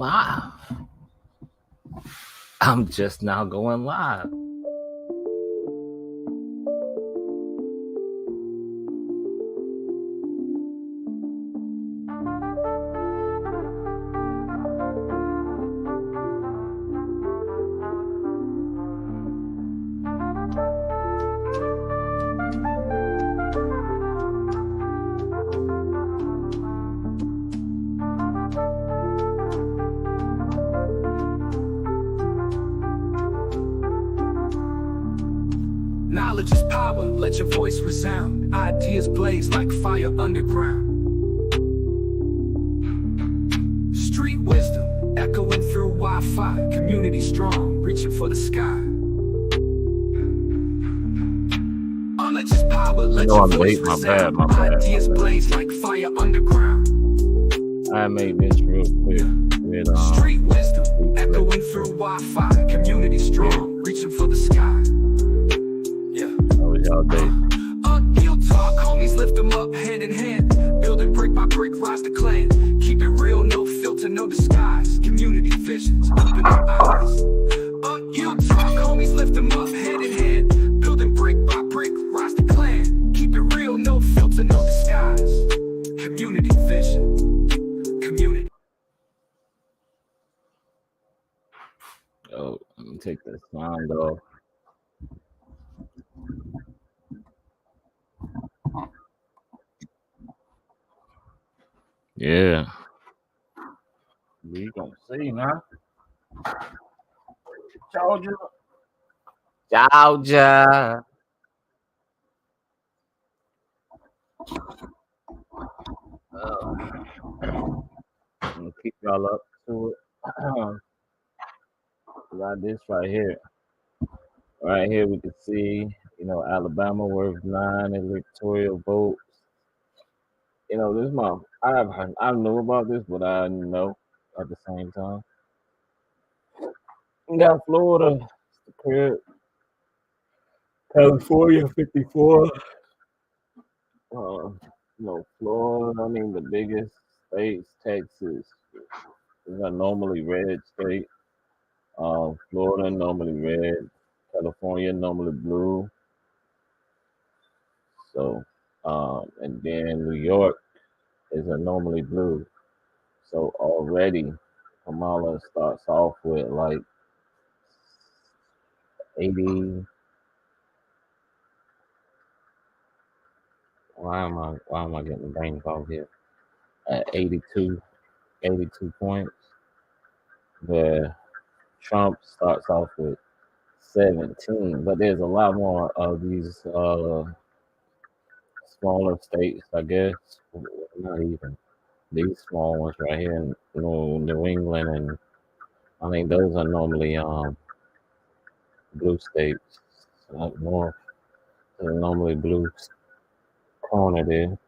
live. I'm just now going live. Knowledge is power, let your voice resound. Ideas blaze like fire underground. Street wisdom, echoing through Wi-Fi. Community strong, reaching for the sky. Knowledge is power, let your voice resound. Ideas blaze like fire underground. I made this real quick. With, Street wisdom, echoing through Wi-Fi. Community strong, reaching for the sky. Y'all day. He'll talk, homies lift them up hand in hand. Building brick by brick, rise the clan. Keep it real, no filter, no disguise. Community visions, open our eyes. He'll talk, homies lift them up hand in hand. Building brick by brick, rise the clan. Keep it real, no filter, no disguise. Community vision, community. Oh, let me take this sound off. Yeah. We gonna see now. Georgia. Georgia. I'm gonna keep y'all up to it. Got this right here. Right here we can see, Alabama worth 9 electoral votes. This month I know about this, but I know at the same time. We got Florida, California 54. Florida, the biggest states, Texas is a normally red state. Florida normally red, California normally blue. So, and then New York is a normally blue. So already Kamala starts off with like 80. Why am I getting brain fog here? At 82 points. Where Trump starts off with 17. But there's a lot more of these smaller states, I guess. Not even these small ones right here in New England, and those are normally blue states. Up north, they're normally blue corner there,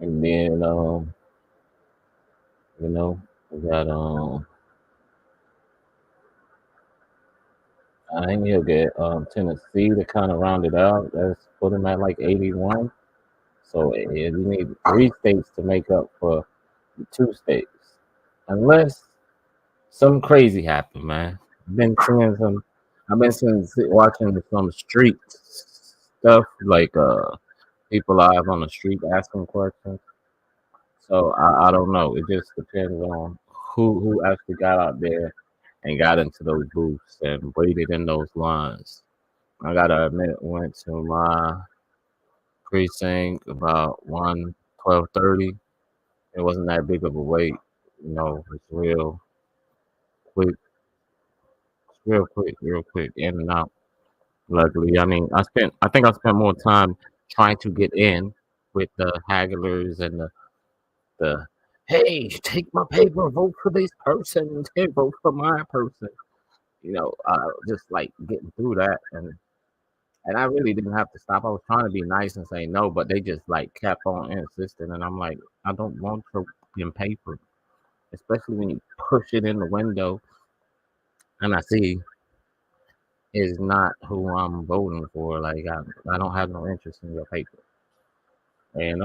and then we got I think he'll get Tennessee to kind of round it out. That's put him at like 81. So you need 3 states to make up for 2 states, unless something crazy happened, man. I've been watching some street stuff, like people live on the street asking questions. So I don't know. It just depends on who actually got out there and got into those booths and waited in those lines. I gotta admit, went to my precinct about 12:30. It wasn't that big of a wait. It's real quick, real quick, in and out. Luckily, I think I spent more time trying to get in with the hagglers and the hey, take my paper, vote for this person, vote for my person. Just like getting through that, and I really didn't have to stop. I was trying to be nice and say no, but they just like kept on insisting, and I'm like, I don't want your paper, especially when you push it in the window, and I see is not who I'm voting for. Like I don't have no interest in your paper. And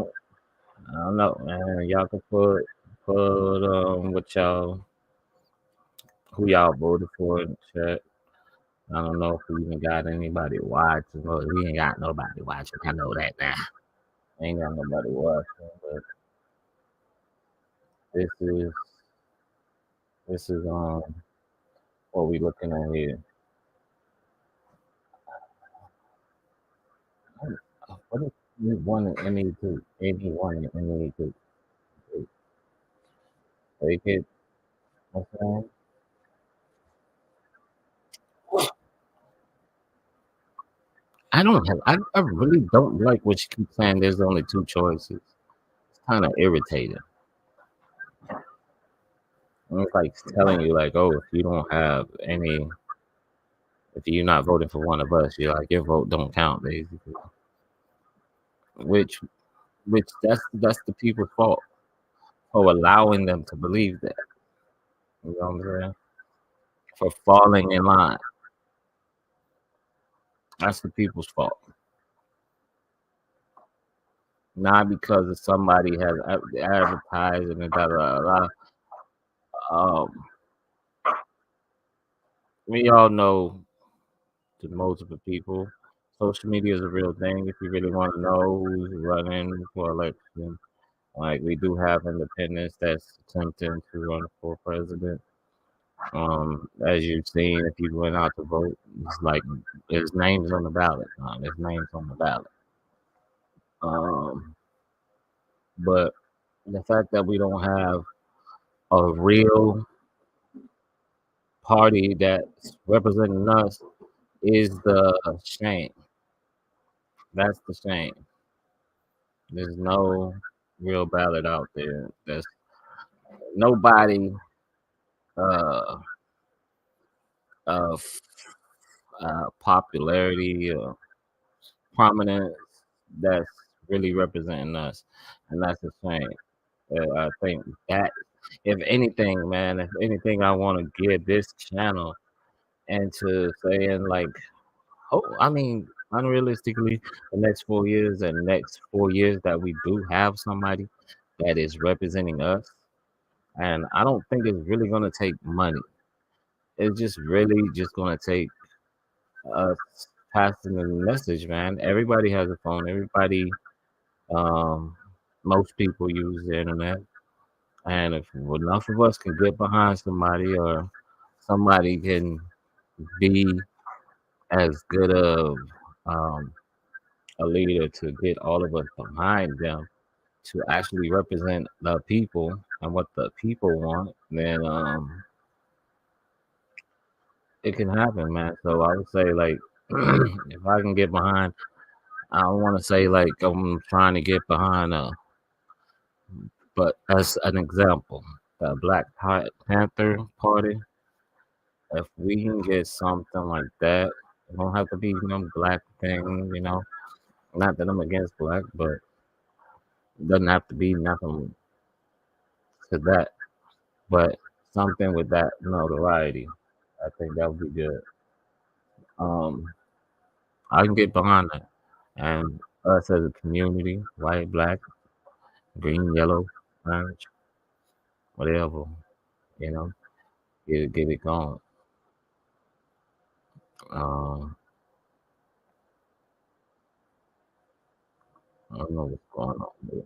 I don't know, man. Y'all can put what y'all who y'all voted for in the chat. I don't know if we even got anybody watching. Well, we ain't got nobody watching. I know that now. Ain't got nobody watching, but this is what we looking at here. What is one in ME2? 81 in ME2. Take it. What's that? I really don't like what you keep saying. There's only two choices. It's kind of irritating. It's like telling you, like, oh, if you don't have any, if you're not voting for one of us, you're like, your vote don't count, basically. Which, that's the people's fault for allowing them to believe that. You know what I'm saying? For falling in line. That's the people's fault. Not because of somebody has advertised and blah, blah, blah. We all know to multiple people. Social media is a real thing. If you really want to know who's running for election, like we do have independents that's attempting to run for president. As you've seen, if you went out to vote, it's like there's names on the ballot. There's names on the ballot. But the fact that we don't have a real party that's representing us is the shame. That's the shame. There's no real ballot out there. There's nobody uh, of popularity or prominence that's really representing us, and that's a shame. I think that if anything, man, if anything, I want to give this channel into saying like, oh, I mean, unrealistically, the next 4 years and next 4 years that we do have somebody that is representing us, and I don't think it's really gonna take money. It's just really just gonna take us passing the message, man. Everybody has a phone. Everybody, um, most people use the internet. And if enough of us can get behind somebody, or somebody can be as good of um, a leader to get all of us behind them to actually represent the people and what the people want, then it can happen, man. So I would say, like, if I can get behind, I don't want to say like I'm trying to get behind, but as an example, the Black Panther Party. If we can get something like that, it don't have to be no black thing, you know. Not that I'm against black, but it doesn't have to be nothing to that. But something with that notoriety, I think that would be good. Um, I can get behind that, and us as a community, white, black, green, yellow, orange, whatever, you know, get it going. Um, I don't know what's going on there.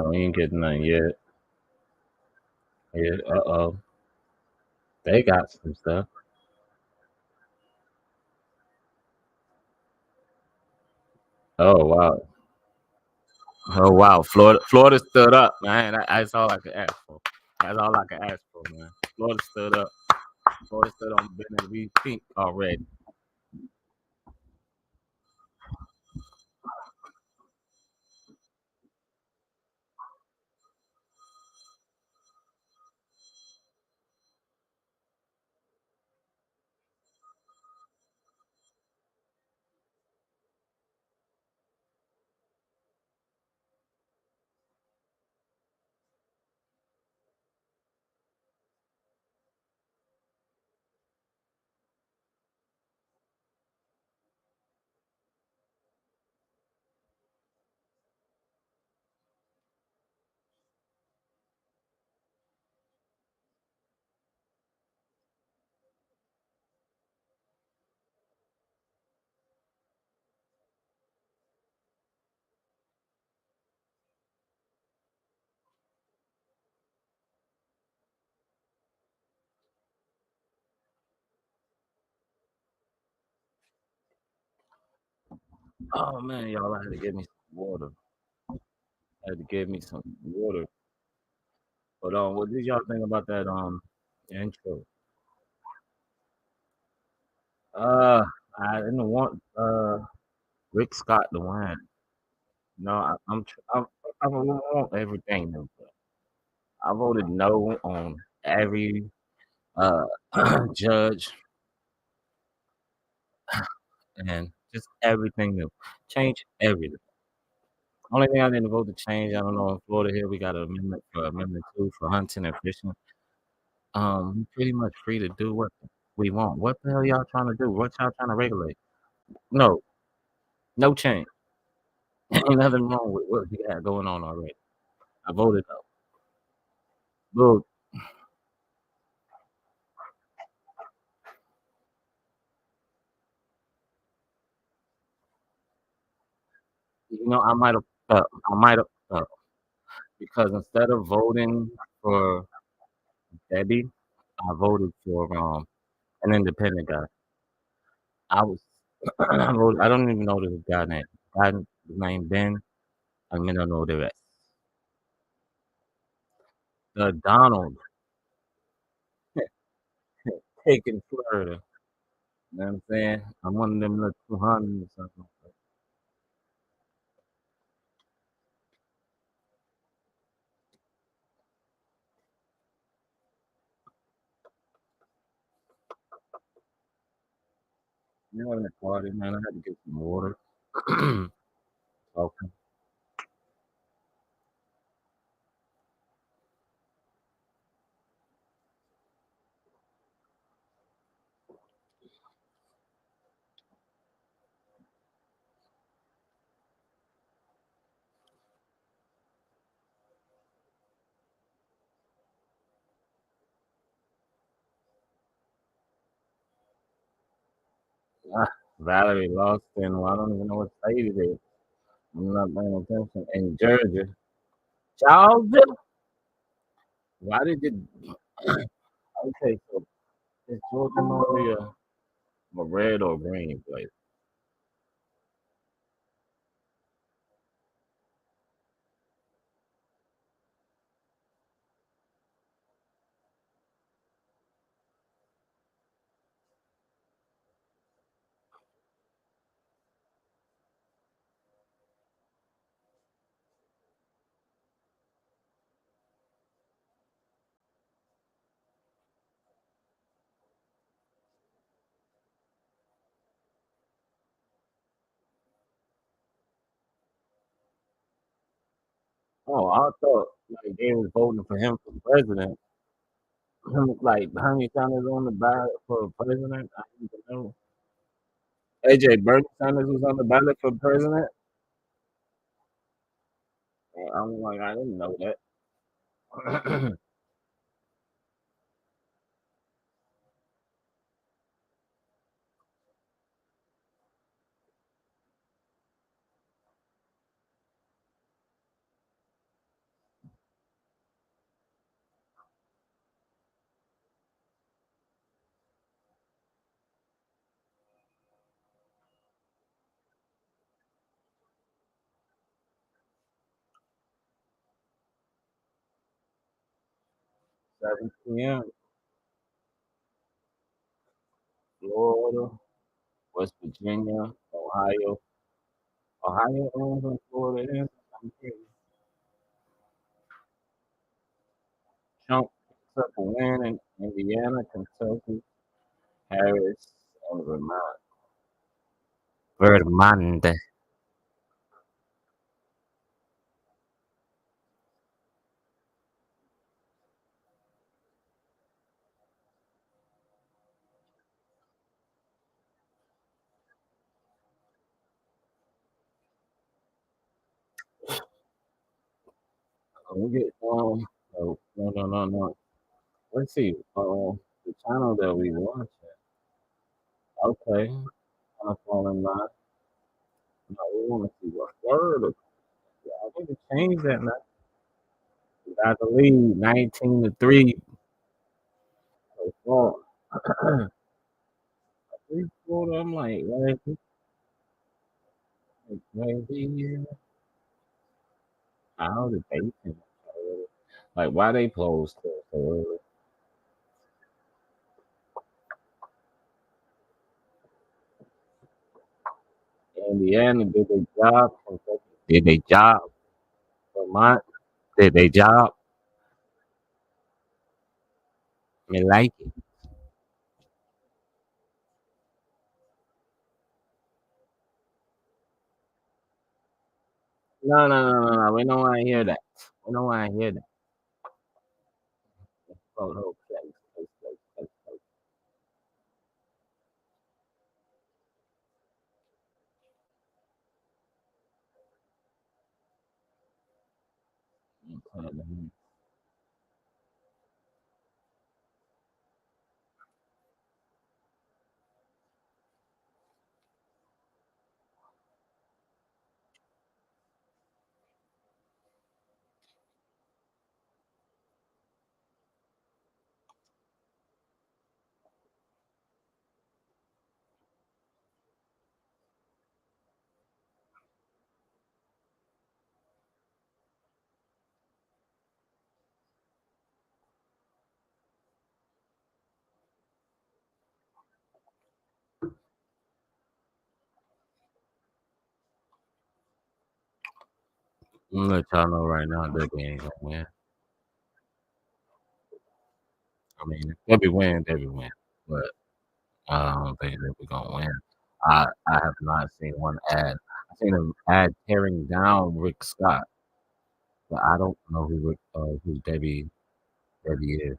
We ain't getting nothing yet. Yeah, uh-oh. They got some stuff. Oh wow. Oh wow. Florida stood up, man. That's all I could ask for. That's all I could ask for, man. Florida stood up. Florida stood on business. We pink already. Oh man, y'all, I had to get me some water. I had to get me some water. But what did y'all think about that intro? Uh, I didn't want Rick Scott to win. No, I don't want everything. Though, but I voted no on every uh judge and just everything new. Change everything. Only thing I didn't vote to change, I don't know, in Florida here we got an amendment for Amendment 2 for hunting and fishing. We pretty much free to do what we want. What the hell y'all trying to do? What y'all trying to regulate? No, no change. Ain't nothing wrong with what we got going on already. I voted no. Look, I might have, I might have, because instead of voting for Debbie, I voted for an independent guy. I was, I don't even know this guy name. Guy named Ben. I mean, I don't know the rest. The Donald taking Florida. You know what I'm saying? I'm one of them little 200 or something. In the party, man. I had to get some water. Okay. Ah, Valerie lost, and I don't even know what state it is. I'm not paying attention. In Georgia. Georgia? Why did you? Okay, so is Georgia normally a red or green place? Oh, I thought like they was voting for him for president. Like Bernie Sanders on the ballot for president. I didn't even know. AJ Bernie Sanders was on the ballot for president. I'm like, I didn't know that. 7 p.m. Florida, West Virginia, Ohio. Ohio owns and Florida is. I'm crazy. Trump picks up a win in Indiana, Kentucky, Harris, and Vermont. Vermont. We get no, no, no, no, no. Let's see. The channel that we watch. Okay, kind of fall in line. No, we want to see what Florida. I think to change that now. We got the lead 19-3 so far. Florida, I'm like, man, Maybe how did they finish so early? Like, why they closed so early? Indiana did their job. Kentucky did their job. Vermont did their job. Me like it. No, no, no, no, no. We don't want to hear that. We don't want to hear that. Photo place. I'm gonna let y'all know right now that they ain't gonna win. I mean, if they win, they win. But I don't think that we're gonna win. I have not seen one ad. I seen an ad tearing down Rick Scott, but I don't know who Debbie is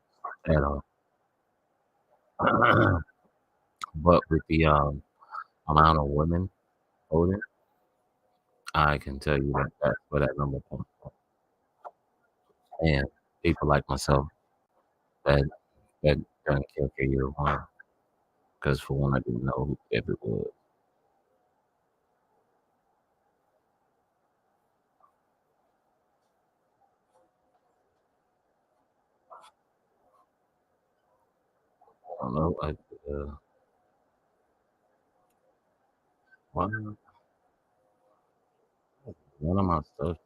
at all. But with the amount of women voting, I can tell you that that's where that number comes from. And people like myself that that doesn't care for either one, because for one, I didn't know who Debbie was. I don't know. Why none of my stuff.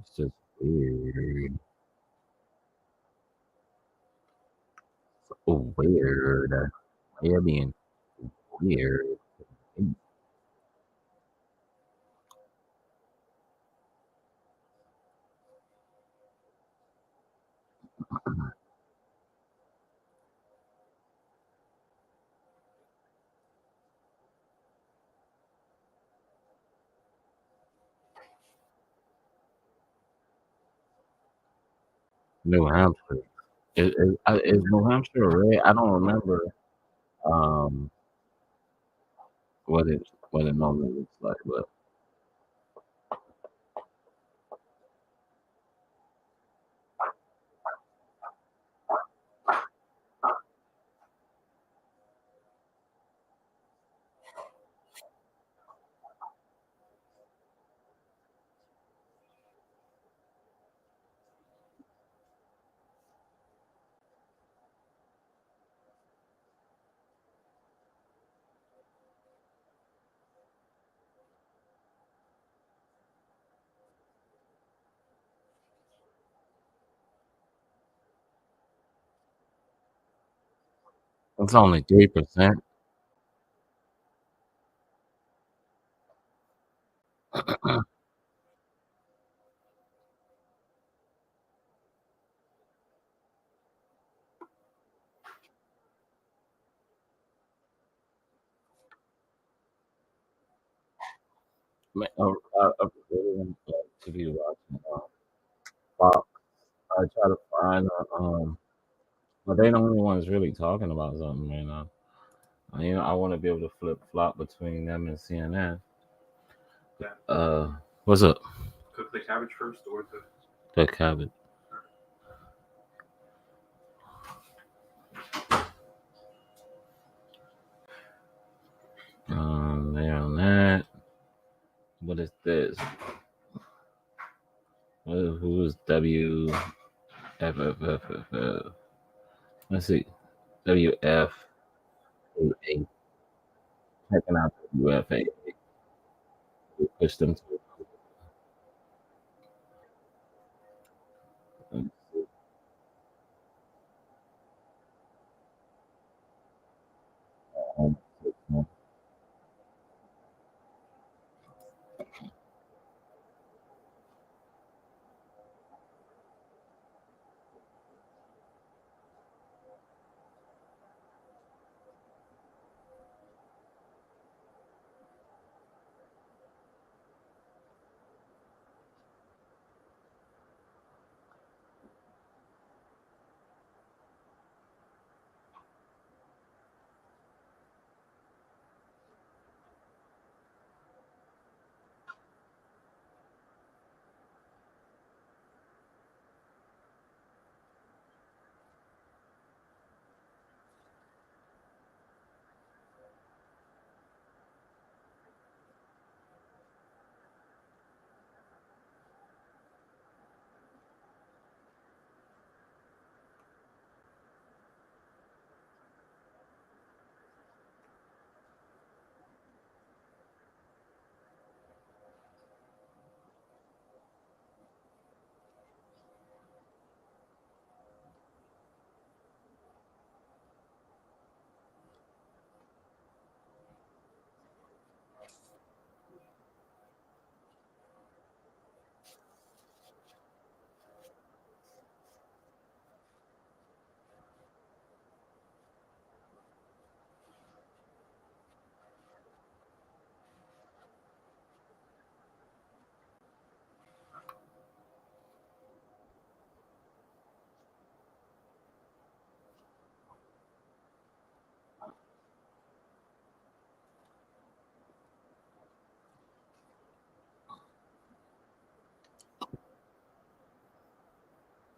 It's just weird. So weird. Yeah, being weird. New Hampshire. Is New Hampshire red? I don't remember um what it normally looks like, but it's only 3%. I really want to be watching Fox. I try to find but they the only ones really talking about something right now. I want to be able to flip flop between them and CNN. What's up? Cook the cabbage first or The cabbage. There on that. What is this? Who is WFFFF? Let's see. WF88. Checking out WF88. push them to it. Um,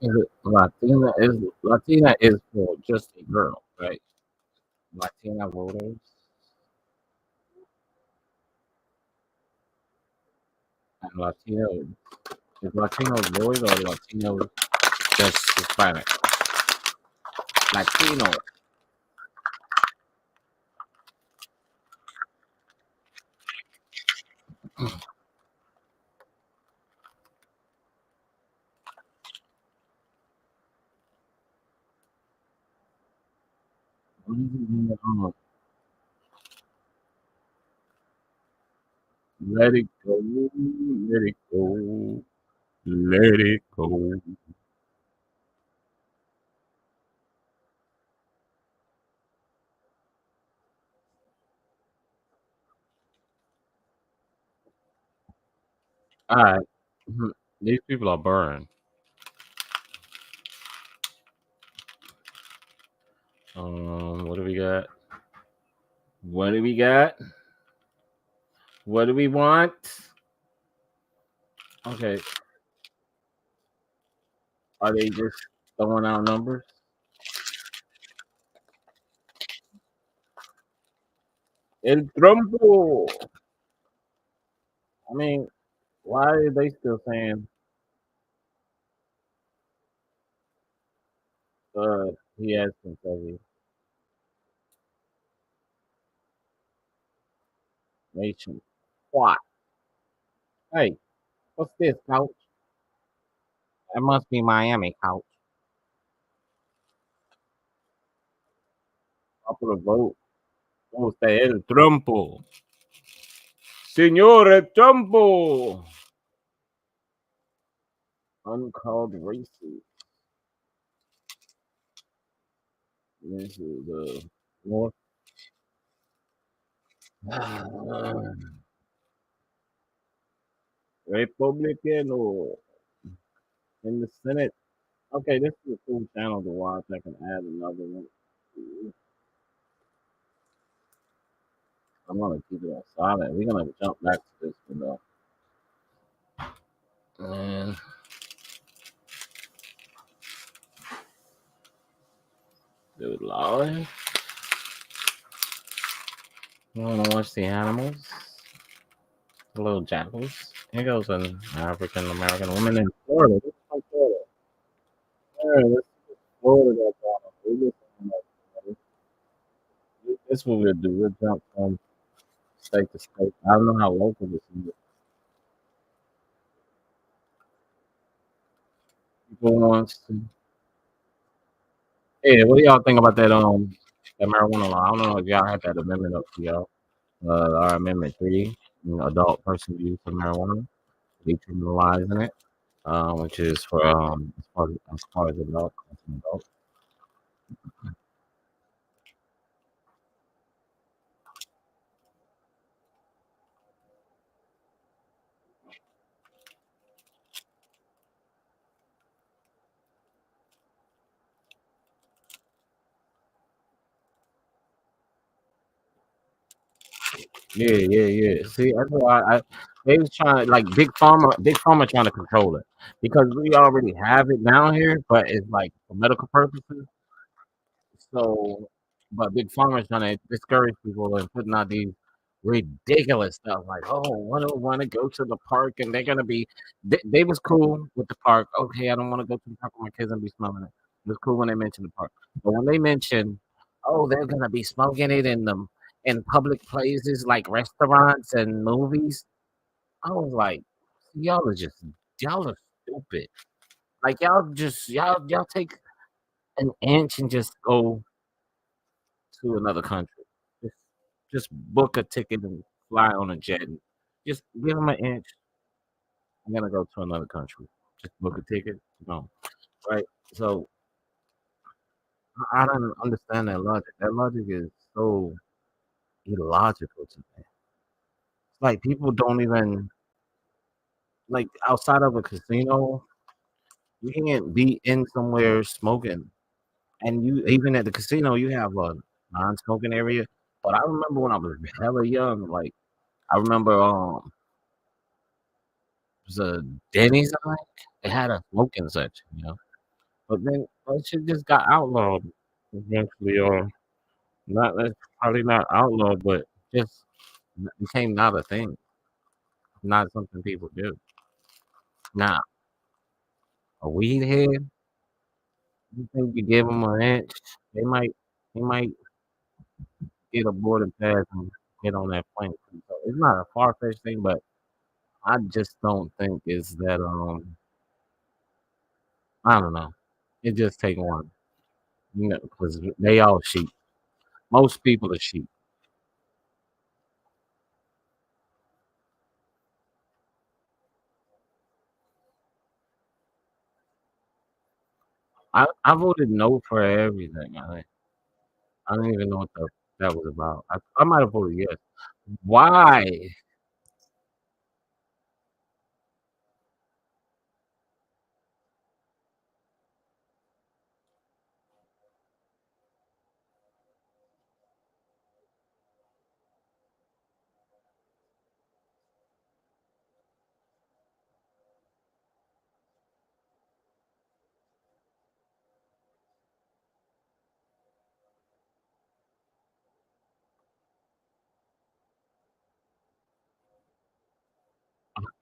Is it Latina is for just a girl, right? Latina voters and Latino is Latinos boys or Latinos just Hispanic? Latino. Let it go, let it go, let it go. All right, these people are burned. What do we got? What do we got? What do we want? Okay, are they just throwing out numbers? El Trumpo. I mean, why are they still saying he has Kentucky nation? What? Hey, what's this, coach? That must be Miami, coach. Popular vote. Usted el Trumpo. Signore Trumpo. Uncalled races. This is the North. Republicano in the Senate. Okay, this is a cool channel to watch. I can add another one. I'm gonna keep it on silent. We're gonna jump back to this one though. And do it live. You wanna watch the animals? The little jackals. Here goes an African American woman in Florida. This is from Florida. Yeah, this is Florida. This is what we'll do. We'll jump from state to state. I don't know how local this is. wants to. Yeah, what do y'all think about that marijuana law? I don't know if y'all had that amendment up to y'all. Our amendment 3, adult person use of marijuana, decriminalizing it, which is for as far as adult. Yeah, yeah, yeah. See, that's why they was trying like big pharma trying to control it because we already have it down here, but it's like for medical purposes. So, but big pharma is trying to discourage people and putting out these ridiculous stuff like, oh, I want to go to the park and they're gonna be. They was cool with the park. Okay, I don't want to go to the park with my kids and be smelling it. It was cool when they mentioned the park, but when they mentioned, oh, they're gonna be smoking it in public places like restaurants and movies, I was like, y'all are stupid. Like y'all take an inch and just go to another country. Just just book a ticket and fly on a jet and just give them an inch. I'm gonna go to another country. Just book a ticket. No, right? So I don't understand that logic. That logic is so illogical to me. It's like people don't even like outside of a casino. You can't be in somewhere smoking, and you even at the casino you have a non-smoking area. But I remember when I was hella young, like I remember was a Denny's, I think. It had a smoking section. But then that shit just got outlawed eventually, or not. That's probably not outlawed, but just became not a thing, not something people do. Now, a weed head, you think you give them an inch, they might, they might get a boarding pass and get on that plane. So it's not a far fetched thing, but I just don't think it's that. I don't know. It just take one, because they all sheep. Most people are sheep. I voted no for everything. I don't even know what that was about. I might have voted yes. Why?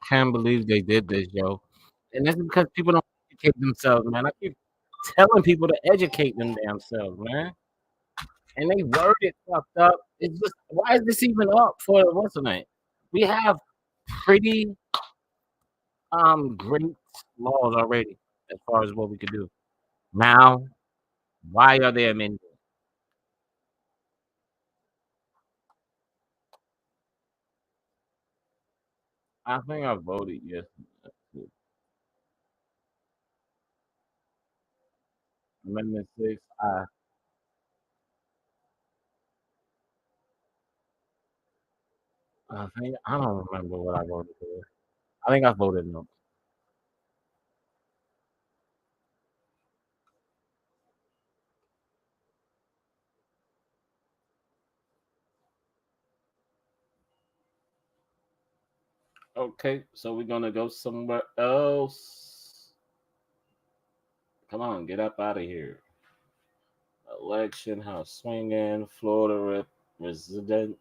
Can't believe they did this, yo. And that's because people don't educate themselves, man. I keep telling people to educate them themselves, man. And they word it fucked up. It's just why is this even up for what's the name? We have pretty great laws already as far as what we could do. Now, why are they amending? I think I voted yes. Amendment 6. I think I don't remember what I voted for. I think I voted no. Okay, so we're gonna go somewhere else. Come on, get up out of here. Election house swinging, Florida resident.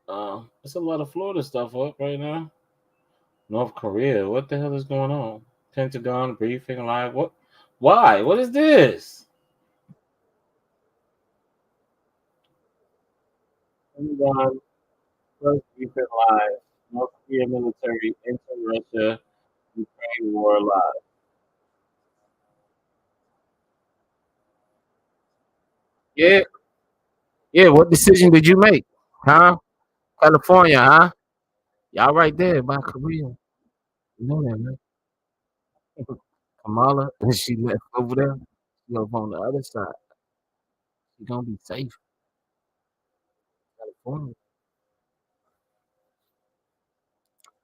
There's a lot of Florida stuff up right now. North Korea, what the hell is going on? Pentagon briefing live. What? Why? What is this? Pentagon first briefing live. North Korea military enter Russia Ukraine war live. Yeah, yeah. What decision did you make? Huh? California, huh? Y'all right there by Korea. You know that, man. Kamala, she left over there. She over on the other side. She gonna be safe. California.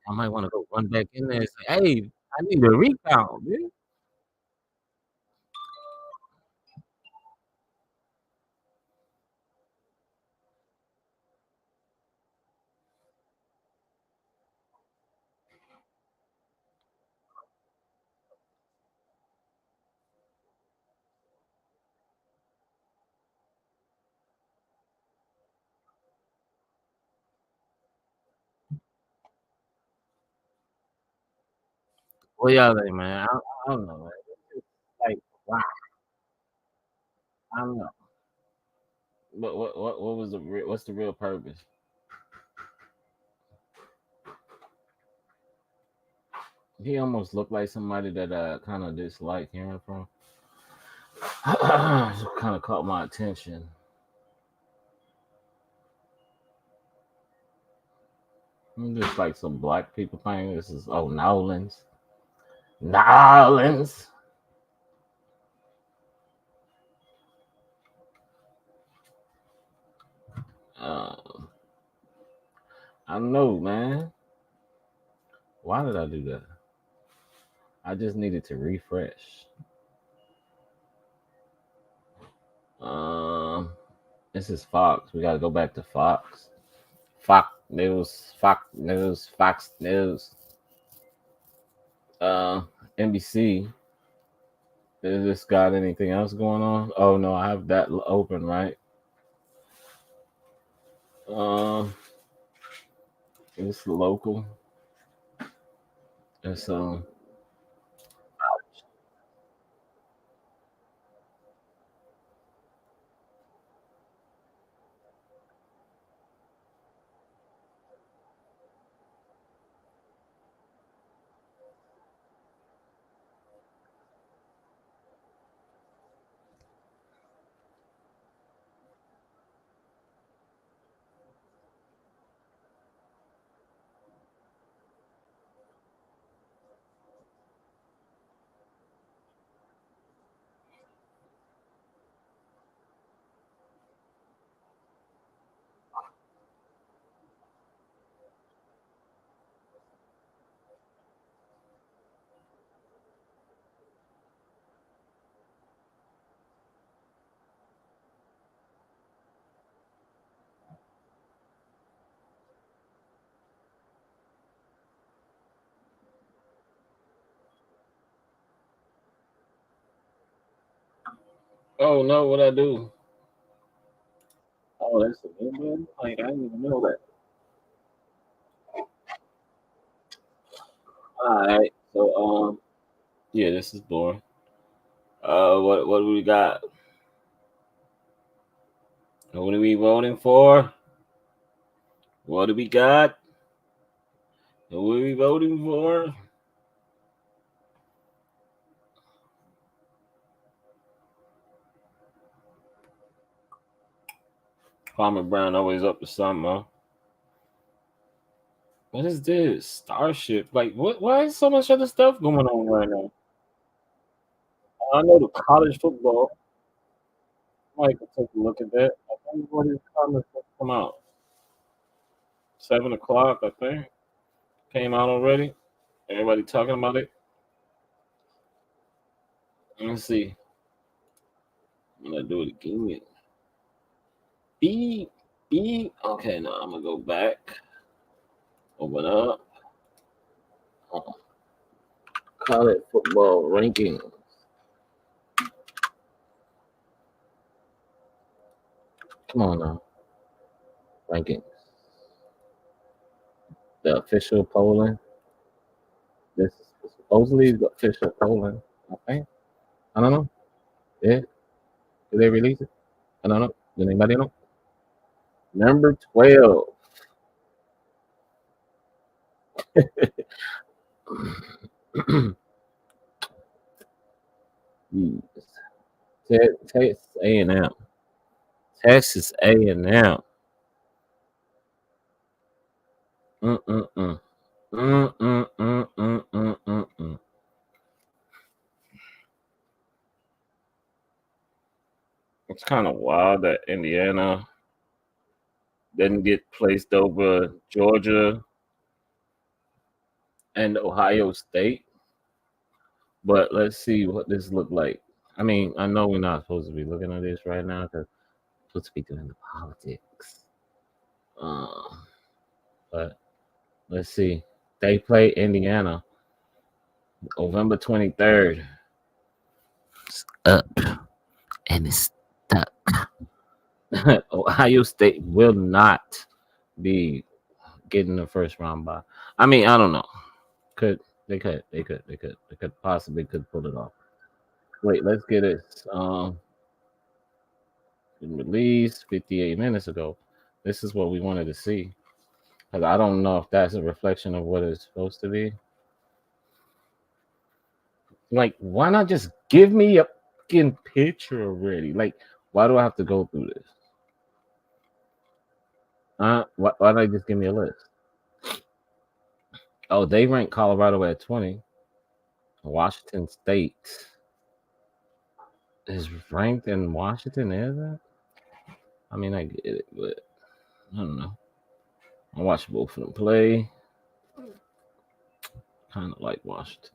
I might want to go run back in there and say, "Hey, I need a rebound, man." What y'all think, man? I don't know, man. It's just like, wow, I don't know. What was the what's the real purpose? He almost looked like somebody that kind of dislike hearing from. Kind of caught my attention. Just like some black people thing. This is Nolans. Nolans. Uh, I don't know, man. Why did I do that? I just needed to refresh. Um, this is Fox. We got to go back to Fox. Fox News. Fox News. Fox News. Uh, NBC. Has this got anything else going on? Oh no, I have that open, right? Um, it's local. It's oh no, what I do? Oh, that's the Indian. Like I didn't even know that. All right, so yeah, this is boring. What do we got? What are we voting for? What do we got? What are we voting for? Farmer Brown always up to something, huh? What is this? Starship? Like what? Why is so much other stuff going on right now? I know the college football. I might take a look at that. I think what is college football come out? 7 o'clock, I think. Came out already. Everybody talking about it. Let's see. I'm gonna do it again. Beep, beep. Okay, now I'm gonna go back. Open up. College football ranking. Come on now. Rankings. The official polling. This is supposedly the official polling. I think. I don't know. Yeah. Did they release it? I don't know. Did anybody know? Number 12. Yes. Texas A&M. Texas A&M. Mm-mm-mm. Mm-mm-mm-mm-mm-mm-mm. It's kind of wild that Indiana didn't get placed over Georgia and Ohio State. But let's see what this looked like. I mean, I know we're not supposed to be looking at this right now because we're supposed to be doing the politics. But let's see. They play Indiana November 23rd. It's up and it's stuck. Ohio State will not be getting the first round bye. I mean, I don't know. They could possibly pull it off. Wait, let's get it. Been released 58 minutes ago. This is what we wanted to see. Cause I don't know if that's a reflection of what it's supposed to be. Like, why not just give me a fucking picture already? Like, why do I have to go through this? Why don't they just give me a list? Oh, they rank Colorado at 20. Washington State is ranked in Washington, is it? I mean, I get it, but I don't know. I watch both of them play. Kind of like Washington.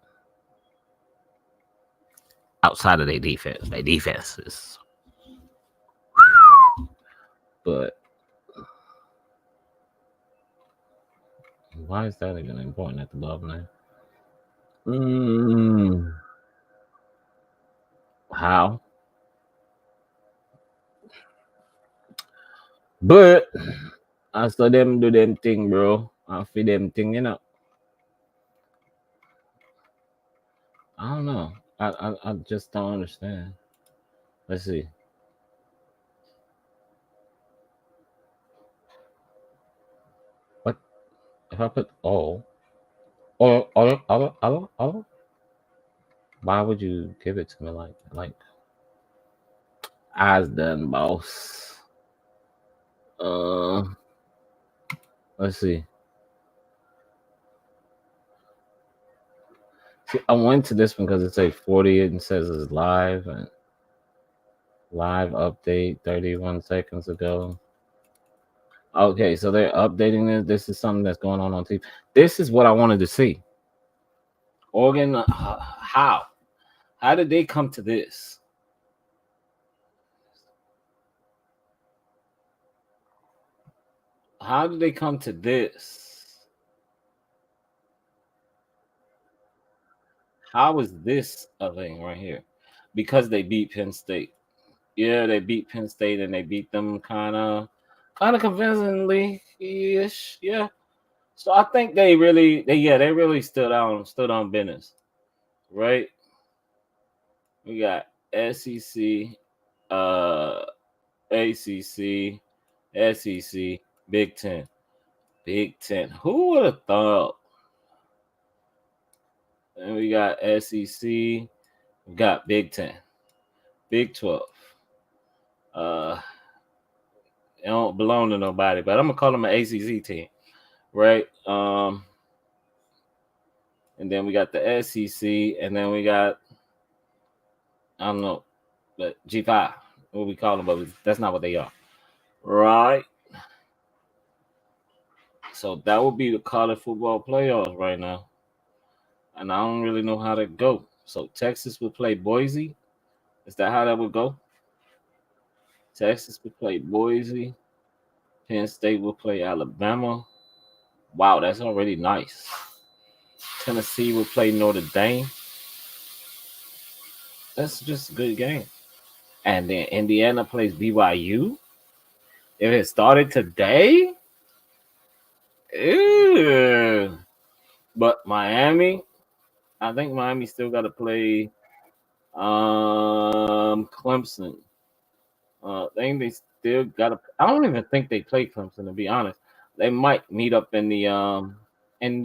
Outside of their defense is. But why is that even important at the bottom there? How? But I saw them do them thing, bro. I feel them thing, you know. I don't know. I just don't understand. Let's see. What if I put all? All? Why would you give it to me like eyes done, boss? Let's see. See, I went to this one because it's like 40 and says it's live and live update 31 seconds ago. Okay, so they're updating this. This is something that's going on TV. This is what I wanted to see. Oregon, how did they come to this? How did they come to this? How is this a thing right here? Because they beat Penn State. Yeah, they beat Penn State and they beat them kind of convincingly ish. Yeah. So I think they really stood on business. Right? We got SEC, ACC, SEC, Big Ten. Big Ten. Who would have thought? And we got SEC, we got Big Ten, Big 12. It don't belong to nobody, but I'm gonna call them an ACC team, right? And then we got the SEC, and then we got I don't know, but G5, what we call them, but that's not what they are, right? So that would be the college football playoffs right now, and I don't really know how to go. So Texas would play Boise. Is that how that would go? Texas would play Boise. Penn State will play Alabama. Wow, that's already nice. Tennessee will play Notre Dame. That's just a good game. And then Indiana plays BYU. If it started today, ew. But Miami, I think Miami still got to play Clemson. I think they still got to. I don't even think they play Clemson, to be honest. They might meet up in the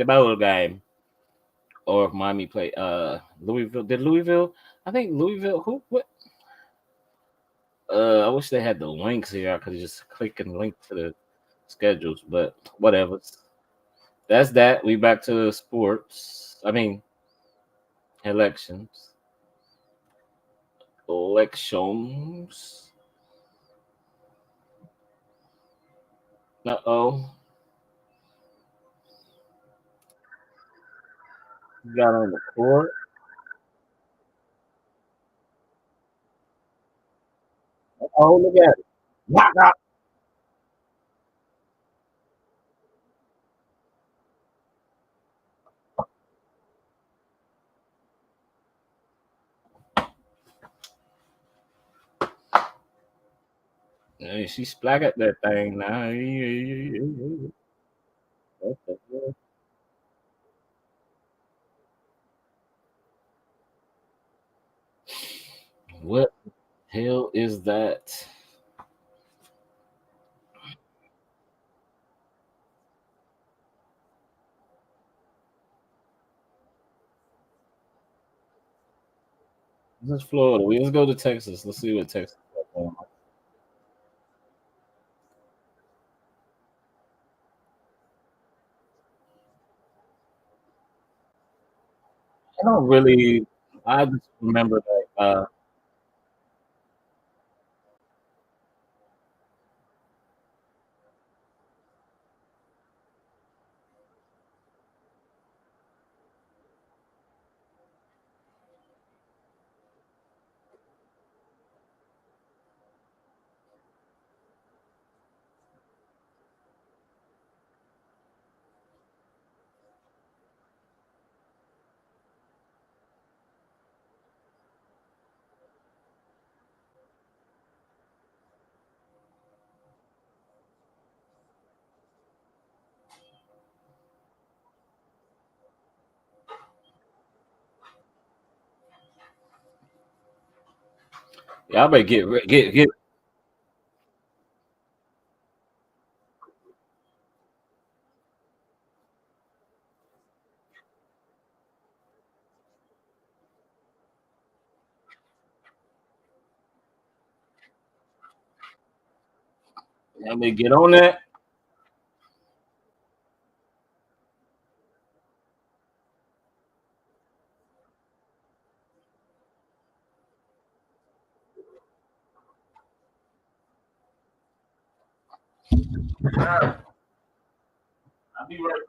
bowl game, or if Miami play Louisville. Did Louisville? I think Louisville. Who? What? I wish they had the links here. I could just click and link to the schedules, but whatever. That's that. We back to sports. I mean, elections. Elections. Uh-oh. We got on the court. Oh, look at it. Knock, knock. Hey, she splat at that thing now. What the hell? What hell is that? This is Florida. Let's go to Texas. Let's see what Texas is going on. I don't really. I just remember that. Y'all better get. Y'all better get on that. I'll be right.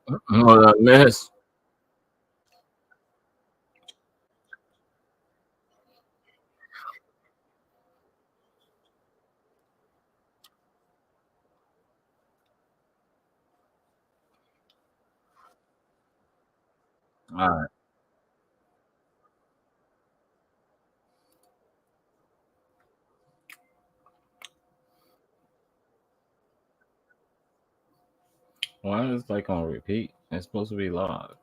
Hold up, miss. All right. Why is like on repeat? It's supposed to be live.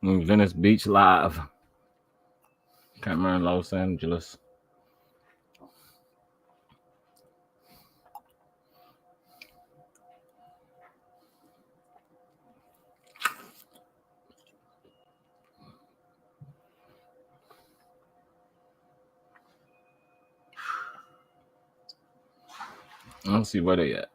Venice Beach live. Cameron, Los Angeles. Let's see where they at.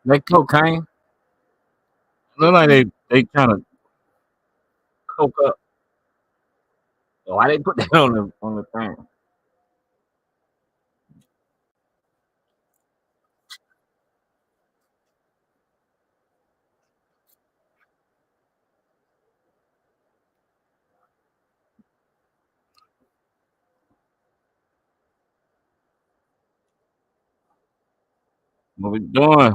They cocaine. Look like they trying to coke up. Why they put that on the thing? What we doing?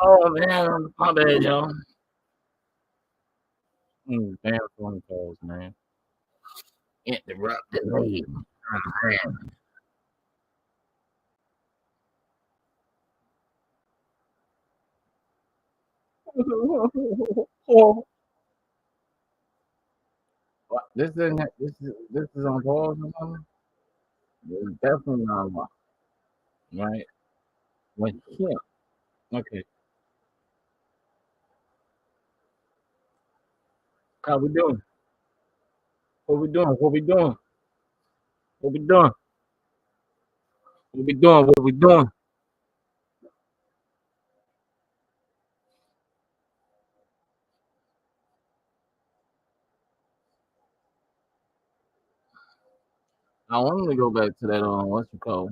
Oh man, my bad, y'all. Damn phone calls, man. Interrupted me. Oh, man. What? This is on pause or something? It's definitely not on, right? Like, yeah. Okay. How we doing? What we doing? What we doing? What we doing? What we doing? What we doing? I want to go back to that what's it called?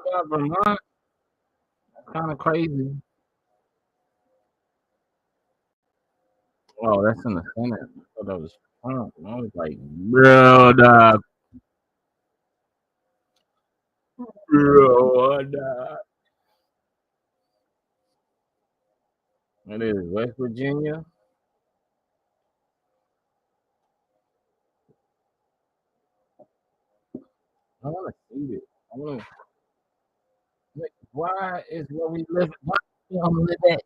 about Vermont? Kind of crazy. Oh, that's in the Senate. I thought that was Trump. I was like, bro, dog. Bro, dog. It is West Virginia. I want to see it. I want to. Why is where we live? Why we don't live at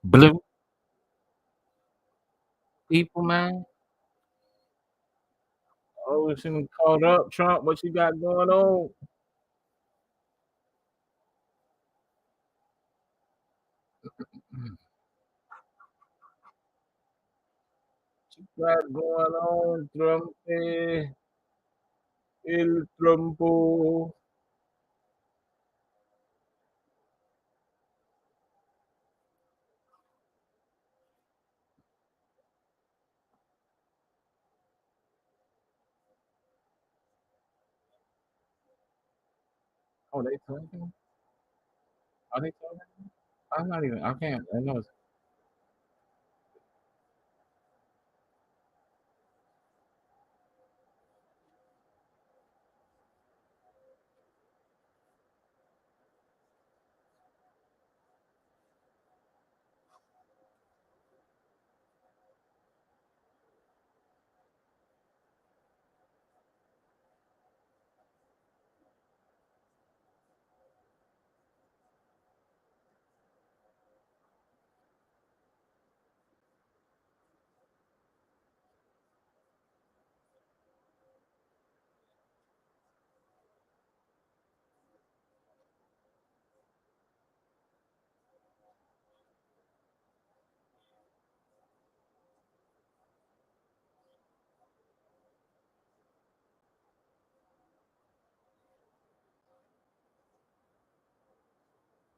blue people, man? Oh, it's been caught up, Trump. What you got going on? What you got going on, Trump? El Trumpo. Oh, they talking? Are they talking? I'm not even. I can't. I know.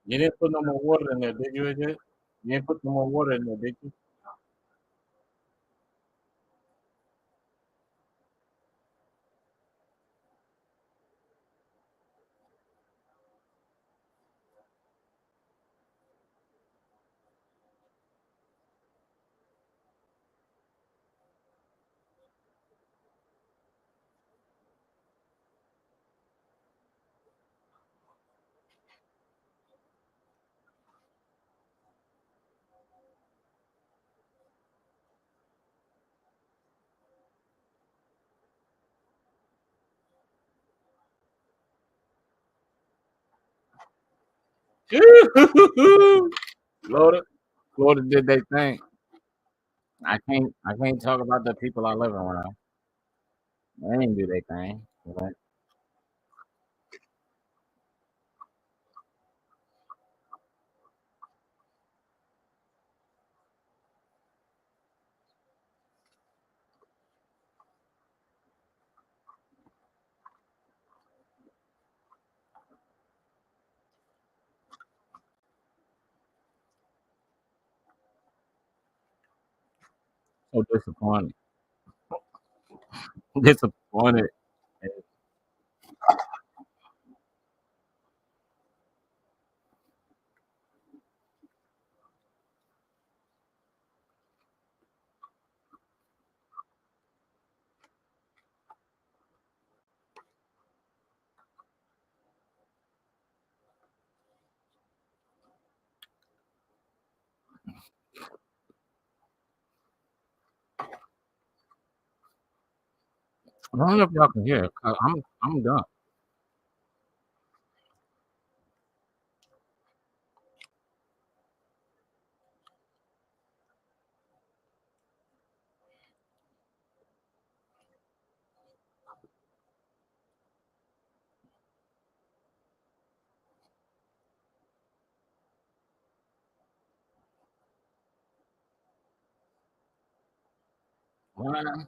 You didn't put no more water in there, did you? Ajay? You didn't put no more water in there, did you? Florida, Florida did they thing. I can't talk about the people I live around. They didn't do their thing. Right? So disappointed. Disappointed. I don't know if y'all can hear. I'm done. Well,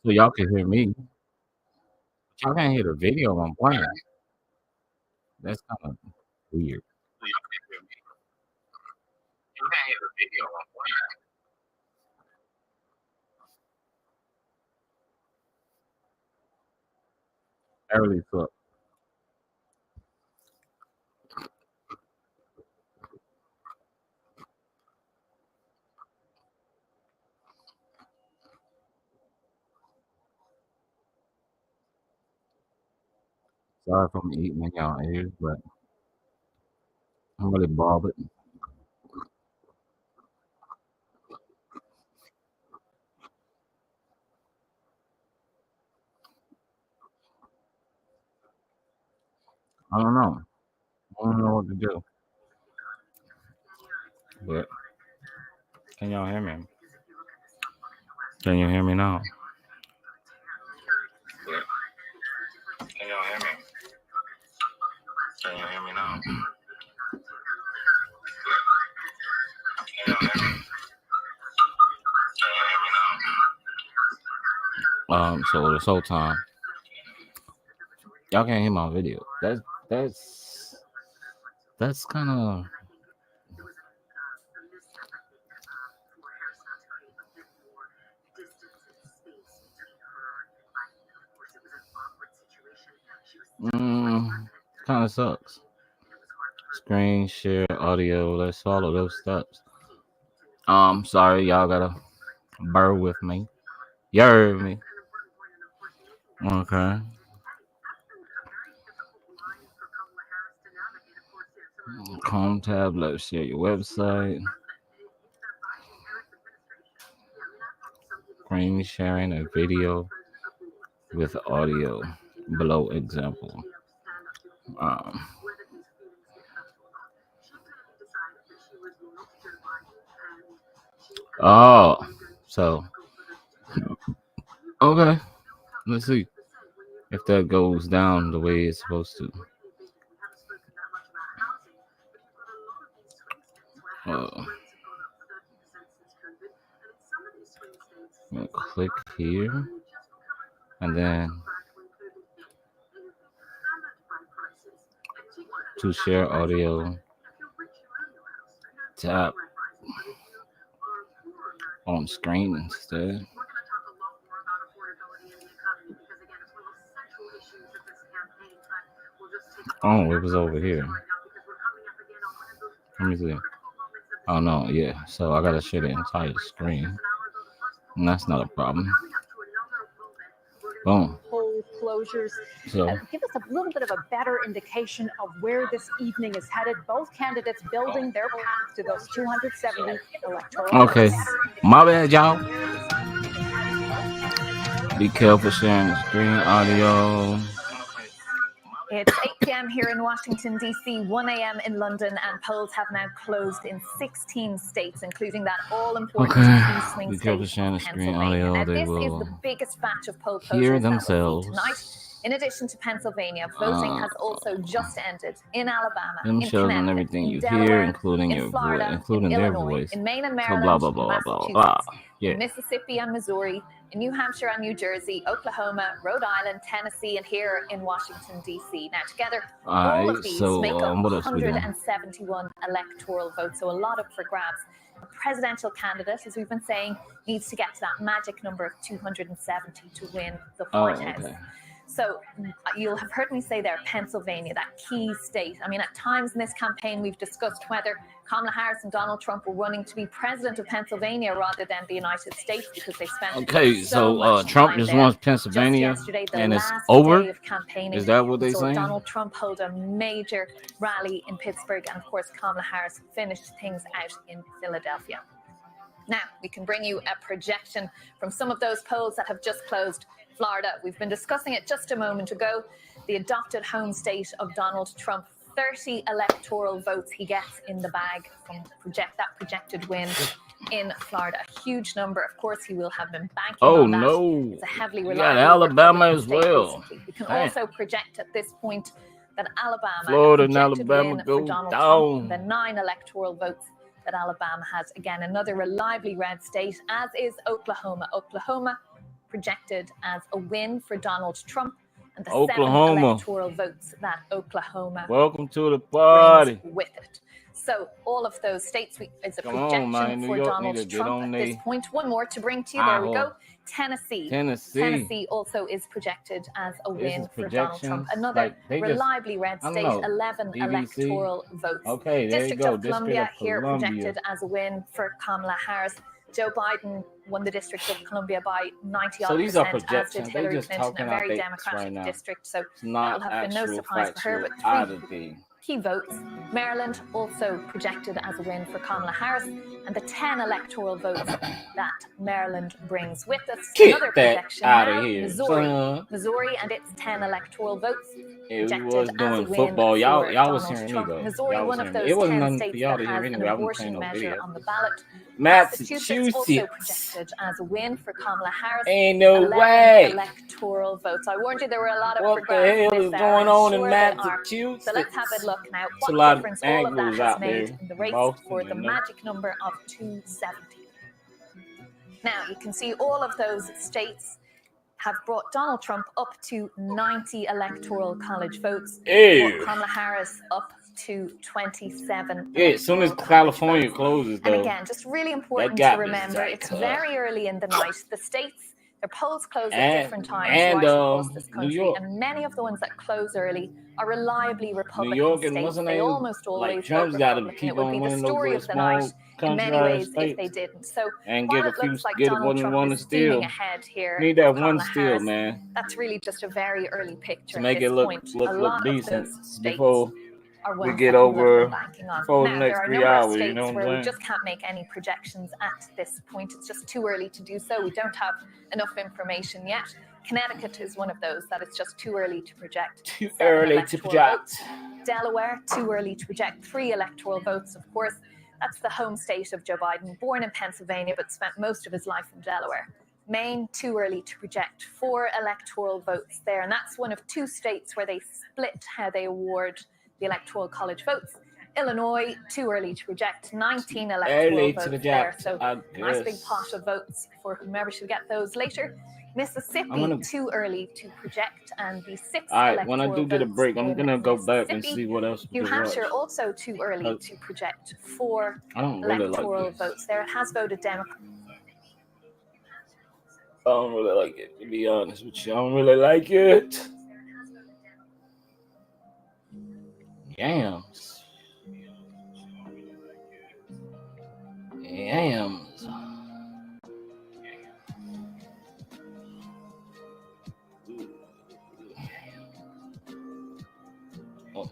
so y'all can hear me. Y'all can't hear the video I'm playing. That's kind of weird. So y'all can hear me. You can't hear the video I'm playing. Early suck. Sorry if I'm eating in y'all ears, but I'm really bothered. I don't know. I don't know what to do. But can y'all hear me? Can you hear me now? Can y'all hear me? Can you hear me now? Can y'all hear me? Can you hear me now? So this whole time, y'all can't hear my video. That's kind of. Kind of sucks. Screen share audio. Let's follow those steps. Sorry, y'all gotta bear with me. You heard me. Okay. Chrome tab. Let's share your website. Screen sharing a video with audio. Below example. Oh, so okay. Let's see if that goes down the way it's supposed to. Click here, and then to share audio, tap on screen instead. Oh, it was over here. Let me see. Oh no, yeah. So I gotta share the entire screen, and that's not a problem. Boom. Poll closures. So Give us a little bit of a better indication of where this evening is headed. Both candidates building their path to those 270 electoral okay, votes. my bad, y'all. Be careful sharing the screen audio. It's 8 p.m. here in Washington, D.C., 1 a.m. in London, and polls have now closed in 16 states, including that all-important key swing state of Pennsylvania. Now, this is the biggest batch of poll closures themselves tonight. In addition to Pennsylvania, voting has also just ended in Alabama, them in shows and Connecticut, everything in you Delaware, hear, including in your Florida, voice, including in their Illinois, voice. in Maine and So Maryland, blah blah blah blah blah. Massachusetts, Yeah. Mississippi and Missouri, in New Hampshire and New Jersey, Oklahoma, Rhode Island, Tennessee, and here in Washington, D.C. Now, together, all of these make up 171 electoral votes, so a lot up for grabs. A presidential candidate, as we've been saying, needs to get to that magic number of 270 to win the White House. Okay. So you'll have heard me say there, Pennsylvania, that key state. I mean, at times in this campaign, we've discussed whether Kamala Harris and Donald Trump were running to be president of Pennsylvania rather than the United States because they spent Trump just wants Pennsylvania, just yesterday, the and it's last over. day of campaigning. Is that what they saw saying? Donald Trump hold a major rally in Pittsburgh, and of course, Kamala Harris finished things out in Philadelphia. Now, we can bring you a projection from some of those polls that have just closed. Florida, we've been discussing it just a moment ago. The adopted home state of Donald Trump, 30 electoral votes he gets in the bag from that projected win in Florida. A huge number. Of course, he will have been banking on that. No. It's a heavily You reliable got Alabama Republican as state well. recently. We can Dang. also project at this point that Alabama, Florida and projected Alabama win go for Donald down. Trump, the 9 electoral votes that Alabama has. Again, another reliably red state, as is Oklahoma. Oklahoma projected as a win for Donald Trump, and the 7 electoral votes that Oklahoma Welcome to the party. brings with it. So all of those states, it's a Come on, projection man. New for York Donald need to get Trump on at this they point. One more to bring to you. There we go. Tennessee. Tennessee. Tennessee also is projected as a This win is for Donald Trump. projections. Another Like, they just, reliably red I state, don't know, 11 BBC. electoral votes. Okay, there District you go. of District Columbia of here Columbia. projected as a win for Kamala Harris. Joe Biden won the District of Columbia by 90 So odd these are percent, as did projections. They Hillary just Clinton, talking a out very dates Democratic right now. district. So It's not that'll have been no actual surprise for her. factual But either three thing. key votes. Maryland also projected as a win for Kamala Harris, and the 10 electoral votes that Maryland brings with us. Get Another that projection out of now, here, Missouri. son. Missouri and its 10 electoral votes Yeah, we projected was as a doing win football. Y'all for was Donald hearing me Trump. though. Missouri, Y'all was one of hearing me. those It wasn't 10 nothing for states y'all that to hear has an anyway. I wasn't abortion playing no measure video. on the ballot. Massachusetts also Massachusetts. projected as a win for Kamala Harris. Ain't no 11 way. electoral votes. I warned you there were a lot of What the programs hell this is hour, going and on in sure they are. Massachusetts? So let's have a look now. It's a What lot of difference all of that angles has out made there. in the race Most for of the them, no? magic number of 270. Now you can see all of those states have brought Donald Trump up to 90 electoral college votes. Ew. Brought Kamala Harris up to 27. Yeah, as soon as electoral California college votes. closes, And though, again, just really important got to me remember, psyched it's up. very early in the night. The states, their polls close at And- different times and, right across this New country, York. and many of the ones that close early are reliably Republican New York and states. what's the They name? almost always Like Trump's vote got to Republican. keep It would on be the winning those story little of the night small in many country ways if states they didn't. So and while get a it few, looks like get Donald one Trump is steal. steaming ahead here, Need that with one Kamala steal, Harris, man, that's really just a very early picture to make at it this look point. look a look lot decent of those states before are we ones get that people have over been banking on. for the Now, next there are a 3 number of hours. states You know what where I'm we saying? just can't make any projections at this point. It's just too early to do so. We don't have enough information yet. Connecticut is one of those that it's just too early to project. Too 7 early to electoral project. votes. Delaware, too early to project. 3 electoral votes, of course. That's the home state of Joe Biden, born in Pennsylvania but spent most of his life in Delaware. Maine, too early to project. 4 electoral votes there, and that's one of 2 states where they split how they award the electoral college votes. Illinois, too early to project. 19 electoral Early votes to there, project, so I nice big guess. pot of votes for whomever should get those later. Mississippi, I'm gonna- too early to project, and the 6 All right, when I electoral do get a votes break, I'm in gonna go back and Mississippi. see what else we New can watch. Hampshire, also too early to project. 4 I don't really electoral like this. votes there. It has voted Democrat. I don't really like it, to be honest with you. I don't really like it. Yams. Yams. Oh.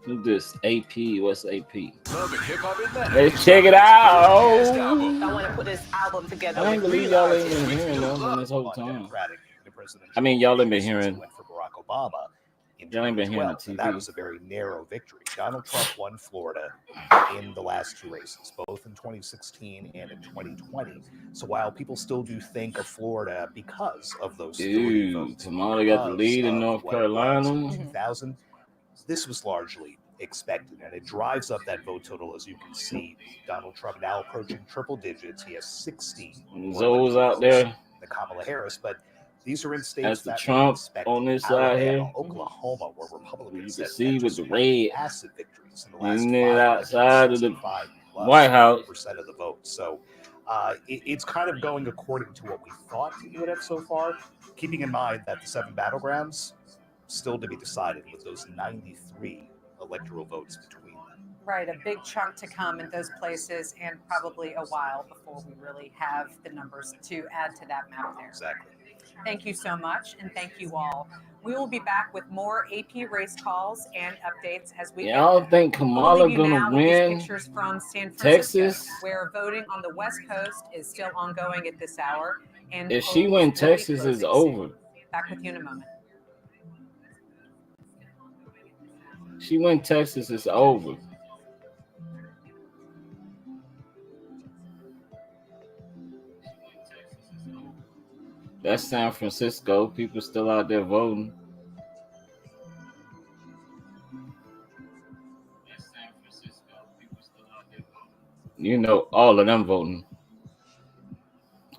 Who's this? AP. What's AP? Urban hip hop is that. Let's check it out. Next album. I want to put this album together. I ain't with believe real y'all ain't artists. been hearing them love this whole on time. Democratic the presidential I mean, y'all ain't been races hearing- went for Barack Obama in Y'all ain't been hearing the 2012, and TV. that was a very narrow victory. Donald Trump won Florida in the last 2 races, both in 2016 and in 2020. So while people still do think of Florida because of those 3 Dude, votes, Kamala got the because lead in of North what it was Carolina. in 2000, this was largely expected, and it drives up that vote total, as you can see. Donald Trump now approaching triple digits. He has 16 more Zoe's out votes there. than Kamala Harris, but these are in states That's the that Trump we expect. on this side Alabama, here. Oklahoma, where You Republicans can have see with just the won red. massive victories in the last And 5 then elections, outside of the 65+ White House. percent of the vote. So it's kind of going according to what we thought it would have so far, keeping in mind that the 7 battlegrounds still to be decided with those 93 electoral votes between them. Right, a big chunk to come in those places, and probably a while before we really have the numbers to add to that map there. Exactly. Thank you so much, and thank you all. We will be back with more AP race calls and updates as we Y'all get them. think We'll Kamala leave you now gonna with these win? pictures from San Francisco, Texas? where voting on the West Coast is still ongoing at this hour. And If she polls win, will be Texas is closing over. soon. Back with you in a moment. She win, Texas is over. That's San Francisco. People still out there voting. You know, all of them voting.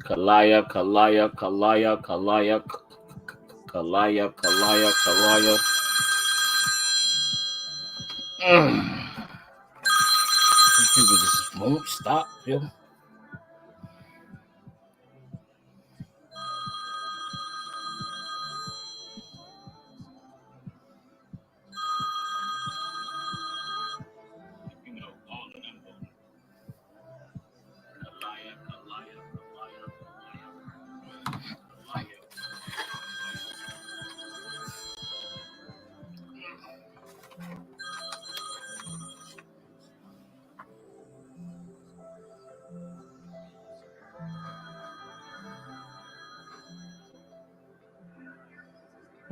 Kalaya, Kalaya, Kalaya, Kalaya, Kalaya, Kalaya, Kalaya. These people just won't stop, yo.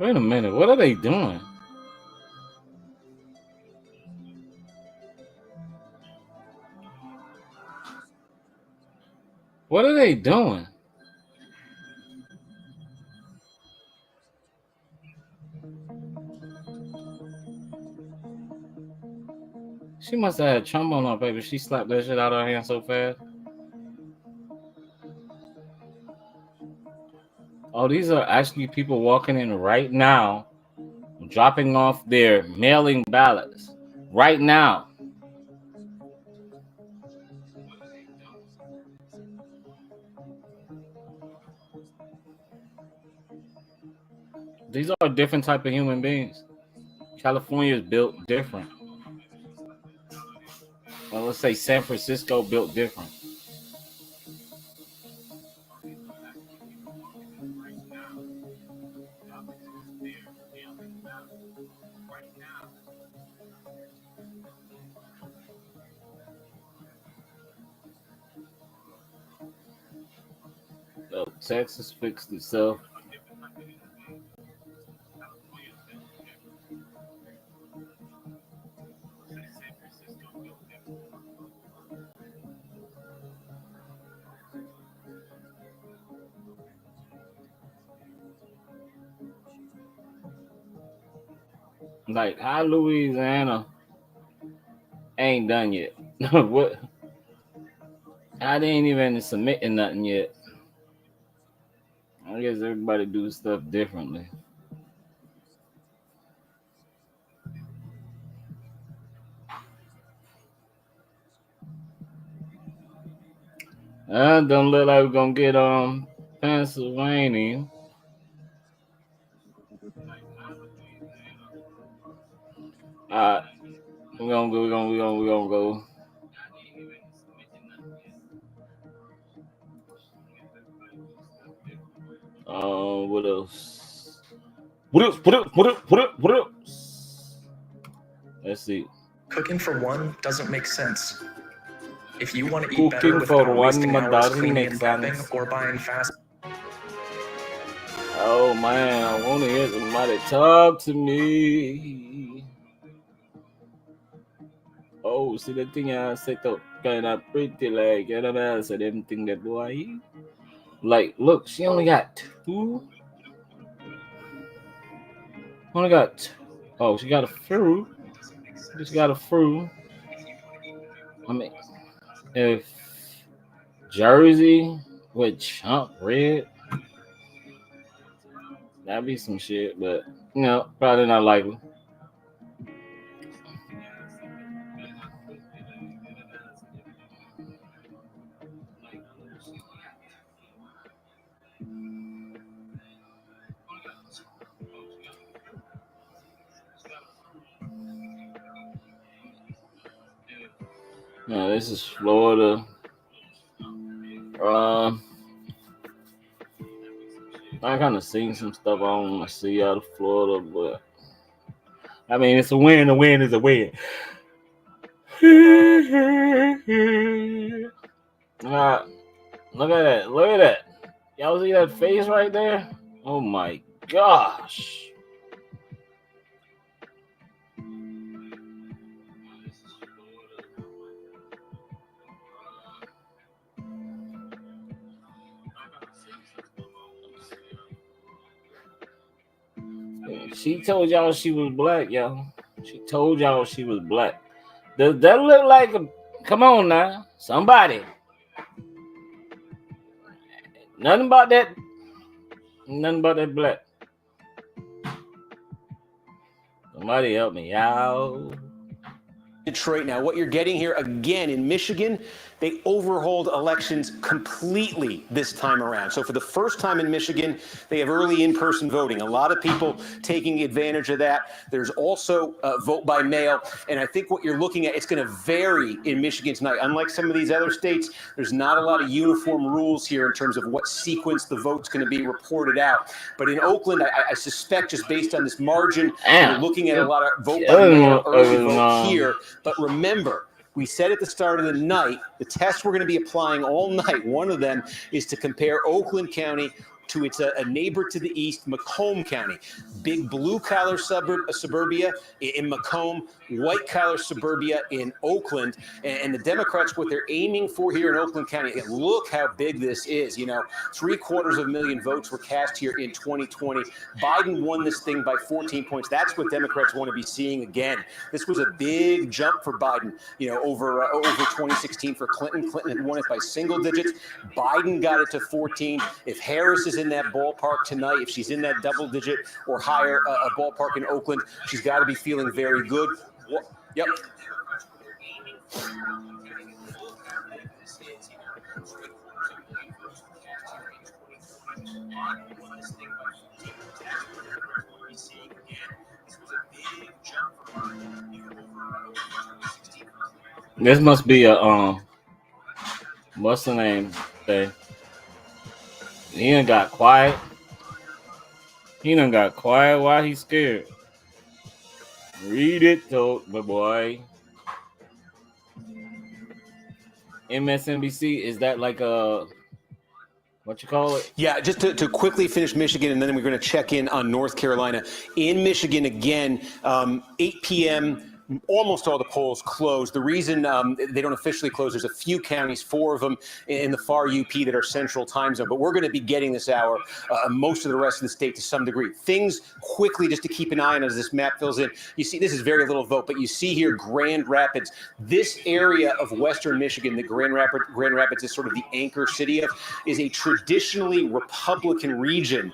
Wait a minute. What are they doing? What are they doing? She must have had chum on her, baby. She slapped that shit out of her hand so fast. Oh, these are actually people walking in right now, dropping off their mailing ballots right now. These are different type of human beings. California is built different. Well, let's say San Francisco built different. So Texas fixed itself. Like, how Louisiana ain't done yet? What? I didn't even submitting nothing yet. I guess everybody do stuff differently. Don't look like we're gonna get Pennsylvania. We're gonna go. What else? What else? Let's see. Cooking for one doesn't make sense. If you want to eat Cooking better for without one wasting hours doesn't cleaning make and prepping sense. or buying fast. Oh man, I want to hear somebody talk to me. Oh, see the thing I set up kind of pretty, like, you know what I said, them thing that boy. Like, look, she only got two. Only got two. Oh, she got a fruit. Just got a fruit. I mean, if Jersey with chump red, that'd be some shit, but you know, probably not likely. No, this is Florida. I kind of seen some stuff I don't want to see out of Florida, but I mean, it's a win. A win is a win. Look at that. Look at that. Y'all see that face right there? Oh my gosh. She told y'all she was black, y'all. She told y'all she was black. Does that look like a... Come on now. Somebody. Nothing about that. Nothing about that black. Somebody help me out. Detroit now. What you're getting here again in Michigan, they overhauled elections completely this time around. So for the first time in Michigan, they have early in-person voting. A lot of people taking advantage of that. There's also vote by mail. And I think what you're looking at, it's going to vary in Michigan tonight. Unlike some of these other states, there's not a lot of uniform rules here in terms of what sequence the vote's going to be reported out. But in Oakland, I suspect just based on this margin, you're looking at a lot of vote by mail, early vote here. But remember, we said at the start of the night, the tests we're going to be applying all night, one of them is to compare Oakland County to its a neighbor to the east, Macomb County. Big blue-collar suburbia in Macomb, white-collar suburbia in Oakland. And the Democrats, what they're aiming for here in Oakland County, and look how big this is. 750,000 votes were cast here in 2020. Biden won this thing by 14 points. That's what Democrats want to be seeing again. This was a big jump for Biden, over 2016 for Clinton. Clinton had won it by single digits. Biden got it to 14. If Harris is in that ballpark tonight, if she's in that double digit or higher a ballpark in Oakland, she's got to be feeling very good. Yep. This must be a what's the name? He done got quiet. Why he scared? Read it, my boy. MSNBC, is that like a what you call it? Yeah, just to quickly finish Michigan, and then we're going to check in on North Carolina. In Michigan, again, 8 p.m., almost all the polls closed. The reason they don't officially close, there's a few counties, 4 of them in the far UP that are central time zone. But we're going to be getting this hour, most of the rest of the state to some degree. Things quickly, just to keep an eye on as this map fills in. You see, this is very little vote, but you see here Grand Rapids. This area of western Michigan that Grand Rapids is sort of the anchor city of, is a traditionally Republican region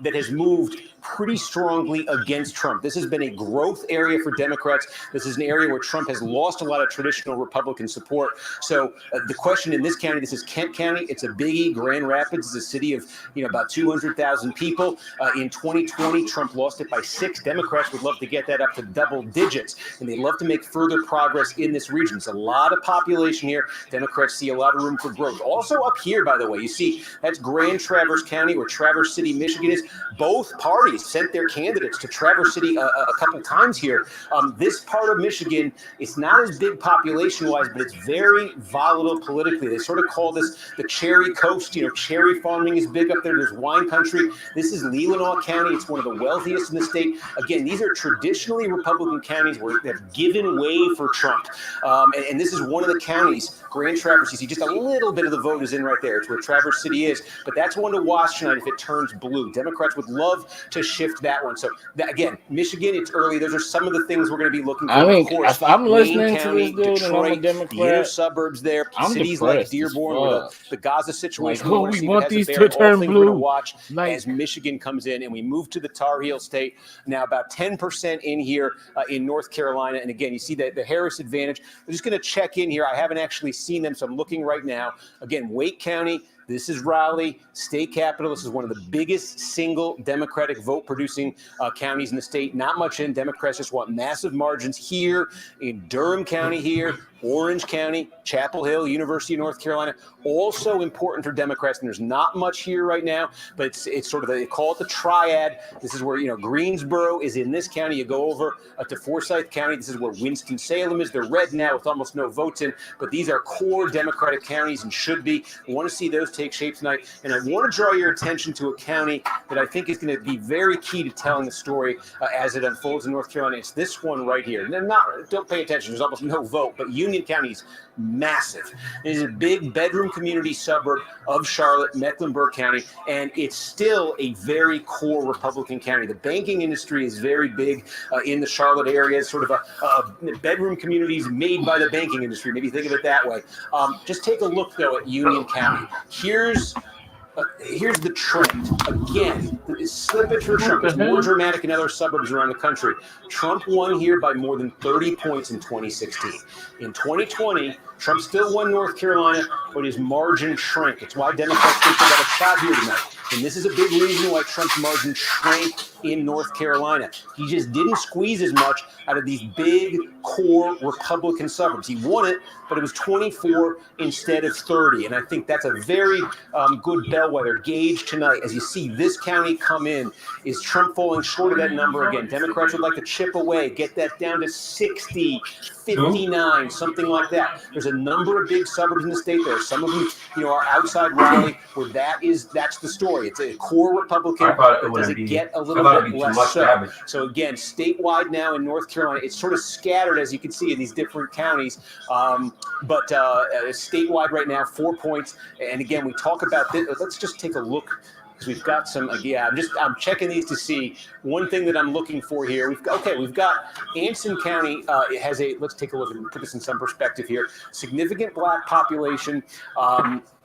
that has moved pretty strongly against Trump. This has been a growth area for Democrats. This is an area where Trump has lost a lot of traditional Republican support. So the question in this county, this is Kent County. It's a biggie. Grand Rapids is a city of about 200,000 people. In 2020, Trump lost it by 6. Democrats would love to get that up to double digits, and they'd love to make further progress in this region. It's a lot of population here. Democrats see a lot of room for growth. Also up here, by the way, you see that's Grand Traverse County, where Traverse City, Michigan is. Both parties sent their candidates to Traverse City a couple times here. This part of Michigan, it's not as big population-wise, but it's very volatile politically. They sort of call this the cherry coast. Cherry farming is big up there. There's wine country. This is Leelanau County. It's one of the wealthiest in the state. Again, these are traditionally Republican counties where they've given way for Trump. And this is one of the counties, Grand Traverse. You see just a little bit of the vote is in right there. It's where Traverse City is. But that's one to watch tonight if it turns blue. Democrats would love to shift that one. So again, Michigan, it's early. Those are some of the things we're going to be looking for. I mean, of course, if I'm listening County, to this dude Detroit, and I'm a Democrat, the inner suburbs there, cities like Dearborn, where the Gaza situation. We want these to turn blue. We're going to watch as Michigan comes in, and we move to the Tar Heel State. Now about 10% in here in North Carolina, and again, you see the Harris advantage. I'm just going to check in here. I haven't actually seen them, so I'm looking right now. Again, Wake County. This is Raleigh, state capital. This is one of the biggest single Democratic vote-producing counties in the state. Not much in. Democrats just want massive margins here in Durham County here, Orange County, Chapel Hill, University of North Carolina, also important for Democrats. And there's not much here right now, but it's sort of, they call it the triad. This is where, Greensboro is in this county. You go over to Forsyth County. This is where Winston-Salem is. They're red now with almost no votes in, but these are core Democratic counties and should be. We want to see those take shape tonight. And I want to draw your attention to a county that I think is going to be very key to telling the story as it unfolds in North Carolina. It's this one right here. And don't pay attention. There's almost no vote, but Union County is massive. It is a big bedroom community suburb of Charlotte, Mecklenburg County, and it's still a very core Republican county. The banking industry is very big in the Charlotte area. It's sort of a bedroom communities made by the banking industry. Maybe think of it that way. Just take a look, though, at Union County. Here's the trend. Again, the slippage for Trump is more dramatic in other suburbs around the country. Trump won here by more than 30 points in 2016. In 2020, Trump still won North Carolina, but his margin shrank. It's why Democrats think they got a shot here tonight. And this is a big reason why Trump's margin shrank in North Carolina. He just didn't squeeze as much out of these big core Republican suburbs. He won it, but it was 24 instead of 30. And I think that's a very good bellwether gauge tonight. As you see this county come in, is Trump falling short of that number again? Democrats would like to chip away, get that down to 60, 59, something like that. There's a number of big suburbs in the state there. Some of them, are outside Raleigh, where that's the story. It's a core Republican, but does it get a little bit less so? So again, statewide now in North Carolina, it's sort of scattered, as you can see, in these different counties. But statewide right now, 4 points. And again, we talk about this. Let's just take a look, because we've got some. I'm checking these to see one thing that I'm looking for here. We've got Anson County. It has let's take a look and put this in some perspective here. Significant black population.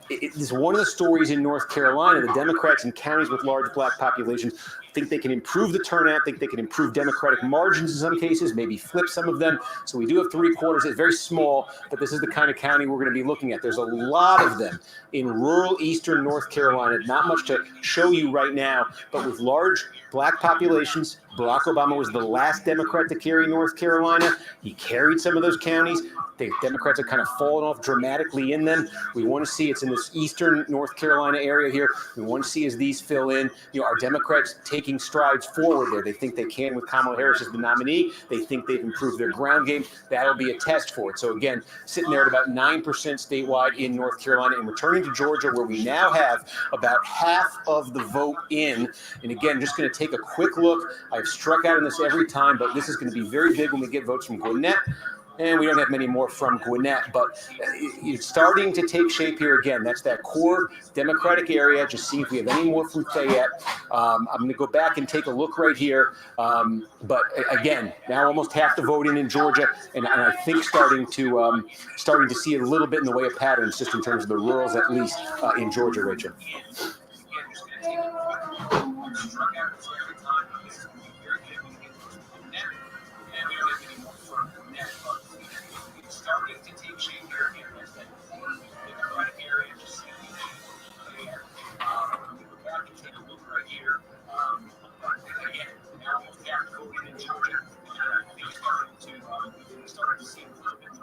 It is one of the stories in North Carolina. The Democrats in counties with large black populations think they can improve the turnout, think they can improve Democratic margins in some cases, maybe flip some of them. So we do have 3/4. It's very small, but this is the kind of county we're going to be looking at. There's a lot of them in rural eastern North Carolina. Not much to show you right now, but with large black populations. Barack Obama was the last Democrat to carry North Carolina. He carried some of those counties. The Democrats have kind of fallen off dramatically in them. We want to see it's in this eastern North Carolina area here. We want to see as these fill in, are Democrats taking strides forward there? They think they can with Kamala Harris as the nominee. They think they've improved their ground game. That'll be a test for it. So again, sitting there at about 9% statewide in North Carolina, and returning to Georgia, where we now have about half of the vote in. And again, just going to take a quick look. I've struck out on this every time, but this is going to be very big when we get votes from Gwinnett. And we don't have many more from Gwinnett, but it's starting to take shape here again. That's that core Democratic area. Just see if we have any more from Fayette. I'm going to go back and take a look right here. But again, now almost half the vote in Georgia, and I think starting to see it a little bit in the way of patterns, just in terms of the rurals, at least in Georgia, Rachel.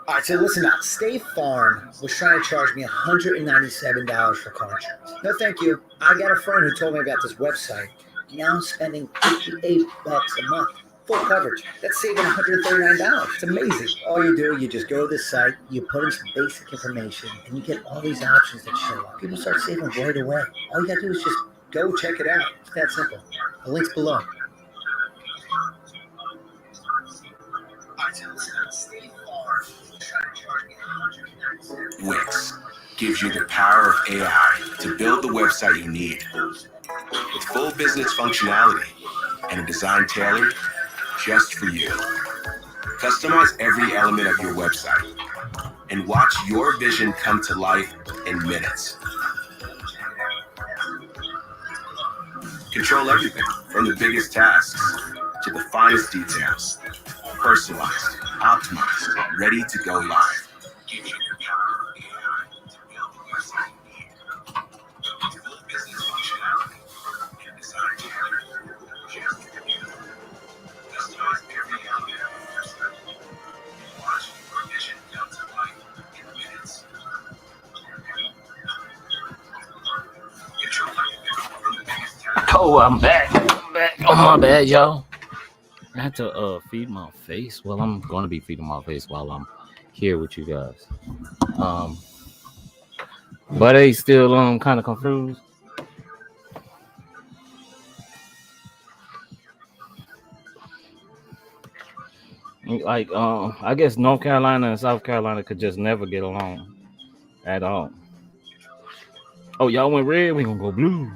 All right, so listen up. State Farm was trying to charge me $197 for car insurance. No, thank you. I got a friend who told me about this website. Now I'm spending $58 a month. Full coverage. That's saving $139. It's amazing. All you do, you just go to this site, you put in some basic information, and you get all these options that show up. People start saving right away. All you got to do is just go check it out. It's that simple. The link's below. Wix gives you the power of AI to build the website you need. With full business functionality and a design tailored just for you. Customize every element of your website and watch your vision come to life in minutes. Control everything from the biggest tasks to the finest details. Personalized, optimized, ready to go live. Oh, I'm back. Oh, my bad, y'all. I have to feed my face. Well, I'm going to be feeding my face while I'm here with you guys. But they still kind of confused. Like I guess North Carolina and South Carolina could just never get along at all. Oh, y'all went red, we gonna go blue.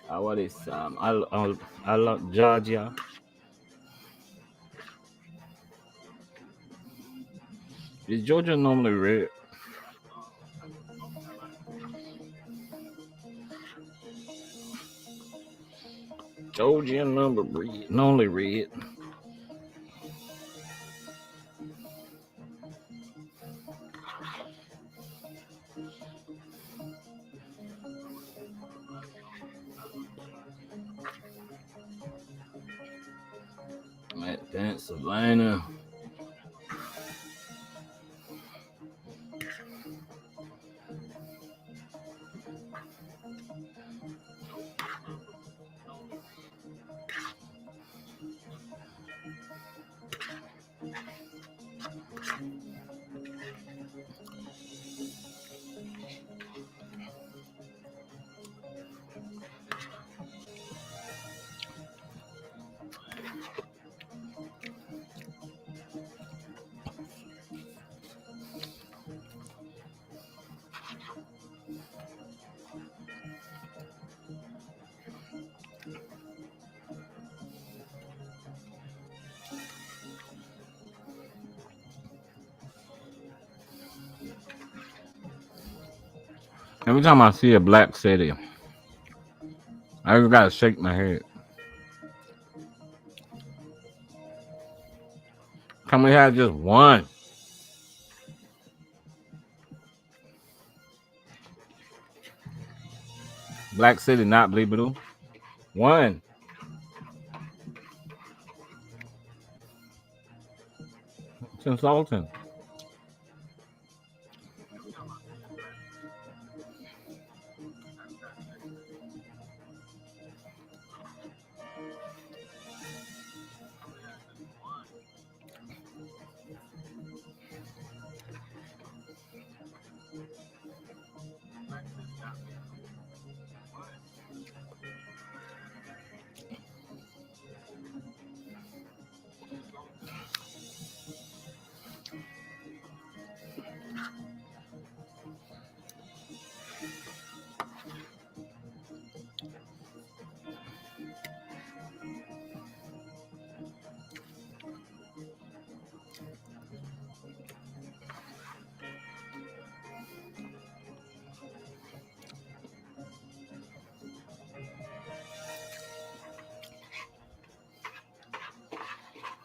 What is I love Georgia. Is Georgia normally red? Georgia normally red. Pennsylvania. Every time I see a black city, I just gotta shake my head. Can we have just one? Black city, not Bleepadoo. One. It's insulting.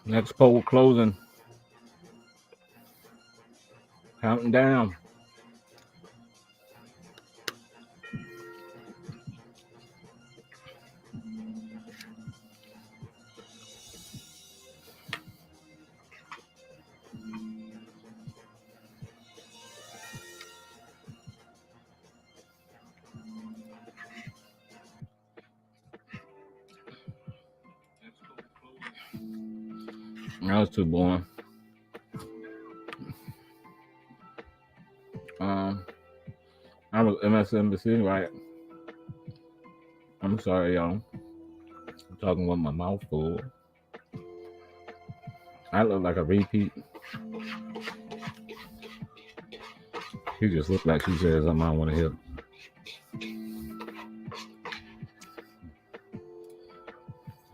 Next poll closing. Counting down. That was too boring. I was MSNBC, right? I'm sorry, y'all. I'm talking with my mouth full. I look like a repeat. She just looked like she said something I want to hear.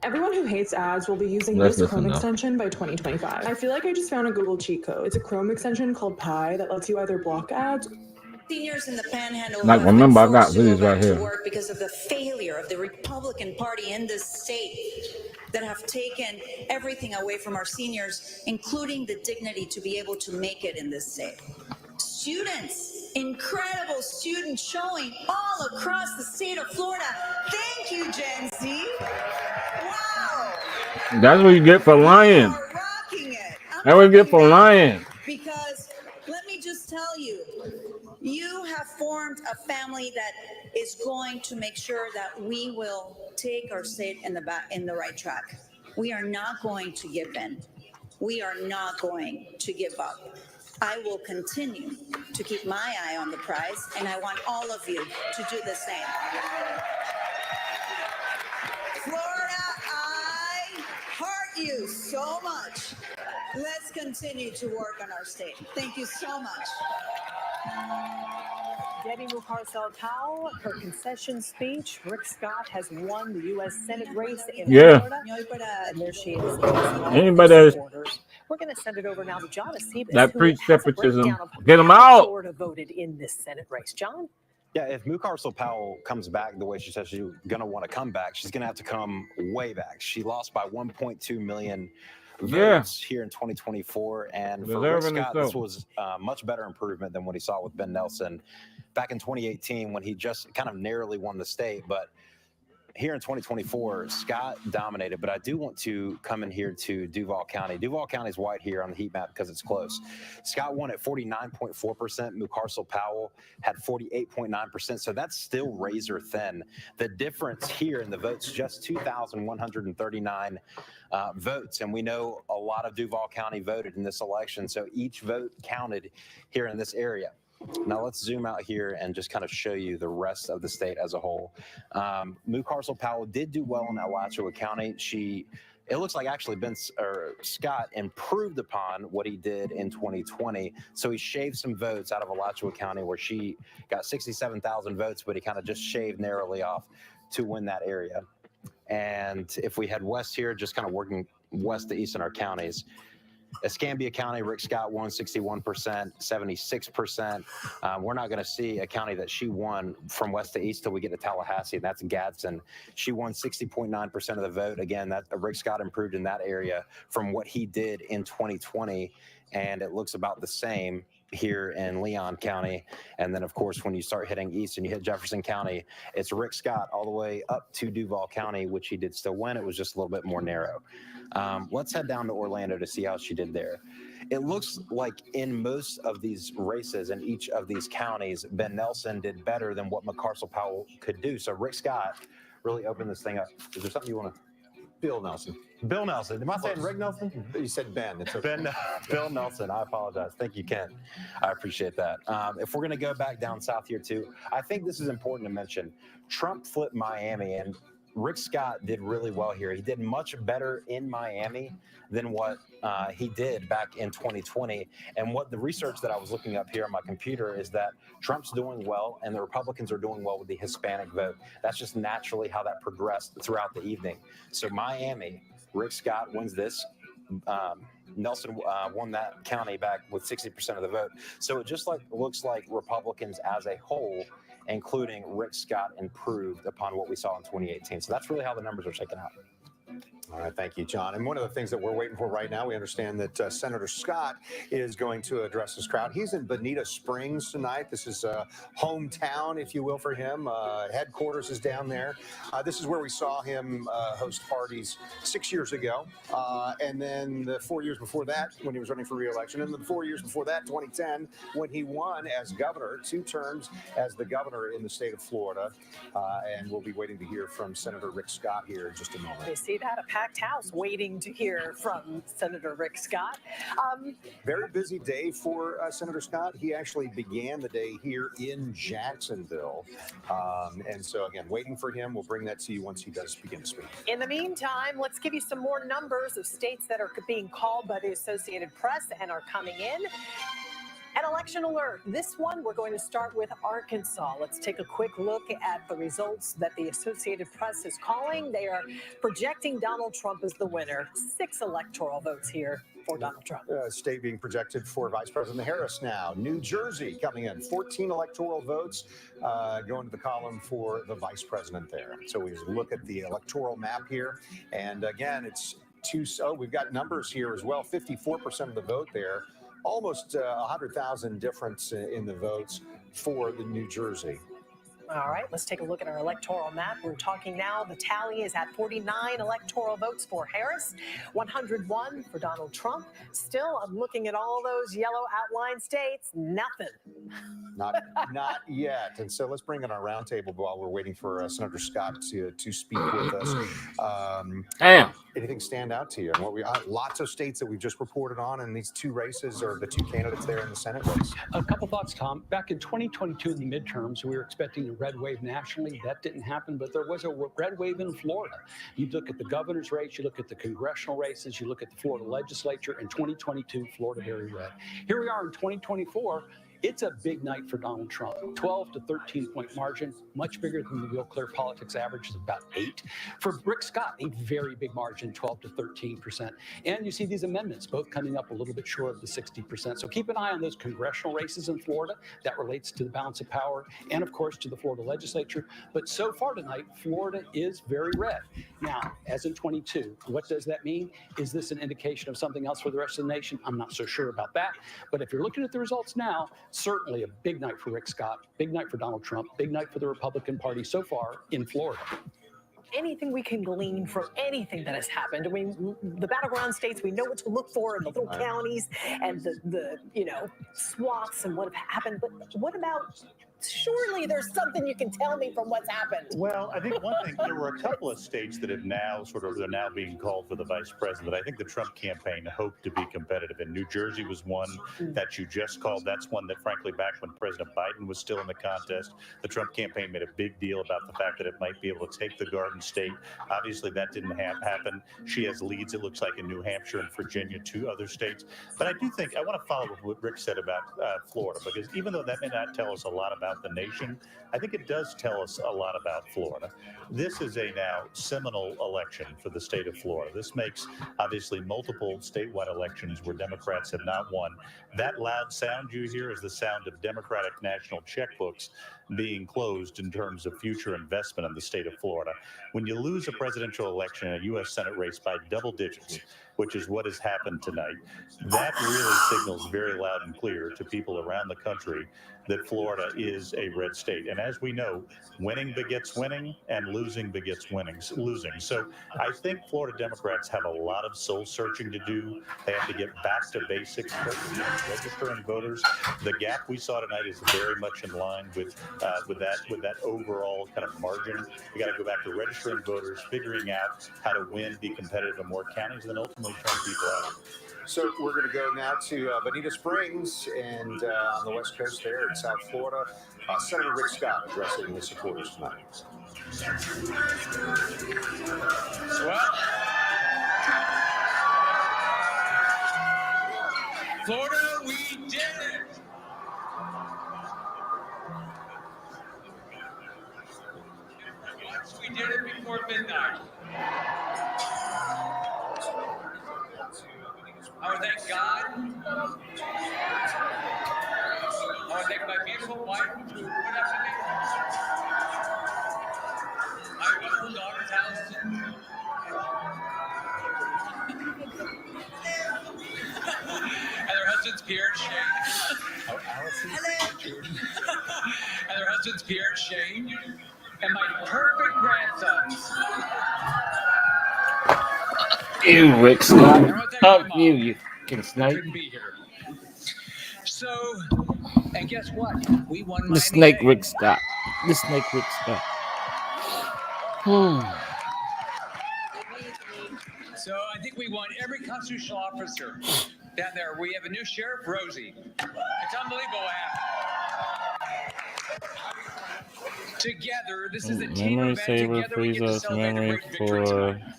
Everyone who hates ads will be using Let's this Chrome listen, though. extension by 2025. I feel like I just found a Google cheat code. It's a Chrome extension called Pi that lets you either block ads. Seniors in the Panhandle Like, have been remember, I got forced to go these right back to here. work because of the failure of the Republican Party in this state that have taken everything away from our seniors, including the dignity to be able to make it in this state. Students, incredible student showing all across the state of Florida. Thank you, Gen Z. Wow. That's what you get for lying. Rocking it. That's what you get for lying. Because let me just tell you, you have formed a family that is going to make sure that we will take our state in the right track. We are not going to give in. We are not going to give up. I will continue to keep my eye on the prize, and I want all of you to do the same. Florida, I heart you so much. Let's continue to work on our state. Thank you so much. Debbie Mucarsel-Powell, her concession speech. Rick Scott has won the U.S. Senate race in Florida. And there she is. Anybody that's We're going to send it over now to John Acebus, that who preach has a separatism, breakdown of get them how out. Florida voted in this Senate race. John? Yeah, if Mucarsel-Powell comes back the way she says she's going to want to come back, she's going to have to come way back. She lost by 1.2 million votes here in 2024. And for Rick Deserving Scott, so. this was a much better improvement than what he saw with Ben Nelson back in 2018 when he just kind of narrowly won the state. But here in 2024, Scott dominated, but I do want to come in here to Duval County. Duval County is white here on the heat map because it's close. Scott won at 49.4%. Mucarsel Powell had 48.9%. So that's still razor thin. The difference here in the votes, just 2,139 votes. And we know a lot of Duval County voted in this election. So each vote counted here in this area. Now let's zoom out here and just kind of show you the rest of the state as a whole. Mucarsel Powell did do well in Alachua County. It looks like actually Scott improved upon what he did in 2020. So he shaved some votes out of Alachua County where she got 67,000 votes, but he kind of just shaved narrowly off to win that area. And if we head west here, just kind of working west to east in our counties, Escambia County, Rick Scott won 61%, 76%. We're not going to see a county that she won from west to east till we get to Tallahassee, and that's Gadsden. She won 60.9% of the vote. Again, that Rick Scott improved in that area from what he did in 2020, and it looks about the same here in Leon County. And then, of course, when you start hitting east and you hit Jefferson County, it's Rick Scott all the way up to Duval County, which he did still win. It was just a little bit more narrow. Let's head down to Orlando to see how she did there. It looks like in most of these races in each of these counties, Ben Nelson did better than what Mucarsel Powell could do. So Rick Scott really opened this thing up. Is there something you want to? Bill Nelson. Bill Nelson. Am I saying Close. Rick Nelson? You said Ben. It's okay. Bill Nelson. I apologize. Thank you, Ken. I appreciate that. If we're going to go back down south here too, I think this is important to mention. Trump flipped Miami, and Rick Scott did really well here. He did much better in Miami than what he did back in 2020. And what the research that I was looking up here on my computer is that Trump's doing well and the Republicans are doing well with the Hispanic vote. That's just naturally how that progressed throughout the evening. So Miami, Rick Scott wins this. Nelson won that county back with 60% of the vote. So it just looks like Republicans as a whole, including Rick Scott, improved upon what we saw in 2018. So that's really how the numbers are shaking out. All right, thank you, John. And one of the things that we're waiting for right now, we understand that Senator Scott is going to address this crowd. He's in Bonita Springs tonight. This is hometown, if you will, for him. Headquarters is down there. This is where we saw him host parties 6 years ago. And then the 4 years before that, when he was running for re-election. And then the 4 years before that, 2010, when he won as governor, 2 terms as the governor in the state of Florida. And we'll be waiting to hear from Senator Rick Scott here in just a moment. You see that? A packed house waiting to hear from Senator Rick Scott. Very busy day for Senator Scott. He actually began the day here in Jacksonville. And so, again, waiting for him. We'll bring that to you once he does begin to speak. In the meantime, let's give you some more numbers of states that are being called by the Associated Press and are coming in. An election alert. This one, we're going to start with Arkansas. Let's take a quick look at the results that the Associated Press is calling. They are projecting Donald Trump as the winner. 6 electoral votes here for Donald Trump. State being projected for Vice President Harris now. New Jersey coming in. 14 electoral votes going to the column for the vice president there. So we just look at the electoral map here. And again, it's we've got numbers here as well. 54% of the vote there. Almost 100,000 difference in the votes for the New Jersey. All right, let's take a look at our electoral map. We're talking now. The tally is at 49 electoral votes for Harris, 101 for Donald Trump. Still, I'm looking at all those yellow outlined states. Nothing. Not yet. And so let's bring in our roundtable while we're waiting for Senator Scott to speak with us. Anything stand out to you? And what we lots of states that we've just reported on, and these 2 races or the 2 candidates there in the Senate race. A couple thoughts, Tom. Back in 2022, in the midterms, we were expecting a red wave nationally. That didn't happen, but there was a red wave in Florida. You look at the governor's race, you look at the congressional races, you look at the Florida legislature. In 2022, Florida very red. Here we are in 2024. It's a big night for Donald Trump. 12 to 13 point margin, much bigger than the Real Clear Politics average is about 8. For Rick Scott, a very big margin, 12 to 13%. And you see these amendments both coming up a little bit short of the 60%. So keep an eye on those congressional races in Florida. That relates to the balance of power and, of course, to the Florida legislature. But so far tonight, Florida is very red. Now, as in 22, what does that mean? Is this an indication of something else for the rest of the nation? I'm not so sure about that. But if you're looking at the results now, certainly a big night for Rick Scott, big night for Donald Trump, big night for the Republican Party so far in Florida. anything we can glean from anything that has happened. I mean, the battleground states, we know what to look for in the little counties and the swaths and what have happened. But what about? Surely there's something you can tell me from what's happened. Well, I think one thing, there were a couple of states that have now they're now being called for the vice president. I think the Trump campaign hoped to be competitive. And New Jersey was one that you just called. That's one that, frankly, back when President Biden was still in the contest, the Trump campaign made a big deal about the fact that it might be able to take the Garden State. Obviously, that didn't happen. She has leads, it looks like, in New Hampshire and Virginia, 2 other states. But I do think, I want to follow up what Rick said about Florida, because even though that may not tell us a lot about the nation, I think it does tell us a lot about Florida. This is a now seminal election for the state of Florida. This makes obviously multiple statewide elections where Democrats have not won. That loud sound you hear is the sound of Democratic national checkbooks being closed in terms of future investment in the state of Florida. When you lose a presidential election in a U.S. Senate race by double digits, which is what has happened tonight, that really signals very loud and clear to people around the country that Florida is a red state. And as we know, winning begets winning and losing begets losing. So I think Florida Democrats have a lot of soul searching to do. They have to get back to basics, registering voters. The gap we saw tonight is very much in line with that overall kind of margin. We got to go back to registering voters, figuring out how to win, be competitive in more counties, and then ultimately turn people out. So we're going to go now to Bonita Springs and on the west coast there in South Florida. Senator Rick Scott addressing his supporters tonight. Well, Florida, we did it. Once we did it before midnight. I want to thank God. I want to thank my beautiful wife who put up with me. My wonderful daughter, Townsend. And their husbands, Pierre and Shane. Oh, Allison. And their husbands, Pierre and Shane. And my perfect grandsons. Ew, Rick Scott. Fuck you, you can snake. Couldn't be here. So, and guess what? We won The snake Rick Scott. The snake Rick Scott. So I think we won every constitutional officer down there. We have a new sheriff, Rosie. It's unbelievable what happened. Together, this is a team Memory event. saver Together, we frees get to us celebrate a memory great victory for tonight.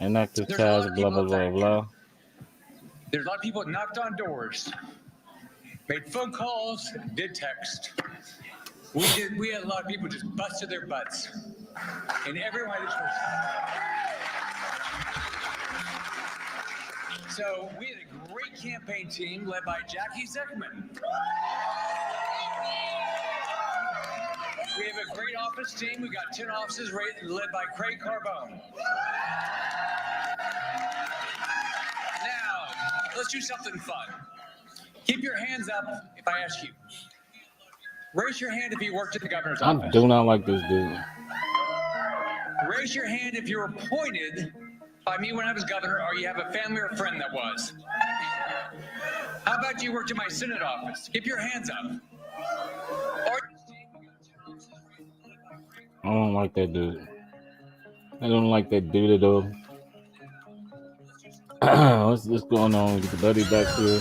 inactive There's a lot tasks, of blah, people blah, blah, that- blah. There's a lot of people that knocked on doors, made phone calls, did text. We had a lot of people just busted their butts. And everyone just was. So we had a great campaign team led by Jackie Zeckman. We have a great office team. We got 10 offices led by Craig Carbone. Now, let's do something fun. Keep your hands up if I ask you. Raise your hand if you worked at the governor's I office. do not like this dude. Raise your hand if you were appointed by me when I was governor, or you have a family or friend that was. How about you worked in my Senate office? Keep your hands up. Or I don't like that dude. I don't like that dude at all. What's going on with the buddy back here?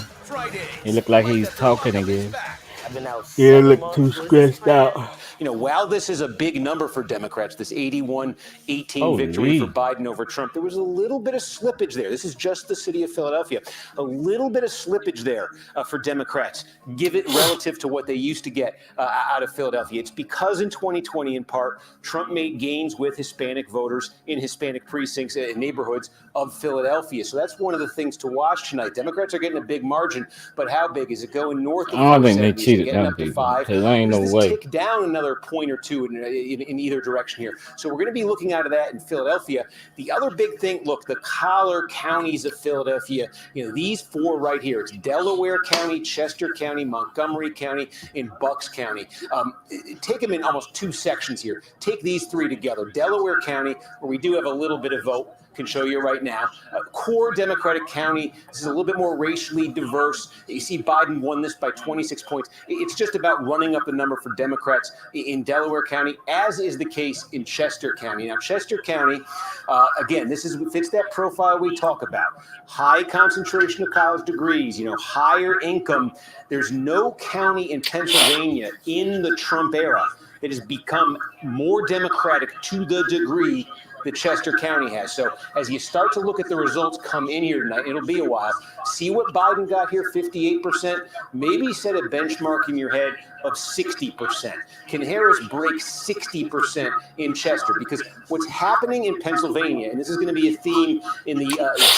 He look like he's talking again. I've been out. Yeah, look too stressed out. You know, while this is a big number for Democrats, this 81-18 Holy. victory for Biden over Trump, there was a little bit of slippage there. This is just the city of Philadelphia. A little bit of slippage there for Democrats. Give it relative to what they used to get out of Philadelphia. It's because in 2020, in part, Trump made gains with Hispanic voters in Hispanic precincts and neighborhoods of Philadelphia. So that's one of the things to watch tonight. Democrats are getting a big margin, but how big? Is it going north of I don't think they 70s? beat it getting down, up to people, 5. 'cause there ain't Does no this way. tick down another point or two in either direction here? So we're going to be looking out of that in Philadelphia. The other big thing, look, the collar counties of Philadelphia, these 4 right here. It's Delaware County, Chester County, Montgomery County, and Bucks County. Take them in almost 2 sections here. Take these 3 together. Delaware County, where we do have a little bit of vote, can show you right now. Core Democratic county. This is a little bit more racially diverse. You see Biden won this by 26 points. It's just about running up the number for Democrats in Delaware County, as is the case in Chester County. Now, Chester County, again, this fits that profile we talk about. High concentration of college degrees, higher income. There's no county in Pennsylvania in the Trump era that has become more Democratic to the degree that Chester County has. So as you start to look at the results come in here tonight, it'll be a while. See what Biden got here, 58%. Maybe set a benchmark in your head of 60%. Can Harris break 60% in Chester? Because what's happening in Pennsylvania, and this is going to be a theme in the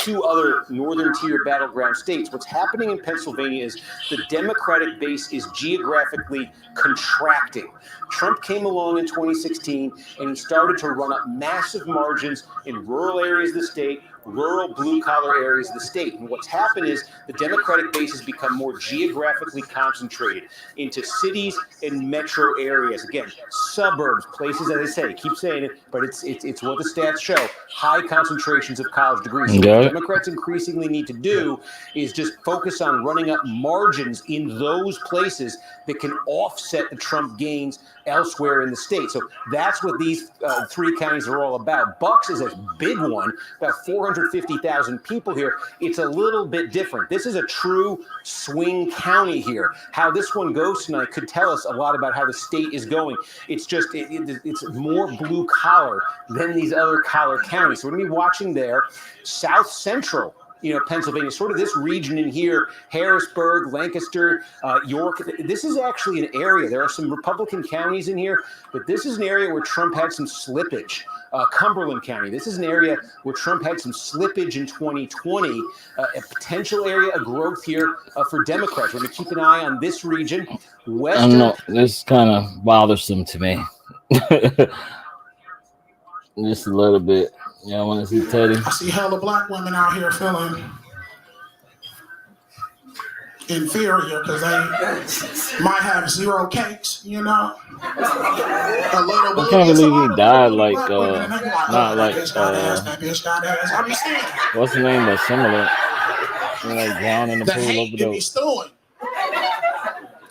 2 other northern tier battleground states, what's happening in Pennsylvania is the Democratic base is geographically contracting. Trump came along in 2016 and he started to run up massive margins in rural areas of the state, rural blue-collar areas of the state. And what's happened is the Democratic base has become more geographically concentrated into cities and metro areas. Again, suburbs, places, as I say, keep saying it, but it's what the stats show, high concentrations of college degrees. So what Democrats increasingly need to do is just focus on running up margins in those places that can offset the Trump gains elsewhere in the state. So that's what these 3 counties are all about. Bucks is a big one, about 450,000 people here. It's a little bit different. This is a true swing county here. How this one goes tonight could tell us a lot about how the state is going. It's just, it's more blue collar than these other collar counties. So we're going to be watching there. South Central, Pennsylvania, sort of this region in here, Harrisburg, Lancaster, York. This is actually an area. There are some Republican counties in here, but this is an area where Trump had some slippage. Cumberland County. This is an area where Trump had some slippage in 2020, a potential area of growth here for Democrats. We're going to keep an eye on this region. I know this kind of bothersome to me. Just a little bit. I want to see Teddy. I see hella black women out here feeling inferior because they might have 0 cakes, A little I can't believe he died like not like what's the name of similar? Like drowned in the pool overdose.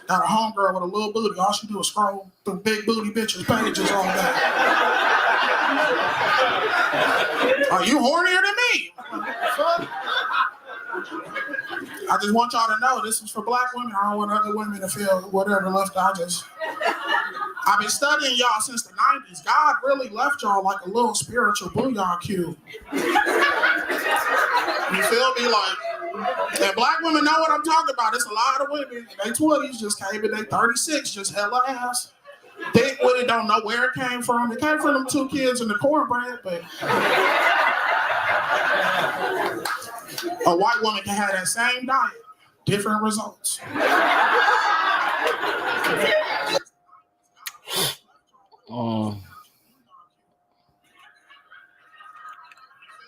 Got a homegirl with a little booty. All she do is scroll through big booty bitches pages all day. Are you hornier than me? I just want y'all to know this is for black women. I don't want other women to feel whatever left. I've been studying y'all since the 90s. God really left y'all like a little spiritual bouillon cube. You feel me? And black women know what I'm talking about. It's a lot of women in their 20s just came in their 36, just hella ass. Thick with it, don't know where it came from. It came from them 2 kids in the cornbread, but a white woman can have that same diet, different results.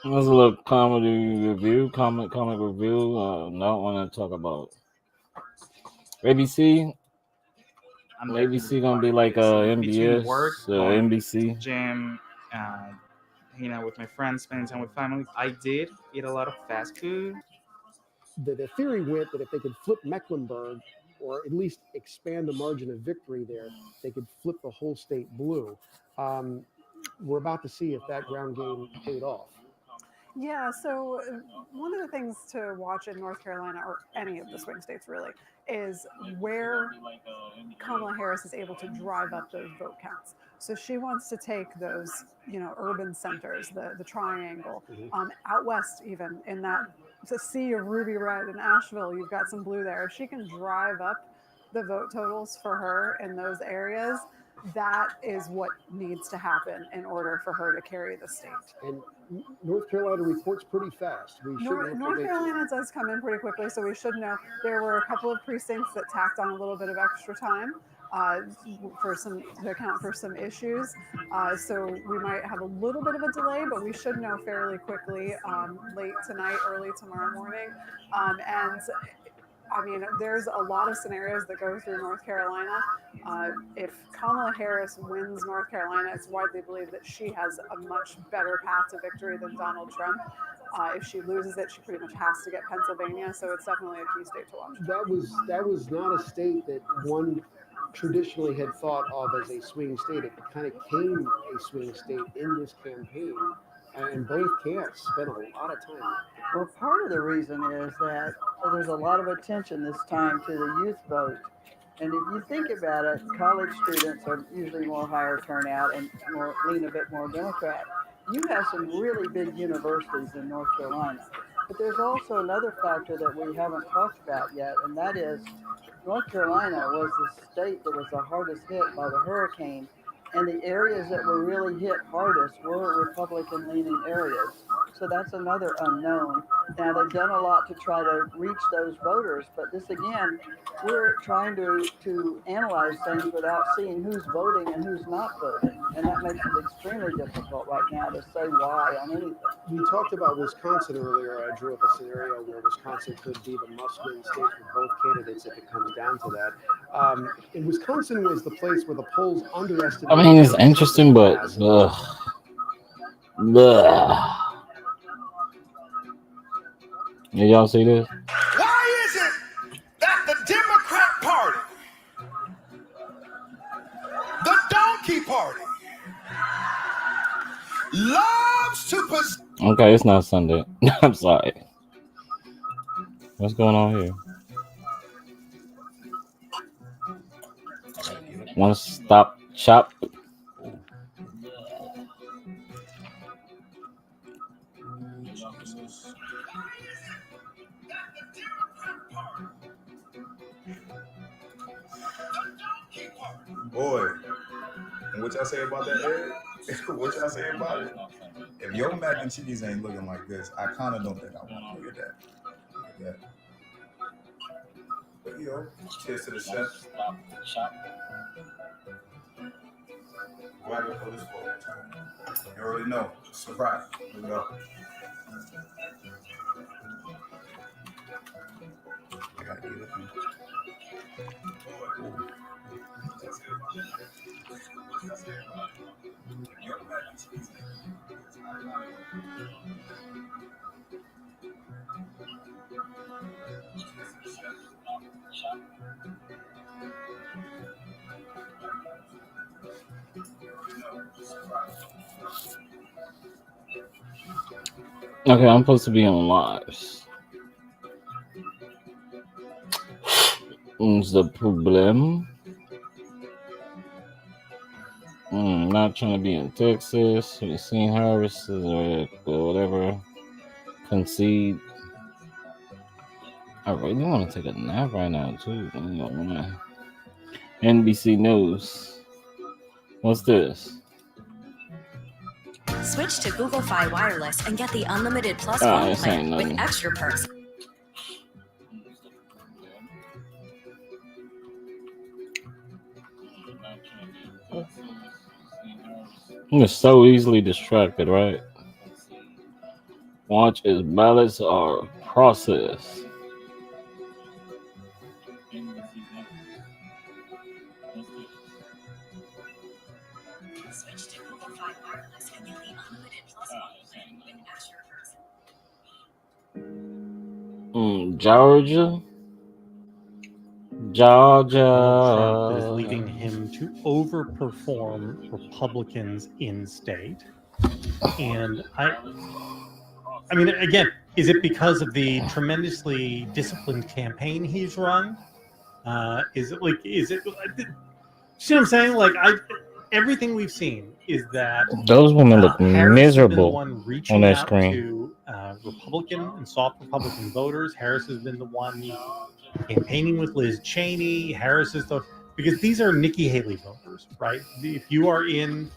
There's a little comic review. Not want to talk about ABC. ABC gonna be like MBS, work, NBC. Gym, hanging out with my friends, spending time with family. I did eat a lot of fast food. The theory went that if they could flip Mecklenburg, or at least expand the margin of victory there, they could flip the whole state blue. We're about to see if that ground game paid off. Yeah, so one of the things to watch in North Carolina, or any of the swing states really, is where Kamala Harris is able to drive up those vote counts. So she wants to take those, urban centers, the triangle, out west even, in that the sea of ruby red in Asheville, you've got some blue there. If she can drive up the vote totals for her in those areas, that is what needs to happen in order for her to carry the state. And North Carolina reports pretty fast. We North Carolina does come in pretty quickly, so we should know. There were a couple of precincts that tacked on a little bit of extra time to account for some issues. So we might have a little bit of a delay, but we should know fairly quickly, late tonight, early tomorrow morning. And I mean, there's a lot of scenarios that go through North Carolina. If Kamala Harris wins North Carolina, it's widely believed that she has a much better path to victory than Donald Trump. If she loses it, she pretty much has to get Pennsylvania. So it's definitely a key state to watch. That was not a state that one traditionally had thought of as a swing state. It kind of came a swing state in this campaign, and both camps spent a lot of time. Well, part of the reason is that there's a lot of attention this time to the youth vote. And if you think about it, college students are usually more higher turnout and lean a bit more Democrat. You have some really big universities in North Carolina. But there's also another factor that we haven't talked about yet, and that is North Carolina was the state that was the hardest hit by the hurricane. And the areas that were really hit hardest were Republican-leaning areas. So that's another unknown. Now, they've done a lot to try to reach those voters, but this, again, we're trying to analyze things without seeing who's voting and who's not voting. And that makes it extremely difficult right now to say why on anything. We talked about Wisconsin earlier. I drew up a scenario where Wisconsin could be the must-win state for both candidates if it comes down to that. And Wisconsin was the place where the polls underestimated. I mean, it's interesting, but Did y'all see this? Why is it that the Democrat Party, the Donkey Party, loves to possess? Okay, it's not Sunday. I'm sorry. What's going on here? One stop shop. Boy, and what y'all say about that, Ed? What y'all say about it? If your mac and cheese ain't looking like this, I kind of don't think I want to look at that. Yeah. But, you know, cheers to the chef. Why go for this for? You already know. Surprise. Here we go. I gotta eat it. Okay, I'm supposed to be on lives. What's the problem? Not trying to be in Texas. We've seen Harris or whatever. Concede. I really want to take a nap right now, too. NBC News. What's this? Switch to Google Fi Wireless and get the unlimited plus Oh, phone this plan ain't with nothing. extra perks. You're so easily distracted, right? Watch as ballots are processed. Switch to Google Fi Wireless and get the unlimited plus phone plan with extra perks. Georgia. Trump is leading him to overperform Republicans in state. And I mean, again, is it because of the tremendously disciplined campaign he's run? See what I'm saying? Like, everything we've seen is that Those women look Harris has been the miserable one reaching on that out screen. to Republican and soft Republican voters. Harris has been the one campaigning with Liz Cheney. Harris is the because these are Nikki Haley voters, right? If you are in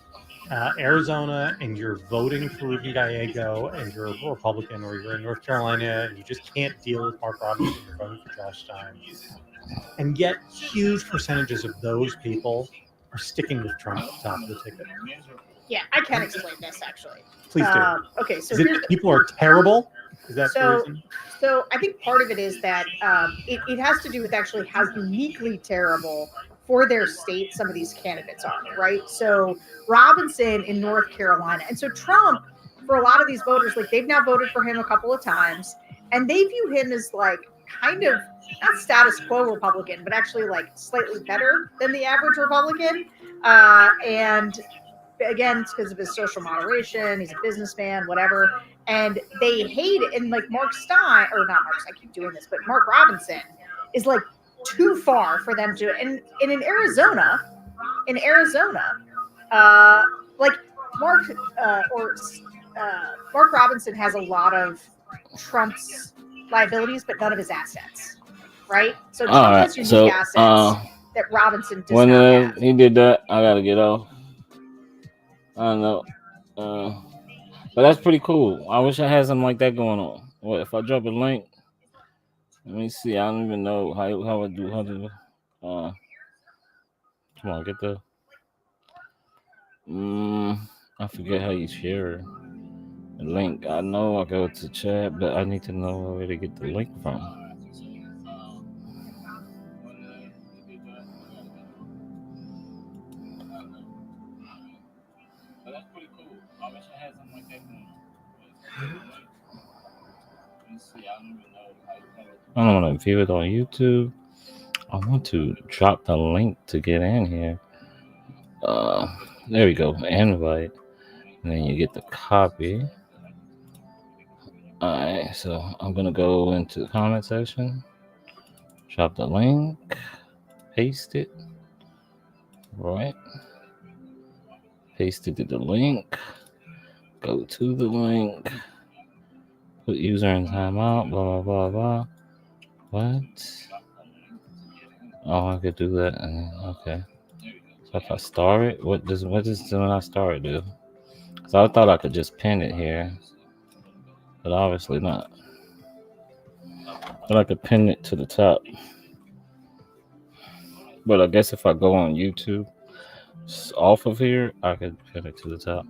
Arizona and you're voting for Ruben Gallego and you're a Republican, or you're in North Carolina and you just can't deal with Mark Robinson, you're voting for Josh Stein, and yet huge percentages of those people are sticking with Trump at the top of the ticket. Yeah, I can explain this actually. Please do. Okay, so Is it here's people are terrible? Is that the reason? So I think part of it is that it has to do with actually how uniquely terrible for their state some of these candidates are, right? So Robinson in North Carolina. And so Trump, for a lot of these voters, like they've now voted for him a couple of times, and they view him as like kind of not status quo Republican, but actually like slightly better than the average Republican. And again, it's because of his social moderation. He's a businessman, whatever. And they hate it. And like Mark Stein, or not Mark, I keep doing this, but Mark Robinson is like too far for them to. And in Arizona, like Mark Robinson has a lot of Trump's liabilities, but none of his assets, right? So Trump has unique assets that Robinson does when not have. he did that, I gotta get off. I don't know, but that's pretty cool. I wish I had something like that going on. What if I drop a link? Let me see. I don't even know how I do. How to? Come on, get the. I forget how you share the link. I know I go to chat, but I need to know where to get the link from. I don't want to view it on YouTube. I want to drop the link to get in here. There we go. Invite. And then you get the copy. Alright, so I'm going to go into the comment section. Drop the link. Paste it. Right. Paste it to the link. Go to the link. Put user in timeout. Blah, blah, blah, blah. What? Oh, I could do that. Okay. So if I start it, what does when I start it do? So I thought I could just pin it here, but obviously not. But I could pin it to the top. But I guess if I go on YouTube off of here, I could pin it to the top.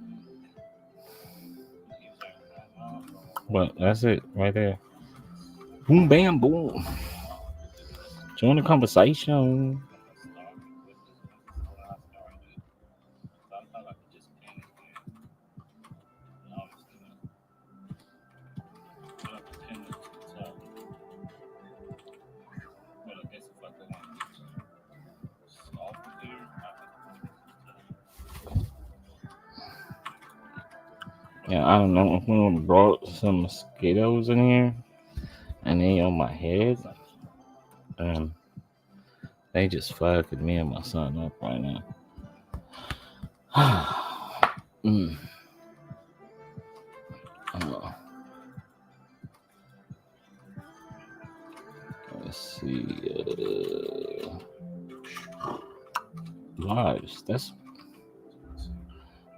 But that's it right there. Boom, bam, boom. Join the conversation. Yeah, I don't know if someone brought some mosquitoes in here and they on my head. They just fucking me and my son up right now. Let's see. Lives. That's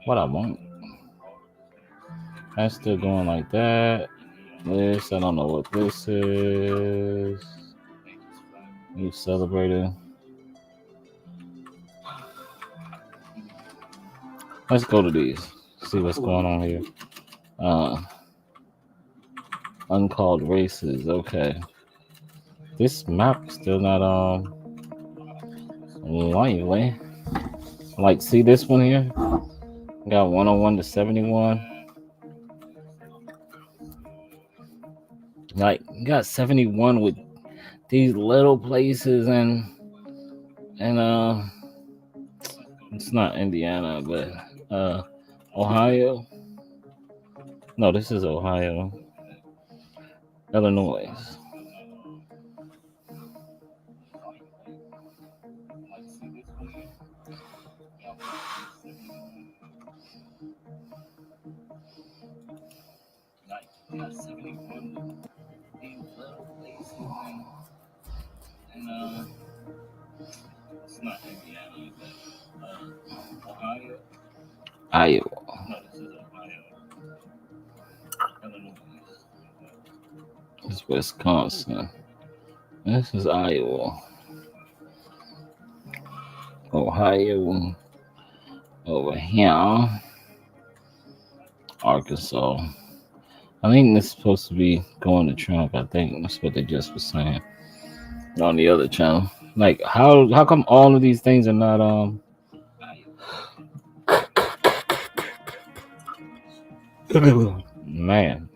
what I want. That's still going like that. This, I don't know what this is. You celebrating. Let's go to these. See what's going on here. Uncalled races. Okay. This map is still not lively. Like, see this one here? Got 101 to 71. Like, you got 71 with these little places and it's not Indiana, but Ohio. No, this is Ohio. Illinois. Iowa. It's Wisconsin. This is Iowa. Ohio. Over here. Arkansas. I think this is supposed to be going to Trump. I think that's what they just was saying on the other channel. Like, how come all of these things are not man.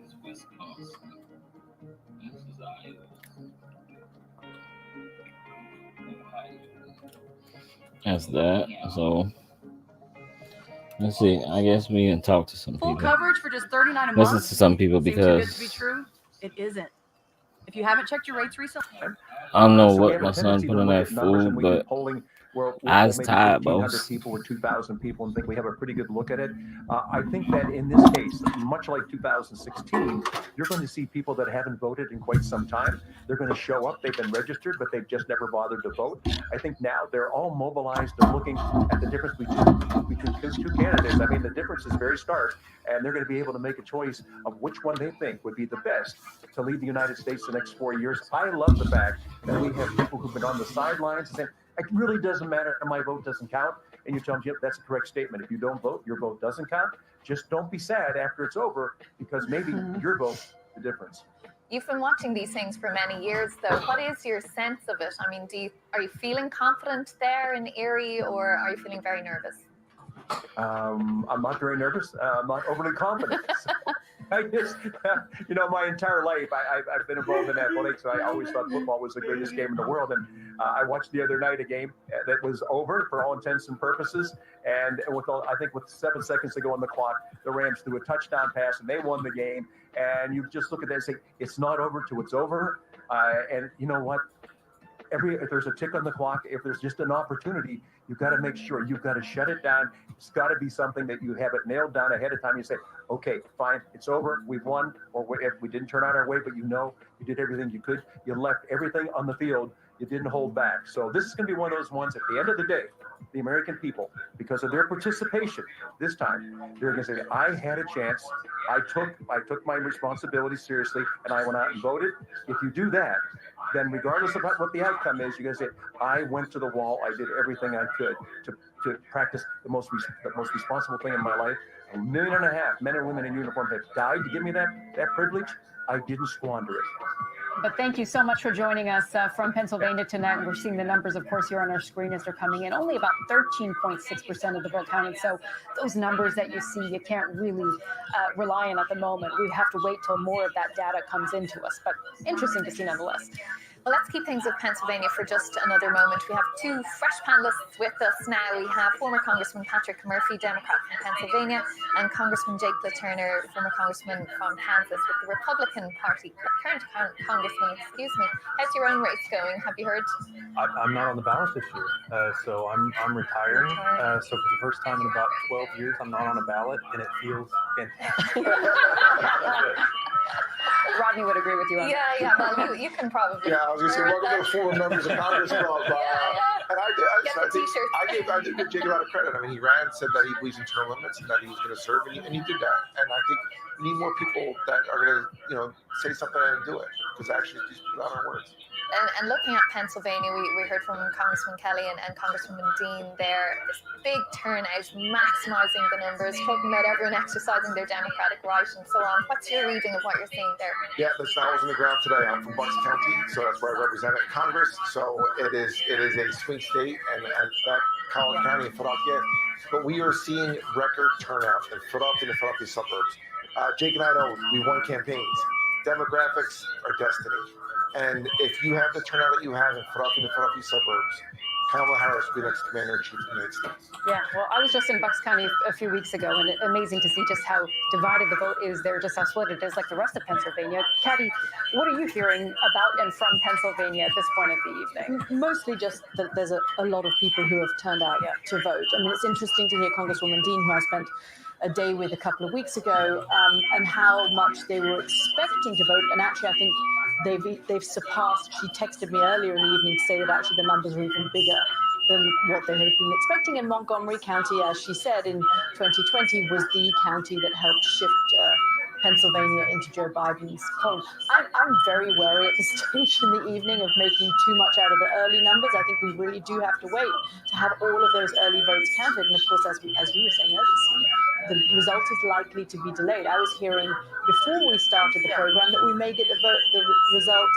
That's that. So let's see. I guess we can talk to some Full people. coverage for just $39 a month. Listen to some people Seems too good because to be true. It isn't. If you haven't checked your rates recently, I don't know So we what have my a son tendency to put in look that at numbers food, and we do but polling where I was maybe tired, 1,500 boss. people or 2,000 people and think we have a pretty good look at it. I think that in this case, much like 2016, you're going to see people that haven't voted in quite some time. They're going to show up. They've been registered, but they've just never bothered to vote. I think now they're all mobilized and looking at the difference between two candidates. I mean, the difference is very stark, and they're going to be able to make a choice of which one they think would be the best to lead the United States the next 4 years. I love the fact that we have people who've been on the sidelines saying, it really doesn't matter, my vote doesn't count. And you tell them, yep, that's a correct statement. If you don't vote, your vote doesn't count. Just don't be sad after it's over, because maybe your vote is the difference. You've been watching these things for many years, though. What is your sense of it? I mean, are you feeling confident there in Erie, or are you feeling very nervous? I'm not very nervous. I'm not overly confident. I just, my entire life, I've been involved in athletics. So I always thought football was the greatest game in the world. And I watched the other night a game that was over for all intents and purposes. And with I think with 7 seconds to go on the clock, the Rams threw a touchdown pass and they won the game. And you just look at that and say, it's not over till it's over. And you know what? If there's a tick on the clock, if there's just an opportunity, you've got to make sure you've got to shut it down. It's got to be something that you have it nailed down ahead of time. You say, okay, fine, it's over, we've won, or if we didn't turn out our way, but you did everything you could. You left everything on the field. You didn't hold back. So this is going to be one of those ones at the end of the day, the American people, because of their participation this time, they're going to say, I had a chance. I took my responsibility seriously, and I went out and voted. If you do that, then regardless of what the outcome is, you're going to say, I went to the wall. I did everything I could to practice the most responsible thing in my life. 1.5 million men and women in uniform have died to give me that privilege. I didn't squander it. but thank you so much for joining us from Pennsylvania tonight. We're seeing the numbers, of course, here on our screen as they're coming in. Only about 13.6% of the vote counted. So those numbers that you see, you can't really rely on at the moment. We have to wait till more of that data comes into us. But interesting to see nonetheless. Well, let's keep things with Pennsylvania for just another moment. We have two fresh panelists with us now. We have former Congressman Patrick Murphy, Democrat from Pennsylvania, and Congressman Jake LaTurner, former Congressman from Kansas with the Republican Party, current Congressman, excuse me. How's your own race going? Have you heard? I'm not on the ballot this year, so I'm retiring. So for the first time in about 12 years, I'm not on a ballot, and it feels fantastic. Rodney would agree with you on that. Yeah, well, you can probably. Yeah, I was going to say, welcome to the former members of Congress Club. And I did give Jake a lot of credit. I mean, he ran, said that he believes in term limits and that he was going to serve, and he did that. And I think we need more people that are going to, say something and do it, because actually these people out our words. And looking at Pennsylvania, we heard from Congressman Kelly and Congresswoman Dean there, this big turnout, maximising the numbers, talking about everyone exercising their democratic right and so on. What's your reading of what you're seeing there? Yeah, the snow was on the ground today. I'm from Bucks County, so that's where I represent Congress. So it is a swing state, and that Collin County and Philadelphia. But we are seeing record turnout in Philadelphia and the Philadelphia suburbs. Jake and I know we won campaigns. Demographics are destiny. And if you have the turnout that you have in Philadelphia and the Philadelphia suburbs, Kamala Harris will be next commander-in-chief of the United States. Yeah, well, I was just in Bucks County a few weeks ago, and amazing to see just how divided the vote is there, just how split it is, like the rest of Pennsylvania. Kathy, what are you hearing about and from Pennsylvania at this point of the evening? Mostly just that there's a lot of people who have turned out to vote. I mean, it's interesting to hear Congresswoman Dean, who I spent a day with a couple of weeks ago, and how much they were expecting to vote. And actually, I think they've surpassed. She texted me earlier in the evening to say that actually the numbers are even bigger than what they had been expecting. And Montgomery County, as she said, in 2020 was the county that helped shift Pennsylvania into Joe Biden's home. I'm very wary at this stage in the evening of making too much out of the early numbers. I think we really do have to wait to have all of those early votes counted. And of course, as you were saying earlier, the result is likely to be delayed. I was hearing before we started the program that we may get the result,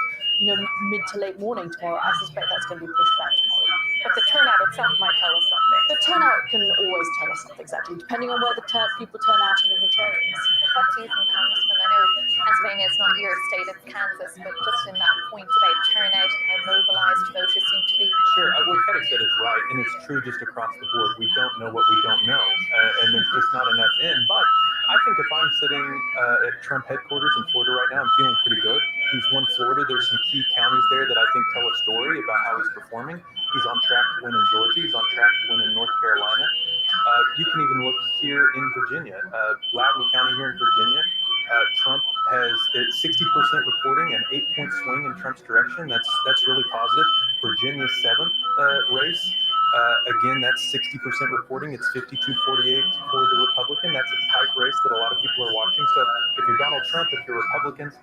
mid to late morning tomorrow. I suspect that's going to be pushed back tomorrow. But the turnout itself might tell us something. The turnout can always tell us something, exactly, depending on where the people turn out in the areas. What do you think, Congressman? I know Pennsylvania is not your state, it's Kansas, but just in that point about turnout and how mobilized voters seem to be. Sure, what Kelly said is right, and it's true just across the board. We don't know what we don't know, and there's just not enough in. But I think if I'm sitting at Trump headquarters in Florida right now, I'm feeling pretty good. He's won Florida. There's some key counties there that I think tell a story about how he's performing. He's on track to win in Georgia. He's on track to win in North Carolina. You can even look here in Virginia, Loudoun County here in Virginia. Trump has 60% reporting, an 8-point swing in Trump's direction. That's really positive. Virginia's 7th race. Again, that's 60% reporting. It's 52-48 for the Republican. That's a tight race that a lot of people are watching. So if you're Donald Trump, if you're Republicans,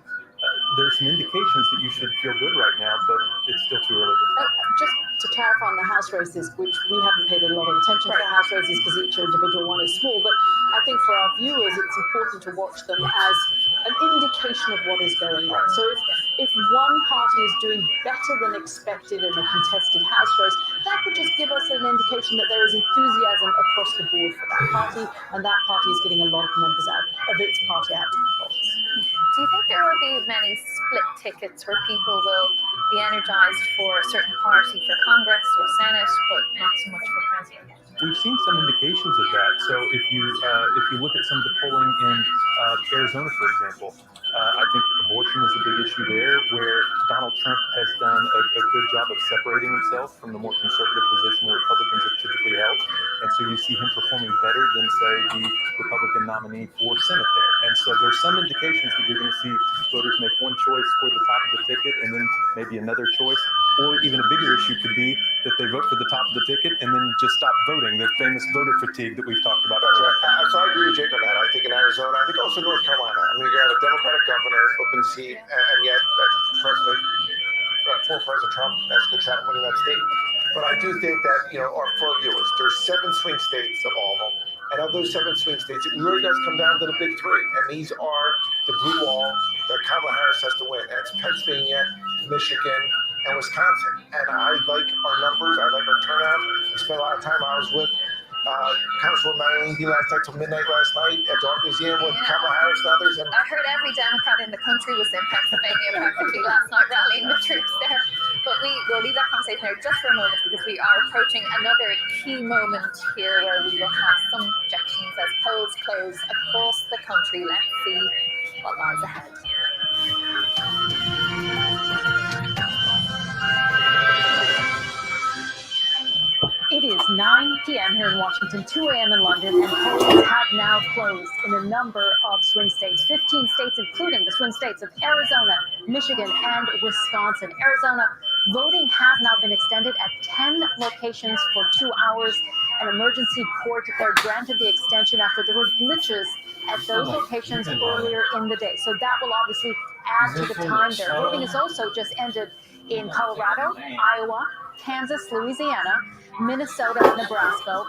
there's some indications that you should feel good right now, but it's still too early to tell. Just to clarify on the House races, which we haven't paid a lot of attention to the House races because each individual one is small, but I think for our viewers, it's important to watch them as an indication of what is going on. So if one party is doing better than expected in a contested House race, that could just give us an indication that there is enthusiasm across the board for that party, and that party is getting a lot of members out of its party out to the polls. Do you think there will be many split tickets where people will be energized for a certain party for Congress or Senate, but not so much for president? We've seen some indications of that. So if you look at some of the polling in Arizona, for example, I think abortion is a big issue there, where Donald Trump has done a good job of separating himself from the more conservative position that Republicans have typically held. And so you see him performing better than, say, the Republican nominee for Senate there. And so there's some indications that you're going to see voters make one choice for the top of the ticket and then maybe another choice. Or even a bigger issue could be that they vote for the top of the ticket and then just stop voting, the famous voter fatigue that we've talked about. That's right. So I agree with Jake on that. I think in Arizona, I think also North Carolina. I mean, you got a Democratic governor, open seat, and yet former President Trump has a good shot at winning that state. But I do think that, for our viewers, there's 7 swing states of all of them. And of those 7 swing states, it really does come down to the big 3. And these are the blue wall that Kamala Harris has to win. And it's Pennsylvania, Michigan, and Wisconsin. And I like our numbers. I like our turnout. We spent a lot of time. I was with Congresswoman Marilyn Dean last night till midnight last night at the Art Museum with Kamala Harris and others. And I heard every Democrat in the country was in Pennsylvania practically last night rallying the troops there. But we'll leave that conversation there just for a moment because we are approaching another key moment here where we will have some projections as polls close across the country. Let's see what lies ahead. It is 9 p.m. here in Washington, 2 a.m. in London, and polls have now closed in a number of swing states, 15 states, including the swing states of Arizona, Michigan, and Wisconsin. Arizona, voting has now been extended at 10 locations for 2 hours. An emergency court there granted the extension after there were glitches at those locations earlier in the day. So that will obviously add to the time there. Voting has also just ended in Colorado, Iowa, Kansas, Louisiana, Minnesota, Nebraska,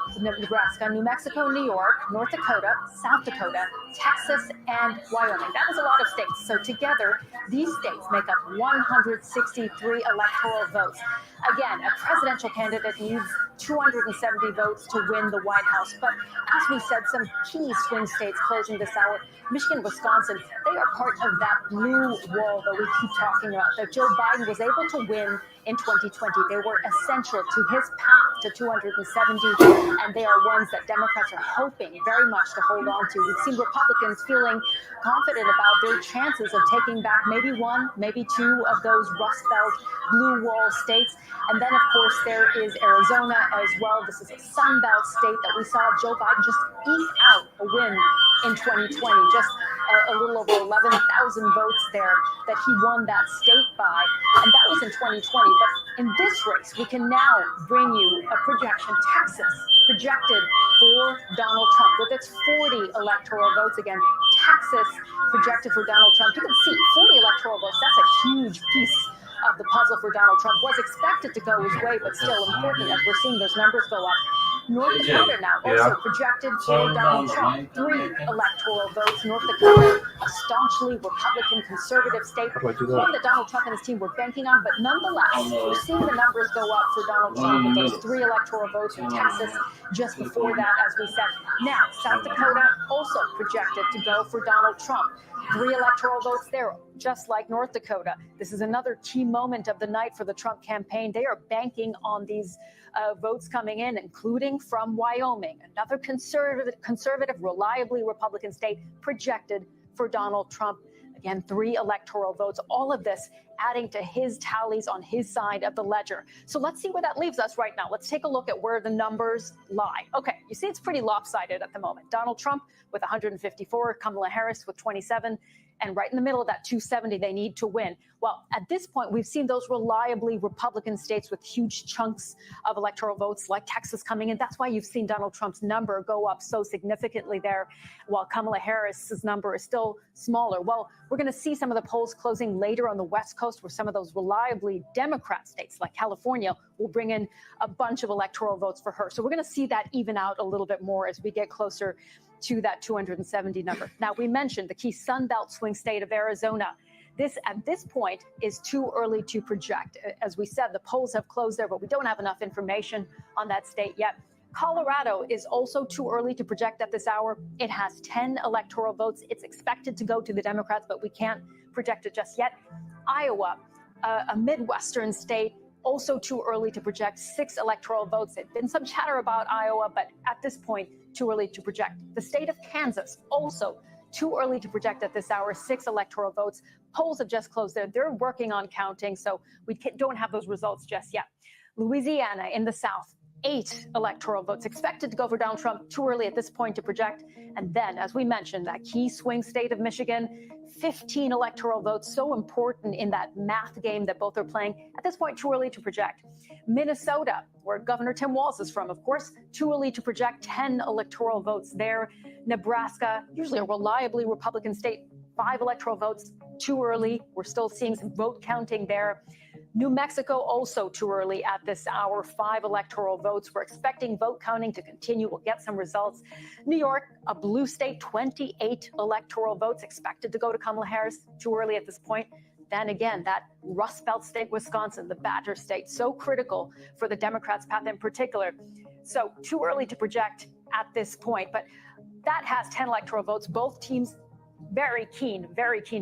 New Mexico, New York, North Dakota, South Dakota, Texas, and Wyoming. That was a lot of states. So together, these states make up 163 electoral votes. Again, a presidential candidate needs 270 votes to win the White House. But as we said, some key swing states closing this hour, Michigan, Wisconsin, they are part of that blue wall that we keep talking about, that Joe Biden was able to win in 2020. They were essential to his path to 270, and they are ones that Democrats are hoping very much to hold on to. We've seen Republicans feeling confident about their chances of taking back maybe 1, maybe 2 of those Rust Belt blue wall states. And then, of course, there is Arizona as well. This is a Sun Belt state that we saw Joe Biden just eke out a win in 2020. Just a little over 11,000 votes there that he won that state by, and that was in 2020. But in this race, we can now bring you a projection. Texas projected for Donald Trump with its 40 electoral votes. Again, Texas projected for Donald Trump. You can see 40 electoral votes. That's a huge piece of the puzzle for Donald Trump. Was expected to go his way, but still important as we're seeing those numbers go up. North Dakota now also projected for Donald Trump 3 electoral votes. North Dakota, a staunchly Republican conservative state, one that Donald Trump and his team were banking on, but nonetheless, we're seeing the numbers go up for Donald Trump with those 3 electoral votes from Texas just before that, as we said. Now, South Dakota also projected to go for Donald Trump. 3 electoral votes there, just like North Dakota. This is another key moment of the night for the Trump campaign. They are banking on these votes coming in, including from Wyoming, another conservative, reliably Republican state projected for Donald Trump. Again, 3 electoral votes, all of this adding to his tallies on his side of the ledger. So let's see where that leaves us right now. Let's take a look at where the numbers lie. Okay, you see it's pretty lopsided at the moment. Donald Trump with 154, Kamala Harris with 27, and right in the middle of that 270 they need to win. Well, at this point, we've seen those reliably Republican states with huge chunks of electoral votes like Texas coming in. That's why you've seen Donald Trump's number go up so significantly there, while Kamala Harris's number is still smaller. Well, we're going to see some of the polls closing later on the West Coast, where some of those reliably Democrat states like California will bring in a bunch of electoral votes for her. So we're going to see that even out a little bit more as we get closer to that 270 number. Now, we mentioned the key Sun Belt swing state of Arizona. This, at this point, is too early to project. As we said, the polls have closed there, but we don't have enough information on that state yet. Colorado is also too early to project at this hour. It has 10 electoral votes. It's expected to go to the Democrats, but we can't project it just yet. Iowa, a Midwestern state, also too early to project, 6 electoral votes. There's been some chatter about Iowa, but at this point, too early to project. The state of Kansas, also too early to project at this hour, 6 electoral votes. Polls have just closed there. They're working on counting, so we don't have those results just yet. Louisiana in the South, 8 electoral votes expected to go for Donald Trump, too early at this point to project. And then, as we mentioned, that key swing state of Michigan, 15 electoral votes, so important in that math game that both are playing. At this point, too early to project. Minnesota, where Governor Tim Walz is from, of course, too early to project, 10 electoral votes there. Nebraska, usually a reliably Republican state, 5 electoral votes, too early. We're still seeing some vote counting there. New Mexico, also too early at this hour, 5 electoral votes. We're expecting vote counting to continue. We'll get some results. New York, a blue state, 28 electoral votes expected to go to Kamala Harris, too early at this point. Then again, that Rust Belt state, Wisconsin, the Badger state, so critical for the Democrats' path in particular. So too early to project at this point, but that has 10 electoral votes. Both teams very keen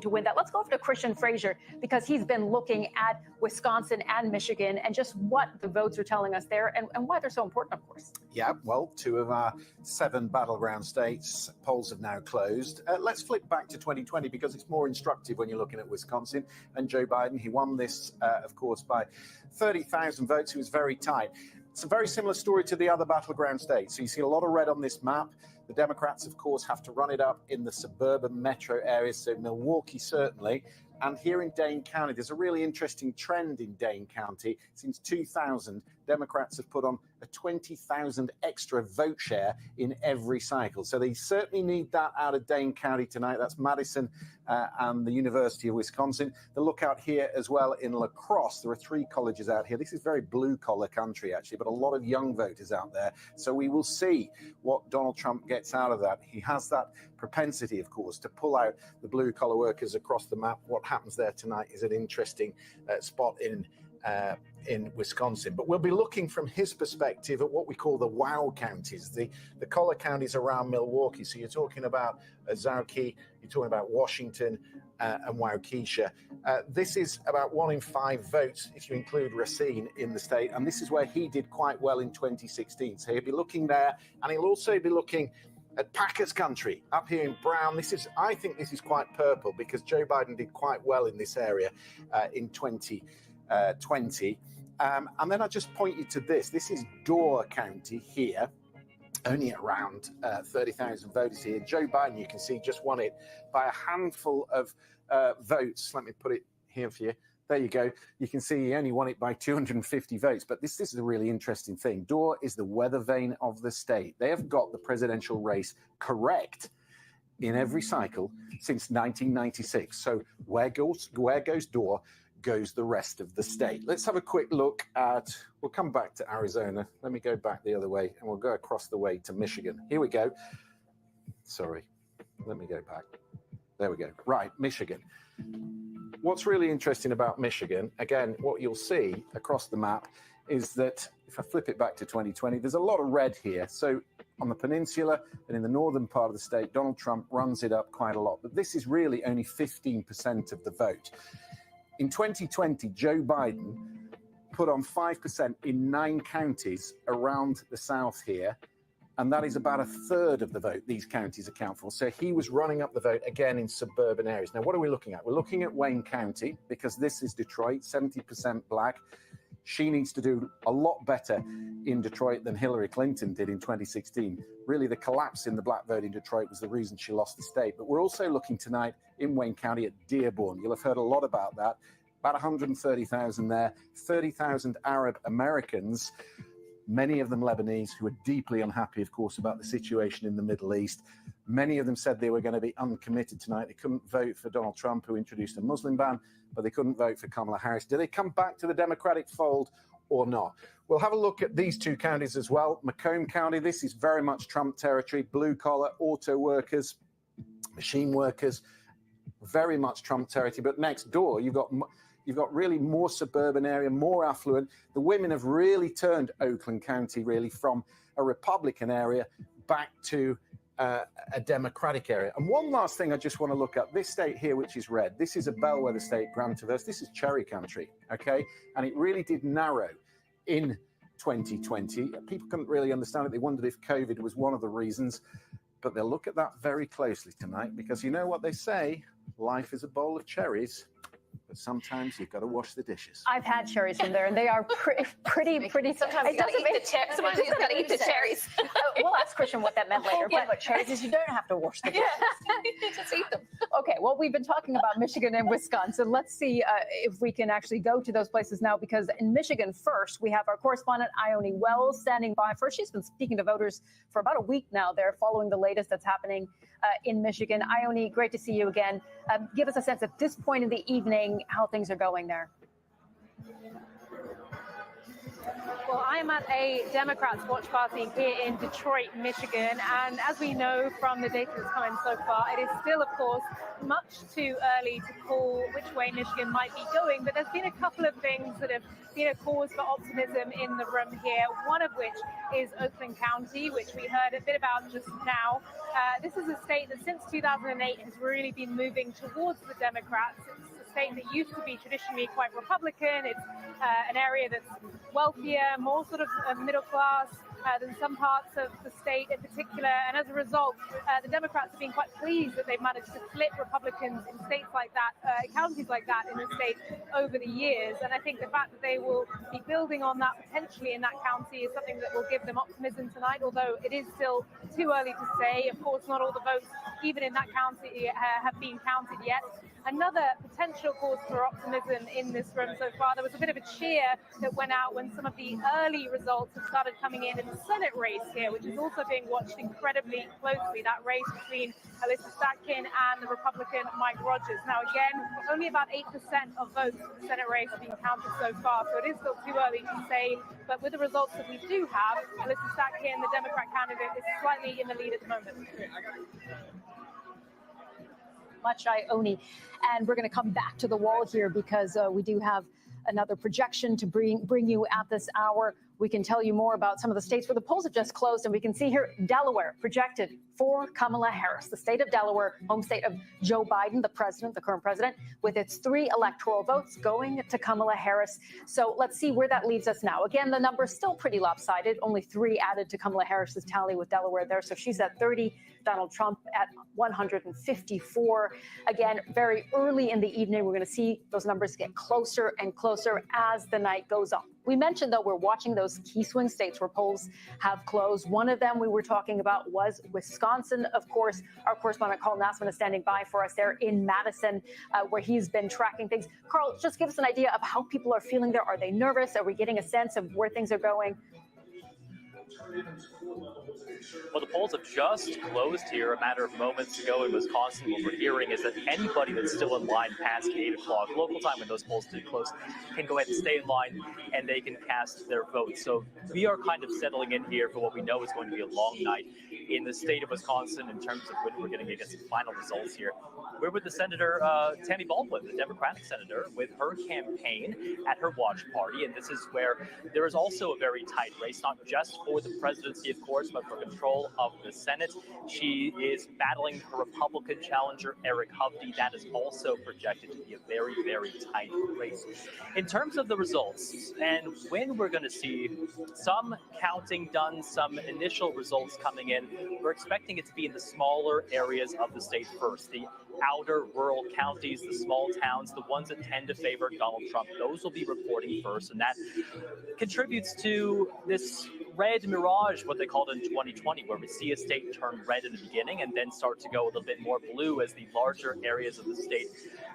to win that. Let's go over to Christian Frazier, because he's been looking at Wisconsin and Michigan and just what the votes are telling us there and why they're so important, of course. Yeah, well, 2 of our 7 battleground states, polls have now closed. Let's flip back to 2020, because it's more instructive when you're looking at Wisconsin and Joe Biden. He won this, of course, by 30,000 votes. It was very tight. It's a very similar story to the other battleground states. So you see a lot of red on this map. The Democrats, of course, have to run it up in the suburban metro areas, so Milwaukee certainly. And here in Dane County, there's a really interesting trend in Dane County. Since 2000, Democrats have put on a 20,000 extra vote share in every cycle. So they certainly need that out of Dane County tonight. That's Madison and the University of Wisconsin. The lookout here as well in La Crosse. There are 3 colleges out here. This is very blue-collar country, actually, but a lot of young voters out there. So we will see what Donald Trump gets out of that. He has that propensity, of course, to pull out the blue-collar workers across the map. What happens there tonight is an interesting spot in Wisconsin. But we'll be looking from his perspective at what we call the WOW counties, the collar counties around Milwaukee. So you're talking about Zauke, you're talking about Washington and Waukesha. This is about 1 in 5 votes if you include Racine in the state. And this is where he did quite well in 2016. So he'll be looking there, and he'll also be looking at Packers country up here in Brown. I think this is quite purple, because Joe Biden did quite well in this area in 2020. And then I just point you to this. This is Door County here. only around 30,000 voters here. Joe Biden, you can see, just won it by a handful of votes. Let me put it here for you. There you go. You can see he only won it by 250 votes. But this is a really interesting thing. Dorr is the weather vane of the state. They have got the presidential race correct in every cycle since 1996. So where goes Dorr, goes the rest of the state. Let's have a quick look at, we'll come back to Arizona. Let me go back the other way, and we'll go across the way to Michigan. Here we go. Sorry. Let me go back. There we go. Right, Michigan. What's really interesting about Michigan, again, what you'll see across the map is that if I flip it back to 2020, there's a lot of red here. So on the peninsula and in the northern part of the state, Donald Trump runs it up quite a lot. But this is really only 15% of the vote. In 2020, Joe Biden put on 5% in 9 counties around the South here. And that is about a third of the vote these counties account for. So he was running up the vote again in suburban areas. Now, what are we looking at? We're looking at Wayne County, because this is Detroit, 70% black. She needs to do a lot better in Detroit than Hillary Clinton did in 2016. Really, the collapse in the black vote in Detroit was the reason she lost the state. But we're also looking tonight in Wayne County at Dearborn. You'll have heard a lot about that. About 130,000 there, 30,000 Arab Americans, many of them Lebanese, who are deeply unhappy, of course, about the situation in the Middle East. Many of them said they were going to be uncommitted tonight. They couldn't vote for Donald Trump, who introduced a Muslim ban, but they couldn't vote for Kamala Harris. Do they come back to the Democratic fold or not? We'll have a look at these 2 counties as well. Macomb County, this is very much Trump territory. Blue collar, auto workers, machine workers, very much Trump territory. But next door, you've got really more suburban area, more affluent. The women have really turned Oakland County really from a Republican area back to a Democratic area. And one last thing I just want to look at, this state here, which is red, this is a bellwether state, Grant-Traverse. This is cherry country, okay? And it really did narrow in 2020. People couldn't really understand it. They wondered if COVID was one of the reasons. But they'll look at that very closely tonight, because you know what they say, life is a bowl of cherries. But sometimes you've got to wash the dishes. I've had cherries from there, and they are pretty. Sometimes you gotta eat the cherries. Sometimes you gotta eat the cherries. We'll ask Christian what that meant later. But what cherries is you don't have to wash the dishes. You just eat them. Okay, well, we've been talking about Michigan and Wisconsin. Let's see if we can actually go to those places now, because in Michigan first, we have our correspondent Ione Wells standing by. First, she's been speaking to voters for about a week now. They're following the latest that's happening in Michigan. Ione, great to see you again. Give us a sense at this point in the evening how things are going there. Well, I am at a Democrats watch party here in Detroit, Michigan, and as we know from the data that's come in so far, it is still, of course, much too early to call which way Michigan might be going, but there's been a couple of things that have been a cause for optimism in the room here, one of which is Oakland County, which we heard a bit about just now. This is a state that since 2008 has really been moving towards the Democrats. It's a state that used to be traditionally quite Republican. It's an area that's wealthier, more sort of middle class than some parts of the state in particular. And as a result, the Democrats have been quite pleased that they've managed to flip Republicans in states like that, counties like that in the state over the years. And I think the fact that they will be building on that potentially in that county is something that will give them optimism tonight, although it is still too early to say. Of course, not all the votes, even in that county, have been counted yet. Another potential cause for optimism in this room so far, there was a bit of a cheer that went out when some of the early results have started coming in the Senate race here, which is also being watched incredibly closely, that race between Alyssa Statkin and the Republican Mike Rogers. Now, again, only about 8% of votes in the Senate race have been counted so far, so it is still too early to say, but with the results that we do have, Alyssa Statkin, the Democrat candidate, is slightly in the lead at the moment. Much, Ione. And we're going to come back to the wall here because we do have another projection to bring you at this hour. We can tell you more about some of the states where the polls have just closed, and we can see here Delaware projected for Kamala Harris, the state of Delaware, home state of Joe Biden, the president, the current president, with its 3 electoral votes going to Kamala Harris. So let's see where that leaves us now. Again, the number is still pretty lopsided, only 3 added to Kamala Harris's tally with Delaware there. So she's at 30, Donald Trump at 154. Again, very early in the evening, we're going to see those numbers get closer and closer as the night goes on. We mentioned, though, we're watching those key swing states where polls have closed. One of them we were talking about was Wisconsin. Of course, our correspondent Carl Nassman is standing by for us there in Madison, where he's been tracking things. Carl, just give us an idea of how people are feeling there. Are they nervous? Are we getting a sense of where things are going? Well, the polls have just closed here a matter of moments ago in Wisconsin. What we're hearing is that anybody that's still in line past 8 o'clock local time, when those polls did close, can go ahead and stay in line and they can cast their vote. So we are kind of settling in here for what we know is going to be a long night in the state of Wisconsin in terms of when we're going to get some final results here. We're with the Senator Tammy Baldwin, the Democratic senator, with her campaign at her watch party. And this is where there is also a very tight race, not just for the presidency, of course, but for control of the Senate. She is battling her Republican challenger, Eric Hovde. That is also projected to be a very, very tight race. In terms of the results and when we're going to see some counting done, some initial results coming in, we're expecting it to be in the smaller areas of the state first. The outer rural counties, the small towns, the ones that tend to favor Donald Trump, those will be reporting first. And that contributes to this red mirage, what they called in 2020, where we see a state turn red in the beginning and then start to go a little bit more blue as the larger areas of the state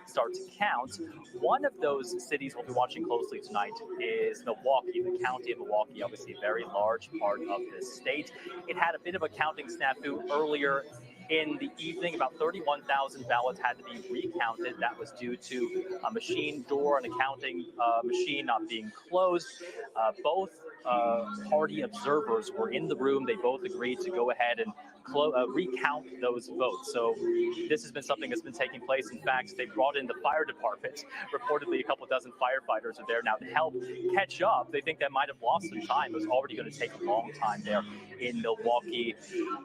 start to count. One of those cities we'll be watching closely tonight is Milwaukee, the county of Milwaukee, obviously a very large part of this state. It had a bit of a counting snafu earlier in the evening. About 31,000 ballots had to be recounted. That was due to a machine door and a counting machine not being closed. Both party observers were in the room. They both agreed to go ahead and recount those votes. So this has been something that's been taking place. In fact, they brought in the fire department. Reportedly, a couple dozen firefighters are there now to help catch up. They think that might have lost some time. It was already going to take a long time there in Milwaukee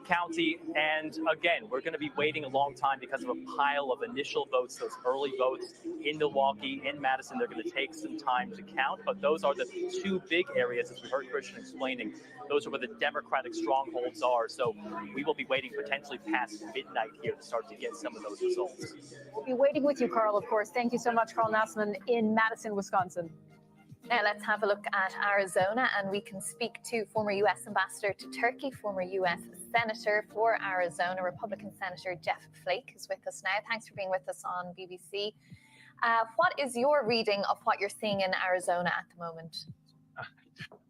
County. And again, we're going to be waiting a long time because of a pile of initial votes, those early votes in Milwaukee, in Madison. They're going to take some time to count, but those are the two big areas, as we heard Christian explaining. Those are where the Democratic strongholds are. So we will be waiting potentially past midnight here to start to get some of those results. We'll be waiting with you, Carl, of course. Thank you so much, Carl Nassman in Madison, Wisconsin. Now let's have a look at Arizona, and we can speak to former U.S. Ambassador to Turkey, former U.S. Senator for Arizona, Republican Senator Jeff Flake is with us now. Thanks for being with us on BBC. What is your reading of what you're seeing in Arizona at the moment?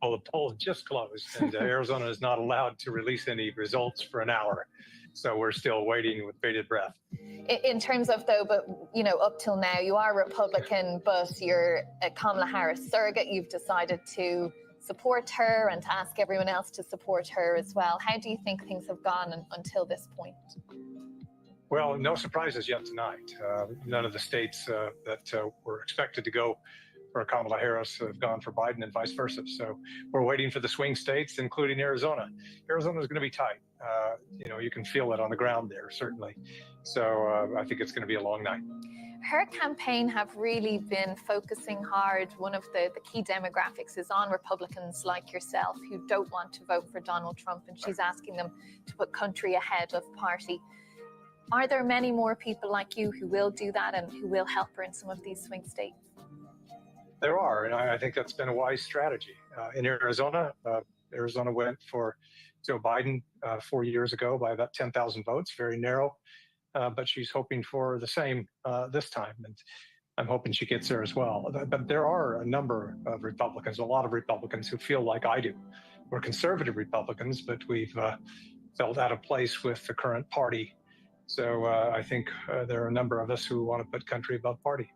Well, the polls just closed, and Arizona is not allowed to release any results for an hour. So we're still waiting with bated breath. In terms of, though, but, you know, up till now, you are Republican, but you're a Kamala Harris surrogate. You've decided to support her and to ask everyone else to support her as well. How do you think things have gone until this point? Well, no surprises yet tonight. None of the states that were expected to go for Kamala Harris have gone for Biden and vice versa. So we're waiting for the swing states, including Arizona. Arizona is going to be tight. You know, you can feel it on the ground there, certainly. So I think it's going to be a long night. Her campaign have really been focusing hard. One of the key demographics is on Republicans like yourself who don't want to vote for Donald Trump, and she's asking them to put country ahead of party. Are there many more people like you who will do that and who will help her in some of these swing states? There are, and I think that's been a wise strategy. In Arizona, Arizona went for Joe Biden 4 years ago by about 10,000 votes, very narrow, but she's hoping for the same this time, and I'm hoping she gets there as well. But there are a number of Republicans, a lot of Republicans who feel like I do. We're conservative Republicans, but we've felt out of place with the current party. So I think there are a number of us who want to put country above party.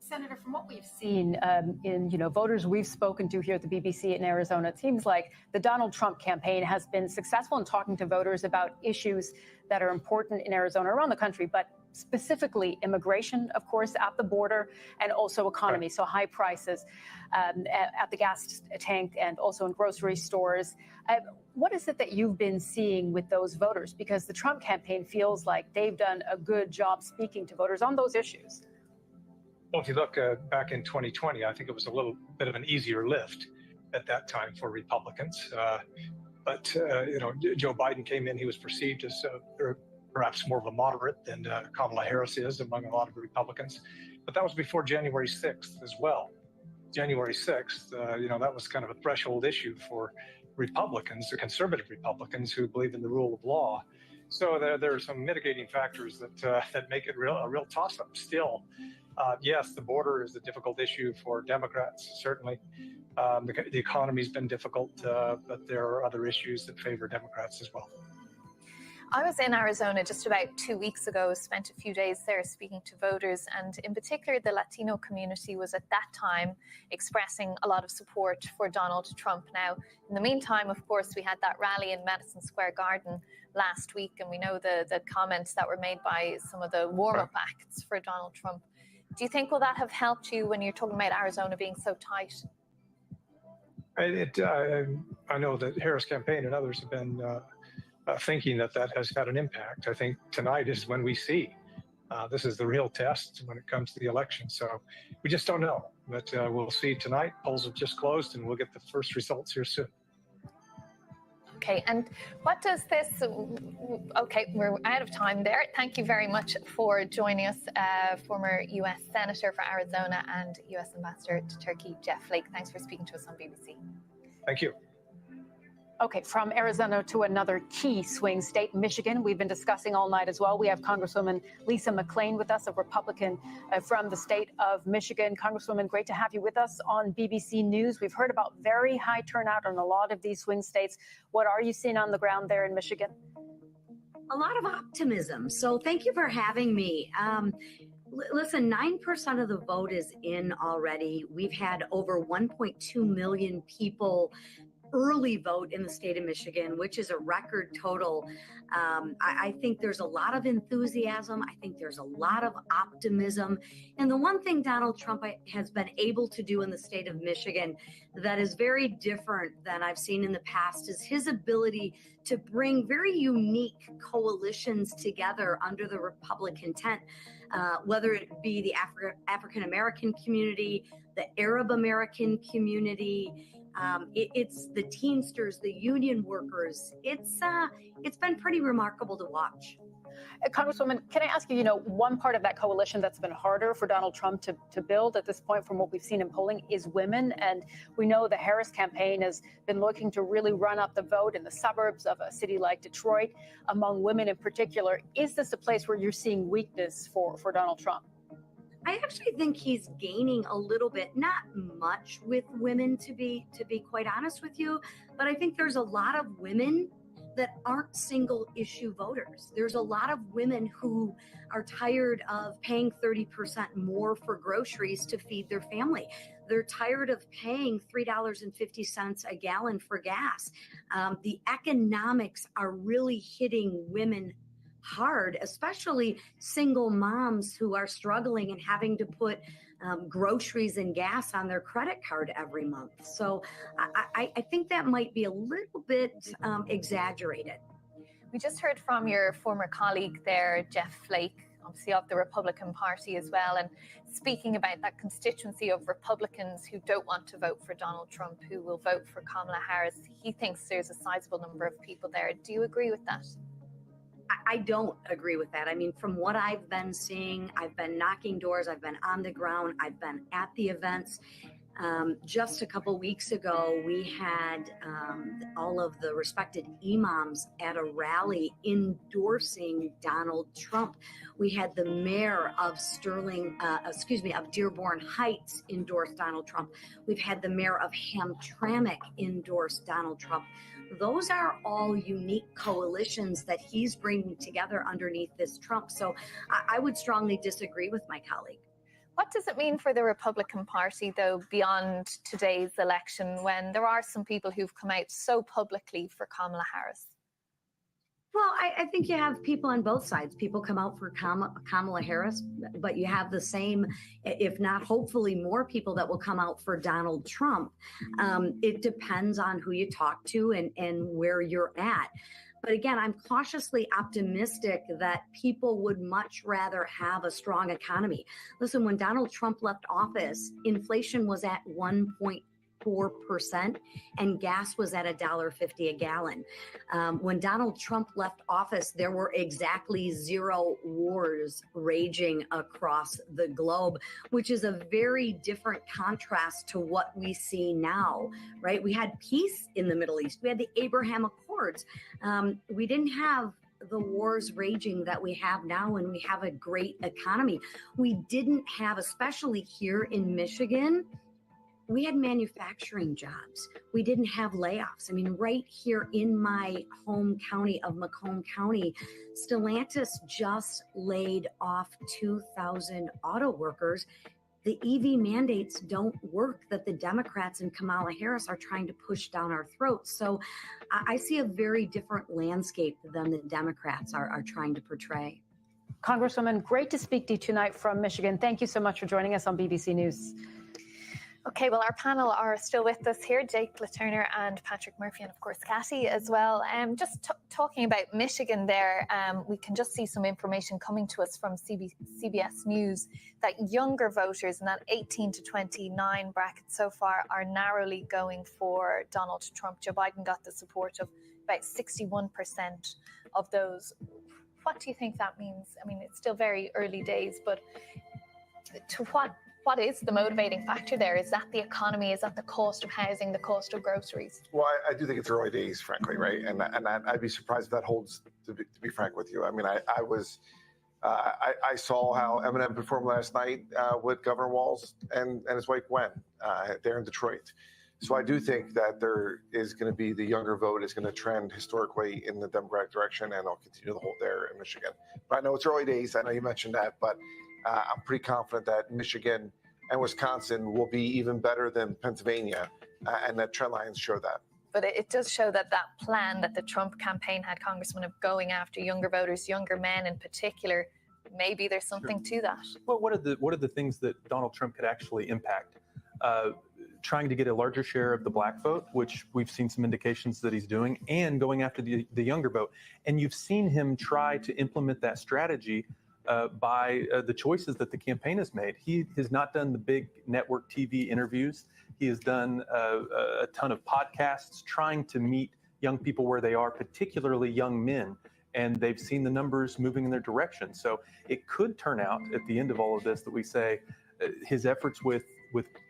Senator, from what we've seen in voters we've spoken to here at the BBC in Arizona, it seems like the Donald Trump campaign has been successful in talking to voters about issues that are important in Arizona, around the country, but specifically immigration, of course, at the border, and also economy. Right. So high prices at the gas tank and also in grocery stores. What is it that you've been seeing with those voters? Because the Trump campaign feels like they've done a good job speaking to voters on those issues. Well, if you look back in 2020, I think it was a little bit of an easier lift at that time for Republicans. But Joe Biden came in, he was perceived as perhaps more of a moderate than Kamala Harris is among a lot of Republicans. But that was before January 6th as well. January 6th, that was kind of a threshold issue for Republicans, the conservative Republicans who believe in the rule of law. So there are some mitigating factors that make it a real toss-up still. Yes, the border is a difficult issue for Democrats, certainly. The economy's been difficult, but there are other issues that favor Democrats as well. I was in Arizona just about 2 weeks ago, spent a few days there speaking to voters, and in particular, the Latino community was at that time expressing a lot of support for Donald Trump. Now, in the meantime, of course, we had that rally in Madison Square Garden last week, and we know the comments that were made by some of the warm-up acts for Donald Trump. Do you think will that have helped you when you're talking about Arizona being so tight? I know that Harris campaign and others have been thinking that has had an impact. I think tonight is when we see. This is the real test when it comes to the election. So we just don't know. But we'll see tonight. Polls have just closed, and we'll get the first results here soon. Okay, and what does this... Okay, we're out of time there. Thank you very much for joining us, former U.S. Senator for Arizona and U.S. Ambassador to Turkey, Jeff Flake. Thanks for speaking to us on BBC. Thank you. Okay, from Arizona to another key swing state, Michigan, we've been discussing all night as well. We have Congresswoman Lisa McClain with us, a Republican from the state of Michigan. Congresswoman, great to have you with us on BBC News. We've heard about very high turnout in a lot of these swing states. What are you seeing on the ground there in Michigan? A lot of optimism. So thank you for having me. Listen, 9% of the vote is in already. We've had over 1.2 million people early vote in the state of Michigan, which is a record total. I think there's a lot of enthusiasm. I think there's a lot of optimism. And the one thing Donald Trump has been able to do in the state of Michigan that is very different than I've seen in the past is his ability to bring very unique coalitions together under the Republican tent, whether it be the African American community, the Arab American community, it's the Teamsters, the union workers. It's been pretty remarkable to watch. Congresswoman, can I ask you, one part of that coalition that's been harder for Donald Trump to build at this point from what we've seen in polling is women. And we know the Harris campaign has been looking to really run up the vote in the suburbs of a city like Detroit among women in particular. Is this a place where you're seeing weakness for Donald Trump? I actually think he's gaining a little bit, not much with women to be quite honest with you, but I think there's a lot of women that aren't single issue voters. There's a lot of women who are tired of paying 30% more for groceries to feed their family. They're tired of paying $3.50 a gallon for gas. The economics are really hitting women hard, especially single moms who are struggling and having to put groceries and gas on their credit card every month. So I think that might be a little bit exaggerated. We just heard from your former colleague there, Jeff Flake, obviously of the Republican Party as well, and speaking about that constituency of Republicans who don't want to vote for Donald Trump, who will vote for Kamala Harris. He thinks there's a sizable number of people there. Do you agree with that? I don't agree with that. I mean, from what I've been seeing, I've been knocking doors, I've been on the ground, I've been at the events. Just a couple weeks ago, we had all of the respected imams at a rally endorsing Donald Trump. We had the mayor of Dearborn Heights endorse Donald Trump. We've had the mayor of Hamtramck endorse Donald Trump. Those are all unique coalitions that he's bringing together underneath this Trump. So I would strongly disagree with my colleague. What does it mean for the Republican Party, though, beyond today's election, when there are some people who've come out so publicly for Kamala Harris? Well, I think you have people on both sides. People come out for Kamala Harris, but you have the same, if not hopefully more people that will come out for Donald Trump. It depends on who you talk to and where you're at. But again, I'm cautiously optimistic that people would much rather have a strong economy. Listen, when Donald Trump left office, inflation was at 1.2%. 4%, and gas was at $1.50 a gallon. When Donald Trump left office, there were exactly 0 wars raging across the globe, which is a very different contrast to what we see now, right? We had peace in the Middle East. We had the Abraham Accords. We didn't have the wars raging that we have now, and we have a great economy. We didn't have, especially here in Michigan, we had manufacturing jobs. We didn't have layoffs. I mean, right here in my home county of Macomb County, Stellantis just laid off 2,000 auto workers. The EV mandates don't work that the Democrats and Kamala Harris are trying to push down our throats. So I see a very different landscape than the Democrats are trying to portray. Congresswoman, great to speak to you tonight from Michigan. Thank you so much for joining us on BBC News. Okay, well, our panel are still with us here, Jake LaTurner and Patrick Murphy, and of course, Catty as well. Just talking about Michigan there, we can just see some information coming to us from CBS News that younger voters in that 18 to 29 bracket so far are narrowly going for Donald Trump. Joe Biden got the support of about 61% of those. What do you think that means? I mean, it's still very early days, but to what is the motivating factor there? Is that the economy? Is that the cost of housing, the cost of groceries? Well, I do think it's early days, frankly, right? And I'd be surprised if that holds, to be frank with you. I mean, I saw how Eminem performed last night with Governor Walz and his wife Gwen there in Detroit. So I do think that there is going to be the younger vote is going to trend historically in the Democratic direction, and it'll continue to hold there in Michigan. But I know it's early days. I know you mentioned that, but I'm pretty confident that Michigan and Wisconsin will be even better than Pennsylvania, and that trend lines show that. But it does show that that plan that the Trump campaign had, Congressman, of going after younger voters, younger men in particular, maybe there's something to that. Well, what are the things that Donald Trump could actually impact? Trying to get a larger share of the black vote, which we've seen some indications that he's doing, and going after the younger vote. And you've seen him try to implement that strategy by the choices that the campaign has made. He has not done the big network TV interviews. He has done a ton of podcasts trying to meet young people where they are, particularly young men. And they've seen the numbers moving in their direction. So it could turn out at the end of all of this that we say his efforts with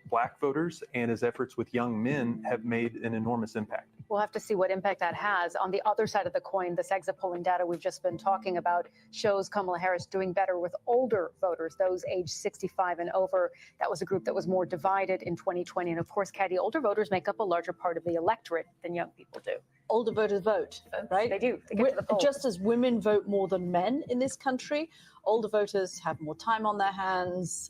black voters and his efforts with young men have made an enormous impact. We'll have to see what impact that has. On the other side of the coin, this exit polling data we've just been talking about shows Kamala Harris doing better with older voters, those aged 65 and over. That was a group that was more divided in 2020. And of course, Catty, older voters make up a larger part of the electorate than young people do. Older voters vote, right? They do. They get to the polls. Just as women vote more than men in this country, older voters have more time on their hands.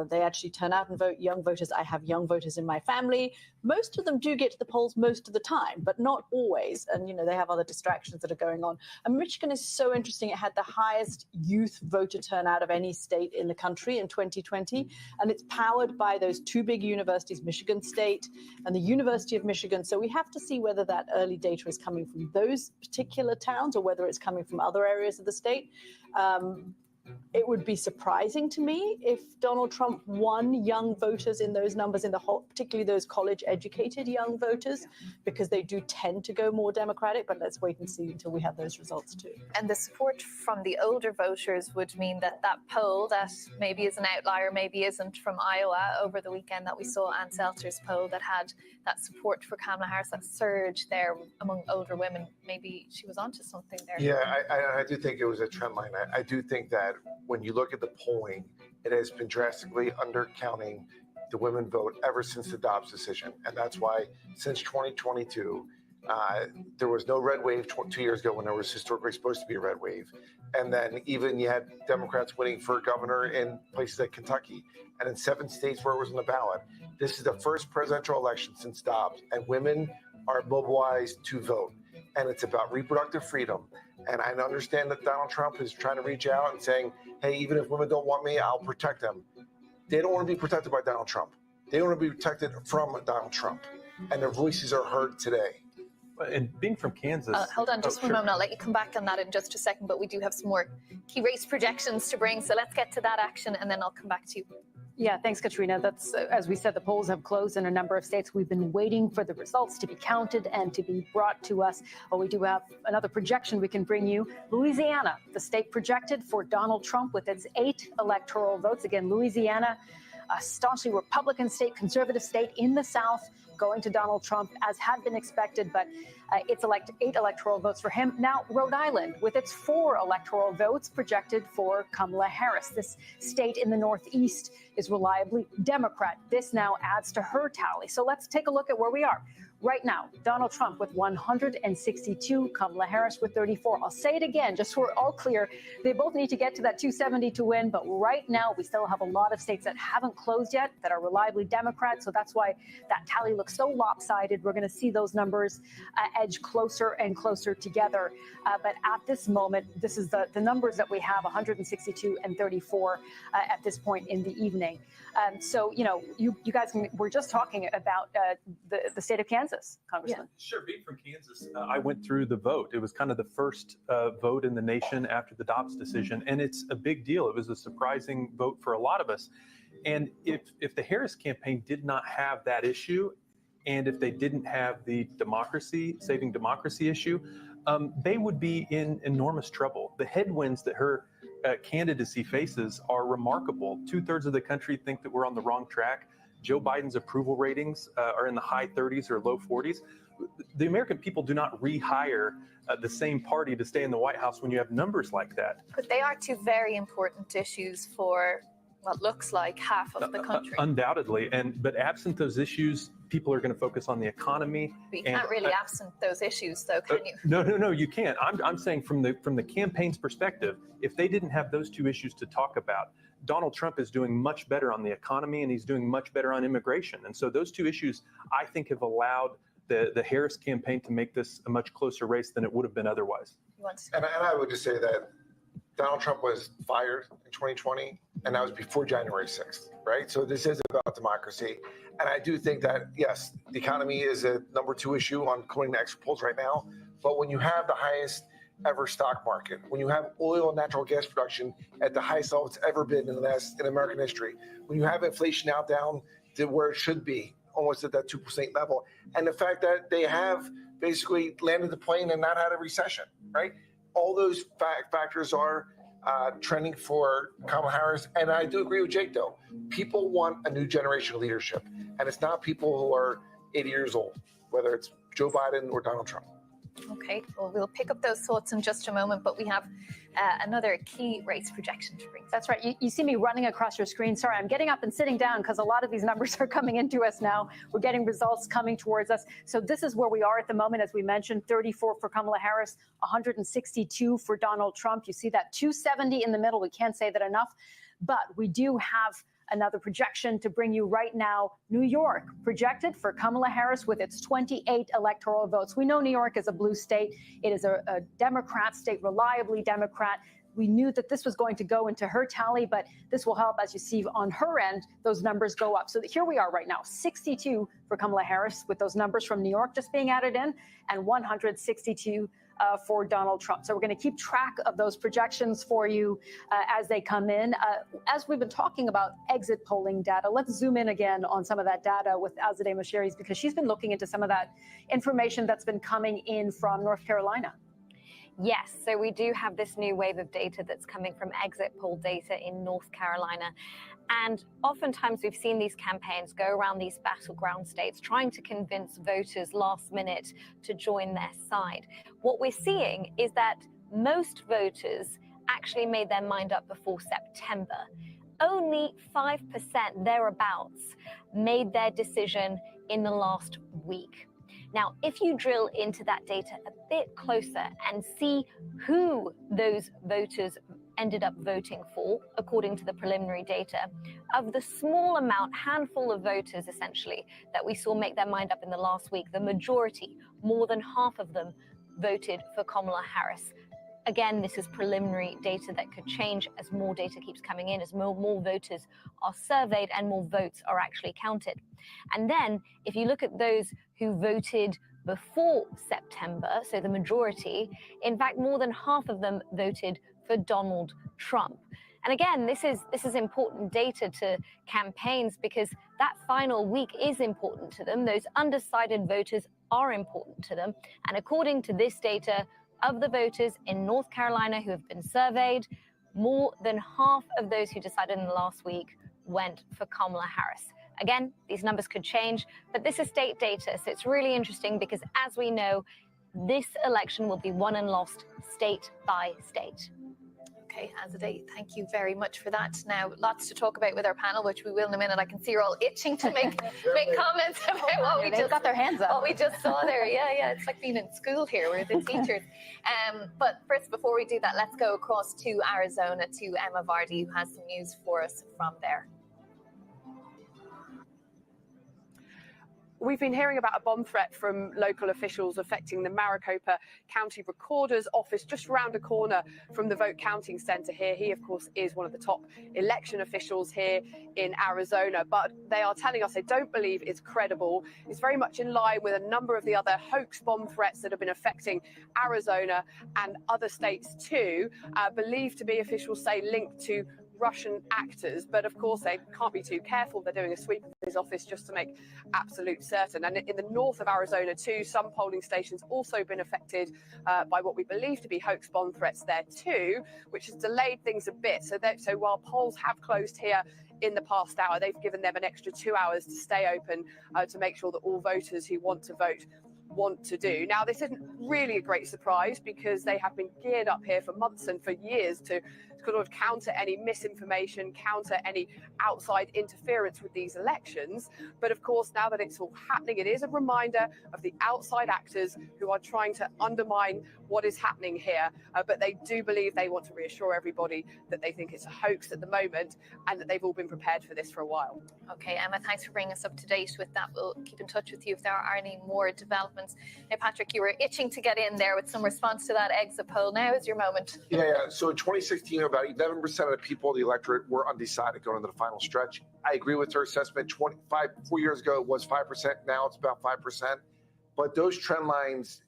They actually turn out and vote. Young voters, I have young voters in my family. Most of them do get to the polls most of the time, but not always. And, you know, they have other distractions that are going on. And Michigan is so interesting. It had the highest youth voter turnout of any state in the country in 2020. And it's powered by those two big universities, Michigan State and the University of Michigan. So we have to see whether that early data is coming from those particular towns or whether it's coming from other areas of the state. It would be surprising to me if Donald Trump won young voters in those numbers, in the whole, particularly those college-educated young voters, because they do tend to go more Democratic. But let's wait and see until we have those results too. And the support from the older voters would mean that that poll that maybe is an outlier, maybe isn't, from Iowa over the weekend that we saw Ann Seltzer's poll that had that support for Kamala Harris, that surge there among older women. Maybe she was onto something there. Yeah, I do think it was a trend line. I do think that when you look at the polling, it has been drastically undercounting the women vote ever since the Dobbs decision. And that's why since 2022, there was no red wave 2 years ago when there was historically supposed to be a red wave. And then even you had Democrats winning for governor in places like Kentucky and in 7 states where it was on the ballot. This is the first presidential election since Dobbs, and women are mobilized to vote. And it's about reproductive freedom. And I understand that Donald Trump is trying to reach out and saying, hey, even if women don't want me, I'll protect them. They don't want to be protected by Donald Trump. They want to be protected from Donald Trump. And their voices are heard today. And being from Kansas. Hold on just one moment. I'll let you come back on that in just a second, but we do have some more key race projections to bring. So let's get to that action and then I'll come back to you. Yeah, thanks, Katrina. That's, as we said, the polls have closed in a number of states. We've been waiting for the results to be counted and to be brought to us. Well, we do have another projection we can bring you. Louisiana, the state projected for Donald Trump with its 8 electoral votes. Again, Louisiana, a staunchly Republican state, conservative state in the South, going to Donald Trump, as had been expected, but it's 8 electoral votes for him. Now, Rhode Island, with its 4 electoral votes projected for Kamala Harris. This state in the Northeast is reliably Democrat. This now adds to her tally. So let's take a look at where we are. Right now, Donald Trump with 162, Kamala Harris with 34. I'll say it again, just so we're all clear. They both need to get to that 270 to win, but right now we still have a lot of states that haven't closed yet that are reliably Democrat, so that's why that tally looks so lopsided. We're going to see those numbers edge closer and closer together. But at this moment, this is the numbers that we have, 162 and 34 at this point in the evening. So, you know, you guys were just talking about the state of Kansas. Congressman. Sure. Being from Kansas, I went through the vote. It was kind of the first vote in the nation after the Dobbs decision, and it's a big deal. It was a surprising vote for a lot of us. And if the Harris campaign did not have that issue, and if they didn't have the saving democracy issue, they would be in enormous trouble. The headwinds that her candidacy faces are remarkable. 2/3 of the country think that we're on the wrong track. Joe Biden's approval ratings are in the high 30s or low 40s. The American people do not rehire the same party to stay in the White House when you have numbers like that. But they are 2 very important issues for what looks like half of the country. Undoubtedly. But absent those issues, people are going to focus on the economy. But you can't really absent those issues, though, can you? No, you can't. I'm saying from the campaign's perspective, if they didn't have those 2 issues to talk about, Donald Trump is doing much better on the economy and he's doing much better on immigration. And so those 2 issues, I think, have allowed the Harris campaign to make this a much closer race than it would have been otherwise. And I would just say that Donald Trump was fired in 2020, and that was before January 6th, right? So this is about democracy. And I do think that, yes, the economy is a number 2 issue according to exit polls right now. But when you have the highest ever stock market, when you have oil and natural gas production at the highest level it's ever been in American history, when you have inflation now down to where it should be, almost at that 2% level, and the fact that they have basically landed the plane and not had a recession, right? All those factors are trending for Kamala Harris. And I do agree with Jake, though. People want a new generation of leadership, and it's not people who are 80 years old, whether it's Joe Biden or Donald Trump. Okay, well, we'll pick up those thoughts in just a moment, but we have another key race projection to bring. That's right. You see me running across your screen. Sorry, I'm getting up and sitting down because a lot of these numbers are coming into us now. We're getting results coming towards us. So this is where we are at the moment. As we mentioned, 34 for Kamala Harris, 162 for Donald Trump. You see that 270 in the middle. We can't say that enough, but we do have another projection to bring you right now. New York projected for Kamala Harris with its 28 electoral votes. We know New York is a blue state. It is a Democrat state, reliably Democrat. We knew that this was going to go into her tally, but this will help, as you see on her end, those numbers go up. So here we are right now, 62 for Kamala Harris with those numbers from New York just being added in, and 162 for Donald Trump. So we're going to keep track of those projections for you as they come in. As we've been talking about exit polling data, let's zoom in again on some of that data with Azadeh Mosheri, because she's been looking into some of that information that's been coming in from North Carolina. Yes, so we do have this new wave of data that's coming from exit poll data in North Carolina. And oftentimes we've seen these campaigns go around these battleground states trying to convince voters last minute to join their side. What we're seeing is that most voters actually made their mind up before September. Only 5% thereabouts made their decision in the last week. Now, if you drill into that data a bit closer and see who those voters ended up voting for, according to the preliminary data, of the small amount, handful of voters essentially, that we saw make their mind up in the last week, the majority, more than half of them, voted for Kamala Harris. Again, this is preliminary data that could change as more data keeps coming in, as more voters are surveyed and more votes are actually counted. And then if you look at those who voted before September, so the majority, in fact, more than half of them voted for Donald Trump. And again, this is important data to campaigns because that final week is important to them. Those undecided voters are important to them. And according to this data, of the voters in North Carolina who have been surveyed, more than half of those who decided in the last week went for Kamala Harris. Again, these numbers could change, but this is state data, so it's really interesting because, as we know, this election will be won and lost state by state. Okay, Azadeh, thank you very much for that. Now, lots to talk about with our panel, which we will in a minute. I can see you're all itching to make comments about what we They've just got their hands up. What we just saw there. Yeah, it's like being in school here. We're the teachers. But first, before we do that, let's go across to Arizona to Emma Vardy, who has some news for us from there. We've been hearing about a bomb threat from local officials affecting the Maricopa County Recorder's office just around a corner from the vote counting center here. He, of course, is one of the top election officials here in Arizona, but they are telling us they don't believe it's credible. It's very much in line with a number of the other hoax bomb threats that have been affecting Arizona and other states too, believed to be, officials say, linked to Russian actors, but of course they can't be too careful. They're doing a sweep of his office just to make absolute certain. And in the north of Arizona too, some polling stations also been affected by what we believe to be hoax bomb threats there too, which has delayed things a bit. So while polls have closed here in the past hour, they've given them an extra 2 hours to stay open to make sure that all voters who want to vote want to do. Now, this isn't really a great surprise because they have been geared up here for months and for years to sort of counter any misinformation, counter any outside interference with these elections. But of course, now that it's all happening, it is a reminder of the outside actors who are trying to undermine what is happening here. But they do believe they want to reassure everybody that they think it's a hoax at the moment and that they've all been prepared for this for a while. Okay, Emma, thanks for bringing us up to date with that. We'll keep in touch with you if there are any more developments. Hey, Patrick, you were itching to get in there with some response to that exit poll. Now is your moment. Yeah. So in 2016, about 11% of the people in the electorate were undecided going into the final stretch. I agree with her assessment. 4 years ago, it was 5%. Now it's about 5%. But those trend lines,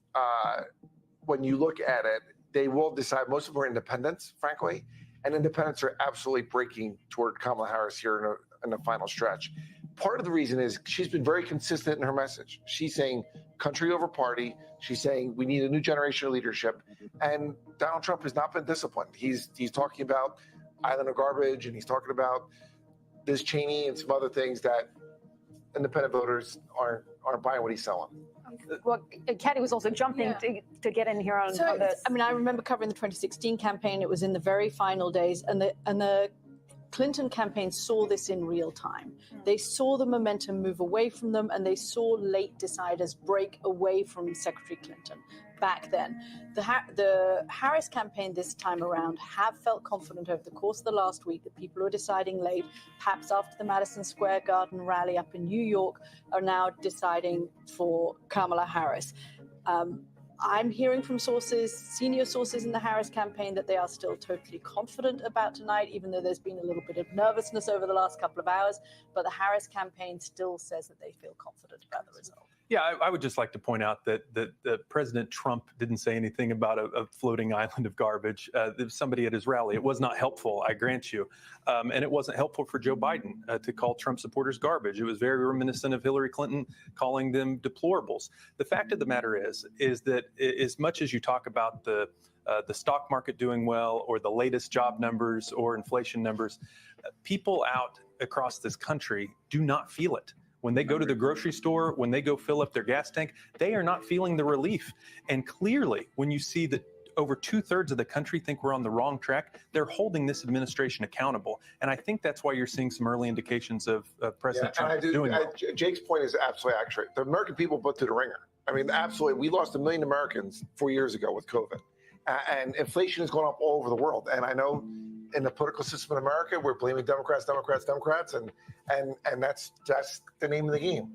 when you look at it, they will decide. Most of them are independents, frankly. And independents are absolutely breaking toward Kamala Harris here in the final stretch. Part of the reason is she's been very consistent in her message. She's saying country over party. She's saying we need a new generation of leadership. And Donald Trump has not been disciplined. He's talking about island of garbage, and he's talking about Liz Cheney and some other things that independent voters aren't buying what he's selling. Well, Katie was also jumping to get in here on this. I mean, I remember covering the 2016 campaign. It was in the very final days, and the Clinton campaign saw this in real time. They saw the momentum move away from them, and they saw late deciders break away from Secretary Clinton back then. The Harris campaign this time around have felt confident over the course of the last week that people who are deciding late, perhaps after the Madison Square Garden rally up in New York, are now deciding for Kamala Harris. I'm hearing from senior sources in the Harris campaign, that they are still totally confident about tonight, even though there's been a little bit of nervousness over the last couple of hours. But the Harris campaign still says that they feel confident about the result. Yeah, I would just like to point out that President Trump didn't say anything about a floating island of garbage. There was somebody at his rally. It was not helpful, I grant you. And it wasn't helpful for Joe Biden to call Trump supporters garbage. It was very reminiscent of Hillary Clinton calling them deplorables. The fact of the matter is that as much as you talk about the stock market doing well, or the latest job numbers or inflation numbers, people out across this country do not feel it. When they go to the grocery store, when they go fill up their gas tank, they are not feeling the relief. And clearly, when you see that over 2/3 of the country think we're on the wrong track, they're holding this administration accountable. And I think that's why you're seeing some early indications of President Trump doing well. Jake's point is absolutely accurate. The American people put to the ringer. I mean, absolutely. We lost 1 million Americans 4 years ago with COVID. And inflation has gone up all over the world. And I know in the political system in America, we're blaming Democrats, and that's the name of the game.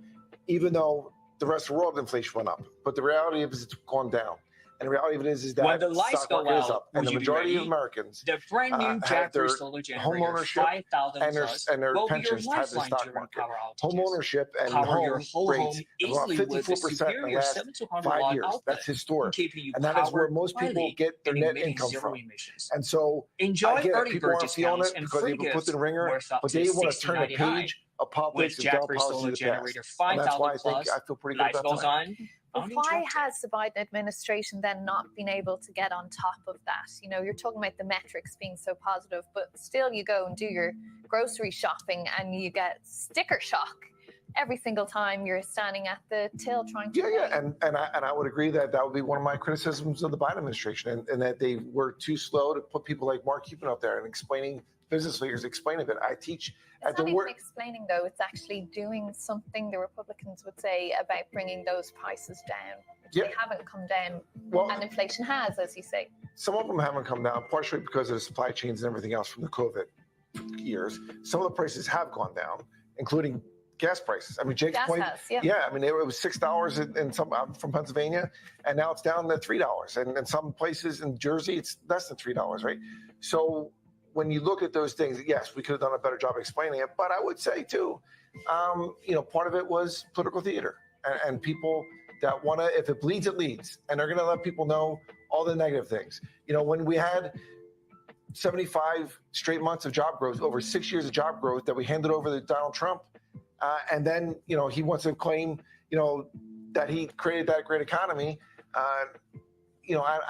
Even though the rest of the world inflation went up, but the reality is it's gone down. And the reality of it is that when the lights stock go market is out, up, and will the you be majority of ready? Americans The brand new have Jeffrey their solar generator, home ownership 5,000 and plus, their will be your pensions tied to the lifeline stock during market. power outages. Home ownership and Power your home whole rates home have gone easily with the 54% in the superior last 7200 5 watt years. output, That's historic. keeping you And that is where powered, most people quietly, get their and net emitting income zero from. emissions. And so Enjoy I get it. early People bird aren't feeling discounts it and because free they've been put gifts in the ringer, worth up but to they want to turn a $60.99 page of politics with and sell Jeffrey policy solar to the generator, past. And that's why I 5,000 think plus. I feel pretty good Life about goes tonight. on. But why has the Biden administration then not been able to get on top of that? You know, you're talking about the metrics being so positive, but still you go and do your grocery shopping and you get sticker shock every single time you're standing at the till trying to pay. And I would agree that would be one of my criticisms of the Biden administration, and that they were too slow to put people like Mark Cuban up there and explaining, business leaders explaining it. I teach at It's the not work. even explaining, though. It's actually doing something the Republicans would say about bringing those prices down. They haven't come down, and inflation has, as you say. Some of them haven't come down, partially because of the supply chains and everything else from the COVID years. Some of the prices have gone down, including gas prices. I mean, Jake's Gas point. has, yeah. I mean, it was $6 in some. I'm from Pennsylvania, and now it's down to $3. And in some places in Jersey, it's less than $3, right? So when you look at those things, yes, we could have done a better job explaining it. But I would say too, part of it was political theater and people that want to. If it bleeds, it leads, and they're going to let people know all the negative things. You know, when we had 75 straight months of job growth, over 6 years of job growth that we handed over to Donald Trump. And then, he wants to claim, that he created that great economy. I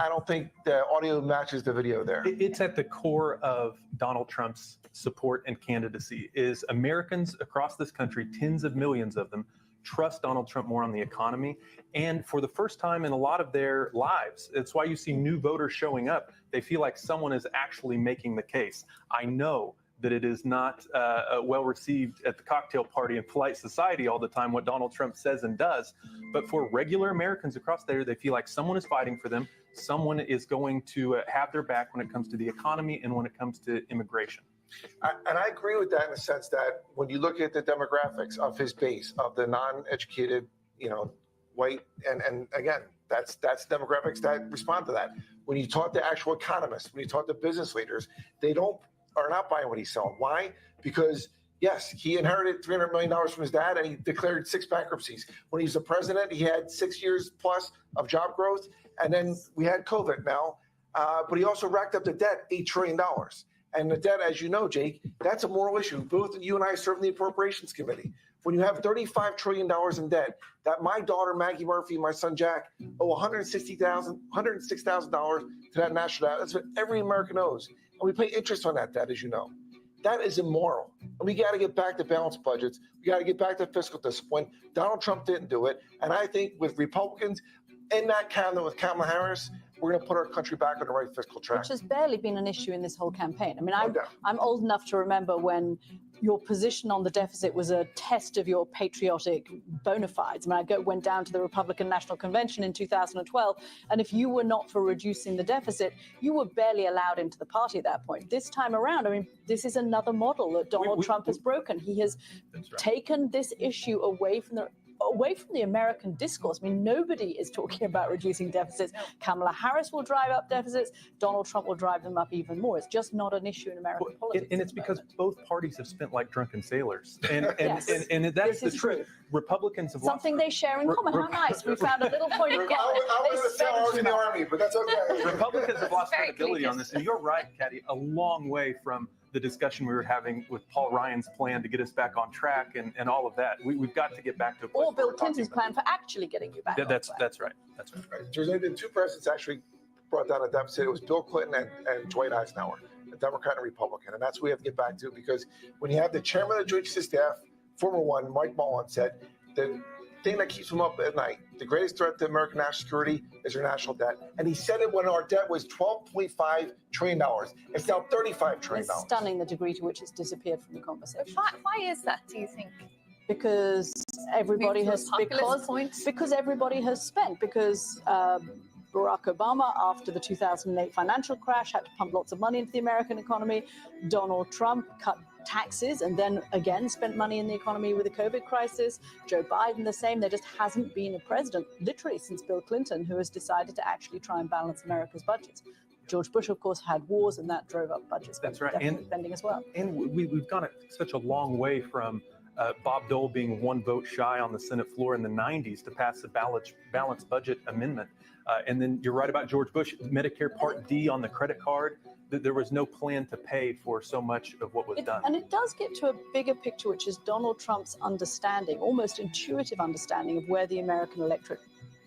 don't think the audio matches the video there. It's at the core of Donald Trump's support and candidacy is Americans across this country, tens of millions of them, trust Donald Trump more on the economy. And for the first time in a lot of their lives, it's why you see new voters showing up. They feel like someone is actually making the case. I know that it is not well received at the cocktail party in polite society all the time, what Donald Trump says and does. But for regular Americans across there, they feel like someone is fighting for them. Someone is going to have their back when it comes to the economy and when it comes to immigration. And I agree with that in the sense that when you look at the demographics of his base, of the non-educated, white, and again, that's demographics that respond to that. When you talk to actual economists, when you talk to business leaders, they are not buying what he's selling. Why? Because yes, he inherited $300 million from his dad and he declared 6 bankruptcies. When he was the president, he had 6 years plus of job growth. And then we had COVID now, but he also racked up the debt, $8 trillion. And the debt, as you know, Jake, that's a moral issue. Both you and I serve in the Appropriations Committee. When you have $35 trillion in debt, that my daughter, Maggie Murphy, and my son, Jack, owe $106,000 to that national debt. That's what every American owes. And we pay interest on that debt, as you know. That is immoral. And we got to get back to balanced budgets. We got to get back to fiscal discipline. Donald Trump didn't do it. And I think with Republicans in that cabinet with Kamala Harris, we're going to put our country back on the right fiscal track. Which has barely been an issue in this whole campaign. I mean, I'm old enough to remember when your position on the deficit was a test of your patriotic bona fides. I mean, went down to the Republican National Convention in 2012, and if you were not for reducing the deficit, you were barely allowed into the party at that point. This time around, I mean, this is another model that Donald Trump has broken. He has taken this issue away from the American discourse. I mean, nobody is talking about reducing deficits. Kamala Harris will drive up deficits. Donald Trump will drive them up even more. It's just not an issue in American politics. And it's because both parties have spent like drunken sailors. And that's This the is truth. Republicans have Something they share in common. How nice. We found a little point in common. I was in the Army, but that's okay. Republicans have lost Very credibility on this. And you're right, Kathy, a long way from the discussion we were having with Paul Ryan's plan to get us back on track and all of that. We've got to get back to a place Or Bill Clinton's plan for actually getting you back. That's right. That's right. There's only been 2 presidents actually brought down a deficit. It was Bill Clinton and Dwight Eisenhower, a Democrat and a Republican. And that's what we have to get back to, because when you have the chairman of the Joint Chiefs of Staff, former one, Mike Mullen, said the thing that keeps him up at night, the greatest threat to American national security is our national debt. And he said it when our debt was $12.5 trillion. It's now $35 trillion. It's stunning the degree to which it's disappeared from the conversation. Why is that, do you think? Because everybody has populist point? because everybody has spent, because Barack Obama, after the 2008 financial crash, had to pump lots of money into the American economy. Donald Trump cut taxes and then again spent money in the economy with the COVID crisis. Joe Biden, the same. There just hasn't been a president, literally since Bill Clinton, who has decided to actually try and balance America's budgets. George Bush, of course, had wars, and that drove up budget That's right. spending as well. And we've gone such a long way from Bob Dole being one vote shy on the Senate floor in the 90s to pass the balanced budget amendment. And then you're right about George Bush, Medicare Part D on the credit card. There was no plan to pay for so much of what was done. And it does get to a bigger picture, which is Donald Trump's understanding, almost intuitive understanding of where the American electorate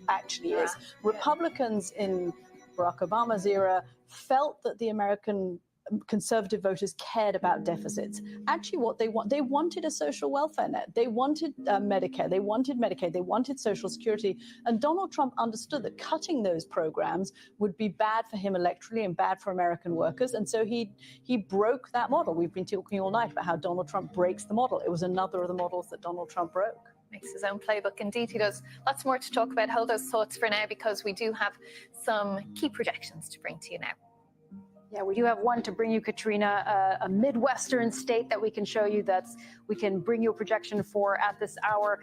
actually is. Republicans in Barack Obama's era felt that the American conservative voters cared about deficits. Actually, what they wanted a social welfare net. They wanted Medicare. They wanted Medicaid. They wanted Social Security. And Donald Trump understood that cutting those programs would be bad for him electorally and bad for American workers. And so he broke that model. We've been talking all night about how Donald Trump breaks the model. It was another of the models that Donald Trump broke. Makes his own playbook. Indeed, he does. Lots more to talk about. Hold those thoughts for now, because we do have some key projections to bring to you now. Yeah, we do have one to bring you, Katrina, a Midwestern state that we can show you we can bring you a projection for at this hour.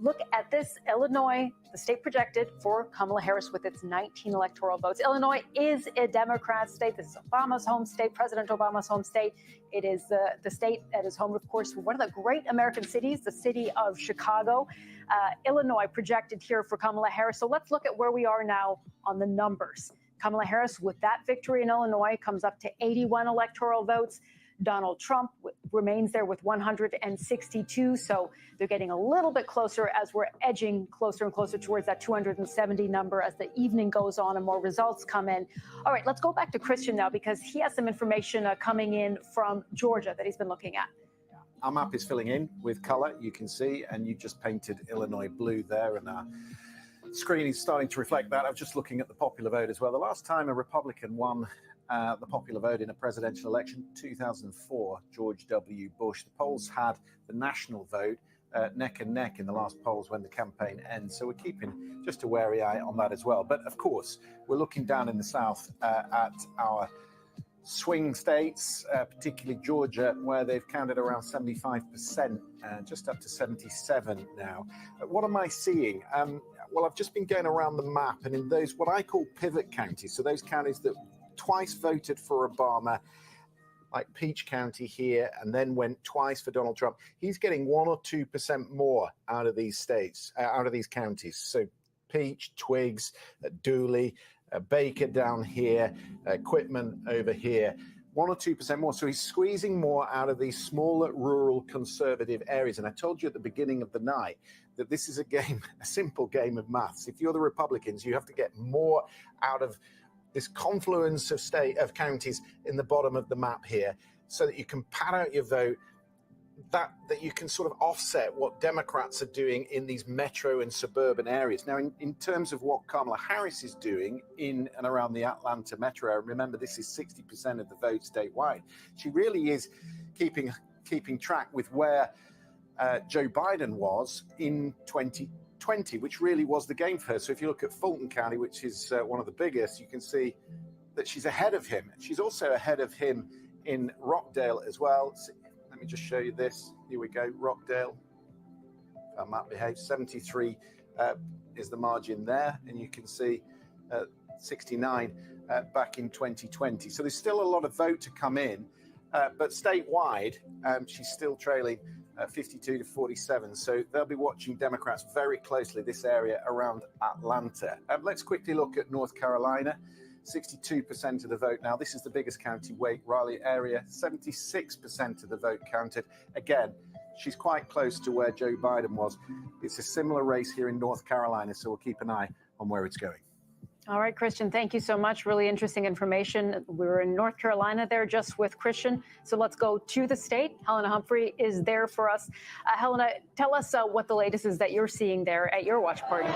Look at this, Illinois, the state projected for Kamala Harris with its 19 electoral votes. Illinois is a Democrat state. This is Obama's home state, President Obama's home state. It is the state that is home, of course, for one of the great American cities, the city of Chicago. Illinois projected here for Kamala Harris. So let's look at where we are now on the numbers. Kamala Harris, with that victory in Illinois, comes up to 81 electoral votes. Donald Trump remains there with 162. So they're getting a little bit closer as we're edging closer and closer towards that 270 number as the evening goes on and more results come in. All right, let's go back to Christian now, because he has some information coming in from Georgia that he's been looking at. Our map is filling in with color, you can see, and you just painted Illinois blue there, and our screen is starting to reflect that. I'm just looking at the popular vote as well. The last time a Republican won the popular vote in a presidential election, 2004, George W. Bush. The polls had the national vote neck and neck in the last polls when the campaign ends. So we're keeping just a wary eye on that as well. But of course, we're looking down in the South at our swing states, particularly Georgia, where they've counted around 75%, just up to 77 now. What am I seeing? Well, I've just been going around the map, and in those what I call pivot counties, so those counties that twice voted for Obama, like Peach County here, and then went twice for Donald Trump, he's getting 1 or 2% more out of these states, out of these counties. So Peach, Twiggs, Dooley, Baker down here, Quitman over here, 1 or 2% more. So he's squeezing more out of these smaller rural conservative areas. And I told you at the beginning of the night that this is a simple game of maths. If you're the Republicans, you have to get more out of this confluence of counties in the bottom of the map here, so that you can pad out your vote, that you can sort of offset what Democrats are doing in these metro and suburban areas. Now, in terms of what Kamala Harris is doing in and around the Atlanta metro area, remember this is 60% of the vote statewide. She really is keeping track with where Joe Biden was in 2020, which really was the game for her. So if you look at Fulton County, which is one of the biggest, you can see that she's ahead of him. She's also ahead of him in Rockdale as well. So let me just show you this. Here we go, Rockdale. If our map behaves, 73 is the margin there, and you can see 69 back in 2020. So there's still a lot of vote to come in, but statewide, she's still trailing 52 to 47. So they'll be watching Democrats very closely, this area around Atlanta. Let's quickly look at North Carolina. 62% of the vote now. This is the biggest county, Wake Raleigh area. 76% of the vote counted. Again, she's quite close to where Joe Biden was. It's a similar race here in North Carolina, so we'll keep an eye on where it's going. All right, Christian, thank you so much. Really interesting information. We're in North Carolina there just with Christian. So let's go to the state. Helena Humphrey is there for us. Helena, tell us what the latest is that you're seeing there at your watch party.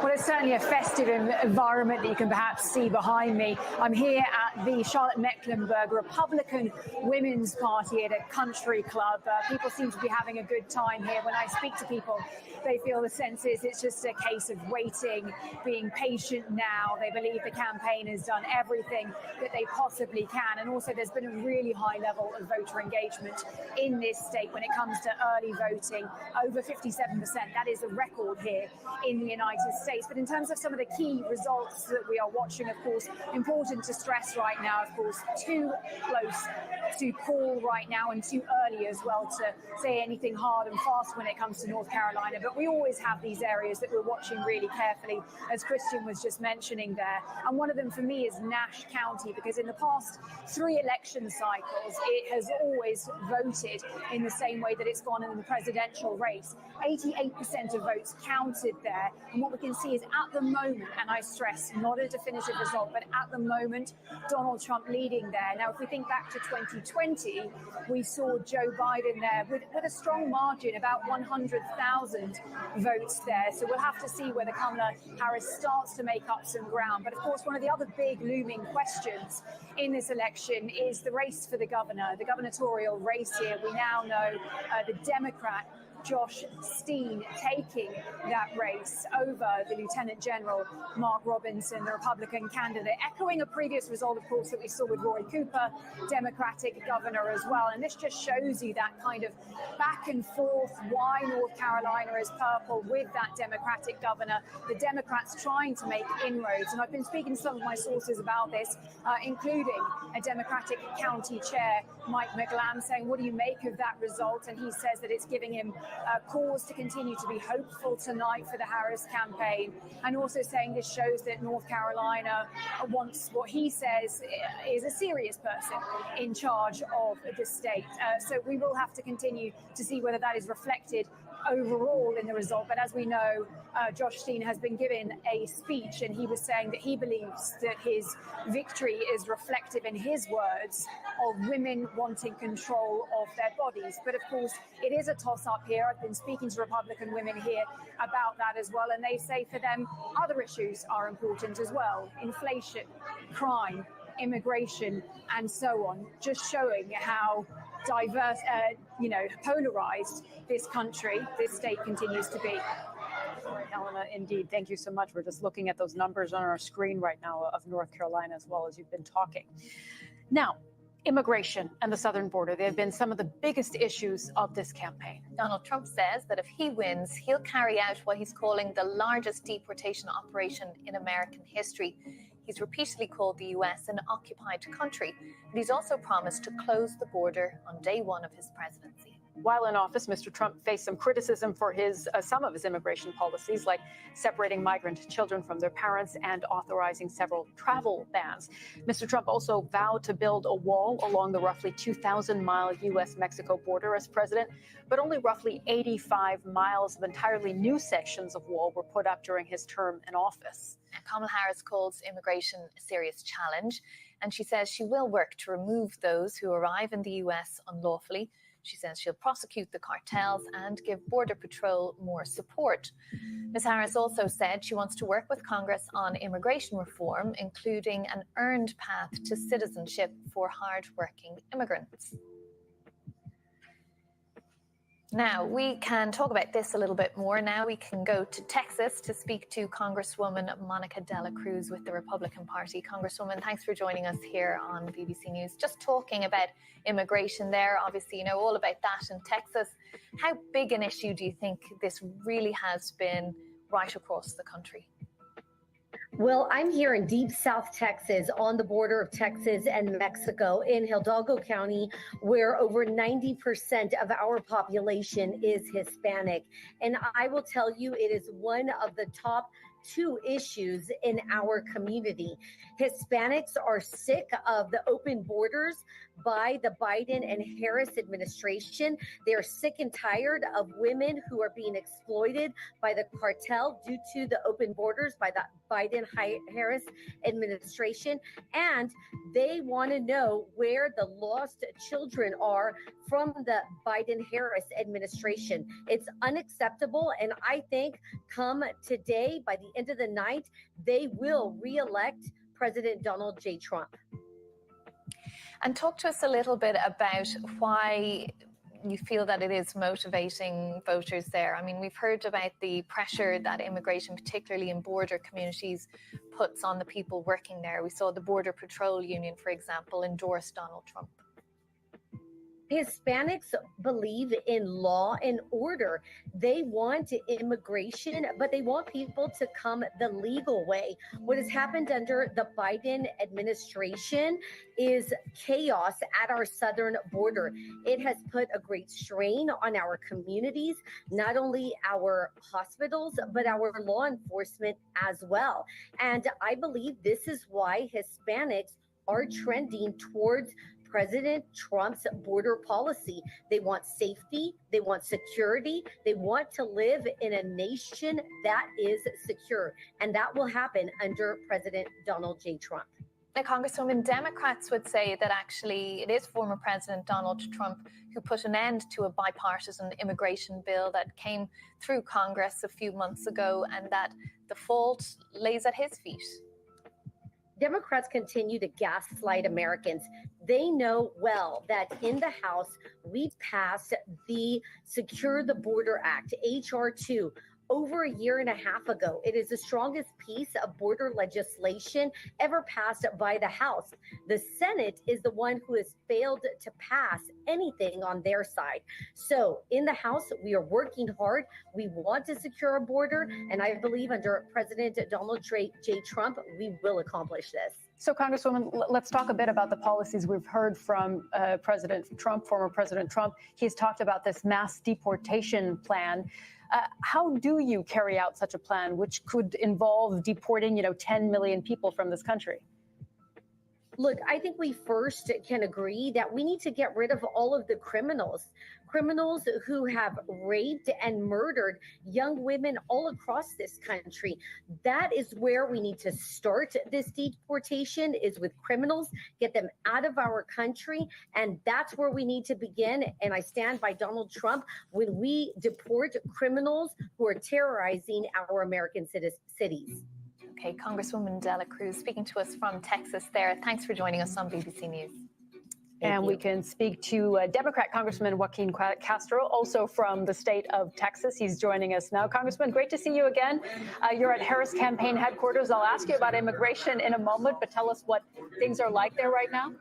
Well, it's certainly a festive environment that you can perhaps see behind me. I'm here at the Charlotte Mecklenburg Republican Women's Party at a country club. People seem to be having a good time here. When I speak to people, they feel the sense is it's just a case of waiting, being patient now. They believe the campaign has done everything that they possibly can. And also there's been a really high level of voter engagement in this state when it comes to early voting, over 57%. That is a record here in the United States. But in terms of some of the key results that we are watching, of course, important to stress right now, of course, too close to call right now and too early as well to say anything hard and fast when it comes to North Carolina. But we always have these areas that we're watching really carefully, as Christian was just mentioning there. And one of them for me is Nash County, because in the past 3 election cycles, it has always voted in the same way that it's gone in the presidential race. 88% of votes counted there. And what we can see is at the moment, and I stress, not a definitive result, but at the moment, Donald Trump leading there. Now, if we think back to 2020, we saw Joe Biden there with a strong margin, about 100,000 votes there. So we'll have to see whether Kamala Harris starts to make up some ground. But of course, one of the other big looming questions in this election is the race for the governor, the gubernatorial race here. We now know the Democrat Josh Steen taking that race over the Lieutenant General Mark Robinson, the Republican candidate, echoing a previous result, of course, that we saw with Roy Cooper, Democratic governor as well. And this just shows you that kind of back and forth, why North Carolina is purple with that Democratic governor, the Democrats trying to make inroads. And I've been speaking to some of my sources about this, including a Democratic county chair, Mike McGlam, saying, what do you make of that result? And he says that it's giving him cause to continue to be hopeful tonight for the Harris campaign, and also saying this shows that North Carolina wants what he says is a serious person in charge of the state. So we will have to continue to see whether that is reflected overall in the result. But as we know, Josh Steen has been given a speech, and he was saying that he believes that his victory is reflective, in his words, of women wanting control of their bodies. But of course, it is a toss-up here. I've been speaking to Republican women here about that as well, and they say for them other issues are important as well: inflation, crime, immigration, and so on, just showing how diverse, polarized this country, this state continues to be. All right, Helena, indeed. Thank you so much. We're just looking at those numbers on our screen right now of North Carolina as well as you've been talking. Now, immigration and the southern border, they have been some of the biggest issues of this campaign. Donald Trump says that if he wins, he'll carry out what he's calling the largest deportation operation in American history. He's repeatedly called the U.S. an occupied country, and he's also promised to close the border on day one of his presidency. While in office, Mr. Trump faced some criticism for some of his immigration policies, like separating migrant children from their parents and authorizing several travel bans. Mr. Trump also vowed to build a wall along the roughly 2,000-mile U.S.-Mexico border as president, but only roughly 85 miles of entirely new sections of wall were put up during his term in office. Kamala Harris calls immigration a serious challenge, and she says she will work to remove those who arrive in the U.S. unlawfully. She says she'll prosecute the cartels and give Border Patrol more support. Ms. Harris also said she wants to work with Congress on immigration reform, including an earned path to citizenship for hard-working immigrants. Now, we can talk about this a little bit more. Now we can go to Texas to speak to Congresswoman Monica De La Cruz with the Republican Party. Congresswoman, thanks for joining us here on BBC News. Just talking about immigration there, obviously you know all about that in Texas. How big an issue do you think this really has been right across the country? Well, I'm here in deep South Texas on the border of Texas and Mexico in Hidalgo County, where over 90% of our population is Hispanic. And I will tell you, it is one of the top 2 issues in our community. Hispanics are sick of the open borders by the Biden and Harris administration. They're sick and tired of women who are being exploited by the cartel due to the open borders by the Biden-Harris administration. And they want to know where the lost children are from the Biden-Harris administration. It's unacceptable. And I think come today, by the the end of the night, they will re-elect President Donald J. Trump. And talk to us a little bit about why you feel that it is motivating voters there. I mean, we've heard about the pressure that immigration, particularly in border communities, puts on the people working there. We saw the Border Patrol Union, for example, endorse Donald Trump. Hispanics believe in law and order. They want immigration, but they want people to come the legal way. What has happened under the Biden administration is chaos at our southern border. It has put a great strain on our communities, not only our hospitals, but our law enforcement as well. And I believe this is why Hispanics are trending towards President Trump's border policy. They want safety, they want security, they want to live in a nation that is secure. And that will happen under President Donald J. Trump. Now, Congresswoman, Democrats would say that actually it is former President Donald Trump who put an end to a bipartisan immigration bill that came through Congress a few months ago, and that the fault lays at his feet. Democrats continue to gaslight Americans. They know well that in the House, we passed the Secure the Border Act, H.R. 2, over a year and a half ago. It is the strongest piece of border legislation ever passed by the House. The Senate is the one who has failed to pass anything on their side. So in the House, we are working hard. We want to secure a border. And I believe under President Donald J. Trump, we will accomplish this. So, Congresswoman, let's talk a bit about the policies we've heard from President Trump, former President Trump. He's talked about this mass deportation plan. How do you carry out such a plan, which could involve deporting, 10 million people from this country? Look, I think we first can agree that we need to get rid of all of the criminals who have raped and murdered young women all across this country. That is where we need to start this deportation, is with criminals, get them out of our country. And that's where we need to begin. And I stand by Donald Trump when we deport criminals who are terrorizing our American cities. Okay, Congresswoman Dela Cruz speaking to us from Texas there. Thanks for joining us on BBC News. And we can speak to Democrat Congressman Joaquin Castro, also from the state of Texas. He's joining us now. Congressman, great to see you again. You're at Harris campaign headquarters. I'll ask you about immigration in a moment, but tell us what things are like there right now.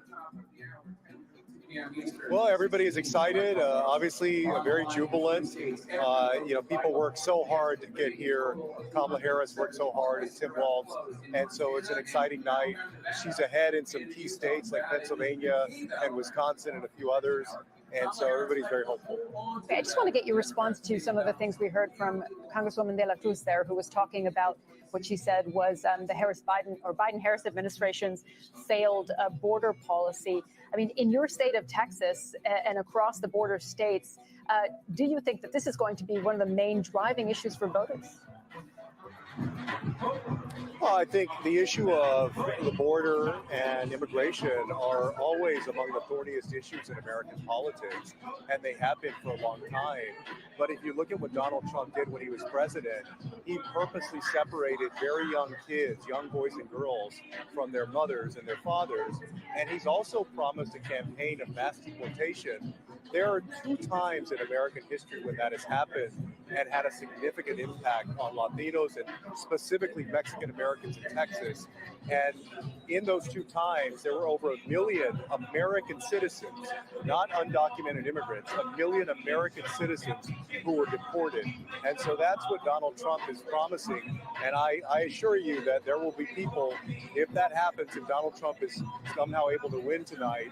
Well, everybody is excited, obviously very jubilant. People work so hard to get here. Kamala Harris worked so hard, and Tim Walz, and so it's an exciting night. She's ahead in some key states like Pennsylvania and Wisconsin and a few others. And so everybody's very hopeful. Okay, I just want to get your response to some of the things we heard from Congresswoman De La Cruz there, who was talking about what she said was the Biden-Harris administration's failed border policy. I mean, in your state of Texas and across the border states, do you think that this is going to be one of the main driving issues for voters? Well, I think the issue of the border and immigration are always among the thorniest issues in American politics, and they have been for a long time. But if you look at what Donald Trump did when he was president, he purposely separated very young kids, young boys and girls, from their mothers and their fathers. And he's also promised a campaign of mass deportation. There are 2 times in American history when that has happened and had a significant impact on Latinos and specifically Mexican Americans in Texas. And in those 2 times, there were over 1 million American citizens, not undocumented immigrants, 1 million American citizens who were deported. And so that's what Donald Trump is promising. And I assure you that there will be people, if that happens, if Donald Trump is somehow able to win tonight,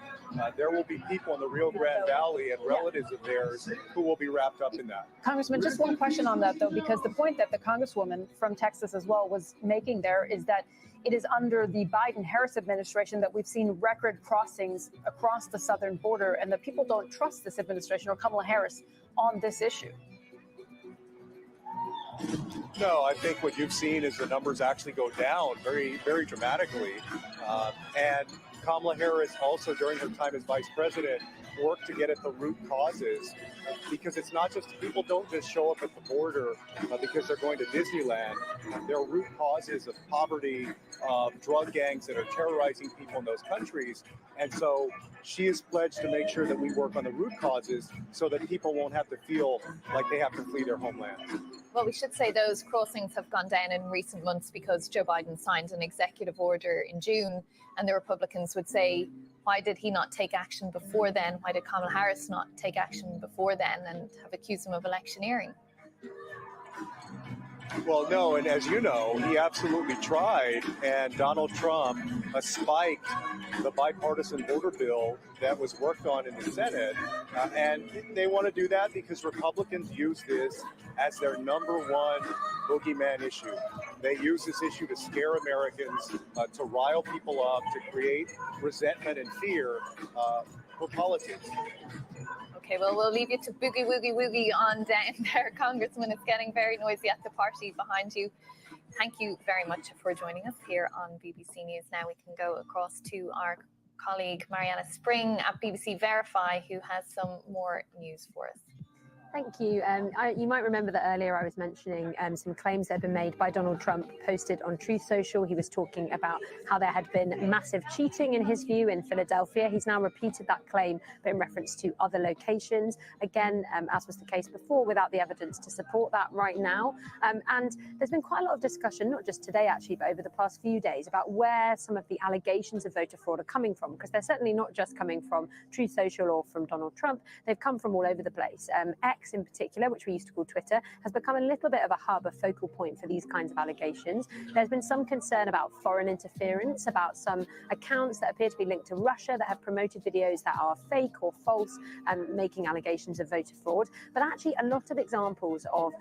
there will be people in the Rio Grande Valley and relatives of theirs who will be wrapped up in that. Congressman, just one question on that, though, because the point that the Congresswoman from Texas as well was making there is that it is under the Biden-Harris administration that we've seen record crossings across the southern border, and that people don't trust this administration or Kamala Harris on this issue. No, I think what you've seen is the numbers actually go down very, very dramatically. And Kamala Harris also, during her time as vice president, work to get at the root causes, because it's not just, people don't just show up at the border because they're going to Disneyland. There are root causes of poverty, of drug gangs that are terrorizing people in those countries. And so she has pledged to make sure that we work on the root causes so that people won't have to feel like they have to flee their homeland. Well, we should say those crossings have gone down in recent months because Joe Biden signed an executive order in June, and the Republicans would say, why did he not take action before then? Why did Kamala Harris not take action before then, and have accused him of electioneering? Well, no, and as you know, he absolutely tried, and Donald Trump spiked the bipartisan border bill that was worked on in the Senate, and they want to do that because Republicans use this as their number one boogeyman issue. They use this issue to scare Americans, to rile people up, to create resentment and fear for politics. Okay, well, we'll leave you to boogie, woogie, woogie on down there, Congressman. It's getting very noisy at the party behind you. Thank you very much for joining us here on BBC News. Now we can go across to our colleague Mariana Spring at BBC Verify, who has some more news for us. Thank you. You might remember that earlier I was mentioning some claims that had been made by Donald Trump posted on Truth Social. He was talking about how there had been massive cheating, in his view, in Philadelphia. He's now repeated that claim, but in reference to other locations. Again, as was the case before, without the evidence to support that right now. And there's been quite a lot of discussion, not just today, actually, but over the past few days, about where some of the allegations of voter fraud are coming from, because they're certainly not just coming from Truth Social or from Donald Trump. They've come from all over the place. X in particular, which we used to call Twitter, has become a little bit of a hub, a focal point for these kinds of allegations. There's been some concern about foreign interference, about some accounts that appear to be linked to Russia that have promoted videos that are fake or false, making allegations of voter fraud. But actually, a lot of examples of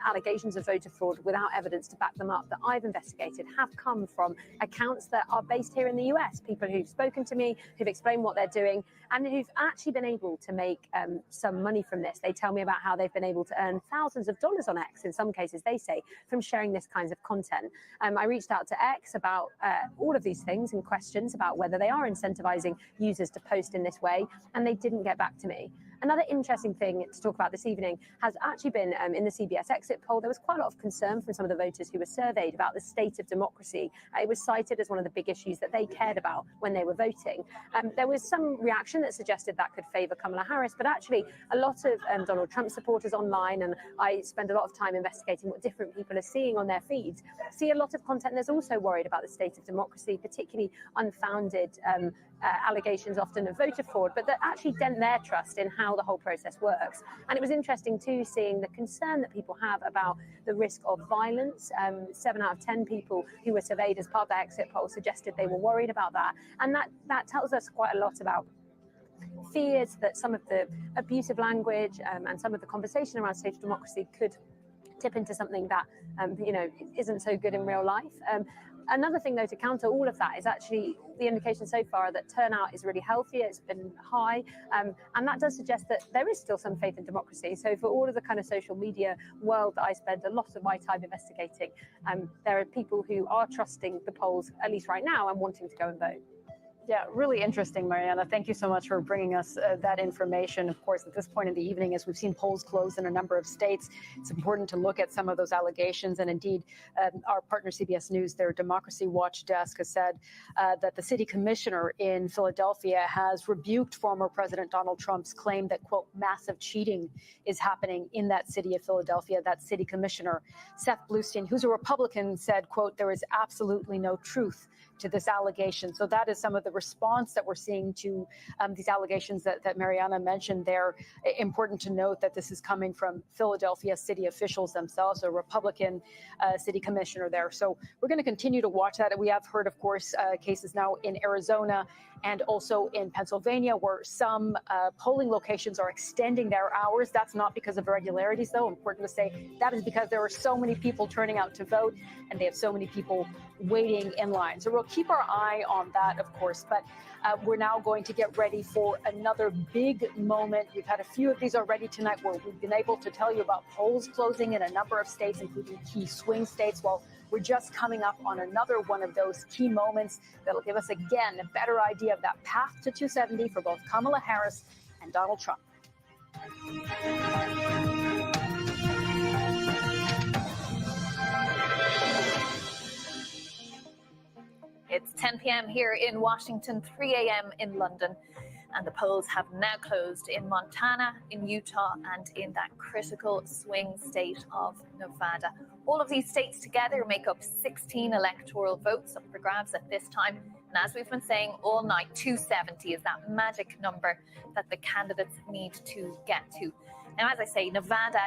allegations of voter fraud without evidence to back them up that I've investigated have come from accounts that are based here in the US, people who've spoken to me, who've explained what they're doing, and who've actually been able to make some money from this. They tell me about how they've been able to earn thousands of dollars on X, in some cases, they say, from sharing this kinds of content. I reached out to X about all of these things and questions about whether they are incentivizing users to post in this way, and they didn't get back to me. Another interesting thing to talk about this evening has actually been in the CBS exit poll. There was quite a lot of concern from some of the voters who were surveyed about the state of democracy. It was cited as one of the big issues that they cared about when they were voting. There was some reaction that suggested that could favor Kamala Harris, but actually a lot of Donald Trump supporters online, and I spend a lot of time investigating what different people are seeing on their feeds, see a lot of content that's also worried about the state of democracy, particularly unfounded allegations often of voter fraud, but that actually dent their trust in how the whole process works. And it was interesting too, seeing the concern that people have about the risk of violence. 7 out of 10 people who were surveyed as part of the exit poll suggested they were worried about that. And that tells us quite a lot about fears that some of the abusive language and some of the conversation around state of democracy could tip into something that isn't so good in real life. Another thing, though, to counter all of that is actually the indication so far that turnout is really healthy. It's been high, and that does suggest that there is still some faith in democracy. So for all of the kind of social media world that I spend a lot of my time investigating, there are people who are trusting the polls, at least right now, and wanting to go and vote. Yeah, really interesting, Mariana. Thank you so much for bringing us that information. Of course, at this point in the evening, as we've seen polls close in a number of states, it's important to look at some of those allegations. And indeed, our partner CBS News, their Democracy Watch desk, has said that the city commissioner in Philadelphia has rebuked former President Donald Trump's claim that, quote, massive cheating is happening in that city of Philadelphia. That city commissioner, Seth Bluestein, who's a Republican, said, quote, there is absolutely no truth to this allegation. So that is some of the response that we're seeing to these allegations that Mariana mentioned there. Important to note that this is coming from Philadelphia city officials themselves, a Republican city commissioner there. So we're going to continue to watch that. And we have heard, of course, cases now in Arizona and also in Pennsylvania, where some polling locations are extending their hours. That's not because of irregularities, though. Important to say that is because there are so many people turning out to vote, and they have so many people waiting in line. So we'll keep our eye on that, of course. But we're now going to get ready for another big moment. We've had a few of these already tonight where we've been able to tell you about polls closing in a number of states, including key swing states. Well, we're just coming up on another one of those key moments that'll give us, again, a better idea of that path to 270 for both Kamala Harris and Donald Trump. It's 10 p.m. here in Washington, 3 a.m. in London, and the polls have now closed in Montana, in Utah, and in that critical swing state of Nevada. All of these states together make up 16 electoral votes up for grabs at this time. And as we've been saying all night, 270 is that magic number that the candidates need to get to. Now, as I say, Nevada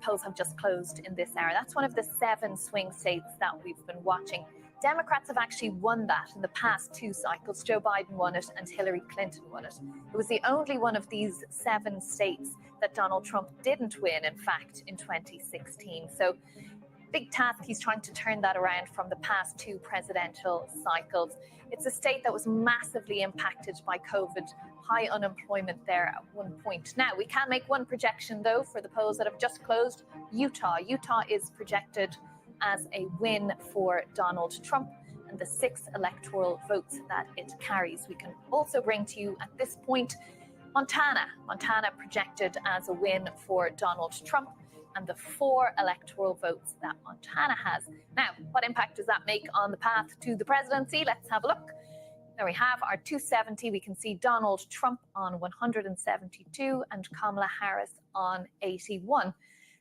polls have just closed in this hour. That's one of the 7 swing states that we've been watching. Democrats have actually won that in the past 2 cycles. Joe Biden won it and Hillary Clinton won it. It was the only one of these 7 states that Donald Trump didn't win, in fact, in 2016. So big task. He's trying to turn that around from the past 2 presidential cycles. It's a state that was massively impacted by COVID, high unemployment there at one point. Now, we can make one projection, though, for the polls that have just closed. Utah is projected as a win for Donald Trump and the 6 electoral votes that it carries. We can also bring to you at this point Montana projected as a win for Donald Trump and the 4 electoral votes that Montana has. Now, what impact does that make on the path to the presidency? Let's have a look. There we have our 270. We can see Donald Trump on 172 and Kamala Harris on 81.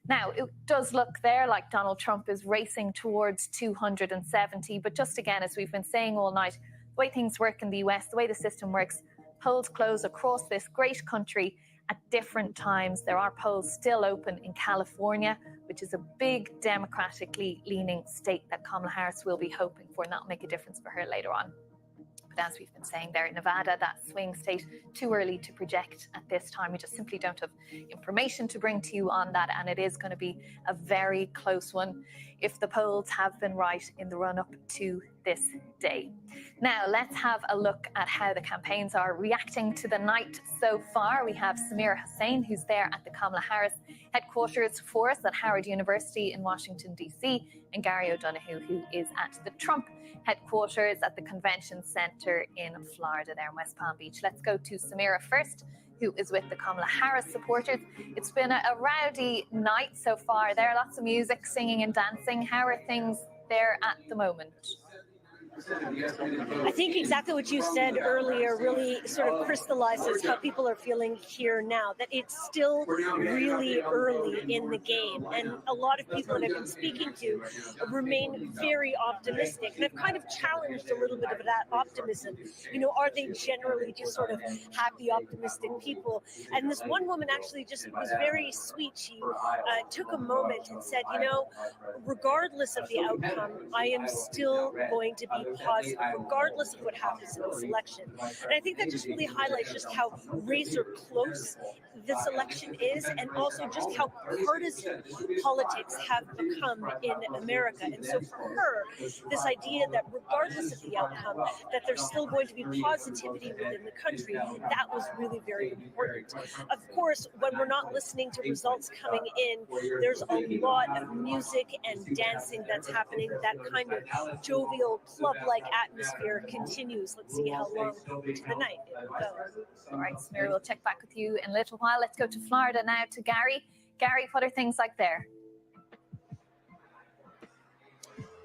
Now, it does look there like Donald Trump is racing towards 270, but just again, as we've been saying all night, the way things work in the US, the way the system works, polls close across this great country at different times. There are polls still open in California, which is a big democratically leaning state that Kamala Harris will be hoping for, and that'll make a difference for her later on. As we've been saying there, Nevada, that swing state, too early to project at this time. We just simply don't have information to bring to you on that, and it is going to be a very close one if the polls have been right in the run-up to this day. Now, let's have a look at how the campaigns are reacting to the night so far. We have Samira Hussain, who's there at the Kamala Harris headquarters for us at Howard University in Washington, D.C., and Gary O'Donoghue, who is at the Trump headquarters at the Convention Center in Florida there in West Palm Beach. Let's go to Samira first, who is with the Kamala Harris supporters. It's been a rowdy night so far there, lots of music, singing and dancing. How are things there at the moment? I think exactly what you said earlier really sort of crystallizes how people are feeling here now, that it's still really early in the game. And a lot of people that I've been speaking to remain very optimistic. And I've kind of challenged a little bit of that optimism. You know, are they generally just sort of happy, optimistic people? And this one woman actually just was very sweet. She took a moment and said, you know, regardless of the outcome, I am still going to be positive, regardless of what happens in this election. And I think that just really highlights just how razor close this election is, and also just how partisan politics have become in America. And so for her, this idea that regardless of the outcome, that there's still going to be positivity within the country, that was really very important. Of course, when we're not listening to results coming in, there's a lot of music and dancing that's happening. That kind of jovial, club-like atmosphere continues. Let's see how long into the night it goes. All right, Samira, we'll check back with you in a little while. Let's go to Florida now to Gary. Gary, what are things like there?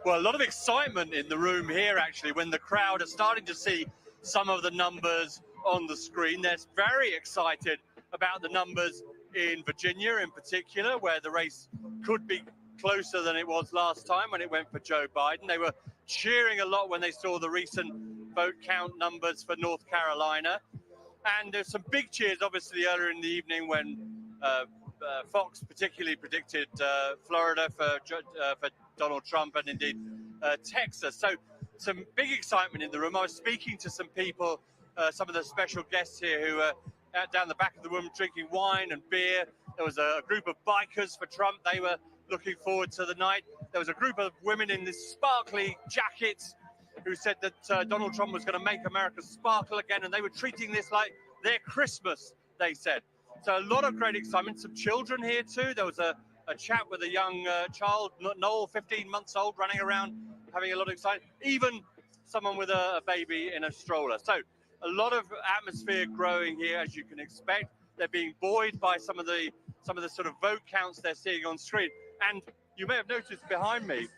Well, a lot of excitement in the room here, actually, when the crowd are starting to see some of the numbers on the screen. They're very excited about the numbers in Virginia in particular, where the race could be closer than it was last time when it went for Joe Biden. They were cheering a lot when they saw the recent vote count numbers for North Carolina. And there's some big cheers, obviously, earlier in the evening when Fox particularly predicted Florida for Donald Trump and indeed Texas. So some big excitement in the room. I was speaking to some people, some of the special guests here who are out down the back of the room drinking wine and beer. There was a group of bikers for Trump. They were looking forward to the night. There was a group of women in these sparkly jackets who said that Donald Trump was going to make America sparkle again, and they were treating this like their Christmas, they said. So a lot of great excitement. Some children here too. There was a chat with a young child, Noel, 15 months old, running around, having a lot of excitement. Even someone with a baby in a stroller. So a lot of atmosphere growing here, as you can expect. They're being buoyed by some of the sort of vote counts they're seeing on screen. And you may have noticed behind me,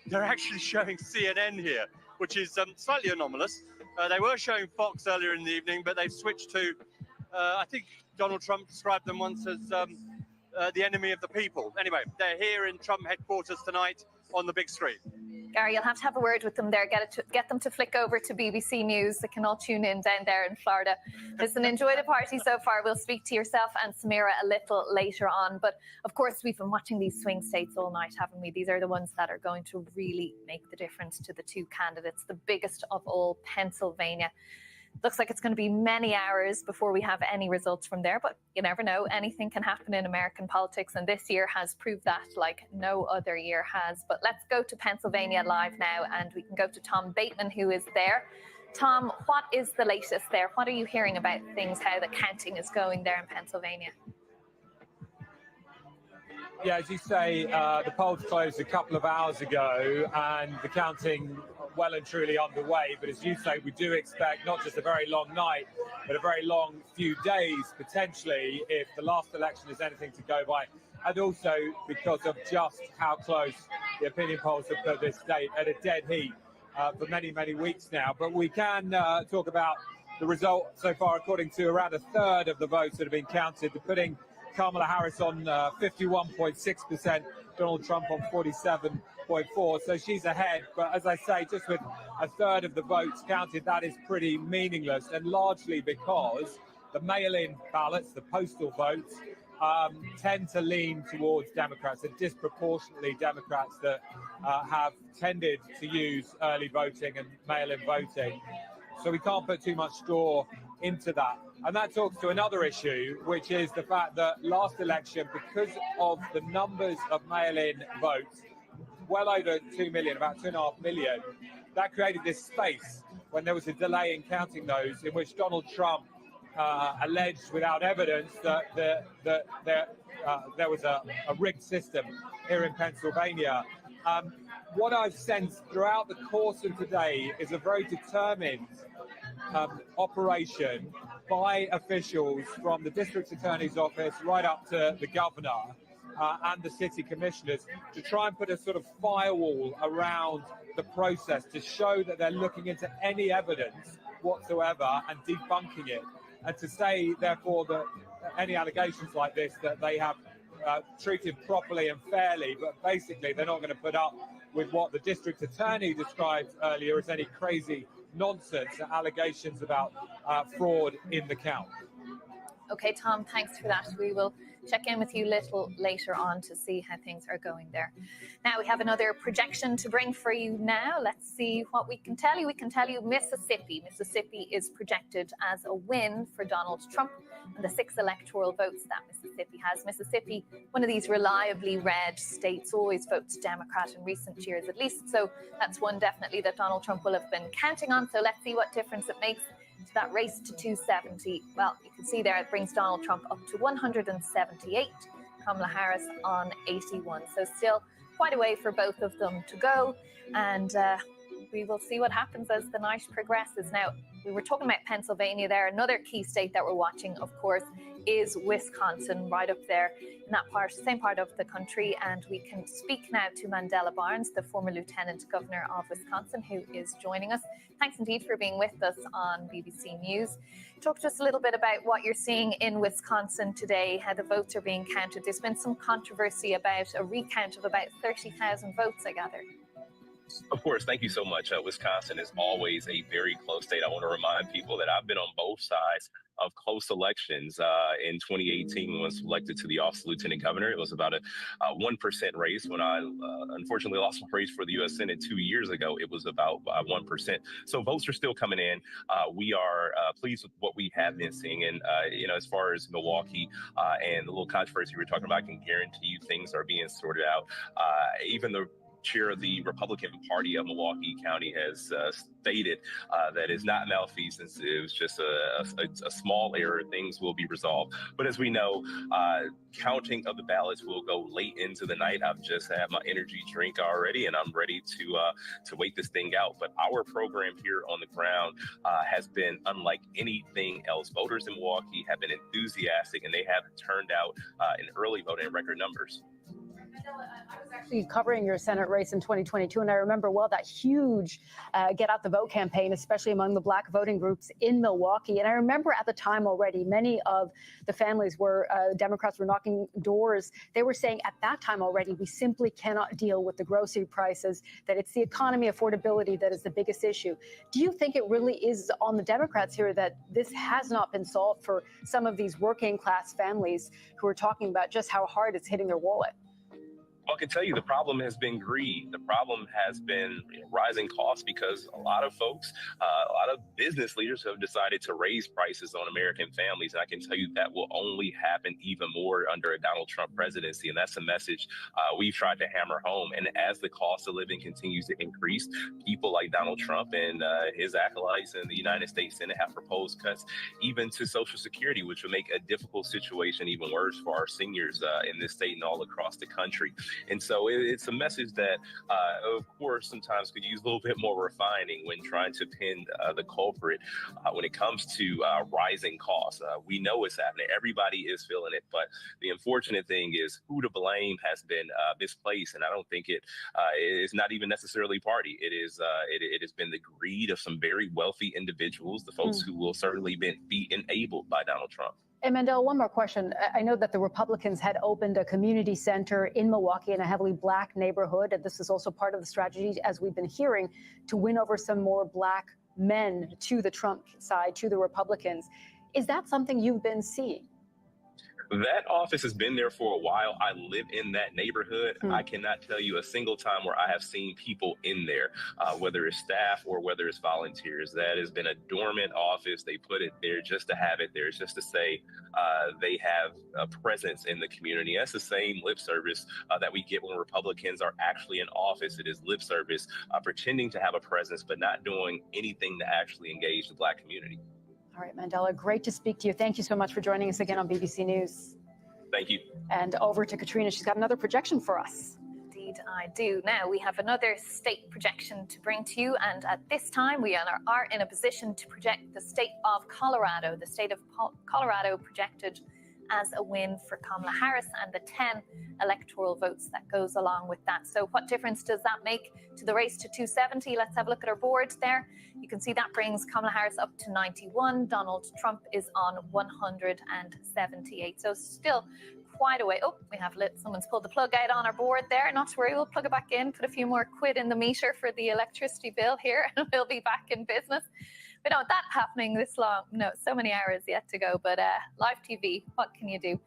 they're actually showing CNN here, which is slightly anomalous. They were showing Fox earlier in the evening, but they've switched to, I think Donald Trump described them once as the enemy of the people. Anyway, they're here in Trump headquarters tonight on the big screen. Gary, you'll have to have a word with them there. Get them to flick over to BBC News. They can all tune in down there in Florida. Listen, enjoy the party so far. We'll speak to yourself and Samira a little later on. But of course, we've been watching these swing states all night, haven't we? These are the ones that are going to really make the difference to the two candidates. The biggest of all, Pennsylvania. Looks like it's going to be many hours before we have any results from there, but you never know. Anything can happen in American politics, and this year has proved that like no other year has. But let's go to Pennsylvania live now, and we can go to Tom Bateman, who is there. Tom, what is the latest there? What are you hearing about things, how the counting is going there in Pennsylvania? Yeah, as you say, the polls closed a couple of hours ago, and the counting well and truly underway. But as you say, we do expect not just a very long night, but a very long few days, potentially, if the last election is anything to go by. And also because of just how close the opinion polls have put this state at a dead heat for many, many weeks now. But we can talk about the result so far, according to around a third of the votes that have been counted, putting Kamala Harris on 51.6%, Donald Trump on 47.4%. So she's ahead. But as I say, just with a third of the votes counted, that is pretty meaningless, and largely because the mail-in ballots, the postal votes, tend to lean towards Democrats, and disproportionately Democrats that have tended to use early voting and mail-in voting. So we can't put too much store into that. And that talks to another issue, which is the fact that last election, because of the numbers of mail-in votes, well over 2 million, about 2.5 million, that created this space when there was a delay in counting those, in which Donald Trump alleged without evidence that there was a rigged system here in Pennsylvania. What I've sensed throughout the course of today is a very determined operation by officials from the district attorney's office right up to the governor and the city commissioners to try and put a sort of firewall around the process to show that they're looking into any evidence whatsoever and debunking it, and to say, therefore, that any allegations like this that they have treated properly and fairly, but basically they're not going to put up with what the district attorney described earlier as any crazy nonsense allegations about fraud in the count. Okay, Tom, thanks for that. We will check in with you a little later on to see how things are going there. Now we have another projection to bring for you now. Let's see what we can tell you. We can tell you Mississippi. Mississippi is projected as a win for Donald Trump and the 6 electoral votes that Mississippi has. Mississippi, one of these reliably red states, always votes Democrat in recent years at least. So that's one definitely that Donald Trump will have been counting on. So let's see what difference it makes to that race to 270. Well, you can see there it brings Donald Trump up to 178, Kamala Harris on 81. So still quite a way for both of them to go, and we will see what happens as the night progresses. Now, we were talking about Pennsylvania there. Another key state that we're watching, of course, is Wisconsin, right up there in that part, same part of the country. And we can speak now to Mandela Barnes, the former Lieutenant Governor of Wisconsin, who is joining us. Thanks indeed for being with us on BBC News. Talk to us a little bit about what you're seeing in Wisconsin today, how the votes are being counted. There's been some controversy about a recount of about 30,000 votes, I gather. Of course, thank you so much. Wisconsin is always a very close state. I want to remind people that I've been on both sides of close elections. In 2018, when I was elected to the office of Lieutenant Governor, it was about a 1% race. When I unfortunately lost my race for the U.S. Senate 2 years ago, it was about 1%. So votes are still coming in. We are pleased with what we have been seeing. And, as far as Milwaukee and the little controversy we were talking about, I can guarantee you things are being sorted out. Even the chair of the Republican Party of Milwaukee County has stated that it's not malfeasance. It was just a small error. Things will be resolved. But as we know, counting of the ballots will go late into the night. I've just had my energy drink already, and I'm ready to wait this thing out. But our program here on the ground has been unlike anything else. Voters in Milwaukee have been enthusiastic, and they have turned out in early voting in record numbers. I was actually covering your Senate race in 2022, and I remember well that huge Get Out the Vote campaign, especially among the Black voting groups in Milwaukee. And I remember at the time already, many of the families where Democrats were knocking doors, they were saying at that time already, we simply cannot deal with the grocery prices, that it's the economy, affordability that is the biggest issue. Do you think it really is on the Democrats here that this has not been solved for some of these working class families who are talking about just how hard it's hitting their wallet? Well, I can tell you the problem has been greed. The problem has been rising costs because a lot of folks, a lot of business leaders have decided to raise prices on American families. And I can tell you that will only happen even more under a Donald Trump presidency. And that's a message we've tried to hammer home. And as the cost of living continues to increase, people like Donald Trump and his acolytes in the United States Senate have proposed cuts even to Social Security, which would make a difficult situation even worse for our seniors in this state and all across the country. And so it's a message that, of course, sometimes could use a little bit more refining when trying to pin the culprit when it comes to rising costs. We know it's happening. Everybody is feeling it. But the unfortunate thing is who to blame has been misplaced. And I don't think it's not even necessarily party. It has been the greed of some very wealthy individuals, the folks who will certainly be enabled by Donald Trump. Hey, Mandela, one more question. I know that the Republicans had opened a community center in Milwaukee in a heavily Black neighborhood. And this is also part of the strategy, as we've been hearing, to win over some more Black men to the Trump side, to the Republicans. Is that something you've been seeing? That office has been there for a while. I live in that neighborhood. I cannot tell you a single time where I have seen people in there, whether it's staff or whether it's volunteers. That has been a dormant office. They put it there just to have it there, just to say they have a presence in the community. That's the same lip service that we get when Republicans are actually in office. It is lip service, pretending to have a presence, but not doing anything to actually engage the Black community. All right, Mandela, great to speak to you. Thank you so much for joining us again on BBC News. Thank you. And over to Katrina. She's got another projection for us. Indeed, I do. Now, we have another state projection to bring to you. And at this time, we are in a position to project the state of Colorado. The state of Colorado projected as a win for Kamala Harris and the 10 electoral votes that goes along with that. So what difference does that make to the race to 270? Let's have a look at our board there. You can see that brings Kamala Harris up to 91. Donald Trump is on 178. So still quite a way. Oh, we have someone's pulled the plug out on our board there. Not to worry, we'll plug it back in, put a few more quid in the meter for the electricity bill here, and we'll be back in business. We don't want that happening this long. No, so many hours yet to go, but live TV, what can you do?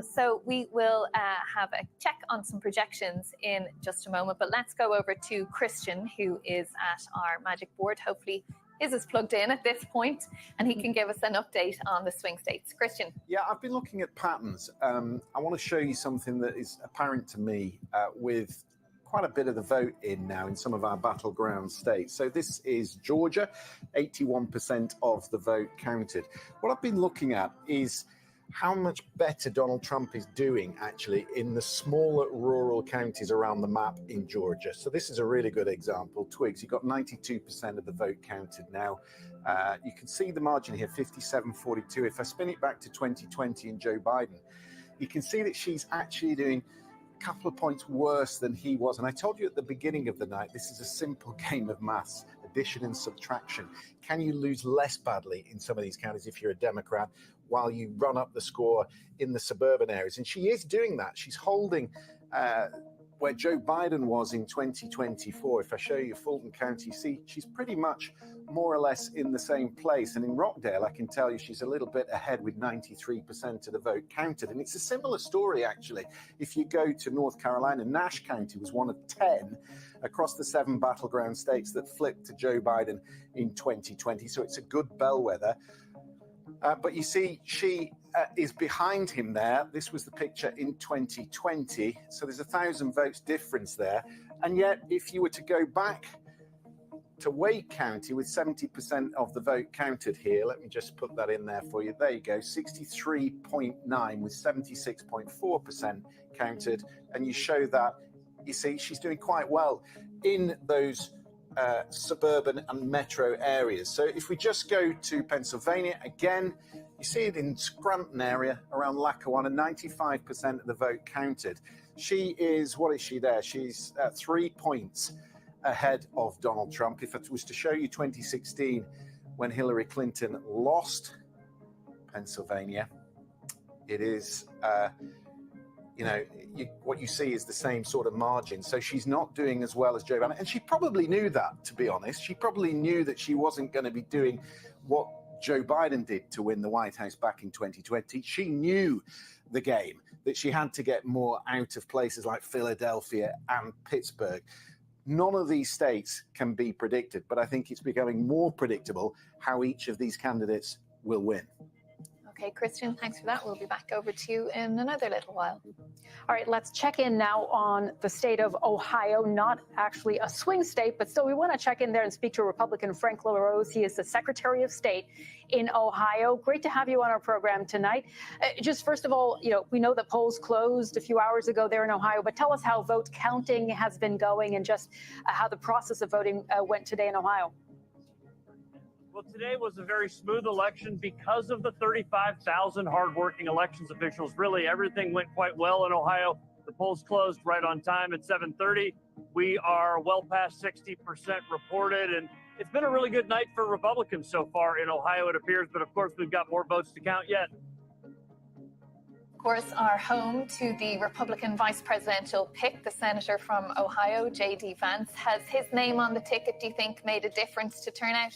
So we will have a check on some projections in just a moment, but let's go over to Christian, who is at our magic board. Hopefully his is plugged in at this point, and he can give us an update on the swing states. Christian. Yeah, I've been looking at patterns. I want to show you something that is apparent to me with quite a bit of the vote in now in some of our battleground states. So this is Georgia, 81% of the vote counted. What I've been looking at is how much better Donald Trump is doing actually in the smaller rural counties around the map in Georgia. So this is a really good example. Twiggs, you got 92% of the vote counted now. You can see the margin here, 57-42. If I spin it back to 2020 and Joe Biden, you can see that she's actually doing couple of points worse than he was. And I told you at the beginning of the night, this is a simple game of maths, addition and subtraction. Can you lose less badly in some of these counties if you're a Democrat while you run up the score in the suburban areas? And she is doing that. She's holding where Joe Biden was in 2024. If I show you Fulton County, you see she's pretty much more or less in the same place. And in Rockdale, I can tell you she's a little bit ahead with 93% of the vote counted. And it's a similar story, actually. If you go to North Carolina, Nash County was one of 10 across the 7 battleground states that flipped to Joe Biden in 2020. So it's a good bellwether. But you see, she is behind him there. This was the picture in 2020. So there's 1,000 votes difference there. And yet, if you were to go back to Wake County with 70% of the vote counted here, let me just put that in there for you. There you go, 63.9 with 76.4% counted. And you show that, you see, she's doing quite well in those suburban and metro areas. So if we just go to Pennsylvania, again, you see it in Scranton area around Lackawanna, 95% of the vote counted. She is, what is she there? She's 3 points ahead of Donald Trump. If it was to show you 2016 when Hillary Clinton lost Pennsylvania, it is, what you see is the same sort of margin. So she's not doing as well as Joe Biden. And she probably knew that, to be honest. She probably knew that she wasn't going to be doing what Joe Biden did to win the White House back in 2020. She knew the game, that she had to get more out of places like Philadelphia and Pittsburgh. None of these states can be predicted, but I think it's becoming more predictable how each of these candidates will win. Okay, Christian, thanks for that. We'll be back over to you in another little while. All right, let's check in now on the state of Ohio, not actually a swing state, but still we want to check in there and speak to Republican Frank LaRose. He is the Secretary of State in Ohio. Great to have you on our program tonight. Just first of all, we know that polls closed a few hours ago there in Ohio, but tell us how vote counting has been going and just how the process of voting went today in Ohio. Well, today was a very smooth election because of the 35,000 hardworking elections officials. Really, everything went quite well in Ohio. The polls closed right on time at 7:30. We are well past 60% reported, and it's been a really good night for Republicans so far in Ohio, it appears. But of course, we've got more votes to count yet. Of course, our home to the Republican vice presidential pick, the senator from Ohio, J.D. Vance. Has his name on the ticket, do you think, made a difference to turnout?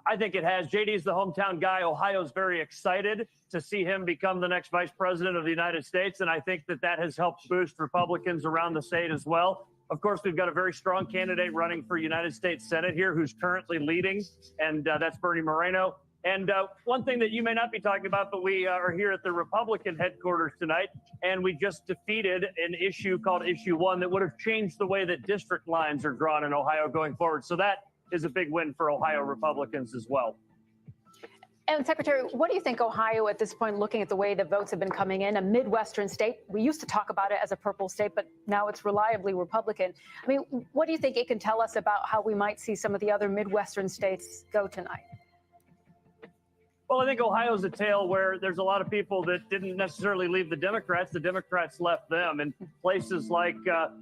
I think it has. JD is the hometown guy. Ohio's very excited to see him become the next vice president of the United States. And I think that has helped boost Republicans around the state as well. Of course, we've got a very strong candidate running for United States Senate here who's currently leading, and that's Bernie Moreno. And one thing that you may not be talking about, but we are here at the Republican headquarters tonight, and we just defeated an issue called Issue 1 that would have changed the way that district lines are drawn in Ohio going forward. So that is a big win for Ohio Republicans as well. And Secretary, what do you think Ohio at this point, looking at the way the votes have been coming in, a Midwestern state? We used to talk about it as a purple state, but now it's reliably Republican. I mean, what do you think it can tell us about how we might see some of the other Midwestern states go tonight? Well, I think Ohio's a tale where there's a lot of people that didn't necessarily leave the Democrats left them. And places like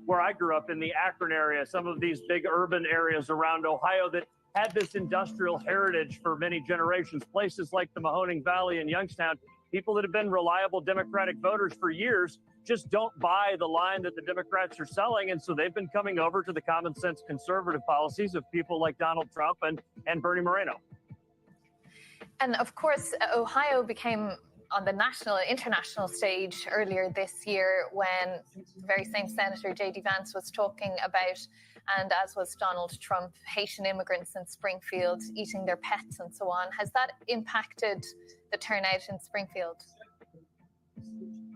where I grew up in the Akron area, some of these big urban areas around Ohio that had this industrial heritage for many generations, places like the Mahoning Valley and Youngstown, people that have been reliable Democratic voters for years just don't buy the line that the Democrats are selling. And so they've been coming over to the common sense conservative policies of people like Donald Trump and Bernie Moreno. And of course, Ohio became on the international stage earlier this year when the very same Senator J.D. Vance was talking about, and as was Donald Trump, Haitian immigrants in Springfield eating their pets and so on. Has that impacted the turnout in Springfield?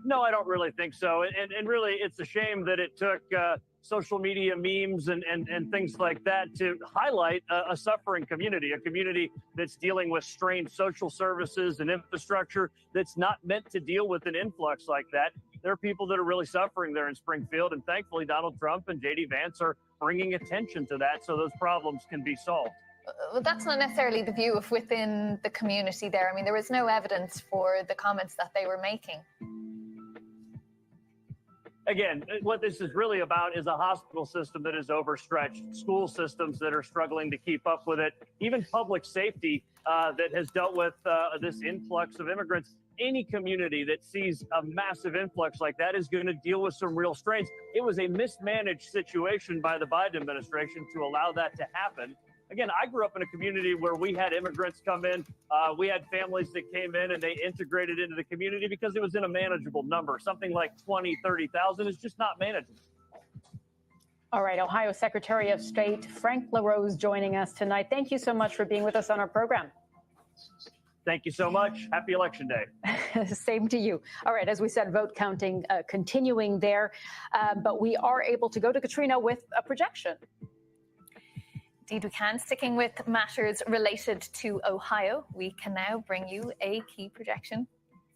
No, I don't really think so. And really, it's a shame that it took social media memes and things like that to highlight a suffering community, a community that's dealing with strained social services and infrastructure that's not meant to deal with an influx like that. There are people that are really suffering there in Springfield, and thankfully Donald Trump and J.D. Vance are bringing attention to that so those problems can be solved. Well, that's not necessarily the view of within the community there. I mean, there was no evidence for the comments that they were making. Again, what this is really about is a hospital system that is overstretched, school systems that are struggling to keep up with it, even public safety that has dealt with this influx of immigrants. Any community that sees a massive influx like that is going to deal with some real strains. It was a mismanaged situation by the Biden administration to allow that to happen. Again, I grew up in a community where we had immigrants come in. We had families that came in and they integrated into the community because it was in a manageable number. Something like 20, 30,000 is just not manageable. All right, Ohio Secretary of State Frank LaRose joining us tonight. Thank you so much for being with us on our program. Thank you so much. Happy Election Day. Same to you. All right, as we said, vote counting continuing there, but we are able to go to Katrina with a projection. Indeed, we can. Sticking with matters related to Ohio, we can now bring you a key projection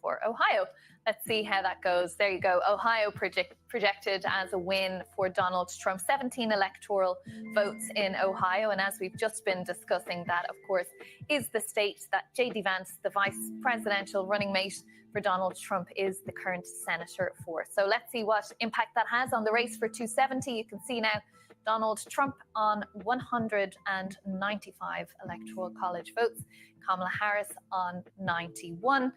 for Ohio. Let's see how that goes. There you go. Ohio projected as a win for Donald Trump. 17 electoral votes in Ohio. And as we've just been discussing, that, of course, is the state that J.D. Vance, the vice presidential running mate for Donald Trump, is the current senator for. So let's see what impact that has on the race for 270. You can see now Donald Trump on 195 electoral college votes, Kamala Harris on 91.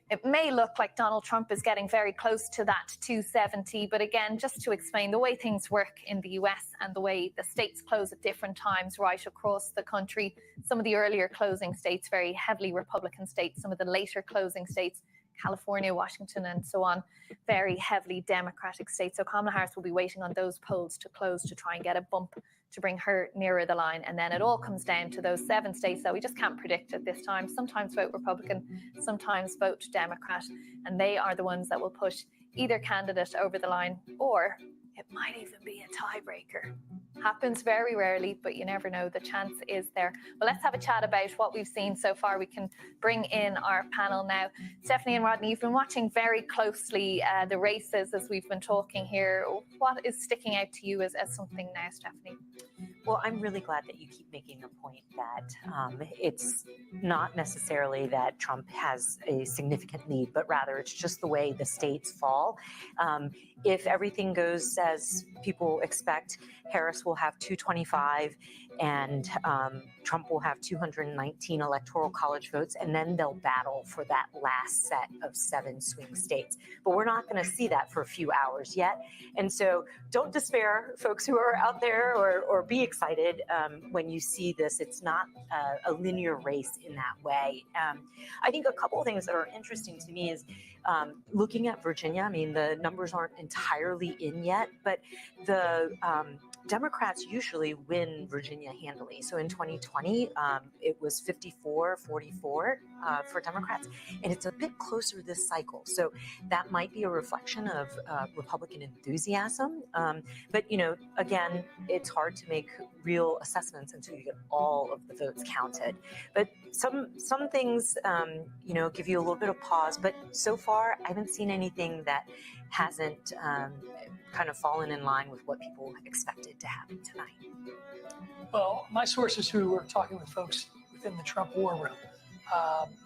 It may look like Donald Trump is getting very close to that 270, but again, just to explain the way things work in the US and the way the states close at different times right across the country, some of the earlier closing states, very heavily Republican states, some of the later closing states, California, Washington, and so on, very heavily Democratic states. So Kamala Harris will be waiting on those polls to close to try and get a bump to bring her nearer the line. And then it all comes down to those 7 states that we just can't predict at this time. Sometimes vote Republican, sometimes vote Democrat, and they are the ones that will push either candidate over the line, or it might even be a tiebreaker. Happens very rarely, but you never know. The chance is there. Well, let's have a chat about what we've seen so far. We can bring in our panel now. Stephanie and Rodney, you've been watching very closely the races as we've been talking here. What is sticking out to you as something now, Stephanie? Well, I'm really glad that you keep making the point that it's not necessarily that Trump has a significant lead, but rather it's just the way the states fall. If everything goes as people expect, Harris will have 225 and Trump will have 219 electoral college votes, and then they'll battle for that last set of 7 swing states. But we're not going to see that for a few hours yet. And so don't despair, folks who are out there, or be excited when you see this. It's not a linear race in that way. I think a couple of things that are interesting to me is looking at Virginia. I mean, the numbers aren't entirely in yet, but the Democrats usually win Virginia handily. So in 2020, it was 54-44 for Democrats, and it's a bit closer this cycle. So that might be a reflection of Republican enthusiasm. But, you know, again, it's hard to make real assessments until you get all of the votes counted. But some things, you know, give you a little bit of pause. But so far, I haven't seen anything that hasn't kind of fallen in line with what people expected to happen tonight. Well, my sources who were talking with folks within the Trump war room,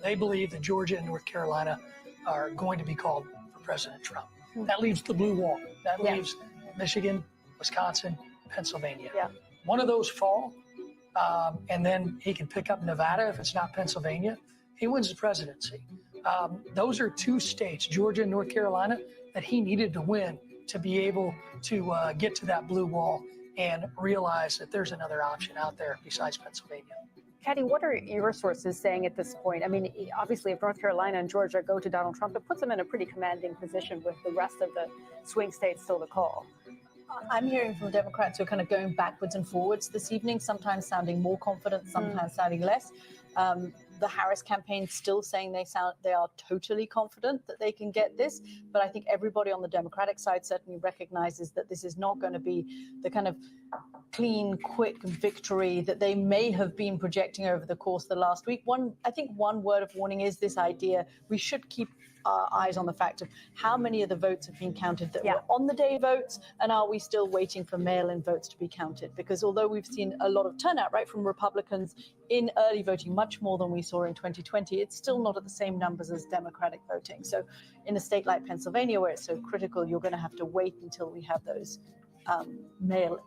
they believe that Georgia and North Carolina are going to be called for President Trump. That leaves the blue wall. That leaves Michigan, Wisconsin, Pennsylvania. One of those fall, and then he can pick up Nevada if it's not Pennsylvania. He wins the presidency. Those are 2 states, Georgia and North Carolina, that he needed to win to be able to get to that blue wall and realize that there's another option out there besides Pennsylvania. Katie, what are your sources saying at this point? I mean, obviously, if North Carolina and Georgia go to Donald Trump, it puts him in a pretty commanding position with the rest of the swing states still to call. I'm hearing from Democrats who are kind of going backwards and forwards this evening, sometimes sounding more confident, sometimes sounding less. The Harris campaign still saying they are totally confident that they can get this, but I think everybody on the Democratic side certainly recognizes that this is not going to be the kind of clean, quick victory that they may have been projecting over the course of the last week. I think one word of warning is this idea we should keep our eyes on the fact of how many of the votes have been counted that were on the day votes, and are we still waiting for mail-in votes to be counted? Because although we've seen a lot of turnout, right, from Republicans in early voting, much more than we saw in 2020, it's still not at the same numbers as Democratic voting. So in a state like Pennsylvania, where it's so critical, you're going to have to wait until we have those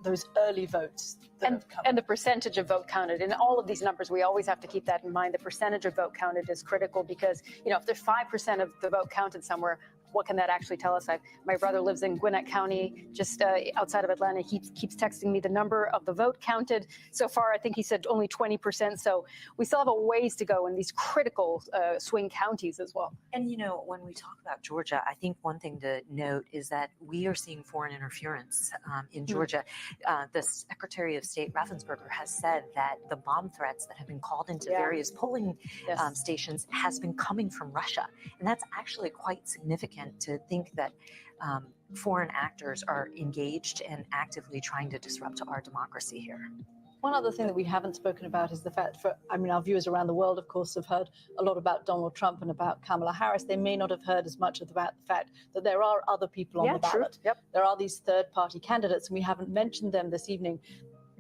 those early votes. And the percentage of vote counted. In all of these numbers, we always have to keep that in mind. The percentage of vote counted is critical because, you know, if there's 5% of the vote counted somewhere, what can that actually tell us? My brother lives in Gwinnett County, just outside of Atlanta. He keeps texting me the number of the vote counted. So far, I think he said only 20%. So we still have a ways to go in these critical swing counties as well. And, you know, when we talk about Georgia, I think one thing to note is that we are seeing foreign interference in Georgia. The Secretary of State Raffensperger has said that the bomb threats that have been called into various polling stations has been coming from Russia. And that's actually quite significant to think that foreign actors are engaged and actively trying to disrupt our democracy here. One other thing that we haven't spoken about is the fact, our viewers around the world, of course, have heard a lot about Donald Trump and about Kamala Harris. They may not have heard as much about the fact that there are other people on the ballot. There are these third-party candidates, and we haven't mentioned them this evening.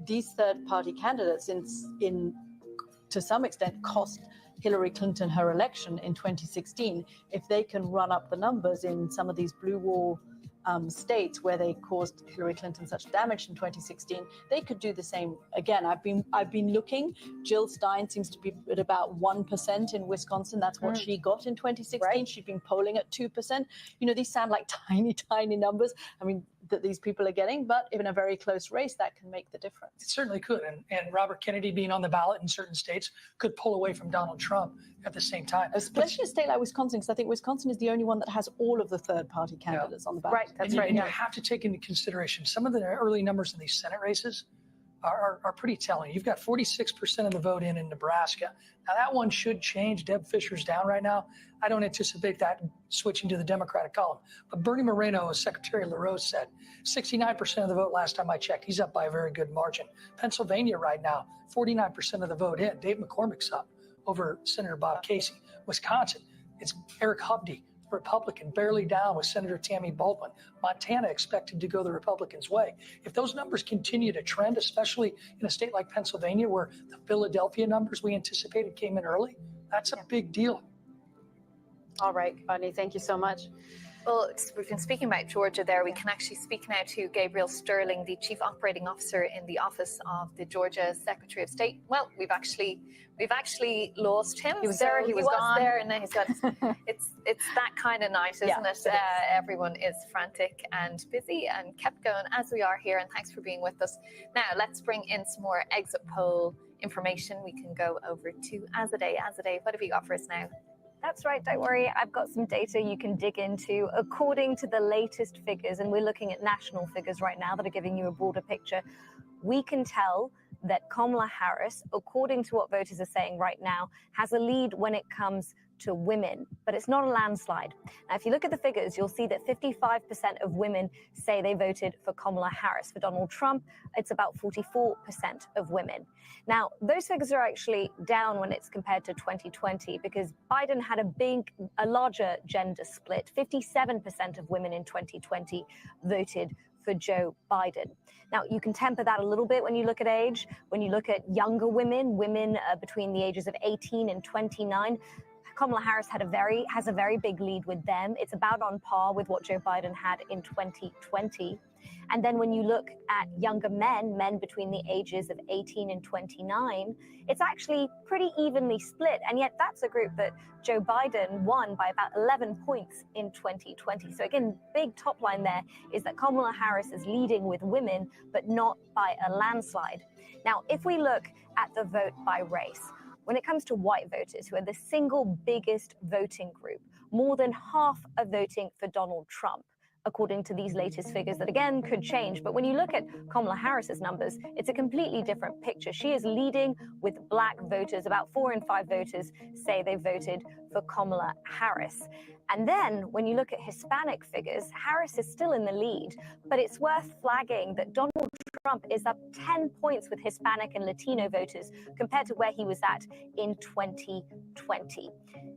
These third-party candidates, to some extent, cost Hillary Clinton her election in 2016. If they can run up the numbers in some of these blue wall states where they caused Hillary Clinton such damage in 2016, they could do the same again. I've been looking. Jill Stein seems to be at about 1% in Wisconsin. That's what she got in 2016. Right. She'd been polling at 2%. You know, these sound like tiny numbers. I mean, that these people are getting, but in a very close race, that can make the difference. It certainly could. And Robert Kennedy being on the ballot in certain states could pull away from Donald Trump at the same time. Especially a state like Wisconsin, because I think Wisconsin is the only one that has all of the third-party candidates on the ballot. Right, that's right. And you have to take into consideration some of the early numbers in these Senate races are pretty telling. You've got 46% of the vote in Nebraska. Now, that one should change. Deb Fischer's down right now. I don't anticipate that switching to the Democratic column. But Bernie Moreno, as Secretary LaRose said, 69% of the vote last time I checked. He's up by a very good margin. Pennsylvania right now, 49% of the vote in. Dave McCormick's up over Senator Bob Casey. Wisconsin, it's Eric Hovde, Republican, barely down with Senator Tammy Baldwin. Montana expected to go the Republicans' way. If those numbers continue to trend, especially in a state like Pennsylvania, where the Philadelphia numbers we anticipated came in early, that's a big deal. All right, Bonnie, thank you so much. Well, we've been speaking about Georgia there. We can actually speak now to Gabriel Sterling, the Chief Operating Officer in the Office of the Georgia Secretary of State. Well, we've actually lost him. He was there, he was gone. There, and then he's got. it's that kind of night, isn't it? Everyone is frantic and busy, and kept going as we are here. And thanks for being with us. Now, let's bring in some more exit poll information. We can go over to Azadeh. Azadeh, what have you got for us now? That's right, don't worry. I've got some data you can dig into. According to the latest figures, and we're looking at national figures right now that are giving you a broader picture, we can tell that Kamala Harris, according to what voters are saying right now, has a lead when it comes to women, but it's not a landslide. Now, if you look at the figures, you'll see that 55% of women say they voted for Kamala Harris. For Donald Trump, it's about 44% of women. Now, those figures are actually down when it's compared to 2020 because Biden had a larger gender split. 57% of women in 2020 voted for Joe Biden. Now, you can temper that a little bit when you look at age. When you look at younger women between the ages of 18 and 29, Kamala Harris has a very big lead with them. It's about on par with what Joe Biden had in 2020. And then when you look at younger men between the ages of 18 and 29, it's actually pretty evenly split. And yet that's a group that Joe Biden won by about 11 points in 2020. So again, big top line there is that Kamala Harris is leading with women, but not by a landslide. Now, if we look at the vote by race, when it comes to white voters, who are the single biggest voting group, more than half are voting for Donald Trump, according to these latest figures that, again, could change. But when you look at Kamala Harris's numbers, it's a completely different picture. She is leading with black voters. About 4 in 5 voters say they voted for Kamala Harris. And then when you look at Hispanic figures, Harris is still in the lead, but it's worth flagging that Donald Trump is up 10 points with Hispanic and Latino voters compared to where he was at in 2020.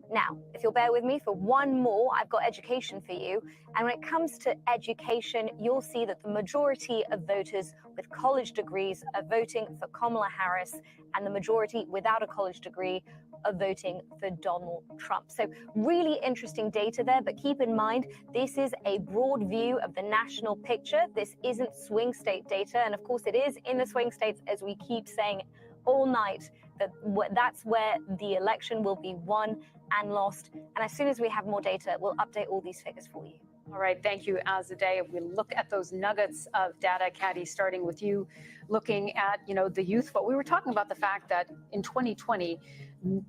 Now, if you'll bear with me for one more, I've got education for you. And when it comes to education, you'll see that the majority of voters with college degrees are voting for Kamala Harris, and the majority without a college degree are voting for Donald Trump. So really interesting data there, but keep in mind, this is a broad view of the national picture. This isn't swing state data. And of course, it is in the swing states, as we keep saying all night, That's where the election will be won and lost. And as soon as we have more data, we'll update all these figures for you. All right, thank you, Azadeh. If we look at those nuggets of data, Caddy, starting with you, looking at the youth vote. We were talking about the fact that in 2020,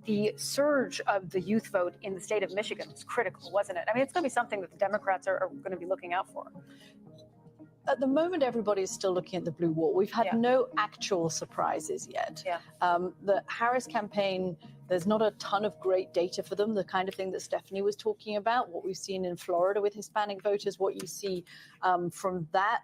the surge of the youth vote in the state of Michigan was critical, wasn't it? I mean, it's going to be something that the Democrats are going to be looking out for. At the moment, everybody is still looking at the blue wall. We've had no actual surprises yet. The Harris campaign, there's not a ton of great data for them, the kind of thing that Stephanie was talking about, what we've seen in Florida with Hispanic voters, what you see from that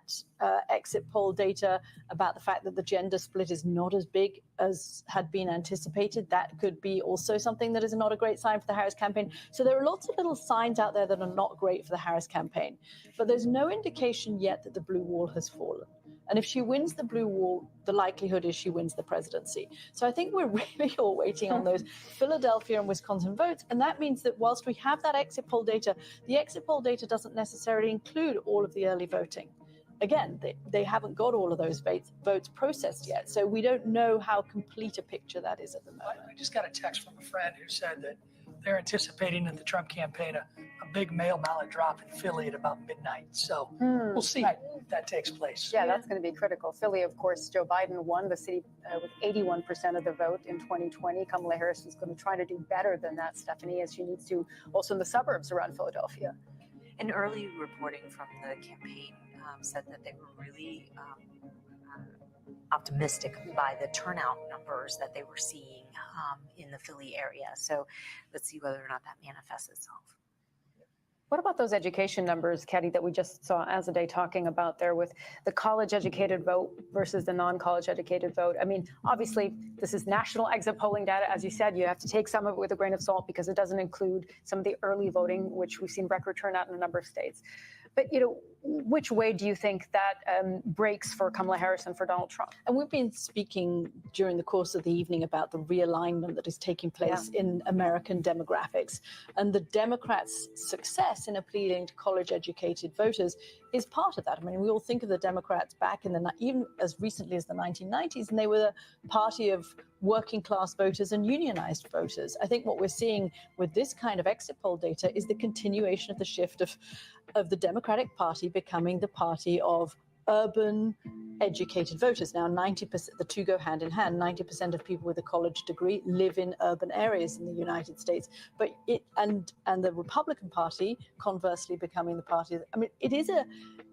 exit poll data about the fact that the gender split is not as big as had been anticipated. That could be also something that is not a great sign for the Harris campaign. So there are lots of little signs out there that are not great for the Harris campaign. But there's no indication yet that the blue wall has fallen. And if she wins the blue wall, the likelihood is she wins the presidency. So I think we're really all waiting on those Philadelphia and Wisconsin votes. And that means that whilst we have that exit poll data, the exit poll data doesn't necessarily include all of the early voting. Again, they haven't got all of those votes processed yet. So we don't know how complete a picture that is at the moment. I just got a text from a friend who said that they're anticipating in the Trump campaign a big mail ballot drop in Philly at about midnight. So we'll see if that takes place. Yeah, that's going to be critical. Philly, of course, Joe Biden won the city with 81% of the vote in 2020. Kamala Harris is going to try to do better than that, Stephanie, as she needs to also in the suburbs around Philadelphia. And early reporting from the campaign said that they were really optimistic by the turnout numbers that they were seeing in the Philly area. So let's see whether or not that manifests itself. What about those education numbers, Caddy, that we just saw Azadeh talking about there with the college-educated vote versus the non-college educated vote? I mean, obviously, this is national exit polling data. As you said, you have to take some of it with a grain of salt because it doesn't include some of the early voting, which we've seen record turnout in a number of states. But, which way do you think that breaks for Kamala Harris and for Donald Trump? And we've been speaking during the course of the evening about the realignment that is taking place in American demographics. And the Democrats' success in appealing to college-educated voters is part of that. I mean, we all think of the Democrats back in even as recently as the 1990s, and they were the party of working-class voters and unionized voters. I think what we're seeing with this kind of exit poll data is the continuation of the shift of the Democratic Party becoming the party of urban educated voters. Now, 90%, the two go hand in hand. 90% of people with a college degree live in urban areas in the United States. But and the Republican Party, conversely, becoming the party. I mean, it is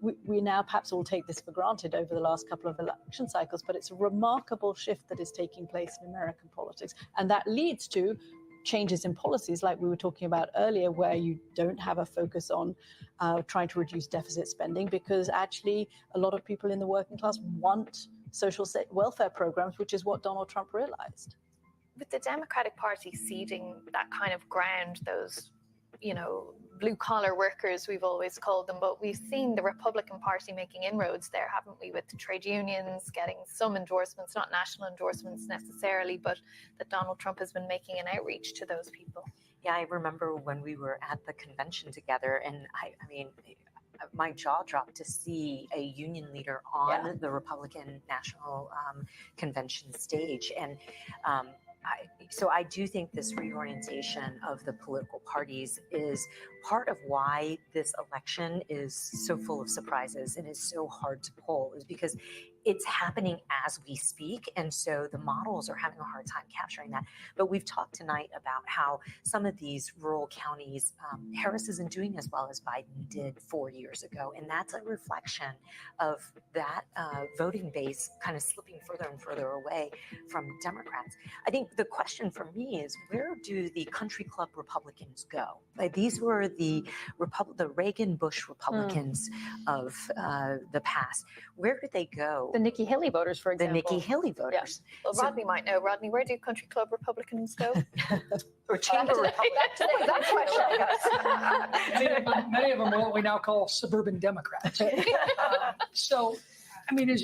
we now perhaps all take this for granted over the last couple of election cycles, but it's a remarkable shift that is taking place in American politics, and that leads to changes in policies like we were talking about earlier, where you don't have a focus on trying to reduce deficit spending, because actually a lot of people in the working class want social welfare programs, which is what Donald Trump realized. With the Democratic Party ceding that kind of ground, those, blue collar workers, we've always called them, but we've seen the Republican Party making inroads there, haven't we, with the trade unions getting some endorsements, not national endorsements necessarily, but that Donald Trump has been making an outreach to those people. Yeah, I remember when we were at the convention together, and I mean, my jaw dropped to see a union leader on the Republican National Convention stage. And so I do think this reorientation of the political parties is part of why this election is so full of surprises and is so hard to poll, is because it's happening as we speak. And so the models are having a hard time capturing that. But we've talked tonight about how some of these rural counties, Harris isn't doing as well as Biden did 4 years ago. And that's a reflection of that voting base kind of slipping further and further away from Democrats. I think the question for me is, where do the country club Republicans go? Like, these were the Reagan-Bush Republicans of the past. Where did they go? The Nikki Haley voters, for example. The Nikki Haley voters. Yeah. Well, Rodney might know. Rodney, where do country club Republicans go? Or chamber Republicans? Many of them are what we now call suburban Democrats. So, I mean,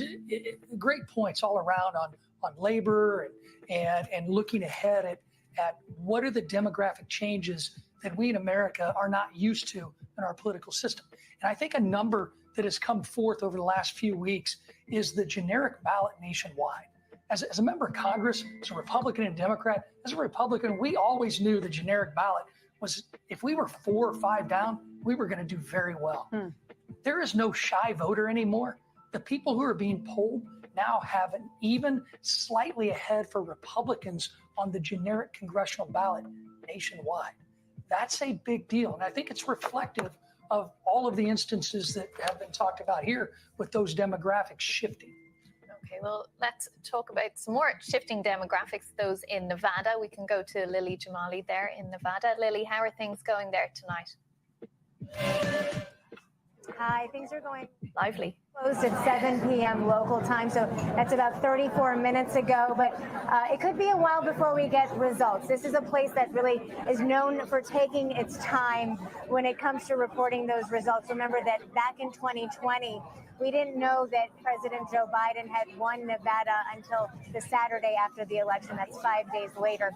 great points all around on labor and looking ahead at what are the demographic changes that we in America are not used to in our political system. And I think a number that has come forth over the last few weeks is the generic ballot nationwide. as a member of Congress, as a Republican and Democrat, as a Republican, we always knew the generic ballot was, if we were 4 or 5 down, we were going to do very well. There is no shy voter anymore. The people who are being polled now have an even slightly ahead for Republicans on the generic congressional ballot nationwide. That's a big deal. And I think it's reflective of all of the instances that have been talked about here with those demographics shifting. Okay, well, let's talk about some more shifting demographics, those in Nevada. We can go to Lily Jamali there in Nevada. Lily, how are things going there tonight? Hi, things are going lively. Closed at 7 p.m. local time, so that's about 34 minutes ago, but it could be a while before we get results. This is a place that really is known for taking its time when it comes to reporting those results. Remember that back in 2020, we didn't know that President Joe Biden had won Nevada until the Saturday after the election. That's 5 days later.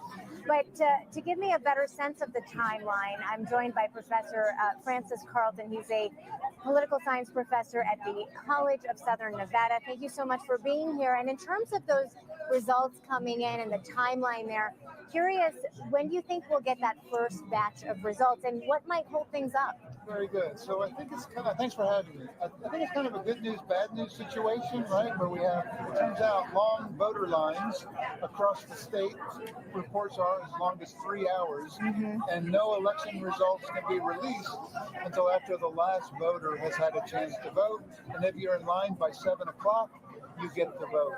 But to give me a better sense of the timeline, I'm joined by Professor Francis Carlton. He's a political science professor at the College of Southern Nevada. Thank you so much for being here. And in terms of those results coming in and the timeline there, curious, when do you think we'll get that first batch of results and what might hold things up? Very good. So I think it's kind of, thanks for having me. I think it's kind of a good news, bad news situation, right? Where we have, it turns out, long voter lines across the state. Reports are as long as 3 hours, and no election results can be released until after the last voter has had a chance to vote. And if you're in line by 7 o'clock, you get to vote.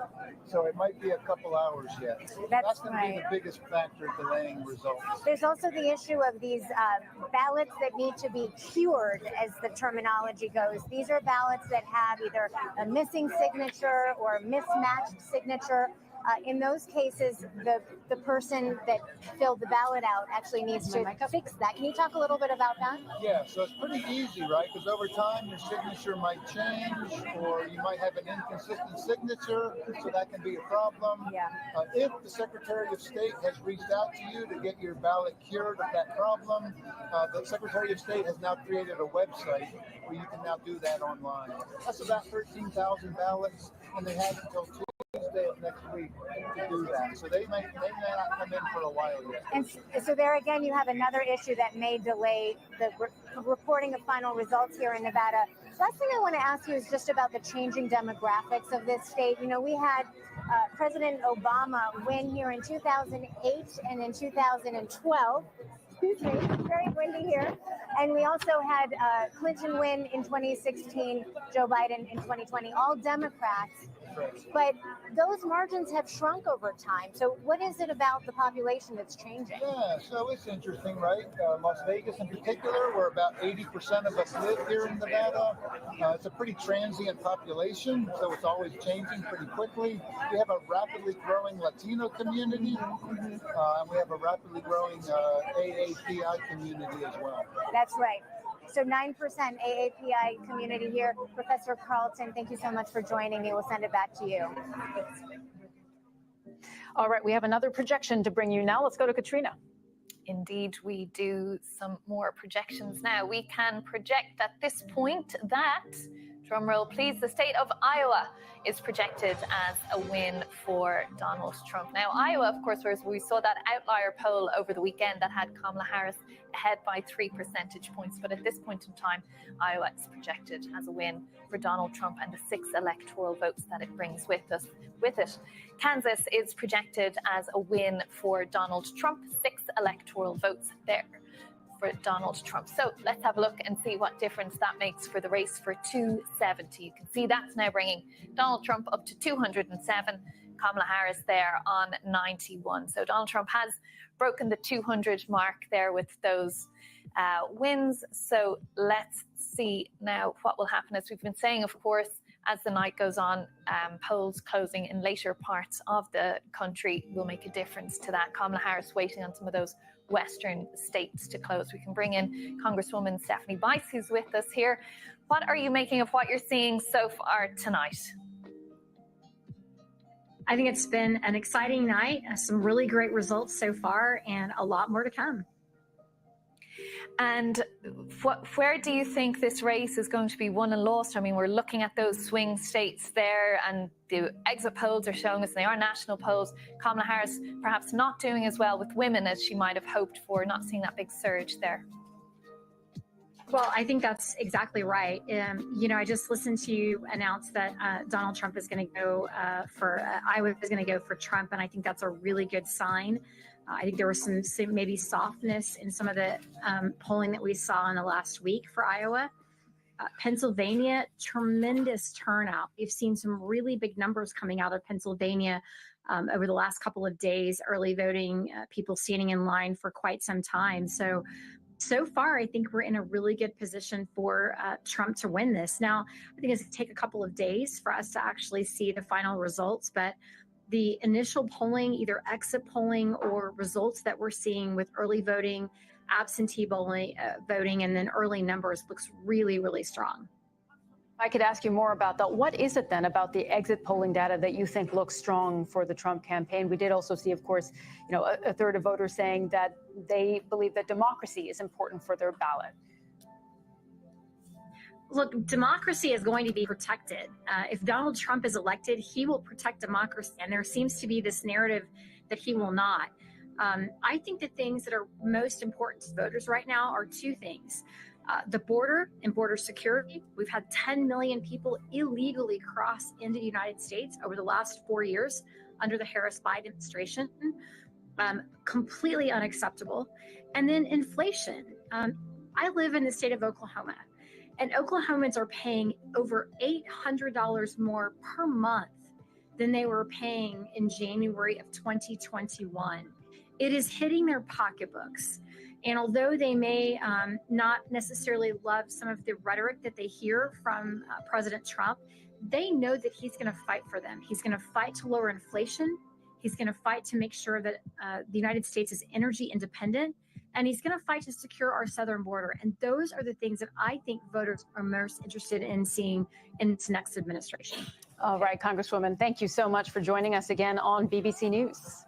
So it might be a couple hours yet. That's going to be the biggest factor delaying results. There's also the issue of these ballots that need to be cured, as the terminology goes. These are ballots that have either a missing signature or a mismatched signature. In those cases, the person that filled the ballot out actually needs to fix that. Can you talk a little bit about that? Yeah, so it's pretty easy, right? Because over time, your signature might change, or you might have an inconsistent signature, so that can be a problem. Yeah. If the Secretary of State has reached out to you to get your ballot cured of that problem, the Secretary of State has now created a website where you can now do that online. That's about 13,000 ballots, and they have until Tuesday of next week to do that. So they may not come in for a while yet. And so there again, you have another issue that may delay the reporting of final results here in Nevada. Last thing I want to ask you is just about the changing demographics of this state. You know, we had President Obama win here in 2008 and in 2012. Excuse me, very windy here. And we also had Clinton win in 2016, Joe Biden in 2020, all Democrats. But those margins have shrunk over time. So what is it about the population that's changing? Yeah, so it's interesting, right? Las Vegas in particular, where about 80% of us live here in Nevada. It's a pretty transient population, so it's always changing pretty quickly. We have a rapidly growing Latino community, and we have a rapidly growing AAPI community as well. That's right. So 9% AAPI community here. Professor Carlton, thank you so much for joining me. We'll send it back to you. All right, we have another projection to bring you now. Let's go to Katrina. Indeed, we do some more projections now. We can project at this point that, drumroll please, the state of Iowa is projected as a win for Donald Trump. Now, Iowa, of course, we saw that outlier poll over the weekend that had Kamala Harris ahead by 3 percentage points. But at this point in time, Iowa is projected as a win for Donald Trump and the 6 electoral votes that it brings with it. Kansas is projected as a win for Donald Trump, 6 electoral votes there for Donald Trump. So let's have a look and see what difference that makes for the race for 270. You can see that's now bringing Donald Trump up to 207, Kamala Harris there on 91. So Donald Trump has broken the 200 mark there with those wins. So let's see now what will happen. As we've been saying, of course, as the night goes on, polls closing in later parts of the country will make a difference to that. Kamala Harris waiting on some of those Western states to close. We can bring in Congresswoman Stephanie Bice, who's with us here. What are you making of what you're seeing so far tonight? I think it's been an exciting night, some really great results so far, and a lot more to come. And where do you think this race is going to be won and lost? I mean, we're looking at those swing states there, and the exit polls are showing us, and they are national polls, Kamala Harris perhaps not doing as well with women as she might have hoped for, not seeing that big surge there. Well, I think that's exactly right. You know, I just listened to you announce that Donald Trump is going to go Iowa is going to go for Trump, and I think that's a really good sign. I think there was some maybe softness in some of the polling that we saw in the last week for Iowa. Pennsylvania, tremendous turnout. We've seen some really big numbers coming out of Pennsylvania over the last couple of days, early voting, people standing in line for quite some time. So far, I think we're in a really good position for Trump to win this. Now, I think it's going to take a couple of days for us to actually see the final results, but the initial polling, either exit polling or results that we're seeing with early voting, absentee voting, and then early numbers looks really, really strong. I could ask you more about that. What is it then about the exit polling data that you think looks strong for the Trump campaign? We did also see, of course, you know, a third of voters saying that they believe that democracy is important for their ballot. Look, democracy is going to be protected. If Donald Trump is elected, he will protect democracy, and there seems to be this narrative that he will not. I think the things that are most important to voters right now are two things. The border and border security. We've had 10 million people illegally cross into the United States over the last 4 years under the Harris-Biden administration. Completely unacceptable. And then inflation. I live in the state of Oklahoma, and Oklahomans are paying over $800 more per month than they were paying in January of 2021. It is hitting their pocketbooks. And although they may not necessarily love some of the rhetoric that they hear from President Trump, they know that he's going to fight for them. He's going to fight to lower inflation. He's going to fight to make sure that the United States is energy independent. And he's going to fight to secure our southern border. And those are the things that I think voters are most interested in seeing in this next administration. All right, Congresswoman, thank you so much for joining us again on BBC News.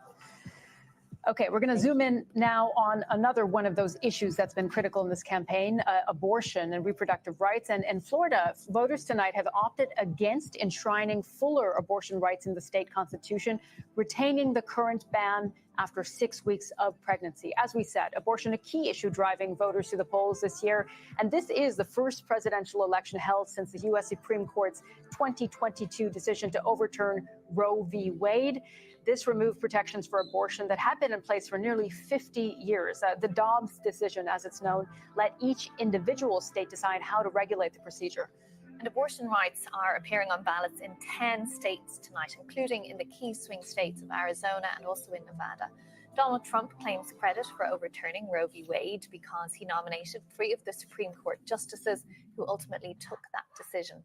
Okay, we're going to zoom in now on another one of those issues that's been critical in this campaign, abortion and reproductive rights. And in Florida, voters tonight have opted against enshrining fuller abortion rights in the state constitution, retaining the current ban after 6 weeks of pregnancy. As we said, abortion a key issue driving voters to the polls this year. And this is the first presidential election held since the U.S. Supreme Court's 2022 decision to overturn Roe v. Wade. This removed protections for abortion that had been in place for nearly 50 years. The Dobbs decision, as it's known, let each individual state decide how to regulate the procedure. And abortion rights are appearing on ballots in 10 states tonight, including in the key swing states of Arizona and also in Nevada. Donald Trump claims credit for overturning Roe v. Wade because he nominated 3 of the Supreme Court justices who ultimately took that decision.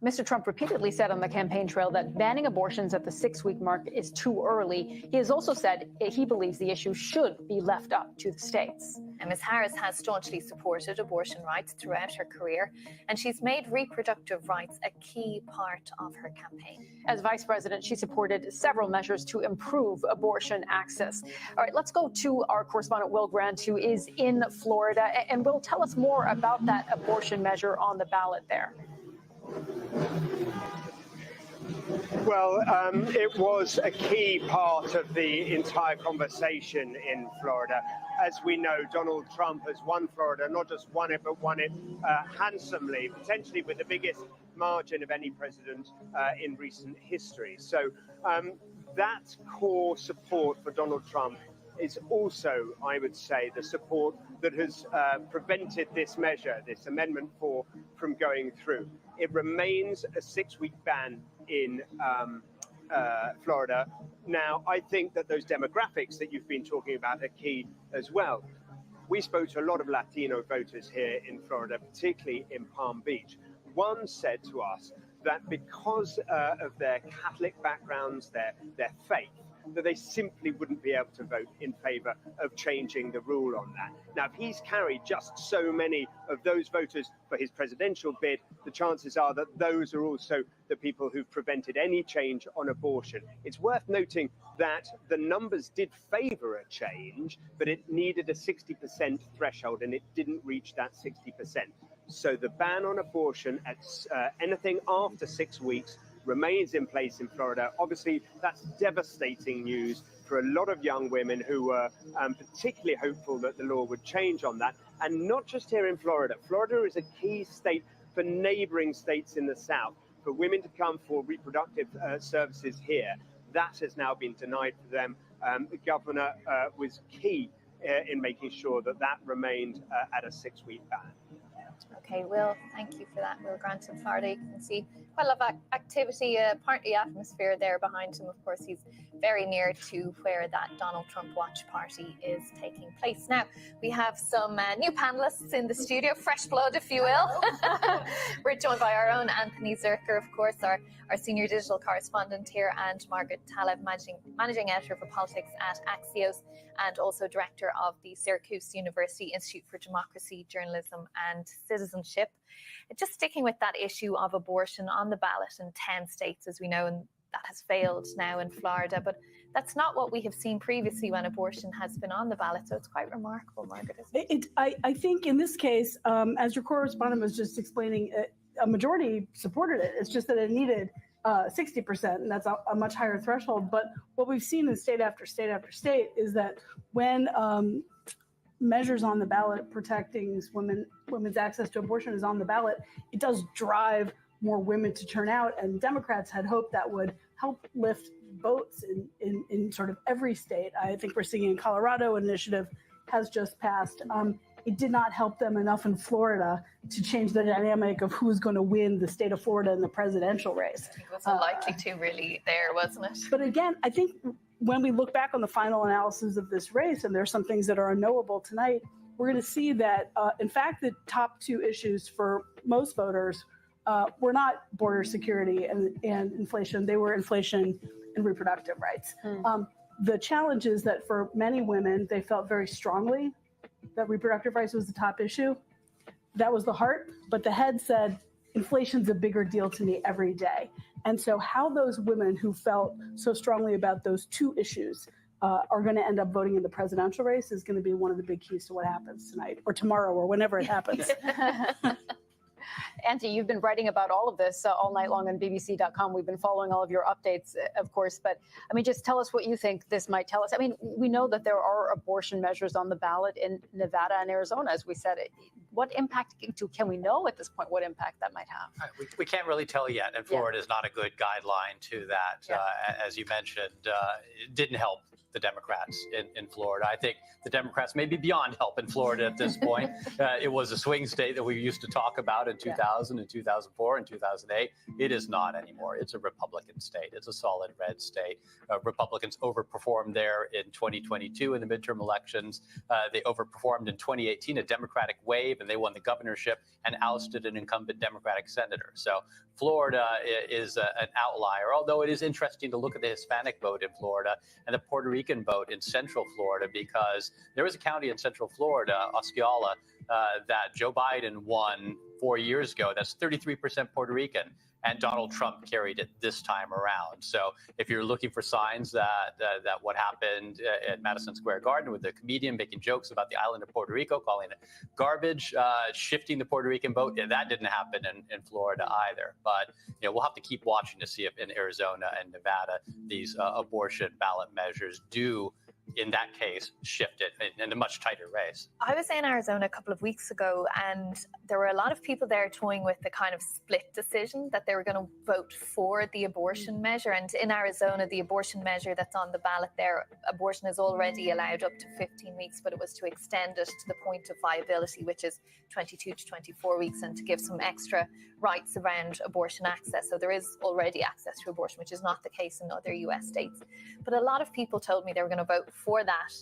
Mr. Trump repeatedly said on the campaign trail that banning abortions at the 6-week mark is too early. He has also said he believes the issue should be left up to the states. And Ms. Harris has staunchly supported abortion rights throughout her career, and she's made reproductive rights a key part of her campaign. As vice president, she supported several measures to improve abortion access. All right, let's go to our correspondent, Will Grant, who is in Florida. And Will, tell us more about that abortion measure on the ballot there. Well, it was a key part of the entire conversation in Florida. As we know, Donald Trump has won Florida, not just won it, but won it handsomely, potentially with the biggest margin of any president in recent history. So that core support for Donald Trump is also, I would say, the support that has prevented this measure, this Amendment 4, from going through. It remains a 6-week ban in Florida. Now, I think that those demographics that you've been talking about are key as well. We spoke to a lot of Latino voters here in Florida, particularly in Palm Beach. One said to us that because of their Catholic backgrounds, their faith, that they simply wouldn't be able to vote in favor of changing the rule on that. Now, if he's carried just so many of those voters for his presidential bid, the chances are that those are also the people who've prevented any change on abortion. It's worth noting that the numbers did favor a change, but it needed a 60% threshold, and it didn't reach that 60%. So the ban on abortion at anything after 6 weeks remains in place in Florida. Obviously, that's devastating news for a lot of young women who were particularly hopeful that the law would change on that. And not just here in Florida. Florida is a key state for neighboring states in the South, for women to come for reproductive services here. That has now been denied for them. The governor was key in making sure that that remained at a 6-week ban. Okay, Will, thank you for that. Will Grant in Florida, you can see quite a lot of activity, party atmosphere there behind him. Of course, he's very near to where that Donald Trump watch party is taking place. Now, we have some new panelists in the studio, fresh blood, if you will. We're joined by our own Anthony Zerker, of course, our senior digital correspondent here, and Margaret Taleb, managing editor for politics at Axios, and also director of the Syracuse University Institute for Democracy, Journalism and Citizenship. Just sticking with that issue of abortion on the ballot in 10 states, as we know, and that has failed now in Florida, but that's not what we have seen previously when abortion has been on the ballot. So it's quite remarkable, Margaret, isn't it? I think in this case, as your correspondent was just explaining, a majority supported it. It's just that it needed 60%, and that's a much higher threshold. But what we've seen in state after state after state is that when measures on the ballot protecting women's access to abortion is on the ballot, it does drive more women to turn out. And Democrats had hoped that would help lift votes in sort of every state. I think we're seeing in Colorado, an initiative has just passed. It did not help them enough in Florida to change the dynamic of who's going to win the state of Florida in the presidential race. It was unlikely to really there, wasn't it? But again, I think when we look back on the final analysis of this race, and there's some things that are unknowable tonight, we're going to see that, in fact, the top two issues for most voters were not border security and inflation. They were inflation and reproductive rights. The challenge is that for many women, they felt very strongly that reproductive rights was the top issue. That was the heart, but the head said, inflation's a bigger deal to me every day. And so how those women who felt so strongly about those two issues are going to end up voting in the presidential race is going to be one of the big keys to what happens tonight or tomorrow or whenever it happens. Auntie, you've been writing about all of this all night long on BBC.com. We've been following all of your updates, of course. But I mean, just tell us what you think this might tell us. I mean, we know that there are abortion measures on the ballot in Nevada and Arizona, as we said. What impact can we know at this point what impact that might have? We can't really tell yet. And Florida is not a good guideline to that. As you mentioned, it didn't help the Democrats in Florida. I think the Democrats may be beyond help in Florida at this point. It was a swing state that we used to talk about in 2000 and 2004 and 2008. It is not anymore. It's a Republican state. It's a solid red state. Republicans overperformed there in 2022 in the midterm elections. They overperformed in 2018, a Democratic wave, and they won the governorship and ousted an incumbent Democratic senator. So Florida is an outlier, although it is interesting to look at the Hispanic vote in Florida and the Puerto Rican vote in Central Florida, because there was a county in Central Florida, Osceola, that Joe Biden won 4 years ago. That's 33% Puerto Rican, and Donald Trump carried it this time around. So if you're looking for signs that what happened at Madison Square Garden with the comedian making jokes about the island of Puerto Rico, calling it garbage, shifting the Puerto Rican vote, that didn't happen in Florida either. But we'll have to keep watching to see if in Arizona and Nevada these abortion ballot measures do, in that case, shift it in a much tighter race. I was in Arizona a couple of weeks ago, and there were a lot of people there toying with the kind of split decision that they were going to vote for the abortion measure. And in Arizona, the abortion measure that's on the ballot there, abortion is already allowed up to 15 weeks, but it was to extend it to the point of viability, which is 22 to 24 weeks, and to give some extra rights around abortion access. So there is already access to abortion, which is not the case in other US states. But a lot of people told me they were going to vote for that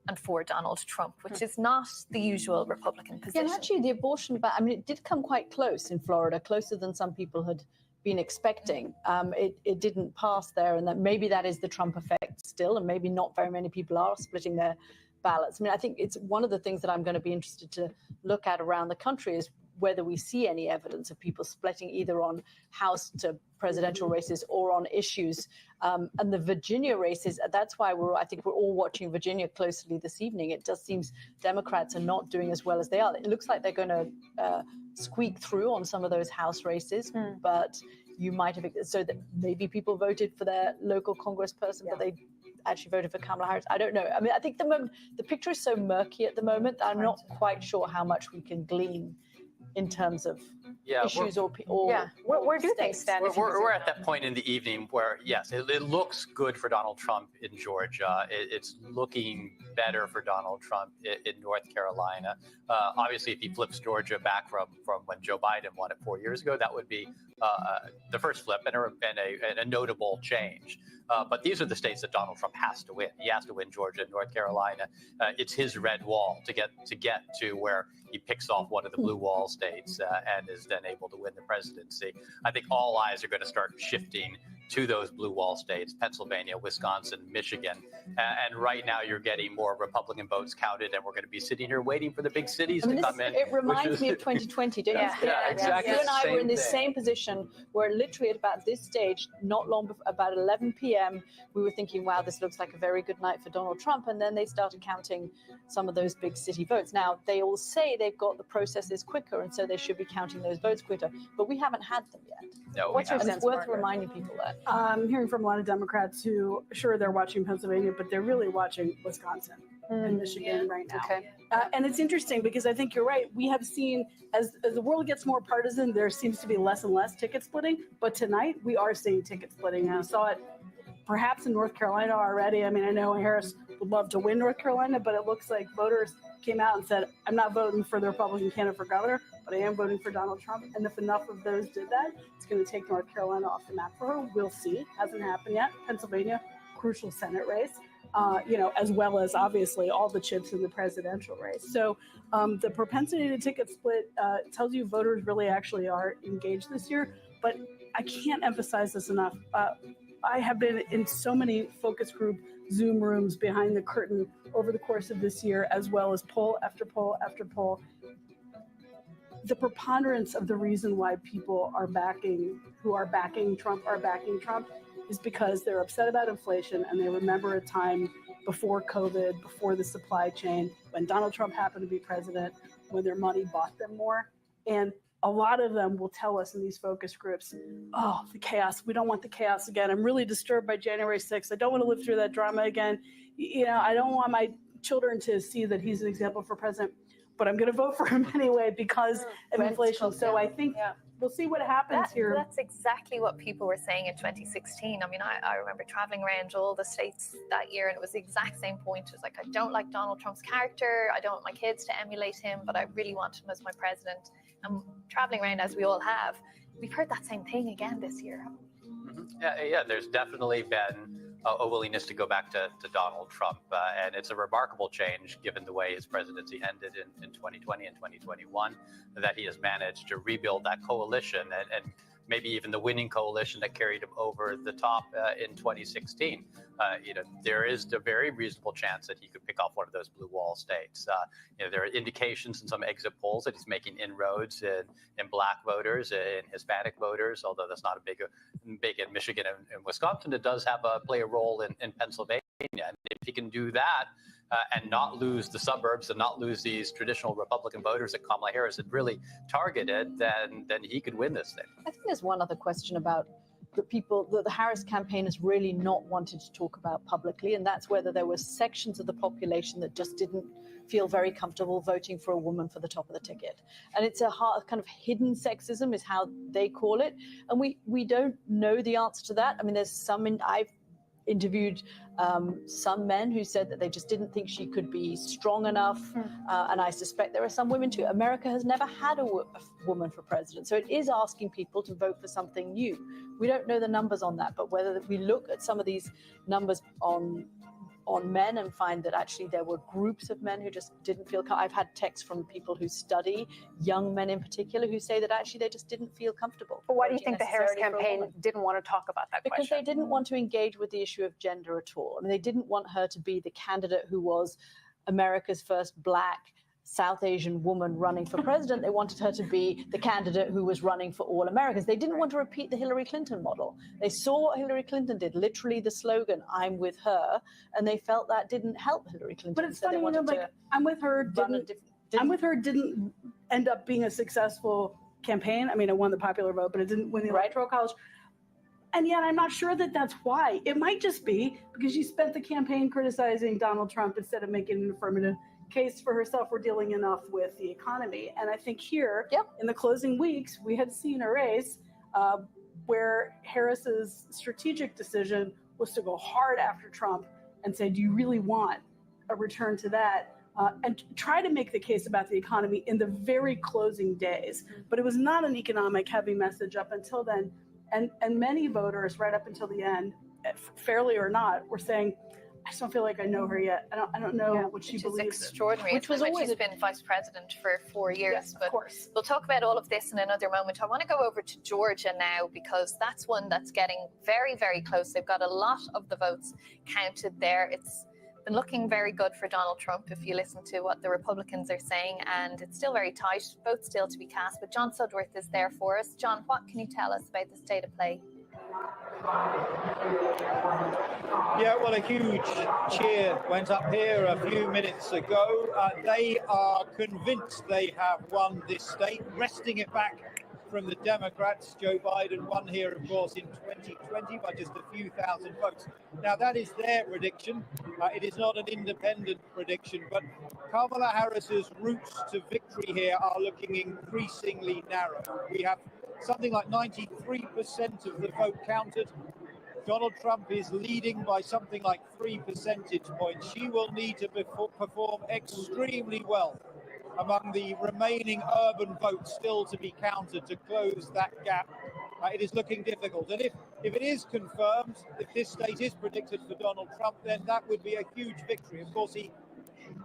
and for Donald Trump, which is not the usual Republican position. Yeah, and actually the abortion ban, I mean, it did come quite close in Florida, closer than some people had been expecting. It didn't pass there, and that maybe that is the Trump effect still, and maybe not very many people are splitting their ballots. I mean, I think it's one of the things that I'm going to be interested to look at around the country is whether we see any evidence of people splitting either on House to presidential races or on issues. And the Virginia races, that's why I think we're all watching Virginia closely this evening. It just seems Democrats are not doing as well as they are. It looks like they're going to squeak through on some of those House races, but you might have, so that maybe people voted for their local congressperson, but they actually voted for Kamala Harris. I don't know. I mean, I think the picture is so murky at the moment that I'm not quite sure how much we can glean in terms of issues or where do things stand? We're at that point in the evening where, yes, it looks good for Donald Trump in Georgia. It's looking better for Donald Trump in North Carolina. Obviously, if he flips Georgia back from when Joe Biden won it 4 years ago, that would be the first flip and a notable change. But these are the states that Donald Trump has to win. He has to win Georgia and North Carolina. It's his red wall to get to where he picks off one of the blue wall states and is then able to win the presidency. I think all eyes are going to start shifting to those blue wall states, Pennsylvania, Wisconsin, Michigan. And right now you're getting more Republican votes counted, and we're going to be sitting here waiting for the big cities to come in. It reminds me of 2020, don't you? Yeah, exactly. You and I were in this same position where literally at about this stage, not long before, about 11 p.m., we were thinking, wow, this looks like a very good night for Donald Trump. And then they started counting some of those big city votes. Now, they all say they've got the processes quicker, and so they should be counting those votes quicker. But we haven't had them yet. No, What's your sense? It's worth reminding people that. I'm hearing from a lot of Democrats who, sure, they're watching Pennsylvania, but they're really watching Wisconsin and Michigan right now. Okay. And it's interesting because I think you're right. We have seen, as the world gets more partisan, there seems to be less and less ticket splitting. But tonight, we are seeing ticket splitting. We saw it perhaps in North Carolina already. I mean, I know Harris would love to win North Carolina, but it looks like voters came out and said, I'm not voting for the Republican candidate for governor, but I am voting for Donald Trump. And if enough of those did that, it's going to take North Carolina off the map for her. We'll see. Hasn't happened yet. Pennsylvania, crucial Senate race, as well as obviously all the chips in the presidential race. So the propensity to ticket split tells you voters really actually are engaged this year. But I can't emphasize this enough. I have been in so many focus group Zoom rooms behind the curtain over the course of this year, as well as poll after poll after poll. The preponderance of the reason why people who are backing Trump is because they're upset about inflation and they remember a time before COVID, before the supply chain, when Donald Trump happened to be president, when their money bought them more. And a lot of them will tell us in these focus groups, oh, the chaos. We don't want the chaos again. I'm really disturbed by January 6th. I don't want to live through that drama again. I don't want my children to see that he's an example for president, but I'm going to vote for him anyway because of inflation. So I think we'll see what happens here. That's exactly what people were saying in 2016. I mean, I remember traveling around all the states that year, and it was the exact same point. It was like, I don't like Donald Trump's character. I don't want my kids to emulate him, but I really want him as my president. And traveling around, as we all have, we've heard that same thing again this year. Yeah, there's definitely been a willingness to go back to Donald Trump. And it's a remarkable change given the way his presidency ended in 2020 and 2021, that he has managed to rebuild that coalition and maybe even the winning coalition that carried him over the top in 2016. There is a very reasonable chance that he could pick off one of those blue wall states. There are indications in some exit polls that he's making inroads in black voters, in Hispanic voters, although that's not big in Michigan and Wisconsin. It does play a role in Pennsylvania. And if he can do that, and not lose the suburbs and not lose these traditional Republican voters that Kamala Harris had really targeted, then he could win this thing. I think there's one other question about the Harris campaign has really not wanted to talk about publicly, and that's whether there were sections of the population that just didn't feel very comfortable voting for a woman for the top of the ticket. And it's a kind of hidden sexism is how they call it. And we don't know the answer to that. I mean, I've interviewed some men who said that they just didn't think she could be strong enough. And I suspect there are some women too. America has never had a woman for president. So it is asking people to vote for something new. We don't know the numbers on that, but whether we look at some of these numbers on men and find that actually there were groups of men who just didn't feel I've had texts from people who study, young men in particular, who say that actually they just didn't feel comfortable. But why do you think the Harris campaign didn't want to talk about that Because they didn't want to engage with the issue of gender at all. I mean, they didn't want her to be the candidate who was America's first Black South Asian woman running for president. They wanted her to be the candidate who was running for all Americans. They didn't want to repeat the Hillary Clinton model. They saw what Hillary Clinton did, literally the slogan, I'm with her, and they felt that didn't help Hillary Clinton. But it's funny, I'm with her didn't end up being a successful campaign. I mean, it won the popular vote, but it didn't win the Electoral College. And yet I'm not sure that that's why. It might just be because she spent the campaign criticizing Donald Trump instead of making an affirmative case for herself or dealing enough with the economy. And I think here in the closing weeks, we had seen a race where Harris's strategic decision was to go hard after Trump and say, do you really want a return to that? And try to make the case about the economy in the very closing days. But it was not an economic heavy message up until then. And many voters right up until the end, fairly or not, were saying, I just don't feel like I know her yet. I don't know what she believes. Which is extraordinary. Which was always she's been vice president for 4 years. Yes, but of course. We'll talk about all of this in another moment. I want to go over to Georgia now because that's one that's getting very, very close. They've got a lot of the votes counted there. It's been looking very good for Donald Trump if you listen to what the Republicans are saying, and it's still very tight. Votes still to be cast, but John Sudworth is there for us. John, what can you tell us about the state of play? Yeah, well, a huge cheer went up here a few minutes ago. They are convinced they have won this state, wresting it back from the Democrats. Joe Biden won here, of course, in 2020 by just a few thousand votes. Now, that is their prediction. It is not an independent prediction, but Kamala Harris's routes to victory here are looking increasingly narrow. We have something like 93% of the vote counted. Donald Trump is leading by something like 3 percentage points. She will need to perform extremely well among the remaining urban votes still to be counted to close that gap. It is looking difficult. And if it is confirmed, if this state is predicted for Donald Trump, then that would be a huge victory. Of course, he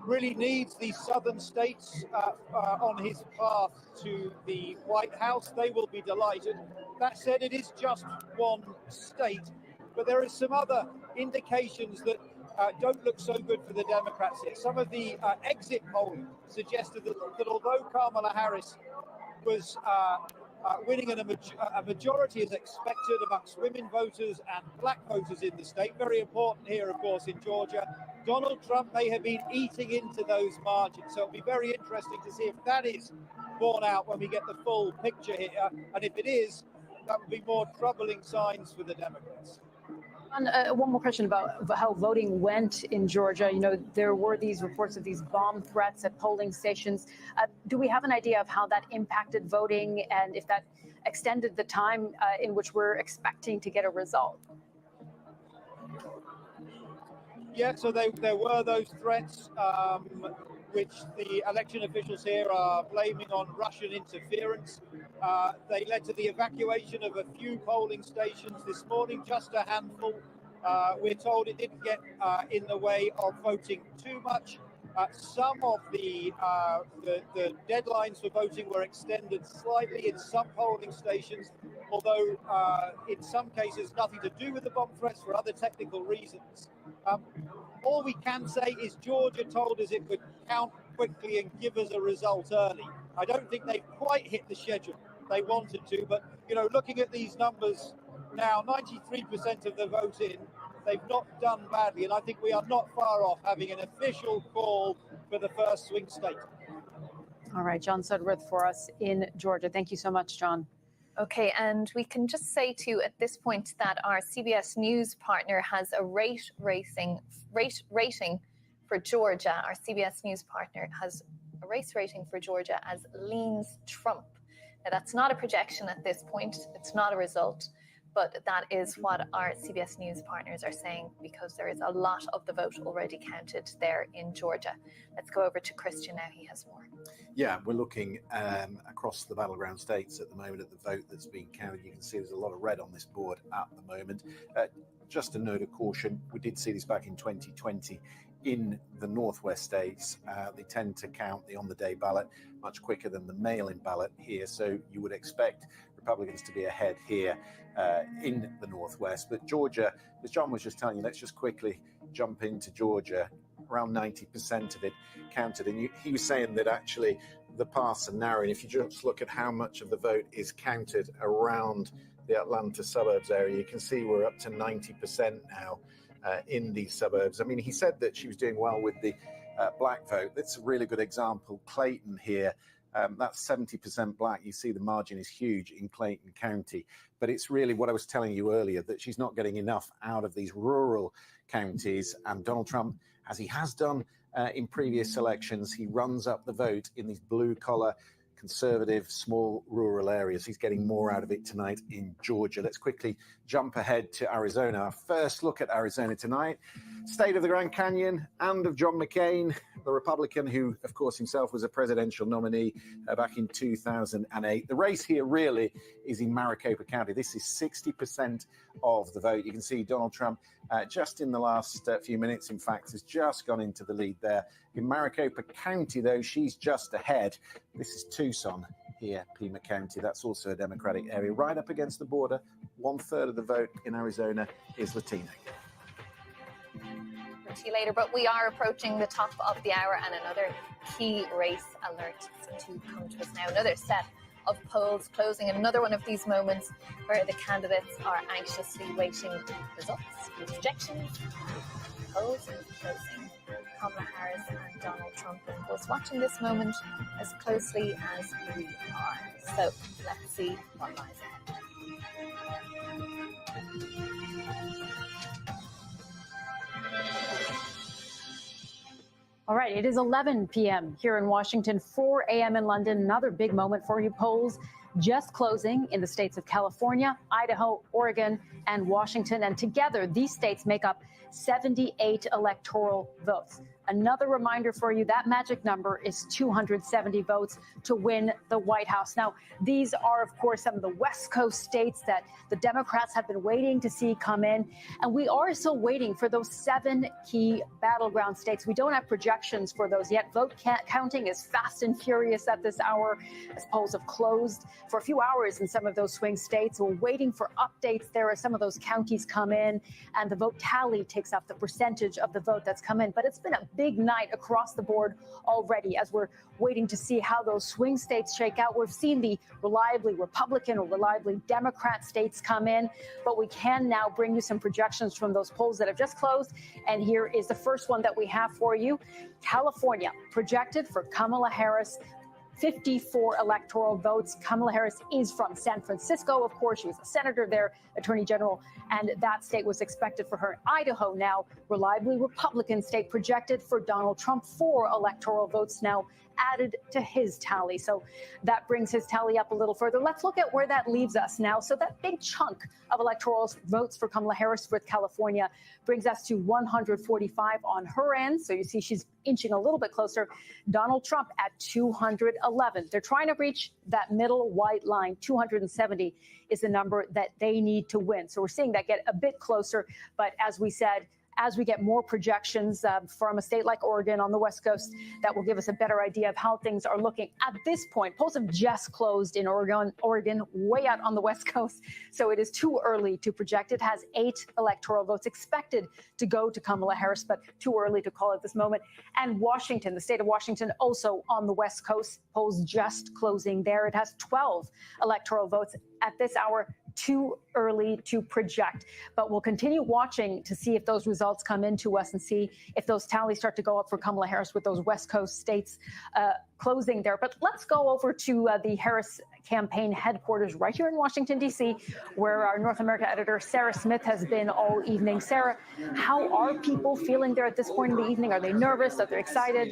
really needs these southern states on his path to the White House. They will be delighted. That said, it is just one state, but there are some other indications that don't look so good for the Democrats here. Some of the exit polling suggested that although Kamala Harris was winning a majority as expected amongst women voters and black voters in the state, very important here, of course, in Georgia, Donald Trump may have been eating into those margins. So it'll be very interesting to see if that is borne out when we get the full picture here. And if it is, that would be more troubling signs for the Democrats. And one more question about how voting went in Georgia. You know, there were these reports of these bomb threats at polling stations. Do we have an idea of how that impacted voting and if that extended the time in which we're expecting to get a result? Yeah, so there were those threats, which the election officials here are blaming on Russian interference. They led to the evacuation of a few polling stations this morning, just a handful. We're told it didn't get in the way of voting too much. Some of the deadlines for voting were extended slightly in some polling stations, although in some cases nothing to do with the bomb threats for other technical reasons. All we can say is Georgia told us it would count quickly and give us a result early. I don't think they've quite hit the schedule they wanted to, but you know, looking at these numbers now, 93% of the vote in, they've not done badly, and I think we are not far off having an official call for the first swing state. All right, John Sudworth for us in Georgia. Thank you so much, John. Okay, and we can just say to you at this point that our CBS News partner has a rate rating for Georgia. Our CBS News partner has a race rating for Georgia as leans Trump. Now, that's not a projection at this point. It's not a result, but that is what our CBS News partners are saying because there is a lot of the vote already counted there in Georgia. Let's go over to Christian now. He has more. Yeah, we're looking across the battleground states at the moment at the vote that's being counted. You can see there's a lot of red on this board at the moment. Just a note of caution, we did see this back in 2020 in the Northwest states. They tend to count the on-the-day ballot much quicker than the mail-in ballot here, so you would expect Republicans to be ahead here in the Northwest. But Georgia, as John was just telling you, let's just quickly jump into Georgia. Around 90% of it counted. And he was saying that actually the paths are narrow. And if you just look at how much of the vote is counted around the Atlanta suburbs area, you can see we're up to 90% now in these suburbs. I mean, he said that she was doing well with the black vote. That's a really good example. Clayton here, That's 70% black. You see the margin is huge in Clayton County. But it's really what I was telling you earlier, that she's not getting enough out of these rural counties. And Donald Trump, as he has done in previous elections, he runs up the vote in these blue-collar, conservative, small rural areas. He's getting more out of it tonight in Georgia. Let's quickly jump ahead to Arizona. Our first look at Arizona tonight. State of the Grand Canyon and of John McCain, the Republican who, of course, himself was a presidential nominee back in 2008. The race here really is in Maricopa County. This is 60% of the vote. You can see Donald Trump just in the last few minutes, in fact, has just gone into the lead there. In Maricopa County, though, she's just ahead. This is Tucson here, Pima County. That's also a Democratic area. Right up against the border, 1/3 of the vote in Arizona is Latino. To you later, but we are approaching the top of the hour and another key race alert to come to us now. Another set of polls closing, another one of these moments where the candidates are anxiously waiting results, projections, polls closing. Kamala Harris and Donald Trump, of course, watching this moment as closely as we are. So let's see what lies ahead. All right, it is 11 p.m. here in Washington, 4 a.m. in London. Another big moment for you. Polls just closing in the states of California, Idaho, Oregon, and Washington. And together, these states make up 78 electoral votes. Another reminder for you, that magic number is 270 votes to win the White House. Now, these are, of course, some of the West Coast states that the Democrats have been waiting to see come in. And we are still waiting for those 7 key battleground states. We don't have projections for those yet. Vote counting is fast and furious at this hour as polls have closed for a few hours in some of those swing states. We're waiting for updates there as some of those counties come in and the vote tally takes up the percentage of the vote that's come in. But it's been a big night across the board already as we're waiting to see how those swing states shake out. We've seen the reliably Republican or reliably Democrat states come in, but we can now bring you some projections from those polls that have just closed. And here is the first one that we have for you. California projected for Kamala Harris, 54 electoral votes. Kamala Harris is from San Francisco, of course. She was a senator there, attorney general, and that state was expected for her. Idaho now, reliably Republican state, projected for Donald Trump, 4 electoral votes now added to his tally. So that brings his tally up a little further. Let's look at where that leaves us now. So that big chunk of electoral votes for Kamala Harris with California brings us to 145 on her end. So you see she's inching a little bit closer. Donald Trump at 211. They're trying to reach that middle white line. 270 is the number that they need to win. So we're seeing that get a bit closer. But as we said, as we get more projections from a state like Oregon on the West Coast, that will give us a better idea of how things are looking. At this point, polls have just closed in Oregon, way out on the West Coast. So it is too early to project. It has 8 electoral votes expected to go to Kamala Harris, but too early to call at this moment. And Washington, the state of Washington, also on the West Coast, polls just closing there. It has 12 electoral votes at this hour. Too early to project, but we'll continue watching to see if those results come into us and see if those tallies start to go up for Kamala Harris with those West Coast states closing there. But let's go over to the Harris campaign headquarters right here in Washington, D.C., where our North America editor, Sarah Smith, has been all evening. Sarah, how are people feeling there at this point in the evening? Are they nervous? Are they excited?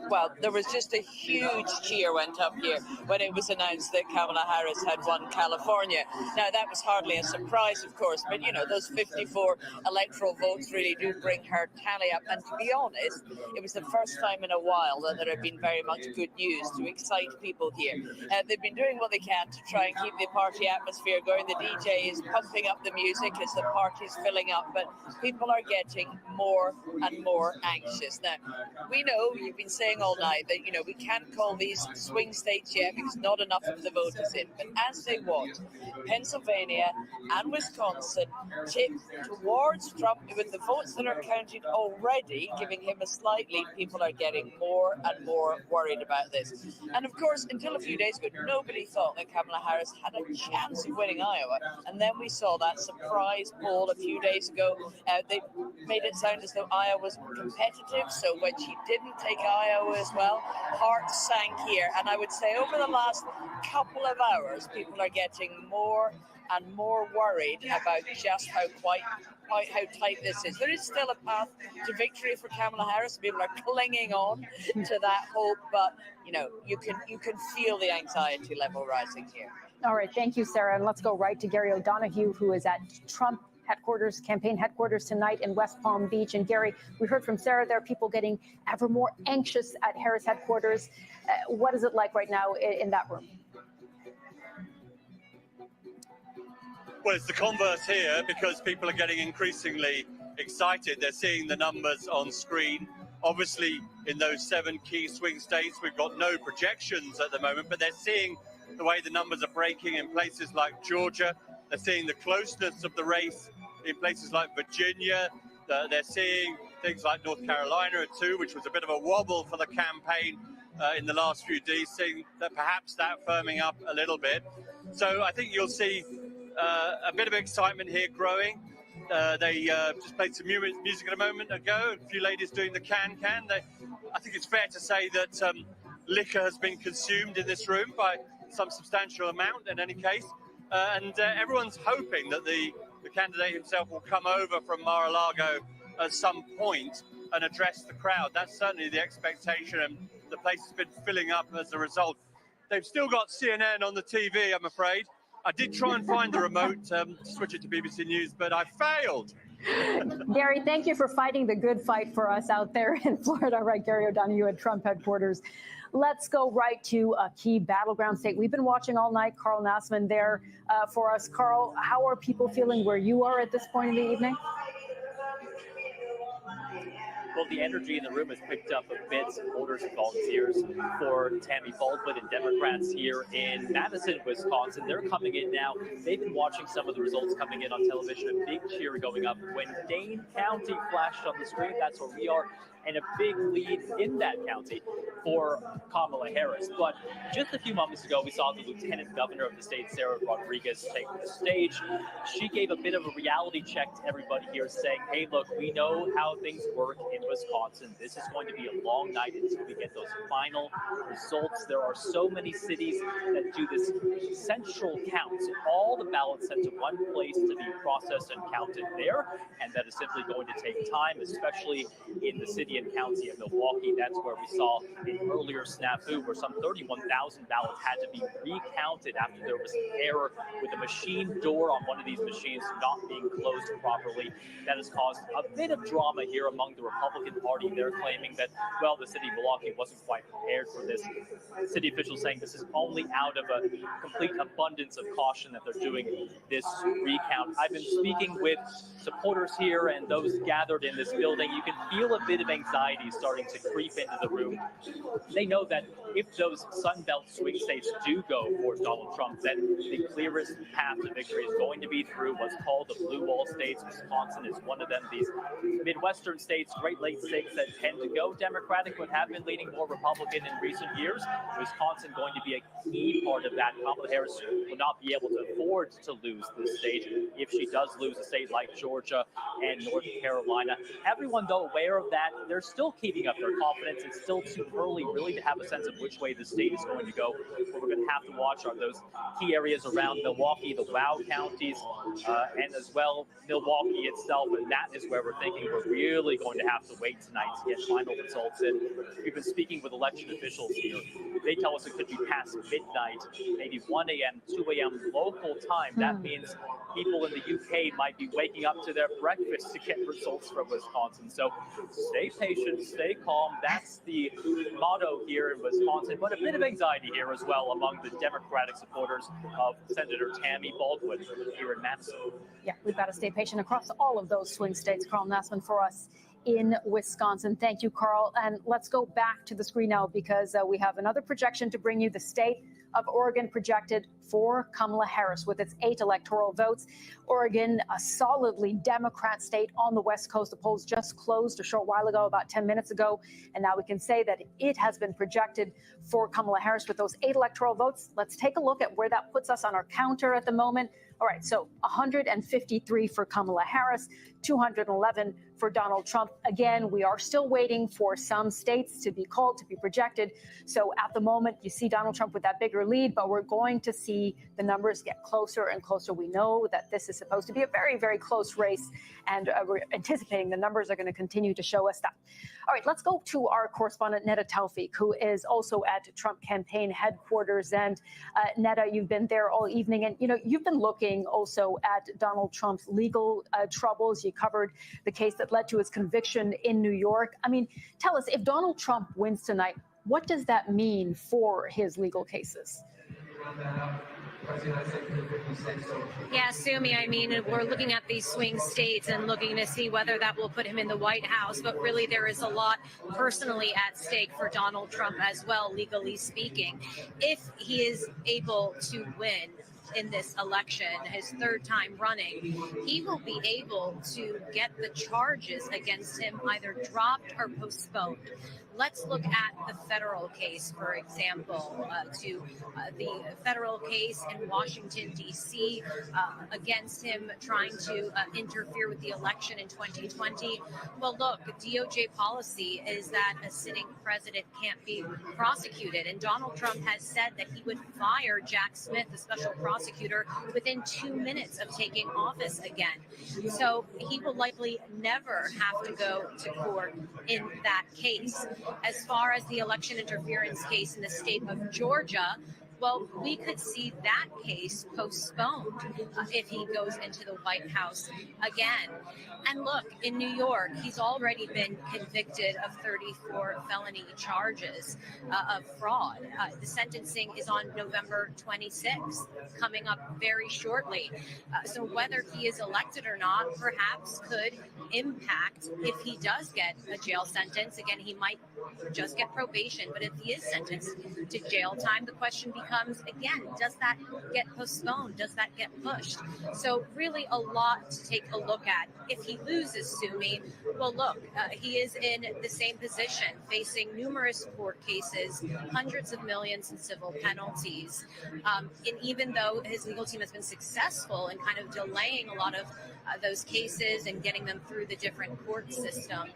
Well, there was just a huge cheer went up here when it was announced that Kamala Harris had won California. Now, that was hardly a surprise, of course, but, you know, those 54 electoral votes really do bring her tally up. And to be honest, it was the first time in a while that there had been very much good news to excite people here. They've been doing what they can to try and keep the party atmosphere going. The DJ is pumping up the music as the party's filling up, but people are getting more and more anxious. Now, we know you've been saying all night that, you know, we can't call these swing states yet because not enough of the vote is in. But as they want, Pennsylvania and Wisconsin tip towards Trump with the votes that are counted already, giving him a slight lead. People are getting more and more worried about this. And of course, until a few days ago, nobody thought that Kamala Harris had a chance of winning Iowa. And then we saw that surprise poll a few days ago. They made it sound as though Iowa was competitive. So when she didn't take Iowa as well, hearts sank here. And I would say over the last couple of hours, people are getting more and more worried about just how tight this is. There is still a path to victory for Kamala Harris. People are clinging on to that hope, but you can feel the anxiety level rising here. All right, thank you, Sarah. And let's go right to Gary O'Donoghue, who is at Trump campaign headquarters tonight in West Palm Beach. And Gary, we heard from Sarah, there are people getting ever more anxious at Harris headquarters. What is it like right now in that room? Well, it's the converse here because people are getting increasingly excited. They're seeing the numbers on screen. Obviously, in those 7 key swing states, we've got no projections at the moment, but they're seeing the way the numbers are breaking in places like Georgia. They're seeing the closeness of the race in places like Virginia. They're seeing things like North Carolina too, which was a bit of a wobble for the campaign in the last few days, seeing that perhaps that firming up a little bit. So I think you'll see a bit of excitement here growing. They just played some music a moment ago, a few ladies doing the can-can. I think it's fair to say that liquor has been consumed in this room by some substantial amount in any case. And everyone's hoping that the candidate himself will come over from Mar-a-Lago at some point and address the crowd. That's certainly the expectation, and the place has been filling up as a result. They've still got CNN on the TV, I'm afraid. I did try and find the remote to switch it to BBC News, but I failed. Gary, thank you for fighting the good fight for us out there in Florida. Right, Gary O'Donoghue at Trump headquarters. Let's go right to a key battleground state. We've been watching all night. Carl Nassman there for us. Carl, how are people feeling where you are at this point in the evening? Well, the energy in the room has picked up a bit. Supporters and volunteers for Tammy Baldwin and Democrats here in Madison, Wisconsin. They're coming in now. They've been watching some of the results coming in on television. A big cheer going up when Dane County flashed on the screen. That's where we are. And a big lead in that county for Kamala Harris. But just a few moments ago, we saw the Lieutenant Governor of the state, Sarah Rodriguez, take the stage. She gave a bit of a reality check to everybody here, saying, hey, look, we know how things work in Wisconsin. This is going to be a long night until we get those final results. There are so many cities that do this central count. So all the ballots sent to one place to be processed and counted there. And that is simply going to take time, especially in the city and county of Milwaukee. That's where we saw an earlier snafu where some 31,000 ballots had to be recounted after there was an error with the machine door on one of these machines not being closed properly. That has caused a bit of drama here among the Republican Party. They're claiming that, well, the city of Milwaukee wasn't quite prepared for this. City officials saying this is only out of a complete abundance of caution that they're doing this recount. I've been speaking with supporters here and those gathered in this building. You can feel a bit of anxiety starting to creep into the room. They know that if those Sun Belt swing states do go for Donald Trump, then the clearest path to victory is going to be through what's called the blue wall states. Wisconsin is one of them. These Midwestern states, Great Lakes states that tend to go Democratic but have been leaning more Republican in recent years. Wisconsin going to be a key part of that. Kamala Harris will not be able to afford to lose this state if she does lose a state like Georgia and North Carolina. Everyone, though, aware of that. They're still keeping up their confidence. It's still too early, really, to have a sense of which way the state is going to go. What we're going to have to watch are those key areas around Milwaukee, the WOW counties, and as well Milwaukee itself. And that is where we're thinking we're really going to have to wait tonight to get final results in. We've been speaking with election officials here. They tell us it could be past midnight, maybe 1 a.m., 2 a.m. local time. That means people in the UK might be waking up to their breakfast to get results from Wisconsin. So stay patient, stay calm. That's the motto here in Wisconsin, but a bit of anxiety here as well among the Democratic supporters of Senator Tammy Baldwin here in Madison. Yeah, we've got to stay patient across all of those swing states. Carl Nassman for us in Wisconsin. Thank you, Carl. And let's go back to the screen now because we have another projection to bring you. The state of Oregon projected for Kamala Harris with its 8 electoral votes. Oregon, a solidly Democrat state on the West Coast. The polls just closed a short while ago, about 10 minutes ago. And now we can say that it has been projected for Kamala Harris with those 8 electoral votes. Let's take a look at where that puts us on our counter at the moment. All right, so 153 for Kamala Harris, 211 for Donald Trump. Again, we are still waiting for some states to be called, to be projected. So at the moment, you see Donald Trump with that bigger lead, but we're going to see the numbers get closer and closer. We know that this is supposed to be a very, very close race, and we're anticipating the numbers are going to continue to show us that. All right, let's go to our correspondent, Neda Tawfik, who is also at Trump campaign headquarters. And Neda, you've been there all evening, and you've been looking also at Donald Trump's legal troubles. You covered the case that led to his conviction in New York. I mean, tell us, if Donald Trump wins tonight, what does that mean for his legal cases? Yeah, Sumi, I mean, we're looking at these swing states and looking to see whether that will put him in the White House. But really, there is a lot personally at stake for Donald Trump as well, legally speaking. If he is able to win in this election, his 3rd time running, he will be able to get the charges against him either dropped or postponed. Let's look at the federal case, for example, the federal case in Washington, D.C. Against him trying to interfere with the election in 2020. Well, look, DOJ policy is that a sitting president can't be prosecuted. And Donald Trump has said that he would fire Jack Smith, the special prosecutor, within 2 minutes of taking office again. So he will likely never have to go to court in that case. As far as the election interference case in the state of Georgia, well, we could see that case postponed if he goes into the White House again. And look, in New York, he's already been convicted of 34 felony charges of fraud. The sentencing is on November 26th, coming up very shortly. So whether he is elected or not, perhaps could impact if he does get a jail sentence. Again, he might just get probation, but if he is sentenced to jail time, the question becomes, again, does that get postponed? Does that get pushed? So really a lot to take a look at. If he loses, Sumi, well, look, he is in the same position, facing numerous court cases, hundreds of millions in civil penalties. And even though his legal team has been successful in kind of delaying a lot of those cases and getting them through the different court system,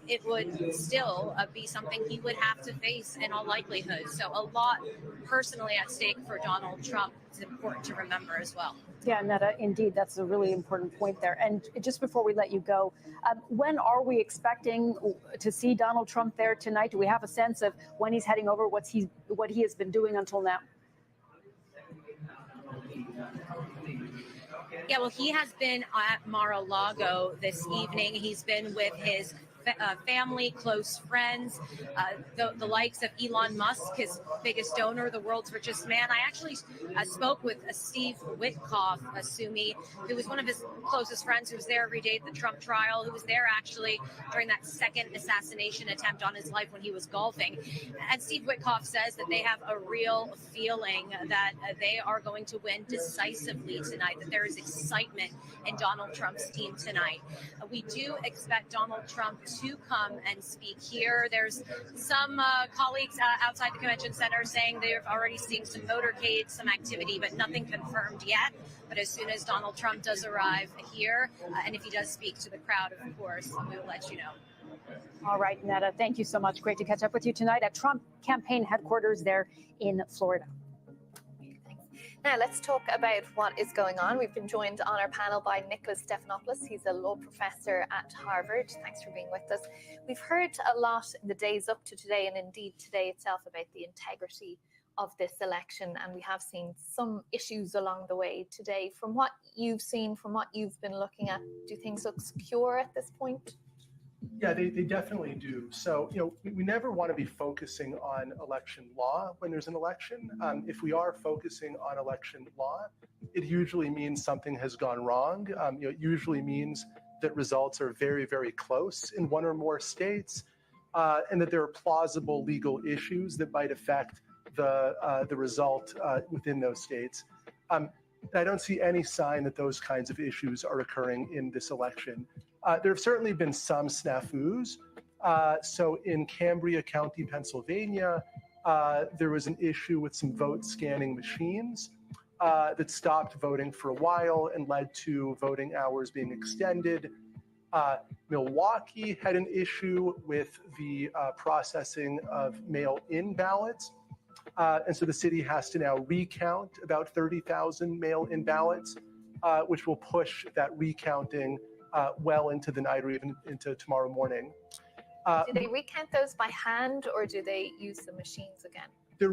it would still be something he would have to face in all likelihood. So a lot personally at stake for Donald Trump. It's important to remember as well. Yeah, Neda, indeed, that's a really important point there. And just before we let you go, when are we expecting to see Donald Trump there tonight? Do we have a sense of when he's heading over, what he has been doing until now? Yeah, well, he has been at Mar-a-Lago this evening. He's been with his family, close friends, the likes of Elon Musk, his biggest donor, the world's richest man. I actually spoke with Steve Witkoff, Sumi, who was one of his closest friends, who was there every day at the Trump trial, who was there actually during that second assassination attempt on his life when he was golfing. And Steve Witkoff says that they have a real feeling that they are going to win decisively tonight, that there is excitement in Donald Trump's team tonight. We do expect Donald Trump to come and speak here. There's some colleagues outside the convention center saying they're already seeing some motorcades, some activity, but nothing confirmed yet. But as soon as Donald Trump does arrive here, and if he does speak to the crowd, of course, we will let you know. All right, Neda, thank you so much. Great to catch up with you tonight at Trump campaign headquarters there in Florida. Now, let's talk about what is going on. We've been joined on our panel by Nicholas Stephanopoulos. He's a law professor at Harvard. Thanks for being with us. We've heard a lot in the days up to today, and indeed today itself, about the integrity of this election. And we have seen some issues along the way today. From what you've seen, from what you've been looking at, do things look secure at this point? Yeah, they definitely do. So, we never want to be focusing on election law when there's an election. If we are focusing on election law, it usually means something has gone wrong. It usually means that results are very, very close in one or more states, and that there are plausible legal issues that might affect the result within those states. I don't see any sign that those kinds of issues are occurring in this election. There have certainly been some snafus. So in Cambria County, Pennsylvania, there was an issue with some vote scanning machines that stopped voting for a while and led to voting hours being extended. Milwaukee had an issue with the processing of mail-in ballots. And so the city has to now recount about 30,000 mail-in ballots, which will push that recounting well into the night or even into tomorrow morning. Do they recount those by hand, or do they use the machines again? They're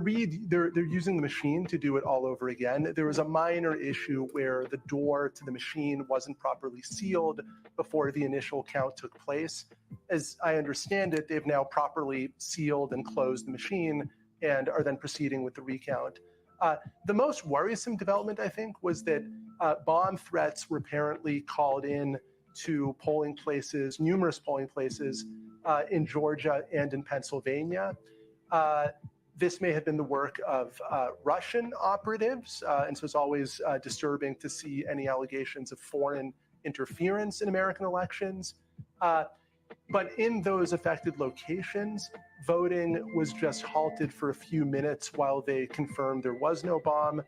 using the machine to do it all over again. There was a minor issue where the door to the machine wasn't properly sealed before the initial count took place. As I understand it, they've now properly sealed and closed the machine and are then proceeding with the recount. The most worrisome development, I think, was that bomb threats were apparently called in to polling places, numerous polling places in Georgia and in Pennsylvania. This may have been the work of Russian operatives, and so it's always disturbing to see any allegations of foreign interference in American elections. But in those affected locations, voting was just halted for a few minutes while they confirmed there was no bomb.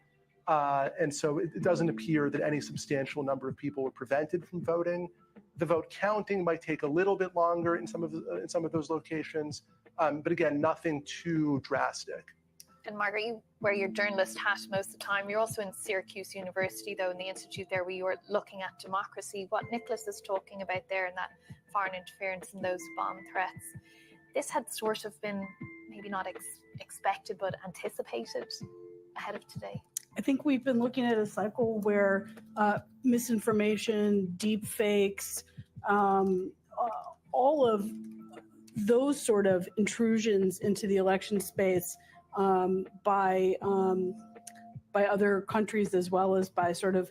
And so it doesn't appear that any substantial number of people were prevented from voting. The vote counting might take a little bit longer in some of those locations, but again, nothing too drastic. And Margaret, you wear your journalist hat most of the time. You're also in Syracuse University, though, in the institute there where you were looking at democracy. What Nicholas is talking about there and that foreign interference and those bomb threats, this had sort of been maybe not expected, but anticipated ahead of today. I think we've been looking at a cycle where misinformation, deep fakes, all of those sort of intrusions into the election space by other countries as well as by sort of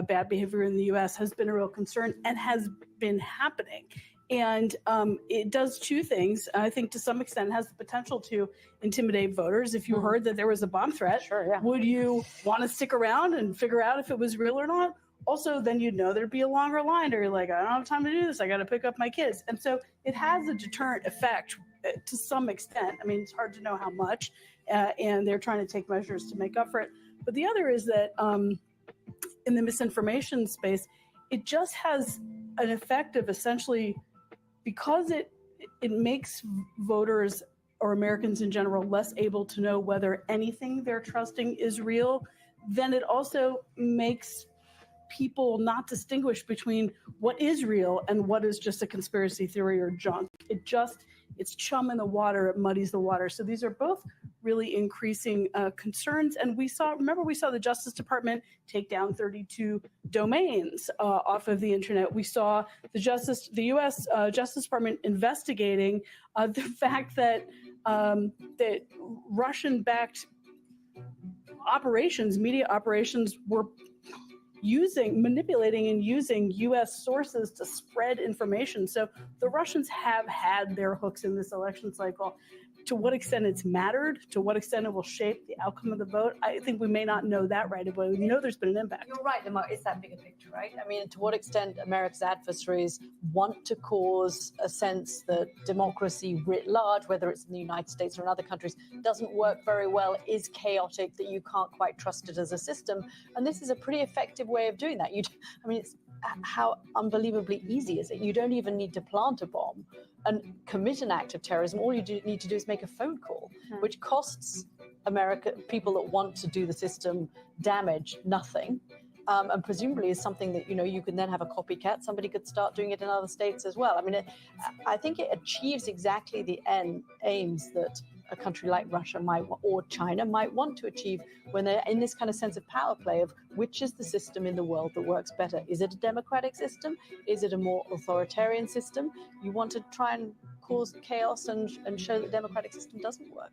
bad behavior in the U.S. has been a real concern and has been happening. And it does two things. I think to some extent it has the potential to intimidate voters. If you heard that there was a bomb threat, would you want to stick around and figure out if it was real or not? Also, then you'd know there'd be a longer line, or you're like, I don't have time to do this. I got to pick up my kids. And so it has a deterrent effect to some extent. I mean, it's hard to know how much, and they're trying to take measures to make up for it. But the other is that in the misinformation space, it just has an effect of essentially, because it makes voters or Americans in general less able to know whether anything they're trusting is real, then it also makes people not distinguish between what is real and what is just a conspiracy theory or junk. It's chum in the water, it muddies the water. So these are both really increasing concerns. And we saw the Justice Department take down 32 domains off of the internet. We saw the U.S. Justice Department investigating the fact that that Russian-backed media operations were manipulating and using U.S. sources to spread information. So the Russians have had their hooks in this election cycle. To what extent it's mattered, to what extent it will shape the outcome of the vote, I think we may not know that right away. We know there's been an impact. You're right, Emma. It's that bigger picture, right? I mean, to what extent America's adversaries want to cause a sense that democracy writ large, whether it's in the United States or in other countries, doesn't work very well, is chaotic, that you can't quite trust it as a system. And this is a pretty effective way of doing that. It's how unbelievably easy is it? You don't even need to plant a bomb and commit an act of terrorism. All you need to do is make a phone call, which costs people that want to do the system damage nothing, and presumably is something that you can then have a copycat. Somebody could start doing it in other states as well. I mean, I think it achieves exactly the aims that a country like Russia or China might want to achieve when they're in this kind of sense of power play of which is the system in the world that works better. Is it a democratic system? Is it a more authoritarian system? You want to try and cause chaos and show that the democratic system doesn't work.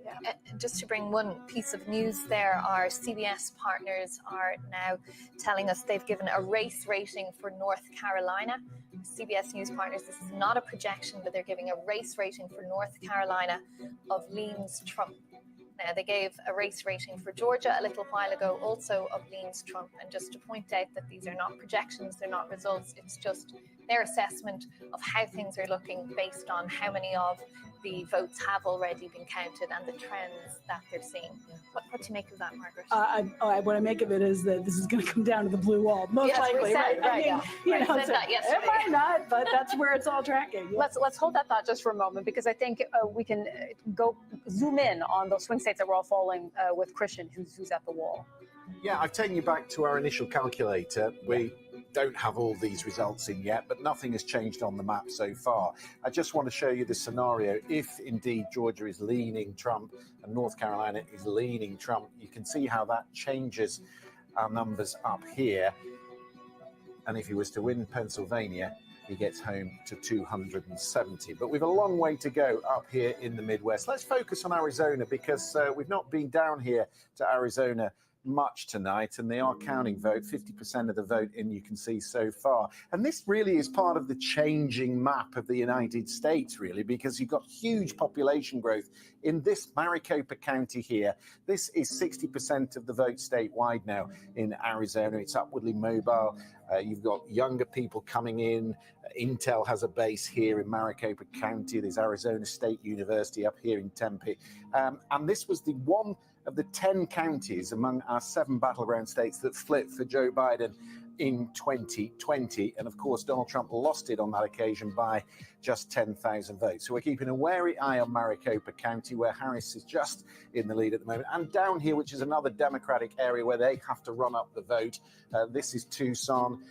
Yeah. Just to bring one piece of news there, our CBS partners are now telling us they've given a race rating for North Carolina. CBS News Partners, this is not a projection, but they're giving a race rating for North Carolina of leans Trump. Now, they gave a race rating for Georgia a little while ago, also of leans Trump. And just to point out that these are not projections, they're not results, it's just their assessment of how things are looking based on how many of the votes have already been counted and the trends that they're seeing. What do you make of that, Margaret? What I make of it is that this is going to come down to the blue wall, most Yes, we likely. said, Right? right, I mean, yeah. you know, Said that yesterday. it might not, but that's where it's all tracking. Yeah. Let's hold that thought just for a moment, because I think we can go zoom in on those swing states that we're all following with Christian, who's at the wall. Yeah, I've taken you back to our initial calculator. We don't have all these results in yet, but nothing has changed on the map so far. I just want to show you the scenario. If indeed Georgia is leaning Trump and North Carolina is leaning Trump, you can see how that changes our numbers up here. And if he was to win Pennsylvania, he gets home to 270. But we've a long way to go up here in the Midwest. Let's focus on Arizona, because we've not been down here to Arizona much tonight, and they are counting vote, 50% of the vote in, you can see so far. And this really is part of the changing map of the United States, really, because you've got huge population growth in this Maricopa County here. This is 60% of the vote statewide now in Arizona. It's upwardly mobile. You've got younger people coming in. Intel has a base here in Maricopa County. There's Arizona State University up here in Tempe. And this was the one of the 10 counties among our 7 battleground states that flipped for Joe Biden in 2020. And of course, Donald Trump lost it on that occasion by just 10,000 votes. So we're keeping a wary eye on Maricopa County, where Harris is just in the lead at the moment. And down here, which is another Democratic area where they have to run up the vote. This is Tucson,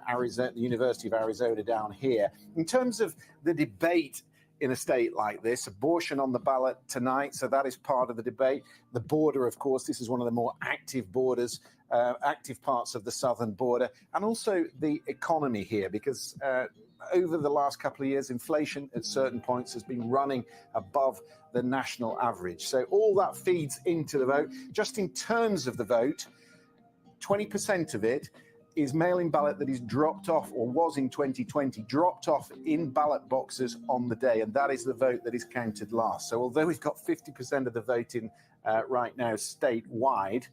Arizona, the University of Arizona down here. In terms of the debate in a state like this, abortion on the ballot tonight, so that is part of the debate. The border, of course, this is one of the more active borders, active parts of the southern border, and also the economy here, because over the last couple of years, inflation at certain points has been running above the national average. So all that feeds into the vote. Just in terms of the vote, 20% of it is mail-in ballot that is dropped off, or was in 2020, dropped off in ballot boxes on the day, and that is the vote that is counted last. So although we've got 50% of the vote in right now statewide,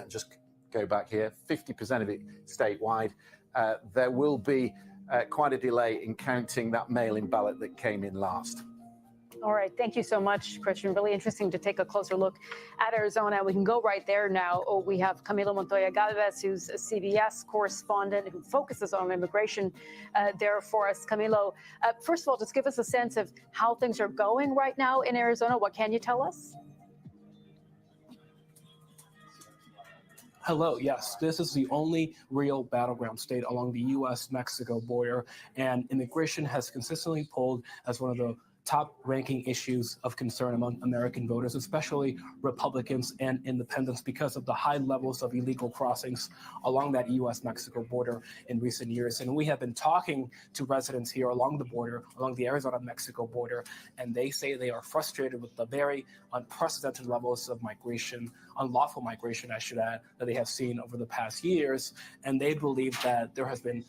just go back here, 50% of it statewide, there will be quite a delay in counting that mail-in ballot that came in last. All right. Thank you so much, Christian. Really interesting to take a closer look at Arizona. We can go right there now. We have Camilo Montoya Galvez, who's a CBS correspondent who focuses on immigration there for us. Camilo, first of all, just give us a sense of how things are going right now in Arizona. What can you tell us? Hello, yes, this is the only real battleground state along the U.S.-Mexico border, and immigration has consistently pulled as one of the top-ranking issues of concern among American voters, especially Republicans and independents, because of the high levels of illegal crossings along that U.S.-Mexico border in recent years. And we have been talking to residents here along the border, along the Arizona-Mexico border, and they say they are frustrated with the very unprecedented levels of migration, unlawful migration, I should add, that they have seen over the past years. And they believe that there has been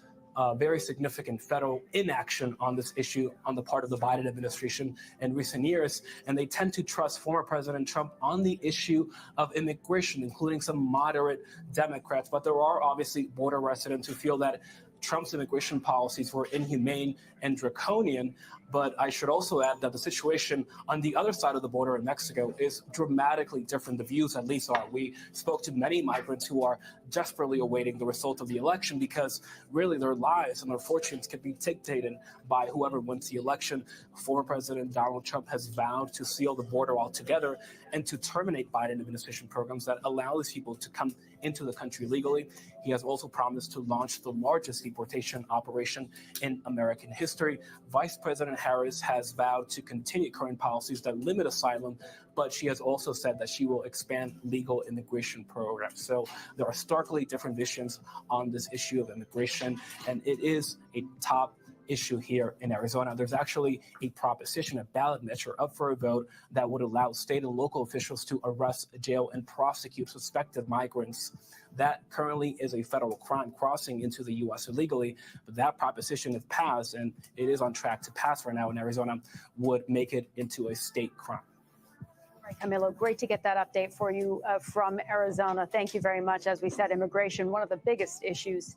very significant federal inaction on this issue on the part of the Biden administration in recent years. And they tend to trust former President Trump on the issue of immigration, including some moderate Democrats. But there are obviously border residents who feel that Trump's immigration policies were inhumane and draconian. But I should also add that the situation on the other side of the border in Mexico is dramatically different. The views at least are. We spoke to many migrants who are desperately awaiting the result of the election, because really their lives and their fortunes could be dictated by whoever wins the election. Former President Donald Trump has vowed to seal the border altogether and to terminate Biden administration programs that allow these people to come into the country legally. He has also promised to launch the largest deportation operation in American history. Vice President Harris has vowed to continue current policies that limit asylum, but she has also said that she will expand legal immigration programs. So there are starkly different visions on this issue of immigration, and it is a top issue here in Arizona. There's actually a proposition, a ballot measure up for a vote that would allow state and local officials to arrest, jail, and prosecute suspected migrants. That currently is a federal crime, crossing into the U.S. illegally. But that proposition, if passed, and it is on track to pass right now in Arizona, would make it into a state crime. Right, Camilo, great to get that update for you from Arizona. Thank you very much. As we said, immigration, one of the biggest issues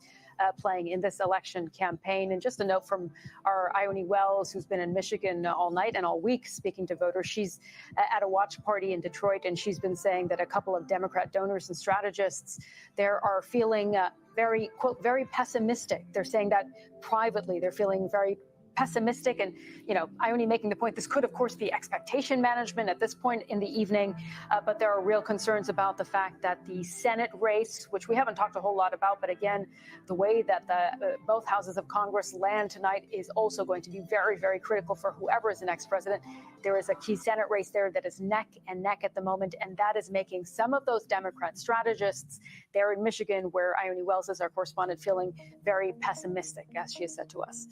playing in this election campaign. And just a note from our Ione Wells, who's been in Michigan all night and all week speaking to voters. She's at a watch party in Detroit, and she's been saying that a couple of Democrat donors and strategists there are feeling very, quote, very pessimistic. They're saying that privately. They're feeling very pessimistic. And, you know, Ione making the point, this could, of course, be expectation management at this point in the evening. But there are real concerns about the fact that the Senate race, which we haven't talked a whole lot about, but again, the way that both houses of Congress land tonight is also going to be very, very critical for whoever is the next president. There is a key Senate race there that is neck and neck at the moment, and that is making some of those Democrat strategists there in Michigan, where Ione Wells is our correspondent, feeling very pessimistic, as she has said to us.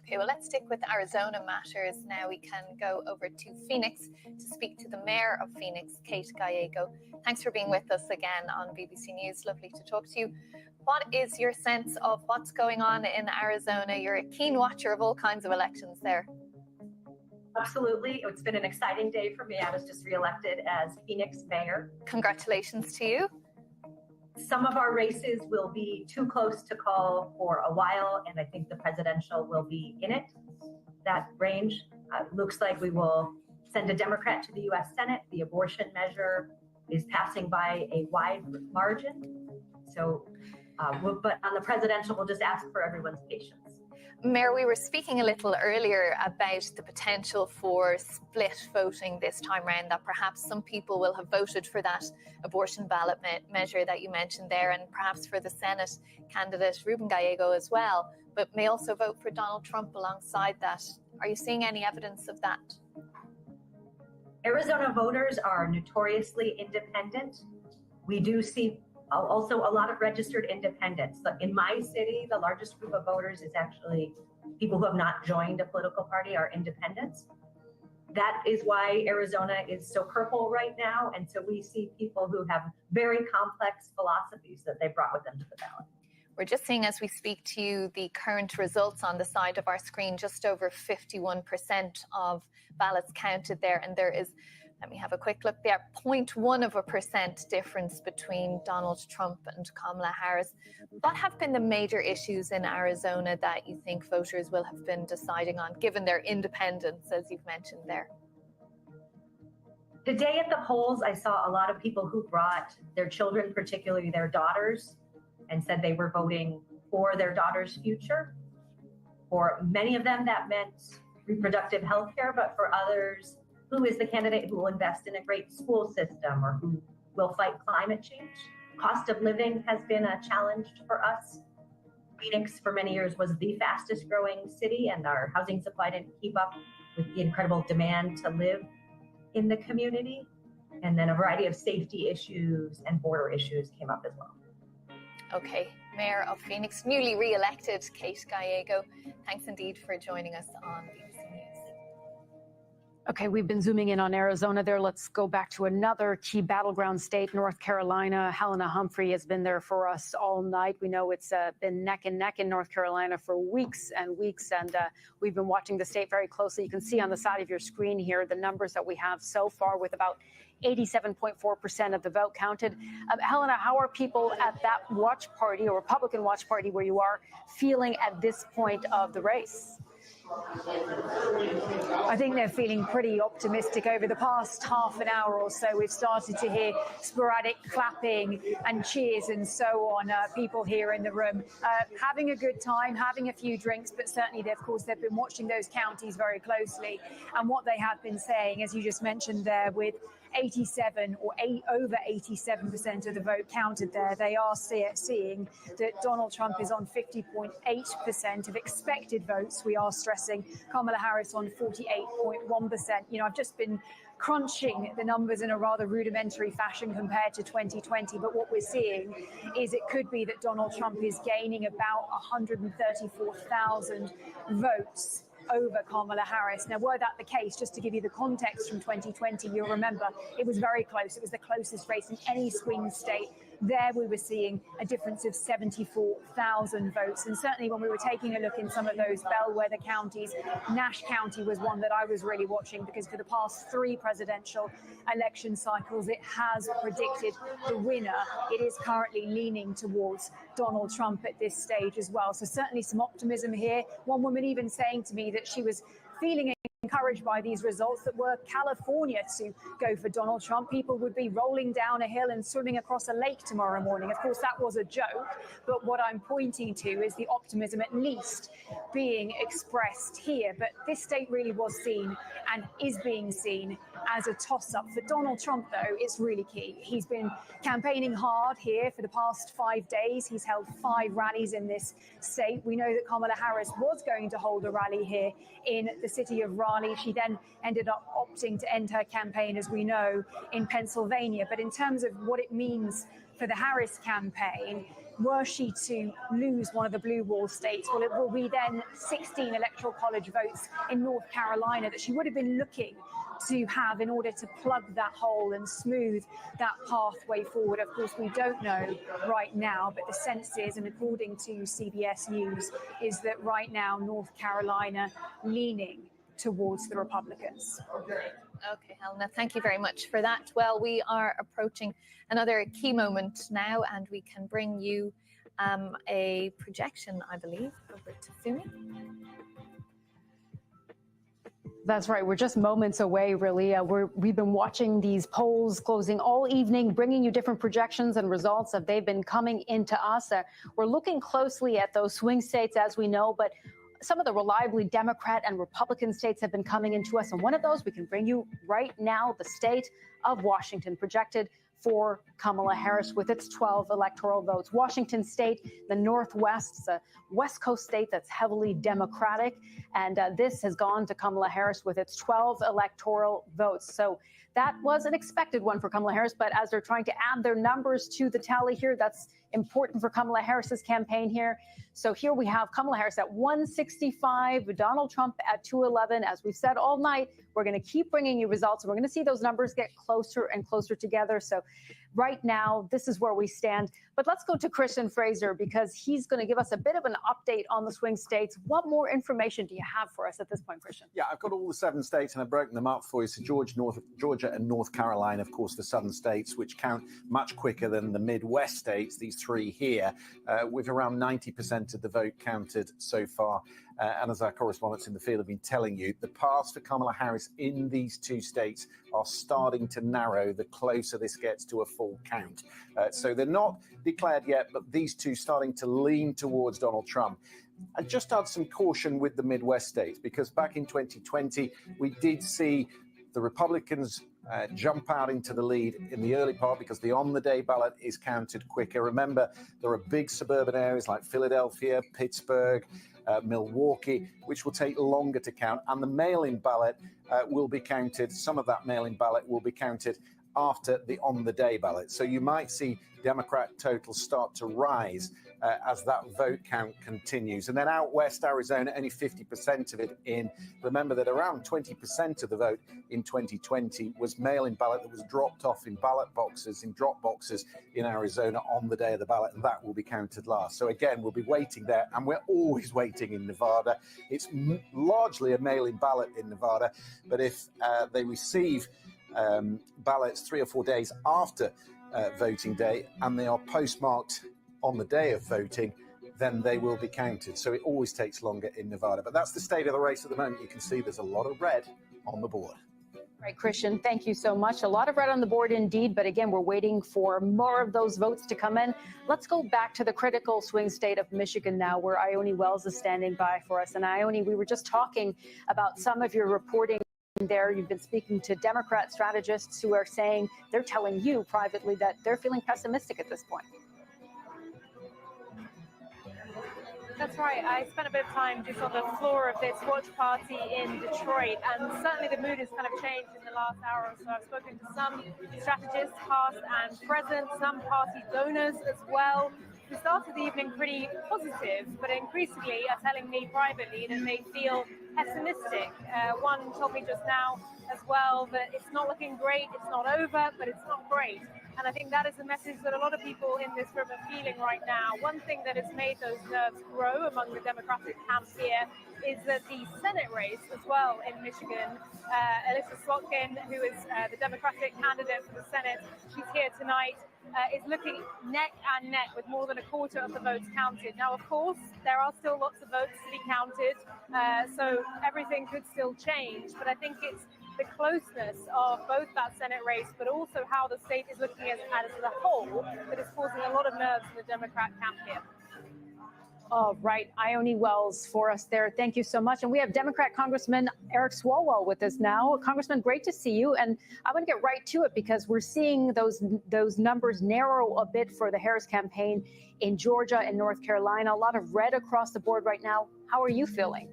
Okay, well, let's stick with Arizona matters. Now we can go over to Phoenix to speak to the mayor of Phoenix, Kate Gallego. Thanks for being with us again on BBC News. Lovely to talk to you. What is your sense of what's going on in Arizona? You're a keen watcher of all kinds of elections there. Absolutely. It's been an exciting day for me. I was just reelected as Phoenix mayor. Congratulations to you. Some of our races will be too close to call for a while, and I think the presidential will be in it. That range looks like we will send a Democrat to the U.S. Senate. The abortion measure is passing by a wide margin. So, but on the presidential, we'll just ask for everyone's patience. Mayor, we were speaking a little earlier about the potential for split voting this time around, that perhaps some people will have voted for that abortion ballot measure that you mentioned there, and perhaps for the Senate candidate Ruben Gallego as well, but may also vote for Donald Trump alongside that. Are you seeing any evidence of that? Arizona voters are notoriously independent. We do see also a lot of registered independents. So in my city, the largest group of voters is actually people who have not joined a political party, are independents. That is why Arizona is so purple right now. And so we see people who have very complex philosophies that they brought with them to the ballot. We're just seeing as we speak to you the current results on the side of our screen, just over 51% of ballots counted there. And there is, let me have a quick look there, 0.1% difference between Donald Trump and Kamala Harris. What have been the major issues in Arizona that you think voters will have been deciding on, given their independence, as you've mentioned there? Today at the polls, I saw a lot of people who brought their children, particularly their daughters, and said they were voting for their daughter's future. For many of them, that meant reproductive health care, but for others, who is the candidate who will invest in a great school system or who will fight climate change? Cost of living has been a challenge for us. Phoenix, for many years, was the fastest growing city, and our housing supply didn't keep up with the incredible demand to live in the community. And then a variety of safety issues and border issues came up as well. Okay, Mayor of Phoenix, newly re-elected Kate Gallego, thanks indeed for joining us on BBC News. Okay, we've been zooming in on Arizona there. Let's go back to another key battleground state, North Carolina. Helena Humphrey has been there for us all night. We know it's been neck and neck in North Carolina for weeks and weeks, and we've been watching the state very closely. You can see on the side of your screen here the numbers that we have so far, with about 87.4% of the vote counted. Helena, how are people at that watch party, or Republican watch party where you are, feeling at this point of the race? I think they're feeling pretty optimistic. Over the past half an hour or so, we've started to hear sporadic clapping and cheers and so on. People here in the room having a good time, having a few drinks, but certainly, of course, they've been watching those counties very closely. And what they have been saying, as you just mentioned there, with 87 or over 87% of the vote counted there, they are seeing that Donald Trump is on 50.8% of expected votes. We are stressing Kamala Harris on 48.1%. You know, I've just been crunching the numbers in a rather rudimentary fashion compared to 2020. But what we're seeing is it could be that Donald Trump is gaining about 134,000 votes over Kamala Harris. Now, were that the case, just to give you the context from 2020, you'll remember it was very close. It was the closest race in any swing state. There we were seeing a difference of 74,000 votes. And certainly when we were taking a look in some of those bellwether counties, Nash County was one that I was really watching because for the past 3 presidential election cycles, it has predicted the winner. It is currently leaning towards Donald Trump at this stage as well. So certainly some optimism here. One woman even saying to me that she was feeling encouraged by these results, that were California to go for Donald Trump, people would be rolling down a hill and swimming across a lake tomorrow morning. Of course, that was a joke, but what I'm pointing to is the optimism at least being expressed here. But this state really was seen and is being seen as a toss-up. For Donald Trump, though, it's really key. He's been campaigning hard here for the past 5 days. He's held 5 rallies in this state. We know that Kamala Harris was going to hold a rally here in the city of Raleigh. She then ended up opting to end her campaign, as we know, in Pennsylvania. But in terms of what it means for the Harris campaign, were she to lose one of the blue wall states, well, it will be then 16 electoral college votes in North Carolina that she would have been looking to have in order to plug that hole and smooth that pathway forward. Of course, we don't know right now, but the sense is, and according to CBS News, is that right now North Carolina leaning towards the Republicans. Okay, Helena, thank you very much for that. Well, we are approaching another key moment now, and we can bring you a projection, I believe, over to Fumi. That's right. We're just moments away, really. We've been watching these polls closing all evening, bringing you different projections and results that they've been coming into us. We're looking closely at those swing states, as we know, but some of the reliably Democrat and Republican states have been coming into us. And one of those we can bring you right now, the state of Washington, projected for Kamala Harris with its 12 electoral votes. Washington State, the Northwest, it's a West Coast state that's heavily Democratic. And this has gone to Kamala Harris with its 12 electoral votes. So that was an expected one for Kamala Harris. But as they're trying to add their numbers to the tally here, that's important for Kamala Harris's campaign here. So here we have Kamala Harris at 165, Donald Trump at 211. As we've said all night, we're going to keep bringing you results. We're going to see those numbers get closer and closer together. So right now, this is where we stand. But let's go to Christian Fraser, because he's going to give us a bit of an update on the swing states. What more information do you have for us at this point, Christian? Yeah, I've got all the 7 states and I've broken them up for you. So Georgia and North Carolina, of course, the southern states, which count much quicker than the Midwest states, these 3 here, with around 90% of the vote counted so far. And as our correspondents in the field have been telling you, the paths for Kamala Harris in these 2 states are starting to narrow the closer this gets to a full count. So they're not declared yet, but these 2 starting to lean towards Donald Trump. And just add some caution with the Midwest states, because back in 2020, we did see the Republicans jump out into the lead in the early part because the on-the-day ballot is counted quicker. Remember, there are big suburban areas like Philadelphia, Pittsburgh, Milwaukee, which will take longer to count. And the mail-in ballot will be counted. Some of that mail-in ballot will be counted after the on-the-day ballot. So you might see Democrat totals start to rise as that vote count continues. And then out west, Arizona, only 50% of it in. Remember that around 20% of the vote in 2020 was mail-in ballot that was dropped off in ballot boxes, in drop boxes in Arizona on the day of the ballot, and that will be counted last. So again, we'll be waiting there, and we're always waiting in Nevada. It's largely a mail-in ballot in Nevada, but if they receive ballots 3 or 4 days after voting day and they are postmarked on the day of voting, then they will be counted. So it always takes longer in Nevada. But that's the state of the race at the moment. You can see there's a lot of red on the board. Right, Christian, thank you so much. A lot of red on the board indeed, but again, we're waiting for more of those votes to come in. Let's go back to the critical swing state of Michigan now, where Ione Wells is standing by for us. And Ione, we were just talking about some of your reporting there. You've been speaking to Democrat strategists who are saying, they're telling you privately that they're feeling pessimistic at this point. That's right. I spent a bit of time just on the floor of this watch party in Detroit, and certainly the mood has kind of changed in the last hour or so. I've spoken to some strategists, past and present, some party donors as well. We started the evening pretty positive, but increasingly are telling me privately that they feel pessimistic. One told me just now as well that it's not looking great, it's not over, but it's not great. And I think that is the message that a lot of people in this room are feeling right now. One thing that has made those nerves grow among the Democratic camp here is that the Senate race as well in Michigan, Elissa Slotkin, who is the Democratic candidate for the Senate, she's here tonight, is looking neck and neck with more than a quarter of the votes counted. Now, of course, there are still lots of votes to be counted, so everything could still change. But I think it's the closeness of both that Senate race, but also how the state is looking as a whole, that is causing a lot of nerves in the Democrat camp here. All right, Ione Wells for us there. Thank you so much. And we have Democrat Congressman Eric Swalwell with us now. Congressman, great to see you. And I want to get right to it because we're seeing those numbers narrow a bit for the Harris campaign in Georgia and North Carolina. A lot of red across the board right now. How are you feeling?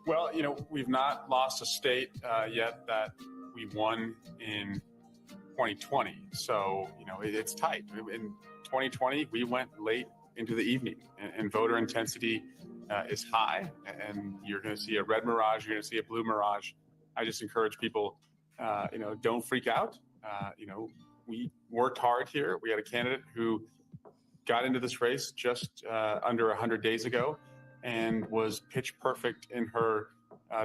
Well, we've not lost a state yet that we won in 2020. So, it's tight. In 2020, we went late into the evening and voter intensity is high, and you're going to see a red mirage, you're going to see a blue mirage. I just encourage people, don't freak out. We worked hard here. We had a candidate who got into this race just under 100 days ago and was pitch perfect in her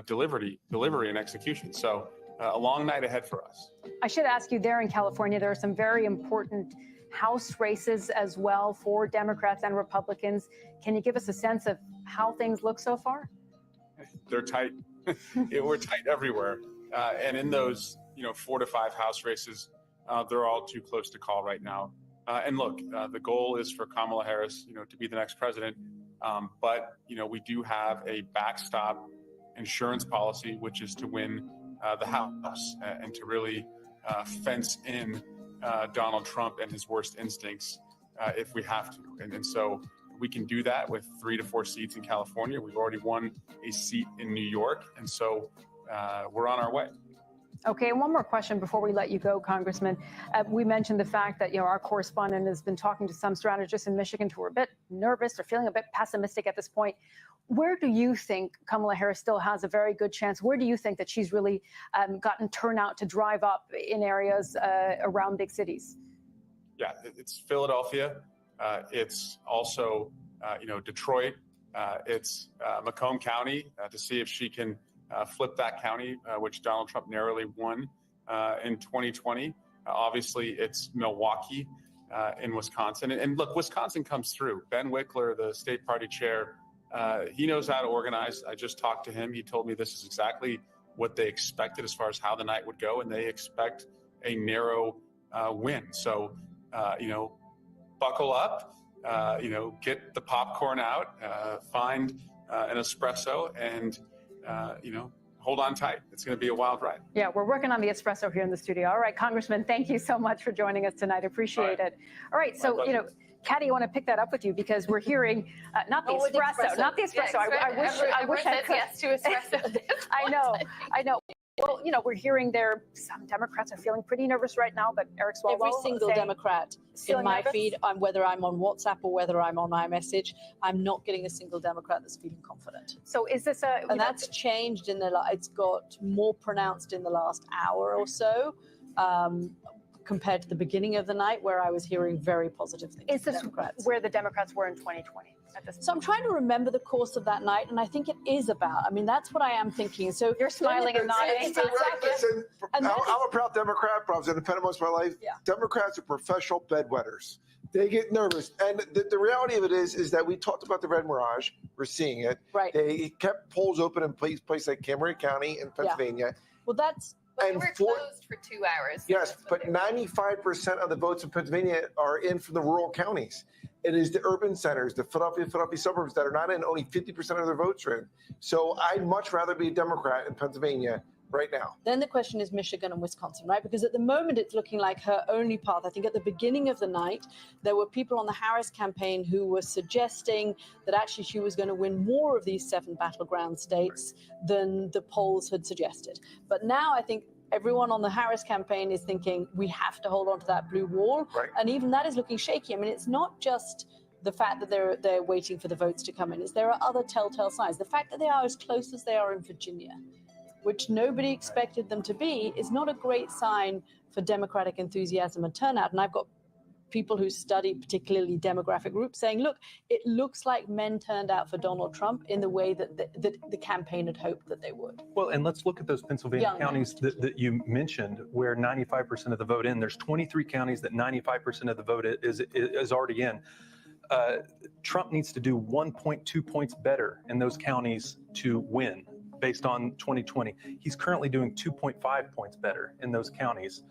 delivery and execution. So a long night ahead for us. I should ask you, there in California, there are some very important House races as well for Democrats and Republicans. Can you give us a sense of how things look so far? They're tight. We're tight everywhere. And in those, 4 to 5 House races, they're all too close to call right now. And look, the goal is for Kamala Harris, to be the next president. But, we do have a backstop insurance policy, which is to win the House and to really fence in Donald Trump and his worst instincts if we have to. And so we can do that with 3 to 4 seats in California. We've already won a seat in New York. And so we're on our way. Okay, and one more question before we let you go, Congressman. We mentioned the fact that, our correspondent has been talking to some strategists in Michigan who are a bit nervous or feeling a bit pessimistic at this point. Where do you think Kamala Harris still has a very good chance? Where do you think that she's really gotten turnout to drive up in areas around big cities? Yeah, it's Philadelphia. It's also, Detroit. It's Macomb County to see if she can flip that county, which Donald Trump narrowly won in 2020. Obviously, it's Milwaukee in Wisconsin. And look, Wisconsin comes through. Ben Wickler, the state party chair, he knows how to organize. I just talked to him. He told me this is exactly what they expected as far as how the night would go, and they expect a narrow win. So, buckle up, get the popcorn out, find an espresso, and, hold on tight. It's going to be a wild ride. Yeah, we're working on the espresso here in the studio. All right, Congressman, thank you so much for joining us tonight. Appreciate it. All right, so, Katty, I want to pick that up with you because we're hearing not the espresso. Yeah, I wish I could. Yes to espresso. I know. Well, we're hearing some Democrats are feeling pretty nervous right now, but Eric Swalwell Every single Democrat in my feed, whether I'm on WhatsApp or whether I'm on iMessage, I'm not getting a single Democrat that's feeling confident. So is this and that's changed it's got more pronounced in the last hour or so. Compared to the beginning of the night where I was hearing very positive things. Is this where the Democrats were in 2020? So I'm trying to remember the course of that night, and I think it is about. That's what I am thinking. So you're smiling and nodding. Listen, I'm a proud Democrat, but I was independent most of my life. Yeah. Democrats are professional bedwetters. They get nervous, and the reality of it is that we talked about the red mirage. We're seeing it. Right. They kept polls open in places like Cameron County in Pennsylvania. Yeah. Well, that's. But we were closed for 2 hours. Yes, but 95% of the votes in Pennsylvania are in from the rural counties. It is the urban centers, the Philadelphia suburbs that are not in, only 50% of their votes are in. So I'd much rather be a Democrat in Pennsylvania right now. Then the question is Michigan and Wisconsin, right? Because at the moment it's looking like her only path. I think at the beginning of the night, there were people on the Harris campaign who were suggesting that actually she was going to win more of these 7 battleground states than the polls had suggested. But now I think everyone on the Harris campaign is thinking we have to hold on to that blue wall. Right. And even that is looking shaky. I mean, it's not just the fact that they're waiting for the votes to come in. There are other telltale signs. The fact that they are as close as they are in Virginia, which nobody expected them to be, is not a great sign for Democratic enthusiasm and turnout. And I've got people who study particularly demographic groups saying, look, it looks like men turned out for Donald Trump in the way that the campaign had hoped that they would. Well, and let's look at those Pennsylvania Young counties that you mentioned where 95% of the vote in. There's 23 counties that 95% of the vote is already in. Trump needs to do 1.2 points better in those counties to win based on 2020. He's currently doing 2.5 points better in those counties.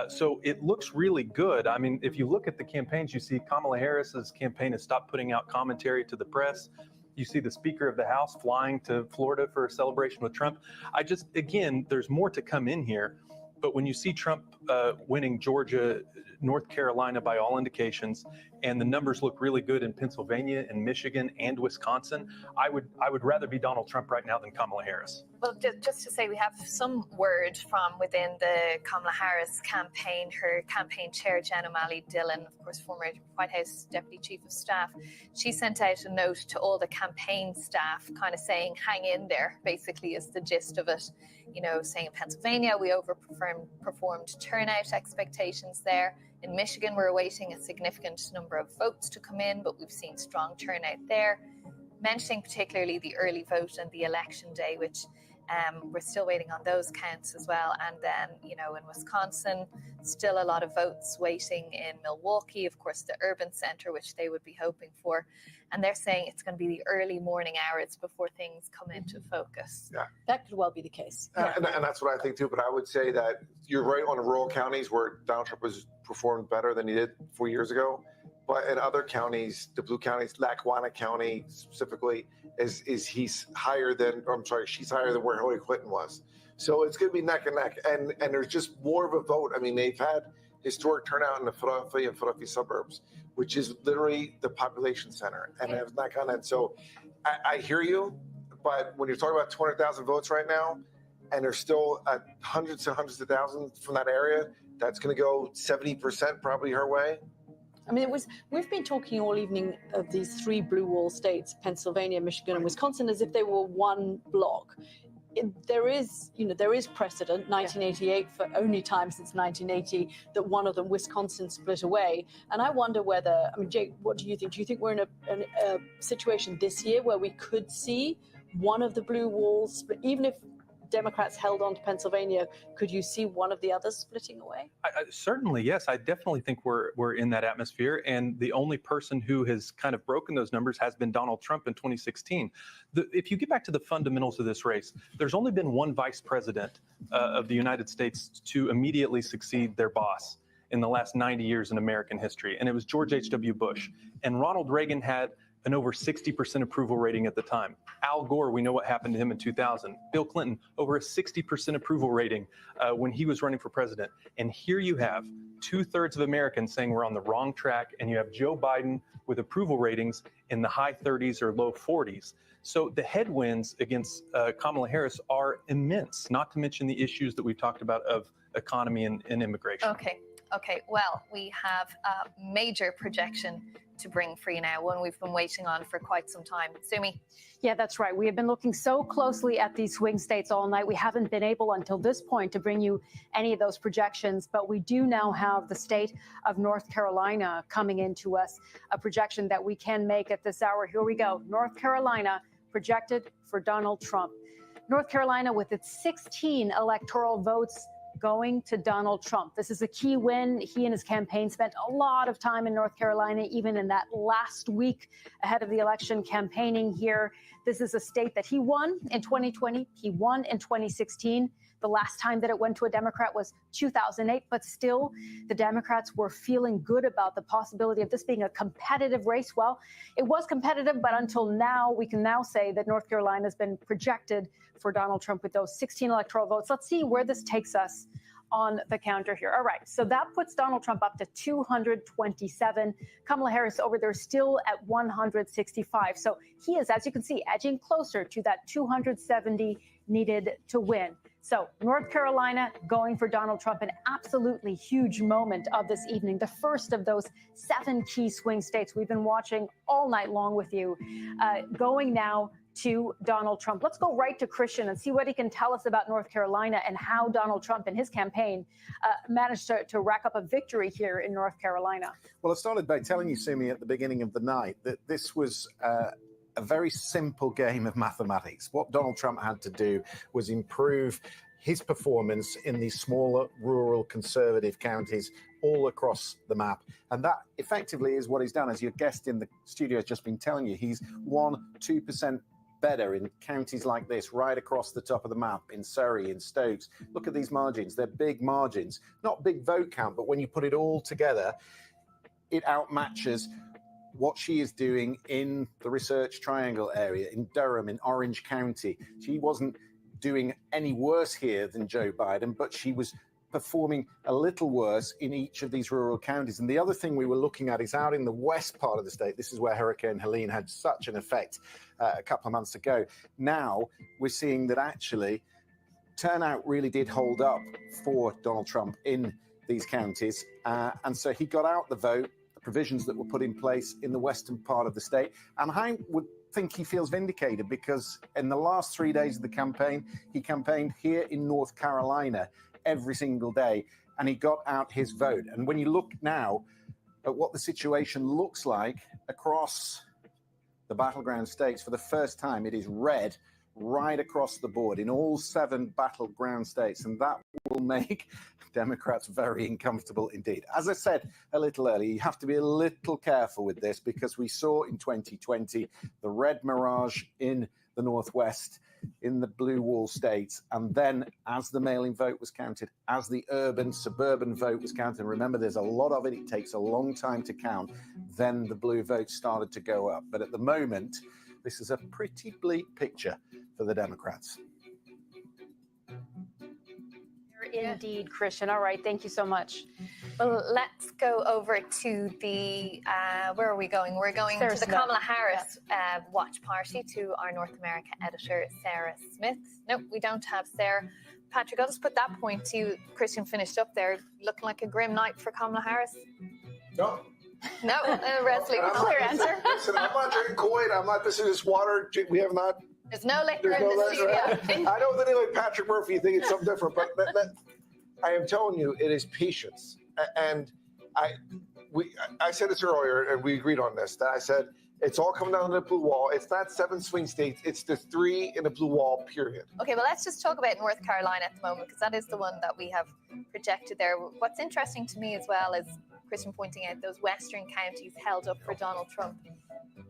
So it looks really good. I mean, if you look at the campaigns, you see Kamala Harris's campaign has stopped putting out commentary to the press. You see the Speaker of the House flying to Florida for a celebration with Trump. Again, there's more to come in here. But when you see Trump winning Georgia, North Carolina by all indications, and the numbers look really good in Pennsylvania and Michigan and Wisconsin, I would rather be Donald Trump right now than Kamala Harris. Well, just to say, we have some word from within the Kamala Harris campaign. Her campaign chair, Jen O'Malley Dillon, of course, former White House Deputy Chief of Staff, she sent out a note to all the campaign staff kind of saying, hang in there, basically is the gist of it. You know, saying in Pennsylvania, we overperformed turnout expectations there. In Michigan, we're awaiting a significant number of votes to come in, but we've seen strong turnout there. Mentioning particularly the early vote and the election day, which we're still waiting on those counts as well. And then, you know, in Wisconsin, still a lot of votes waiting in Milwaukee, of course, the urban center, which they would be hoping for. And they're saying it's going to be the early morning hours before things come into focus. Yeah. That could well be the case. And that's what I think too. But I would say that you're right on the rural counties where Donald Trump has performed better than he did 4 years ago. But in other counties, the blue counties, Lackawanna County specifically, she's higher than where Hillary Clinton was. So it's going to be neck and neck. And there's just more of a vote. I mean, they've had historic turnout in the Philadelphia and Philadelphia suburbs, which is literally the population center. And it's not kind of, so I hear you, but when you're talking about 200,000 votes right now, and there's still hundreds and hundreds of thousands from that area, that's going to go 70% probably her way. I mean, we've been talking all evening of these 3 blue wall states, Pennsylvania, Michigan, and Wisconsin, as if they were one block. There is precedent, 1988, for only time since 1980, that one of them, Wisconsin, split away. And I wonder whether, I mean, Jake, what do you think? Do you think we're in a situation this year where we could see one of the blue walls split, even if Democrats held on to Pennsylvania, could you see one of the others splitting away? Certainly, yes. I definitely think we're in that atmosphere. And the only person who has kind of broken those numbers has been Donald Trump in 2016. If you get back to the fundamentals of this race, there's only been one vice president of the United States to immediately succeed their boss in the last 90 years in American history. And it was George H.W. Bush. And Ronald Reagan had an over 60% approval rating at the time. Al Gore, we know what happened to him in 2000. Bill Clinton, over a 60% approval rating when he was running for president. And here you have 2/3 of Americans saying we're on the wrong track, and you have Joe Biden with approval ratings in the high 30s or low 40s. So the headwinds against Kamala Harris are immense, not to mention the issues that we've talked about of economy and immigration. Okay, well, we have a major projection to bring for you now, one we've been waiting on for quite some time. Sumi. Yeah, that's right. We have been looking so closely at these swing states all night. We haven't been able until this point to bring you any of those projections, but we do now have the state of North Carolina coming into us, a projection that we can make at this hour. Here we go. North Carolina projected for Donald Trump. North Carolina with its 16 electoral votes going to Donald Trump. This is a key win. He and his campaign spent a lot of time in North Carolina, even in that last week ahead of the election, campaigning here. This is a state that he won in 2020. He won in 2016. The last time that it went to a Democrat was 2008, but still the Democrats were feeling good about the possibility of this being a competitive race. Well, it was competitive, but until now, we can now say that North Carolina has been projected for Donald Trump with those 16 electoral votes. Let's see where this takes us on the counter here. All right, so that puts Donald Trump up to 227. Kamala Harris over there still at 165. So he is, as you can see, edging closer to that 270 needed to win. So North Carolina going for Donald Trump, an absolutely huge moment of this evening, the first of those 7 key swing states we've been watching all night long with you, going now to Donald Trump. Let's go right to Christian and see what he can tell us about North Carolina and how Donald Trump and his campaign managed to rack up a victory here in North Carolina. Well, I started by telling you, Sumi, at the beginning of the night that this was a very simple game of mathematics. What Donald Trump had to do was improve his performance in these smaller, rural, conservative counties all across the map. And that effectively is what he's done. As your guest in the studio has just been telling you, he's 1-2% better in counties like this, right across the top of the map, in Surrey, in Stokes. Look at these margins. They're big margins. Not big vote count, but when you put it all together, it outmatches what she is doing in the Research Triangle area, in Durham, in Orange County. She wasn't doing any worse here than Joe Biden, but she was performing a little worse in each of these rural counties. And the other thing we were looking at is out in the west part of the state. This is where Hurricane Helene had such an effect a couple of months ago. Now we're seeing that actually turnout really did hold up for Donald Trump in these counties. And so he got out the vote, the provisions that were put in place in the western part of the state. And I would think he feels vindicated because in the last 3 days of the campaign, he campaigned here in North Carolina every single day, and he got out his vote. And when you look now at what the situation looks like across the battleground states, for the first time, it is red right across the board in all 7 battleground states, and that will make Democrats very uncomfortable indeed. As I said a little earlier, you have to be a little careful with this because we saw in 2020 the red mirage in the Northwest, in the blue wall states, and then as the mail-in vote was counted, as the urban suburban vote was counted, and remember there's a lot of it, it takes a long time to count, then the blue vote started to go up. But at the moment, this is a pretty bleak picture for the Democrats. Indeed, Christian. All right, thank you so much. Well, let's go over to the, where are we going? We're going Sarah to the Smith. Kamala Harris watch party to our North America editor, Sarah Smith. No, we don't have Sarah. Patrick, I'll just put that point to you. Christian finished up there, looking like a grim night for Kamala Harris. No. No, Wesley, clear answer. Listen, I'm not drinking Kool-Aid. I'm not missing this water. We have not. There's no liquor in There's no the studio. liquor. I know that like Patrick Murphy, you think it's something different, but I am telling you, it is patience. And I said this earlier, and we agreed on this, that I said, it's all coming down to the blue wall. It's not 7 swing states. It's the 3 in the blue wall, period. Okay, well, let's just talk about North Carolina at the moment, because that is the one that we have projected there. What's interesting to me as well is Christian pointing out those western counties held up for Donald Trump.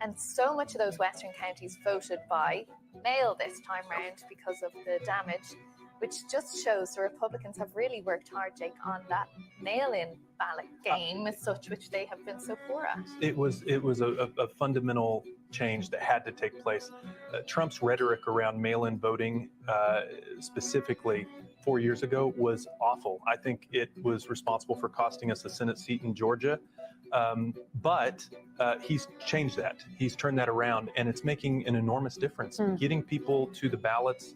And so much of those western counties voted by mail this time round because of the damage, which just shows the Republicans have really worked hard, Jake, on that mail-in ballot game as such, which they have been so poor at. It was a fundamental change that had to take place. Trump's rhetoric around mail-in voting, specifically 4 years ago, was awful. I think it was responsible for costing us a Senate seat in Georgia. But he's changed that. He's turned that around, and it's making an enormous difference. Getting people to the ballots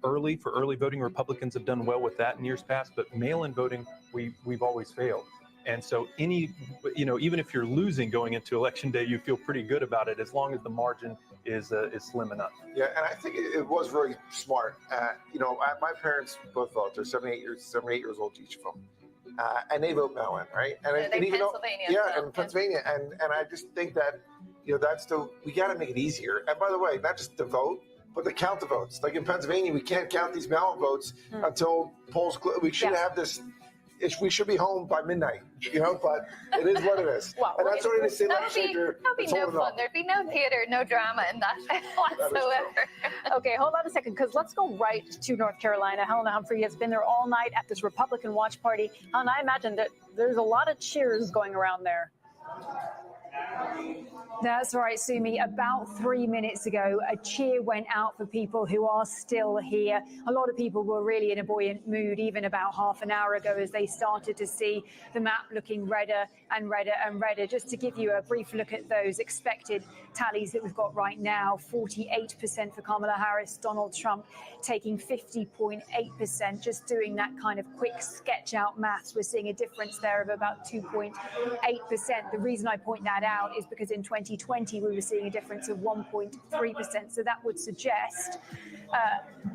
early for early voting. Republicans have done well with that in years past, but mail-in voting, we've always failed. And so even if you're losing going into election day, you feel pretty good about it as long as the margin is slim enough. Yeah, and I think it was very smart. My parents both vote. They're 78 years old, each of them. And they vote mail-in, right? And even Pennsylvania. in Pennsylvania, and I just think that we got to make it easier. And by the way, not just the vote, but to count the votes. Like in Pennsylvania, we can't count these mail-in votes until polls close. We shouldn't have this. we should be home by midnight, but it is what it is. Well, and that's only to say that like would be it's no holding fun. up. There'd be no theater, no drama in that whatsoever. Okay, hold on a second, because let's go right to North Carolina. Helena Humphrey has been there all night at this Republican watch party. And I imagine that there's a lot of cheers going around there. That's right, Sumi. About 3 minutes ago, a cheer went out for people who are still here. A lot of people were really in a buoyant mood even about half an hour ago as they started to see the map looking redder and redder and redder. Just to give you a brief look at those expected tallies that we've got right now, 48% for Kamala Harris, Donald Trump taking 50.8%. Just doing that kind of quick sketch out maths, we're seeing a difference there of about 2.8%. The reason I point that out is because in 2020 we were seeing a difference of 1.3%. So that would suggest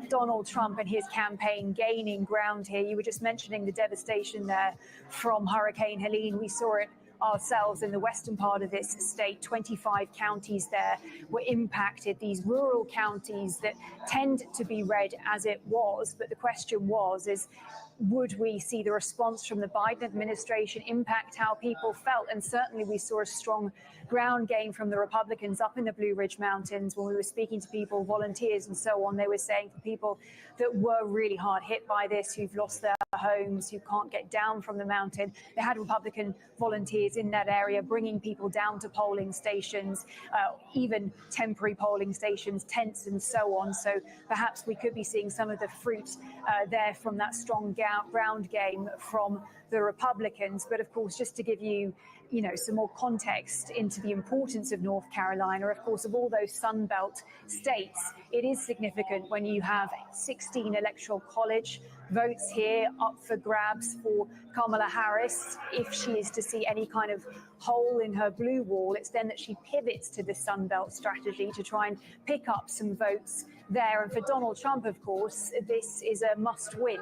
Donald Trump and his campaign gaining ground here. You were just mentioning the devastation there from Hurricane Helene. We saw it ourselves in the western part of this state. 25 counties there were impacted, these rural counties that tend to be red as it was. But the question is, would we see the response from the Biden administration impact how people felt? And certainly we saw a strong ground game from the Republicans up in the Blue Ridge Mountains. When we were speaking to people, volunteers and so on, they were saying for people that were really hard hit by this, who've lost their homes, who can't get down from the mountain, they had Republican volunteers in that area bringing people down to polling stations, even temporary polling stations, tents and so on. So perhaps we could be seeing some of the fruit there from that strong ground game from the Republicans. But of course, just to give you some more context into the importance of North Carolina, of course, of all those Sun Belt states, it is significant when you have 16 electoral college votes here up for grabs for Kamala Harris. If she is to see any kind of hole in her blue wall, it's then that she pivots to the Sun Belt strategy to try and pick up some votes there. And for Donald Trump, of course, this is a must-win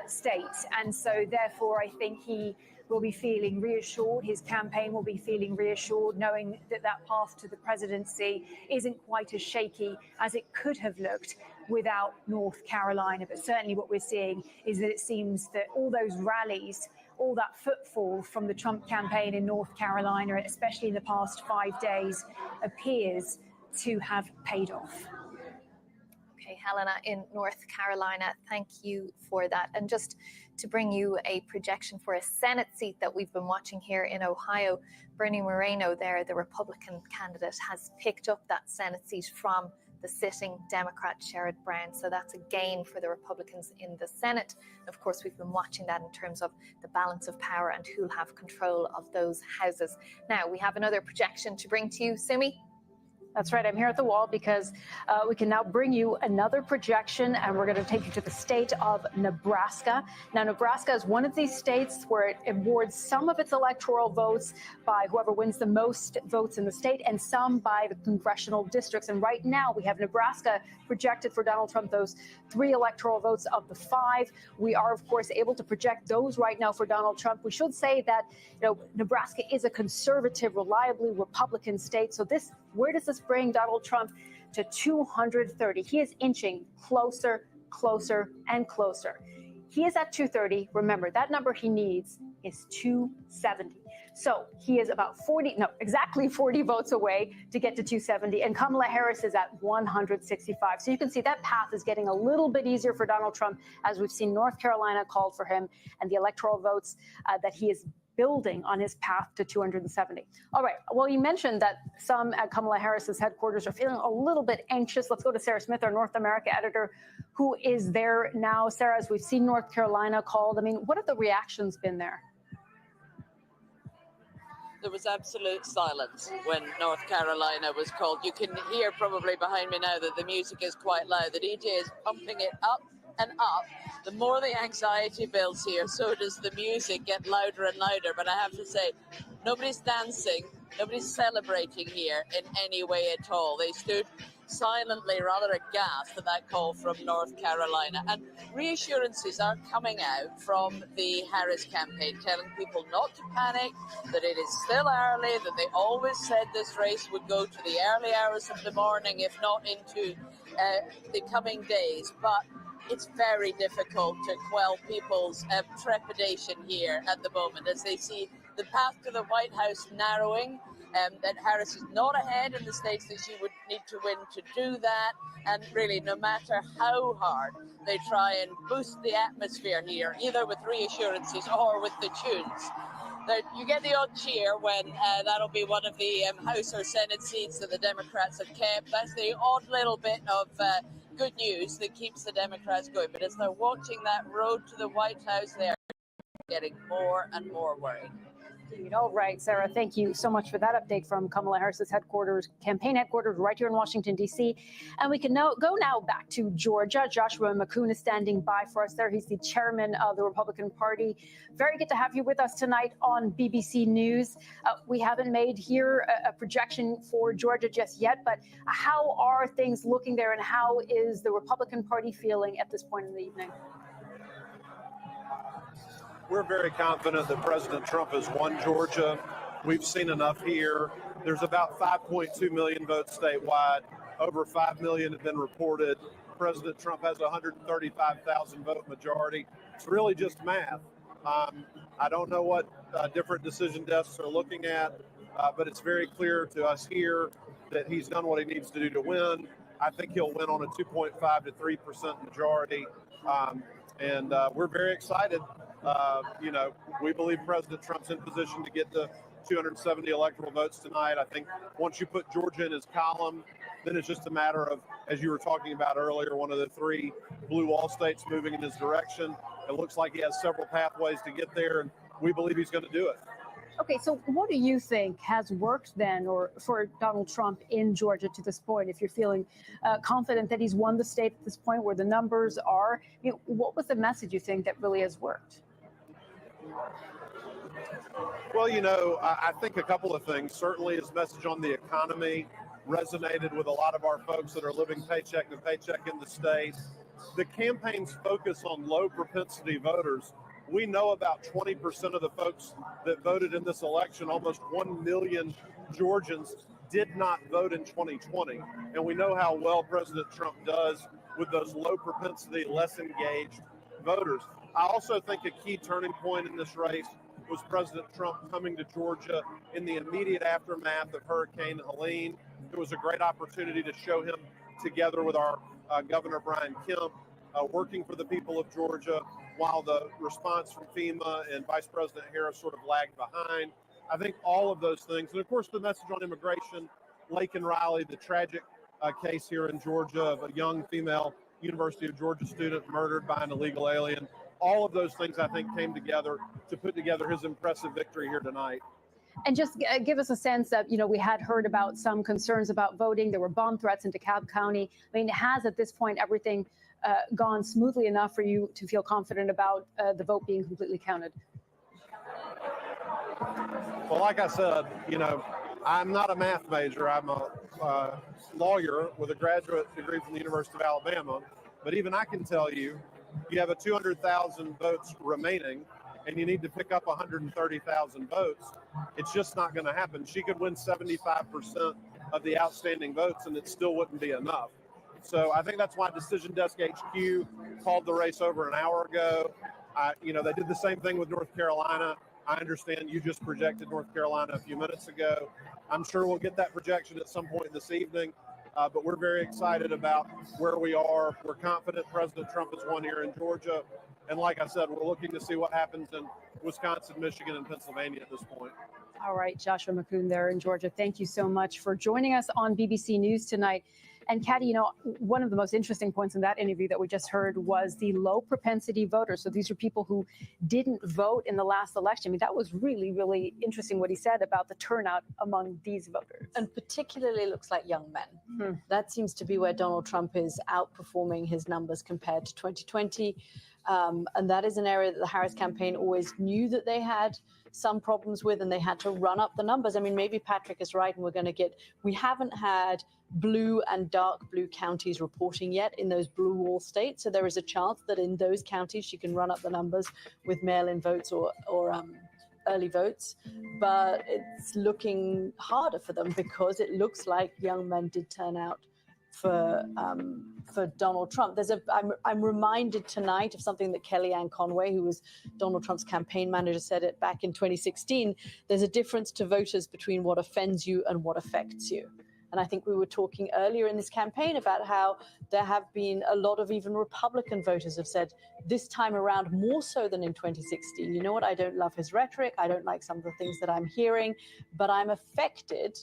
state. And so therefore, I think he will be feeling reassured. His campaign will be feeling reassured, knowing that that path to the presidency isn't quite as shaky as it could have looked without North Carolina. But certainly what we're seeing is that it seems that all those rallies, all that footfall from the Trump campaign in North Carolina, especially in the past 5 days, appears to have paid off. Okay, Helena, in North Carolina, thank you for that. And just to bring you a projection for a Senate seat that we've been watching here in Ohio, Bernie Moreno there, the Republican candidate, has picked up that Senate seat from the sitting Democrat Sherrod Brown. So that's a gain for the Republicans in the Senate. Of course, we've been watching that in terms of the balance of power and who'll have control of those houses. Now, we have another projection to bring to you. Sumi? That's right. I'm here at the wall because we can now bring you another projection, and we're going to take you to the state of Nebraska. Now, Nebraska is one of these states where it awards some of its electoral votes by whoever wins the most votes in the state and some by the congressional districts. And right now we have Nebraska projected for Donald Trump, those 3 electoral votes of the 5. We are, of course, able to project those right now for Donald Trump. We should say that, Nebraska is a conservative, reliably Republican state. So where does this bring Donald Trump to 230? He is inching closer, closer, and closer. He is at 230. Remember, that number he needs is 270. So he is about exactly 40 votes away to get to 270. And Kamala Harris is at 165. So you can see that path is getting a little bit easier for Donald Trump, as we've seen North Carolina called for him and the electoral votes that he is building on his path to 270. All right. Well, you mentioned that some at Kamala Harris's headquarters are feeling a little bit anxious. Let's go to Sarah Smith, our North America editor, who is there now. Sarah, as we've seen North Carolina called, what have the reactions been there? There was absolute silence when North Carolina was called. You can hear probably behind me now that the music is quite loud. The DJ is pumping it up and up. The more the anxiety builds here, so does the music get louder and louder. But I have to say, nobody's dancing, nobody's celebrating here in any way at all. They stood silently, rather aghast at that call from North Carolina. And reassurances are coming out from the Harris campaign, telling people not to panic, that it is still early, that they always said this race would go to the early hours of the morning, if not into the coming days. But it's very difficult to quell people's trepidation here at the moment as they see the path to the White House narrowing. That Harris is not ahead in the states that she would need to win to do that. And really, no matter how hard they try and boost the atmosphere here, either with reassurances or with the tunes, that you get the odd cheer when that'll be one of the House or Senate seats that the Democrats have kept. That's the odd little bit of good news that keeps the Democrats going. But as they're watching that road to the White House, they are getting more and more worried. All right, Sarah, thank you so much for that update from Kamala Harris's headquarters, campaign headquarters right here in Washington, D.C. And we can now go back to Georgia. Joshua McCoon is standing by for us there. He's the chairman of the Republican Party. Very good to have you with us tonight on BBC News. We haven't made here a projection for Georgia just yet, but how are things looking there and how is the Republican Party feeling at this point in the evening? We're very confident that President Trump has won Georgia. We've seen enough here. There's about 5.2 million votes statewide. Over 5 million have been reported. President Trump has a 135,000 vote majority. It's really just math. I don't know what different decision desks are looking at, but it's very clear to us here that he's done what he needs to do to win. I think he'll win on a 2.5 to 3% majority. And we're very excited. We believe President Trump's in position to get the 270 electoral votes tonight. I think once you put Georgia in his column, then it's just a matter of, as you were talking about earlier, one of the 3 blue wall states moving in his direction. It looks like he has several pathways to get there, and we believe he's going to do it. Okay, so what do you think has worked then, or for Donald Trump in Georgia to this point? If you're feeling confident that he's won the state at this point, where the numbers are, what was the message you think that really has worked? Well, I think a couple of things. Certainly his message on the economy resonated with a lot of our folks that are living paycheck to paycheck in the state. The campaign's focus on low propensity voters. We know about 20% of the folks that voted in this election, almost 1 million Georgians, did not vote in 2020. And we know how well President Trump does with those low propensity, less engaged voters. I also think a key turning point in this race was President Trump coming to Georgia in the immediate aftermath of Hurricane Helene. It was a great opportunity to show him together with our Governor Brian Kemp, working for the people of Georgia, while the response from FEMA and Vice President Harris sort of lagged behind. I think all of those things, and of course the message on immigration, Laken Riley, the tragic case here in Georgia of a young female University of Georgia student murdered by an illegal alien. All of those things, I think, came together to put together his impressive victory here tonight. And just give us a sense that, we had heard about some concerns about voting. There were bomb threats in DeKalb County. I mean, has at this point everything gone smoothly enough for you to feel confident about the vote being completely counted? Well, like I said, I'm not a math major. I'm a lawyer with a graduate degree from the University of Alabama. But even I can tell you, you have a 200,000 votes remaining, and you need to pick up 130,000 votes. It's just not going to happen. She could win 75% of the outstanding votes, and it still wouldn't be enough. So I think that's why Decision Desk HQ called the race over an hour ago. They did the same thing with North Carolina. I understand you just projected North Carolina a few minutes ago. I'm sure we'll get that projection at some point this evening. But we're very excited about where we are. We're confident President Trump has won here in Georgia. And like I said, we're looking to see what happens in Wisconsin, Michigan, and Pennsylvania at this point. All right, Joshua McCoon there in Georgia. Thank you so much for joining us on BBC News tonight. And Katie, one of the most interesting points in that interview that we just heard was the low propensity voters. So these are people who didn't vote in the last election. I mean, that was really, really interesting what he said about the turnout among these voters. And particularly looks like young men. That seems to be where Donald Trump is outperforming his numbers compared to 2020. And that is an area that the Harris campaign always knew that they had some problems with, and they had to run up the numbers. I mean, maybe Patrick is right, and we haven't had blue and dark blue counties reporting yet in those blue wall states. So there is a chance that in those counties she can run up the numbers with mail-in votes or early votes. But it's looking harder for them because it looks like young men did turn out for Donald Trump. I'm reminded tonight of something that Kellyanne Conway, who was Donald Trump's campaign manager, said it back in 2016. There's a difference to voters between what offends you and what affects you. And I think we were talking earlier in this campaign about how there have been a lot of even Republican voters have said this time around, more so than in 2016, you know what, I don't love his rhetoric. I don't like some of the things that I'm hearing, but I'm affected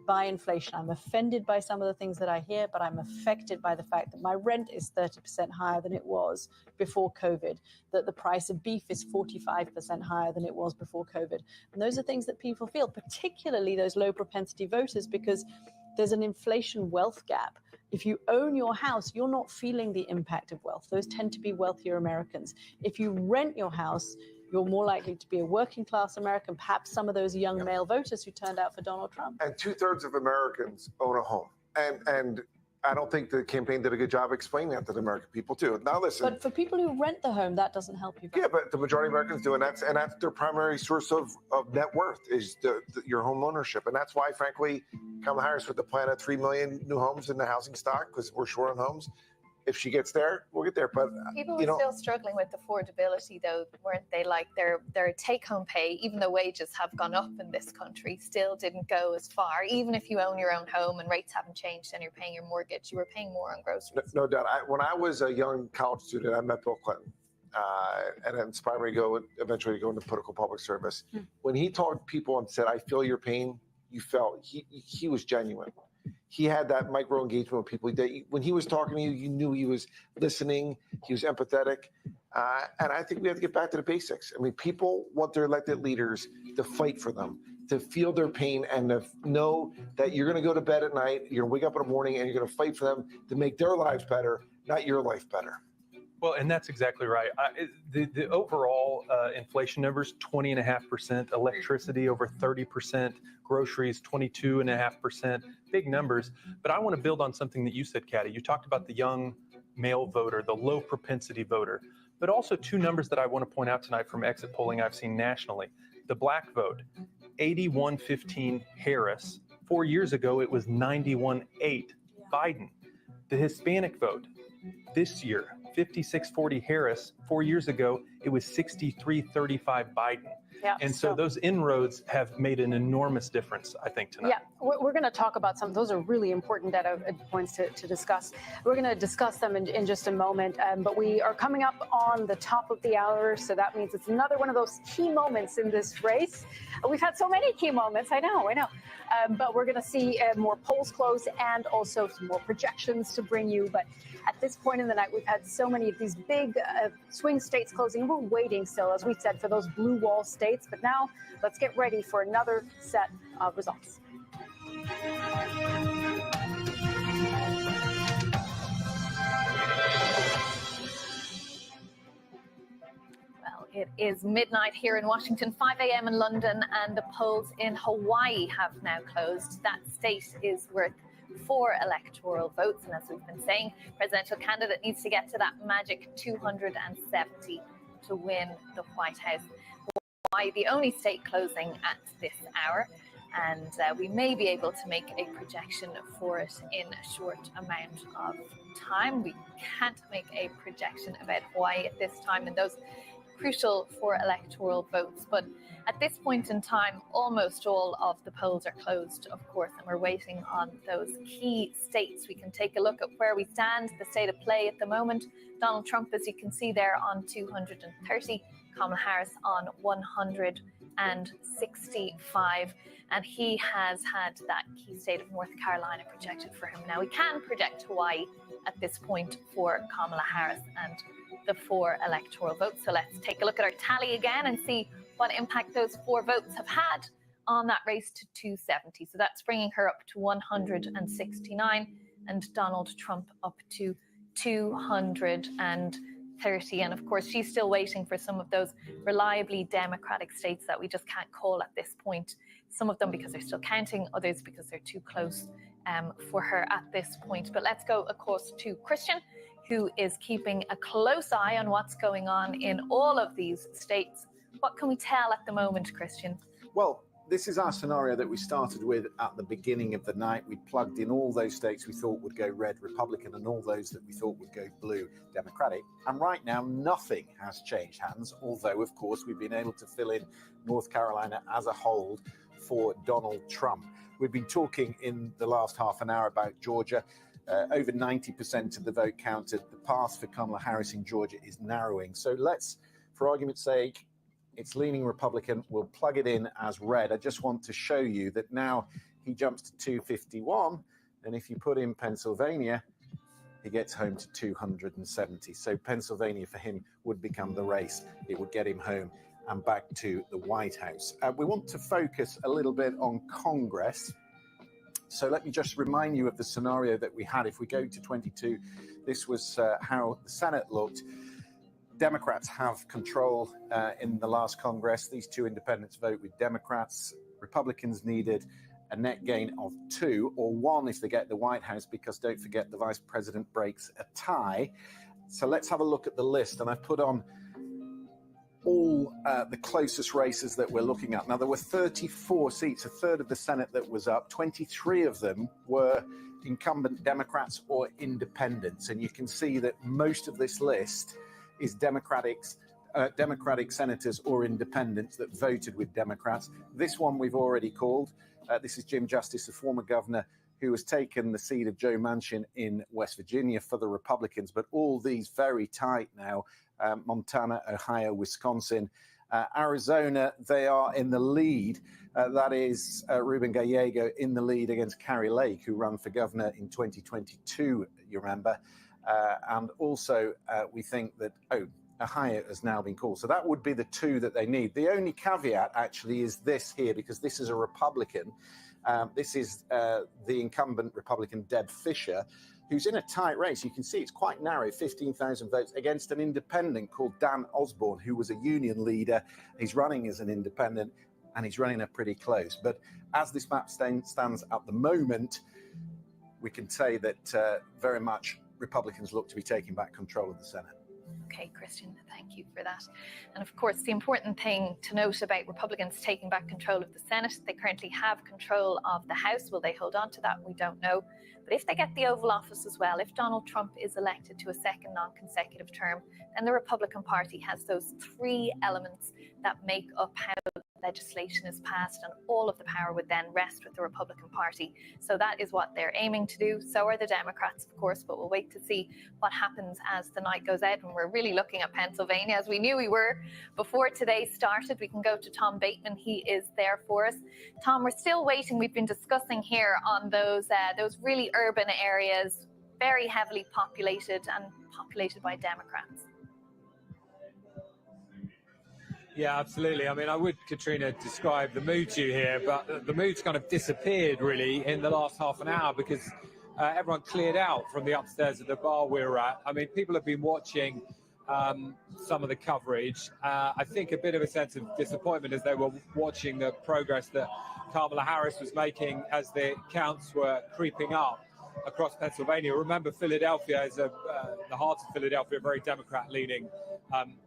by inflation. I'm offended by some of the things that I hear, but I'm affected by the fact that my rent is 30% higher than it was before COVID, that the price of beef is 45% higher than it was before COVID. And those are things that people feel, particularly those low propensity voters, because there's an inflation wealth gap. If you own your house, you're not feeling the impact of wealth. Those tend to be wealthier Americans. If you rent your house, you're more likely to be a working class American, perhaps some of those young male voters who turned out for Donald Trump. And 2/3 of Americans own a home. And I don't think the campaign did a good job explaining that to the American people, too. Now, listen. But for people who rent the home, that doesn't help you. Yeah, but the majority of Americans do, and that's their primary source of net worth is your home ownership. And that's why, frankly, Kamala Harris with the plan of 3 million new homes in the housing stock, because we're short on homes. If she gets there, we'll get there. But people were still struggling with affordability, though, weren't they? Like their take-home pay, even though wages have gone up in this country, still didn't go as far. Even if you own your own home and rates haven't changed and you're paying your mortgage, you were paying more on groceries. No doubt. When I was a young college student, I met Bill Clinton, and it inspired me to eventually go into political public service. When he talked to people and said, "I feel your pain," you felt he was genuine. He had that micro engagement with people. When he was talking to you, you knew he was listening. He was empathetic. And I think we have to get back to the basics. I mean, people want their elected leaders to fight for them, to feel their pain, and to know that you're going to go to bed at night, you're going to wake up in the morning, and you're going to fight for them to make their lives better, not your life better. Well, and that's exactly right. The overall inflation numbers, 20.5%, electricity over 30%, groceries 22.5%, big numbers. But I want to build on something that you said, Katty. You talked about the young male voter, the low propensity voter, but also two numbers that I want to point out tonight from exit polling I've seen nationally. The black vote, 81-15 Harris. 4 years ago, it was 91-8 Biden. The Hispanic vote this year, 56-40 Harris. 4 years ago, it was 63-35 Biden. Yeah, and so those inroads have made an enormous difference, I think, tonight. Yeah, we're going to talk about some. Those are really important data points to discuss. We're going to discuss them in just a moment. But we are coming up on the top of the hour, so that means it's another one of those key moments in this race. We've had so many key moments. I know. But we're going to see more polls close and also some more projections to bring you. But at this point in the night, we've had so many of these big swing states closing. We're waiting still, as we said, for those blue wall states. But now let's get ready for another set of results. Well, it is midnight here in Washington, 5 a.m. in London, and the polls in Hawaii have now closed. That state is worth 4 electoral votes. And as we've been saying, presidential candidate needs to get to that magic 270 to win the White House. Hawaii, the only state closing at this hour, and we may be able to make a projection for it in a short amount of time. We can't make a projection about Hawaii at this time and those crucial 4 electoral votes. But at this point in time, almost all of the polls are closed, of course, and we're waiting on those key states. We can take a look at where we stand, the state of play at the moment. Donald Trump, as you can see there, on 230. Kamala Harris on 165, and he has had that key state of North Carolina projected for him. Now, we can project Hawaii at this point for Kamala Harris and the 4 electoral votes. So let's take a look at our tally again and see what impact those 4 votes have had on that race to 270. So that's bringing her up to 169 and Donald Trump up to 230. And of course, she's still waiting for some of those reliably Democratic states that we just can't call at this point. Some of them because they're still counting, others because they're too close for her at this point. But let's go, of course, to Christian, who is keeping a close eye on what's going on in all of these states. What can we tell at the moment, Christian? Well, this is our scenario that we started with at the beginning of the night. We plugged in all those states we thought would go red, Republican, and all those that we thought would go blue, Democratic. And right now, nothing has changed hands, although, of course, we've been able to fill in North Carolina as a hold for Donald Trump. We've been talking in the last half an hour about Georgia. Over 90% of the vote counted. The path for Kamala Harris in Georgia is narrowing. So let's, for argument's sake, it's leaning Republican. We'll plug it in as red. I just want to show you that now he jumps to 251. And if you put in Pennsylvania, he gets home to 270. So Pennsylvania for him would become the race. It would get him home and back to the White House. We want to focus a little bit on Congress. So let me just remind you of the scenario that we had. If we go to 22, this was how the Senate looked. Democrats have control in the last Congress. These two independents vote with Democrats. Republicans needed a net gain of 2 or 1 if they get the White House, because don't forget the vice president breaks a tie. So let's have a look at the list. And I've put on all the closest races that we're looking at. Now, there were 34 seats, a third of the Senate that was up. 23 of them were incumbent Democrats or independents. And you can see that most of this list is Democratic senators or independents that voted with Democrats. This one we've already called. This is Jim Justice, the former governor who has taken the seat of Joe Manchin in West Virginia for the Republicans. But all these very tight now, Montana, Ohio, Wisconsin, Arizona, they are in the lead. That is Ruben Gallego in the lead against Carrie Lake, who ran for governor in 2022, you remember. And also, we think that, Ohio has now been called. So that would be the 2 that they need. The only caveat, actually, is this here, because this is a Republican. This is the incumbent Republican, Deb Fischer, who's in a tight race. You can see it's quite narrow, 15,000 votes, against an independent called Dan Osborne, who was a union leader. He's running as an independent, and he's running it pretty close. But as this map stands at the moment, we can say that very much Republicans look to be taking back control of the Senate. Okay, Christian, thank you for that. And of course, the important thing to note about Republicans taking back control of the Senate, they currently have control of the House. Will they hold on to that? We don't know. But if they get the Oval Office as well, if Donald Trump is elected to a second non-consecutive term, then the Republican Party has those 3 elements that make up how legislation is passed, and all of the power would then rest with the Republican Party. So that is what they're aiming to do. So are the Democrats, of course, but we'll wait to see what happens as the night goes out. And we're really looking at Pennsylvania, as we knew we were before today started. We can go to Tom Bateman. He is there for us. Tom, we're still waiting. We've been discussing here on those really urban areas, very heavily populated and populated by Democrats. Yeah, absolutely. I mean, I would, Katrina, describe the mood to you here, but the mood's kind of disappeared really in the last half an hour because everyone cleared out from the upstairs of the bar we were at. I mean, people have been watching some of the coverage. I think a bit of a sense of disappointment as they were watching the progress that Kamala Harris was making as the counts were creeping up across Pennsylvania. Remember, Philadelphia is the heart of Philadelphia, a very Democrat-leaning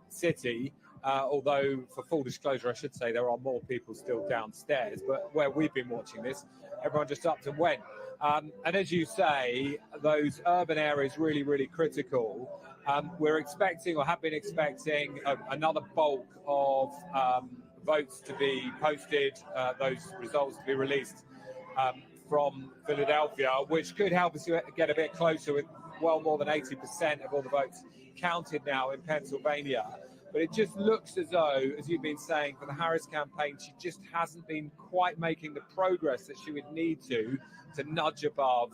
city. Although, for full disclosure, I should say there are more people still downstairs. But where we've been watching this, everyone just upped and went. And as you say, those urban areas really, really critical. We're expecting, or have been expecting, another bulk of votes to be posted, those results to be released from Philadelphia, which could help us get a bit closer with well more than 80% of all the votes counted now in Pennsylvania. But it just looks as though, as you've been saying, for the Harris campaign, she just hasn't been quite making the progress that she would need to nudge above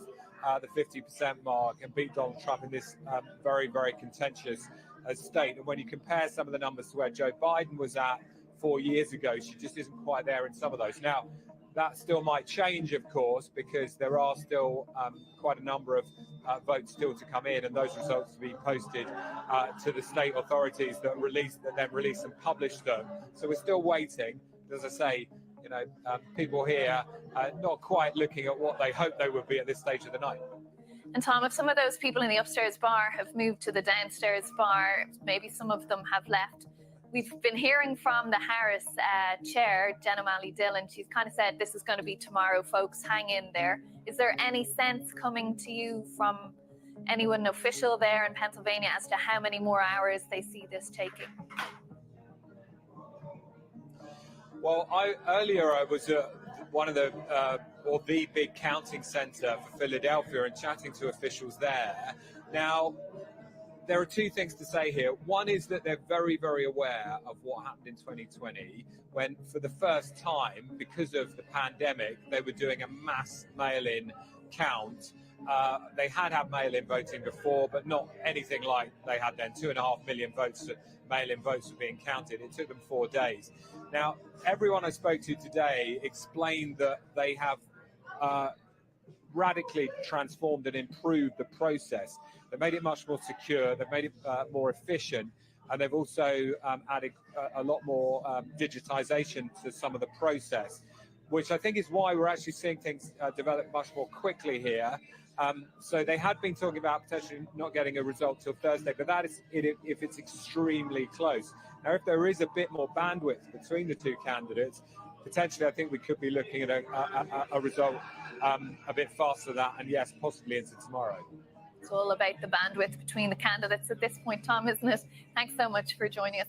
the 50% mark and beat Donald Trump in this very, very contentious state. And when you compare some of the numbers to where Joe Biden was at 4 years ago, she just isn't quite there in some of those. Now, that still might change, of course, because there are still quite a number of votes still to come in, and those results to be posted to the state authorities that then release and publish them. So we're still waiting. As I say, people here not quite looking at what they hope they would be at this stage of the night. And Tom, if some of those people in the upstairs bar have moved to the downstairs bar, maybe some of them have left we've been hearing from the Harris chair, Jen O'Malley Dillon. She's kind of said this is going to be tomorrow, folks. Hang in there. Is there any sense coming to you from anyone official there in Pennsylvania as to how many more hours they see this taking? Well, earlier I was at one of the big counting centre for Philadelphia and chatting to officials there. Now, there are two things to say here. One is that they're very, very aware of what happened in 2020 when, for the first time, because of the pandemic, they were doing a mass mail-in count. They had mail-in voting before, but not anything like they had then. 2.5 million votes, mail-in votes were being counted. It took them 4 days. Now, everyone I spoke to today explained that they have radically transformed and improved the process. They've made it much more secure, they've made it more efficient, and they've also added a lot more digitization to some of the process, which I think is why we're actually seeing things develop much more quickly here. So they had been talking about potentially not getting a result till Thursday, but that is if it's extremely close. Now, if there is a bit more bandwidth between the two candidates, potentially I think we could be looking at a result a bit faster than that, and yes, possibly into tomorrow. It's all about the bandwidth between the candidates at this point, Tom, isn't it? Thanks so much for joining us.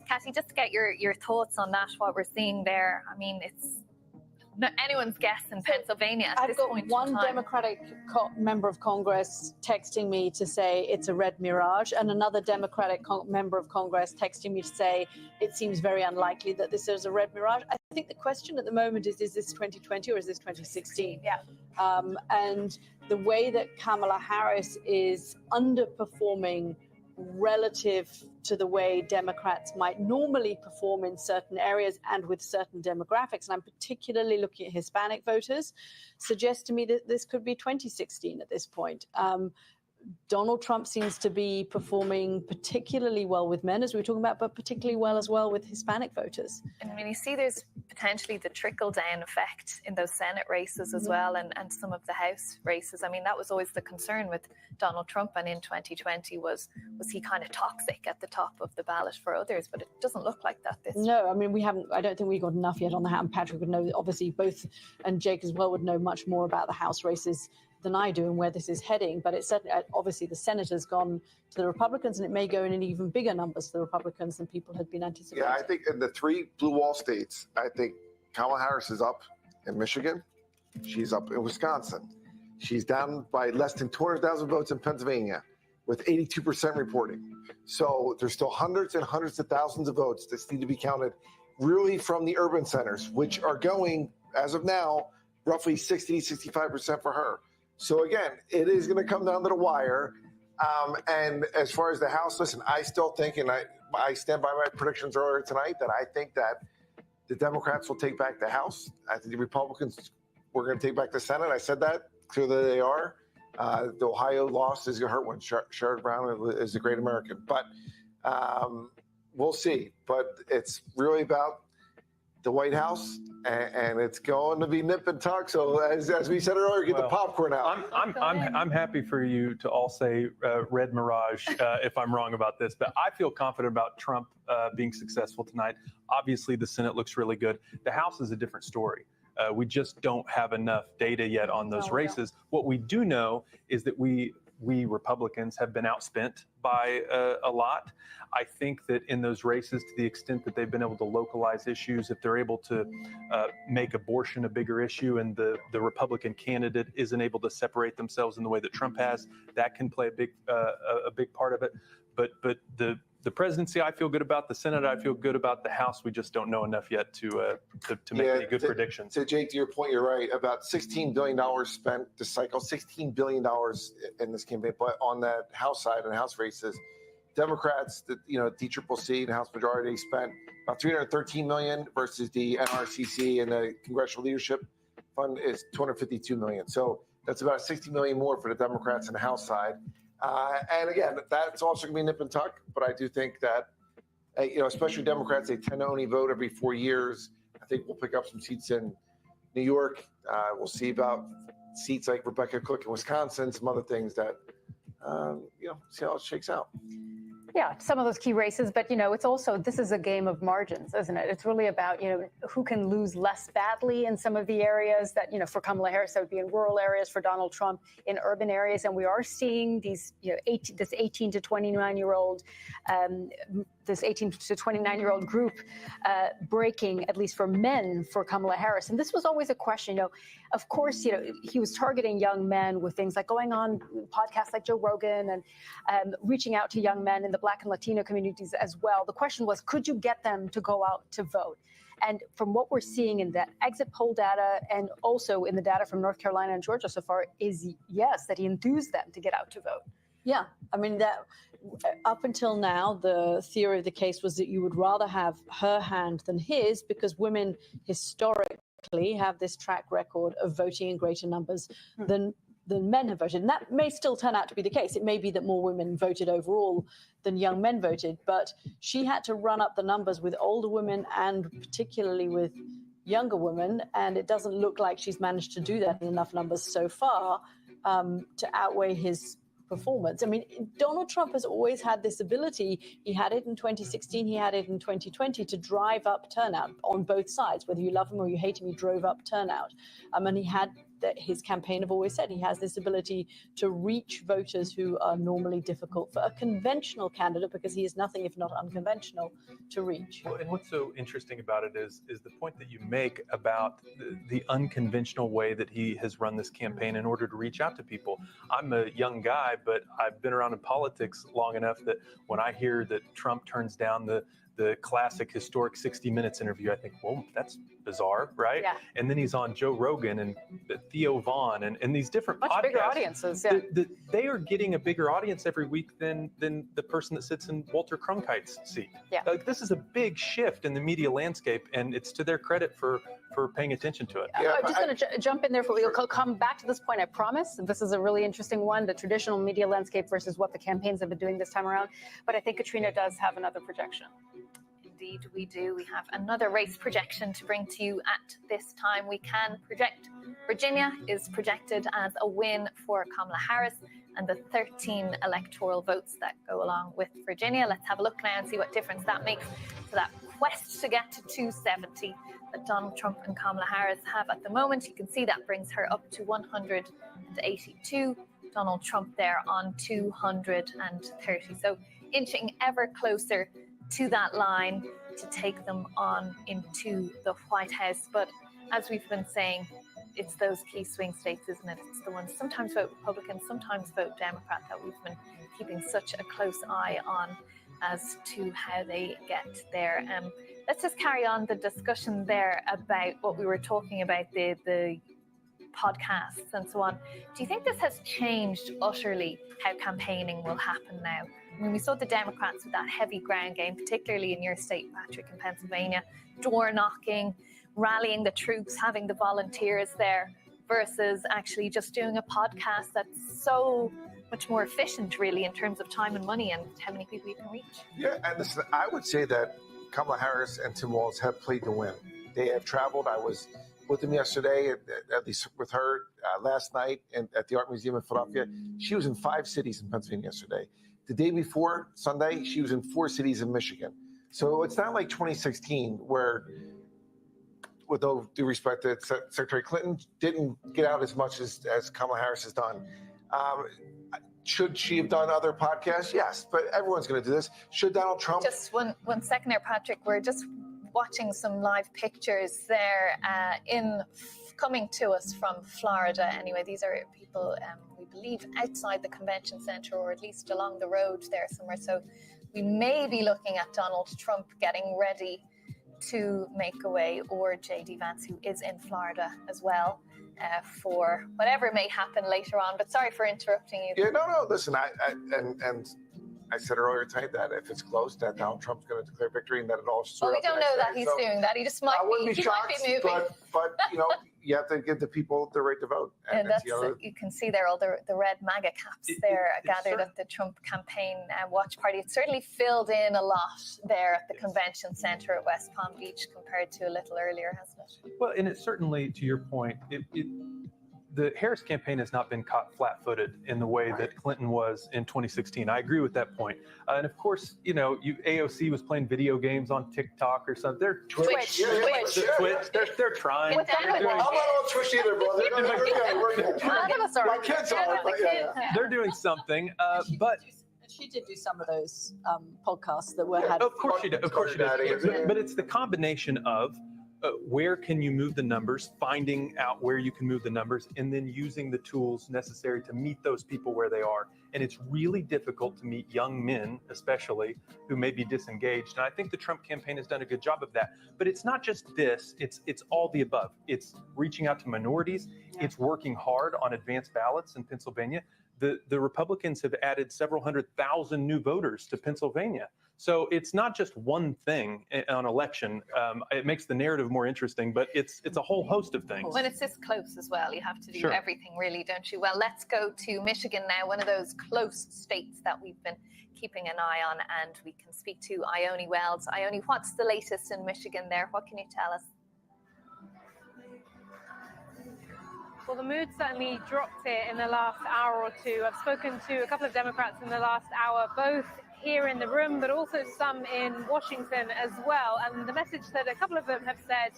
Kathy, just to get your thoughts on that, what we're seeing there. I mean, it's not anyone's guess in Pennsylvania at this point. I've got one Democratic member of Congress texting me to say it's a red mirage, and another Democratic member of Congress texting me to say it seems very unlikely that this is a red mirage. I think the question at the moment is this 2020 or is this 2016? Yeah. And the way that Kamala Harris is underperforming relative to the way Democrats might normally perform in certain areas and with certain demographics, and I'm particularly looking at Hispanic voters, suggests to me that this could be 2016 at this point. Donald Trump seems to be performing particularly well with men, as we were talking about, but particularly well as well with Hispanic voters. And I mean, you see there's potentially the trickle-down effect in those Senate races as well, and some of the House races. I mean, that was always the concern with Donald Trump, and in 2020 was he kind of toxic at the top of the ballot for others, but it doesn't look like that this No, I mean, I don't think we got enough yet on the House, and Patrick would know, obviously both, and Jake as well would know much more about the House races than I do and where this is heading, but it's certainly, obviously the Senate has gone to the Republicans, and it may go in even bigger numbers to the Republicans than people had been anticipating. Yeah, I think in the 3 blue wall states, I think Kamala Harris is up in Michigan. She's up in Wisconsin. She's down by less than 200,000 votes in Pennsylvania with 82% reporting. So there's still hundreds and hundreds of thousands of votes that need to be counted really from the urban centers, which are going, as of now, roughly 60, 65% for her. So again, it is going to come down to the wire. And as far as the House, listen, I still think, and I stand by my predictions earlier tonight, that I think that the Democrats will take back the House. I think the Republicans were going to take back the Senate. I said that. Clearly they are. The Ohio loss is going to hurt one. Sherrod Brown is a great American. But we'll see. But it's really about the White House, and it's going to be nip and tuck. So as we said earlier, get the popcorn out. I'm happy for you to all say red mirage if I'm wrong about this, but I feel confident about Trump being successful tonight. Obviously, the Senate looks really good. The House is a different story. We just don't have enough data yet on those races. What we do know is that we Republicans have been outspent by a lot. I think that in those races, to the extent that they've been able to localize issues, if they're able to make abortion a bigger issue and the Republican candidate isn't able to separate themselves in the way that Trump has, that can play a big part of it. But the presidency, I feel good about. The Senate, I feel good about. The House, we just don't know enough yet to make any good predictions. So, Jake, to your point, you're right. About $16 billion spent this cycle, $16 billion in this campaign. But on that House side and House races, Democrats, DCCC and House Majority spent about $313 million versus the NRCC and the Congressional Leadership Fund is $252 million. So that's about $60 million more for the Democrats and the House side. And again, that's also going to be nip and tuck. But I do think that, especially Democrats, they tend to only vote every 4 years. I think we'll pick up some seats in New York. We'll see about seats like Rebecca Cook in Wisconsin, some other things that, see how it shakes out. Yeah, some of those key races, but it's also, this is a game of margins, isn't it? It's really about who can lose less badly in some of the areas that for Kamala Harris, that would be in rural areas, for Donald Trump in urban areas, and we are seeing these this 18 to 29-year-old this 18 to 29-year-old group breaking, at least for men, for Kamala Harris. And this was always a question. Of course, he was targeting young men with things like going on podcasts like Joe Rogan and reaching out to young men in the Black and Latino communities as well. The question was, could you get them to go out to vote? And from what we're seeing in that exit poll data and also in the data from North Carolina and Georgia so far is yes, that he enthused them to get out to vote. Yeah, I mean, that up until now, the theory of the case was that you would rather have her hand than his, because women historically have this track record of voting in greater numbers than men have voted. And that may still turn out to be the case. It may be that more women voted overall than young men voted, but she had to run up the numbers with older women and particularly with younger women, and it doesn't look like she's managed to do that in enough numbers so far to outweigh his performance. I mean, Donald Trump has always had this ability. He had it in 2016, he had it in 2020 to drive up turnout on both sides. Whether you love him or you hate him, he drove up turnout. And he had that. His campaign have always said he has this ability to reach voters who are normally difficult for a conventional candidate, because he is nothing if not unconventional to reach. Well, and what's so interesting about it is the point that you make about the unconventional way that he has run this campaign in order to reach out to people. I'm a young guy, but I've been around in politics long enough that when I hear that Trump turns down the classic historic 60 Minutes interview, I think, well, that's bizarre, right? Yeah. And then he's on Joe Rogan and Theo Vaughn and these different Much podcasts. bigger audiences, yeah. They are getting a bigger audience every week than the person that sits in Walter Cronkite's seat. Yeah. Like, this is a big shift in the media landscape, and it's to their credit for paying attention to it. I'm just going to jump in there we'll come back to this point, I promise. This is a really interesting one, the traditional media landscape versus what the campaigns have been doing this time around. But I think Katrina does have another projection. Indeed, we do. We have another race projection to bring to you at this time. We can project Virginia is projected as a win for Kamala Harris, and the 13 electoral votes that go along with Virginia. Let's have a look now and see what difference that makes to that quest to get to 270 that Donald Trump and Kamala Harris have at the moment. You can see that brings her up to 182. Donald Trump there on 230. So inching ever closer to that line to take them on into the White House. But as we've been saying, it's those key swing states, isn't it? It's the ones sometimes vote Republican, sometimes vote Democrat, that we've been keeping such a close eye on as to how they get there. Let's just carry on the discussion there about what we were talking about, the podcasts and so on. Do you think this has changed utterly how campaigning will happen now? I mean, we saw the Democrats with that heavy ground game, particularly in your state, Patrick, in Pennsylvania, door knocking, rallying the troops, having the volunteers there, versus actually just doing a podcast that's so much more efficient, really, in terms of time and money and how many people you can reach. Yeah, and listen, I would say that Kamala Harris and Tim Walz have played to win. They have traveled. I was with them yesterday, at least with her last night at the Art Museum in Philadelphia. She was in 5 cities in Pennsylvania yesterday. The day before, Sunday, she was in 4 cities in Michigan. So it's not like 2016 where, with all due respect to Secretary Clinton, didn't get out as much as Kamala Harris has done. Should she have done other podcasts? Yes, but everyone's going to do this. Should Donald Trump? Just one second there, Patrick. We're just watching some live pictures there coming to us from Florida. Anyway, these are people, we believe, outside the convention center, or at least along the road there somewhere. So we may be looking at Donald Trump getting ready to make away, or J.D. Vance, who is in Florida as well, for whatever may happen later on. But sorry for interrupting you. Yeah, no. Listen, I said earlier tonight that if it's close, that Donald Trump's going to declare victory, and that it all. Well, we don't know that he's doing that. He just might be. He might be moving. But you have to give the people the right to vote. And that's you can see there all the red MAGA caps there gathered at the Trump campaign watch party. It certainly filled in a lot there at the convention center at West Palm Beach compared to a little earlier, hasn't it? Well, and it certainly, to your point, the Harris campaign has not been caught flat-footed in the way that Clinton was in 2016. I agree with that point. And of course, AOC was playing video games on TikTok or something. They're Twitch. They're trying. I'm not on Twitch either, bro. None of us are. My kids are. But yeah. They're doing something, but. She did do some of those podcasts that were had. Of course she did. Of course she did. But it's the combination of where can you move the numbers, finding out where you can move the numbers, and then using the tools necessary to meet those people where they are. And it's really difficult to meet young men, especially, who may be disengaged. And I think the Trump campaign has done a good job of that. But it's not just this, it's all the above. It's reaching out to minorities. It's working hard on advanced ballots in Pennsylvania. The Republicans have added several 100,000 new voters to Pennsylvania. So it's not just one thing on election. It makes the narrative more interesting, but it's a whole host of things. When it's this close as well, you have to do Sure. everything really, don't you? Well, let's go to Michigan now, one of those close states that we've been keeping an eye on, and we can speak to Ione Wells. Ione, what's the latest in Michigan there? What can you tell us? Well, the mood certainly dropped here in the last hour or two. I've spoken to a couple of Democrats in the last hour, both here in the room, but also some in Washington as well. And the message that a couple of them have said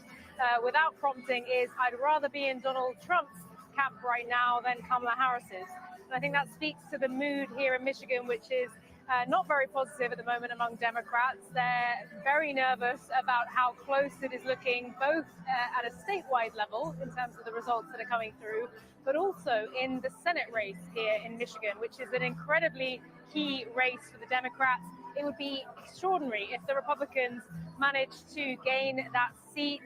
without prompting is, I'd rather be in Donald Trump's camp right now than Kamala Harris's. And I think that speaks to the mood here in Michigan, which is not very positive at the moment among Democrats. They're very nervous about how close it is looking, both at a statewide level in terms of the results that are coming through, but also in the Senate race here in Michigan, which is an incredibly key race for the Democrats. It would be extraordinary if the Republicans managed to gain that seat.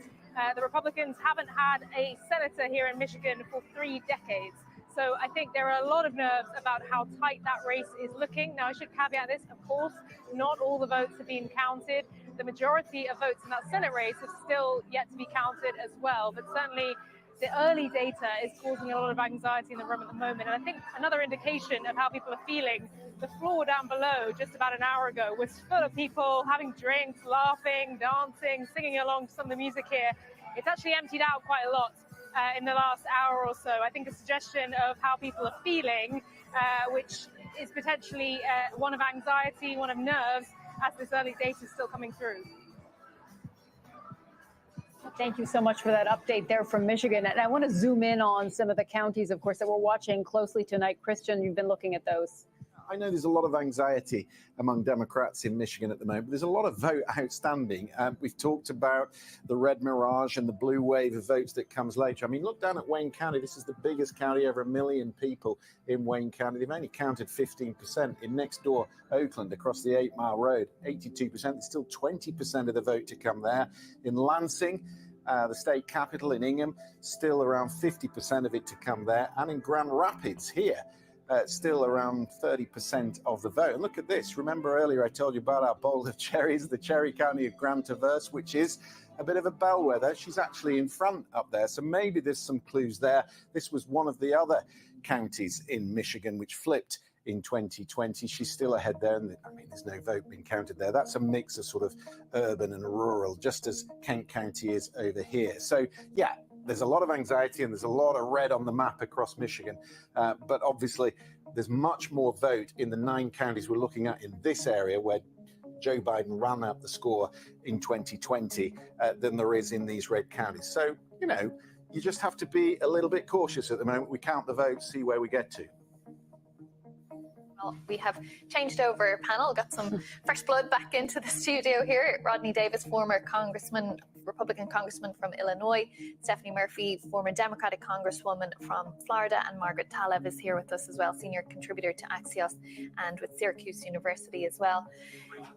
The Republicans haven't had a senator here in Michigan for 3 decades. So I think there are a lot of nerves about how tight that race is looking. Now, I should caveat this, of course, not all the votes have been counted. The majority of votes in that Senate race have still yet to be counted as well. But certainly the early data is causing a lot of anxiety in the room at the moment. And I think another indication of how people are feeling, the floor down below just about an hour ago was full of people having drinks, laughing, dancing, singing along to some of the music here. It's actually emptied out quite a lot in the last hour or so. I think a suggestion of how people are feeling, which is potentially one of anxiety, one of nerves, as this early data is still coming through. Thank you so much for that update there from Michigan. And I want to zoom in on some of the counties, of course, that we're watching closely tonight. Christian, you've been looking at those. I know there's a lot of anxiety among Democrats in Michigan at the moment, but there's a lot of vote outstanding. We've talked about the red mirage and the blue wave of votes that comes later. I mean, look down at Wayne County. This is the biggest county, over 1 million people in Wayne County. They've only counted 15%. In next door, Oakland, across the 8 Mile Road, 82%. There's still 20% of the vote to come there. In Lansing, the state capital in Ingham, still around 50% of it to come there. And in Grand Rapids here, still around 30% of the vote. And look at this. Remember earlier I told you about our bowl of cherries, the Cherry County of Grand Traverse, which is a bit of a bellwether. She's actually in front up there. So maybe there's some clues there. This was one of the other counties in Michigan which flipped in 2020. She's still ahead there. And I mean, there's no vote being counted there. That's a mix of sort of urban and rural, just as Kent County is over here. So yeah, there's a lot of anxiety and there's a lot of red on the map across Michigan. But obviously, there's much more vote in the 9 counties we're looking at in this area where Joe Biden ran up the score in 2020 than there is in these red counties. So, you know, you just have to be a little bit cautious at the moment. We count the votes, see where we get to. Well, we have changed over panel, got some fresh blood back into the studio here. Rodney Davis, former congressman, Republican congressman from Illinois. Stephanie Murphy, former Democratic congresswoman from Florida. And Margaret Talev is here with us as well, senior contributor to Axios and with Syracuse University as well.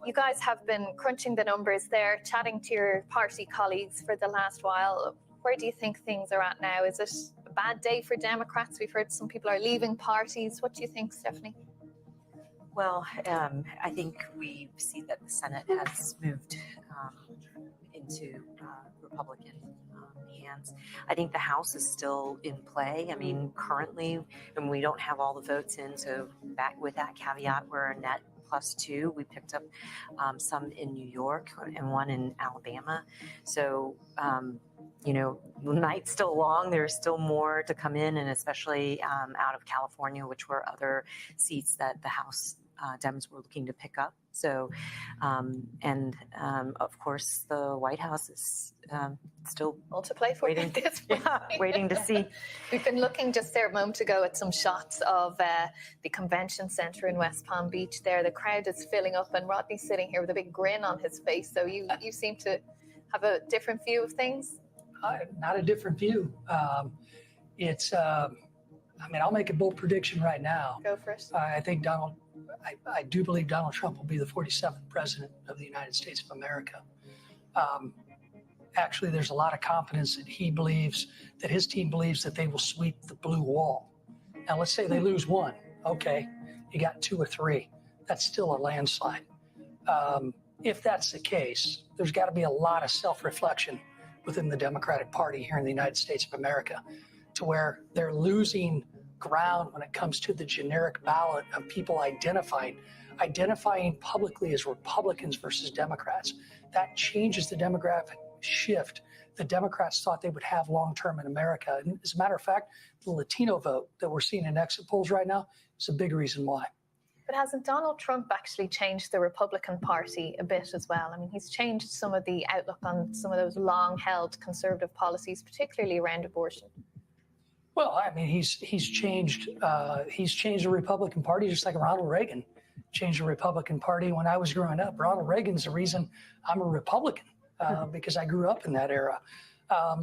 You guys have been crunching the numbers there, chatting to your party colleagues for the last while. Where do you think things are at now? Is it a bad day for Democrats? We've heard some people are leaving parties. What do you think, Stephanie? Well, I think we see that the Senate has moved into Republican hands. I think the House is still in play. I mean, currently, and we don't have all the votes in, so back with that caveat, we're a net +2. We picked up some in New York and one in Alabama. So, the night's still long. There's still more to come in, and especially out of California, which were other seats that the House Dems were looking to pick up. So, of course, the White House is still all to play for waiting, at this point. waiting to see. We've been looking just there a moment ago at some shots of the convention center in West Palm Beach there. The crowd is filling up, and Rodney's sitting here with a big grin on his face. So you seem to have a different view of things? Not a different view. I'll make a bold prediction right now. Go for it. I do believe Donald Trump will be the 47th president of the United States of America. Actually, there's a lot of confidence that his team believes that they will sweep the blue wall. Now, let's say they lose one. Okay, you got 2 or 3. That's still a landslide. If that's the case, there's got to be a lot of self-reflection within the Democratic Party here in the United States of America, to where they're losing ground when it comes to the generic ballot of people identifying publicly as Republicans versus Democrats. That changes the demographic shift the Democrats thought they would have long-term in America. And as a matter of fact, the Latino vote that we're seeing in exit polls right now is a big reason why. But hasn't Donald Trump actually changed the Republican Party a bit as well? I mean, he's changed some of the outlook on some of those long-held conservative policies, particularly around abortion. Well, I mean, he's changed the Republican Party just like Ronald Reagan changed the Republican Party when I was growing up. Ronald Reagan's the reason I'm a Republican, because I grew up in that era.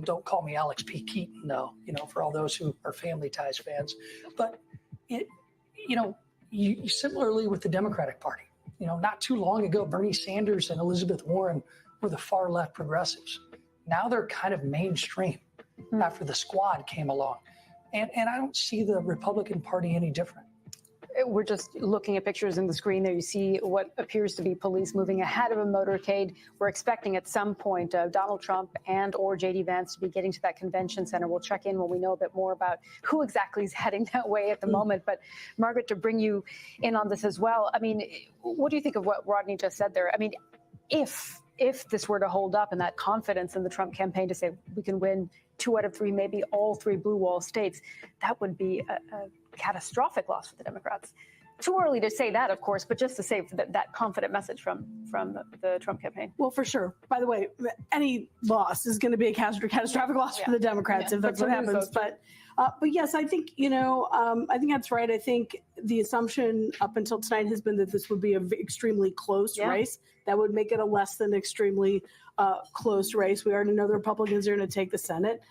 Don't call me Alex P. Keaton, though, for all those who are Family Ties fans. But you similarly with the Democratic Party. Not too long ago, Bernie Sanders and Elizabeth Warren were the far left progressives. Now they're kind of mainstream after the Squad came along. And I don't see the Republican Party any different. We're just looking at pictures in the screen there. You see what appears to be police moving ahead of a motorcade. We're expecting at some point Donald Trump and or J.D. Vance to be getting to that convention center. We'll check in when we know a bit more about who exactly is heading that way at the moment. But Margaret, to bring you in on this as well, I mean, what do you think of what Rodney just said there? I mean, if this were to hold up and that confidence in the Trump campaign to say we can win 2 out of 3, maybe all 3 blue wall states, that would be a catastrophic loss for the Democrats. Too early to say that, of course, but just to say that confident message from the Trump campaign. Well, for sure. By the way, any loss is going to be a catastrophic loss for the Democrats if that's what happens. But yes, I think I think that's right. I think the assumption up until tonight has been that this would be an extremely close race. That would make it a less than extremely close race. We already know the Republicans are going to take the Senate.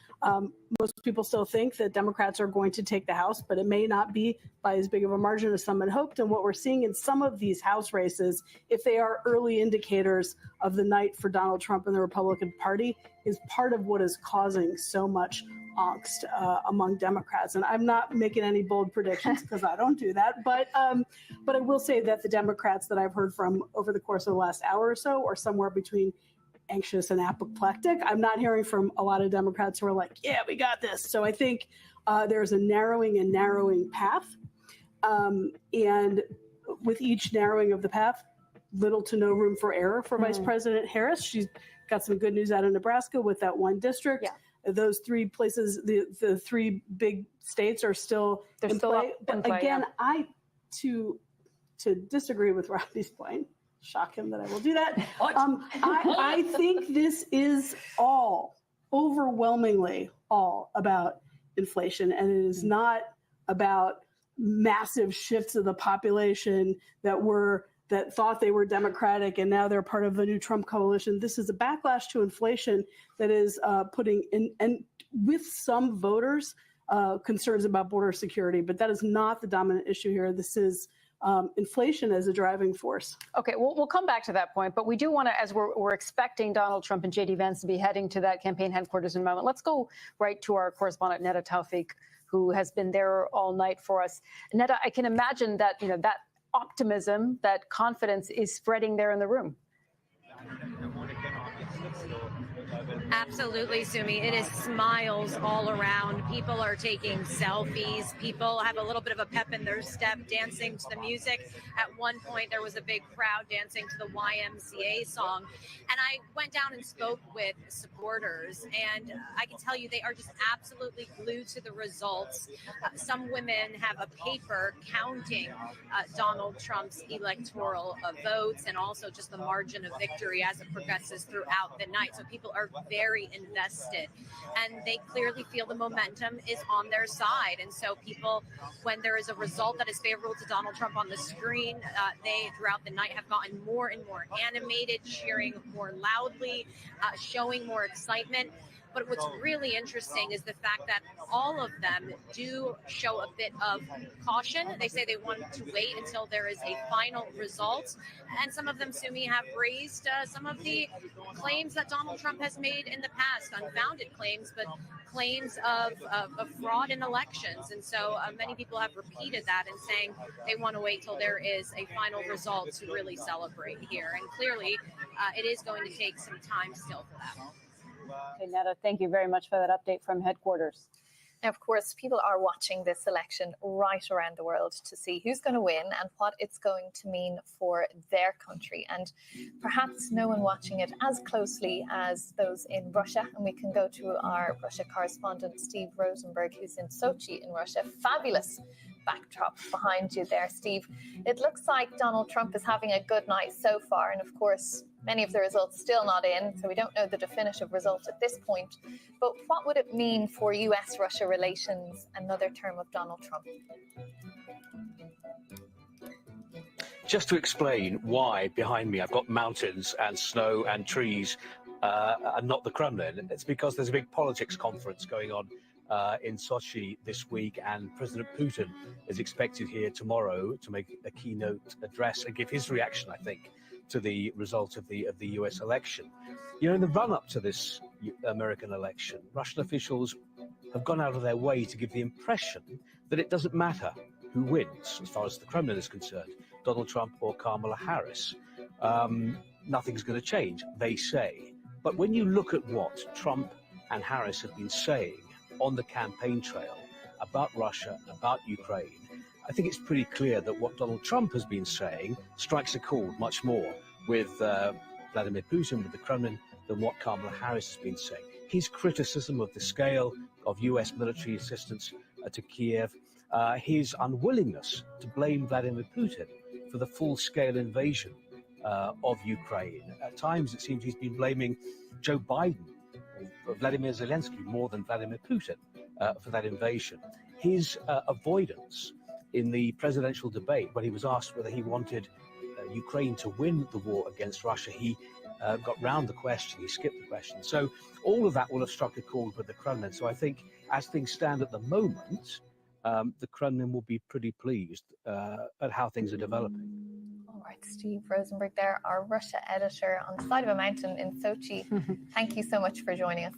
Most people still think that Democrats are going to take the House, but it may not be by as big of a margin as some had hoped. And what we're seeing in some of these House races, if they are early indicators of the night for Donald Trump and the Republican Party, is part of what is causing so much angst among Democrats. And I'm not making any bold predictions because I don't do that. But I will say that the Democrats that I've heard from over the course of the last hour or so are somewhere between anxious and apoplectic. I'm not hearing from a lot of Democrats who are like, yeah, we got this. So I think there's a narrowing path. And with each narrowing of the path, little to no room for error for Vice President Harris. She's got some good news out of Nebraska with that one district. Yeah. Those 3 places, the 3 big states are still in play. But again, to disagree with Rodney's point, shock him that I will do that. I think this is overwhelmingly all about inflation, and it is not about massive shifts of the population that thought they were Democratic and now they're part of the new Trump coalition. This is a backlash to inflation that is putting in, and with some voters, concerns about border security, but that is not the dominant issue here. This is inflation as a driving force. Okay, we'll come back to that point, but we do want to, as we're expecting Donald Trump and J.D. Vance to be heading to that campaign headquarters in a moment, let's go right to our correspondent, Neda Tawfik, who has been there all night for us. Neda, I can imagine that, that optimism, that confidence is spreading there in the room. Absolutely, Sumi. It is smiles all around. People are taking selfies. People have a little bit of a pep in their step, dancing to the music. At one point, there was a big crowd dancing to the YMCA song. And I went down and spoke with supporters, and I can tell you they are just absolutely glued to the results. Some women have a paper counting Donald Trump's electoral votes and also just the margin of victory as it progresses throughout the night. So people are very invested, and they clearly feel the momentum is on their side. And so people, when there is a result that is favorable to Donald Trump on the screen, they throughout the night have gotten more and more animated, cheering more loudly, showing more excitement. But what's really interesting is the fact that all of them do show a bit of caution. They say they want to wait until there is a final result. And some of them, Sumi, have raised some of the claims that Donald Trump has made in the past, unfounded claims, but claims of fraud in elections. And so many people have repeated that and saying they want to wait till there is a final result to really celebrate here. And clearly, it is going to take some time still for that. Okay, Netta, thank you very much for that update from headquarters. Now, of course, people are watching this election right around the world to see who's going to win and what it's going to mean for their country. And perhaps no one watching it as closely as those in Russia. And we can go to our Russia correspondent, Steve Rosenberg, who's in Sochi in Russia. Fabulous backdrop behind you there, Steve. It looks like Donald Trump is having a good night so far. And of course, many of the results still not in, so we don't know the definitive result at this point. But what would it mean for US-Russia relations, another term of Donald Trump? Just to explain why behind me I've got mountains and snow and trees and not the Kremlin, it's because there's a big politics conference going on in Sochi this week, and President Putin is expected here tomorrow to make a keynote address and give his reaction, I think, to the result of the US election. You know, in the run-up to this American election, Russian officials have gone out of their way to give the impression that it doesn't matter who wins, as far as the Kremlin is concerned, Donald Trump or Kamala Harris. Nothing's going to change, they say. But when you look at what Trump and Harris have been saying on the campaign trail about Russia, about Ukraine, I think it's pretty clear that what Donald Trump has been saying strikes a chord much more with Vladimir Putin, with the Kremlin, than what Kamala Harris has been saying. His criticism of the scale of US military assistance to Kiev, his unwillingness to blame Vladimir Putin for the full-scale invasion of Ukraine. At times, it seems he's been blaming Joe Biden or Vladimir Zelensky more than Vladimir Putin for that invasion. His avoidance in the presidential debate, when he was asked whether he wanted Ukraine to win the war against Russia, he got round the question, he skipped the question. So all of that will have struck a chord with the Kremlin. So I think as things stand at the moment, the Kremlin will be pretty pleased at how things are developing. All right, Steve Rosenberg there, our Russia editor on the side of a mountain in Sochi. Thank you so much for joining us.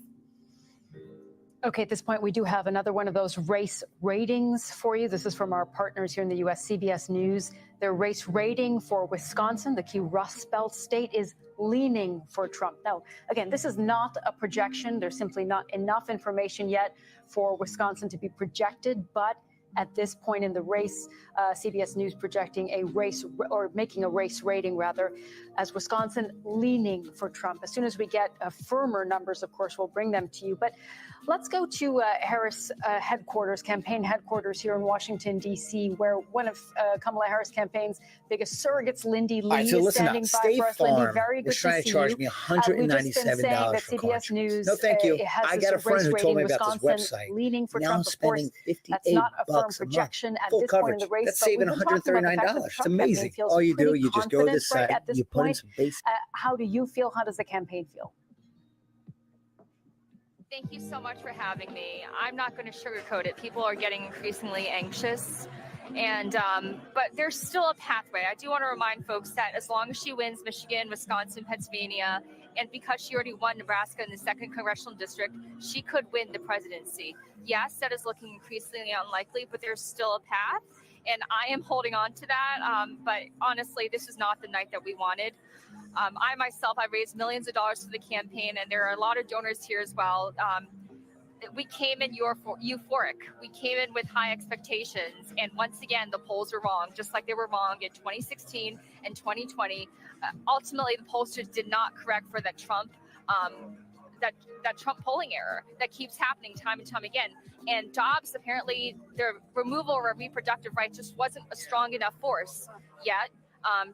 Okay, at this point, we do have another one of those race ratings for you. This is from our partners here in the U.S., CBS News. Their race rating for Wisconsin, the key Rust Belt state, is leaning for Trump. Now, again, this is not a projection. There's simply not enough information yet for Wisconsin to be projected, but at this point in the race, CBS News projecting a race, or making a race rating rather, as Wisconsin leaning for Trump. As soon as we get firmer numbers, of course, we'll bring them to you. But let's go to Harris headquarters, campaign headquarters here in Washington, D.C., where one of Kamala Harris' campaign's biggest surrogates, Lindy Lee, is standing by for us. Lindy, very good to see you. Trying to charge me $197 for CBS News, no, thank you. Has I got a friend who told me about this Wisconsin website. leaning for now Trump, I'm spending That's not a firm $58 a projection month. at Full this coverage. point in the race. That's but we've saving been talking about the fact that $139. the It's Trump amazing. campaign feels All you do, pretty you just go to confident this right site, at this you put in point. some basic. How do you feel? How does the campaign feel? Thank you so much for having me. I'm not going to sugarcoat it. People are getting increasingly anxious, and but there's still a pathway. I do want to remind folks that as long as she wins Michigan, Wisconsin, Pennsylvania, and because she already won Nebraska in the 2nd congressional district, she could win the presidency. Yes, that is looking increasingly unlikely, but there's still a path, and I am holding on to that. But honestly, this is not the night that we wanted. I myself, I raised millions of dollars for the campaign, and there are a lot of donors here as well. We came in euphoric. We came in with high expectations, and once again, the polls were wrong, just like they were wrong in 2016 and 2020. Ultimately, the pollsters did not correct for that Trump polling error that keeps happening time and time again. And Dobbs, apparently, the removal of reproductive rights just wasn't a strong enough force yet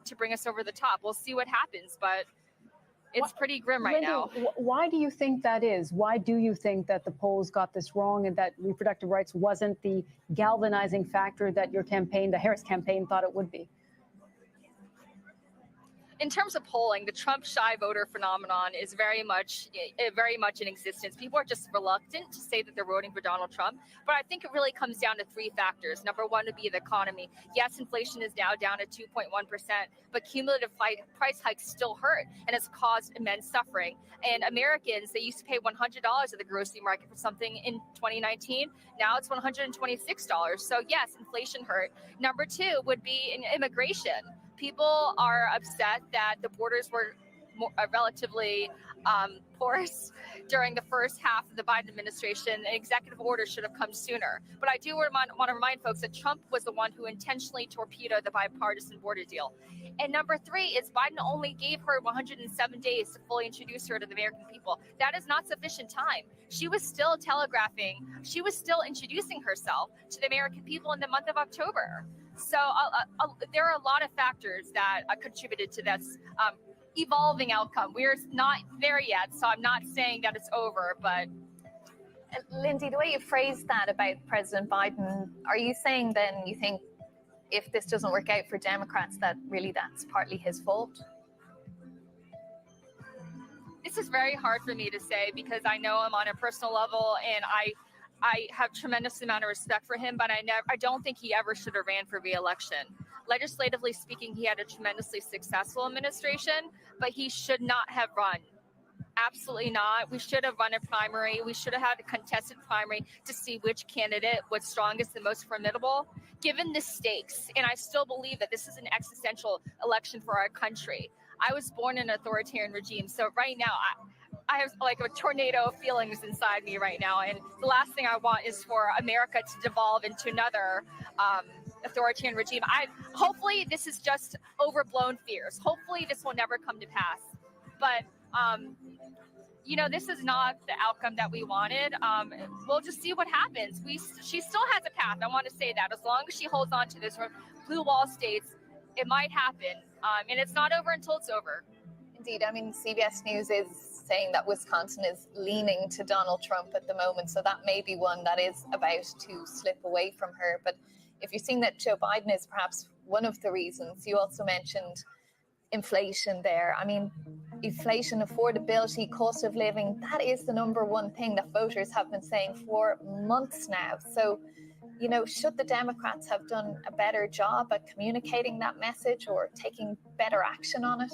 to bring us over the top. We'll see what happens, but it's pretty grim right now. Why do you think that is? Why do you think that the polls got this wrong and that reproductive rights wasn't the galvanizing factor that your campaign, the Harris campaign, thought it would be? In terms of polling, the Trump shy voter phenomenon is very much in existence. People are just reluctant to say that they're voting for Donald Trump. But I think it really comes down to three factors. Number one would be the economy. Yes, inflation is now down at 2.1%, but cumulative price hikes still hurt, and it's caused immense suffering. And Americans, they used to pay $100 at the grocery market for something in 2019. Now it's $126. So yes, inflation hurt. Number two would be immigration. People are upset that the borders were relatively porous during the first half of the Biden administration. An executive order should have come sooner. But I do want to remind folks that Trump was the one who intentionally torpedoed the bipartisan border deal. And number three is Biden only gave her 107 days to fully introduce her to the American people. That is not sufficient time. She was still telegraphing, she was still introducing herself to the American people in the month of October. So there are a lot of factors that contributed to this evolving outcome. We're not there yet, so I'm not saying that it's over, but... Lindsay, the way you phrased that about President Biden, are you saying then you think if this doesn't work out for Democrats, that really that's partly his fault? This is very hard for me to say because I know him on a personal level, and I have tremendous amount of respect for him, but I don't think he ever should have ran for re-election. Legislatively speaking, he had a tremendously successful administration, but he should not have run. Absolutely not. We should have run a primary. We should have had a contested primary to see which candidate was strongest and most formidable. Given the stakes, and I still believe that this is an existential election for our country. I was born in an authoritarian regime, so right now I have like a tornado of feelings inside me right now. And the last thing I want is for America to devolve into another authoritarian regime. Hopefully this is just overblown fears. Hopefully this will never come to pass. But, this is not the outcome that we wanted. We'll just see what happens. She still has a path. I want to say that as long as she holds on to this blue wall states, it might happen. And it's not over until it's over. Indeed. I mean, CBS News is saying that Wisconsin is leaning to Donald Trump at the moment. So that may be one that is about to slip away from her. But if you're seeing that Joe Biden is perhaps one of the reasons, you also mentioned inflation there. I mean, inflation, affordability, cost of living, that is the number one thing that voters have been saying for months now. So, should the Democrats have done a better job at communicating that message or taking better action on it?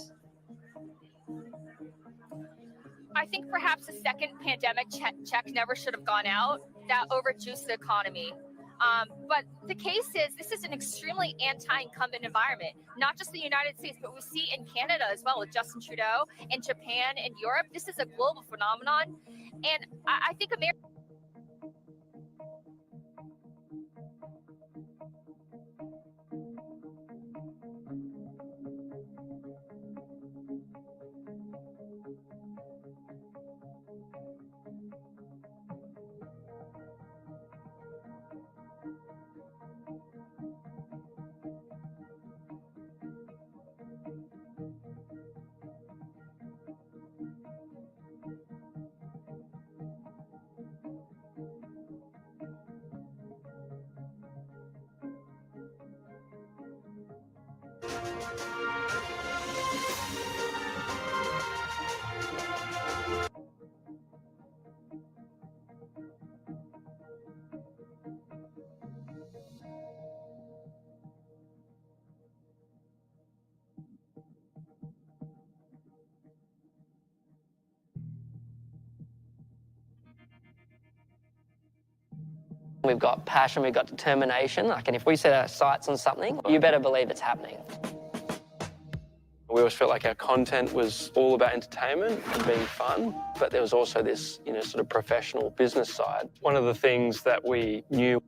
I think perhaps a second pandemic check never should have gone out. That overjuiced the economy. But the case is, this is an extremely anti-incumbent environment, not just the United States, but we see in Canada as well with Justin Trudeau, in Japan, and Europe. This is a global phenomenon. And I think America... We've got passion, we've got determination. And if we set our sights on something, you better believe it's happening. We always felt like our content was all about entertainment and being fun, but there was also this, sort of professional business side. One of the things that we knew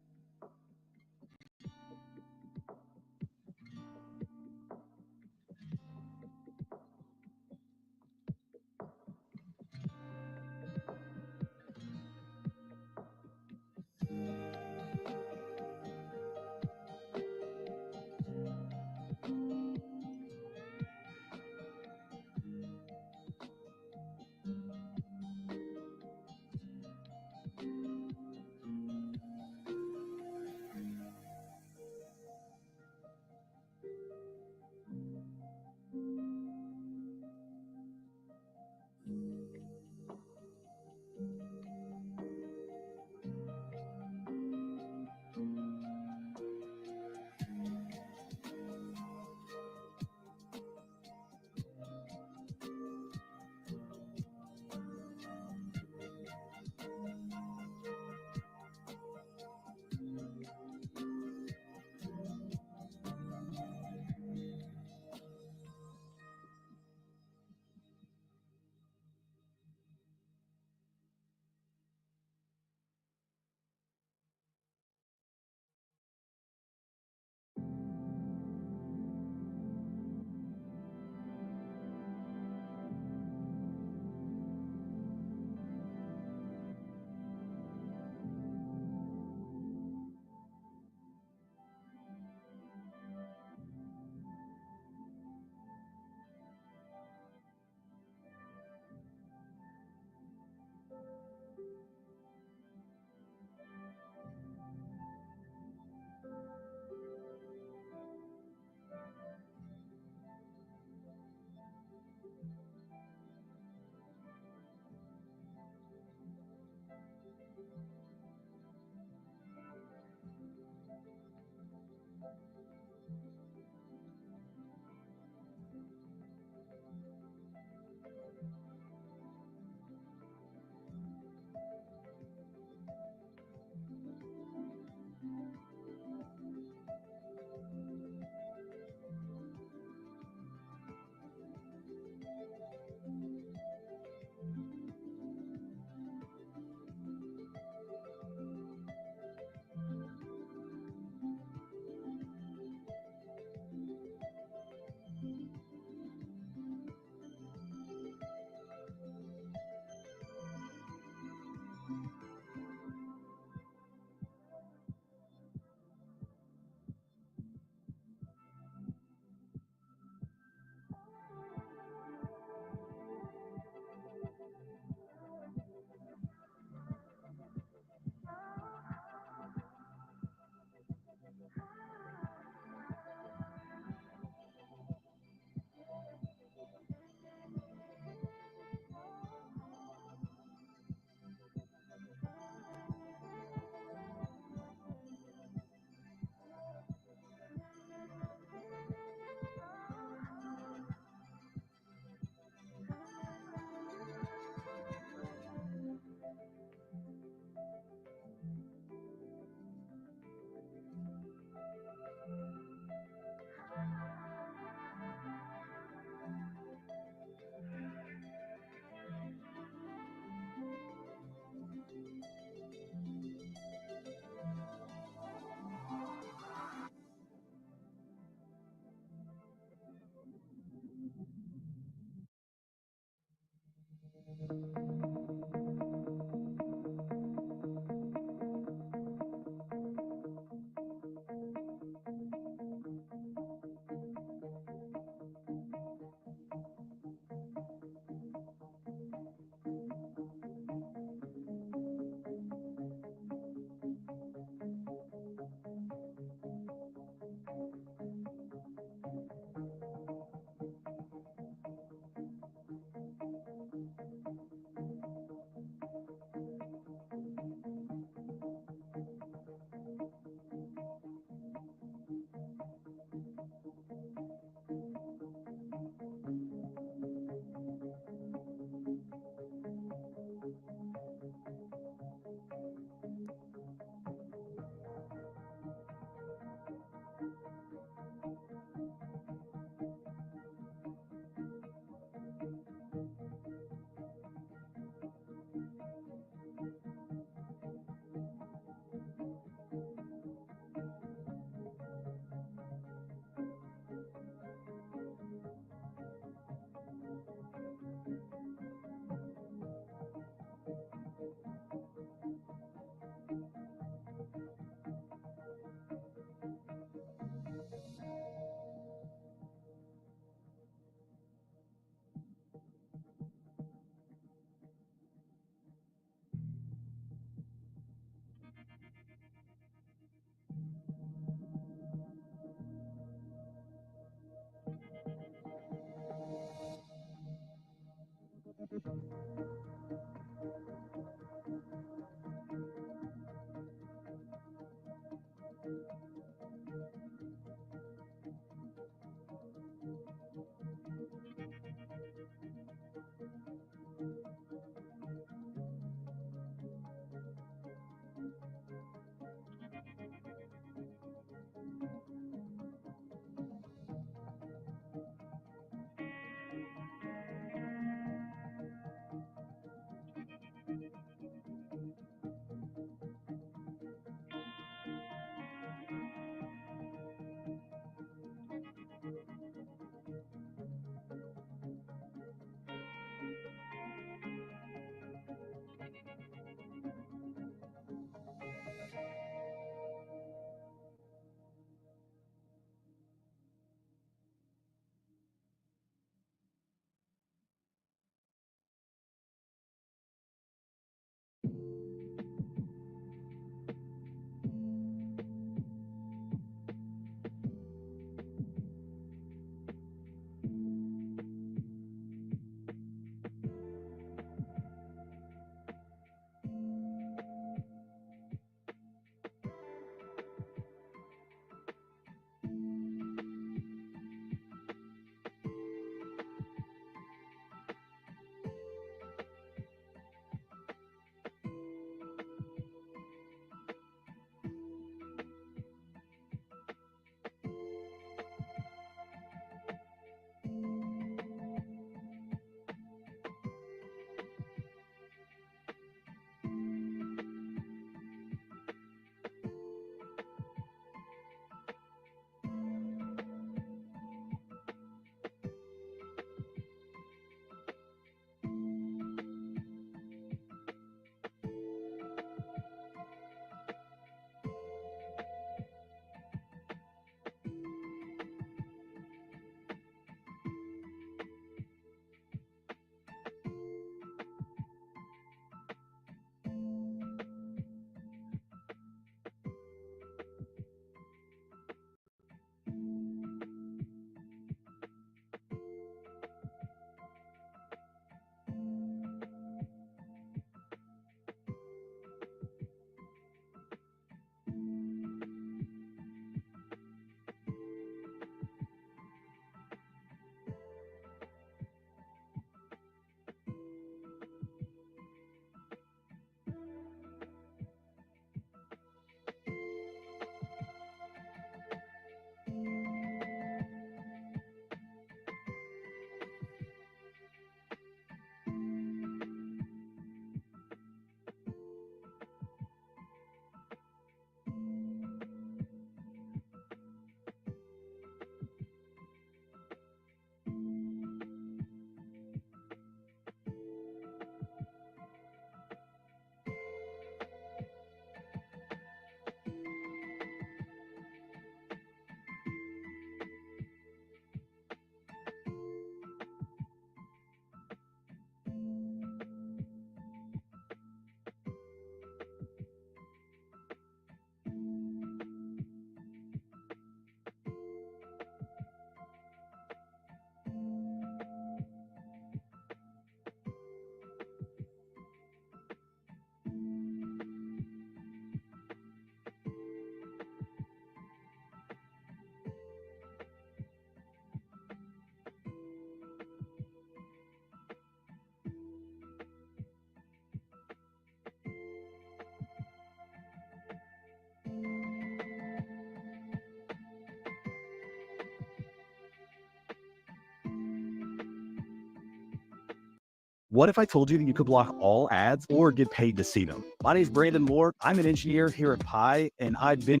What if I told you that you could block all ads or get paid to see them? My name is Brandon Moore. I'm an engineer here at Pi, and I've been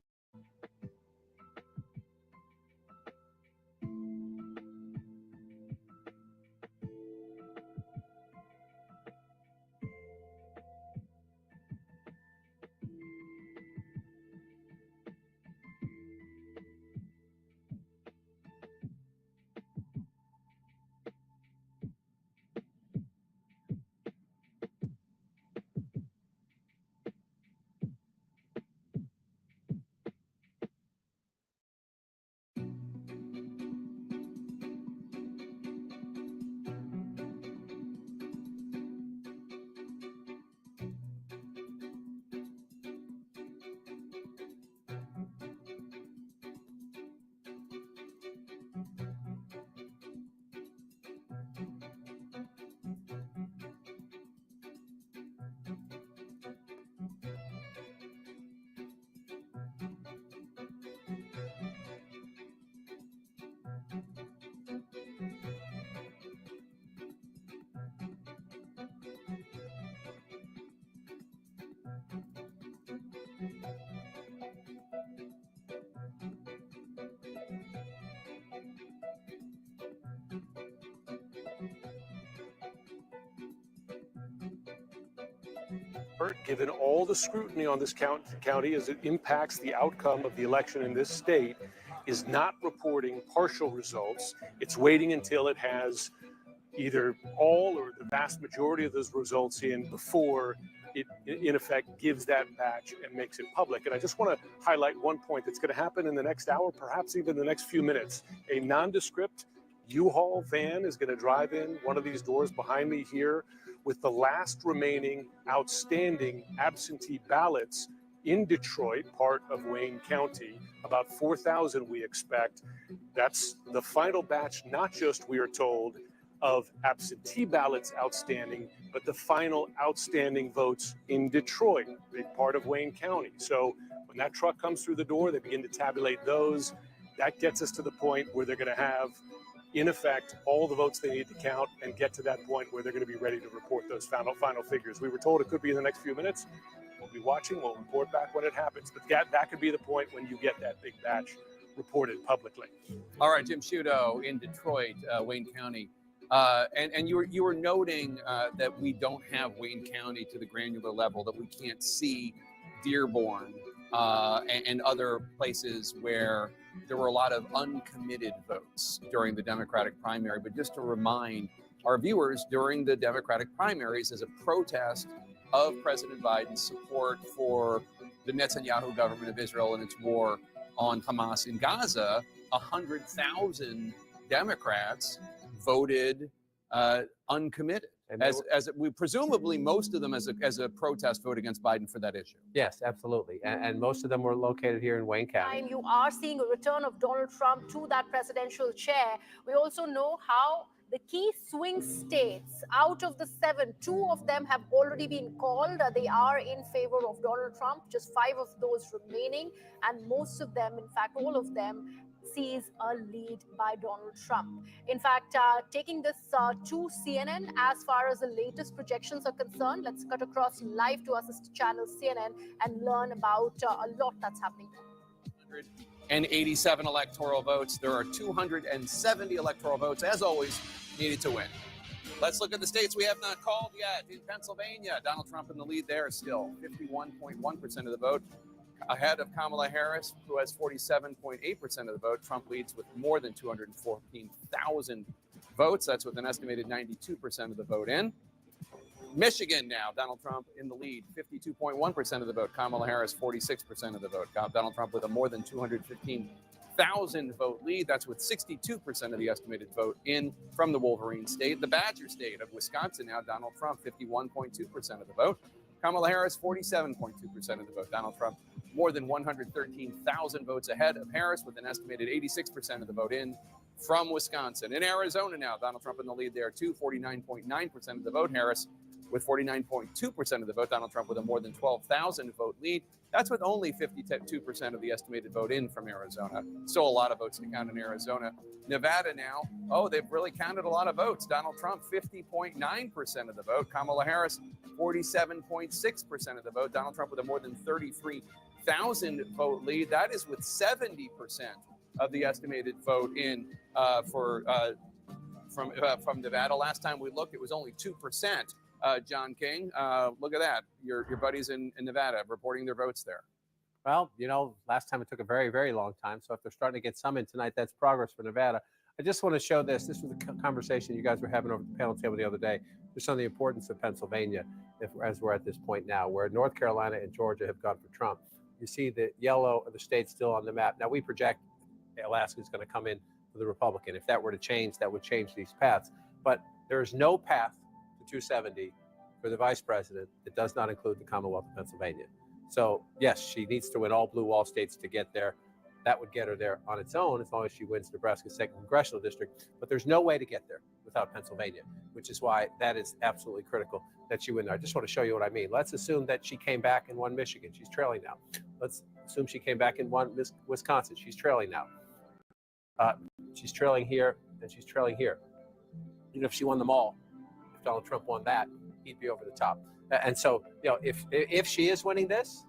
given all the scrutiny on this county as it impacts the outcome of the election in this state, is not reporting partial results. It's waiting until it has either all or the vast majority of those results in before it, in effect, gives that batch and makes it public. And I just want to highlight one point that's going to happen in the next hour, perhaps even the next few minutes. A nondescript U-Haul van is going to drive in one of these doors behind me here with the last remaining outstanding absentee ballots in Detroit, part of Wayne County, about 4,000 we expect. That's the final batch, not just, we are told, of absentee ballots outstanding, but the final outstanding votes in Detroit, big part of Wayne County. So when that truck comes through the door, they begin to tabulate those. That gets us to the point where they're going to have, in effect, all the votes they need to count and get to that point where they're going to be ready to report those final figures. We were told it could be in the next few minutes. We'll be watching. We'll report back when it happens. But that could be the point when you get that big batch reported publicly. All right, Jim Sciutto in Detroit, Wayne County. And you were noting that we don't have Wayne County to the granular level, that we can't see Dearborn and other places where there were a lot of uncommitted votes during the Democratic primary. But just to remind our viewers, during the Democratic primaries, as a protest of President Biden's support for the Netanyahu government of Israel and its war on Hamas in Gaza, 100,000 Democrats voted uncommitted. As we presumably most of them as a protest vote against Biden for that issue. Yes, absolutely. And most of them were located here in Wayne County. You are seeing a return of Donald Trump to that presidential chair. We also know how the key swing states, out of the 7, 2 of them have already been called. They are in favor of Donald Trump, just 5 of those remaining. And most of them, in fact, all of them, sees a lead by Donald Trump. In fact, taking this to CNN as far as the latest projections are concerned, let's cut across live to our sister channel CNN and learn about a lot that's happening. 187 electoral votes. There are 270 electoral votes, as always, needed to win. Let's look at the states we have not called yet. In Pennsylvania, Donald Trump in the lead there still, 51.1% of the vote. Ahead of Kamala Harris, who has 47.8% of the vote. Trump leads with more than 214,000 votes. That's with an estimated 92% of the vote in. Michigan now, Donald Trump in the lead, 52.1% of the vote. Kamala Harris, 46% of the vote. Donald Trump with a more than 215,000 vote lead. That's with 62% of the estimated vote in from the Wolverine state. The Badger state of Wisconsin now, Donald Trump, 51.2% of the vote. Kamala Harris, 47.2% of the vote. Donald Trump, more than 113,000 votes ahead of Harris with an estimated 86% of the vote in from Wisconsin. In Arizona now, Donald Trump in the lead there too, 49.9% of the vote. Harris, with 49.2% of the vote. Donald Trump with a more than 12,000 vote lead. That's with only 52% of the estimated vote in from Arizona. Still a lot of votes to count in Arizona. Nevada now, they've really counted a lot of votes. Donald Trump, 50.9% of the vote. Kamala Harris, 47.6% of the vote. Donald Trump with a more than 33,000 vote lead. That is with 70% of the estimated vote in from Nevada. Last time we looked, it was only 2%. John King, look at that. Your buddies in Nevada reporting their votes there. Well, last time it took a very, very long time. So if they're starting to get some in tonight, that's progress for Nevada. I just want to show this. This was a conversation you guys were having over the panel table the other day. Just on the importance of Pennsylvania, as we're at this point now, where North Carolina and Georgia have gone for Trump. You see the yellow of the states still on the map. Now we project Alaska is going to come in for the Republican. If that were to change, that would change these paths. But there is no path to 270 for the vice president that does not include the Commonwealth of Pennsylvania. So yes, she needs to win all blue wall states to get there. That would get her there on its own as long as she wins Nebraska's 2nd congressional district. But there's no way to get there without Pennsylvania, which is why that is absolutely critical that she win there. I just want to show you what I mean. Let's assume that she came back and won Michigan. She's trailing now. Let's assume she came back and won Wisconsin. She's trailing now. She's trailing here and she's trailing here. Even if she won them all, if Donald Trump won that, he'd be over the top. And so, if she is winning this,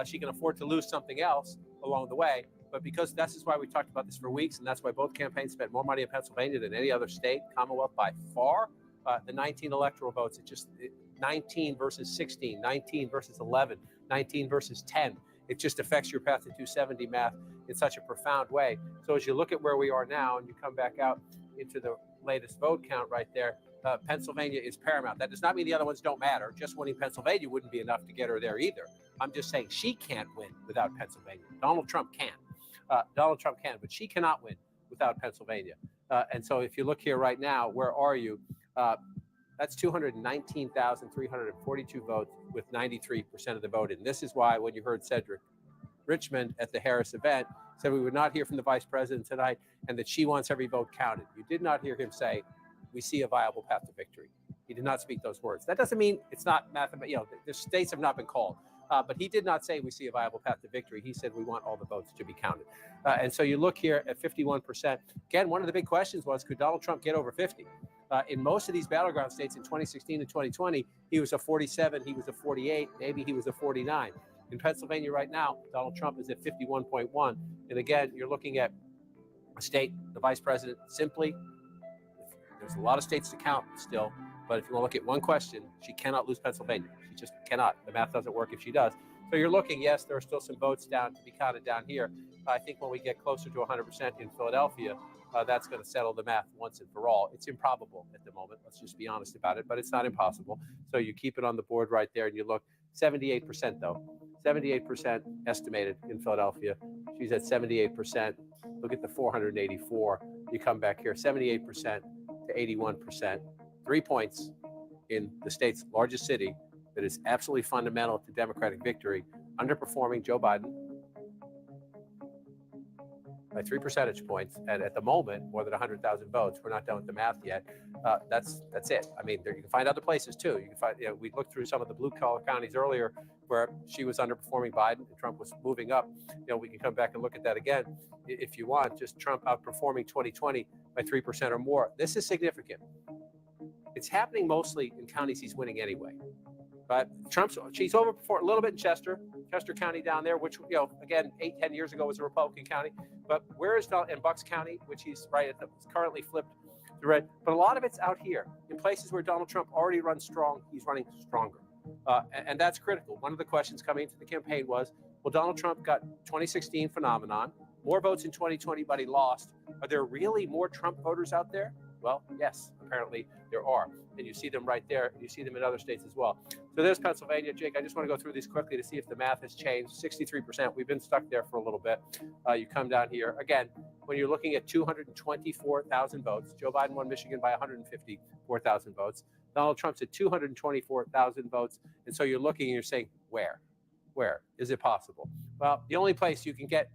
she can afford to lose something else along the way. But because this is why we talked about this for weeks, and that's why both campaigns spent more money in Pennsylvania than any other state, Commonwealth by far. The 19 electoral votes, it's just 19 versus 16, 19 versus 11, 19 versus 10. It just affects your path to 270 math in such a profound way. So as you look at where we are now and you come back out into the latest vote count right there, Pennsylvania is paramount. That does not mean the other ones don't matter. Just winning Pennsylvania wouldn't be enough to get her there either. I'm just saying she can't win without Pennsylvania. Donald Trump can. Donald Trump can, but she cannot win without Pennsylvania. And so if you look here right now, where are you? That's 219,342 votes with 93% of the vote. And this is why when you heard Cedric Richmond at the Harris event said we would not hear from the vice president tonight and that she wants every vote counted. You did not hear him say, we see a viable path to victory. He did not speak those words. That doesn't mean it's not mathematical. The states have not been called. But he did not say we see a viable path to victory. He said we want all the votes to be counted. And so you look here at 51%. Again, one of the big questions was, could Donald Trump get over 50? In most of these battleground states in 2016 and 2020, he was a 47, he was a 48, maybe he was a 49. In Pennsylvania right now, Donald Trump is at 51.1. And again, you're looking at a state, the vice president, simply, there's a lot of states to count still. But if you want to look at one question, she cannot lose Pennsylvania. She just cannot. The math doesn't work if she does. So you're looking, yes, there are still some votes down to be counted down here. I think when we get closer to 100% in Philadelphia, that's going to settle the math once and for all. It's improbable at the moment. Let's just be honest about it, but it's not impossible. So you keep it on the board right there and you look 78% though, 78% estimated in Philadelphia. She's at 78%. Look at the 484. You come back here, 78% to 81%. 3 points in the state's largest city that is absolutely fundamental to Democratic victory, underperforming Joe Biden by 3 percentage points. And at the moment, more than 100,000 votes. We're not done with the math yet. That's it. I mean, you can find other places too. You can find, we looked through some of the blue collar counties earlier where she was underperforming Biden and Trump was moving up. We can come back and look at that again if you want. Just Trump outperforming 2020 by 3% or more. This is significant. It's happening mostly in counties he's winning anyway. But she's overperformed a little bit in Chester County down there, which, again, 8-10 years ago was a Republican county. But where is Donald in Bucks County, which he's right at it's currently flipped to red. But a lot of it's out here in places where Donald Trump already runs strong. He's running stronger. And that's critical. One of the questions coming into the campaign was, well, Donald Trump got 2016 phenomenon, more votes in 2020, but he lost. Are there really more Trump voters out there? Well, yes, apparently there are. And you see them right there. You see them in other states as well. So there's Pennsylvania. Jake, I just want to go through these quickly to see if the math has changed. 63%. We've been stuck there for a little bit. You come down here. Again, when you're looking at 224,000 votes, Joe Biden won Michigan by 154,000 votes. Donald Trump's at 224,000 votes. And so you're looking and you're saying, where? Where? Is it possible? Well, the only place you can get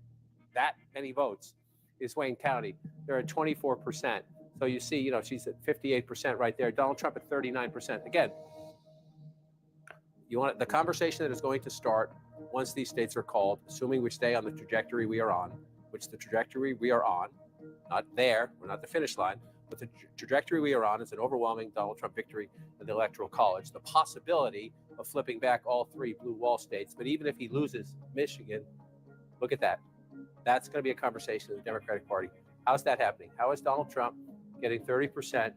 that many votes is Wayne County. They're at 24%. So you see, she's at 58% right there. Donald Trump at 39%. Again, the conversation that is going to start once these states are called, assuming we stay on the trajectory we are on, which the trajectory we are on, not there, we're not the finish line, but the trajectory we are on is an overwhelming Donald Trump victory in the Electoral College. The possibility of flipping back all 3 blue wall states, but even if he loses Michigan, look at that. That's going to be a conversation in the Democratic Party. How's that happening? How is Donald Trump getting 30%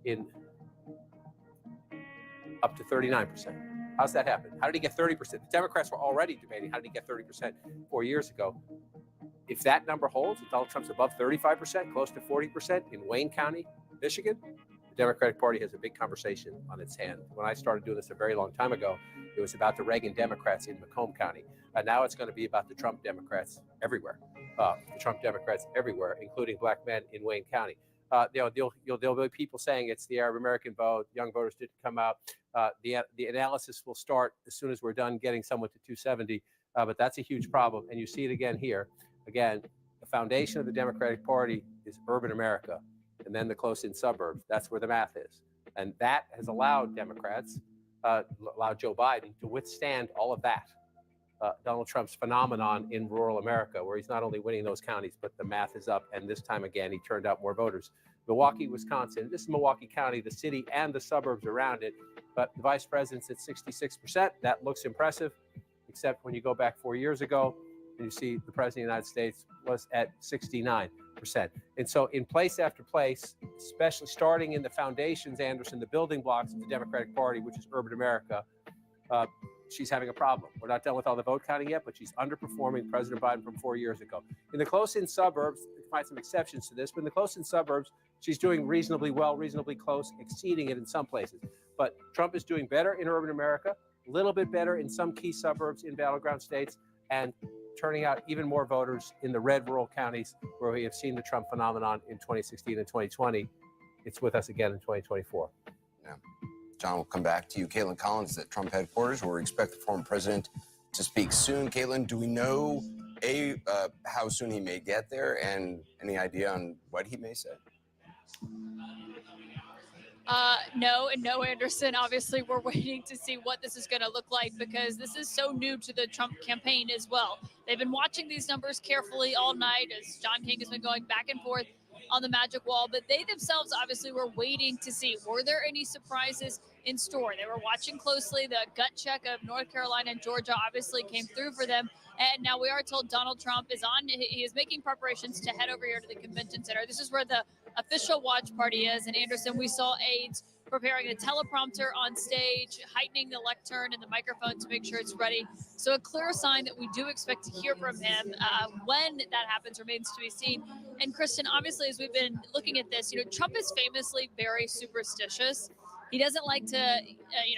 in up to 39%? How's that happen? How did he get 30%? The Democrats were already debating how did he get 30% 4 years ago. If that number holds, if Donald Trump's above 35%, close to 40% in Wayne County, Michigan, the Democratic Party has a big conversation on its hand. When I started doing this a very long time ago, it was about the Reagan Democrats in Macomb County. And now it's going to be about the Trump Democrats everywhere. Including black men in Wayne County. There'll be people saying it's the Arab American vote. Young voters didn't come out. The analysis will start as soon as we're done getting someone to 270. But that's a huge problem. And you see it again here. Again, the foundation of the Democratic Party is urban America and then the close-in suburbs. That's where the math is. And that has allowed Democrats, allowed Joe Biden to withstand all of that. Donald Trump's phenomenon in rural America, where he's not only winning those counties, but the math is up. And this time again, he turned out more voters. Milwaukee, Wisconsin, this is Milwaukee County, the city and the suburbs around it. But the vice president's at 66%. That looks impressive, except when you go back 4 years ago and you see the president of the United States was at 69%. And so in place after place, especially starting in the foundations, Anderson, the building blocks of the Democratic Party, which is urban America, she's having a problem. We're not done with all the vote counting yet, but she's underperforming President Biden from 4 years ago. In the close-in suburbs, you find some exceptions to this, but in the close-in suburbs, she's doing reasonably well, reasonably close, exceeding it in some places. But Trump is doing better in urban America, a little bit better in some key suburbs in battleground states, and turning out even more voters in the red rural counties where we have seen the Trump phenomenon in 2016 and 2020. It's with us again in 2024. Yeah. John, we'll come back to you. Caitlin Collins at Trump headquarters, where we expect the former president to speak soon. Caitlin, do we know, how soon he may get there and any idea on what he may say? No, Anderson. Obviously, we're waiting to see what this is going to look like because this is so new to the Trump campaign as well. They've been watching these numbers carefully all night as John King has been going back and forth on the magic wall, but they themselves obviously were waiting to see, were there any surprises in store? They were watching closely. The gut check of North Carolina and Georgia obviously came through for them. And now we are told Donald Trump he is making preparations to head over here to the convention center. This is where the official watch party is. And Anderson, we saw aides preparing a teleprompter on stage, heightening the lectern and the microphone to make sure it's ready. So a clear sign that we do expect to hear from him. When that happens remains to be seen. And Kristen, obviously, as we've been looking at this, Trump is famously very superstitious. He doesn't like to,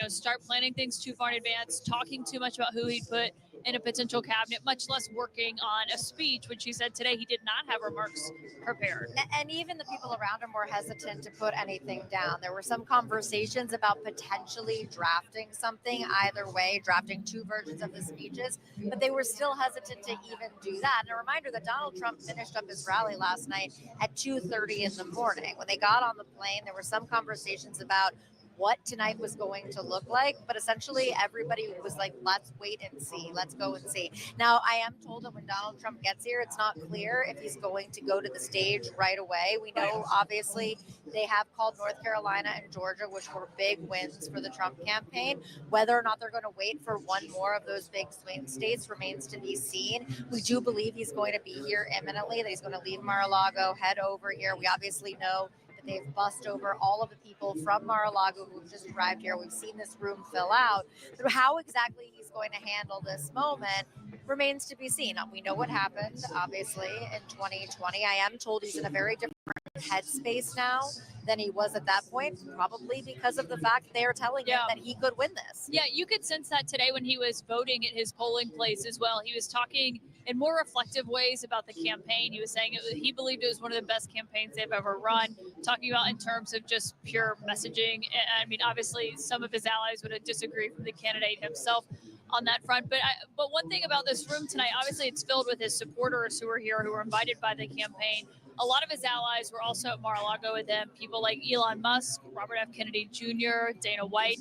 start planning things too far in advance, talking too much about who he'd put in a potential cabinet, much less working on a speech, which he said today he did not have remarks prepared. And even the people around him were hesitant to put anything down. There were some conversations about potentially drafting something either way, drafting 2 versions of the speeches, but they were still hesitant to even do that. And a reminder that Donald Trump finished up his rally last night at 2:30 in the morning. When they got on the plane, there were some conversations about what tonight was going to look like, but essentially everybody was like, let's wait and see, let's go and see. Now, I am told that when Donald Trump gets here, it's not clear if he's going to go to the stage right away. We know, obviously, they have called North Carolina and Georgia, which were big wins for the Trump campaign. Whether or not they're going to wait for one more of those big swing states remains to be seen. We do believe he's going to be here imminently, that he's going to leave Mar-a-Lago, head over here. We obviously know they've bussed over all of the people from Mar-a-Lago who've just arrived here. We've seen this room fill out. But how exactly he's going to handle this moment remains to be seen. We know what happened, obviously, in 2020. I am told he's in a very different headspace now than he was at that point, probably because of the fact they are telling him that he could win this. Yeah, you could sense that today when he was voting at his polling place as well. He was talking in more reflective ways about the campaign. He was saying he believed it was one of the best campaigns they've ever run, talking about in terms of just pure messaging. I mean, obviously, some of his allies would disagree from the candidate himself on that front. But one thing about this room tonight, obviously, it's filled with his supporters who are here, who were invited by the campaign. A lot of his allies were also at Mar-a-Lago with him, people like Elon Musk, Robert F. Kennedy Jr., Dana White.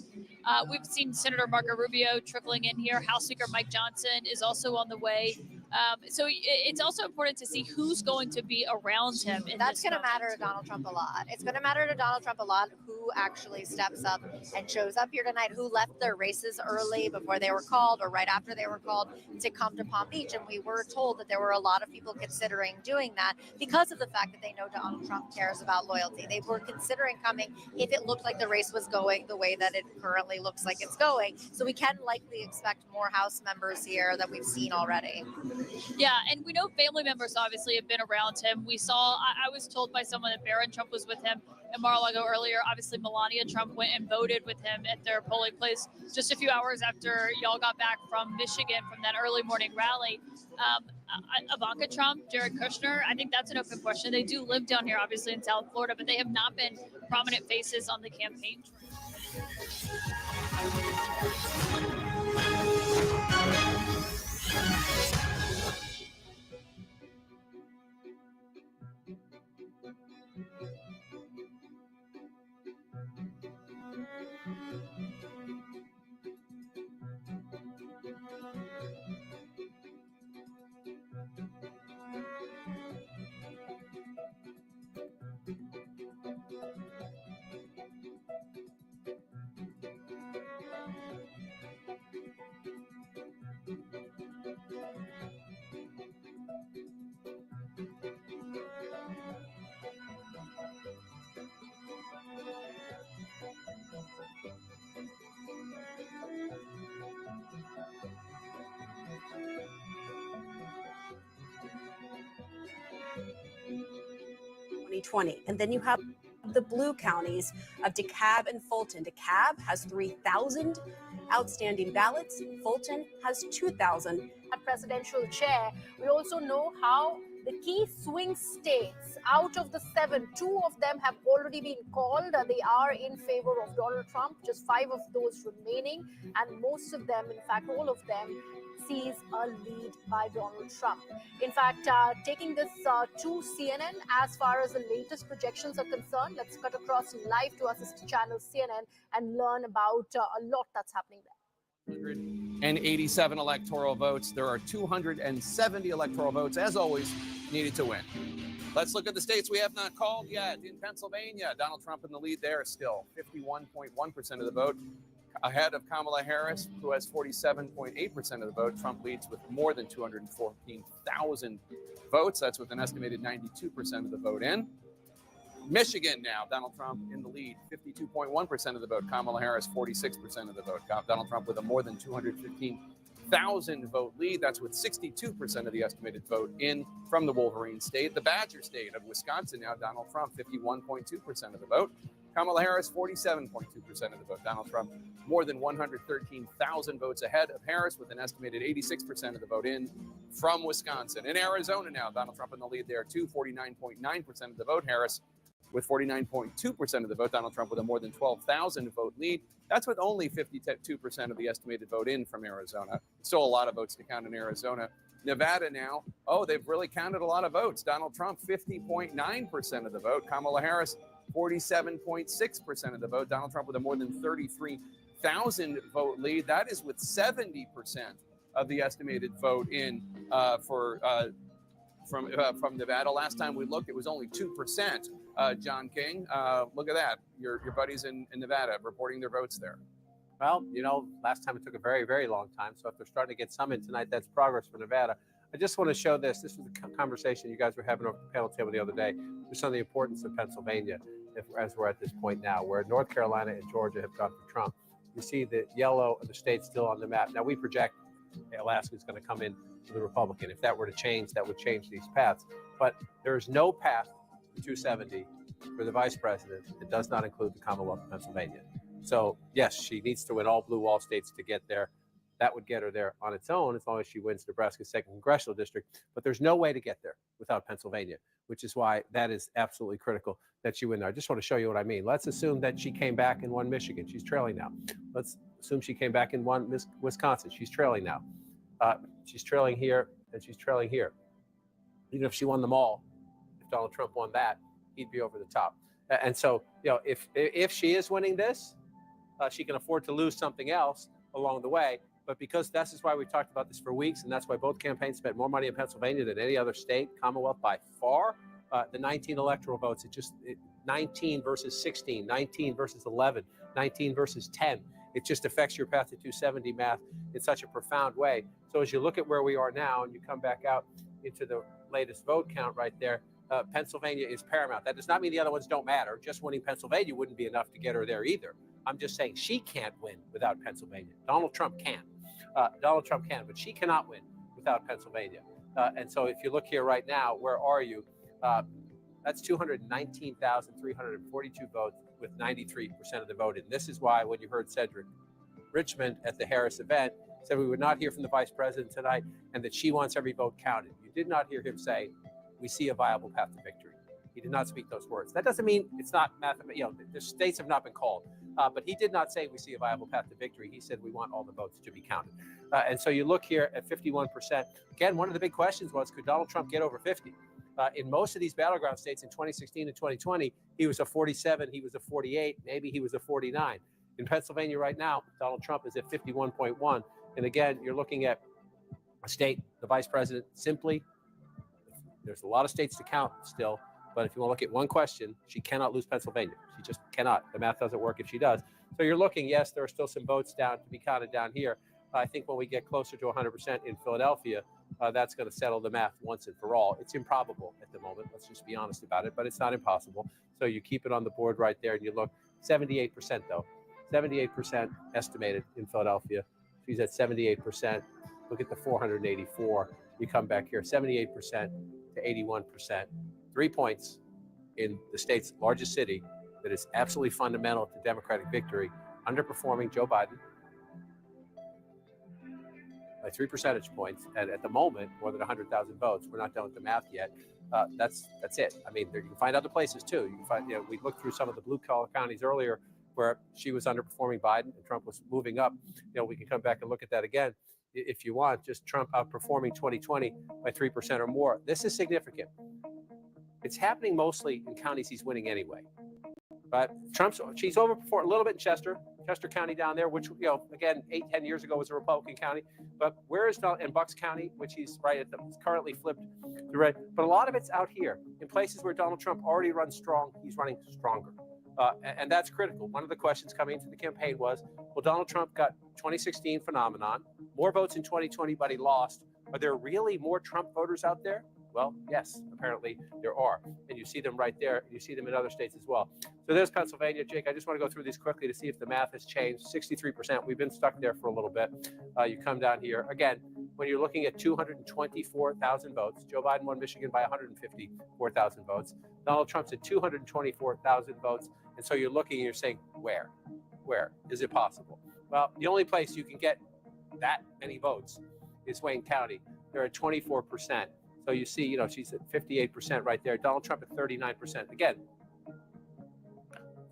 We've seen Senator Marco Rubio trickling in here. House Speaker Mike Johnson is also on the way. So it's also important to see who's going to be around him. That's going to matter to Donald Trump a lot. It's going to matter to Donald Trump a lot who actually steps up and shows up here tonight, who left their races early before they were called or right after they were called to come to Palm Beach. And we were told that there were a lot of people considering doing that because of the fact that they know Donald Trump cares about loyalty. They were considering coming if it looked like the race was going the way that it currently looks like it's going. So we can likely expect more House members here that we've seen already. Yeah, and we know family members obviously have been around him. We saw, I was told by someone that Barron Trump was with him in Mar-a-Lago earlier. Obviously, Melania Trump went and voted with him at their polling place just a few hours after y'all got back from Michigan from that early morning rally. Ivanka Trump, Jared Kushner, I think that's an open question. They do live down here, obviously, in South Florida, but they have not been prominent faces on the campaign trail. And then you have the blue counties of DeKalb and Fulton. DeKalb has 3,000 outstanding ballots. Fulton has 2,000. Presidential chair. We also know how the key swing states, out of the 7, 2 of them have already been called. They are in favor of Donald Trump, just 5 of those remaining. And most of them, in fact, all of them, sees a lead by Donald Trump. In fact, taking this to CNN, as far as the latest projections are concerned, let's cut across live to our sister channel CNN and learn about a lot that's happening there. 187 electoral votes. There are 270 electoral votes, as always, needed to win. Let's look at the states we have not called yet. In Pennsylvania, Donald Trump in the lead there still, 51.1% of the vote, ahead of Kamala Harris, who has 47.8% of the vote. Trump leads with more than 214,000 votes. That's with an estimated 92% of the vote in. Michigan now, Donald Trump in the lead, 52.1% of the vote. Kamala Harris, 46% of the vote. Donald Trump with a more than 215,000 vote lead. That's with 62% of the estimated vote in from the Wolverine state. The Badger state of Wisconsin now, Donald Trump, 51.2% of the vote. Kamala Harris, 47.2% of the vote. Donald Trump, more than 113,000 votes ahead of Harris with an estimated 86% of the vote in from Wisconsin. In Arizona now, Donald Trump in the lead there too, 49.9% of the vote. Harris with 49.2% of the vote. Donald Trump with a more than 12,000 vote lead. That's with only 52% of the estimated vote in from Arizona. Still a lot of votes to count in Arizona. Nevada now, they've really counted a lot of votes. Donald Trump, 50.9% of the vote. Kamala Harris, 47.6% of the vote. Donald Trump with a more than 33,000 vote lead. That is with 70% of the estimated vote in from Nevada. Last time we looked, it was only 2%. John King, look at that. Your buddies in Nevada reporting their votes there. Well, last time it took a very, very long time. So if they're starting to get some in tonight, that's progress for Nevada. I just want to show this. This was a conversation you guys were having over the panel table the other day, just on the importance of Pennsylvania, as we're at this point now, where North Carolina and Georgia have gone for Trump. You see the yellow of the states still on the map. Now we project Alaska is going to come in to the Republican. If that were to change, that would change these paths. But there is no path to 270 for the vice president that does not include the Commonwealth of Pennsylvania. So yes, she needs to win all blue wall states to get there. That would get her there on its own as long as she wins Nebraska's 2nd congressional district. But there's no way to get there without Pennsylvania, which is why that is absolutely critical that she win there. I just want to show you what I mean. Let's assume that she came back and won Michigan. She's trailing now. Let's assume she came back and won Wisconsin. She's trailing now. She's trailing here and she's trailing here. Even if she won them all, if Donald Trump won that, he'd be over the top. And so, if she is winning this, She can afford to lose something else along the way. But because this is why we've talked about this for weeks, and that's why both campaigns spent more money in Pennsylvania than any other state, Commonwealth by far. The 19 electoral votes, 19 versus 16, 19 versus 11, 19 versus 10. It just affects your path to 270 math in such a profound way. So as you look at where we are now and you come back out into the latest vote count right there, Pennsylvania is paramount. That does not mean the other ones don't matter. Just winning Pennsylvania wouldn't be enough to get her there either. I'm just saying she can't win without Pennsylvania. Donald Trump can. Donald Trump can, but she cannot win without Pennsylvania. And so if you look here right now, where are you? That's 219,342 votes with 93% of the vote. And this is why when you heard Cedric Richmond at the Harris event said we would not hear from the vice president tonight and that she wants every vote counted. You did not hear him say, we see a viable path to victory. He did not speak those words. That doesn't mean it's not mathematical. The states have not been called. But he did not say we see a viable path to victory. He said we want all the votes to be counted. And so you look here at 51%. Again, one of the big questions was, could Donald Trump get over 50? In most of these battleground states in 2016 and 2020, he was a 47, he was a 48, maybe he was a 49. In Pennsylvania right now, Donald Trump is at 51.1. And again, you're looking at a state, the vice president simply, there's a lot of states to count still. But if you want to look at one question, she cannot lose Pennsylvania. She just cannot. The math doesn't work if she does. So you're looking, yes, there are still some votes down to be counted down here. I think when we get closer to 100% in Philadelphia, that's going to settle the math once and for all. It's improbable at the moment. Let's just be honest about it, but it's not impossible. So you keep it on the board right there and you look 78% though, 78% estimated in Philadelphia. She's at 78%. Look at the 484. You come back here, 78% to 81%. 3 points in the state's largest city that is absolutely fundamental to Democratic victory, underperforming Joe Biden by 3 percentage points. And at the moment, more than 100,000 votes. We're not done with the math yet. That's it. I mean, you can find other places too. You can find, we looked through some of the blue collar counties earlier where she was underperforming Biden and Trump was moving up. We can come back and look at that again if you want. Just Trump outperforming 2020 by 3% or more. This is significant. It's happening mostly in counties he's winning anyway. But she's overperformed a little bit in Chester County down there, which, again, 8-10 years ago was a Republican county. But where is Donald in Bucks County, which he's right at he's currently flipped to red. But a lot of it's out here in places where Donald Trump already runs strong. He's running stronger. And that's critical. One of the questions coming into the campaign was, well, Donald Trump got 2016 phenomenon, more votes in 2020, but he lost. Are there really more Trump voters out there? Well, yes, apparently there are. And you see them right there. You see them in other states as well. So there's Pennsylvania. Jake, I just want to go through these quickly to see if the math has changed. 63%. We've been stuck there for a little bit. You come down here. Again, when you're looking at 224,000 votes, Joe Biden won Michigan by 154,000 votes. Donald Trump's at 224,000 votes. And so you're looking and you're saying, where? Where? Is it possible? Well, the only place you can get that many votes is Wayne County. They're at 24%. So you see, she's at 58% right there. Donald Trump at 39%. Again,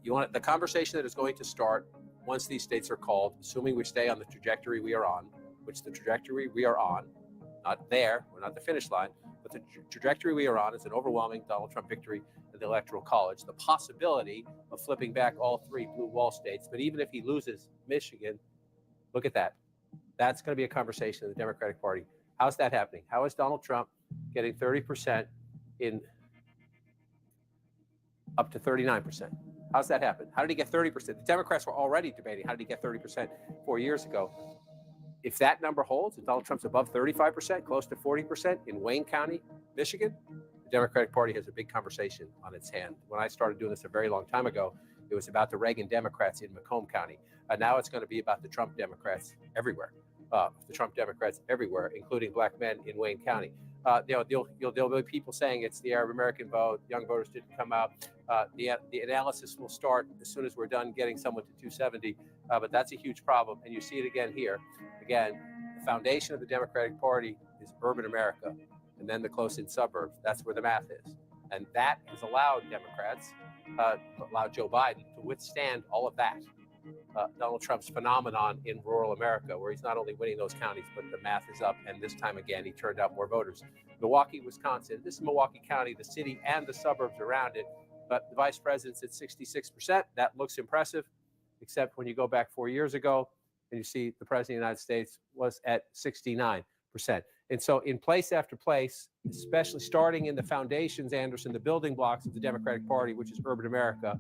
you want the conversation that is going to start once these states are called, assuming we stay on the trajectory we are on, which the trajectory we are on, not there, we're not the finish line, but the trajectory we are on is an overwhelming Donald Trump victory in the Electoral College. The possibility of flipping back all 3 blue wall states, but even if he loses Michigan, look at that. That's going to be a conversation in the Democratic Party. How's that happening? How is Donald Trump getting 30% in up to 39%? How's that happen? How did he get 30%? The Democrats were already debating how did he get 30% 4 years ago. If that number holds, if Donald Trump's above 35%, close to 40% in Wayne County, Michigan, the Democratic Party has a big conversation on its hand. When I started doing this a very long time ago, it was about the Reagan Democrats in Macomb County. Now it's going to be about the Trump Democrats everywhere. Including black men in Wayne County. There'll be people saying it's the Arab American vote. Young voters didn't come out. The analysis will start as soon as we're done getting someone to 270. But that's a huge problem. And you see it again here. Again, the foundation of the Democratic Party is urban America and then the close-in suburbs. That's where the math is. And that has allowed Democrats, allowed Joe Biden to withstand all of that. Donald Trump's phenomenon in rural America, where he's not only winning those counties, but the math is up. And this time again, he turned out more voters. Milwaukee, Wisconsin. This is Milwaukee County, the city and the suburbs around it. But the vice president's at 66%. That looks impressive. except when you go back 4 years ago and you see the President of the United States was at 69%. And so in place after place, especially starting in the foundations, Anderson, the building blocks of the Democratic Party, which is urban America,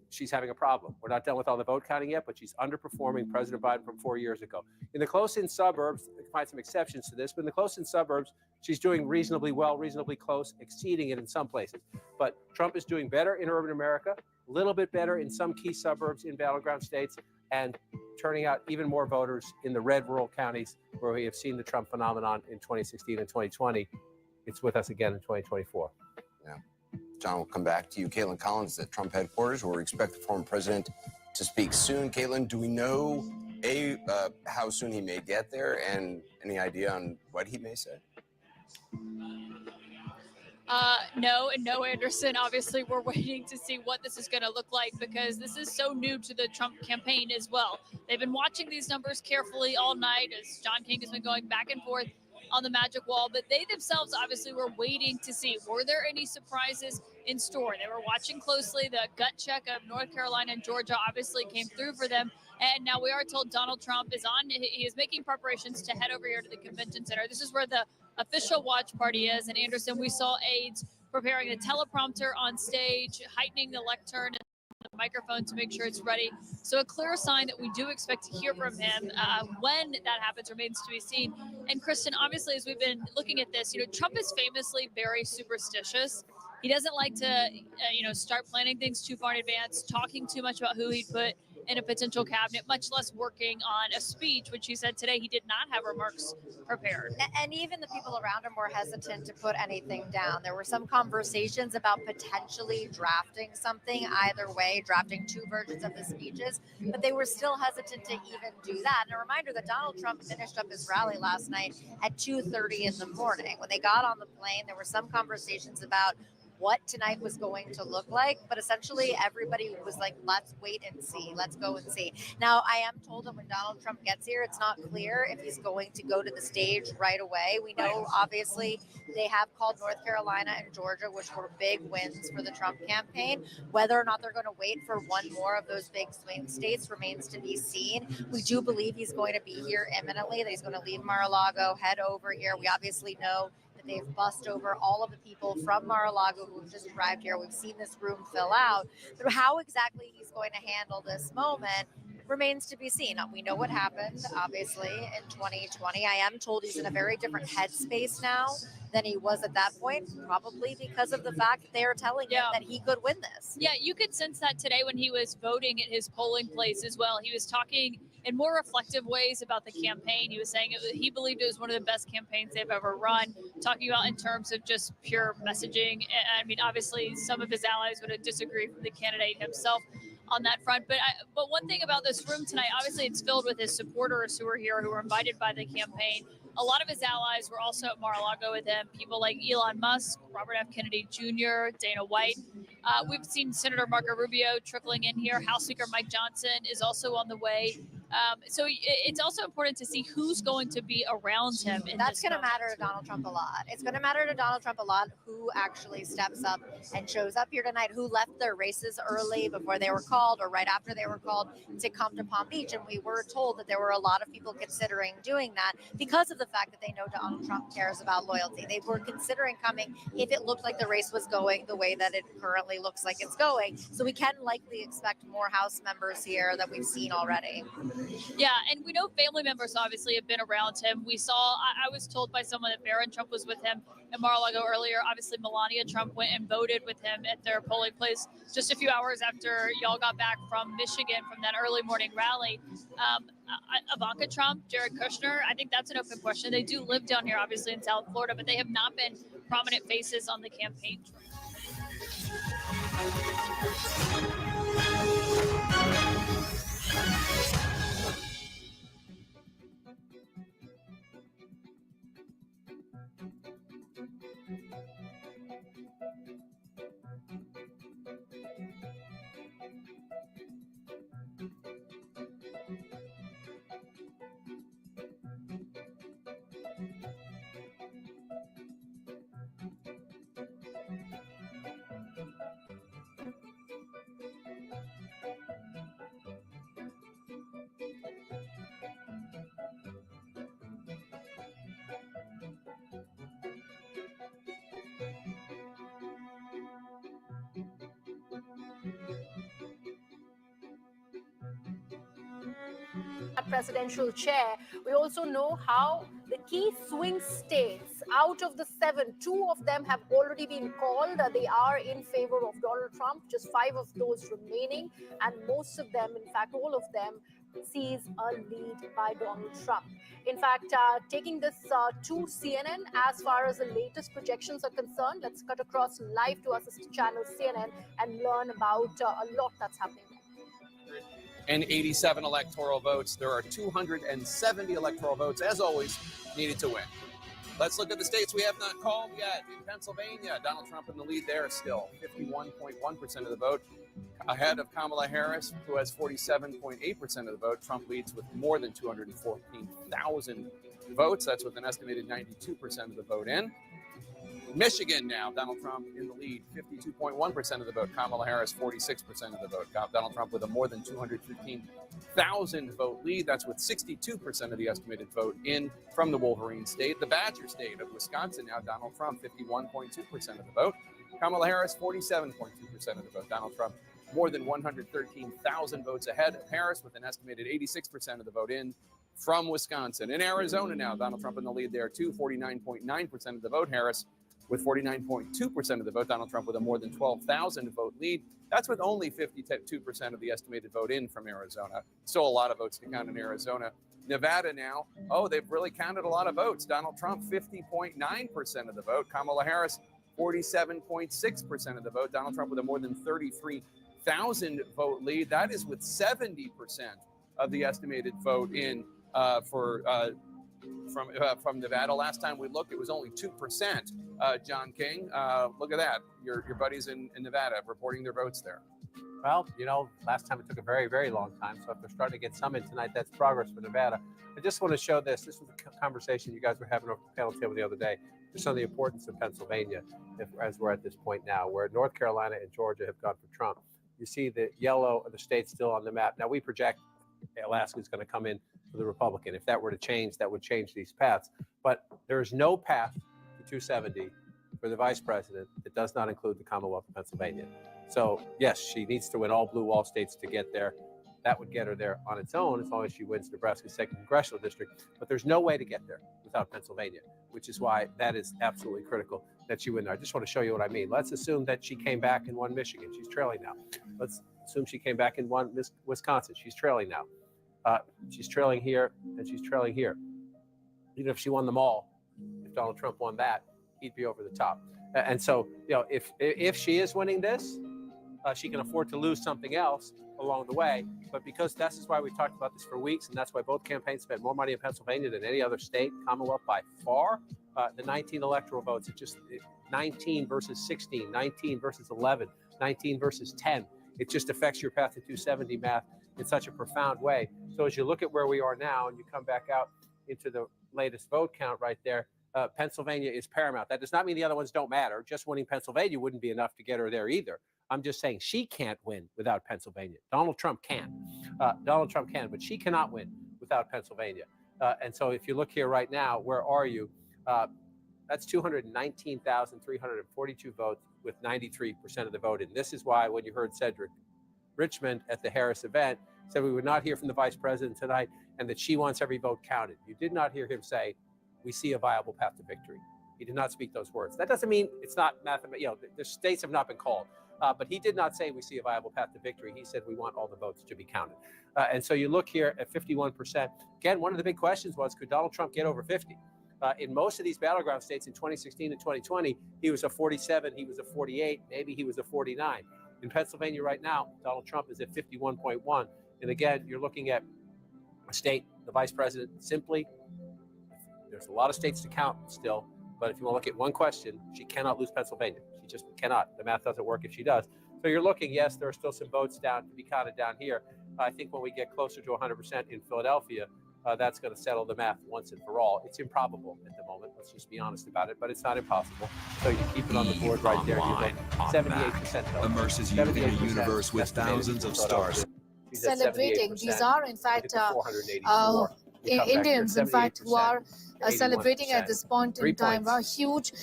she's having a problem. We're not done with all the vote counting yet, but she's underperforming President Biden from 4 years ago. In the close-in suburbs, you can find some exceptions to this, but in the close-in suburbs, she's doing reasonably well, reasonably close, exceeding it in some places. But Trump is doing better in urban America, a little bit better in some key suburbs in battleground states, and turning out even more voters in the red rural counties where we have seen the Trump phenomenon in 2016 and 2020. It's with us again in 2024. Yeah. John, we'll come back to you. Caitlin Collins at Trump headquarters, where we expect the former president to speak soon. Caitlin, do we know, how soon he may get there and any idea on what he may say? No, Anderson. Obviously, we're waiting to see what this is going to look like because this is so new to the Trump campaign as well. They've been watching these numbers carefully all night as John King has been going back and forth on the magic wall, but they themselves obviously were waiting to see, were there any surprises in store? They were watching closely. The gut check of North Carolina and Georgia obviously came through for them. And now we are told Donald Trump he is making preparations to head over here to the convention center. This is where the official watch party is. And Anderson, we saw aides preparing the teleprompter on stage, heightening the lectern and the microphone to make sure it's ready. So a clear sign that we do expect to hear from him. When that happens remains to be seen. And Kristen, obviously, as we've been looking at this, Trump is famously very superstitious. He doesn't like to, start planning things too far in advance, talking too much about who he'd put in a potential cabinet, much less working on a speech, which he said today he did not have remarks prepared. And even the people around him were hesitant to put anything down. There were some conversations about potentially drafting something either way, drafting two versions of the speeches, but they were still hesitant to even do that. And a reminder that Donald Trump finished up his rally last night at 2:30 in the morning. When they got on the plane, there were some conversations about what tonight was going to look like, but essentially everybody was like, let's wait and see, let's go and see. Now, I am told that when Donald Trump gets here, it's not clear if he's going to go to the stage right away. We know, obviously, they have called North Carolina and Georgia, which were big wins for the Trump campaign. Whether or not they're going to wait for one more of those big swing states remains to be seen. We do believe he's going to be here imminently, that he's going to leave Mar-a-Lago, head over here. We obviously know that they've bussed over all of the people from Mar-a-Lago who have just arrived here. We've seen this room fill out. But how exactly he's going to handle this moment remains to be seen. We know what happened, obviously, in 2020. I am told he's in a very different headspace now than he was at that point, probably because of the fact that they are telling him that he could win this. Yeah, you could sense that today when he was voting at his polling place as well. He was talking in more reflective ways about the campaign. He was saying he believed it was one of the best campaigns they've ever run, talking about in terms of just pure messaging. I mean, obviously, some of his allies would have disagreed with the candidate himself on that front. But one thing about this room tonight, obviously, it's filled with his supporters who are here, who were invited by the campaign. A lot of his allies were also at Mar-a-Lago with him, people like Elon Musk, Robert F. Kennedy Jr., Dana White. We've seen Senator Marco Rubio trickling in here. House Speaker Mike Johnson is also on the way. So it's also important to see who's going to be around him. That's going to matter to Donald Trump a lot. It's going to matter to Donald Trump a lot who actually steps up and shows up here tonight, who left their races early before they were called or right after they were called to come to Palm Beach. And we were told that there were a lot of people considering doing that because of the fact that they know Donald Trump cares about loyalty. They were considering coming if it looked like the race was going the way that it currently looks like it's going. So we can likely expect more House members here that we've seen already. Yeah, and we know family members obviously have been around him. We saw, I was told by someone that Barron Trump was with him in Mar-a-Lago earlier. Obviously, Melania Trump went and voted with him at their polling place just a few hours after y'all got back from Michigan from that early morning rally. Ivanka Trump, Jared Kushner, I think that's an open question. They do live down here, obviously, in South Florida, but they have not been prominent faces on the campaign trail. presidential chair. We also know how the key swing states, out of the 7, 2 of them have already been called. They are in favor of Donald Trump, just 5 of those remaining, and most of them, in fact, all of them, sees a lead by Donald Trump. In fact, taking this to CNN, as far as the latest projections are concerned, let's cut across live to our sister channel CNN and learn about a lot that's happening there. And 87 electoral votes. There are 270 electoral votes, as always, needed to win. Let's look at the states we have not called yet. In Pennsylvania, Donald Trump in the lead there still, 51.1% of the vote, ahead of Kamala Harris, who has 47.8% of the vote. Trump leads with more than 214,000 votes. That's with an estimated 92% of the vote in. Michigan now, Donald Trump in the lead, 52.1% of the vote. Kamala Harris, 46% of the vote. Donald Trump with a more than 215,000 vote lead. That's with 62% of the estimated vote in from the Wolverine state. The Badger state of Wisconsin now, Donald Trump, 51.2% of the vote. Kamala Harris, 47.2% of the vote. Donald Trump, more than 113,000 votes ahead of Harris, with an estimated 86% of the vote in from Wisconsin. In Arizona now, Donald Trump in the lead there too, 49.9% of the vote. Harris with 49.2% of the vote. Donald Trump with a more than 12,000 vote lead. That's with only 52% of the estimated vote in from Arizona. Still a lot of votes to count in Arizona. Nevada now, they've really counted a lot of votes. Donald Trump, 50.9% of the vote. Kamala Harris, 47.6% of the vote. Donald Trump with a more than 33,000 vote lead. That is with 70% of the estimated vote in from Nevada. Last time we looked, it was only 2%. John King, look at that. Your buddies in Nevada reporting their votes there. Well, last time it took a very, very long time. So if they're starting to get some in tonight, that's progress for Nevada. I just want to show this. This was a conversation you guys were having over the panel table the other day, just on the importance of Pennsylvania, as we're at this point now, where North Carolina and Georgia have gone for Trump. You see the yellow of the states still on the map. Now, we project Alaska is going to come in for the Republican. If that were to change, that would change these paths. But there's no path to 270 for the vice president that does not include the Commonwealth of Pennsylvania. So, yes, she needs to win all blue wall states to get there. That would get her there on its own, as long as she wins Nebraska's 2nd congressional district. But there's no way to get there without Pennsylvania, which is why that is absolutely critical that she win there. I just want to show you what I mean. Let's assume that she came back and won Michigan. She's trailing now. Let's assume she came back and won Wisconsin. She's trailing now. She's trailing here, and she's trailing here. Even if she won them all, if Donald Trump won that, he'd be over the top. And so, if she is winning this, she can afford to lose something else along the way. But because this is why we talked about this for weeks, and that's why both campaigns spent more money in Pennsylvania than any other state, Commonwealth by far. The 19 electoral votes, it's just 19 versus 16, 19 versus 11, 19 versus 10. It just affects your path to 270 math in such a profound way. So as you look at where we are now and you come back out into the latest vote count right there, Pennsylvania is paramount. That does not mean the other ones don't matter. Just winning Pennsylvania wouldn't be enough to get her there either. I'm just saying she can't win without Pennsylvania. Donald Trump can. Donald Trump can, but she cannot win without Pennsylvania. And so if you look here right now, where are you? That's 219,342 votes with 93% of the vote in. This is why when you heard Cedric Richmond at the Harris event said we would not hear from the vice president tonight and that she wants every vote counted. You did not hear him say, we see a viable path to victory. He did not speak those words. That doesn't mean it's not mathematical. The states have not been called, but he did not say we see a viable path to victory. He said we want all the votes to be counted. And so you look here at 51%. Again, one of the big questions was, could Donald Trump get over 50? In most of these battleground states in 2016 and 2020, he was a 47, he was a 48, maybe he was a 49. In Pennsylvania right now, Donald Trump is at 51.1. And again, you're looking at a state, the vice president, simply, there's a lot of states to count still, but if you want to look at one question, she cannot lose Pennsylvania. She just cannot. The math doesn't work if she does. So you're looking, yes, there are still some votes down to be counted down here. I think when we get closer to 100% in Philadelphia, that's going to settle the math once and for all. It's improbable at the moment. Let's just be honest about it, but it's not impossible. So you keep it on the board right there. You look 78%. Immerses you in a universe with thousands of stars. Celebrating. These are, in fact, Indians, in fact, who are celebrating at this point in time. A huge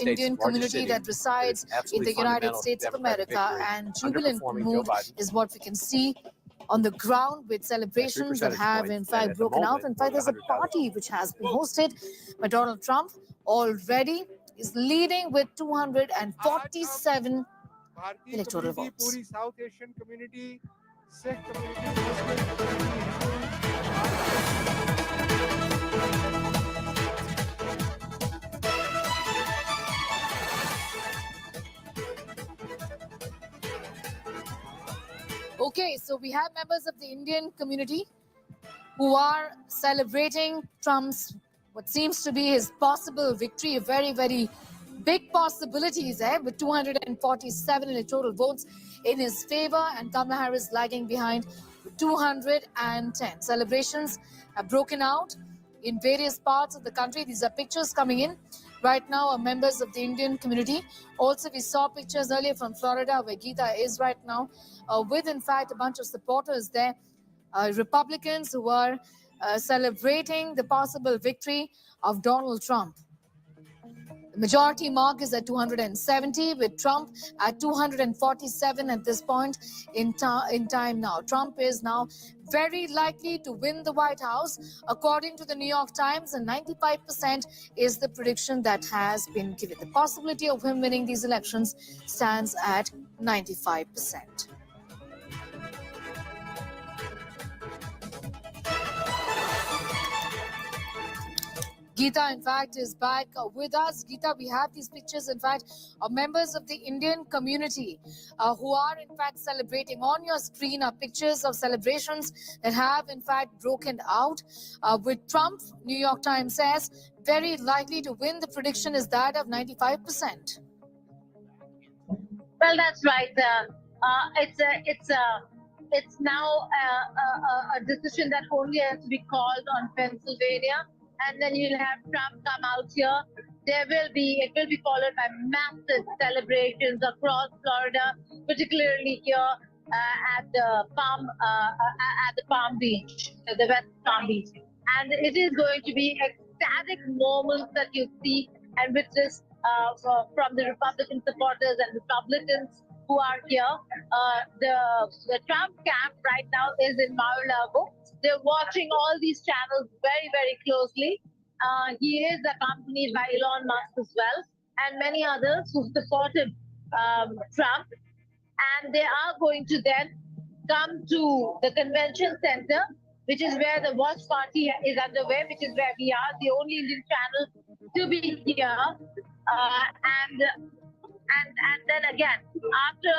Indian community that resides in the United States of America, and jubilant mood is what we can see on the ground with celebrations that have in fact broken out. In fact, there's a party which has been hosted by Donald Trump already. Is leading with 247 electoral votes. South Asian community, Sikh community, Muslim community. Okay, so we have members of the Indian community who are celebrating Trump's, what seems to be his possible victory, a very, very big possibilities with 247 electoral votes in his favor, and Kamala Harris lagging behind with 210. Celebrations have broken out in various parts of the country. These are pictures coming in right now of members of the Indian community. Also, we saw pictures earlier from Florida where Geeta is right now with, in fact, a bunch of supporters there, Republicans who are celebrating the possible victory of Donald Trump. The majority mark is at 270, with Trump at 247 at this point in time now. Trump is now very likely to win the White House. According to the New York Times, and 95% is the prediction that has been given. The possibility of him winning these elections stands at 95%. Geeta, in fact, is back with us. Geeta, we have these pictures, in fact, of members of the Indian community who are, in fact, celebrating. On your screen are pictures of celebrations that have, in fact, broken out with Trump. New York Times says very likely to win. The prediction is that of 95%. Well, that's right. It's now a decision that only has to be called on Pennsylvania. And then you'll have Trump come out here. It will be followed by massive celebrations across Florida, particularly here at the Palm Beach, the West Palm Beach. And it is going to be ecstatic moments that you see and witness from the Republican supporters and Republicans who are here. The Trump camp right now is in Mar-a-Lago. They're watching all these channels very, very closely. He is accompanied by Elon Musk as well, and many others who supported Trump. And they are going to then come to the convention center, which is where the watch party is underway, which is where we are, the only Indian channel to be here. And then again, after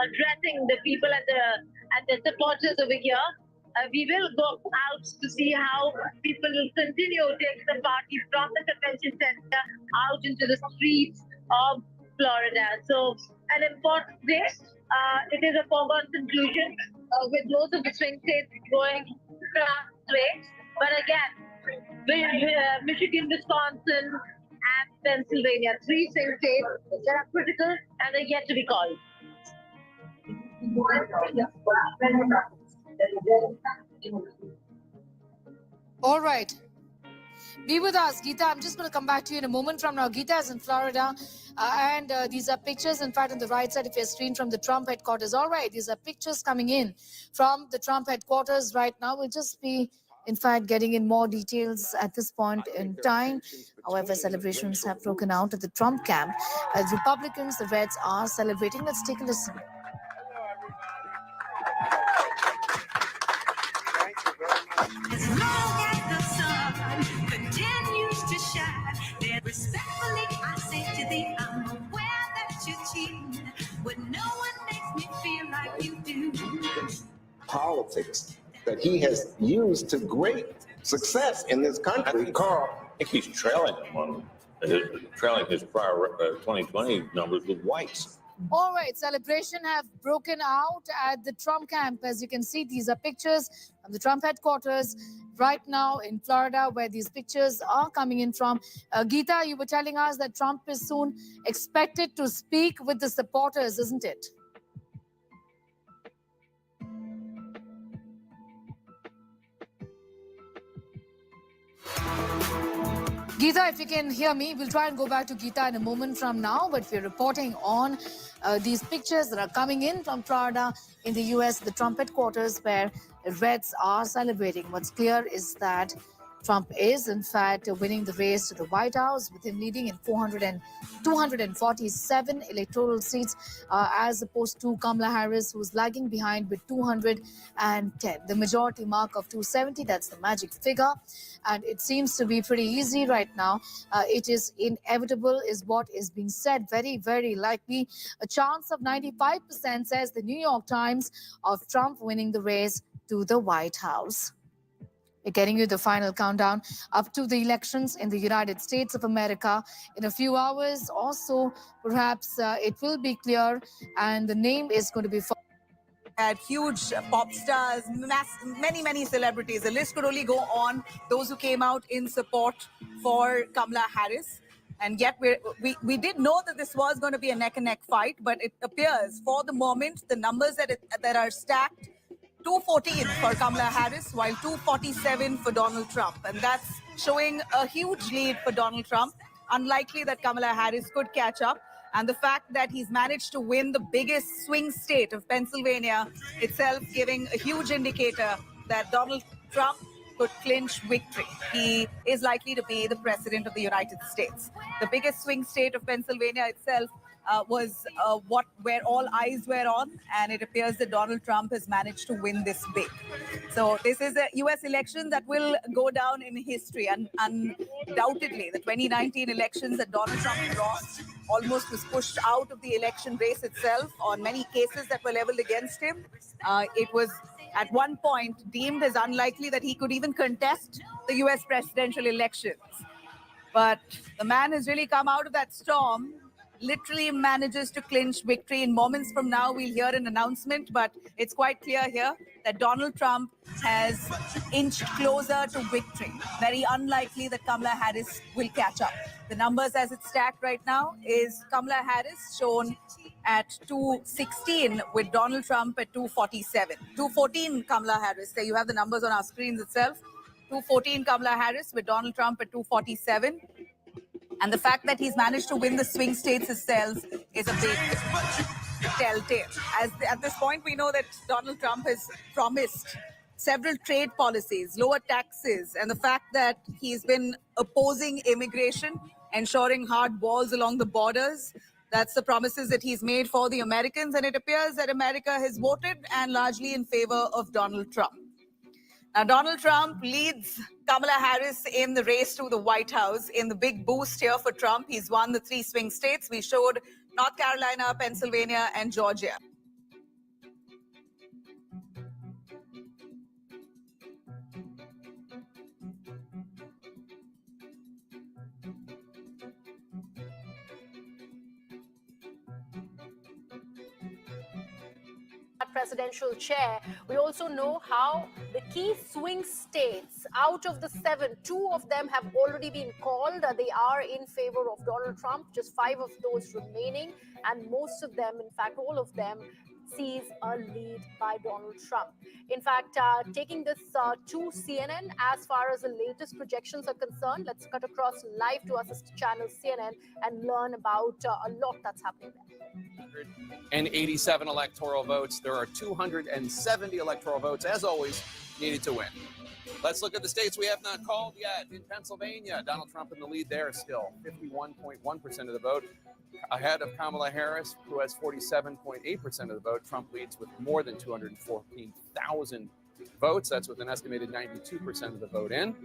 addressing the people and the supporters over here, we will go out to see how people will continue to take the party from the convention center out into the streets of Florida. So an important day. It is a foregone conclusion with most of the swing states going Trump's way. But again, Michigan, Wisconsin, and Pennsylvania, 3 swing states that are critical and are yet to be called. All right. Be with us, Geeta. I'm just going to come back to you in a moment from now. Geeta is in Florida. And these are pictures, in fact, on the right side of your screen from the Trump headquarters. All right. These are pictures coming in from the Trump headquarters right now. We'll just be, in fact, getting in more details at this point in time. However, celebrations have broken out at the Trump camp. As Republicans, the Reds are celebrating. Let's take a listen. As long as the sun continues to shine, then respectfully I say to thee, I'm aware that you're cheating, but no one makes me feel like you do. Politics that he has used to great success in this country. Carl, I think he's trailing him on trailing his prior 2020 numbers with whites. All right, celebration have broken out at the Trump camp. As you can see, these are pictures of the Trump headquarters right now in Florida, where these pictures are coming in from. Geeta, you were telling us that Trump is soon expected to speak with the supporters, isn't it? Geeta, if you can hear me, we'll try and go back to Geeta in a moment from now, but we're reporting on these pictures that are coming in from Florida in the US, the Trump headquarters, where Reds are celebrating. What's clear is that Trump is, in fact, winning the race to the White House, with him leading in 247 electoral seats, as opposed to Kamala Harris, who's lagging behind with 210. The majority mark of 270, that's the magic figure. And it seems to be pretty easy right now. It is inevitable, is what is being said. Very, very likely. A chance of 95%, says the New York Times, of Trump winning the race to the White House. We're getting you the final countdown up to the elections in the United States of America. In a few hours or so, perhaps it will be clear, and the name is going to be... At huge pop stars, many celebrities. The list could only go on. Those who came out in support for Kamala Harris. And yet we did know that this was going to be a neck-and-neck fight, but it appears for the moment, the numbers that are stacked, 214 for Kamala Harris, while 247 for Donald Trump. And that's showing a huge lead for Donald Trump. Unlikely that Kamala Harris could catch up. And the fact that he's managed to win the biggest swing state of Pennsylvania itself, giving a huge indicator that Donald Trump could clinch victory. He is likely to be the president of the United States. The biggest swing state of Pennsylvania itself was where all eyes were on, and it appears that Donald Trump has managed to win this big. So this is a U.S. election that will go down in history, and undoubtedly the 2019 elections that Donald Trump lost, almost was pushed out of the election race itself on many cases that were leveled against him. It was at one point deemed as unlikely that he could even contest the U.S. presidential elections. But the man has really come out of that storm, literally manages to clinch victory. In moments from now, we'll hear an announcement, but it's quite clear here that Donald Trump has inched closer to victory. Very unlikely that Kamala Harris will catch up. The numbers as it's stacked right now is Kamala Harris shown at 216 with Donald Trump at 247. 214 Kamala Harris. There you have the numbers on our screens itself. 214 Kamala Harris with Donald Trump at 247. And the fact that he's managed to win the swing states itself is a big telltale. At this point, we know that Donald Trump has promised several trade policies, lower taxes, and the fact that he's been opposing immigration, ensuring hard walls along the borders. That's the promises that he's made for the Americans, and it appears that America has voted and largely in favor of Donald Trump. Now, Donald Trump leads Kamala Harris in the race to the White House in the big boost here for Trump. He's won the 3 swing states. We showed North Carolina, Pennsylvania, and Georgia. Presidential chair. We also know how the key swing states, out of the 7, 2 of them have already been called. They are in favor of Donald Trump, just 5 of those remaining, and most of them, in fact all of them, sees a lead by Donald Trump. In fact, taking this to CNN as far as the latest projections are concerned, let's cut across live to our sister channel CNN and learn about a lot that's happening there. And 87 electoral votes. There are 270 electoral votes, as always, needed to win. Let's look at the states we have not called yet. In Pennsylvania, Donald Trump in the lead there still, 51.1% of the vote, ahead of Kamala Harris, who has 47.8% of the vote. Trump leads with more than 214,000 votes. That's with an estimated 92% of the vote in.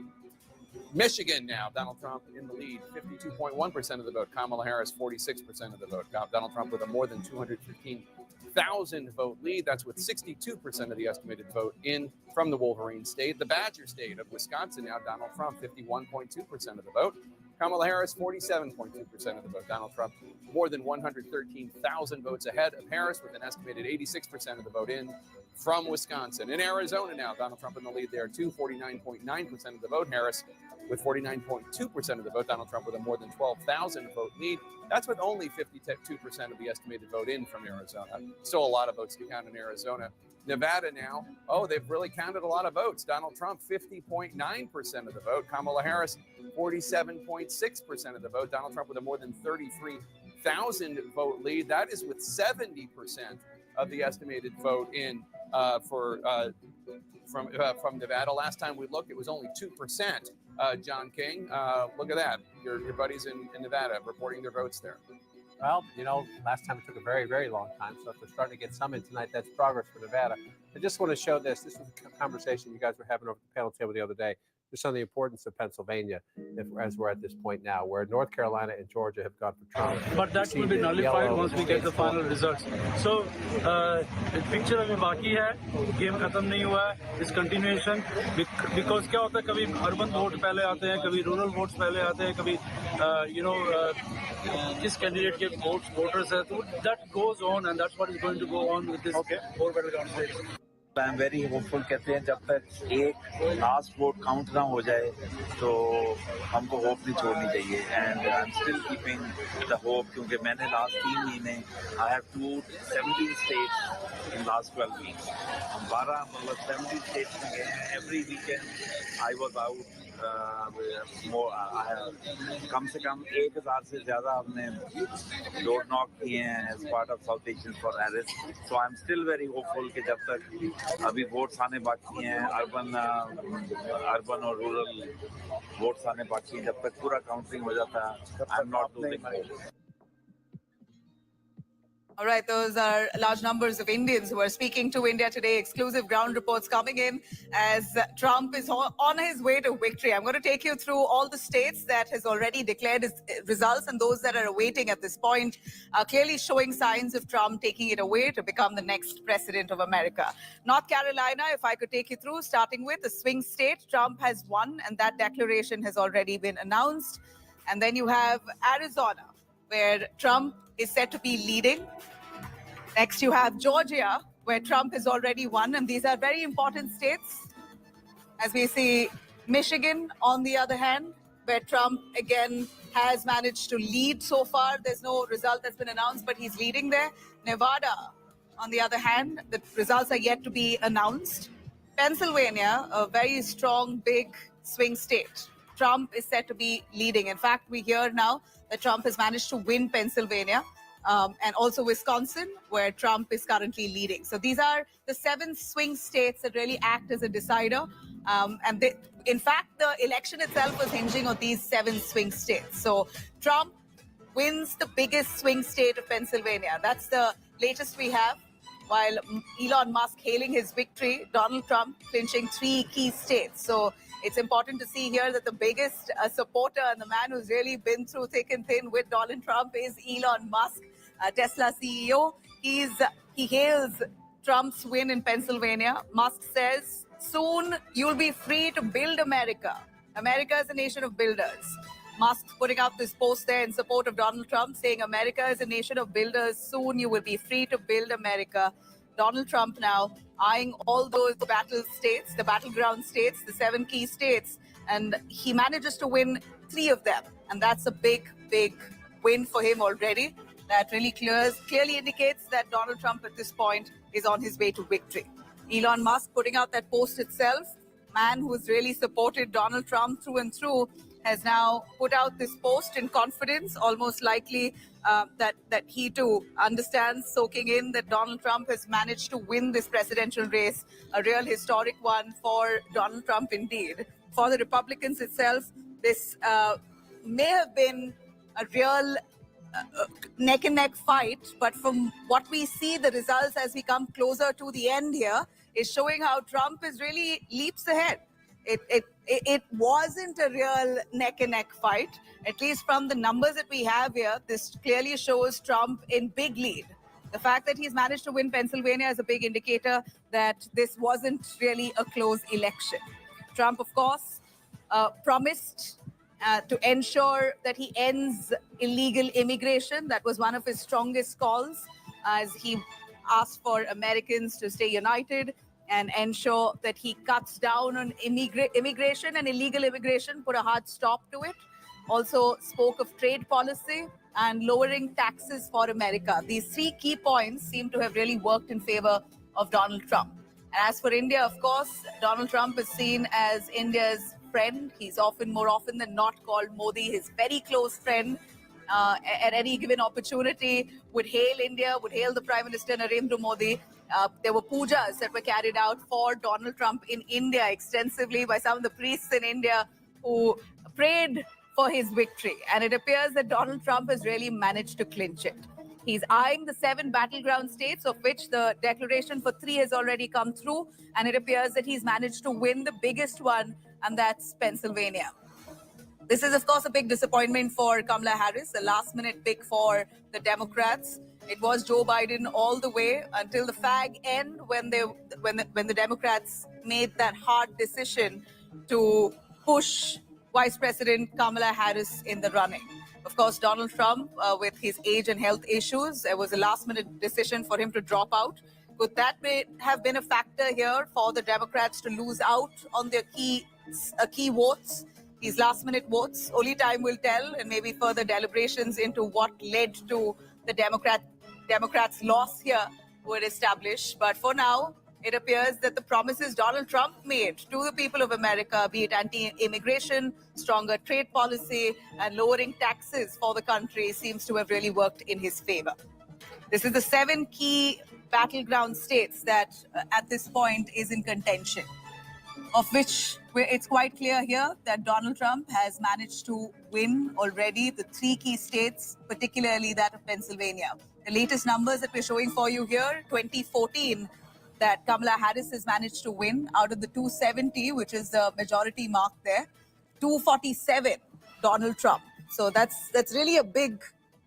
Michigan now, Donald Trump in the lead, 52.1% of the vote. Kamala Harris, 46% of the vote. Donald Trump with a more than 215,000 vote lead. That's with 62% of the estimated vote in from the Wolverine state. The Badger state of Wisconsin now, Donald Trump, 51.2% of the vote. Kamala Harris, 47.2% of the vote. Donald Trump, more than 113,000 votes ahead of Harris, with an estimated 86% of the vote in from Wisconsin. In Arizona now, Donald Trump in the lead there, too, 49.9% of the vote. Harris with 49.2% of the vote. Donald Trump with a more than 12,000 vote lead. That's with only 52% of the estimated vote in from Arizona. Still a lot of votes to count in Arizona. Nevada now, oh, they've really counted a lot of votes. Donald Trump, 50.9% of the vote. Kamala Harris, 47.6% of the vote. Donald Trump with a more than 33,000 vote lead. That is with 70% of the estimated vote in from Nevada. Last time we looked, it was only 2%. John King, look at that. Your buddies in Nevada reporting their votes there. Well, you know, last time it took a very, very long time. So if they're starting to get some in tonight, that's progress for Nevada. I just want to show this. This was a conversation you guys were having over the panel table the other day. Just on the importance of Pennsylvania, as we're at this point now, where North Carolina and Georgia have gone for Trump. But that will be nullified once we get the final results. So, picture अभी बाकी है, game खत्म नहीं हुआ है, is continuation. Because क्या होता है, कभी urban vote पहले आते हैं, कभी rural votes पहले आते हैं, कभी किस candidate के voters है, तो that goes on, and that's what is going to go on with this four battleground states. I am very hopeful कहते हैं जब तक एक लास्ट वोट काउंट ना हो जाए तो हमको होप नहीं छोड़नी चाहिए and I am still keeping the hope क्योंकि मैंने लास्ट 3 महीने I have toured 17 states in last 12 weeks हम 12 मतलब 17 स्टेट्स में गए हैं every weekend I was out कम से कम 1000 से ज़्यादा हमने डोर नॉक किए हैं as part of South Asian for Harris so I am still very hopeful कि जब तक अभी वोट्स आने बाकी हैं अर्बन और रूरल वोट्स आने बाकी हैं जब तक पूरा काउंटिंग हो जाता है I am not losing hope All right, those are large numbers of Indians who are speaking to India today. Exclusive ground reports coming in as Trump is on his way to victory. I'm going to take you through all the states that has already declared its results and those that are awaiting at this point, clearly showing signs of Trump taking it away to become the next president of America. North Carolina, if I could take you through, starting with the swing state, Trump has won and that declaration has already been announced. And then you have Arizona, where Trump is said to be leading. Next, you have Georgia, where Trump has already won, and these are very important states. As we see Michigan, on the other hand, where Trump again has managed to lead so far. There's no result that's been announced, but he's leading there. Nevada, on the other hand, the results are yet to be announced. Pennsylvania, a very strong, big swing state. Trump is said to be leading. In fact, we hear now that Trump has managed to win Pennsylvania. And also Wisconsin, where Trump is currently leading. So these are the 7 swing states that really act as a decider. And in fact, the election itself was hinging on these 7 swing states. So Trump wins the biggest swing state of Pennsylvania. That's the latest we have. While Elon Musk hailing his victory, Donald Trump clinching 3 key states. So it's important to see here that the biggest supporter and the man who's really been through thick and thin with Donald Trump is Elon Musk, Tesla CEO. He hails Trump's win in Pennsylvania. Musk says, soon you'll be free to build America. America is a nation of builders. Musk putting out this post there in support of Donald Trump, saying America is a nation of builders. Soon you will be free to build America. Donald Trump now eyeing all those battle states, the battleground states, the 7 key states, and he manages to win 3 of them. And that's a big, big win for him already. That really clearly indicates that Donald Trump at this point is on his way to victory. Elon Musk putting out that post itself, man who's really supported Donald Trump through and through, has now put out this post in confidence, almost likely that he too understands, soaking in that Donald Trump has managed to win this presidential race, a real historic one for Donald Trump indeed. For the Republicans itself, this may have been a real neck and neck fight, but from what we see, the results as we come closer to the end here is showing how Trump is really leaps ahead. It wasn't a real neck and neck fight, at least from the numbers that we have here. This clearly shows Trump in big lead. The fact that he's managed to win Pennsylvania is a big indicator that this wasn't really a close election. Trump, of course, promised to ensure that he ends illegal immigration. That was one of his strongest calls, as he asked for Americans to stay united and ensure that he cuts down on immigration and illegal immigration, put a hard stop to it. Also spoke of trade policy and lowering taxes for America. These 3 key points seem to have really worked in favor of Donald Trump. And as for India, of course, Donald Trump is seen as India's friend. He's more often than not called Modi, his very close friend. At any given opportunity, would hail India, would hail the Prime Minister Narendra Modi. There were pujas that were carried out for Donald Trump in India extensively by some of the priests in India who prayed for his victory. And it appears that Donald Trump has really managed to clinch it. He's eyeing the 7 battleground states, of which the declaration for 3 has already come through. And it appears that he's managed to win the biggest one, and that's Pennsylvania. This is, of course, a big disappointment for Kamala Harris, a last-minute pick for the Democrats. It was Joe Biden all the way until the fag end when the Democrats made that hard decision to push Vice President Kamala Harris in the running. Of course, Donald Trump, with his age and health issues, it was a last-minute decision for him to drop out. Could that have been a factor here for the Democrats to lose out on their key votes, these last-minute votes? Only time will tell, and maybe further deliberations into what led to the Democrats' loss here were established. But for now, it appears that the promises Donald Trump made to the people of America, be it anti-immigration, stronger trade policy, and lowering taxes for the country, seems to have really worked in his favor. This is the 7 key battleground states that at this point is in contention, of which it's quite clear here that Donald Trump has managed to win already the 3 key states, particularly that of Pennsylvania. The latest numbers that we're showing for you here, 2014, that Kamala Harris has managed to win out of the 270, which is the majority mark there, 247 Donald Trump. So that's really a big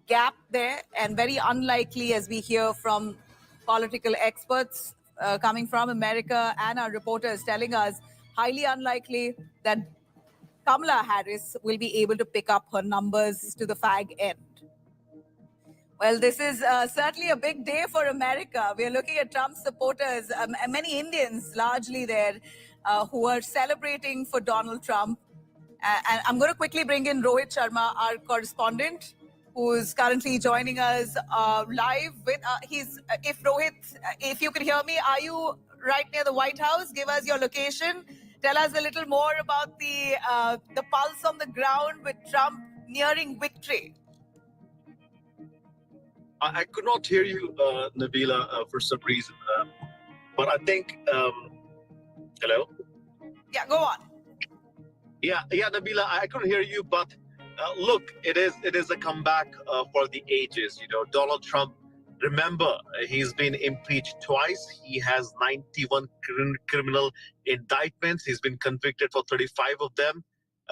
gap there, and very unlikely, as we hear from political experts coming from America and our reporters telling us, highly unlikely that Kamala Harris will be able to pick up her numbers to the fag end. Well, this is certainly a big day for America. We are looking at Trump supporters, many Indians largely there, who are celebrating for Donald Trump. And I'm going to quickly bring in Rohit Sharma, our correspondent, who is currently joining us live. If Rohit, if you can hear me, are you right near the White House? Give us your location. Tell us a little more about the pulse on the ground with Trump nearing victory. I could not hear you, Nabila, for some reason. But I think, hello? Yeah, go on. Yeah, Nabila, I couldn't hear you, but look, it is a comeback for the ages. You know, Donald Trump, remember, he's been impeached twice. He has 91 criminal indictments. He's been convicted for 35 of them.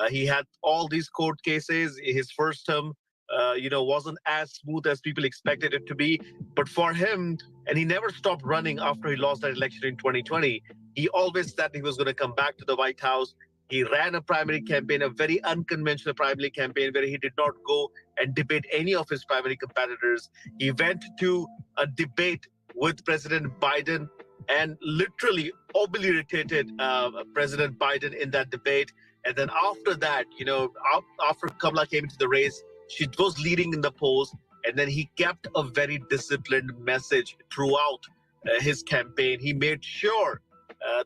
He had all these court cases. His first term, wasn't as smooth as people expected it to be. But for him, and he never stopped running after he lost that election in 2020. He always said he was going to come back to the White House. He ran a primary campaign, a very unconventional primary campaign, where he did not go and debate any of his primary competitors. He went to a debate with President Biden and literally obliterated President Biden in that debate. And then after that, after Kamala came into the race, she was leading in the polls. And then he kept a very disciplined message throughout his campaign. He made sure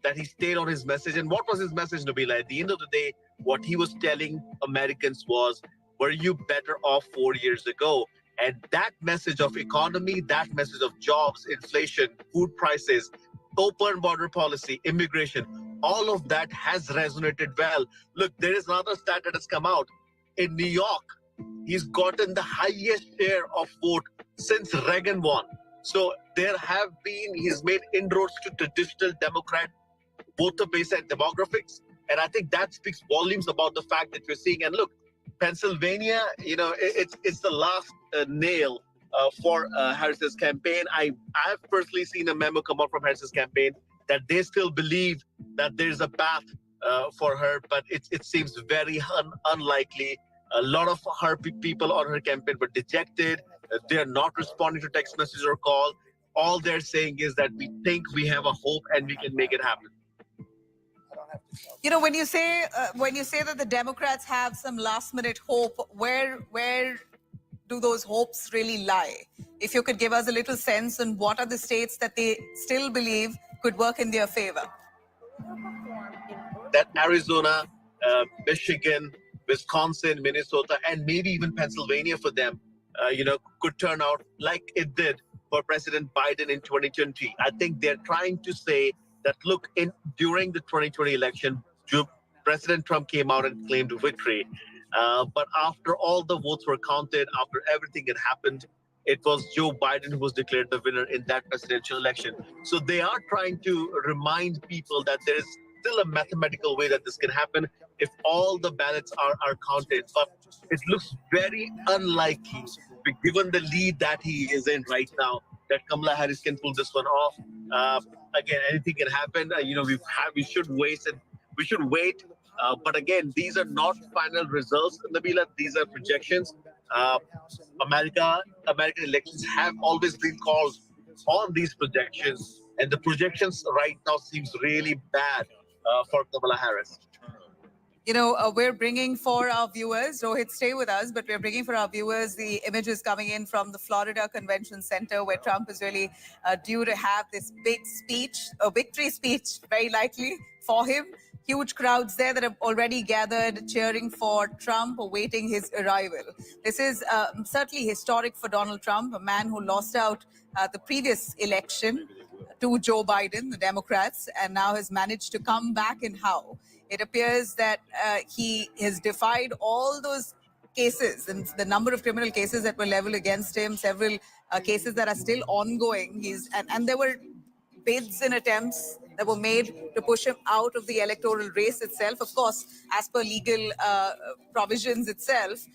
that he stayed on his message. And what was his message, Nabila? At the end of the day, what he was telling Americans was, were you better off 4 years ago? And that message of economy, that message of jobs, inflation, food prices, open border policy, immigration, all of that has resonated well. Look, there is another stat that has come out. In New York, he's gotten the highest share of vote since Reagan won. So he's made inroads to traditional Democrat voter base and demographics. And I think that speaks volumes about the fact that we're seeing. And look, Pennsylvania, it's the last nail for Harris's campaign. I've personally seen a memo come out from Harris's campaign that they still believe that there's a path for her, but it seems very unlikely. A lot of her people on her campaign were dejected. They're not responding to text messages or call. All they're saying is that we think we have a hope and we can make it happen. When you say that the Democrats have some last-minute hope, where do those hopes really lie? If you could give us a little sense on what are the states that they still believe could work in their favor. That Arizona, Michigan, Wisconsin, Minnesota, and maybe even Pennsylvania for them, could turn out like it did for President Biden in 2020. I think they're trying to say that, look, during the 2020 election, President Trump came out and claimed victory. But after all the votes were counted, after everything had happened, it was Joe Biden who was declared the winner in that presidential election. So they are trying to remind people that there is still a mathematical way that this can happen if all the ballots are counted. But it looks very unlikely, given the lead that he is in right now, that Kamala Harris can pull this one off. Again, anything can happen. We should wait. But again, these are not final results, Nabila. These are projections. American elections have always been called on these projections, and the projections right now seems really bad for Kamala Harris. We're bringing for our viewers, Rohit, stay with us, but we're bringing for our viewers the images coming in from the Florida Convention Center, where Trump is really due to have this big speech, a victory speech, very likely for him. Huge crowds there that have already gathered cheering for Trump, awaiting his arrival. This is certainly historic for Donald Trump, a man who lost out the previous election to Joe Biden, the Democrats, and now has managed to come back in how. It appears that he has defied all those cases and the number of criminal cases that were leveled against him, several cases that are still ongoing. And there were bids and attempts that were made to push him out of the electoral race itself, of course, as per legal provisions itself,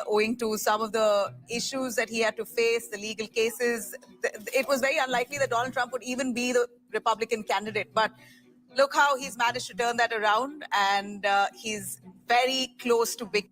owing to some of the issues that he had to face, the legal cases. It was very unlikely that Donald Trump would even be the Republican candidate. But look how he's managed to turn that around, and he's very close to victory.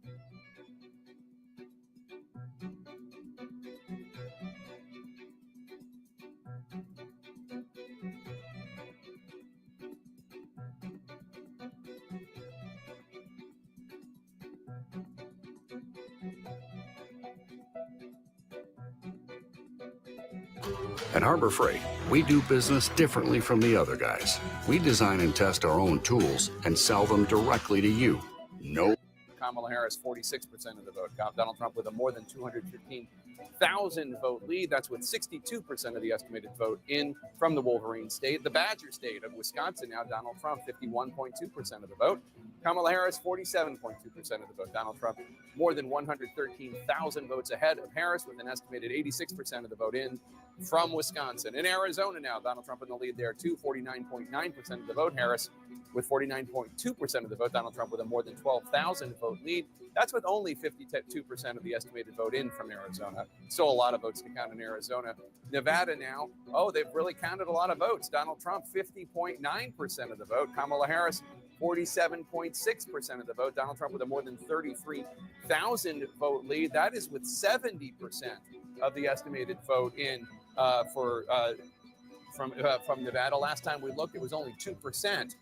At Harbor Freight, we do business differently from the other guys. We design and test our own tools and sell them directly to you. No. Kamala Harris, 46% of the vote. Donald Trump with a more than 215,000 vote lead. That's with 62% of the estimated vote in from the Wolverine state. The Badger state of Wisconsin, now Donald Trump, 51.2% of the vote. Kamala Harris, 47.2% of the vote. Donald Trump, more than 113,000 votes ahead of Harris, with an estimated 86% of the vote in from Wisconsin. In Arizona now, Donald Trump in the lead there too, 49.9% of the vote. Harris with 49.2% of the vote. Donald Trump with a more than 12,000 vote lead. That's with only 52% of the estimated vote in from Arizona. Still a lot of votes to count in Arizona. Nevada now, they've really counted a lot of votes. Donald Trump, 50.9% of the vote. Kamala Harris, 47.6% of the vote. Donald Trump with a more than 33,000 vote lead. That is with 70% of the estimated vote in from Nevada. Last time we looked, it was only 2%.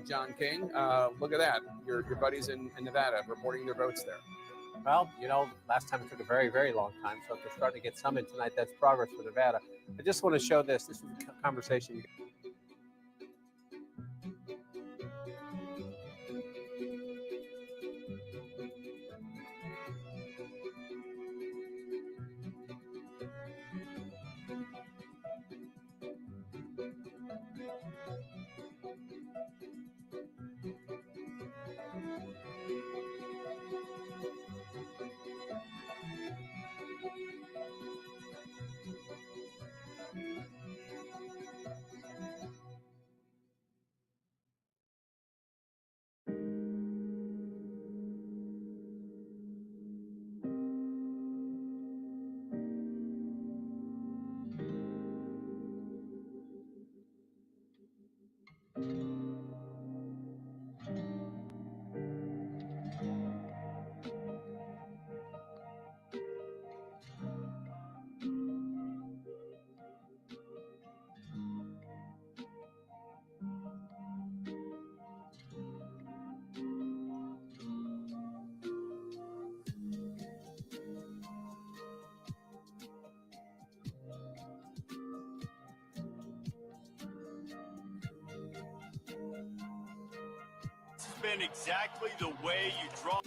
John King, look at that. Your buddies in Nevada reporting their votes there. Well, last time it took a very, very long time. So if they're starting to get some in tonight, that's progress for Nevada. I just want to show this. This is a conversation. been exactly the way you draw.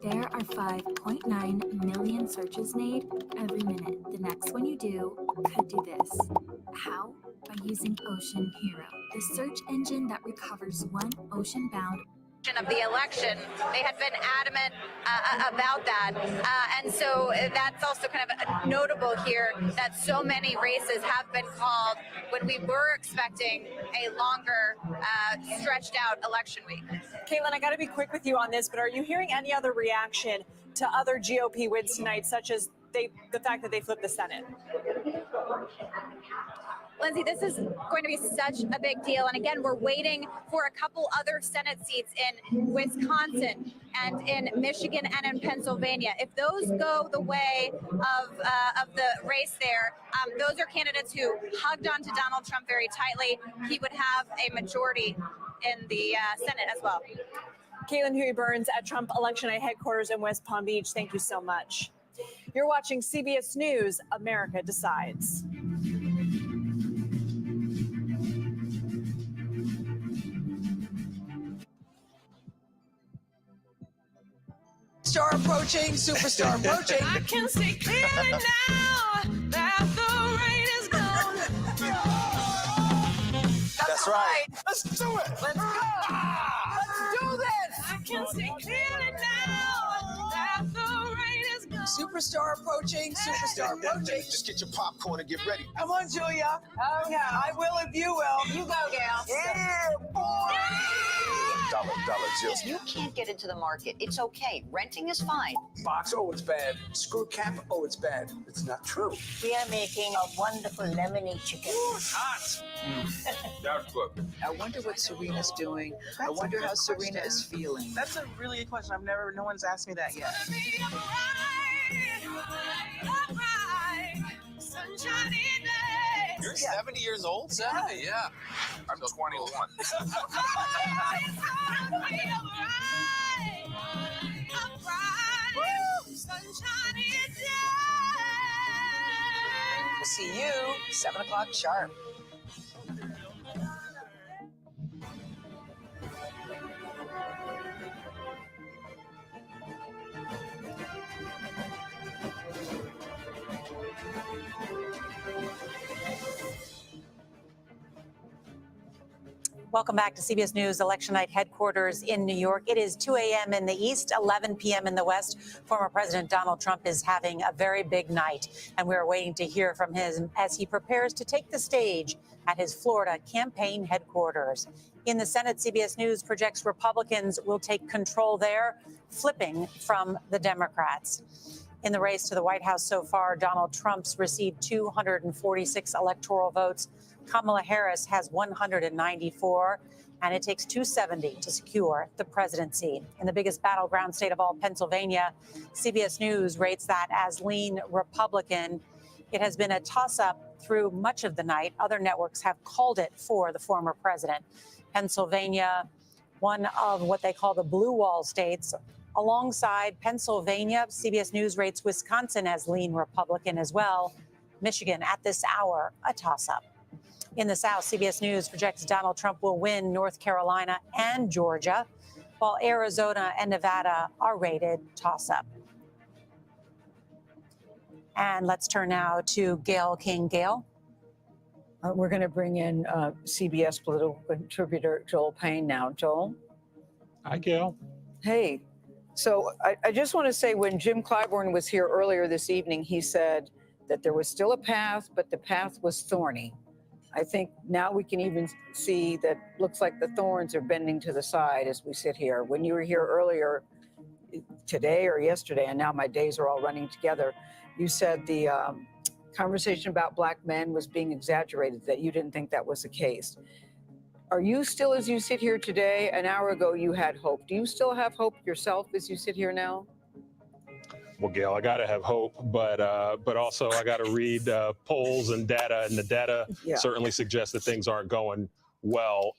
There are 5.9 million searches made every minute. The next one you do could do this. How? By using Ocean Hero, the search engine that recovers one ocean-bound of the election. They had been adamant about that. And so that's also kind of notable here that so many races have been called when we were expecting a longer, stretched out election week. Caitlin, I got to be quick with you on this, but are you hearing any other reaction to other GOP wins tonight, such as the fact that they flipped the Senate? Lindsay, this is going to be such a big deal. And again, we're waiting for a couple other Senate seats in Wisconsin and in Michigan and in Pennsylvania. If those go the way of the race there, those are candidates who hugged onto Donald Trump very tightly. He would have a majority in the Senate as well. Caitlin Huey Burns at Trump Election Night headquarters in West Palm Beach. Thank you so much. You're watching CBS News, America Decides. Star approaching, superstar approaching. I can see clearly now that the rain is gone. That's right. Let's do it. Let's go. Let's do this. I can see clearly now that the rain is gone. Superstar approaching, superstar approaching. Just get your popcorn and get ready. Come on, Julia. Oh, yeah. I will if you will. You go, Gail. Yeah, boy. Dollar Jills. If you can't get into the market, it's okay. Renting is fine. Box, oh, it's bad. Screw cap, oh, it's bad. It's not true. We are making a wonderful lemony chicken. Hot. That's good. I wonder what Serena's doing. I wonder how Serena is feeling. That's a really good question. No one's asked me that yet. You're 70 years old? 70, yeah. I'm 21. We'll see you 7 o'clock sharp. Welcome back to CBS News Election Night headquarters in New York. It is 2 a.m. in the East, 11 p.m. in the West. Former President Donald Trump is having a very big night, and we're waiting to hear from him as he prepares to take the stage at his Florida campaign headquarters. In the Senate, CBS News projects Republicans will take control there, flipping from the Democrats. In the race to the White House so far, Donald Trump's received 246 electoral votes. Kamala Harris has 194, and it takes 270 to secure the presidency. In the biggest battleground state of all, Pennsylvania, CBS News rates that as lean Republican. It has been a toss-up through much of the night. Other networks have called it for the former president. Pennsylvania, one of what they call the blue wall states. Alongside Pennsylvania, CBS News rates Wisconsin as lean Republican as well. Michigan, at this hour, a toss-up. In the South, CBS News projects Donald Trump will win North Carolina and Georgia, while Arizona and Nevada are rated toss-up. And let's turn now to Gayle King. Gayle? We're going to bring in CBS political contributor Joel Payne now. Joel? Hi, Gayle. Hey. So I just want to say, when Jim Clyburn was here earlier this evening, he said that there was still a path, but the path was thorny. I think now we can even see that looks like the thorns are bending to the side as we sit here. When you were here earlier today or yesterday, and now my days are all running together, you said the conversation about black men was being exaggerated, that you didn't think that was the case. Are you still, as you sit here today, an hour ago you had hope? Do you still have hope yourself as you sit here now? Well, Gayle, I got to have hope, but also I got to read polls and data, and the data certainly suggests that things aren't going well.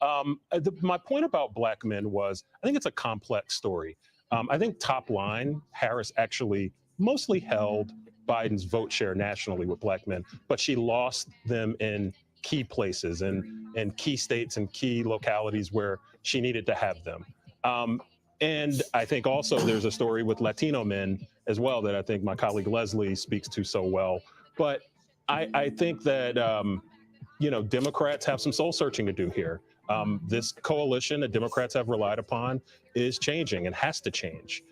My point about black men was, I think it's a complex story. I think top line, Harris actually mostly held Biden's vote share nationally with black men, but she lost them in key places and key states and key localities where she needed to have them. And I think also there's a story with Latino men as well that I think my colleague Leslie speaks to so well. But I think that, Democrats have some soul searching to do here. This coalition that Democrats have relied upon is changing and has to change.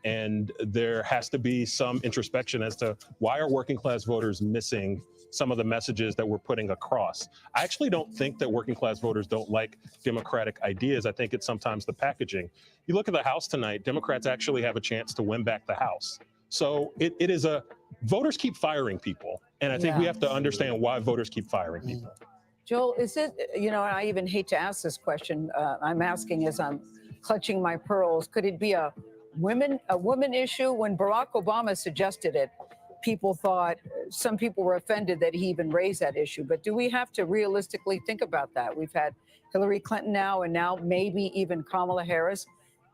And there has to be some introspection as to why are working class voters missing some of the messages that we're putting across. I actually don't think that working class voters don't like democratic ideas. I think it's sometimes the packaging. You look at the House tonight, Democrats actually have a chance to win back the House. So it is voters keep firing people. And I think we have to understand why voters keep firing people. Joel, is it, and I even hate to ask this question, I'm asking as I'm clutching my pearls, could it be a woman issue? When Barack Obama suggested it, some people were offended that he even raised that issue. But do we have to realistically think about that? We've had Hillary Clinton now, and now maybe even Kamala Harris.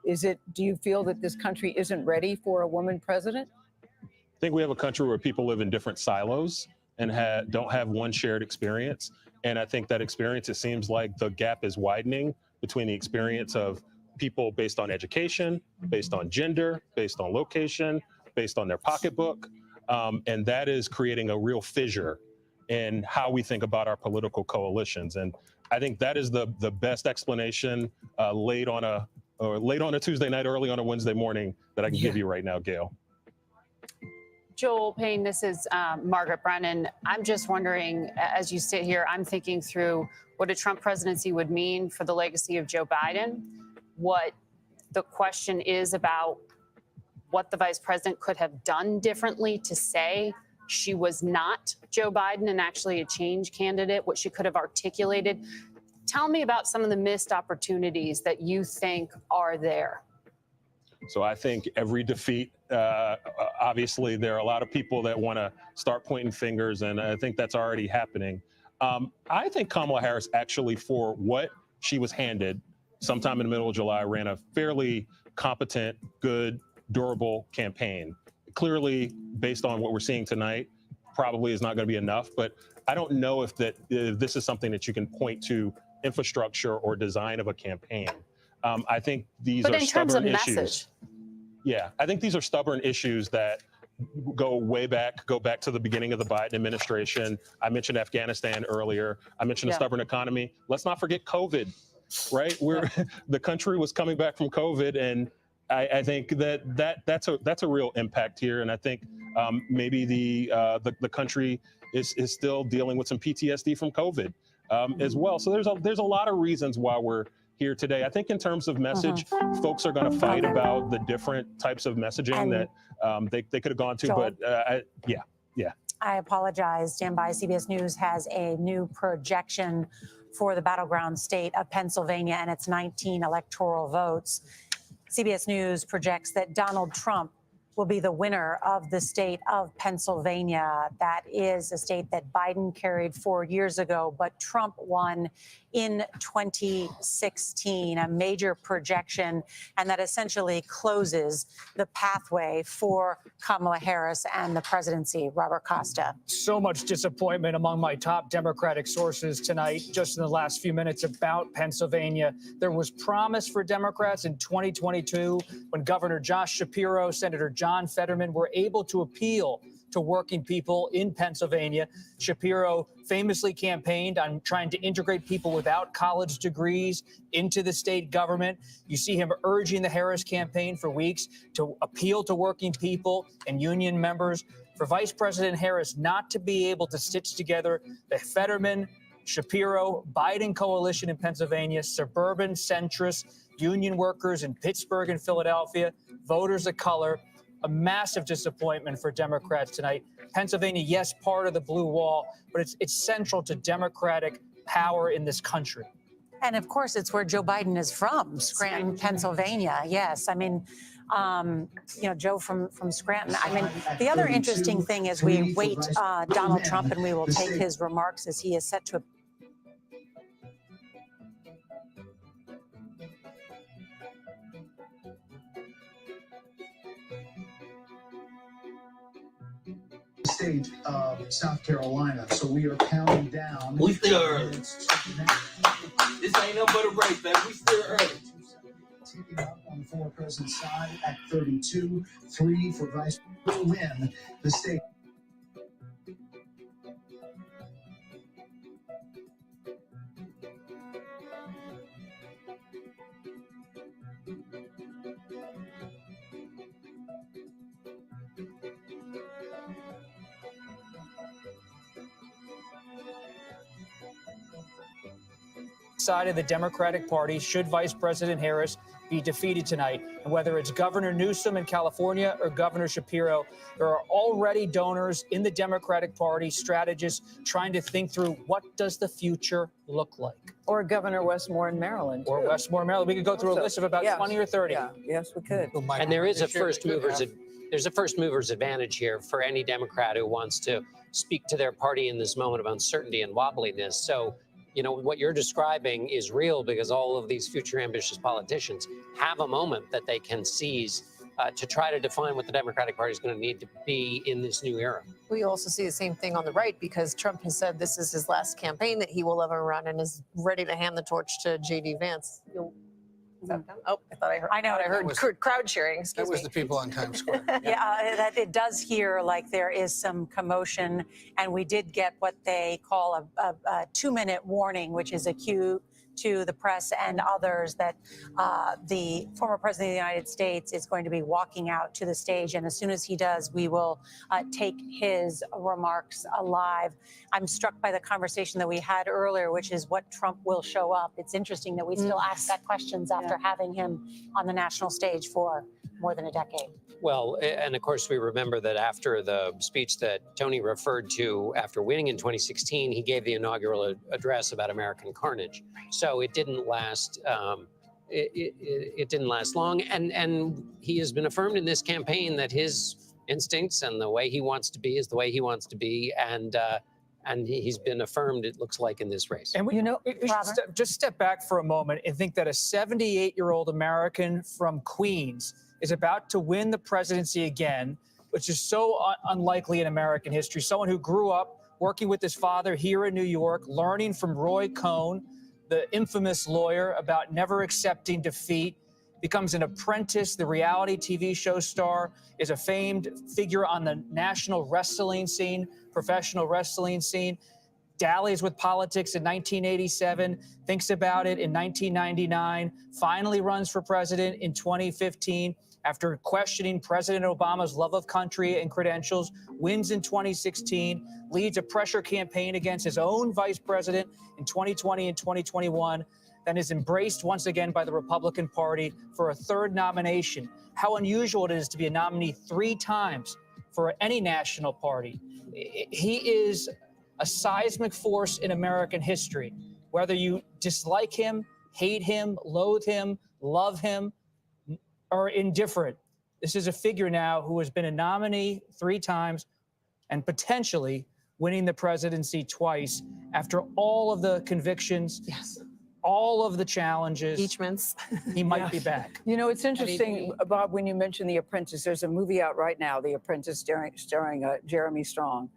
Do you feel that this country isn't ready for a woman president? I think we have a country where people live in different silos and don't have one shared experience. And I think that experience, it seems like the gap is widening between the experience of people based on education, based on gender, based on location, based on their pocketbook. And that is creating a real fissure in how we think about our political coalitions. And I think that is the best explanation late on a Tuesday night, early on a Wednesday morning that I can give you right now, Gayle. Joel Payne, this is Margaret Brennan. I'm just wondering, as you sit here, I'm thinking through what a Trump presidency would mean for the legacy of Joe Biden, what the question is about what the vice president could have done differently to say she was not Joe Biden and actually a change candidate, what she could have articulated. Tell me about some of the missed opportunities that you think are there. So I think every defeat, obviously, there are a lot of people that want to start pointing fingers, and I think that's already happening. I think Kamala Harris actually, for what she was handed sometime in the middle of July, ran a fairly competent, good, durable campaign. Clearly, based on what we're seeing tonight, probably is not going to be enough. But I don't know if this is something that you can point to infrastructure or design of a campaign. I think these are stubborn issues. Yeah, I think these are stubborn issues that go back to the beginning of the Biden administration. I mentioned Afghanistan earlier. I mentioned a stubborn economy. Let's not forget COVID. right? The country was coming back from COVID, and I think that's a real impact here. And I think maybe the country is still dealing with some PTSD from COVID as well. So there's a lot of reasons why we're here today. I think in terms of message, folks are going to fight about the different types of messaging that they could have gone to, Joel, but yeah. I apologize. Stand by. CBS News has a new projection for the battleground state of Pennsylvania and its 19 electoral votes. CBS News projects that Donald Trump will be the winner of the state of Pennsylvania. That is a state that Biden carried 4 years ago, but Trump won in 2016, a major projection, and that essentially closes the pathway for Kamala Harris and the presidency. Robert Costa. So much disappointment among my top Democratic sources tonight, just in the last few minutes, about Pennsylvania. There was promise for Democrats in 2022 when Governor Josh Shapiro, Senator John Fetterman were able to appeal to working people in Pennsylvania. Shapiro famously campaigned on trying to integrate people without college degrees into the state government. You see him urging the Harris campaign for weeks to appeal to working people and union members. For Vice President Harris not to be able to stitch together the Fetterman, Shapiro, Biden coalition in Pennsylvania, suburban centrists, union workers in Pittsburgh and Philadelphia, voters of color, a massive disappointment for Democrats tonight. Pennsylvania, yes, part of the blue wall, but it's central to Democratic power in this country. And of course, it's where Joe Biden is from, Scranton, Pennsylvania. Yes, I mean, Joe from Scranton. I mean, the other interesting thing is we wait Donald Trump, and we will take his remarks as he is set to. State of South Carolina, so we are counting down. We still early. This ain't nothing but a race, baby. We still early. Ticking up on the former president's side at 32-3 for Vice will win the state. Side of the Democratic Party should Vice President Harris be defeated tonight. And whether it's Governor Newsom in California or Governor Shapiro, there are already donors in the Democratic Party, strategists trying to think through what does the future look like. Or Governor Westmore in Maryland. Or Westmore, Maryland. We could go through a list of about 20 or 30. Yeah, yes, we could. And there is a first mover's advantage here for any Democrat who wants to speak to their party in this moment of uncertainty and wobbliness. So, what you're describing is real because all of these future ambitious politicians have a moment that they can seize to try to define what the Democratic Party is going to need to be in this new era. We also see the same thing on the right because Trump has said this is his last campaign that he will ever run and is ready to hand the torch to J.D. Vance. Oh, I heard crowd cheering. Excuse me. That was the people on Times Square. That it does hear like there is some commotion, and we did get what they call a 2-minute warning, which is a cue to the press and others that the former president of the United States is going to be walking out to the stage. And as soon as he does, we will take his remarks live. I'm struck by the conversation that we had earlier, which is what Trump will show up. It's interesting that we still ask that questions after having him on the national stage for more than a decade. Well, and of course, we remember that after the speech that Tony referred to after winning in 2016, he gave the inaugural address about American carnage. So it didn't last. It didn't last long, and he has been affirmed in this campaign that his instincts and the way he wants to be is the way he wants to be, and he's been affirmed, it looks like, in this race. And we should just step back for a moment and think that a 78-year-old American from Queens is about to win the presidency again, which is so unlikely in American history. Someone who grew up working with his father here in New York, learning from Roy Cohn, the infamous lawyer, about never accepting defeat, becomes an apprentice, the reality TV show star, is a famed figure on the national wrestling scene, professional wrestling scene. dallies with politics in 1987, thinks about it in 1999, finally runs for president in 2015 after questioning President Obama's love of country and credentials, wins in 2016, leads a pressure campaign against his own vice president in 2020 and 2021, then is embraced once again by the Republican Party for a third nomination. How unusual it is to be a nominee 3 times for any national party. He is a seismic force in American history. Whether you dislike him, hate him, loathe him, love him, or indifferent, this is a figure now who has been a nominee 3 times and potentially winning the presidency twice after all of the convictions, all of the challenges. Impeachments. He might be back. You know, it's interesting, Bob, when you mentioned The Apprentice, there's a movie out right now, The Apprentice, starring Jeremy Strong.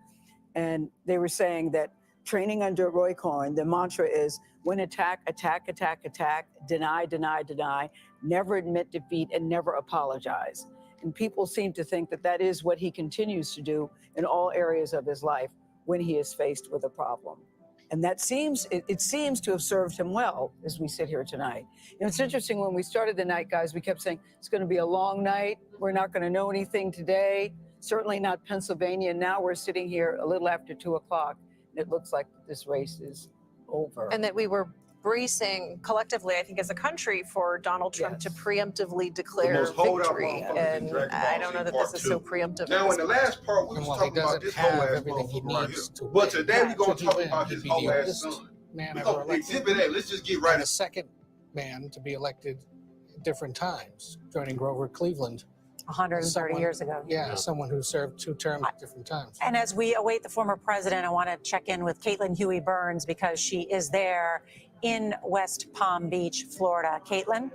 And they were saying that training under Roy Cohn, the mantra is when attack, attack, attack, attack, deny, deny, deny, never admit defeat, and never apologize. And people seem to think that that is what he continues to do in all areas of his life when he is faced with a problem. And that seems, it seems to have served him well as we sit here tonight. You know, it's interesting, when we started the night, guys, we kept saying it's going to be a long night. We're not going to know anything today. Certainly not Pennsylvania. And now we're sitting here a little after 2 o'clock, and it looks like this race is over. And that we were bracing collectively, I think, as a country for Donald Trump to preemptively declare victory. And I don't know that this is so preemptive. Now, in the last part, we was talking about this whole ass motherfucker right here. But today we're going to talk about his whole ass son. Exhibit A, let's just get right. The second man to be elected at different times, joining Grover Cleveland. 130 years ago. Yeah, someone who served 2 terms at different times. And as we await the former president, I want to check in with Caitlin Huey Burns because she is there in West Palm Beach, Florida. Caitlin?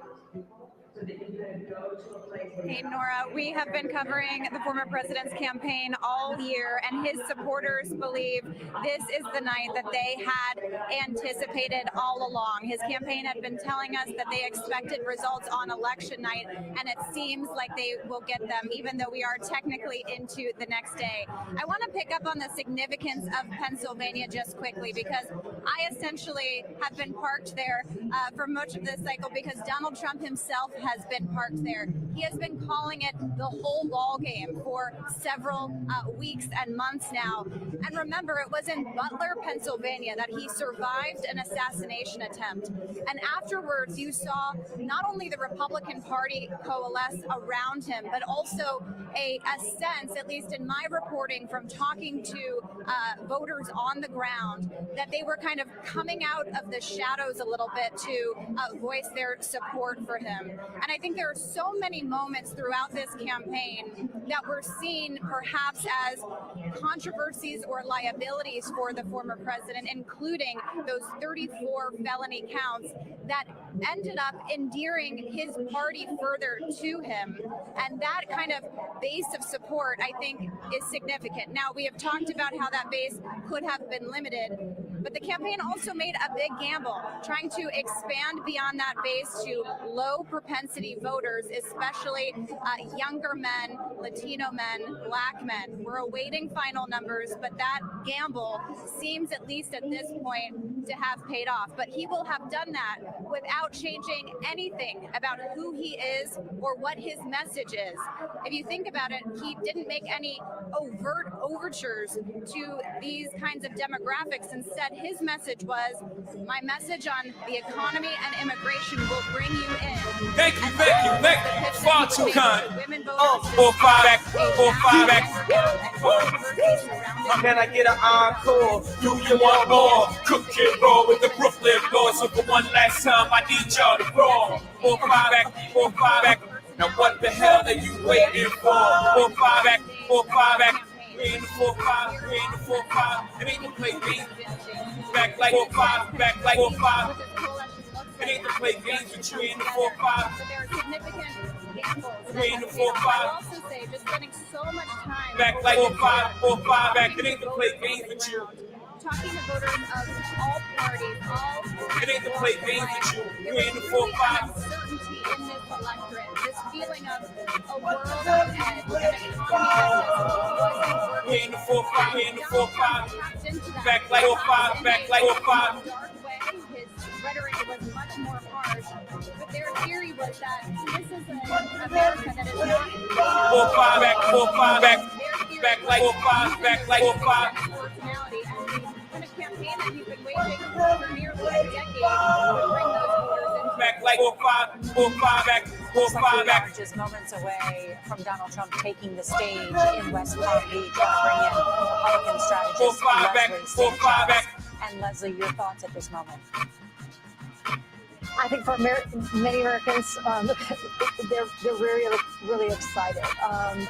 Hey, Nora, we have been covering the former president's campaign all year, and his supporters believe this is the night that they had anticipated all along. His campaign had been telling us that they expected results on election night, and it seems like they will get them, even though we are technically into the next day. I want to pick up on the significance of Pennsylvania just quickly, because I essentially have been parked there for much of this cycle because Donald Trump himself has been parked there. He has been calling it the whole ball game for several weeks and months now. And remember, it was in Butler, Pennsylvania that he survived an assassination attempt. And afterwards, you saw not only the Republican Party coalesce around him, but also a sense, at least in my reporting from talking to voters on the ground, that they were kind of coming out of the shadows a little bit to voice their support for him. And I think there are so many moments throughout this campaign that were seen perhaps as controversies or liabilities for the former president, including those 34 felony counts that ended up endearing his party further to him. And that kind of base of support, I think, is significant. Now, we have talked about how that base could have been limited, but the campaign also made a big gamble, trying to expand beyond that base to low propensity voters, especially younger men, Latino men, Black men. We're awaiting final numbers, but that gamble seems, at least at this point, to have paid off. But he will have done that without changing anything about who he is or what his message is. If you think about it, he didn't make any overt overtures to these kinds of demographics. Instead, his message was, my message on the economy and immigration will bring you in. Thank you. Far too kind. 4 5 back, 4 5 back. Can I get an encore? Do you want more? Cook and roll with the Brooklyn boys. So for one last time, I need y'all to roll. 4 5 back, 4 5 back. Now what the hell are you waiting for? 4 5 back, 4 5 back. We in the 4 5, we in the 4 5. It ain't to play games. Back like 4 5, back like 4 5. It ain't to play games with you in the 4 5. There are significant gambles. We in the 4 5. I will also say, just spending so much time back like 4 5, 4 5 back. It ain't to play games with you. talking to voters of all parties, all. It ain't to play games with you. You ain't the 4 5. Uncertainty in this electorate. This feeling of a world ahead, an economy that wasn't working. We ain't the 4 5. We ain't the 4 5. Tapped into that. back like 05, back like 05. dark way. His rhetoric was much more harsh, but their theory was that this is an America that is not 45 back, 45 back, back like 05, back like 05. personality, and when a campaign that he's been waging for nearly a decade would bring those voters into back like 45, 45 back, 45 back. Just moments away from Donald Trump taking the stage in West Palm Beach to bring in Republican strategist 45 back, Leslie 45 back. Sanchez. And Leslie, your thoughts at this moment? I think for many Americans, they're really excited I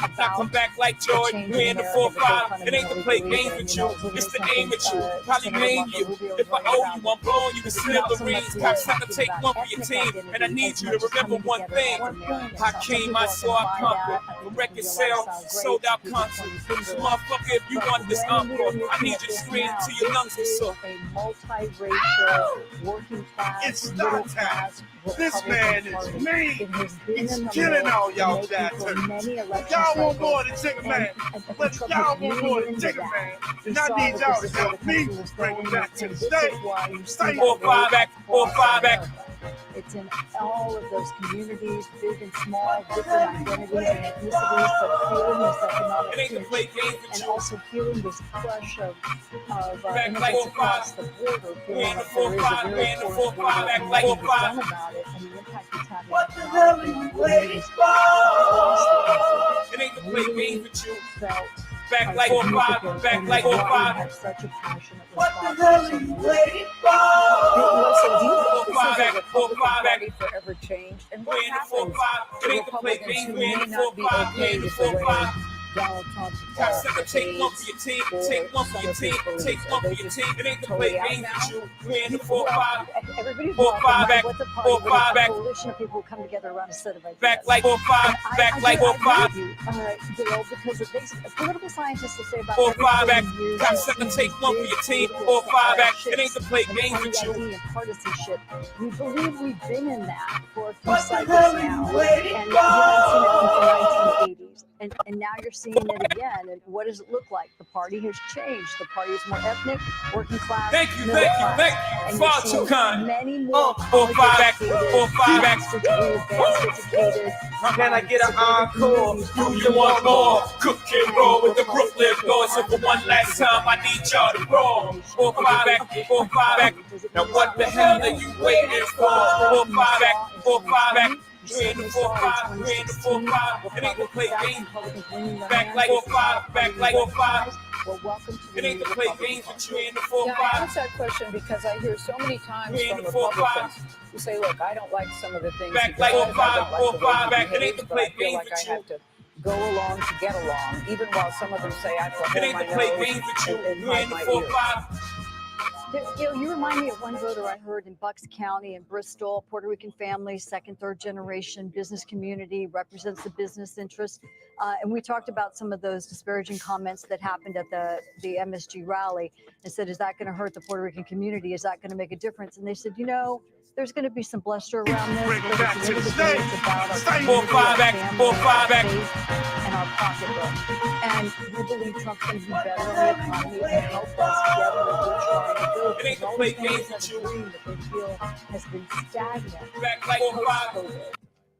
about come back like Jordan, we in the 4-5. It ain't to play games with you, it's to aim at you. Probably name you. If I owe you, I'm blowing you to smithereens. Cops have to take one for your team, and I need you to remember one thing. I came, I saw, I conquered. The record sale, sold out concert. So motherfucker, if you want this encore, I need you to scream till your lungs are sore. a multiracial, working class, It's middle start time. class. This man is Republican mean. Party. It has been He's in the killing middle, all y'all making dad for turkeys. many election Y'all want cycles, more than Chicken Man. and But Trump y'all has want leaned more than into Chicken that. Man. We And I saw need that y'all this to is where help the me country was bring going, him back to and the this state. is why you see Thank that you. 4-5 back, 4-5 back. It's in all of those communities, big and small, different identities and ethnicities, but feeling this economic It ain't to play pinch, games with and you. also feeling this crush of Back like immigrants 05. across the border, We feeling in the like there is a 4-5, we very in the porous 4-5, border act and like nothing is 05. done about it, and the impact it's having What the on hell are you communities waiting across the country. It ain't to play Really games with you. felt Back how like 05, significant back and like why we 05. have such a passionate What the response hell to are so you many. waiting Listen, do you for? think this 4-5 is a back, Republican 4-5 back. Party forever changed? And We what in the happens 4-5. It to ain't to play Republicans games. who We in may the not be 4-5, we okay in the with the way 4-5. Donald Trump Cops said to take one for behaves your team, for take one for some your of his team, beliefs? take Are one for they your just team. It ain't to play totally out games now? with you. We in the Well, 4-5. everybody's 4-5 welcome, back, right? What's a party? 4-5 But it's a back. coalition of people who come together around a set of ideas. Back like 4-5, And back like I agree 4-5. with you, Dale, because political scientists will say about 4-5 every back. 40 years, Cops you'll said to see take one for big your team. political 4-5 back. It shifts ain't to play in games party with you. ID and partisanship. We believe we've been in that for a few What the cycles hell are now, you waiting and for? you haven't seen it since the 1980s. And now you're seeing it again. And what does it look like? The party has changed. The party is more ethnic, working class, Thank you, middle thank you, class. thank you. And Far you're too seeing kind. many more 4-5 back, 4-5 back. advanced educated. Can I get an encore? Do you want more? Cook and roll with the Brooklyn boys. So for one last time, I need y'all to roll. 4-5 back, 4-5 back. Now what the hell are you waiting for? 4-5 back, 4-5 back. We in the 4-5, we in the 4-5. It ain't to play games. Back like 4-5, back like 4-5. It ain't to play games with you in the Yeah, I 4-5. ask that question because I hear so many times We in from the 4-5. Republicans who say, look, I don't like some of the things Back he like does, I 4-5, don't like the way 4-5 he back. It ain't behaves, to but play I feel games like with I have to go along to get along, even while some of them say I have to It hold ain't my to play nose games with you. and We hide in the my 4-5. ears. You remind me of one voter I heard in Bucks County in Bristol, Puerto Rican family, second, third generation business community, represents the business interest. And we talked about some of those disparaging comments that happened at the MSG rally and said, is that going to hurt the Puerto Rican community? Is that going to make a difference? And they said, there's going to be some bluster around this. Bring But it back at the to end the of the day, state. it's about our State. community, 4-5 our back, family, 4-5 our back. faith, and our pocketbook. And we believe Trump's going to do better on the economy and help us get where we're trying to go. It ain't Because to all play these families games have with a you. dream that they feel has been stagnant Back like 4-5. post-COVID,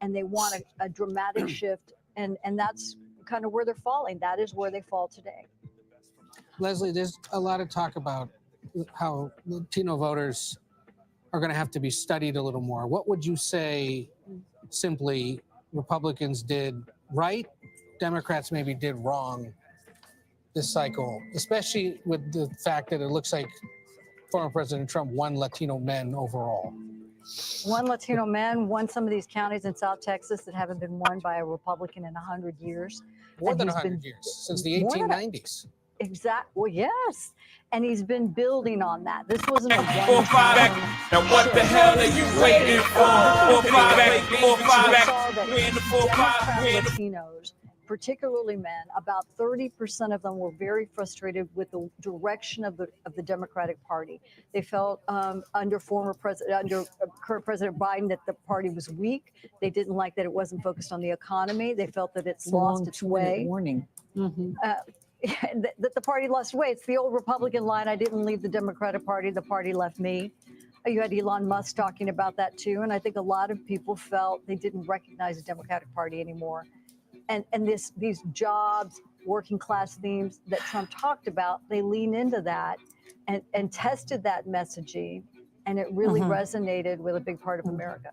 and they want a dramatic shift, and that's kind of where they're falling. That is where they fall today. Leslie, there's a lot of talk about how Latino voters are going to have to be studied a little more. What would you say simply Republicans did right, Democrats maybe did wrong this cycle, especially with the fact that it looks like former President Trump won Latino men overall? One Latino man won some of these counties in South Texas that haven't been won by a Republican in 100 years. More And than he's 100 been- years, since the more than 1890s. Well, yes. And he's been building on that. This wasn't a 4-5 back. Now what the hell are you waiting for? 4-5 back, 4-5 back. We in the 4-5, we in the Latinos, particularly men, about 30% of them were very frustrated with the direction of the Democratic Party. They felt under current President Biden that the party was weak. They didn't like that it wasn't focused on the economy. They felt that it's lost its way. Warning. that the party lost weight. It's the old Republican line, I didn't leave the Democratic Party, the party left me. You had Elon Musk talking about that too. And I think a lot of people felt they didn't recognize the Democratic Party anymore. And these jobs, working class themes that Trump talked about, they lean into that and tested that messaging. And it really resonated with a big part of America.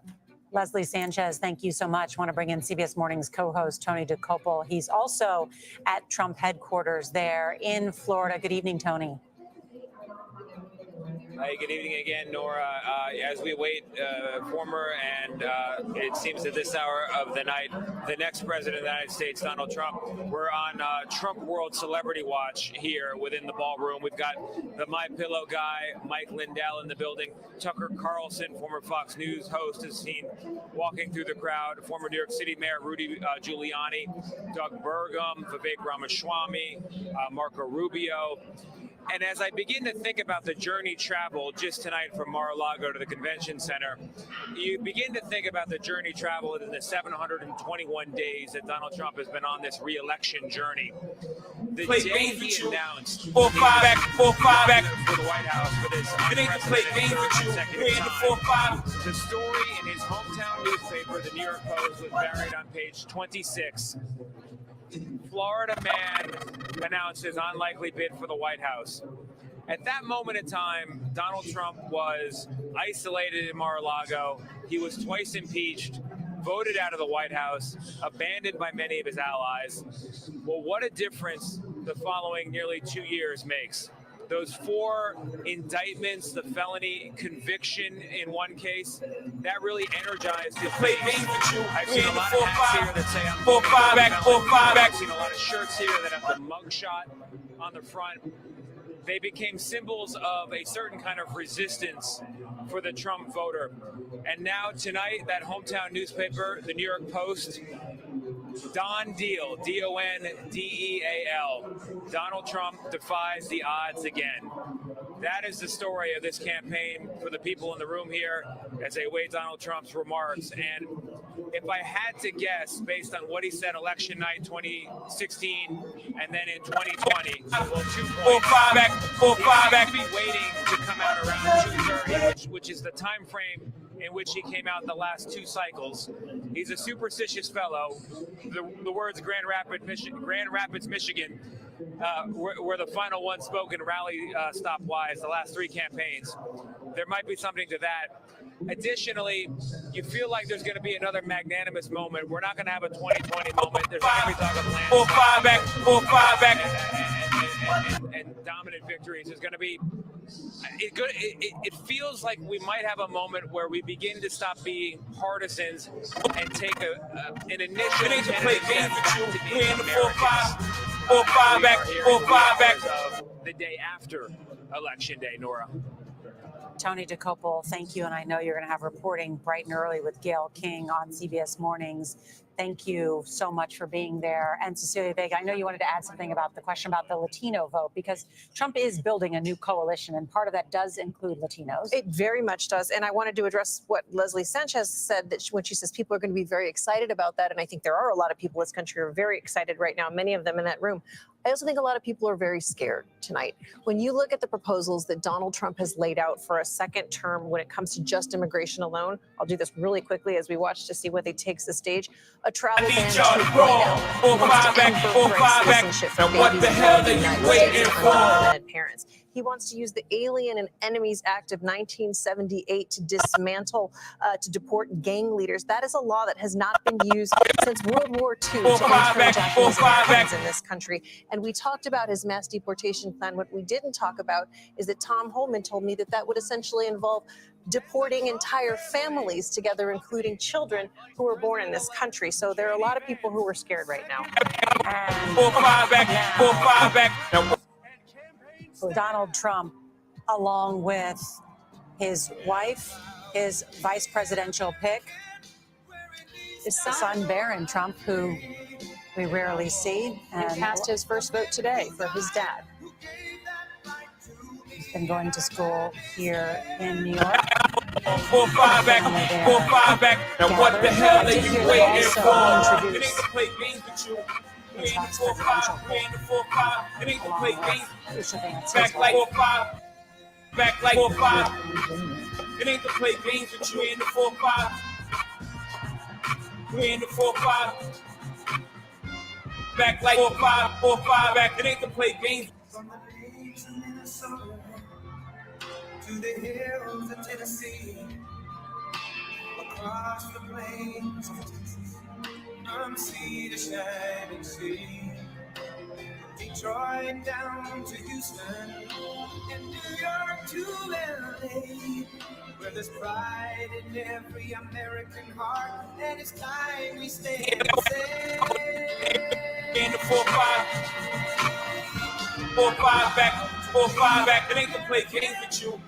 Leslie Sanchez, thank you so much. I want to bring in CBS Morning's co-host, Tony Dokoupil. He's also at Trump headquarters there in Florida. Good evening, Tony. Hi, good evening again, Nora. As we await former and it seems at this hour of the night, the next president of the United States, Donald Trump, we're on Trump World Celebrity Watch here within the ballroom. We've got the MyPillow guy, Mike Lindell, in the building. Tucker Carlson, former Fox News host, is seen walking through the crowd. Former New York City Mayor Rudy Giuliani, Doug Burgum, Vivek Ramaswamy, Marco Rubio. And as I begin to think about the journey traveled just tonight from Mar-a-Lago to the convention center, you begin to think about the journey traveled in the 721 days that Donald Trump has been on this re-election journey. The day he announced 4-5 back for the White House for this the story in his hometown newspaper, the New York Post, was buried on page 26. Florida man announces unlikely bid for the White House. At that moment in time, Donald Trump was isolated in Mar-a-Lago. He was twice impeached, voted out of the White House, abandoned by many of his allies. Well, what a difference the following nearly 2 years makes. Those 4 indictments, the felony conviction in one case, that really energized his base. I've seen a lot of hats here that say I'm 4-5 back, 4-5 back. I've seen a lot of shirts here that have the mugshot on the front. They became symbols of a certain kind of resistance for the Trump voter. And now tonight, that hometown newspaper, the New York Post, Don Deal, D-O-N-D-E-A-L. Donald Trump defies the odds again. That is the story of this campaign for the people in the room here as they await Donald Trump's remarks. And if I had to guess, based on what he said election night 2016 and then in 2020, well, 2 points. 4-5 back, 4-5 back. Be waiting to come out around 2:30, which is the time frame in which he came out the last 2 cycles. He's a superstitious fellow. The words Grand Rapids, Michigan, were the final one spoken rally stop-wise the last 3 campaigns. There might be something to that. Additionally, you feel like there's going to be another magnanimous moment. We're not going to have a 2020 moment. There's not going to be talk of land. 4-5 back, 4-5 back. And dominant victories. There's going to be. It feels like we might have a moment where we begin to stop being partisans and take an initial to play games with you. We're in the 4-5 back, 4-5 back. The day after Election Day, Nora. Tony Dokoupil, thank you. And I know you're going to have reporting bright and early with Gayle King on CBS Mornings. Thank you so much for being there. And Cecilia Vega, I know you wanted to add something about the question about the Latino vote, because Trump is building a new coalition, and part of that does include Latinos. It very much does. And I wanted to address what Leslie Sanchez said, that when she says people are going to be very excited about that. And I think there are a lot of people in this country who are very excited right now, many of them in that room. I also think a lot of people are very scared tonight. When you look at the proposals that Donald Trump has laid out for a second term when it comes to just immigration alone, I'll do this really quickly as we watch to see what he takes the stage. A travel ban to what the hell are you waiting for? Parents. He wants to use the Alien and Enemies Act of 1978 to dismantle, to deport gang leaders. That is a law that has not been used since World War II to intern Japanese Americans in this country. And we talked about his mass deportation plan. What we didn't talk about is that Tom Holman told me that that would essentially involve deporting entire families together, including children who were born in this country. So there are a lot of people who are scared right now. 4-5 back, 4-5 back. Donald Trump, along with his wife, his vice presidential pick, his son Barron Trump, who we rarely see. And cast his first vote today for his dad. He's been going to school here in New York. 4-5 back, 4-5 back. Now what the hell are you waiting for? Ms. Fox, We're in the presidential 4-5. We're in the 4-5. It ain't to along play with games. Keisha Vance as Back well. like 4-5. Back like 4-5. It ain't to play games with you. We're in the 4-5. We're in the 4-5. Back like 4-5. 4-5. Back. It ain't to play games. From the lakes of Minnesota to the hills of Tennessee, across the plains of Texas, from sea to shining sea, Detroit down to Houston, and New York to LA, where there's pride in every American heart, and it's time we stand and say, In the 4-5. 4-5 back. 4-5 back. It ain't to play games with you.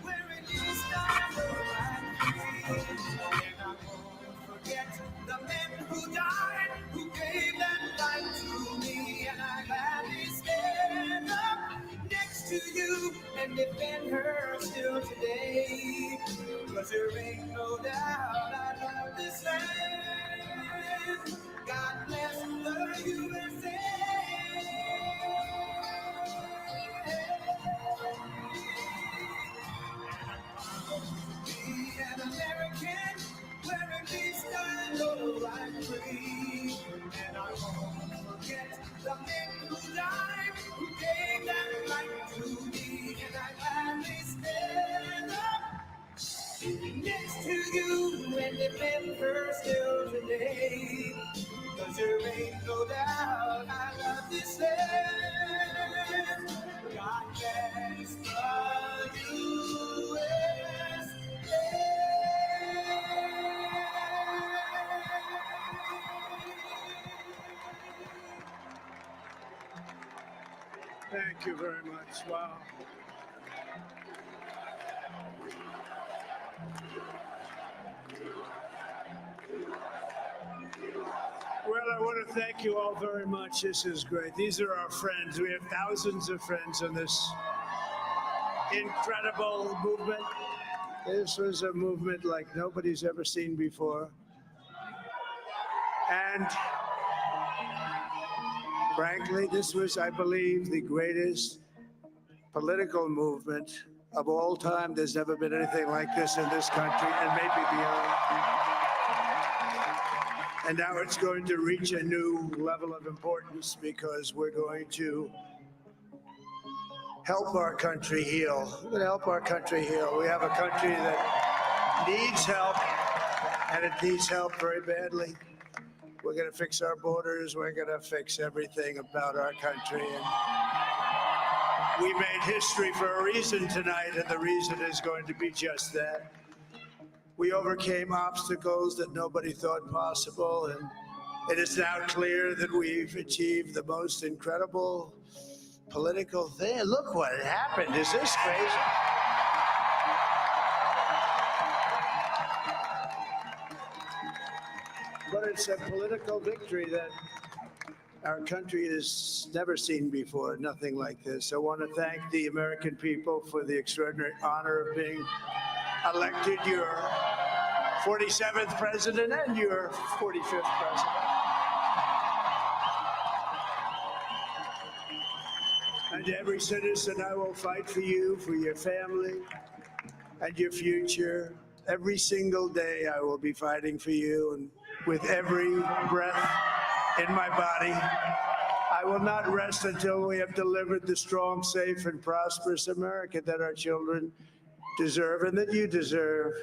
the men who died, who gave that life to me, and I gladly stand up next to you and defend her still today. 'Cause there ain't no doubt I love this land. God bless the USA. Be an American, wearing these styles, oh, I'm free. And I won't forget the men who died, who gave that life to me. And I gladly stand up next to you and defend her still today. 'Cause there ain't no doubt I love this land. God bless the USA. Thank you very much. Wow. Well, I want to thank you all very much. This is great. These are our friends. We have thousands of friends in this incredible movement. This was a movement like nobody's ever seen before. And frankly, this was, I believe, the greatest political movement of all time. There's never been anything like this in this country and maybe beyond. And now it's going to reach a new level of importance because we're going to help our country heal. We're going to help our country heal. We have a country that needs help, and it needs help very badly. We're going to fix our borders. We're going to fix everything about our country. And we made history for a reason tonight, and the reason is going to be just that. We overcame obstacles that nobody thought possible, and it is now clear that we've achieved the most incredible political thing. Look what happened. Is this crazy? But it's a political victory that our country has never seen before, nothing like this. I want to thank the American people for the extraordinary honor of being elected your 47th president and your 45th president. And every citizen, I will fight for you, for your family, and your future. Every single day, I will be fighting for you, and with every breath in my body, I will not rest until we have delivered the strong, safe, and prosperous America that our children deserve and that you deserve.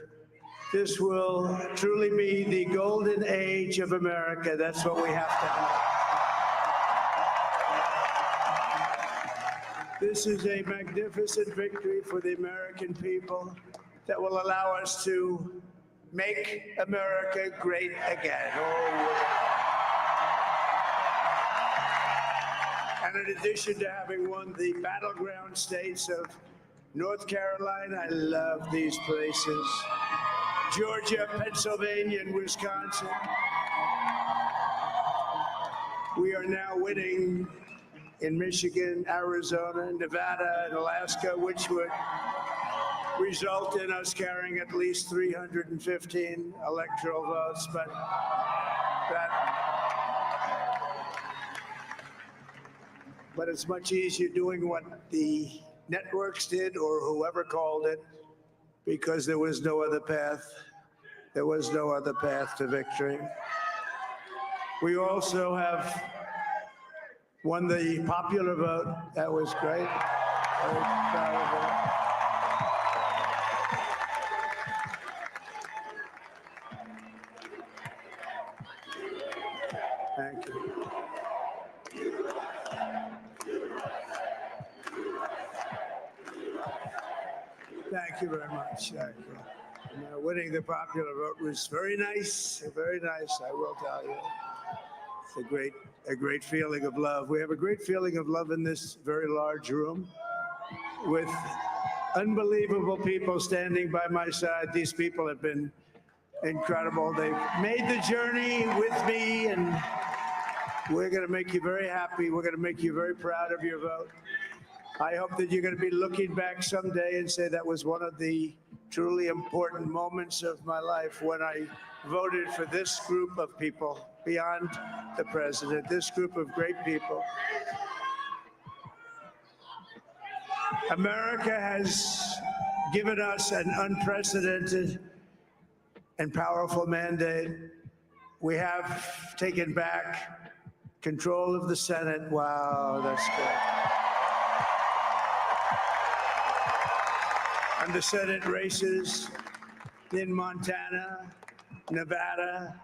This will truly be the golden age of America. That's what we have to have. This is a magnificent victory for the American people that will allow us to make America great again. And in addition to having won the battleground states of North Carolina, I love these places, Georgia, Pennsylvania, and Wisconsin, we are now winning in Michigan, Arizona, Nevada, and Alaska, which would result in us carrying at least 315 electoral votes. But but it's much easier doing what the networks did or whoever called it, because there was no other path. There was no other path to victory. We also have won the popular vote. That was great. Very proud of that. Thank you. Thank you very much. Thank you. Winning the popular vote was very nice, I will tell you. It's a great feeling of love. We have a great feeling of love in this very large room with unbelievable people standing by my side. These people have been incredible. They've made the journey with me, and we're going to make you very happy. We're going to make you very proud of your vote. I hope that you're going to be looking back someday and say that was one of the truly important moments of my life when I voted for this group of people beyond the president, this group of great people. America has given us an unprecedented and powerful mandate. We have taken back control of the Senate. Wow, that's good. And the Senate races in Montana, Nevada,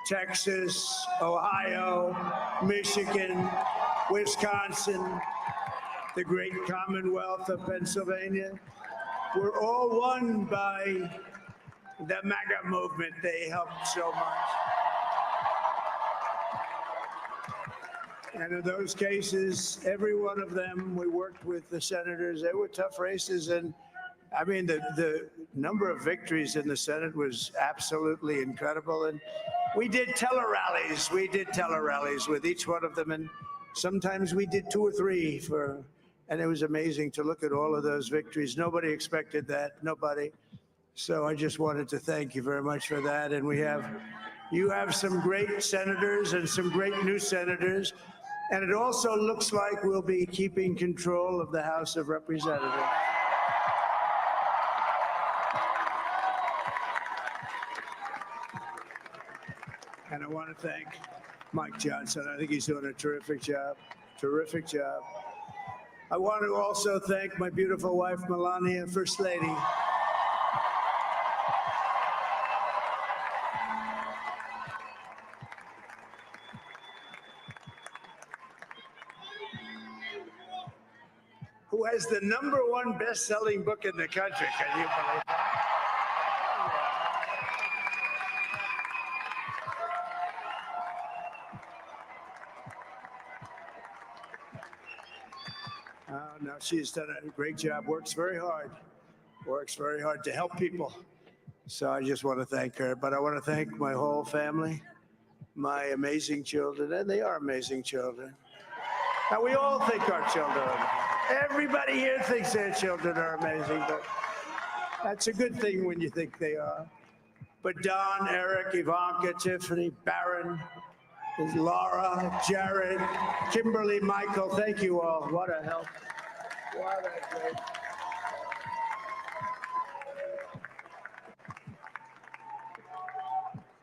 Texas, Ohio, Michigan, Wisconsin, the great Commonwealth of Pennsylvania, were all won by the MAGA movement. They helped so much. And in those cases, every one of them, we worked with the senators. They were tough races. And I mean, the number of victories in the Senate was absolutely incredible. And we did tele-rallies. We did tele-rallies with each one of them. And sometimes we did 2 or 3 and it was amazing to look at all of those victories. Nobody expected that, nobody. So I just wanted to thank you very much for that. And you have some great senators and some great new senators. And it also looks like we'll be keeping control of the House of Representatives. And I want to thank Mike Johnson. I think he's doing a terrific job. Terrific job. I want to also thank my beautiful wife, Melania, First Lady. Who has the #1 best-selling book in the country. Can you believe that? No, she's done a great job, works very hard to help people. So I just want to thank her. But I want to thank my whole family, my amazing children, and they are amazing children. Now, we all think our children are. Everybody here thinks their children are amazing, but that's a good thing when you think they are. But Don, Eric, Ivanka, Tiffany, Barron, Laura, Jared, Kimberly, Michael, thank you all. What a help. What a great.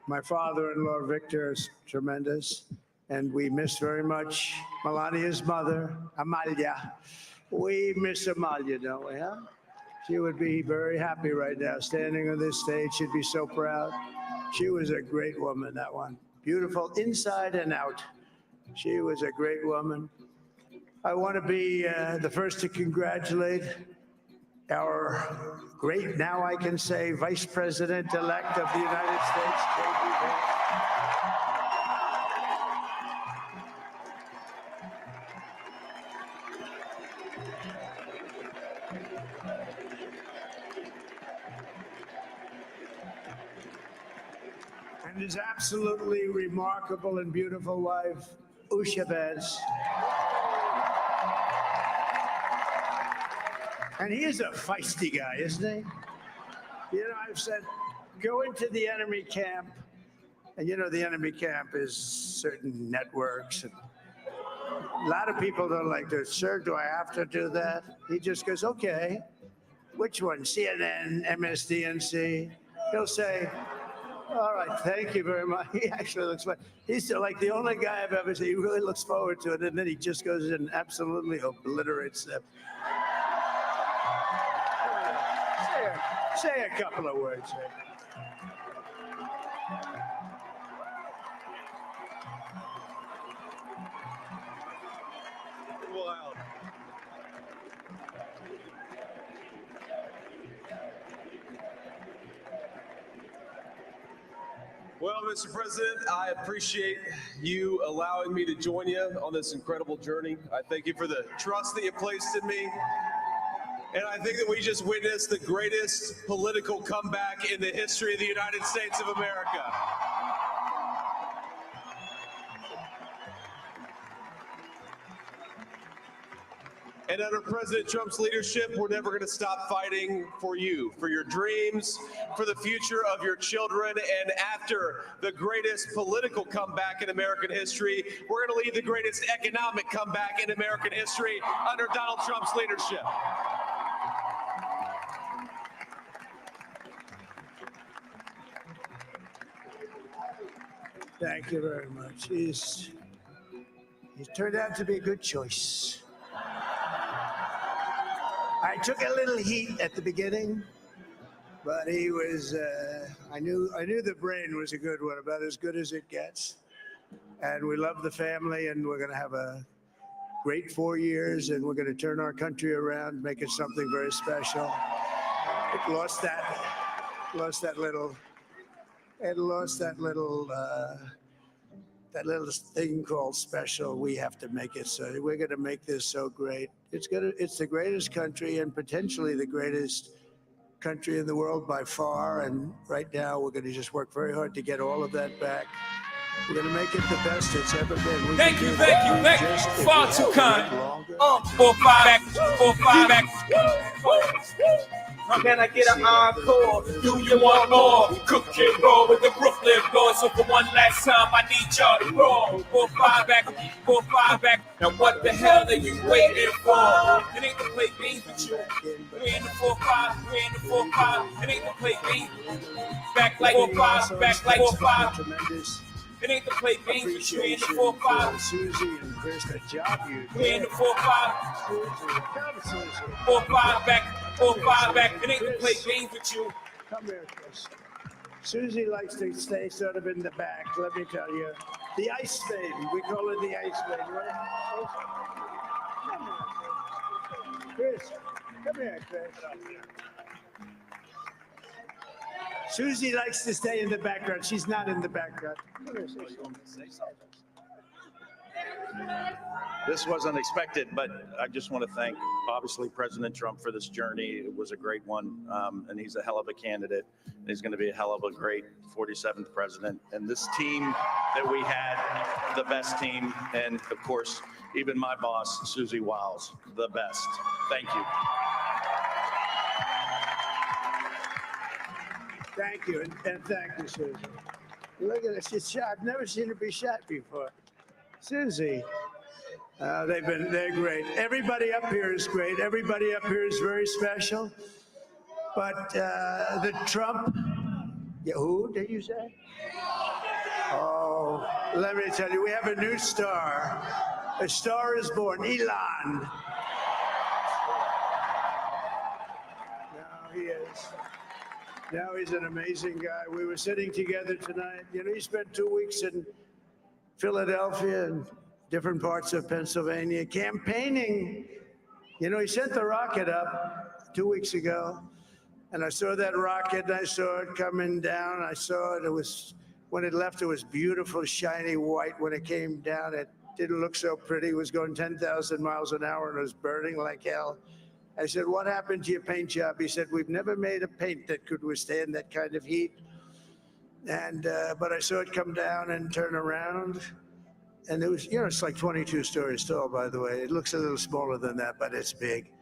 My father-in-law, Victor, is tremendous, and we miss very much Melania's mother, Amalia. We miss Amalia, don't we, huh? She would be very happy right now, standing on this stage. She'd be so proud. She was a great woman, that one. Beautiful inside and out. She was a great woman. I want to be the first to congratulate our great, now I can say, Vice President-elect of the United States, J.D. Vance. And his absolutely remarkable and beautiful wife, Usha Vance. And he is a feisty guy, isn't he? You know, I've said, go into the enemy camp. And you know, the enemy camp is certain networks and A lot of people don't like this. Sir, do I have to do that? He just goes, okay. Which one? CNN, MSDNC? He'll say, all right, thank you very much. He actually looks like he's like the only guy I've ever seen. He really looks forward to it, and then he just goes and absolutely obliterates them. Say a couple of words. Wild. Well, Mr. President, I appreciate you allowing me to join you on this incredible journey. I thank you for the trust that you placed in me. And I think that we just witnessed the greatest political comeback in the history of the United States of America. And under President Trump's leadership, we're never going to stop fighting for you, for your dreams, for the future of your children. And after the greatest political comeback in American history, we're going to lead the greatest economic comeback in American history under Donald Trump's leadership. Thank you very much. He's turned out to be a good choice. I took a little heat at the beginning, but he was, I knew the brain was a good one, about as good as it gets. And we love the family, and we're going to have a great 4 years, and we're going to turn our country around, make it something very special. It lost that little thing called special. We have to make it so. We're going to make this so great. It's the greatest country and potentially the greatest country in the world by far. And right now we're going to just work very hard to get all of that back. We're going to make it the best it's ever been. Thank you. Far too kind. 4 5 back. Can I get an encore? Do you want more? Cook and roll with the Brooklyn boys. So for one last time, I need y'all to roll. 4 5 back. Now what the hell are you waiting for? It ain't to play games with you. We're in the 4 5. It ain't to play games. Back like 4 5. Back like 4 5. It ain't to play games with you. We're in the 4 5. Susie and Chris, good job you. We're in the 4 5. 4 5 back. 4 5 back. It ain't to play games with you. Come here, Chris. Susie likes to stay sort of in the back, let me tell you. The ice spade, we call it the ice spade, right? Chris, come here, Chris. Susie likes to stay in the background. She's not in the background. Come here, say something. This wasn't expected, but I just want to thank, obviously, President Trump for this journey. It was a great one, and he's a hell of a candidate. And he's going to be a hell of a great 47th president. And this team that we had, the best team, and of course, even my boss, Susie Wiles, the best. Thank you. Thank you, and thank you, Susie. Look at this. She's shot. I've never seen her be shot before. Susie, they're great. Everybody up here is great. Everybody up here is very special. But the Trump, who did you say? Oh, let me tell you, we have a new star. A star is born, Elon. Now he is. Now he's an amazing guy. We were sitting together tonight. You know, he spent 2 weeks in Philadelphia and different parts of Pennsylvania campaigning. You know, he sent the rocket up 2 weeks ago, and I saw that rocket, and I saw it coming down. I saw it. It was, when it left, it was beautiful, shiny white. When it came down, it didn't look so pretty. It was going 10,000 miles an hour, and it was burning like hell. I said, what happened to your paint job? He said, we've never made a paint that could withstand that kind of heat. And, but I saw it come down and turn around. And it was, you know, it's like 22 stories tall, by the way. It looks a little smaller than that, but it's big.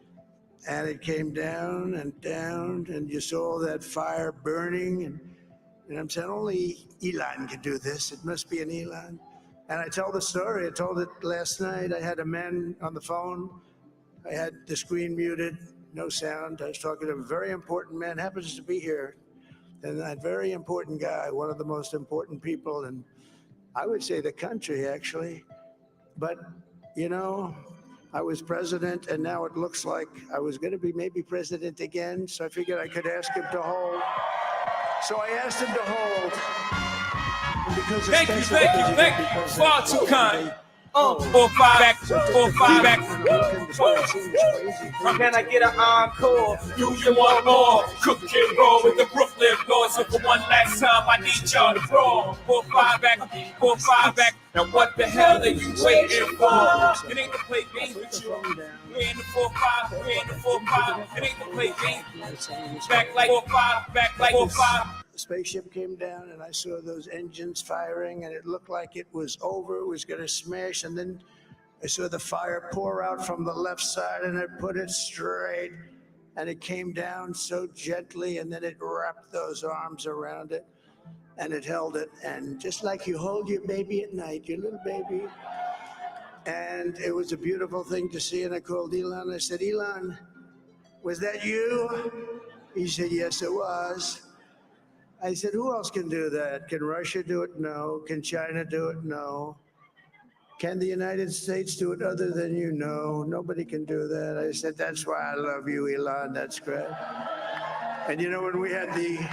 And it came down, and you saw that fire burning. And I'm saying, only Elon could do this. It must be an Elon. And I tell the story. I told it last night. I had a man on the phone. I had the screen muted, no sound. I was talking to a very important man, happens to be here. And that very important guy, one of the most important people in, I would say, the country, actually. But, you know, I was president, and now it looks like I was going to be maybe president again. So I figured I could ask him to hold. So I asked him to hold. And because Thank you. Far too kind. 4-5 back, 4-5 back. Can I get an encore? Do you want more? Cook and roll with the Brooklyn boys. So for one last time, I need y'all to roll. 4-5 back, 4-5 back. Now what the hell are you waiting for? It ain't to play games with you. We in the 4-5, we in the 4-5. It ain't to play games. Back like 4-5, back like 4-5. The spaceship came down and I saw those engines firing and it looked like it was over, it was going to smash. And then I saw the fire pour out from the left side and I put it straight and it came down so gently and then it wrapped those arms around it and it held it. And just like you hold your baby at night, your little baby. And it was a beautiful thing to see. And I called Elon. I said, Elon, was that you? He said, yes, it was. I said, who else can do that? Can Russia do it? No. Can China do it? No. Can the United States do it other than you? No. Nobody can do that. I said, that's why I love you, Elon. That's great. And you know, when we had the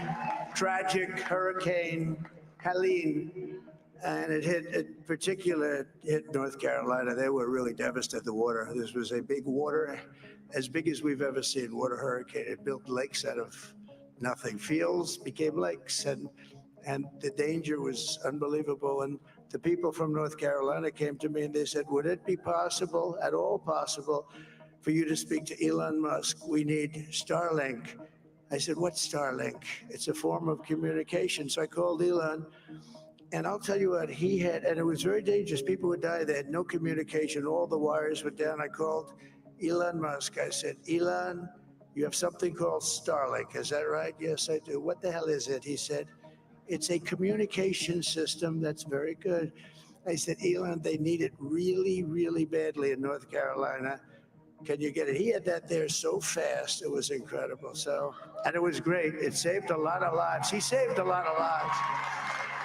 tragic Hurricane Helene, and it hit North Carolina, they were really devastated. The water, this was a big water, as big as we've ever seen, water hurricane. It built lakes out of nothing. Fields became lakes, and the danger was unbelievable. And the people from North Carolina came to me and they said, would it be possible, at all possible, for you to speak to Elon Musk? We need Starlink. I said, what's Starlink? It's a form of communication. So I called Elon, and I'll tell you what, he had, and it was very dangerous. People would die. They had no communication. All the wires were down. I called Elon Musk. I said, Elon, you have something called Starlink, is that right? Yes, I do. What the hell is it? He said, it's a communication system that's very good. I said, Elon, they need it really, really badly in North Carolina. Can you get it? He had that there so fast. It was incredible. So, and it was great. It saved a lot of lives. He saved a lot of lives.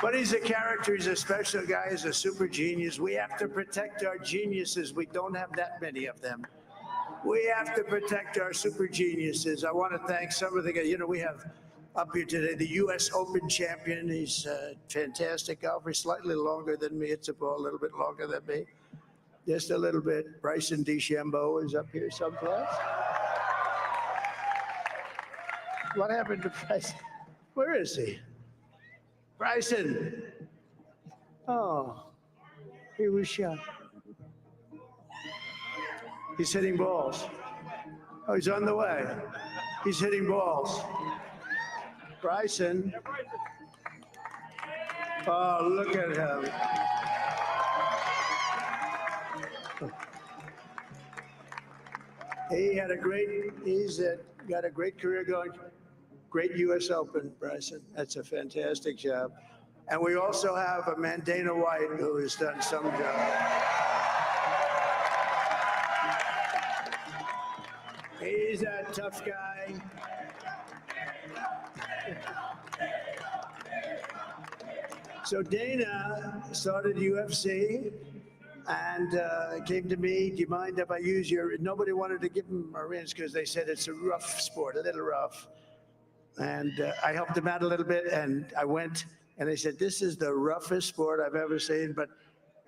But he's a character. He's a special guy. He's a super genius. We have to protect our geniuses. We don't have that many of them. We have to protect our super geniuses. I want to thank some of the guys. You know, we have up here today the U.S. Open champion. He's a fantastic golfer. Slightly longer than me. It's a ball a little bit longer than me. Just a little bit. Bryson DeChambeau is up here someplace. What happened to Bryson? Where is he? Bryson. Oh, he was shot. He's hitting balls. Oh, he's on the way. He's hitting balls. Bryson. Oh, look at him. He had he's got a great career going. Great U.S. Open, Bryson. That's a fantastic job. And we also have a man, Dana White, who has done some job. He's a tough guy. So Dana started UFC and came to me, do you mind if I use your, nobody wanted to give him Marines because they said it's a rough sport, a little rough. And I helped him out a little bit and I went and they said, this is the roughest sport I've ever seen, but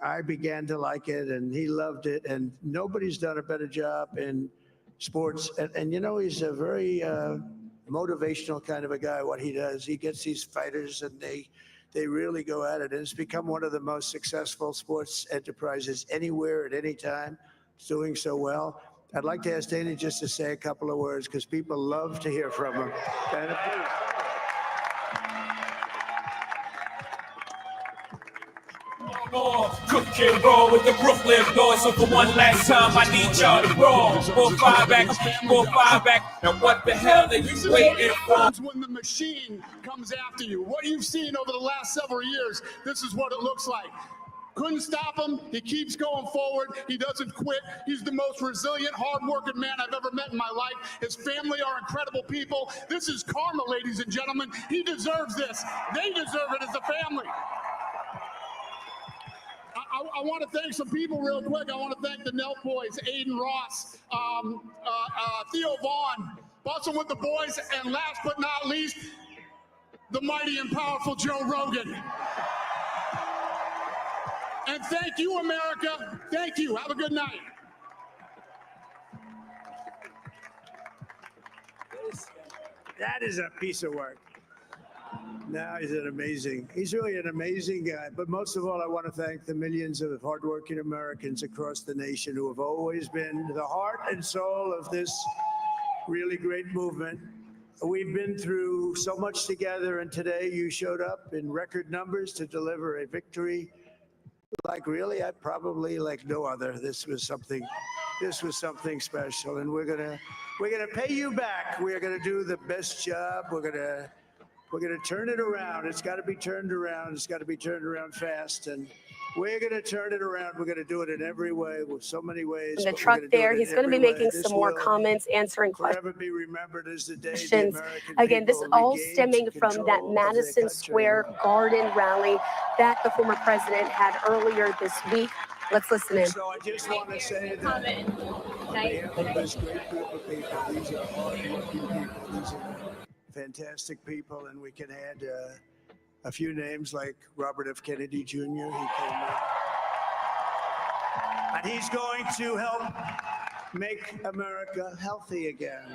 I began to like it and he loved it and nobody's done a better job in sports. And you know, he's a very motivational kind of a guy, what he does. He gets these fighters and they really go at it. And it's become one of the most successful sports enterprises anywhere at any time. It's doing so well. I'd like to ask Dana just to say a couple of words because people love to hear from him. Dana, please. Cook and roll with the Brooklyn boys. So for one last time, I need y'all to roll. 4-5 back, 4-5 back. Now what the hell are you waiting for? When the machine comes after you, what you've seen over the last several years, this is what it looks like. Couldn't stop him. He keeps going forward. He doesn't quit. He's the most resilient, hardworking man I've ever met in my life. His family are incredible people. This is karma, ladies and gentlemen. He deserves this. They deserve it as a family. I want to thank some people real quick. I want to thank the Nelk boys, Aiden Ross, Theo Vaughn, busting with the boys, and last but not least, the mighty and powerful Joe Rogan. And thank you, America. Thank you. Have a good night. That is a piece of work. Now he's really an amazing guy. But most of all, I want to thank the millions of hardworking Americans across the nation who have always been the heart and soul of this really great movement. We've been through so much together, and today you showed up in record numbers to deliver a victory like really, I probably like no other. This was something special, and we're gonna pay you back. We're gonna do the best job. We're gonna turn it around. It's got to be turned around. It's got to be turned around fast, and we're gonna turn it around. We're gonna do it in every way, with so many ways. In the truck there, he's going to be making some more comments, answering forever be remembered as the day the questions. American Again, this people all regained stemming from control that of their Madison country. Square Garden rally that the former president had earlier this week. Let's listen in. So I just want to say that we have this great group of people. These are hardworking people. These are fantastic people, and we can add a few names like Robert F. Kennedy Jr. He came in, and he's going to help make America healthy again.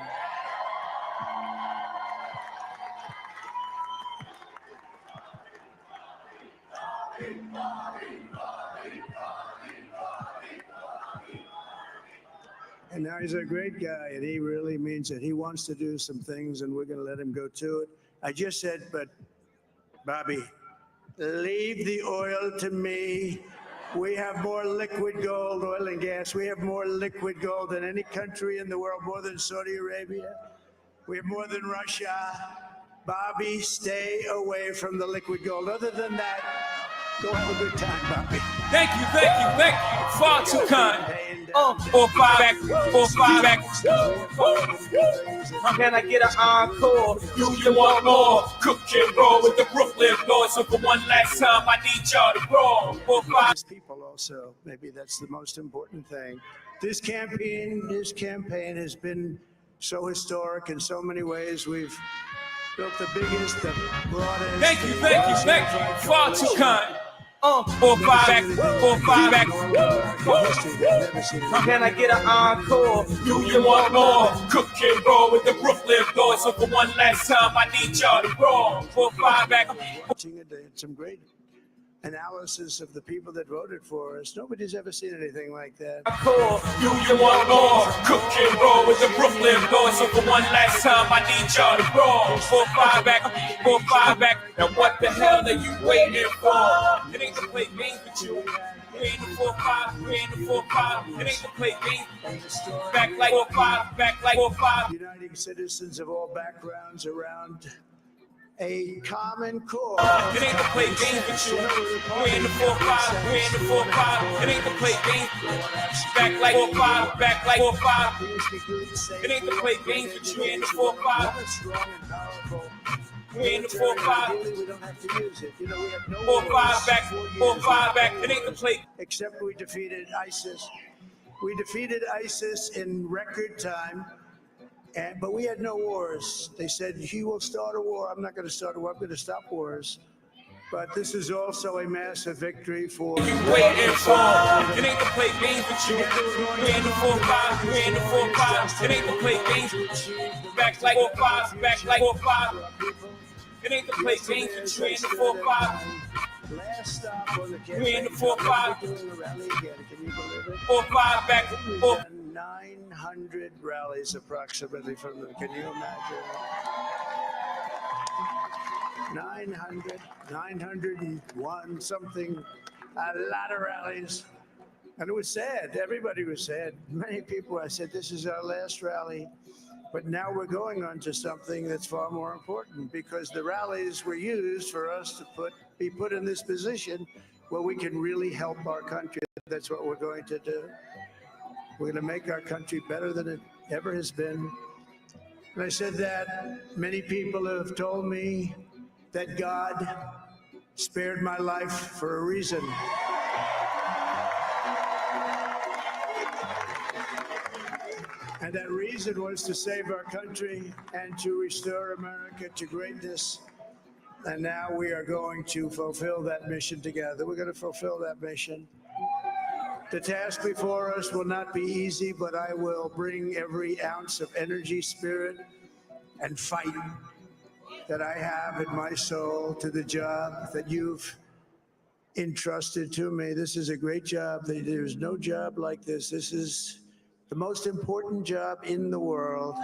And now he's a great guy, and he really means it. He wants to do some things, and we're going to let him go to it. I just said, but Bobby, leave the oil to me. We have more liquid gold, oil and gas. We have more liquid gold than any country in the world, more than Saudi Arabia. We have more than Russia. Bobby, stay away from the liquid gold. Other than that, go have a good time, Bobby. Thank you. Far too kind. 4 5 back, 4 5 back. Can I get an encore? Do you want more? Cook and roll with the Brooklyn boys. So for one last time, I need y'all to roll. 4 5. People also, maybe that's the most important thing. This campaign has been so historic in so many ways. We've built the biggest, the broadest. Thank you. Far too kind. 4 5 back, 4 5 back. Can I get an encore? Do you want more? Cook and roll with the Brooklyn boys. So for one last time, I need y'all to roll. 4 5 back. Some great analysis of the people that voted for us. Nobody's ever seen anything like that. Do you want more? Cook and roll with the Brooklyn boys. So for one last time, I need y'all to roll. 4 5 back, 4 5 back. Now what the hell are you waiting for? It ain't to play games with you. We ain't the 4 5, we ain't the 4 5. It ain't to play games. Back like 4 5, back like 4 5. Uniting citizens of all backgrounds around a common cause. It ain't to play games with you. We ain't the 4 5, we ain't the 4 5. It ain't to play games. Back like 4 5, back like 4 5. It ain't to play games with you. We ain't the 4 5. We ain't the 4 5. We don't have to use it. You know, we have no 4 5 back, 4 5 back. It ain't to play. Except we defeated ISIS. We defeated ISIS in record time. But we had no wars. They said, he will start a war. I'm not going to start a war. I'm going to stop wars. But this is also a massive victory for... You waiting for? It ain't to play games with you. We ain't the 4 5. We ain't the 4 5. It ain't to play games with you. Back like 4 5. Back like 4 5. It ain't to play games with you. We ain't the 4 5. We ain't the 4 5. 4 5 back. 900 rallies approximately from them. Can you imagine? 901 something, a lot of rallies. And it was sad. Everybody was sad. Many people, I said, this is our last rally. But now we're going on to something that's far more important, because the rallies were used for us to be put in this position where we can really help our country. That's what we're going to do. We're going to make our country better than it ever has been. And I said that many people have told me that God spared my life for a reason. And that reason was to save our country and to restore America to greatness. And now we are going to fulfill that mission together. We're going to fulfill that mission. The task before us will not be easy, but I will bring every ounce of energy, spirit, and fight that I have in my soul to the job that you've entrusted to me. This is a great job. There's no job like this. This is the most important job in the world.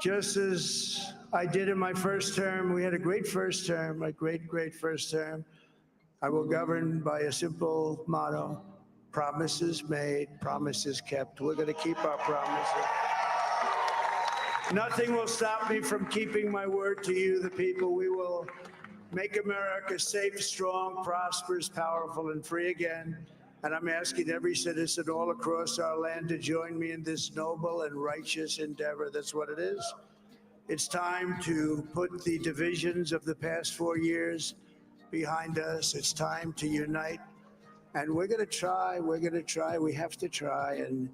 Just as I did in my first term, we had a great first term, a great first term. I will govern by a simple motto: promises made, promises kept. We're going to keep our promises. Nothing will stop me from keeping my word to you, the people. We will make America safe, strong, prosperous, powerful, and free again. And I'm asking every citizen all across our land to join me in this noble and righteous endeavor. That's what it is. It's time to put the divisions of the past 4 years behind us. It's time to unite. And we're going to try. We have to try. And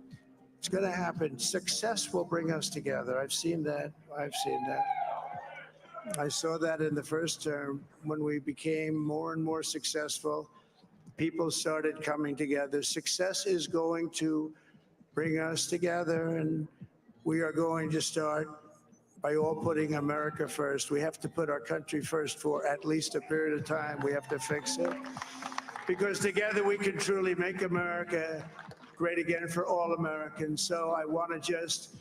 it's going to happen. Success will bring us together. I've seen that. I saw that in the first term when we became more and more successful. People started coming together. Success is going to bring us together, and we are going to start by all putting America first. We have to put our country first for at least a period of time. We have to fix it, because together we can truly make America great again for all Americans. So I want to just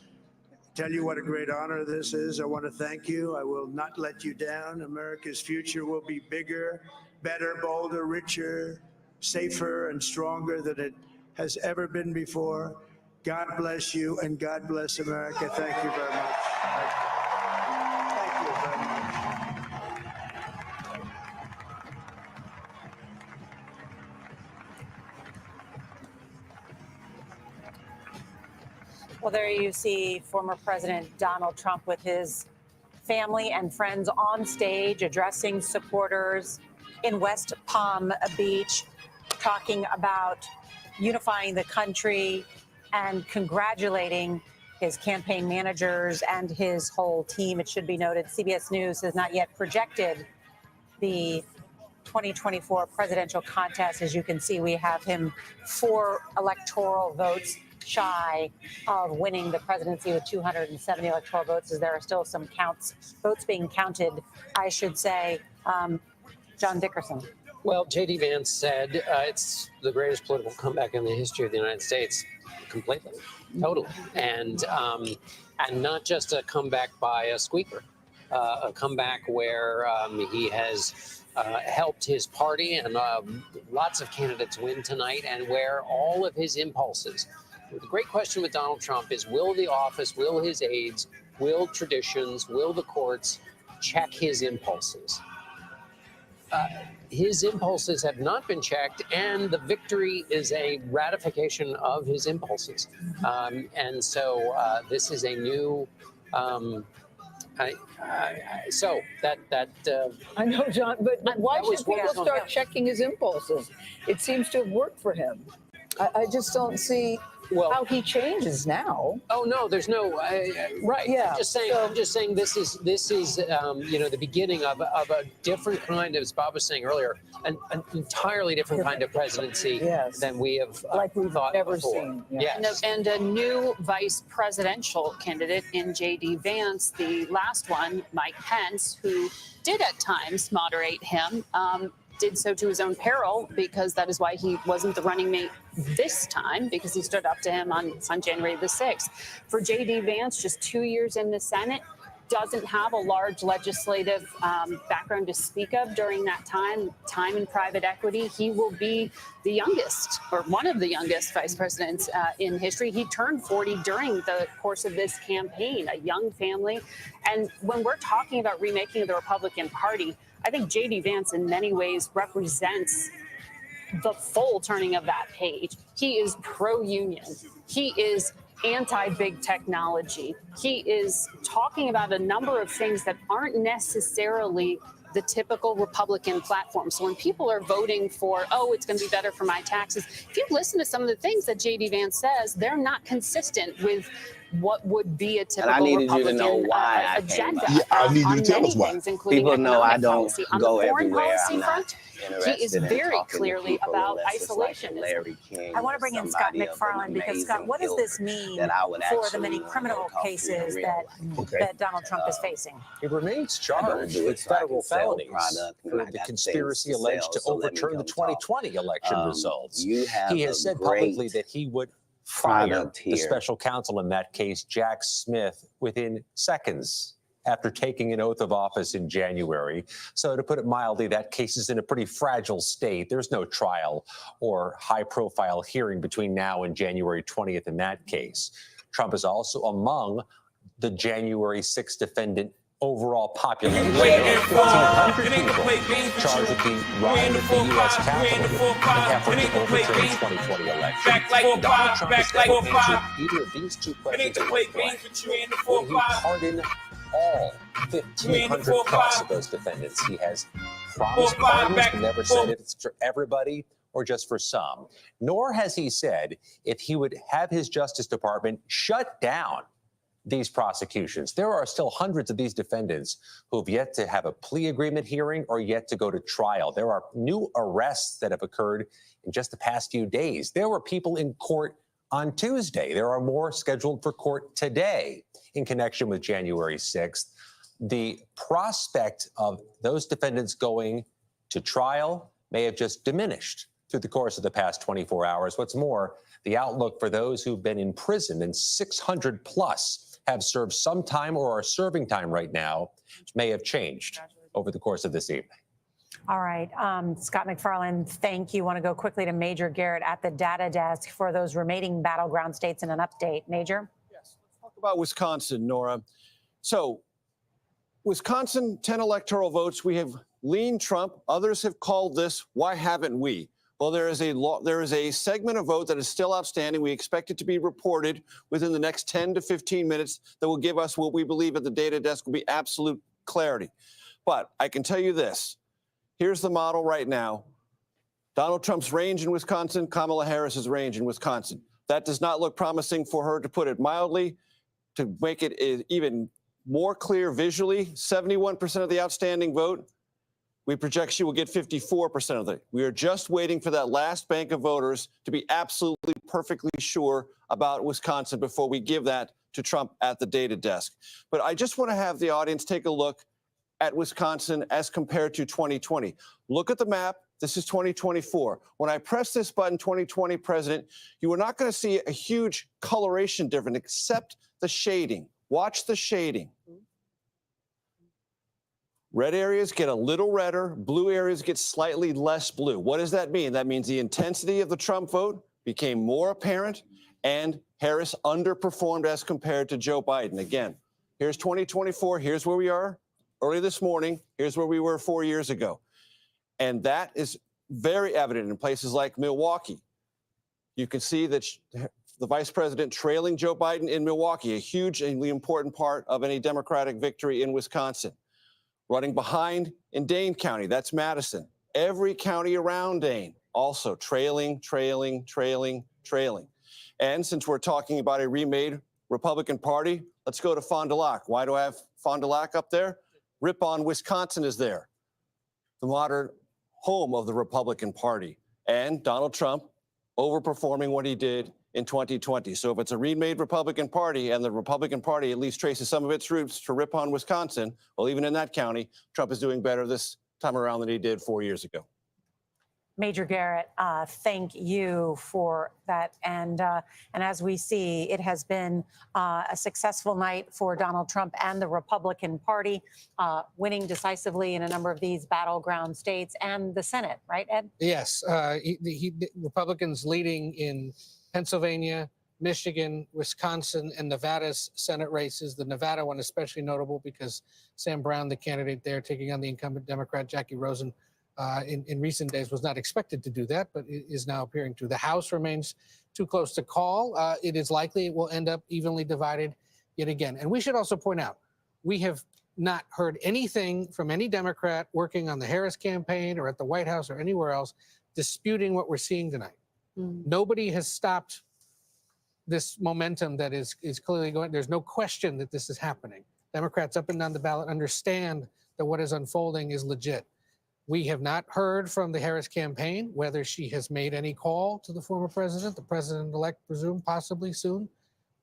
tell you what a great honor this is. I want to thank you. I will not let you down. America's future will be bigger, better, bolder, richer, safer, and stronger than it has ever been before. God bless you, and God bless America. Thank you very much. Thank you very much. Well, there you see former President Donald Trump with his family and friends on stage addressing supporters in West Palm Beach, talking about unifying the country and congratulating his campaign managers and his whole team. It should be noted, CBS News has not yet projected the 2024 presidential contest. As you can see, we have him 4 electoral votes shy of winning the presidency with 270 electoral votes, as there are still some votes being counted, I should say. John Dickerson. Well, J.D. Vance said it's the greatest political comeback in the history of the United States, completely, totally, and not just a comeback by a squeaker, a comeback where he has helped his party and lots of candidates win tonight, and where all of his impulses. The great question with Donald Trump is, will the office, will his aides, will traditions, will the courts check his impulses? His impulses have not been checked, and the victory is a ratification of his impulses. And so this is a new. I know, John, but why should people start checking his impulses? It seems to have worked for him. I just don't see how he changes now. Oh no, there's no right. Yeah. I'm just saying this is the beginning of a different kind of, as Bob was saying earlier, an entirely different kind of presidency than we have we've thought never before. seen. Yes. And a new vice presidential candidate in J.D. Vance, the last one, Mike Pence, who did at times moderate him, did so to his own peril, because that is why he wasn't the running mate this time, because he stood up to him on January the 6th. For J.D. Vance, just 2 years in the Senate, doesn't have a large legislative background to speak of during that time in private equity. He will be the youngest, or one of the youngest vice presidents in history. He turned 40 during the course of this campaign, a young family. And when we're talking about remaking the Republican Party, I think J.D. Vance in many ways represents the full turning of that page. He is pro-union. He is anti-big technology. He is talking about a number of things that aren't necessarily the typical Republican platform. So when people are voting for, oh, it's going to be better for my taxes, if you listen to some of the things that J.D. Vance says, they're not consistent with what would be a typical Republican agenda. I need you on to tell many us why. things, including People know I economic don't policy. On go the foreign everywhere. policy I'm not front, he is interested in very talking to clearly people about unless it's like isolationism. Larry King I want to or bring in Scott somebody of an McFarland because, Scott, what does this mean that I would for the actually many wanna criminal go talk to in cases real life. that Donald Trump is facing? He remains I don't charged do it with so I can federal sell felonies product and for I the got conspiracy things to alleged to sell, so let me overturn the come talk. 2020 election results. You have He has a said great publicly that he would fire product the here. special counsel in that case, Jack Smith, within seconds after taking an oath of office in January. So to put it mildly, that case is in a pretty fragile state. There's no trial or high-profile hearing between now and January 20th in that case. Trump is also among the January 6th defendant overall population. There are 1,500 people charged with the riot at the U.S. Capitol in an effort to overturn the 2020 election. Donald Trump has never answered either of these two questions at one point. Will he pardon all 1,500 plus of those defendants? He has promised pardons, but never said it's for everybody or just for some. Nor has he said if he would have his Justice Department shut down these prosecutions. There are still hundreds of these defendants who have yet to have a plea agreement hearing or yet to go to trial. There are new arrests that have occurred in just the past few days. There were people in court on Tuesday. There are more scheduled for court today in connection with January 6th. The prospect of those defendants going to trial may have just diminished through the course of the past 24 hours. What's more, the outlook for those who've been in prison, and 600 plus have served some time or are serving time right now, may have changed over the course of this evening. All right, Scott McFarland, thank you. Want to go quickly to Major Garrett at the data desk for those remaining battleground states and an update. Major? Yes, let's talk about Wisconsin, Nora. So, Wisconsin, 10 electoral votes. We have leaned Trump. Others have called this, why haven't we? Well, there is a segment of vote that is still outstanding. We expect it to be reported within the next 10 to 15 minutes that will give us what we believe at the data desk will be absolute clarity. But I can tell you this. Here's the model right now. Donald Trump's range in Wisconsin, Kamala Harris's range in Wisconsin. That does not look promising, for her, to put it mildly. To make it even more clear visually, 71% of the outstanding vote. We project she will get 54% of it. We are just waiting for that last bank of voters to be absolutely perfectly sure about Wisconsin before we give that to Trump at the data desk. But I just want to have the audience take a look at Wisconsin as compared to 2020. Look at the map. This is 2024. When I press this button, 2020 president, you are not going to see a huge coloration difference except the shading. Watch the shading. Red areas get a little redder, blue areas get slightly less blue. What does that mean? That means the intensity of the Trump vote became more apparent and Harris underperformed as compared to Joe Biden. Again, here's 2024. Here's where we are early this morning. Here's where we were 4 years ago. And that is very evident in places like Milwaukee. You can see that the vice president trailing Joe Biden in Milwaukee, a hugely important part of any Democratic victory in Wisconsin. Running behind in Dane County, that's Madison. Every county around Dane also trailing. And since we're talking about a remade Republican Party, let's go to Fond du Lac. Why do I have Fond du Lac up there? Ripon, Wisconsin is there, the modern home of the Republican Party. And Donald Trump overperforming what he did in 2020. So if it's a remade Republican Party and the Republican Party at least traces some of its roots to Ripon, Wisconsin, well, even in that county, Trump is doing better this time around than he did 4 years ago. Major Garrett, thank you for that. And as we see, it has been a successful night for Donald Trump and the Republican Party, winning decisively in a number of these battleground states and the Senate, right, Ed? Yes, Republicans leading in Pennsylvania, Michigan, Wisconsin, and Nevada's Senate races. The Nevada one especially notable because Sam Brown, the candidate there, taking on the incumbent Democrat Jackie Rosen, in recent days was not expected to do that, but it is now appearing to. The House remains too close to call. It is likely it will end up evenly divided yet again. And we should also point out, we have not heard anything from any Democrat working on the Harris campaign or at the White House or anywhere else disputing what we're seeing tonight. Nobody has stopped this momentum that is clearly going. There's no question that this is happening. Democrats up and down the ballot understand that what is unfolding is legit. We have not heard from the Harris campaign whether she has made any call to the former president, the president-elect, presumed possibly soon,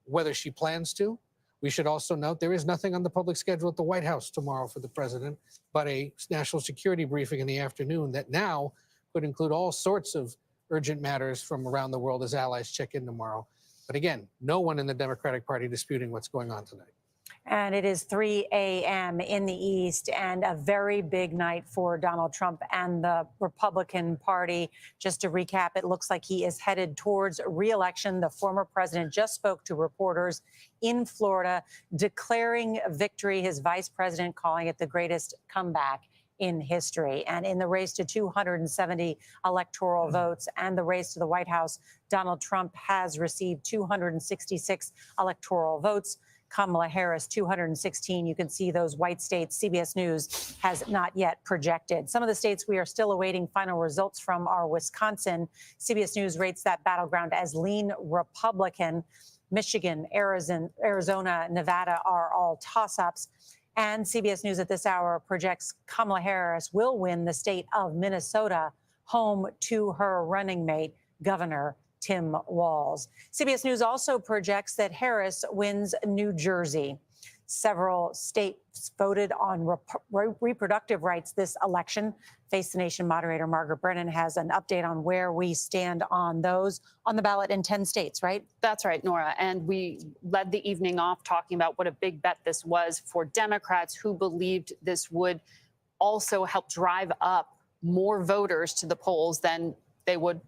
whether she plans to. We should also note there is nothing on the public schedule at the White House tomorrow for the president, but a national security briefing in the afternoon that now could include all sorts of urgent matters from around the world as allies check in tomorrow. But again, no one in the Democratic Party disputing what's going on tonight. And it is 3 a.m. in the East, and a very big night for Donald Trump and the Republican Party. Just to recap, it looks like he is headed towards re-election. The former president just spoke to reporters in Florida, declaring victory. His vice president calling it the greatest comeback in history. And in the race to 270 electoral votes and the race to the White House, Donald Trump has received 266 electoral votes. Kamala Harris, 216. You can see those white states. CBS News has not yet projected. Some of the states we are still awaiting final results from are Wisconsin. CBS News rates that battleground as lean Republican. Michigan, Arizona, Nevada are all toss-ups. And CBS News at this hour projects Kamala Harris will win the state of Minnesota, home to her running mate, Governor Tim Walz. CBS News also projects that Harris wins New Jersey. Several states voted on reproductive rights this election. Face the Nation moderator Margaret Brennan has an update on where we stand on those on the ballot in 10 states, right? That's right, Nora. And we led the evening off talking about what a big bet this was for Democrats who believed this would also help drive up more voters to the polls than they would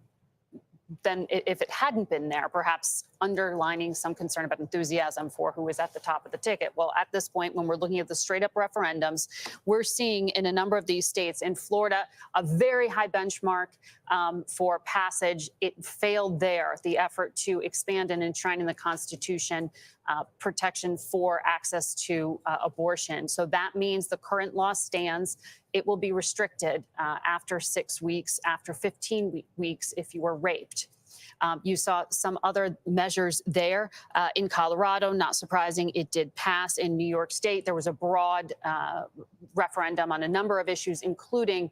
than if it hadn't been there, perhaps underlining some concern about enthusiasm for who is at the top of the ticket. Well, at this point, when we're looking at the straight up referendums, we're seeing in a number of these states, in Florida, a very high benchmark for passage. It failed there, the effort to expand and enshrine in the Constitution protection for access to abortion. So that means the current law stands. It will be restricted after 6 weeks, after 15 weeks if you were raped. You saw some other measures there. In Colorado, not surprising, it did pass. In New York State, there was a broad referendum on a number of issues, including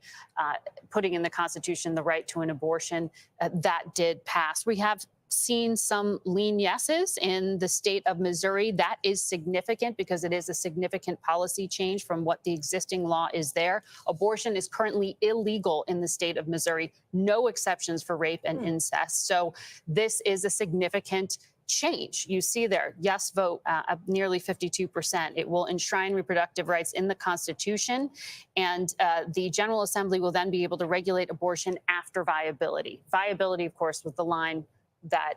putting in the Constitution the right to an abortion. That did pass. We have seen some lean yeses in the state of Missouri. That is significant because it is a significant policy change from what the existing law is there. Abortion is currently illegal in the state of Missouri, no exceptions for rape and incest. So this is a significant change. You see there, yes vote, nearly 52%. It will enshrine reproductive rights in the Constitution, and the General Assembly will then be able to regulate abortion after viability. Viability, of course, was the line that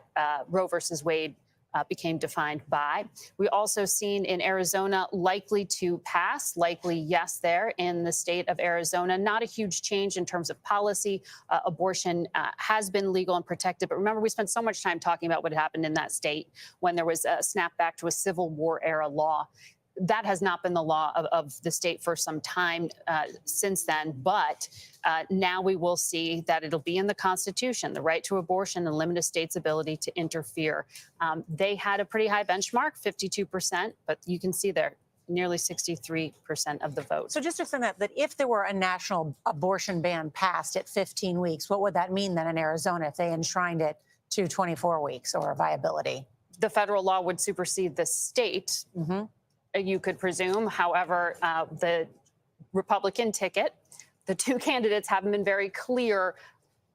Roe versus Wade became defined by. We also seen in Arizona likely to pass, likely yes there in the state of Arizona. Not a huge change in terms of policy. Abortion has been legal and protected. But remember, we spent so much time talking about what happened in that state when there was a snapback to a Civil War era law. That has not been the law of the state for some time since then. But now we will see that it'll be in the Constitution, the right to abortion and limit a state's ability to interfere. They had a pretty high benchmark, 52%, but you can see there, nearly 63% of the vote. So just to sum up, that if there were a national abortion ban passed at 15 weeks, what would that mean then in Arizona if they enshrined it to 24 weeks or viability? The federal law would supersede the state. You could presume. However, the Republican ticket, the two candidates haven't been very clear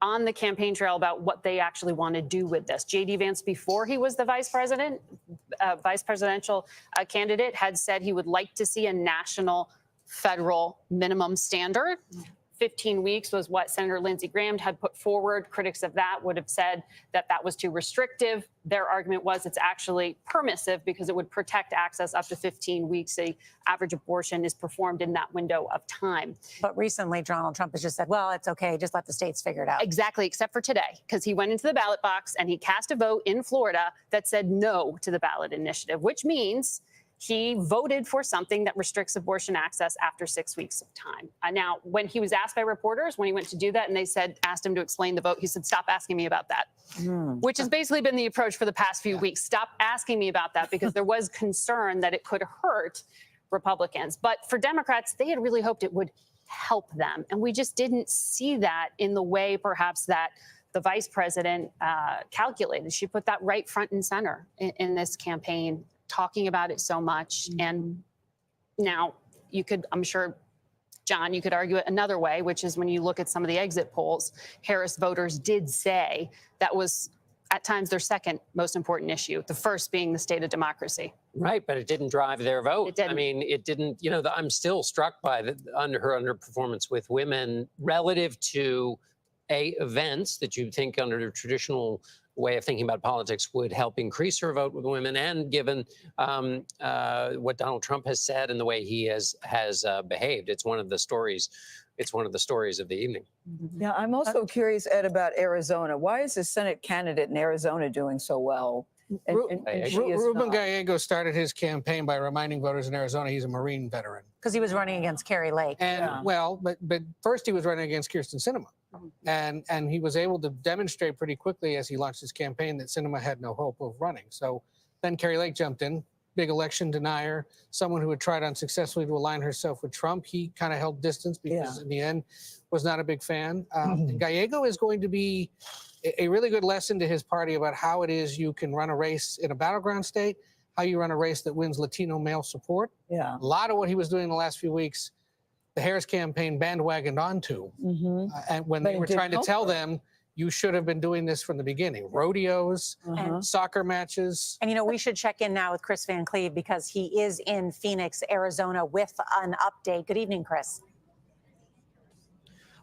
on the campaign trail about what they actually want to do with this. J.D. Vance, before he was the vice presidential candidate, had said he would like to see a national federal minimum standard. 15 weeks was what Senator Lindsey Graham had put forward. Critics of that would have said that that was too restrictive. Their argument was it's actually permissive because it would protect access up to 15 weeks. The average abortion is performed in that window of time. But recently, Donald Trump has just said, well, it's okay. Just let the states figure it out. Exactly, except for today, because he went into the ballot box and he cast a vote in Florida that said no to the ballot initiative, which means he voted for something that restricts abortion access after 6 weeks of time. Now, when he was asked by reporters, when he went to do that and they asked him to explain the vote, he said, stop asking me about that, which has basically been the approach for the past few weeks. Stop asking me about that, because there was concern that it could hurt Republicans. But for Democrats, they had really hoped it would help them. And we just didn't see that in the way perhaps that the vice president calculated. She put that right front and center in this campaign, talking about it so much. And now you could, I'm sure, John, you could argue it another way, which is when you look at some of the exit polls, Harris voters did say that was at times their second most important issue, the first being the state of democracy. Right, but it didn't drive their vote. It didn't. I mean, it didn't, I'm still struck by her underperformance with women relative to events that you think under the traditional way of thinking about politics would help increase her vote with women, and given what Donald Trump has said and the way he has behaved, it's one of the stories. It's one of the stories of the evening. Yeah, I'm also curious, Ed, about Arizona. Why is the Senate candidate in Arizona doing so well? And she is Ruben not? Gallego started his campaign by reminding voters in Arizona he's a Marine veteran. Because he was running against Carrie Lake. And but first he was running against Kirsten Sinema. And he was able to demonstrate pretty quickly as he launched his campaign that Sinema had no hope of running. So then Carrie Lake jumped in, big election denier, someone who had tried unsuccessfully to align herself with Trump. He kind of held distance because in the end was not a big fan. And Gallego is going to be a really good lesson to his party about how it is you can run a race in a battleground state, how you run a race that wins Latino male support. Yeah. A lot of what he was doing the last few weeks, the Harris campaign bandwagoned onto. And when they were trying to tell them, you should have been doing this from the beginning. Rodeos, soccer matches. And, we should check in now with Chris Van Cleve because he is in Phoenix, Arizona with an update. Good evening, Chris.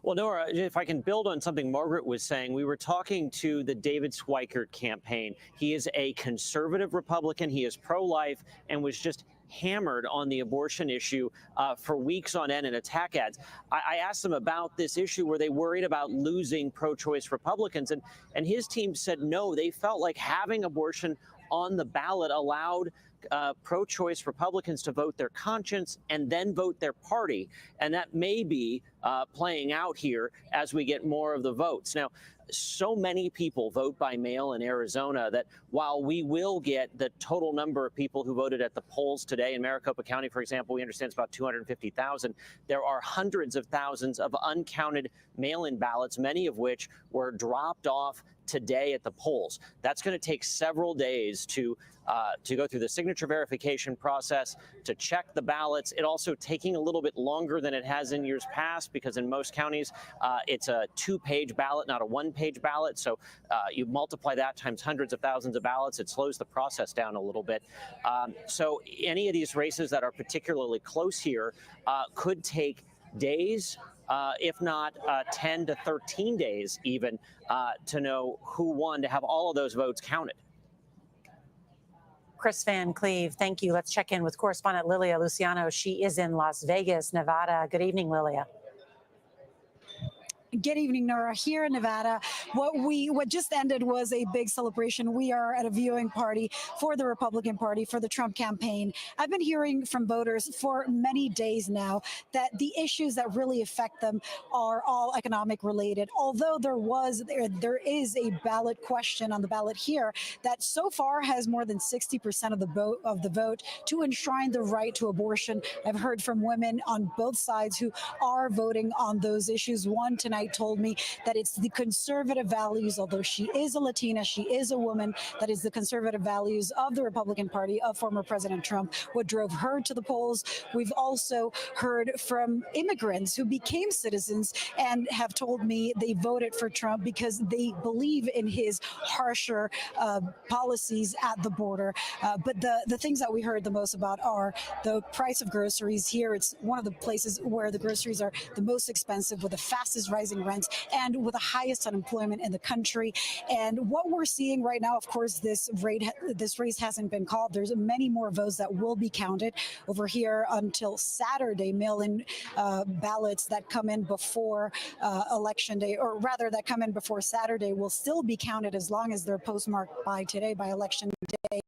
Well, Nora, if I can build on something Margaret was saying, we were talking to the David Schweikert campaign. He is a conservative Republican. He is pro-life and was just hammered on the abortion issue for weeks on end in attack ads. I asked them about this issue. Were they worried about losing pro-choice Republicans? And his team said no. They felt like having abortion on the ballot allowed pro-choice Republicans to vote their conscience and then vote their party. And that may be playing out here as we get more of the votes. Now, so many people vote by mail in Arizona that while we will get the total number of people who voted at the polls today in Maricopa County, for example, we understand it's about 250,000. There are hundreds of thousands of uncounted mail-in ballots, many of which were dropped off today at the polls. That's going to take several days to go through the signature verification process, to check the ballots. It also taking a little bit longer than it has in years past because in most counties, it's a 2-page ballot, not a 1-page ballot. So you multiply that times hundreds of thousands of ballots, it slows the process down a little bit. So any of these races that are particularly close here could take days, if not 10 to 13 days even, to know who won, to have all of those votes counted. Chris Van Cleve, thank you. Let's check in with correspondent Lilia Luciano. She is in Las Vegas, Nevada. Good evening, Lilia. Good evening, Nora. Here in Nevada, what just ended was a big celebration. We are at a viewing party for the Republican Party, for the Trump campaign. I've been hearing from voters for many days now that the issues that really affect them are all economic related. Although there is a ballot question on the ballot here that so far has more than 60% of the vote to enshrine the right to abortion. I've heard from women on both sides who are voting on those issues. One tonight night told me that it's the conservative values, although she is a Latina, she is a woman, that is the conservative values of the Republican Party of former President Trump, what drove her to the polls. We've also heard from immigrants who became citizens and have told me they voted for Trump because they believe in his harsher policies at the border. But the things that we heard the most about are the price of groceries here. It's one of the places where the groceries are the most expensive, with the fastest rising rents and with the highest unemployment in the country. And what we're seeing right now, of course, this race hasn't been called. There's many more votes that will be counted over here until Saturday. Mail-in ballots that come in before Election Day, or rather that come in before Saturday, will still be counted as long as they're postmarked by today, by Election Day.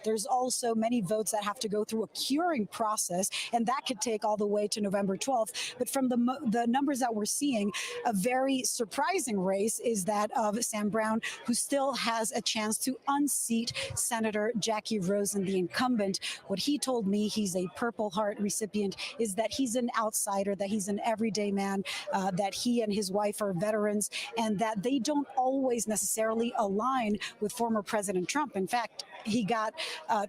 There's also many votes that have to go through a curing process, and that could take all the way to November 12th. But from the numbers that we're seeing, a very surprising race is that of Sam Brown, who still has a chance to unseat Senator Jackie Rosen, the incumbent. What he told me, he's a Purple Heart recipient, is that he's an outsider, that he's an everyday man, that he and his wife are veterans, and that they don't always necessarily align with former President Trump. In fact, he got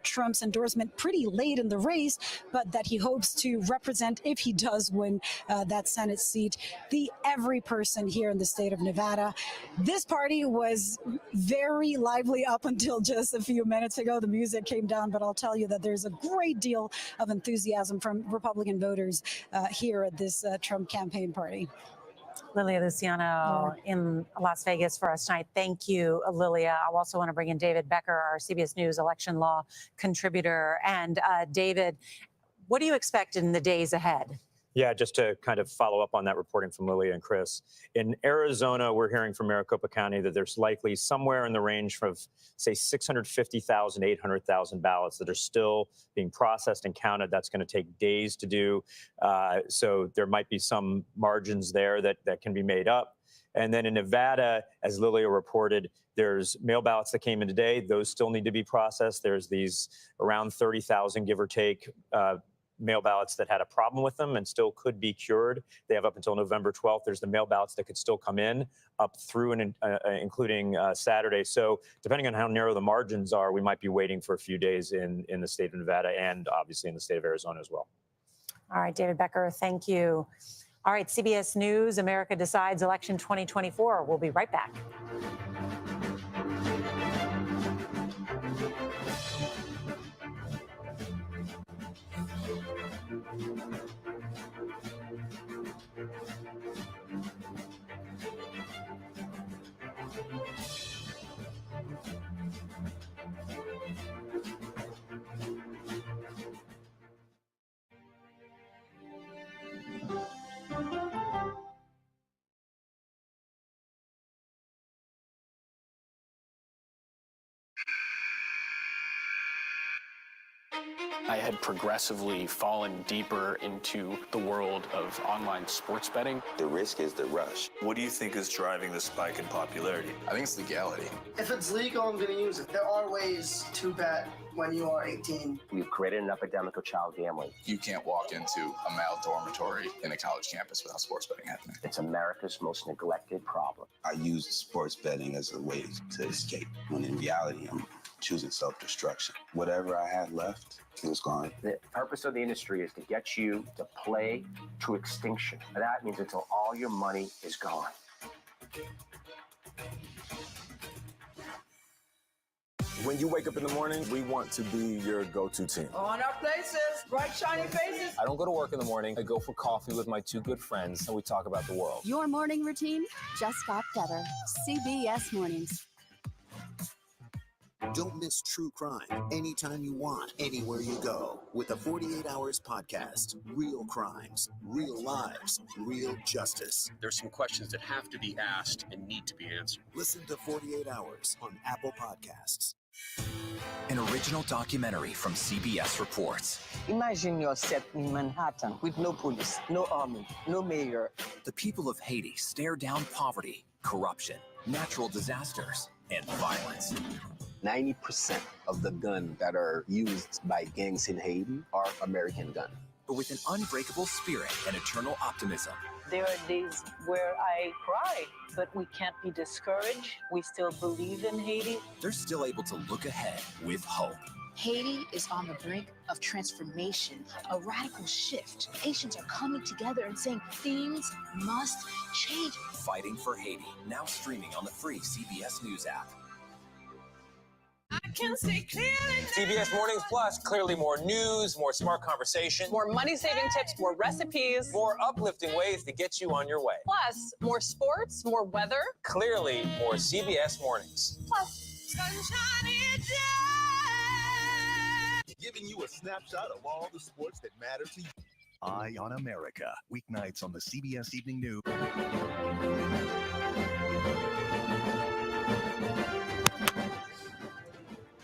Trump's endorsement pretty late in the race, but that he hopes to represent, if he does win that Senate seat, the every person here in the state of Nevada. This party was very lively up until just a few minutes ago. The music came down, but I'll tell you that there's a great deal of enthusiasm from Republican voters here at this Trump campaign party. Lilia Luciano in Las Vegas for us tonight. Thank you, Lilia. I also want to bring in David Becker, our CBS News election law contributor. And David, what do you expect in the days ahead? Yeah, just to kind of follow up on that reporting from Lilia and Chris. In Arizona, we're hearing from Maricopa County that there's likely somewhere in the range of, say, 650,000, 800,000 ballots that are still being processed and counted. That's going to take days to do. So there might be some margins there that can be made up. And then in Nevada, as Lilia reported, there's mail ballots that came in today. Those still need to be processed. There's these around 30,000, give or take, mail ballots that had a problem with them and still could be cured. They have up until November 12th. There's the mail ballots that could still come in up through and including Saturday. So depending on how narrow the margins are, we might be waiting for a few days in the state of Nevada and obviously in the state of Arizona as well. All right, David Becker, thank you. All right, CBS News, America Decides Election 2024. We'll be right back. I had progressively fallen deeper into the world of online sports betting. The risk is the rush. What do you think is driving the spike in popularity? I think it's legality. If it's legal, I'm going to use it. There are ways to bet when you are 18. We've created an epidemic of child gambling. You can't walk into a male dormitory in a college campus without sports betting happening. It's America's most neglected problem. I used sports betting as a way to escape, when in reality, I'm choosing self-destruction. Whatever I had left, it was gone. The purpose of the industry is to get you to play to extinction. And that means until all your money is gone. When you wake up in the morning, we want to be your go-to team. On our places, bright, shiny faces. I don't go to work in the morning. I go for coffee with my two good friends, and we talk about the world. Your morning routine just got better. CBS Mornings. Don't miss true crime anytime you want, anywhere you go. With the 48 Hours podcast, real crimes, real lives, real justice. There's some questions that have to be asked and need to be answered. Listen to 48 Hours on Apple Podcasts. An original documentary from CBS Reports. Imagine yourself in Manhattan with no police, no army, no mayor. The people of Haiti stare down poverty, corruption, natural disasters, and violence. 90% of the guns that are used by gangs in Haiti are American guns. but with an unbreakable spirit and eternal optimism. There are days where I cry, but we can't be discouraged. We still believe in Haiti. They're still able to look ahead with hope. Haiti is on the brink of transformation, a radical shift. Haitians are coming together and saying things must change. Fighting for Haiti, now streaming on the free CBS News app. I can see clearly. CBS Mornings Plus, clearly more news, more smart conversation, More money-saving tips, more recipes, more uplifting ways to get you on your way. plus more sports, more weather. Clearly more CBS Mornings. Plus, sunshine is Giving you a snapshot of all the sports that matter to you. Eye on America, weeknights on the CBS Evening News.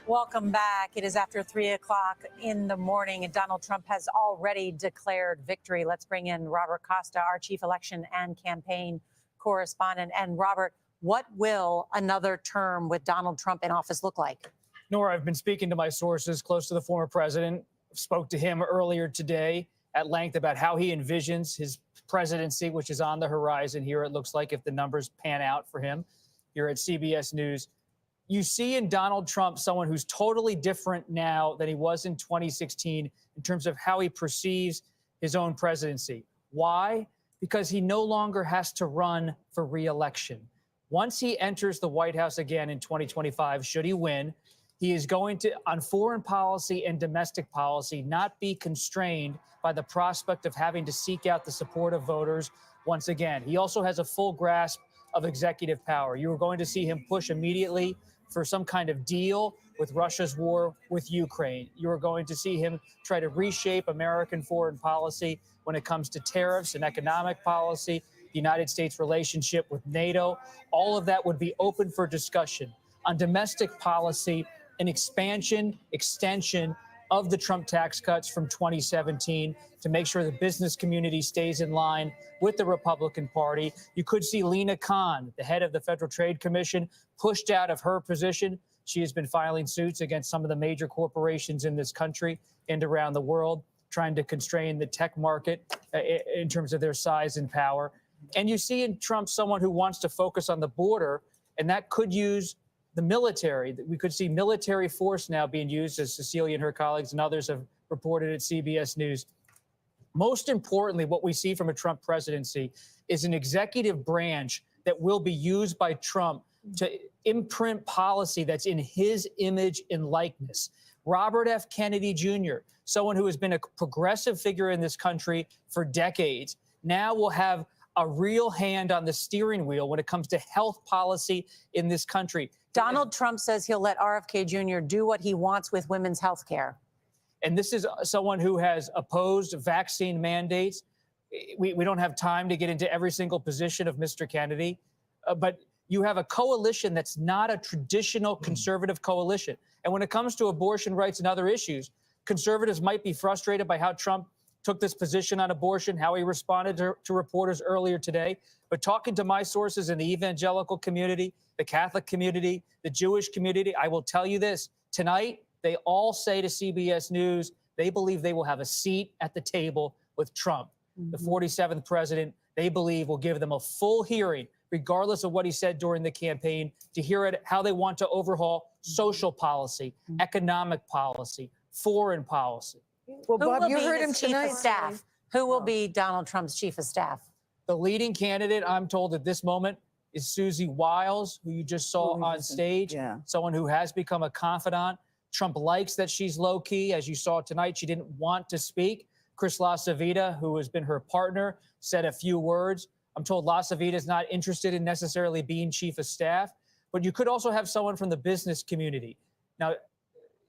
Welcome back. It is after 3 o'clock in the morning, and Donald Trump has already declared victory. Let's bring in Robert Costa, our chief election and campaign correspondent. And Robert, what will another term with Donald Trump in office look like? Nora, I've been speaking to my sources close to the former president. Spoke to him earlier today at length about how he envisions his presidency, which is on the horizon here, it looks like, if the numbers pan out for him here at CBS News. You see in Donald Trump someone who's totally different now than he was in 2016 in terms of how he perceives his own presidency. Why? Because he no longer has to run for re-election. Once he enters the White House again in 2025, should he win, he is going to, on foreign policy and domestic policy, not be constrained by the prospect of having to seek out the support of voters once again. He also has a full grasp of executive power. You are going to see him push immediately for some kind of deal with Russia's war with Ukraine. You are going to see him try to reshape American foreign policy when it comes to tariffs and economic policy, the United States relationship with NATO. All of that would be open for discussion. On domestic policy, an expansion, extension of the Trump tax cuts from 2017 to make sure the business community stays in line with the Republican Party. You could see Lina Khan, the head of the Federal Trade Commission, pushed out of her position. She has been filing suits against some of the major corporations in this country and around the world, trying to constrain the tech market in terms of their size and power. And you see in Trump someone who wants to focus on the border, and that could use the military. We could see military force now being used, as Cecilia and her colleagues and others have reported at CBS News. Most importantly, what we see from a Trump presidency is an executive branch that will be used by Trump to imprint policy that's in his image and likeness. Robert F. Kennedy Jr., someone who has been a progressive figure in this country for decades, now will have a real hand on the steering wheel when it comes to health policy in this country. Donald Trump says he'll let RFK Jr. do what he wants with women's health care. And this is someone who has opposed vaccine mandates. We don't have time to get into every single position of Mr. Kennedy, but you have a coalition that's not a traditional conservative coalition. And when it comes to abortion rights and other issues, conservatives might be frustrated by how Trump took this position on abortion, how he responded to reporters earlier today. But talking to my sources in the evangelical community, the Catholic community, the Jewish community, I will tell you this. Tonight, they all say to CBS News, they believe they will have a seat at the table with Trump. The 47th president, they believe, will give them a full hearing, regardless of what he said during the campaign, to hear it, how they want to overhaul social policy, economic policy, foreign policy. Well, Bob, you heard him tonight. Staff. Who will be Donald Trump's chief of staff? The leading candidate, I'm told at this moment, is Susie Wiles, who you just saw on stage, someone who has become a confidant. Trump likes that she's low-key. As you saw tonight, she didn't want to speak. Chris LaCivita, who has been her partner, said a few words. I'm told LaCivita is not interested in necessarily being chief of staff, but you could also have someone from the business community. Now,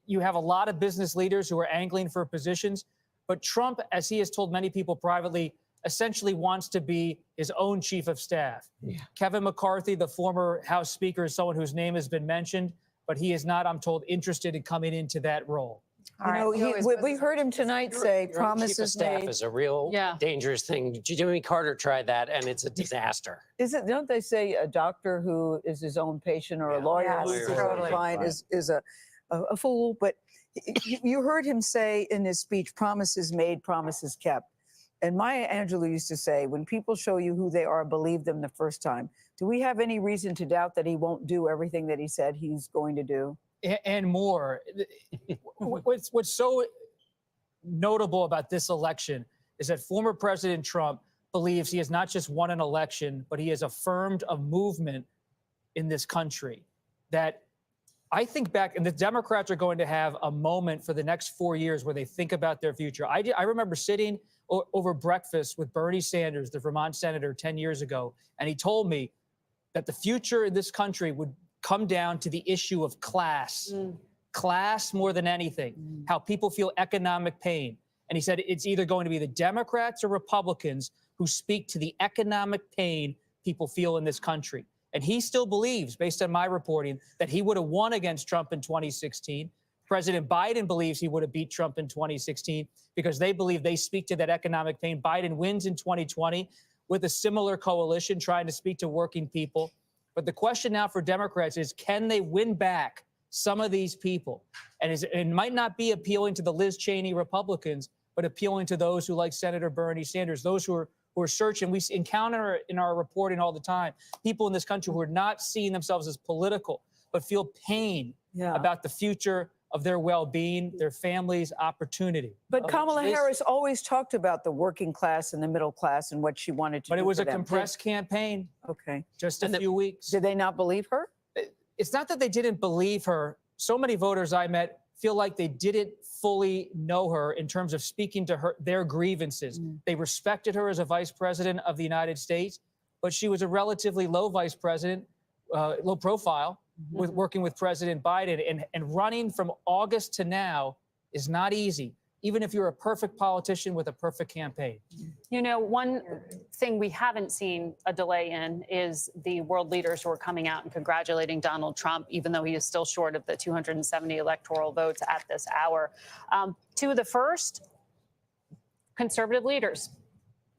you have a lot of business leaders who are angling for positions, but Trump, as he has told many people privately, essentially wants to be his own chief of staff. Kevin McCarthy, the former House Speaker, is someone whose name has been mentioned, but he is not, I'm told, interested in coming into that role. We heard him tonight say promises chief of staff made. is a real dangerous thing. Jimmy Carter tried that, and it's a disaster. Is it? Don't they say a doctor who is his own patient or a lawyer who's his own client is a a fool, but you heard him say in his speech, promises made, promises kept. And Maya Angelou used to say, when people show you who they are, believe them the first time. Do we have any reason to doubt that he won't do everything that he said he's going to do? And more. What's so notable about this election is that former President Trump believes he has not just won an election, but he has affirmed a movement in this country that I think back, and the Democrats are going to have a moment for the next 4 years where they think about their future. I remember sitting over breakfast with Bernie Sanders, the Vermont senator, 10 years ago, and he told me that the future in this country would come down to the issue of class. Class more than anything, how people feel economic pain. And he said it's either going to be the Democrats or Republicans who speak to the economic pain people feel in this country. And he still believes, based on my reporting, that he would have won against Trump in 2016. President Biden believes he would have beat Trump in 2016 because they believe they speak to that economic pain. Biden wins in 2020 with a similar coalition trying to speak to working people. But the question now for Democrats is, can they win back some of these people? And it might not be appealing to the Liz Cheney Republicans, but appealing to those who like Senator Bernie Sanders, those who are searching. We encounter in our reporting all the time people in this country who are not seeing themselves as political, but feel pain about the future of their well-being, their families' opportunity. But Kamala Harris always talked about the working class and the middle class and what she wanted to do. But it was for a them. compressed campaign. Okay. Just a few weeks. Did they not believe her? It's not that they didn't believe her. So many voters I met feel like they didn't fully know her in terms of speaking to her, their grievances. They respected her as a vice president of the United States, but she was a relatively low vice president, low profile, with working with President Biden. And running from August to now is not easy, even if you're a perfect politician with a perfect campaign. You know, one thing we haven't seen a delay in is the world leaders who are coming out and congratulating Donald Trump, even though he is still short of the 270 electoral votes at this hour. Two of the first conservative leaders,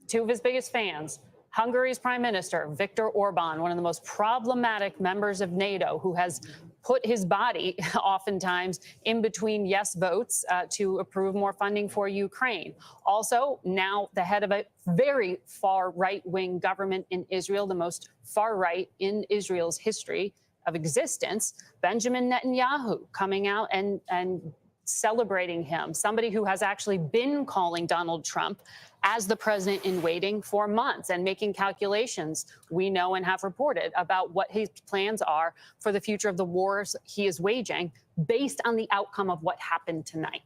two of his biggest fans, Hungary's Prime Minister, Viktor Orban, one of the most problematic members of NATO, who has put his body oftentimes in between yes votes to approve more funding for Ukraine. Also, now the head of a very far right-wing government in Israel, the most far right in Israel's history of existence, Benjamin Netanyahu, coming out and celebrating him, somebody who has actually been calling Donald Trump as the president in waiting for months and making calculations, we know and have reported, about what his plans are for the future of the wars he is waging based on the outcome of what happened tonight.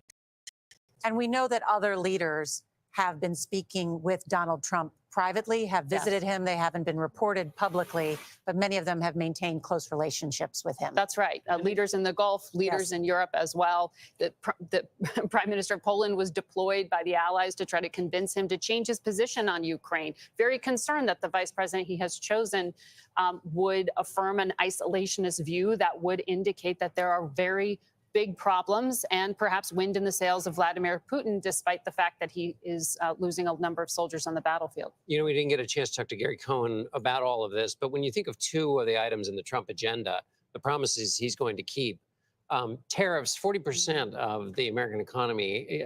And we know that other leaders have been speaking with Donald Trump privately, have visited him. They haven't been reported publicly, but many of them have maintained close relationships with him. That's right. Leaders in the Gulf, leaders in Europe as well. The Prime Minister of Poland was deployed by the Allies to try to convince him to change his position on Ukraine. Very concerned that the vice president he has chosen would affirm an isolationist view that would indicate that there are very big problems and perhaps wind in the sails of Vladimir Putin, despite the fact that he is losing a number of soldiers on the battlefield. You know, we didn't get a chance to talk to Gary Cohn about all of this, but when you think of two of the items in the Trump agenda, the promises he's going to keep, tariffs, 40% of the American economy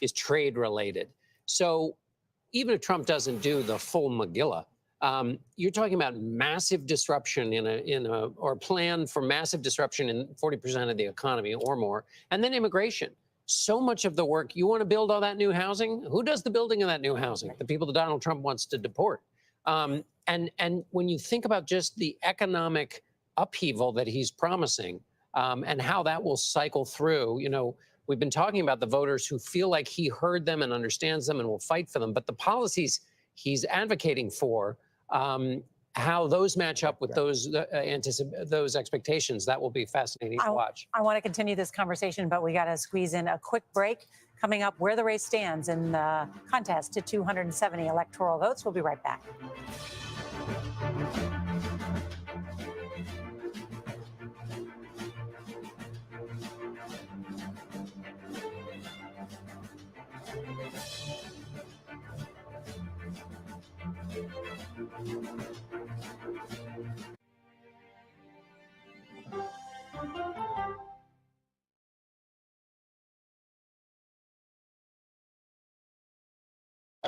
is trade related. So even if Trump doesn't do the full Megillah, you're talking about massive disruption or plan for massive disruption in 40% of the economy or more, and then immigration. So much of the work, you want to build all that new housing? Who does the building of that new housing? The people that Donald Trump wants to deport. And when you think about just the economic upheaval that he's promising and how that will cycle through, you know, we've been talking about the voters who feel like he heard them and understands them and will fight for them, but the policies he's advocating for, how those match up with those expectations, that will be fascinating to watch. I want to continue this conversation, but we got to squeeze in a quick break. Coming up, where the race stands in the contest to 270 electoral votes. We'll be right back.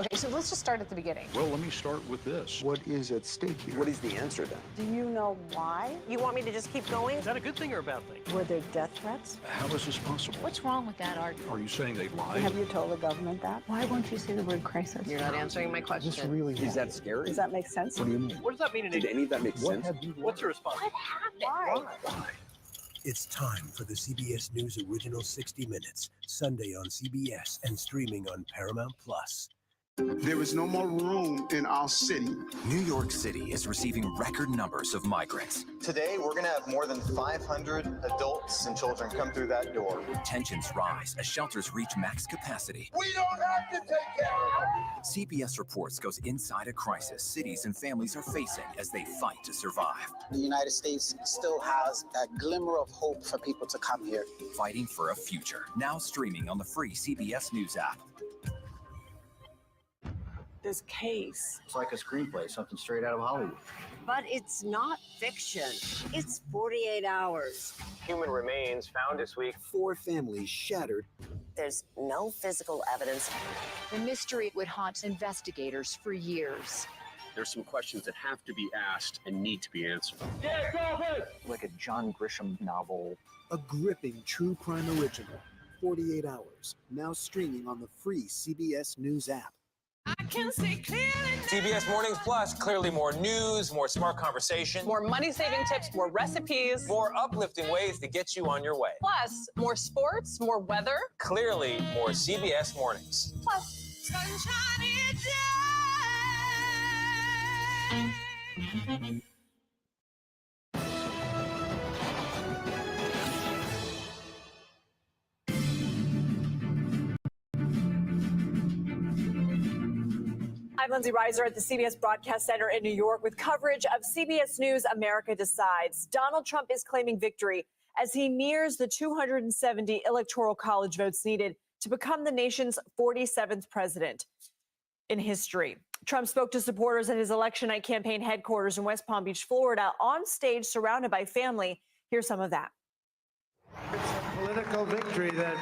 Okay, so let's just start at the beginning. Well, let me start with this. What is at stake here? What is the answer then? Do you know why? You want me to just keep going? Is that a good thing or a bad thing? Were there death threats? How is this possible? What's wrong with that argument? Are you saying they lied? Have you told the government that? Why won't you say the word crisis? You're not answering my question. This really Is that scary? Does that make sense? What do you mean? What does that mean in Did any of that make sense? What's your response? What happened? Why? It's time for the CBS News Original 60 Minutes, Sunday on CBS and streaming on Paramount Plus. There is no more room in our city. New York City is receiving record numbers of migrants. Today, we're going to have more than 500 adults and children come through that door. Tensions rise as shelters reach max capacity. We don't have to take care of it. CBS Reports goes inside a crisis cities and families are facing as they fight to survive. The United States still has that glimmer of hope for people to come here. Fighting for a future. Now streaming on the free CBS News app. This case. It's like a screenplay, something straight out of Hollywood. But it's not fiction. It's 48 hours. Human remains found this week. 4 families shattered. There's no physical evidence. The mystery would haunt investigators for years. There's some questions that have to be asked and need to be answered. Like a John Grisham novel. A gripping true crime original. 48 hours. Now streaming on the free CBS News app. I can see clearly now. CBS Mornings Plus, clearly more news, more smart conversation, More money-saving tips, more recipes, more uplifting ways to get you on your way. plus more sports, more weather. Clearly more CBS Mornings. Plus, sunshiny day. I'm Lindsay Reiser at the CBS Broadcast Center in New York with coverage of CBS News America Decides. Donald Trump is claiming victory as he nears the 270 Electoral College votes needed to become the nation's 47th president in history. Trump spoke to supporters at his election night campaign headquarters in West Palm Beach, Florida, on stage surrounded by family. Here's some of that. It's a political victory that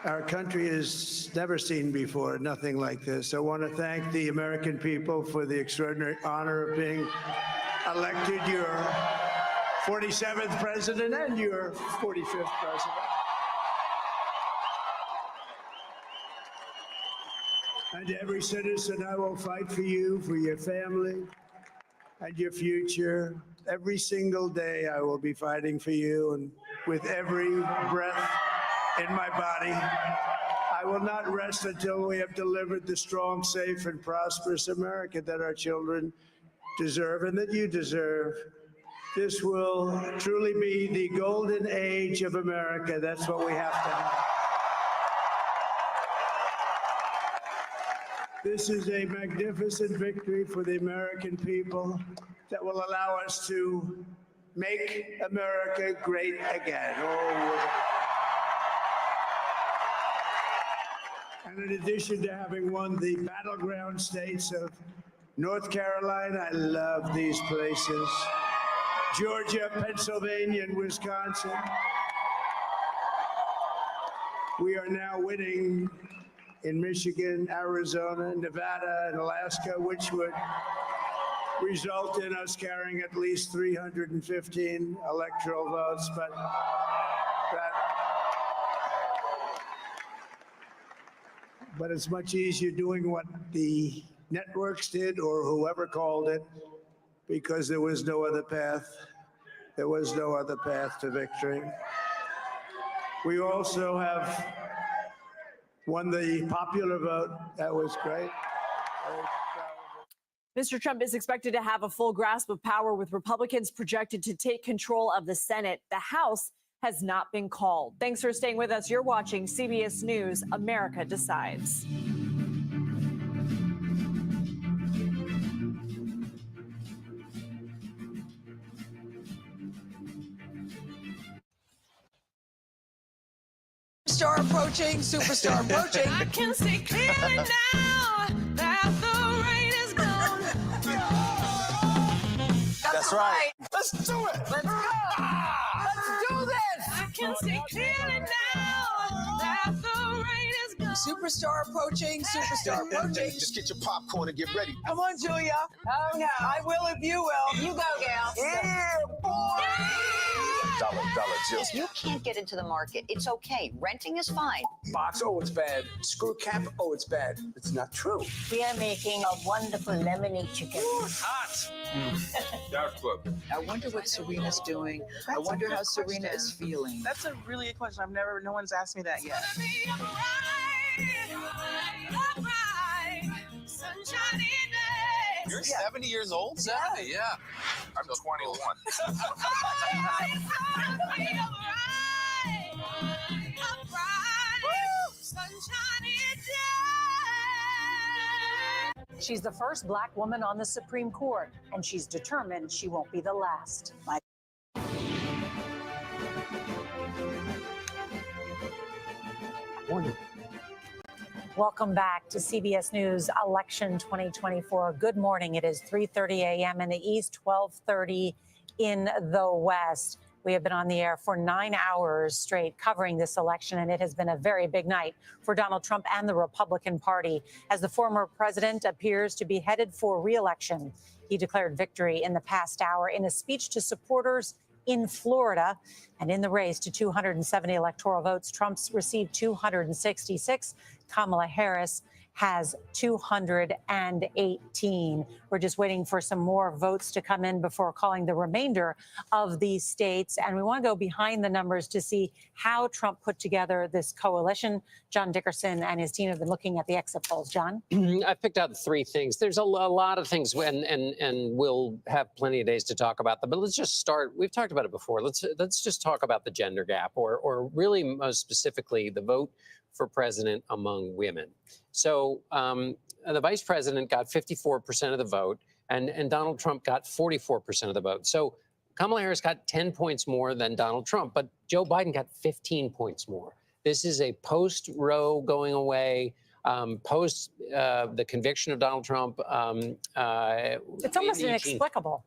our country has never seen before, nothing like this. I want to thank the American people for the extraordinary honor of being elected your 47th president and your 45th president. And every citizen, I will fight for you, for your family, and your future. Every single day, I will be fighting for you, and with every breath in my body, I will not rest until we have delivered the strong, safe, and prosperous America that our children deserve and that you deserve. This will truly be the golden age of America. That's what we have to have. This is a magnificent victory for the American people that will allow us to make America great again. And in addition to having won the battleground states of North Carolina, I love these places, Georgia, Pennsylvania, and Wisconsin, we are now winning in Michigan, Arizona, Nevada, and Alaska, which would result in us carrying at least 315 electoral votes. But it's much easier doing what the networks did or whoever called it, because there was no other path. There was no other path to victory. We also have won the popular vote. That was great. Mr. Trump is expected to have a full grasp of power, with Republicans projected to take control of the Senate. The House has not been called. Thanks for staying with us. You're watching CBS News America Decides. Superstar approaching, superstar approaching. I can see clearly now that the rain is gone. That's right. Let's do it. Let's go. Let's do this. I can see clearly now that the rain is gone. Superstar approaching, superstar approaching. Just get your popcorn and get ready. Come on, Julia. Oh, no. I will if you will. You go, gal. Yeah, boy. Dollar Jill. You can't get into the market. It's okay. Renting is fine. Box, oh, it's bad. Screw cap, oh, it's bad. It's not true. We are making a wonderful lemonade chicken. Hot. That's good. I wonder what Serena's doing. I wonder how Serena is feeling. That's a really good question. No one's asked me that yet. You're 70 years old? 70, yeah. I'm 21. She's the first Black woman on the Supreme Court, and she's determined she won't be the last. Welcome back to CBS News Election 2024. Good morning. It is 3:30 a.m. in the East, 12:30 in the West. We have been on the air for 9 hours straight covering this election, and it has been a very big night for Donald Trump and the Republican Party as the former president appears to be headed for re-election. He declared victory in the past hour in a speech to supporters in Florida. And in the race to 270 electoral votes, Trump's received 266. Kamala Harris has 218. We're just waiting for some more votes to come in before calling the remainder of these states. And we want to go behind the numbers to see how Trump put together this coalition. John Dickerson and his team have been looking at the exit polls. John? I picked out 3 things. There's a lot of things, and we'll have plenty of days to talk about them. But let's just start. We've talked about it before. Let's just talk about the gender gap, or really most specifically the vote for president among women. So the vice president got 54% of the vote, and Donald Trump got 44% of the vote. So Kamala Harris got 10 points more than Donald Trump, but Joe Biden got 15 points more. This is a post-Roe going away, post the conviction of Donald Trump. It's almost inexplicable.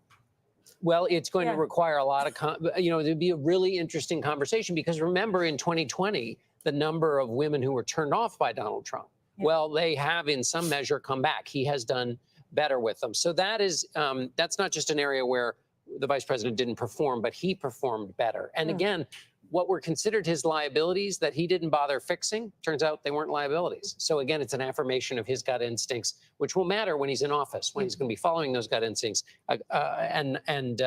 Well, it's going to require a lot of, there'd be a really interesting conversation because remember in 2020, the number of women who were turned off by Donald Trump. Well, they have in some measure come back. He has done better with them. So that is, that's not just an area where the vice president didn't perform, but he performed better. And again, what were considered his liabilities that he didn't bother fixing, turns out they weren't liabilities. So again, it's an affirmation of his gut instincts, which will matter when he's in office, when he's going to be following those gut instincts and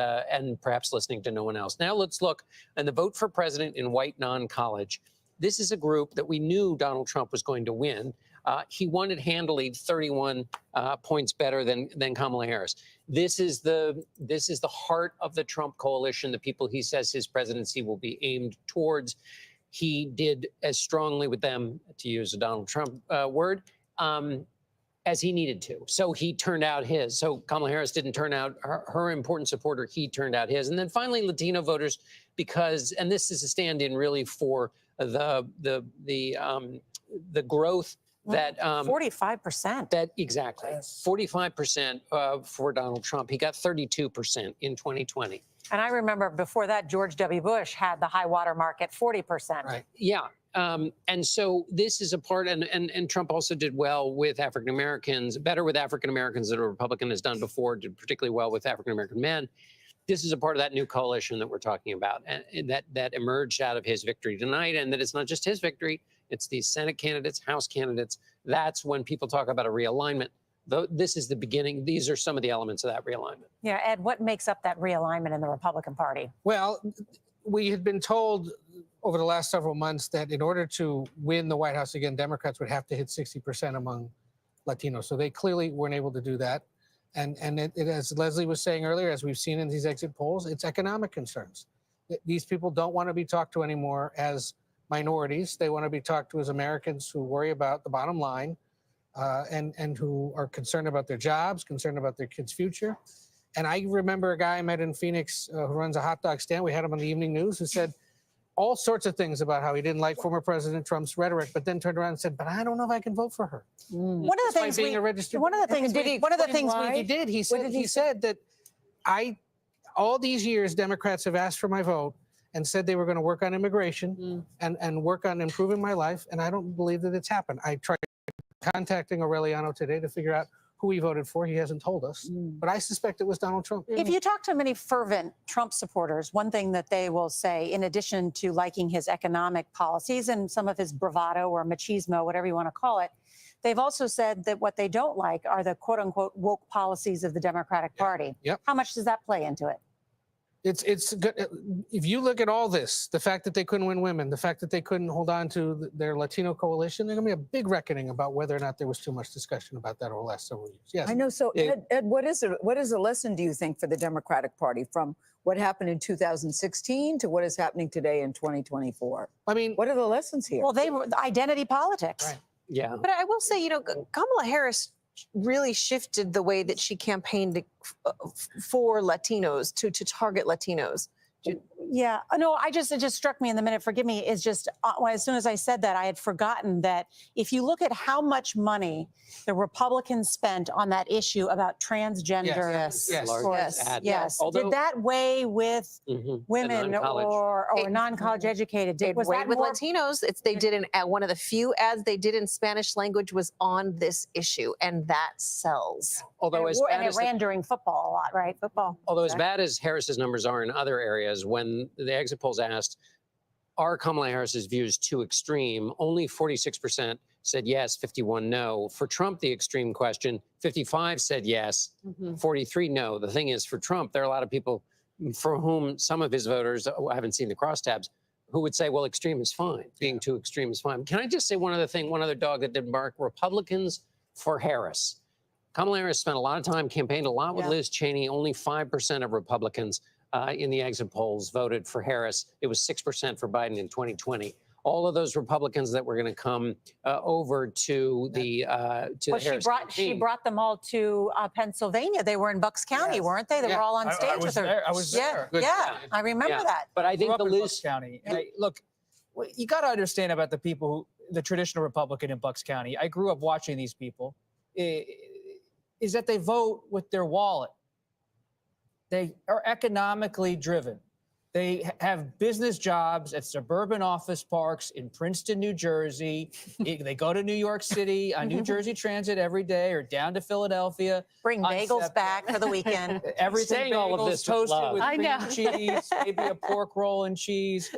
perhaps listening to no one else. Now let's look at the vote for president in white non-college. This is a group that we knew Donald Trump was going to win. He won it handily, 31 points better than Kamala Harris. This is the heart of the Trump coalition, the people he says his presidency will be aimed towards. He did as strongly with them, to use a Donald Trump word, as he needed to. So he turned out his. So Kamala Harris didn't turn out her important supporter. He turned out his. And then finally, Latino voters, because, and this is a stand-in really for the growth that 45%. That exactly 45% for Donald Trump. He got 32% in 2020. And I remember before that, George W. Bush had the high water mark at 40%. Right. Yeah. And so this is a part, and Trump also did well with African Americans, better with African Americans than a Republican has done before, did particularly well with African American men. This is a part of that new coalition that we're talking about, and that emerged out of his victory tonight, and that it's not just his victory, it's the Senate candidates, House candidates. That's when people talk about a realignment. This is the beginning. These are some of the elements of that realignment. Yeah, Ed, what makes up that realignment in the Republican Party? Well, we had been told over the last several months that in order to win the White House again, Democrats would have to hit 60% among Latinos. So they clearly weren't able to do that. And as Leslie was saying earlier, as we've seen in these exit polls, it's economic concerns. These people don't want to be talked to anymore as minorities. They want to be talked to as Americans who worry about the bottom line and who are concerned about their jobs, concerned about their kids' future. And I remember a guy I met in Phoenix who runs a hot dog stand. We had him on the evening news who said all sorts of things about how he didn't like former President Trump's rhetoric, but then turned around and said, but I don't know if I can vote for her. One of the things he did, he said that all these years Democrats have asked for my vote, and said they were going to work on immigration and work on improving my life. And I don't believe that it's happened. I tried contacting Aureliano today to figure out who he voted for. He hasn't told us, but I suspect it was Donald Trump. If you talk to many fervent Trump supporters, one thing that they will say, in addition to liking his economic policies and some of his bravado or machismo, whatever you want to call it, they've also said that what they don't like are the quote unquote woke policies of the Democratic Party. Yep. How much does that play into it? It's good. If you look at all this, the fact that they couldn't win women, the fact that they couldn't hold on to their Latino coalition, there's going to be a big reckoning about whether or not there was too much discussion about that over the last several years. Yes. I know. So, Ed, what is the lesson, do you think, for the Democratic Party from what happened in 2016 to what is happening today in 2024? I mean, what are the lessons here? Well, they were identity politics. Right. Yeah. But I will say, you know, Kamala Harris really shifted the way that she campaigned for Latinos to target Latinos. Yeah, no, it just struck me in the minute, forgive me, is just as soon as I said that, I had forgotten that if you look at how much money the Republicans spent on that issue about transgender. Yes. Although, did that weigh with women non-college. or non-college educated? It Was weighed that with more? Latinos. They did one of the few ads they did in Spanish language was on this issue, and that sells. Although And it ran during football a lot, right? Football. Although as bad as Harris's numbers are in other areas, when the exit polls asked, are Kamala Harris's views too extreme? Only 46% said yes, 51 no. For Trump, the extreme question, 55 said yes, 43 no. The thing is, for Trump, there are a lot of people for whom some of his voters, I haven't seen the crosstabs, who would say, well, extreme is fine. Being too extreme is fine. Can I just say one other dog that didn't bark? Republicans for Harris. Kamala Harris spent a lot of time, campaigned a lot with Liz Cheney. Only 5% of Republicans in the exit polls voted for Harris. It was 6% for Biden in 2020. All of those Republicans that were going to come over to the Harris She brought them all to Pennsylvania. They were in Bucks County, weren't they? They were all on stage with her. I was there. Yeah, I remember that. But I think Grew up the in Liz Bucks County. And look, you got to understand about the people the traditional Republican in Bucks County. I grew up watching these people. Is that they vote with their wallet. They are economically driven. They have business jobs at suburban office parks in Princeton, New Jersey. They go to New York City on New Jersey Transit every day or down to Philadelphia. Bring bagels back for the weekend. Everything Saying all of bagels this with toasted love. with I cream know. cheese, maybe a pork roll and cheese.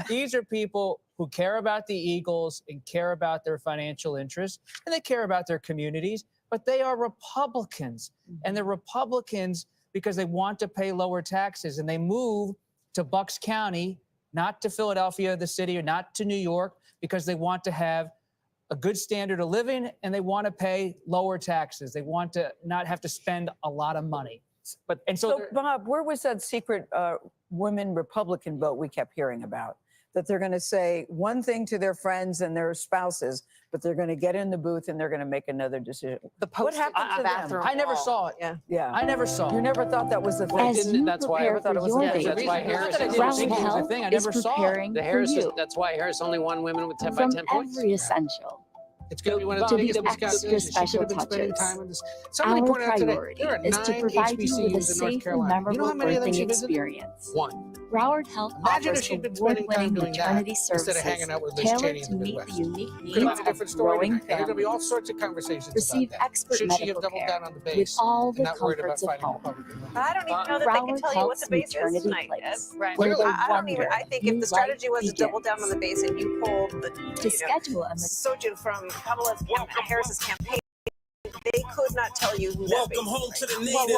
These are people who care about the Eagles and care about their financial interests, and they care about their communities, but they are Republicans. And they're Republicans because they want to pay lower taxes, and they move to Bucks County, not to Philadelphia, the city, or not to New York, because they want to have a good standard of living and they want to pay lower taxes. They want to not have to spend a lot of money. So Bob, where was that secret women Republican vote we kept hearing about? That they're going to say one thing to their friends and their spouses, but they're going to get in the booth and they're going to make another decision. What happened to them? I never saw it. Yeah. I never saw it. You never thought that was the thing. That's why I never thought it was a thing. That's why Harris I never saw it. The Harris is, that's why Harris only won women with 10 by 10 points. Every essential. It's going to be one of the To biggest be extra special touches. Somebody Our pointed out today, priority there are is to 9 provide you with a HBCUs in North safe and Carolina. You know memorable how many of them birthing she visited? experience. 1. Broward Health Imagine if offers she'd been spending time award-winning doing that maternity instead of services hanging out with Liz tailored Cheney to in the meet the Midwest. unique Could needs have been a of different story growing tonight. There's going to be all families. sorts of conversations Receive about that. expert Should she medical have doubled care down on the with base all and the not worried about comforts of fighting home. Republican women? I don't even know that they can tell you what the base is Maternity tonight. Place. Right. Where the I don't even. wonder I think if new the strategy life was to double down on the begins. base and you pulled the To schedule a Sojin from Kamala Harris's campaign, they could not tell you who that base Welcome home to the is. native.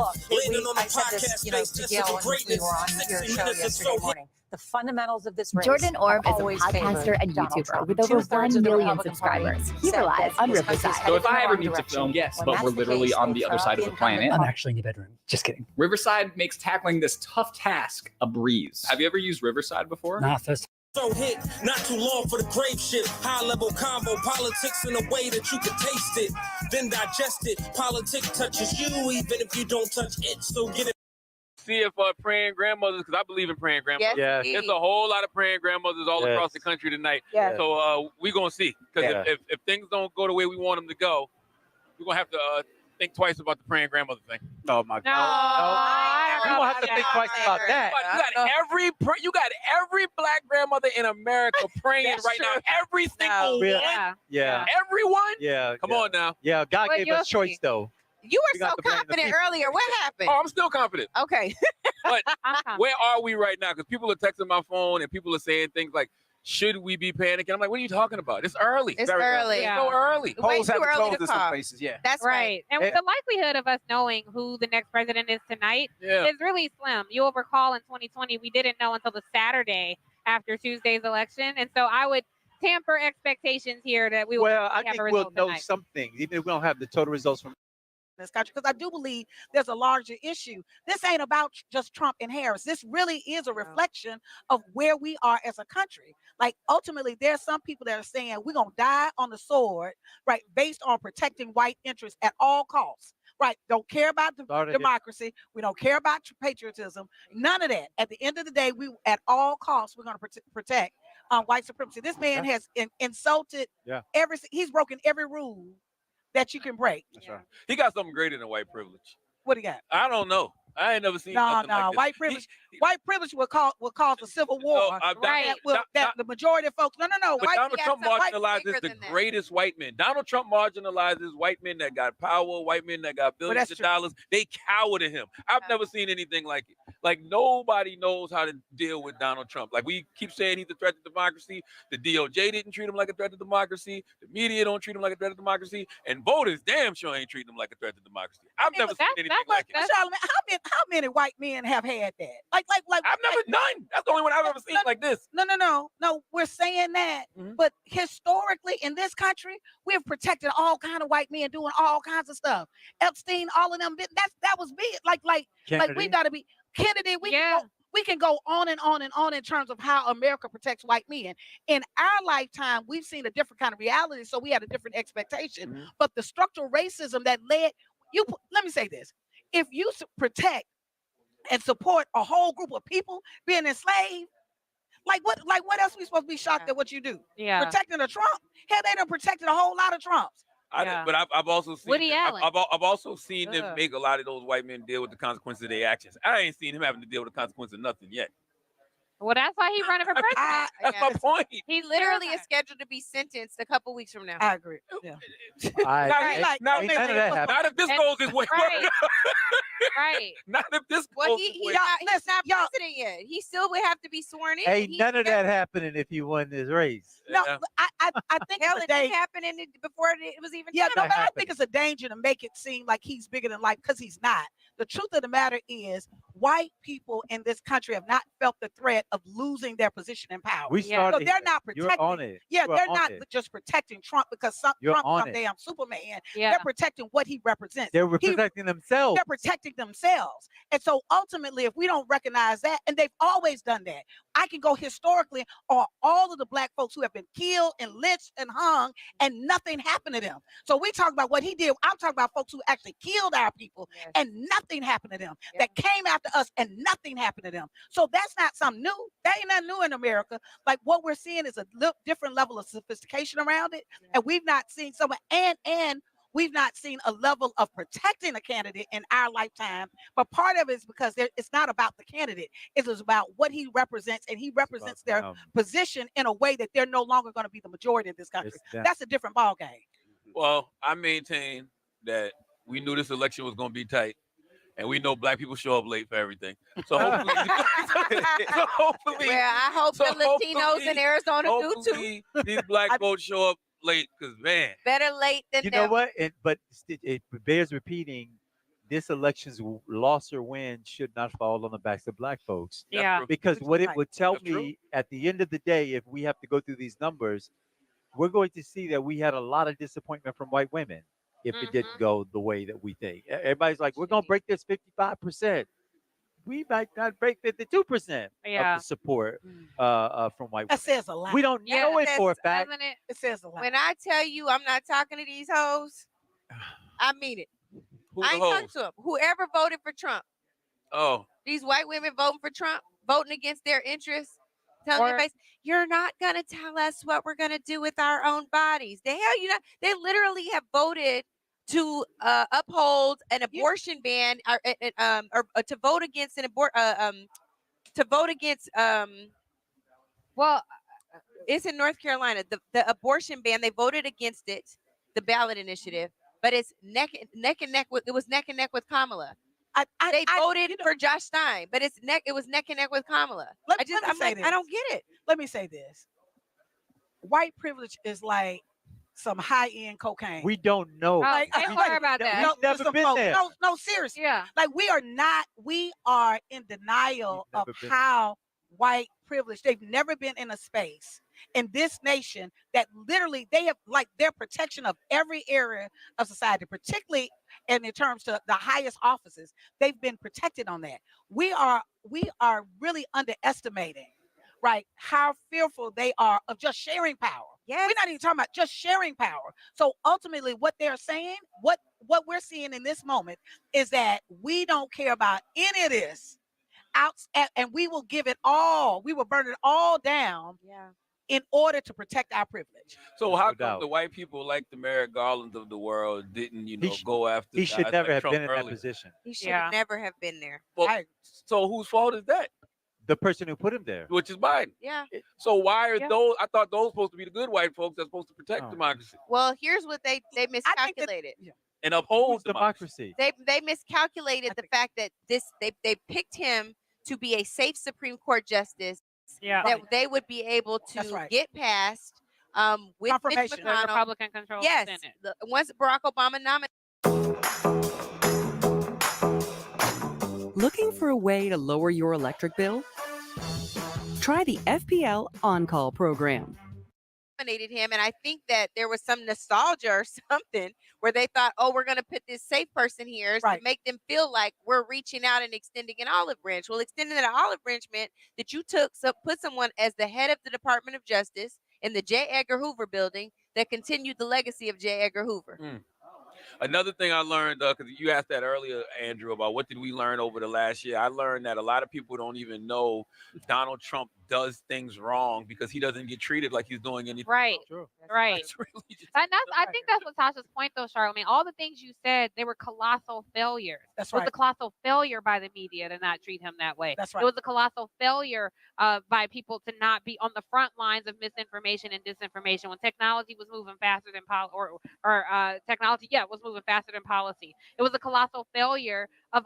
I said this, to Gail when we were on your show yesterday morning. The fundamentals of this race. Jordan Orb is a always podcaster favored and Donald YouTuber Trump. with over 2/3 1 of the million Republican Party subscribers. He said relies that on this country's Riverside. headed So if in the I ever wrong need to direction. film, yes, When but that's we're the literally case, on they the throw other side out of the the planet. incumbent I'm actually in your bedroom. Just kidding. Riverside makes tackling this tough task a breeze. Have you ever used Riverside before? Nah, first. So hit, not too long for the grave shit. High level combo, politics in a way that you can taste it, then digest it. Politics touches you even if you don't touch it. So get it. See if praying grandmothers, because I believe in praying grandmothers. Yes, There's a whole lot of praying grandmothers all across the country tonight. Yes. So we're going to see. Because Yeah. if things don't go the way we want them to go, we're going to have to think twice about the praying grandmother thing. Oh my No, God. You don't have to think twice about that. You got every black grandmother in America praying That's right now. true. Every single Yeah. one. Yeah. Everyone. Yeah. Come on now. Yeah. God Well, gave you'll us choice, though. You We were got so to blame the confident people. earlier. What happened? Oh, I'm still confident. Okay. But where are we right now? Because people are texting my phone and people are saying things like, should we be panicking? I'm like, what are you talking about? It's early. It's early. It's so early. Way Polls have too to early close to in some call. places. Yeah. That's right. And with the likelihood of us knowing who the next president is tonight is really slim. You'll recall in 2020, we didn't know until the Saturday after Tuesday's election. And so I would temper expectations here that we will Well, I have think a we'll result know tonight. some things, even if we don't have the total results from. This country, because I do believe there's a larger issue. This ain't about just Trump and Harris. This really is a reflection of where we are as a country. Like ultimately, there's some people that are saying we're gonna die on the sword, right, based on protecting white interests at all costs. Right, don't care about the democracy. We don't care about patriotism. None of that. At the end of the day, we at all costs we're going to protect white supremacy. This man has insulted he's broken every rule that you can break. That's right. He got something greater than white privilege. What do you got? I don't know. I ain't never seen nothing like this. White privilege. White privilege will cause a civil war. That the majority of folks. No. But White Donald Trump marginalizes the than that. greatest white men. Donald Trump marginalizes white men that got power, white men that got billions of dollars. They cower to him. I've never seen anything like it. Like nobody knows how to deal with Donald Trump. Like we keep saying he's a threat to democracy. The DOJ didn't treat him like a threat to democracy. The media don't treat him like a threat to democracy. And voters damn sure ain't treating him like a threat to democracy. I've never seen anything like it. Charlamagne, how many white men have had that? Like I've never none. That's the only one I've ever seen like this. No. We're saying that, but historically in this country, we have protected all kind of white men doing all kinds of stuff. Epstein, all of them. That was big. Like we got to be Kennedy. We can go on and on and on in terms of how America protects white men. In our lifetime, we've seen a different kind of reality, so we had a different expectation. But the structural racism that led you. Let me say this: if you protect and support a whole group of people being enslaved, like what else are we supposed to be shocked at what you do? Yeah. Protecting a Trump? Hell, they done protected a whole lot of Trumps. But I've also seen Woody Allen. I've also seen them make a lot of those white men deal with the consequences of their actions. I ain't seen him having to deal with the consequences of nothing yet. Well, that's why he's running for president. That's my point. He literally is scheduled to be sentenced a couple weeks from now. I agree. Yeah. Not if this goes his way. Right. Not if this Well, goes he's his way. not president yet. He still would have to be sworn in. Ain't none of that happening if you won this race. No, I think Hell, it's a it didn't danger. happen before it was even Yeah, done. no, but I think it's a danger to make it seem like he's bigger than life because he's not. The truth of the matter is, white people in this country have not felt the threat of losing their position in power. We So started they're here. not You're protecting. on it. Yeah, You are they're on not it. just protecting Trump because You're Trump's on some it. damn Superman. Yeah. They're protecting what he represents. They're He- protecting themselves. They're protecting themselves. And so ultimately, if we don't recognize that, and they've always done that, I can go historically on all of the black folks who have been killed and lynched and hung, and nothing happened to them. So we talk about what he did. I'm talking about folks who actually killed our people, and nothing happened to them. That came after us, and nothing happened to them. So that's not something new. That ain't nothing new in America. Like what we're seeing is a different level of sophistication around it, and we've not seen someone and we've not seen a level of protecting a candidate in our lifetime. But part of it is because it's not about the candidate. It is about what he represents, and he represents their position in a way that they're no longer going to be the majority in this country. That's a different ball game. Well, I maintain that we knew this election was going to be tight, and we know black people show up late for everything. So hopefully, Well, I hope the Latinos in Arizona do too. hopefully these black folks show up late, because man, Better late than You never. know what? But it bears repeating. This election's loss or win should not fall on the backs of black folks. Yeah. Because what it would tell me at the end of the day, if we have to go through these numbers, we're going to see that we had a lot of disappointment from white women if it didn't go the way that we think. Everybody's like, we're going to break this 55%. We might not break 52% of the support from white women. That says a lot. We don't know it for a fact. It says a lot. When I tell you I'm not talking to these hoes, I mean it. Who I the ain't talking hoes? to them. Whoever voted for Trump, Oh, these white women voting for Trump, voting against their interests, telling their face, you're not gonna tell us what we're gonna do with our own bodies. The hell you not? They literally have voted to uphold an abortion ban or to vote against an to vote against well, it's in North Carolina, the abortion ban. They voted against it, the ballot initiative, but it's neck and neck with Kamala. They voted for Josh Stein, but it was neck and neck with Kamala. I don't get it. Let me say this. White privilege is like some high-end cocaine. We don't know. Say more about that. No, We've never Mr. been Folk, there. no, seriously. Yeah. Like we are in denial of how white privilege. They've never been in a space in this nation that literally they have like their protection of every area of society, particularly in terms to the highest offices. They've been protected on that. We are really underestimating, right, how fearful they are of just sharing power. Yes. We're not even talking about just sharing power. So ultimately what they're saying, what we're seeing in this moment is that we don't care about any of this and we will give it all. We will burn it all down in order to protect our privilege. So how come the white people like the Merrick Garland of the world didn't, go after? He should guys never like have Trump been in that earlier? position. He should never have been there. Well, so whose fault is that? The person who put him there. Which is Biden. Yeah. So why are those? I thought those supposed to be the good white folks that's supposed to protect democracy Well, here's what they miscalculated. and uphold democracy. They miscalculated the fact that they picked him to be a safe Supreme Court justice that they would be able to get past with Mitch Confirmation. McConnell. Republican-controlled Yes, Senate. once Barack Obama nominated. Looking for a way to lower your electric bill? Try the FPL On-Call program. Nominated him, and I think that there was some nostalgia or something where they thought, oh, we're going to put this safe person here to make them feel like we're reaching out and extending an olive branch. Well, extending an olive branch meant that you put someone as the head of the Department of Justice in the J. Edgar Hoover building that continued the legacy of J. Edgar Hoover. Another thing I learned, because you asked that earlier, Andrew, about what did we learn over the last year. I learned that a lot of people don't even know Donald Trump does things wrong because he doesn't get treated like he's doing anything Right. wrong. Right. It's really just- And I think that's Latasha's point, though, Charlamagne. All the things you said, they were colossal failures. That's It was right. a colossal failure by the media to not treat him that way. That's It right. was a colossal failure by people to not be on the front lines of misinformation and disinformation when technology was moving faster than technology, was moving faster than policy. It was a colossal failure of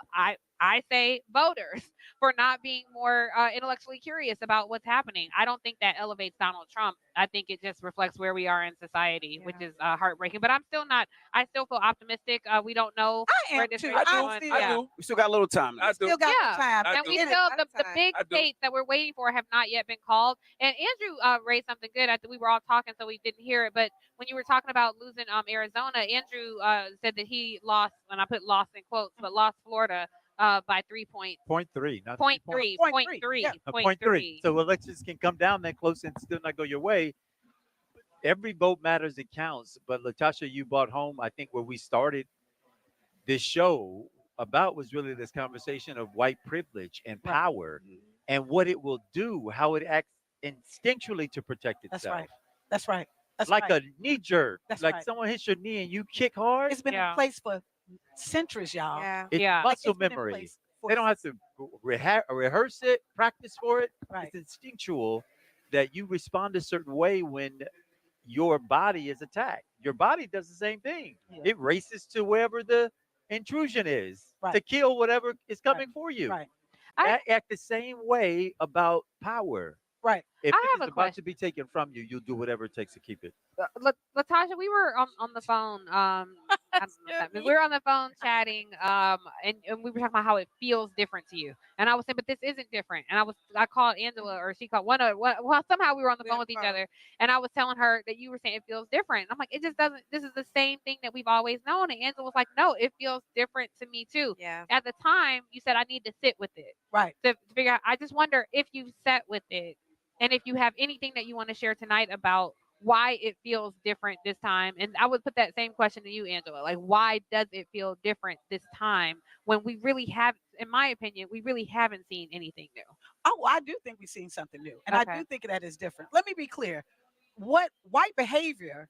I say voters for not being more intellectually curious about what's happening. I don't think that elevates Donald Trump. I think it just reflects where we are in society, which is heartbreaking. But I still feel optimistic. We don't know where this is going. We still got a little time. Still got time. And we still the big states that we're waiting for have not yet been called. And Andrew raised something good. I think we were all talking, so we didn't hear it. But when you were talking about losing Arizona, Andrew said that he lost, and I put lost in quotes, but lost Florida by 3 points. 0.3, not 0.3. 0.3. Yeah, 0.3. So elections can come down that close and still not go your way. Every vote matters, it counts. But Latasha, you brought home, I think, where we started this show about was really this conversation of white privilege and power and what it will do, how it acts instinctually to protect itself. That's right. That's right. That's like right. a knee jerk. That's like right. someone hits your knee and you kick hard. It's been in place for centuries, y'all. It's muscle memory. They don't have to rehearse it, practice for it. Right. It's instinctual that you respond a certain way when your body is attacked. Your body does the same thing. It races to wherever the intrusion is to kill whatever is coming for you. Right. Act the same way about power. Right. If I it have is a about to be taken from you, you'll do whatever it takes to keep it. Latasha, we were on the phone. I don't know what that means. We were on the phone chatting, and we were talking about how it feels different to you. And I was saying, but this isn't different. And I called Angela, or she called well, somehow we were on the phone with each other, and I was telling her that you were saying it feels different. I'm like, it just doesn't. This is the same thing that we've always known. And Angela was like, no, it feels different to me too. Yeah. At the time, you said I need to sit with it. Right. To figure out. I just wonder if you sat with it. And if you have anything that you want to share tonight about why it feels different this time, and I would put that same question to you, Angela, like why does it feel different this time when we really have, in my opinion, we really haven't seen anything new? Oh, I do think we've seen something new. And I do think that is different. Let me be clear. What white behavior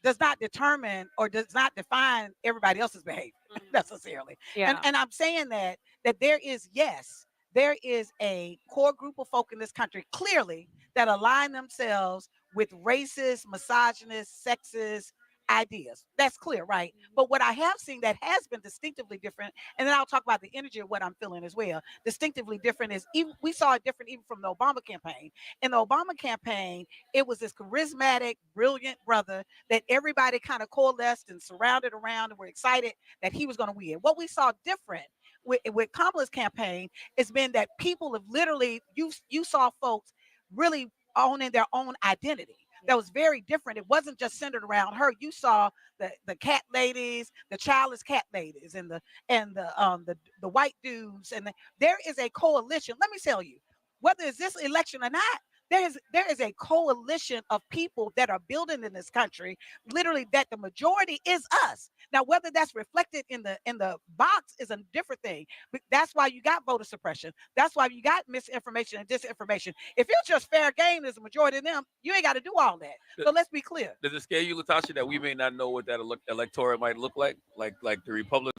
does not determine or does not define everybody else's behavior necessarily. Yeah. And I'm saying that there is, yes, there is a core group of folk in this country clearly that align themselves with racist, misogynist, sexist ideas. That's clear, right? But what I have seen that has been distinctively different, and then I'll talk about the energy of what I'm feeling as well. Distinctively different is even we saw it different even from the Obama campaign. In the Obama campaign, it was this charismatic, brilliant brother that everybody kind of coalesced and surrounded around and were excited that he was going to win. What we saw different with Kamala's campaign has been that people have literally, you saw folks really owning their own identity. That was very different. It wasn't just centered around her. You saw the cat ladies, the childless cat ladies, and the white dudes, and there is a coalition. Let me tell you, whether it's this election or not, there is a coalition of people that are building in this country, literally that the majority is us. Now, whether that's reflected in the box is a different thing. But that's why you got voter suppression. That's why you got misinformation and disinformation. If it's just fair game, there's a majority of them, you ain't got to do all that. So let's be clear. Does it scare you, Latasha, that we may not know what that electorate might look like? Like the Republican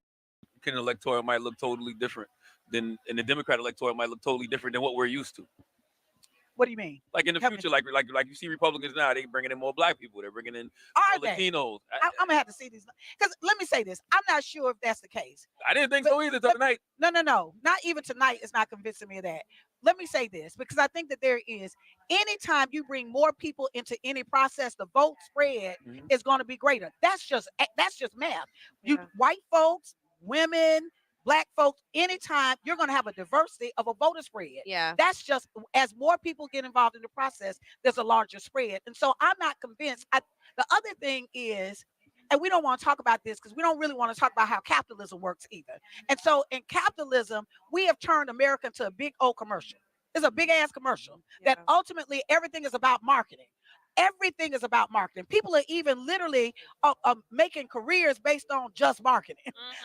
electorate might look totally different and the Democrat electorate might look totally different than what we're used to. What do you mean? Like in the future, like you see Republicans now, they bringing in more black people. They're bringing in more Latinos. I'm gonna have to see these because let me say this. I'm not sure if that's the case. I didn't think so either tonight. No. Not even tonight is not convincing me of that. Let me say this because I think that there is anytime you bring more people into any process, the vote spread is going to be greater. That's just math. You white folks, women, Black folks, anytime you're going to have a diversity of a voter spread. Yeah. That's just as more people get involved in the process, there's a larger spread. And so I'm not convinced. The other thing is, and we don't want to talk about this because we don't really want to talk about how capitalism works either. And so in capitalism, we have turned America into a big old commercial. It's a big ass commercial that ultimately everything is about marketing. Everything is about marketing. People are even literally making careers based on just marketing.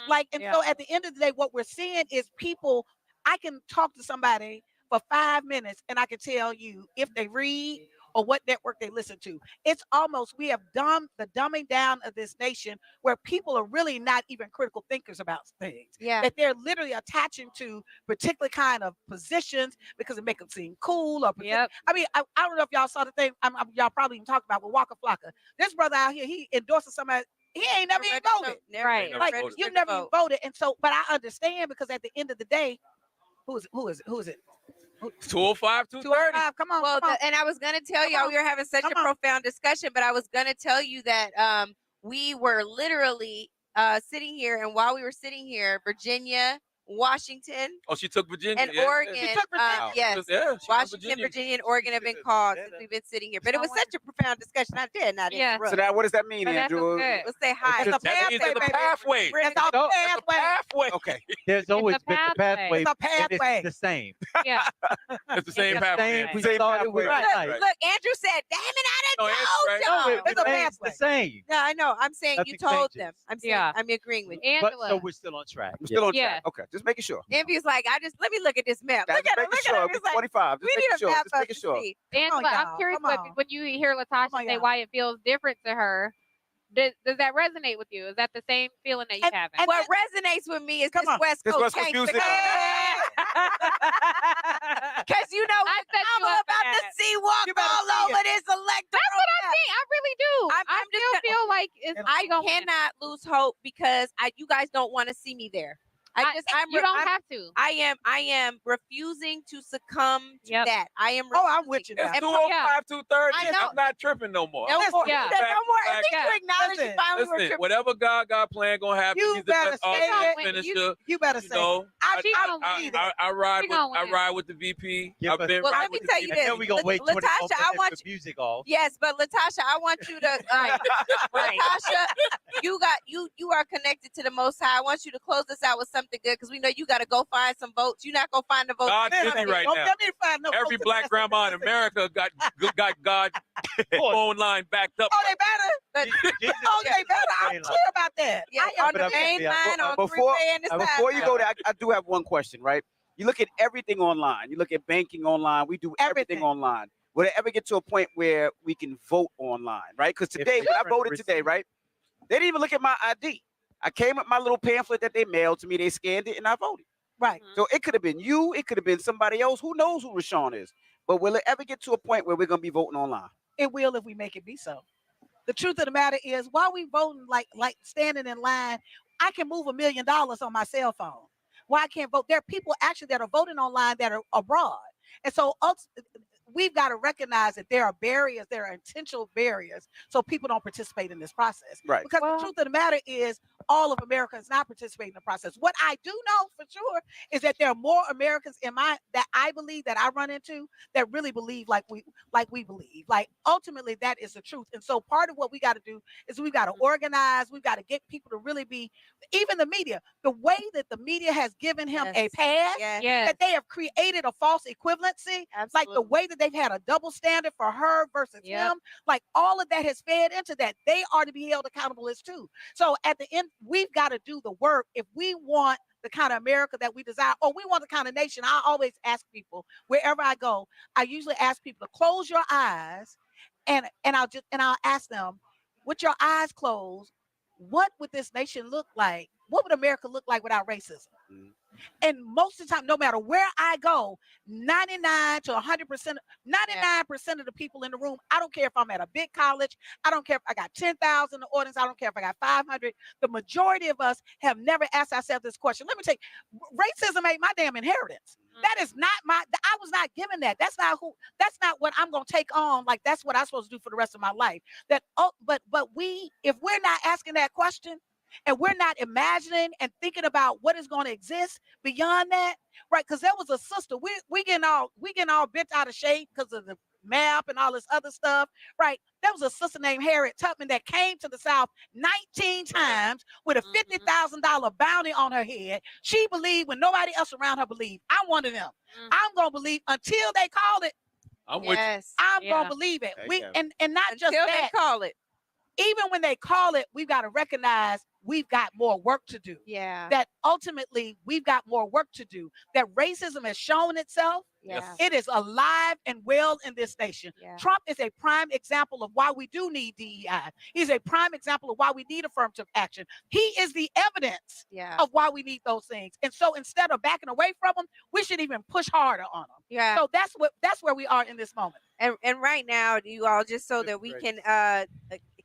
So at the end of the day, what we're seeing is people, I can talk to somebody for 5 minutes and I can tell you if they read or what network they listen to. It's almost, we have done the dumbing down of this nation where people are really not even critical thinkers about things. Yeah. That they're literally attaching to particular kind of positions because it makes them seem cool. Or I mean, I don't know if y'all saw the thing, y'all probably even talked about with Waka Flocka. This brother out here, he endorses somebody, he ain't never even voted. Right. Like, you've never even voted. And so, but I understand because at the end of the day, who is it? 205, 230. Come on. Well, come on. and I was going to tell y'all, we were having such a profound discussion, but I was going to tell you that we were literally sitting here, and while we were sitting here, Virginia, Washington, Oh, she took Virginia. and yeah. Oregon, She took Virginia. yes, Yeah, she went Washington, Virginia, and Oregon have been called since we've been sitting here. But it was such a profound discussion. I did not interrupt. So now, what does that mean, But that's Andrew? okay. Let's say hi. It's a That means pathway, it's a baby. pathway. It's a pathway. Okay. There's always been a pathway. It's a and pathway. It's the same. Yeah. It's the same It's the pathway. We Same started pathway. with Right. tonight. Look, Andrew said, "Damn it, I No, done Andrew, told right? y'all." No, it It's a remains the pathway. same. Yeah, I know. I'm saying you Nothing told changes. them. I'm saying Yeah. I'm agreeing with you. But Angela. so we're still on track. We're still on Yeah. track. Okay, just making sure. Envy's like, let me look at this map. Look at it. Look at it. It's It's like, 25. Just we making need a sure. map Just up making to sure. see. Angela, y'all, I'm curious come on. when you hear Latasha Come on, say y'all. why it feels different to her. Does that resonate with you? Is that the same feeling that you have? and What resonates with me is Come this on. West This Coast West Coast gangster. music. Because you know I set I'm you up for about to that. see walk You better all see over it. this electoral. That's what I map. think. I really do. I'm I just still gonna- feel like it's I gonna win. cannot lose hope because you guys don't want to see me there. You don't have to. I am refusing to succumb to Yep. that. I am. Oh, I'm with you now. It's And- 205, 230. I know. I'm not tripping no more. No more. Yeah. No more. At least Yeah. you acknowledge you Listen, finally were Listen, tripping. whatever God got planned gonna happen. You He's the better best say offensive it. finisher. You better You say know, She gonna I win. ride She with gonna win. with the VP. Give I've us- been Well, riding let me with the tell you VP. this. Then we gonna wait 24 Latasha, I minutes want for music off. Yes, but Latasha, I want you to Latasha, you are connected to the Most High. I want you to close this out with something good because we know you got to go find some votes. You're not gonna find the votes. God's busy right Don't now. let me find no Every votes. black grandma in America got God phone line backed up. Oh, they better. Jesus Oh, Christ. they better. I'm Like- clear about that. Yeah, I on the But main line, on before- freeway and the side. Before you go there, I do have one question, right? You look at everything online. You look at banking online. We do everything Everything. online. will it ever get to a point where we can vote online, right? Because today, when I voted today, right, they didn't even look at my ID. I came with my little pamphlet that they mailed to me. They scanned it, and I voted. Right. So it could have been you. It could have been somebody else. Who knows who Rashawn is? But will it ever get to a point where we're going to be voting online? It will if we make it be so. The truth of the matter is, while we voting like standing in line, I can move $1 million on my cell phone. Why I can't vote? There are people actually that are voting online that are abroad. And so we've got to recognize that there are barriers, there are intentional barriers, so people don't participate in this process. Right. Because the truth of the matter is, all of America is not participating in the process. What I do know for sure is that there are more Americans that I believe that I run into that really believe like we believe. Like ultimately, that is the truth. And so part of what we got to do is we've got to organize. We've got to get people to really be, even the media, the way that the media has given him a pass, that they have created a false equivalency, like the way that they've had a double standard for her versus him, like all of that has fed into that. They are to be held accountable as too. So at the end, we've got to do the work if we want the kind of America that we desire, or we want the kind of nation. I always ask people wherever I go, I usually ask people to close your eyes, and I'll ask them, with your eyes closed, what would this nation look like? What would America look like without racism? And most of the time, no matter where I go, 99 to 100%, 99% of the people in the room, I don't care if I'm at a big college, I don't care if I got 10,000 in the audience, I don't care if I got 500. The majority of us have never asked ourselves this question. Let me tell you, racism ain't my damn inheritance. That is not I was not given that. That's not what I'm going to take on. Like, that's what I'm supposed to do for the rest of my life. But if we're not asking that question, and we're not imagining and thinking about what is going to exist beyond that, right? Because there was a sister, we getting all bent out of shape because of the map and all this other stuff, right? There was a sister named Harriet Tubman that came to the South 19 times with a $50,000 bounty on her head. She believed when nobody else around her believed. I'm one of them. I'm gonna believe until they call it. I'm with you. I'm gonna believe it. And not just that. They call it. Even when they call it, we've got to recognize we've got more work to do. Yeah. That ultimately we've got more work to do. That racism has shown itself. Yes. It is alive and well in this nation. Yeah. Trump is a prime example of why we do need DEI. He's a prime example of why we need affirmative action. He is the evidence of why we need those things. And so instead of backing away from them, we should even push harder on them. Yeah. So that's where we are in this moment. And right now, you all, just so that we can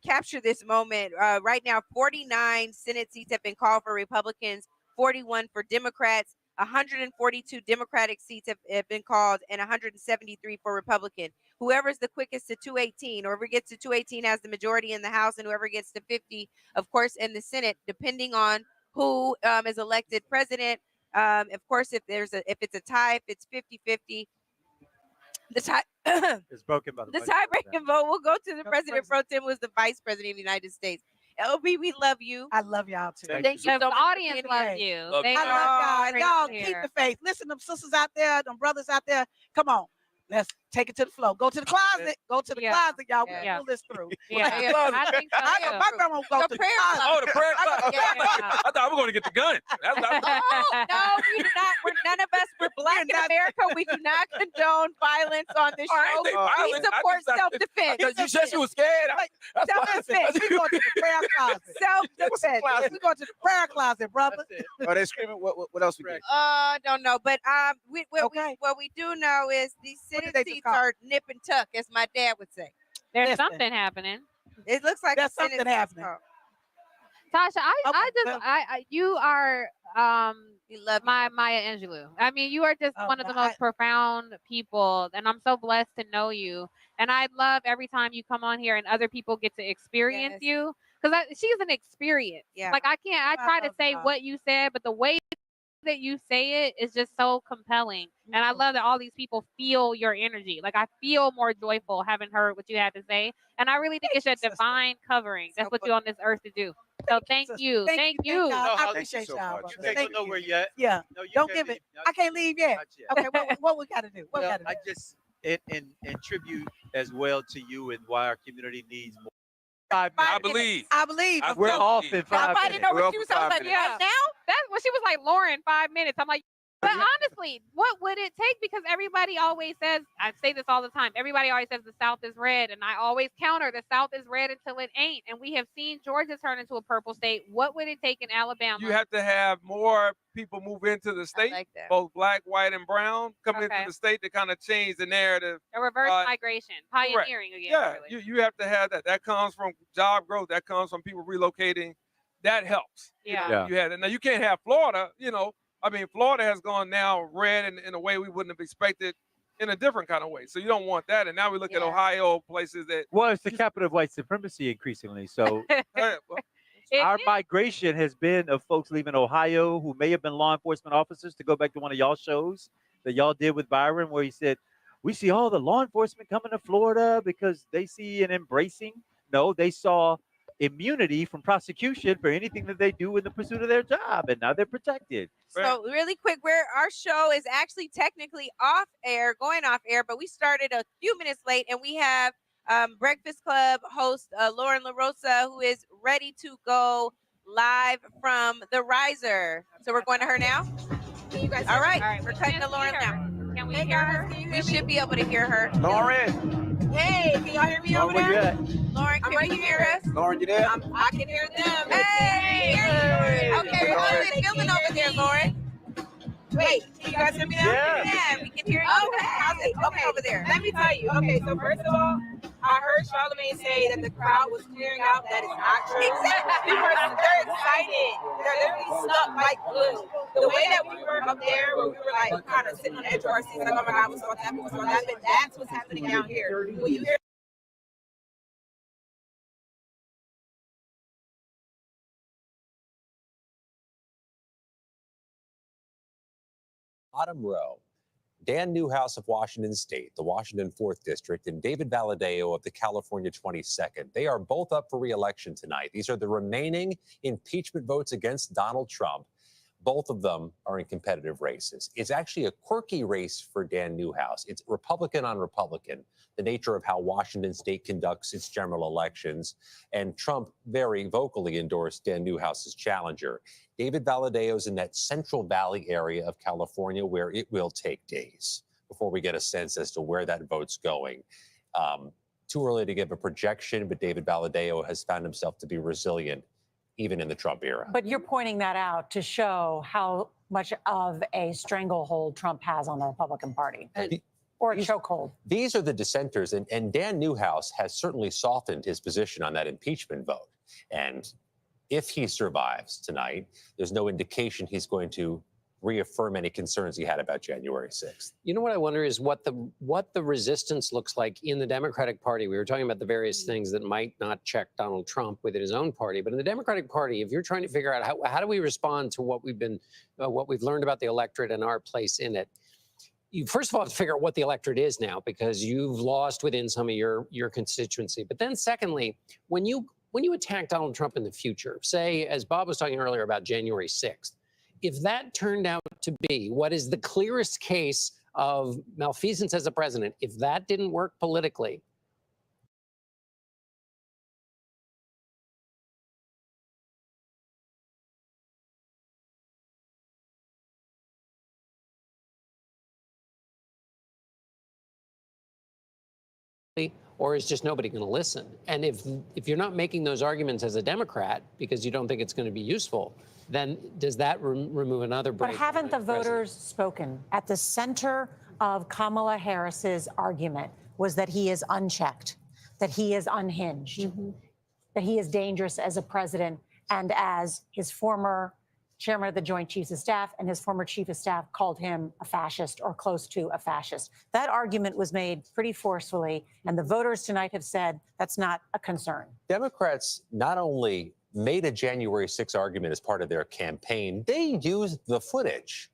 capture this moment, right now 49 Senate seats have been called for Republicans, 41 for Democrats, 142 Democratic seats have been called, and 173 for Republican. Whoever's the quickest to 218, or whoever gets to 218 has the majority in the House, and whoever gets to 50, of course, in the Senate, depending on who is elected president. Of course, if it's a tie, if it's 50-50, the tie It's broken by the tie-breaking vote will go to the president pro tem, was the vice president of the United States. LB, we love you. I love y'all too. Thank you so The much. audience loves you. Love They you. I love are y'all. Y'all great keep here. the faith. Listen, them sisters out there, them brothers out there. Come on. Let's take it to the flow. Go to the closet. Go to the closet, y'all. We'll pull this through. Yeah. I think so I know too. my grandma will go to the closet. Oh, the prayer closet. Yeah. I thought I was going to get the gun. That's what I was- No, we do not. None of us. We're black in America. We do not condone violence on this Oh, I show. ain't say We violence. I support just- self-defense. You said she was scared. That's why I said- Self-defense. We go to the prayer closet. Self-defense. Yes, we go to the prayer closet, brother. Are they screaming? What else we get? Don't know, but what we do know is these Senate they just seats call it? are nip and tuck, as my dad would say. There's Listen. something happening. It looks like There's the Senate something seats happening. are- Tasha, Okay, you are We love Maya Angelou. I mean, you are just Oh, one of the no, most profound people, and I'm so blessed to know you. And I love every time you come on here and other people get to experience Yes. you, because she's an experience. Yeah. Like I try to love say y'all. what you said, but the way that you say it is just so compelling. And I love that all these people feel your energy. Like I feel more joyful having heard what you had to say. And I really think it's your divine covering. That's what you're on this earth to do. So thank you. Thank you. y'all. I Thank you appreciate so y'all, much. brothers. You can't Thank go you. nowhere yet. Yeah. No, you Don't can't give leave. it. Not I can't leave yet. Not yet. Okay, what we got to do? What we Well, got to I do? just in tribute as well to you and why our community needs more. 5 minutes. I believe. I believe. I We're felt off it. in 5 I didn't minutes. know We're what up she was for talking 5 about. minutes. Right now? That's when she was like, Lauren, 5 minutes. I'm like, But honestly, what would it take? Because everybody always says, I say this all the time, everybody always says the South is red. And I always counter the South is red until it ain't. And we have seen Georgia turn into a purple state. What would it take in Alabama? You have to have more people move into the state, both black, white, and brown, come into the state to kind of change the narrative. A reverse migration, pioneering again. Yeah, really. you have to have that. That comes from job growth. That comes from people relocating. That helps. Yeah. You had it. Now, you can't have Florida, I mean, Florida has gone now red in a way we wouldn't have expected in a different kind of way. So you don't want that. And now we look at Ohio, places that. Well, it's the capital of white supremacy increasingly. So our migration has been of folks leaving Ohio who may have been law enforcement officers, to go back to one of y'all shows that y'all did with Byron, where he said, we see all the law enforcement coming to Florida because they see an embracing. No, they saw immunity from prosecution for anything that they do in the pursuit of their job, and now they're protected. So really quick, our show is actually technically going off air, but we started a few minutes late, and we have Breakfast Club host Lauren LaRosa, who is ready to go live from the Riser. So we're going to her now. Can you guys All right, we're cutting to Lauren now. Can we hear her? We should be able to hear her. Lauren. Hey, can y'all hear me over Where you there? at? Lauren, can you hear us? Lauren, you there? I can hear them. Hey! Okay, what are they filming over there, Lauren? Wait, can you guys hear me now? Yeah, we can hear you. Okay, How's it okay. over there? Let me tell you. Okay, so first of all, I heard Charlamagne say that the crowd was clearing out. That is not true. Exactly. They're excited. They're literally stuck like glue. The way that we were up there, where we were like kind of sitting on the edge of our seats, like, oh my God, what's going to happen? What's going to happen? That's what's happening down here. When you hear bottom row, Dan Newhouse of Washington State, the Washington 4th District, and David Valadao of the California 22nd. They are both up for re-election tonight. These are the remaining impeachment votes against Donald Trump. Both of them are in competitive races. It's actually a quirky race for Dan Newhouse. It's Republican on Republican, the nature of how Washington State conducts its general elections. And Trump very vocally endorsed Dan Newhouse's challenger. David Valadao's in that Central Valley area of California where it will take days before we get a sense as to where that vote's going. Too early to give a projection, but David Valadao has found himself to be resilient even in the Trump era. But you're pointing that out to show how much of a stranglehold Trump has on the Republican Party. Or a chokehold. These are the dissenters, and Dan Newhouse has certainly softened his position on that impeachment vote. And if he survives tonight, there's no indication he's going to reaffirm any concerns he had about January 6th. You know what I wonder is what the resistance looks like in the Democratic Party. We were talking about the various things that might not check Donald Trump within his own party, but in the Democratic Party, if you're trying to figure out how do we respond to what we've learned about the electorate and our place in it, you first of all have to figure out what the electorate is now, because you've lost within some of your constituency. But then secondly, when you attack Donald Trump in the future, say, as Bob was talking earlier about January 6th, if that turned out to be what is the clearest case of malfeasance as a president, if that didn't work politically, or is just nobody going to listen? And if you're not making those arguments as a Democrat because you don't think it's going to be useful, then does that remove another But break? haven't the voters spoken? At the center of Kamala Harris's argument was that he is unchecked, that he is unhinged, that he is dangerous as a president, and as his former chairman of the Joint Chiefs of Staff and his former chief of staff called him a fascist or close to a fascist. That argument was made pretty forcefully, and the voters tonight have said that's not a concern. Democrats not only made a January 6th argument as part of their campaign, they used the footage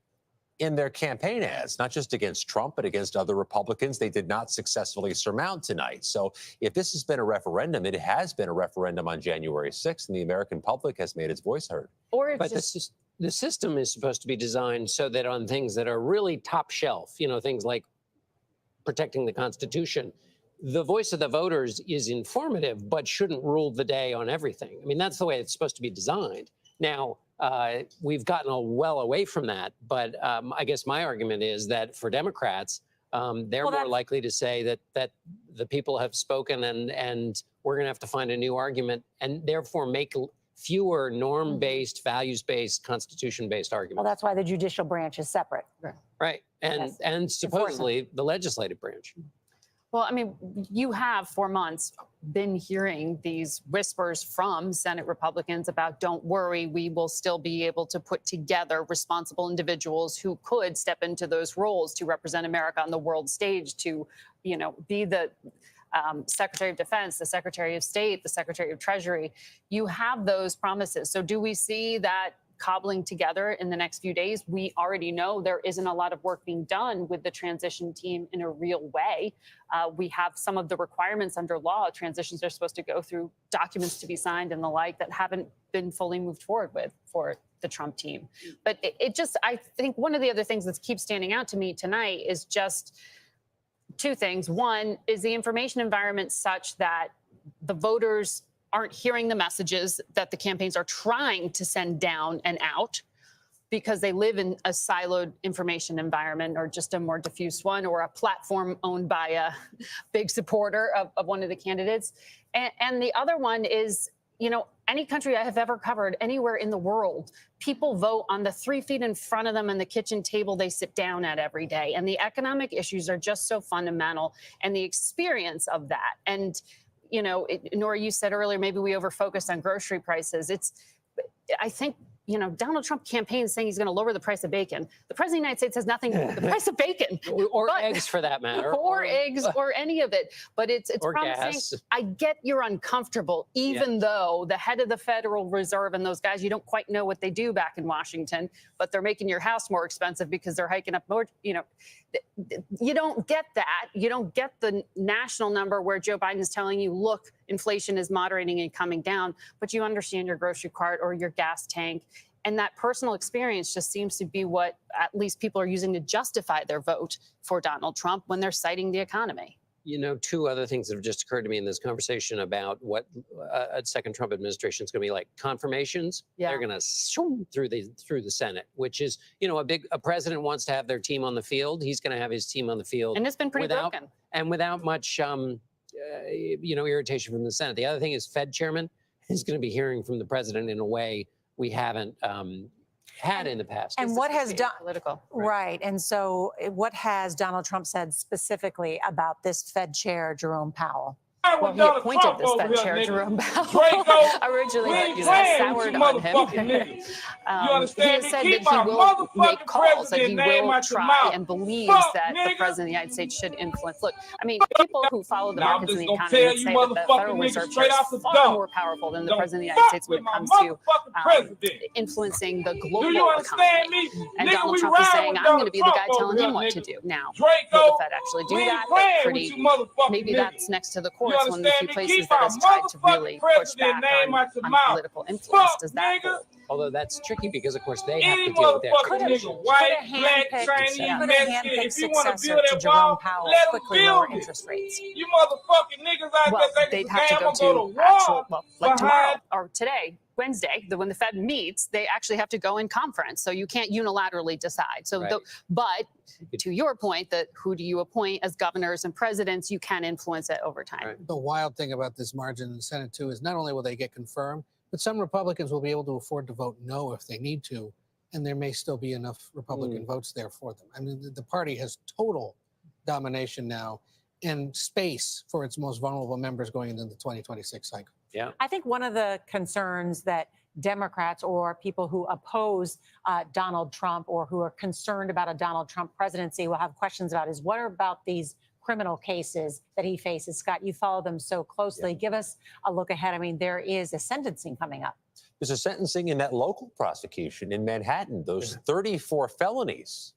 in their campaign ads, not just against Trump, but against other Republicans they did not successfully surmount tonight. So if this has been a referendum, it has been a referendum on January 6th, and the American public has made its voice heard. But the system is supposed to be designed so that on things that are really top shelf, things like protecting the Constitution, the voice of the voters is informative, but shouldn't rule the day on everything. I mean, that's the way it's supposed to be designed. Now, we've gotten well away from that. But I guess my argument is that for Democrats, they're more likely to say that the people have spoken and we're going to have to find a new argument and therefore make fewer norm-based, values-based, constitution-based arguments. Well, that's why the judicial branch is separate. Right. And supposedly the legislative branch. Well, I mean, you have for months been hearing these whispers from Senate Republicans about, don't worry, we will still be able to put together responsible individuals who could step into those roles to represent America on the world stage, to, you know, be the Secretary of Defense, the Secretary of State, the Secretary of Treasury. You have those promises. So do we see that cobbling together in the next few days? We already know there isn't a lot of work being done with the transition team in a real way. We have some of the requirements under law. Transitions are supposed to go through documents to be signed and the like that haven't been fully moved forward with for the Trump team. But it just, I think one of the other things that keeps standing out to me tonight is just two things. One, is the information environment such that the voters aren't hearing the messages that the campaigns are trying to send down and out because they live in a siloed information environment, or just a more diffuse one, or a platform owned by a big supporter of one of the candidates. And the other one is, you know, any country I have ever covered anywhere in the world, people vote on the 3 feet in front of them and the kitchen table they sit down at every day. And the economic issues are just so fundamental, and the experience of that. And you know, Nora, you said earlier, maybe we overfocused on grocery prices. I think, you know, Donald Trump campaigns saying he's going to lower the price of bacon. The president of the United States has nothing to do with the price of bacon. Or eggs, for that matter. Or eggs, or any of it. But it's promising. Gas. I get you're uncomfortable, even though the head of the Federal Reserve and those guys, you don't quite know what they do back in Washington, but they're making your house more expensive because they're hiking up more, you know. You don't get that. You don't get the national number where Joe Biden is telling you, look, inflation is moderating and coming down, but you understand your grocery cart or your gas tank. And that personal experience just seems to be what at least people are using to justify their vote for Donald Trump when they're citing the economy. You know, two other things that have just occurred to me in this conversation about what a second Trump administration is going to be like. Confirmations, they're going to zoom through the Senate, which is, you know, a president wants to have their team on the field. He's going to have his team on the field, and it's been pretty broken, and without much, you know, irritation from the Senate. The other thing is, Fed chairman is going to be hearing from the president in a way we haven't had in the past. And what has done political, right? And so, what has Donald Trump said specifically about this Fed chair, Jerome Powell? Well, he appointed this Fed chair, Jerome Powell, originally, but you know, soured on him. He has said that he will make calls, that he will try and believes that the president of the United States should influence. Look, I mean, people who follow the markets and the economy would say that the Federal Reserve Chair is far more powerful than the president of the United States when it comes to influencing the global economy. And Donald Trump is saying, I'm going to be the guy telling him what to do. Now, will the Fed actually do that? Maybe that's next to the court. One of the few places that has tried to really push back on political influence. Does that hold? Although that's tricky because, of course, they have to deal with that. Could a hand-picked successor to Jerome Powell quickly lower interest rates? You motherfucking niggas out Well, there they'd have to go to actual, well, like tomorrow or today, Wednesday, when the Fed meets, they actually have to go in conference. So you can't unilaterally decide. So, but to your point, that who do you appoint as governors and presidents, you can influence it over time. The wild thing about this margin in the Senate, too, is not only will they get confirmed, but some Republicans will be able to afford to vote no if they need to, and there may still be enough Republican votes there for them. I mean, the party has total domination now and space for its most vulnerable members going into the 2026 cycle. Yeah. I think one of the concerns that Democrats or people who oppose Donald Trump or who are concerned about a Donald Trump presidency will have questions about is what about these criminal cases that he faces? Scott, you follow them so closely. Give us a look ahead. I mean, there is a sentencing coming up. There's a sentencing in that local prosecution in Manhattan, those 34 felonies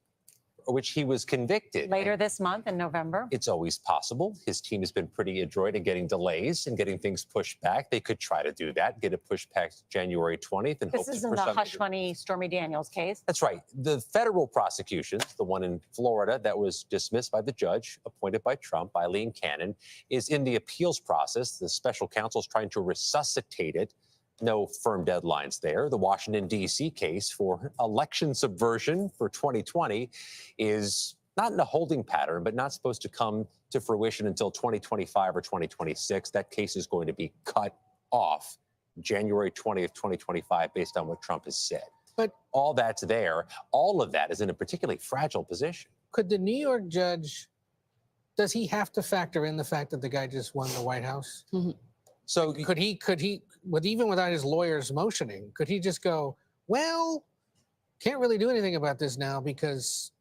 which he was convicted. Later this month in November. It's always possible. His team has been pretty adroit in getting delays and getting things pushed back. They could try to do that, get it pushed back to January 20th. And this isn't the hush money Stormy Daniels case. That's right. The federal prosecution, the one in Florida that was dismissed by the judge appointed by Trump, Eileen Cannon, is in the appeals process. The special counsel is trying to resuscitate it. No firm deadlines there. The Washington, D.C. case for election subversion for 2020 is not in a holding pattern, but not supposed to come to fruition until 2025 or 2026. That case is going to be cut off January 20th, 2025, based on what Trump has said. But all that's there. All of that is in a particularly fragile position. Could the New York judge, does he have to factor in the fact that the guy just won the White House? So could he, even without his lawyers motioning, could he just go, well, can't really do anything about this now because,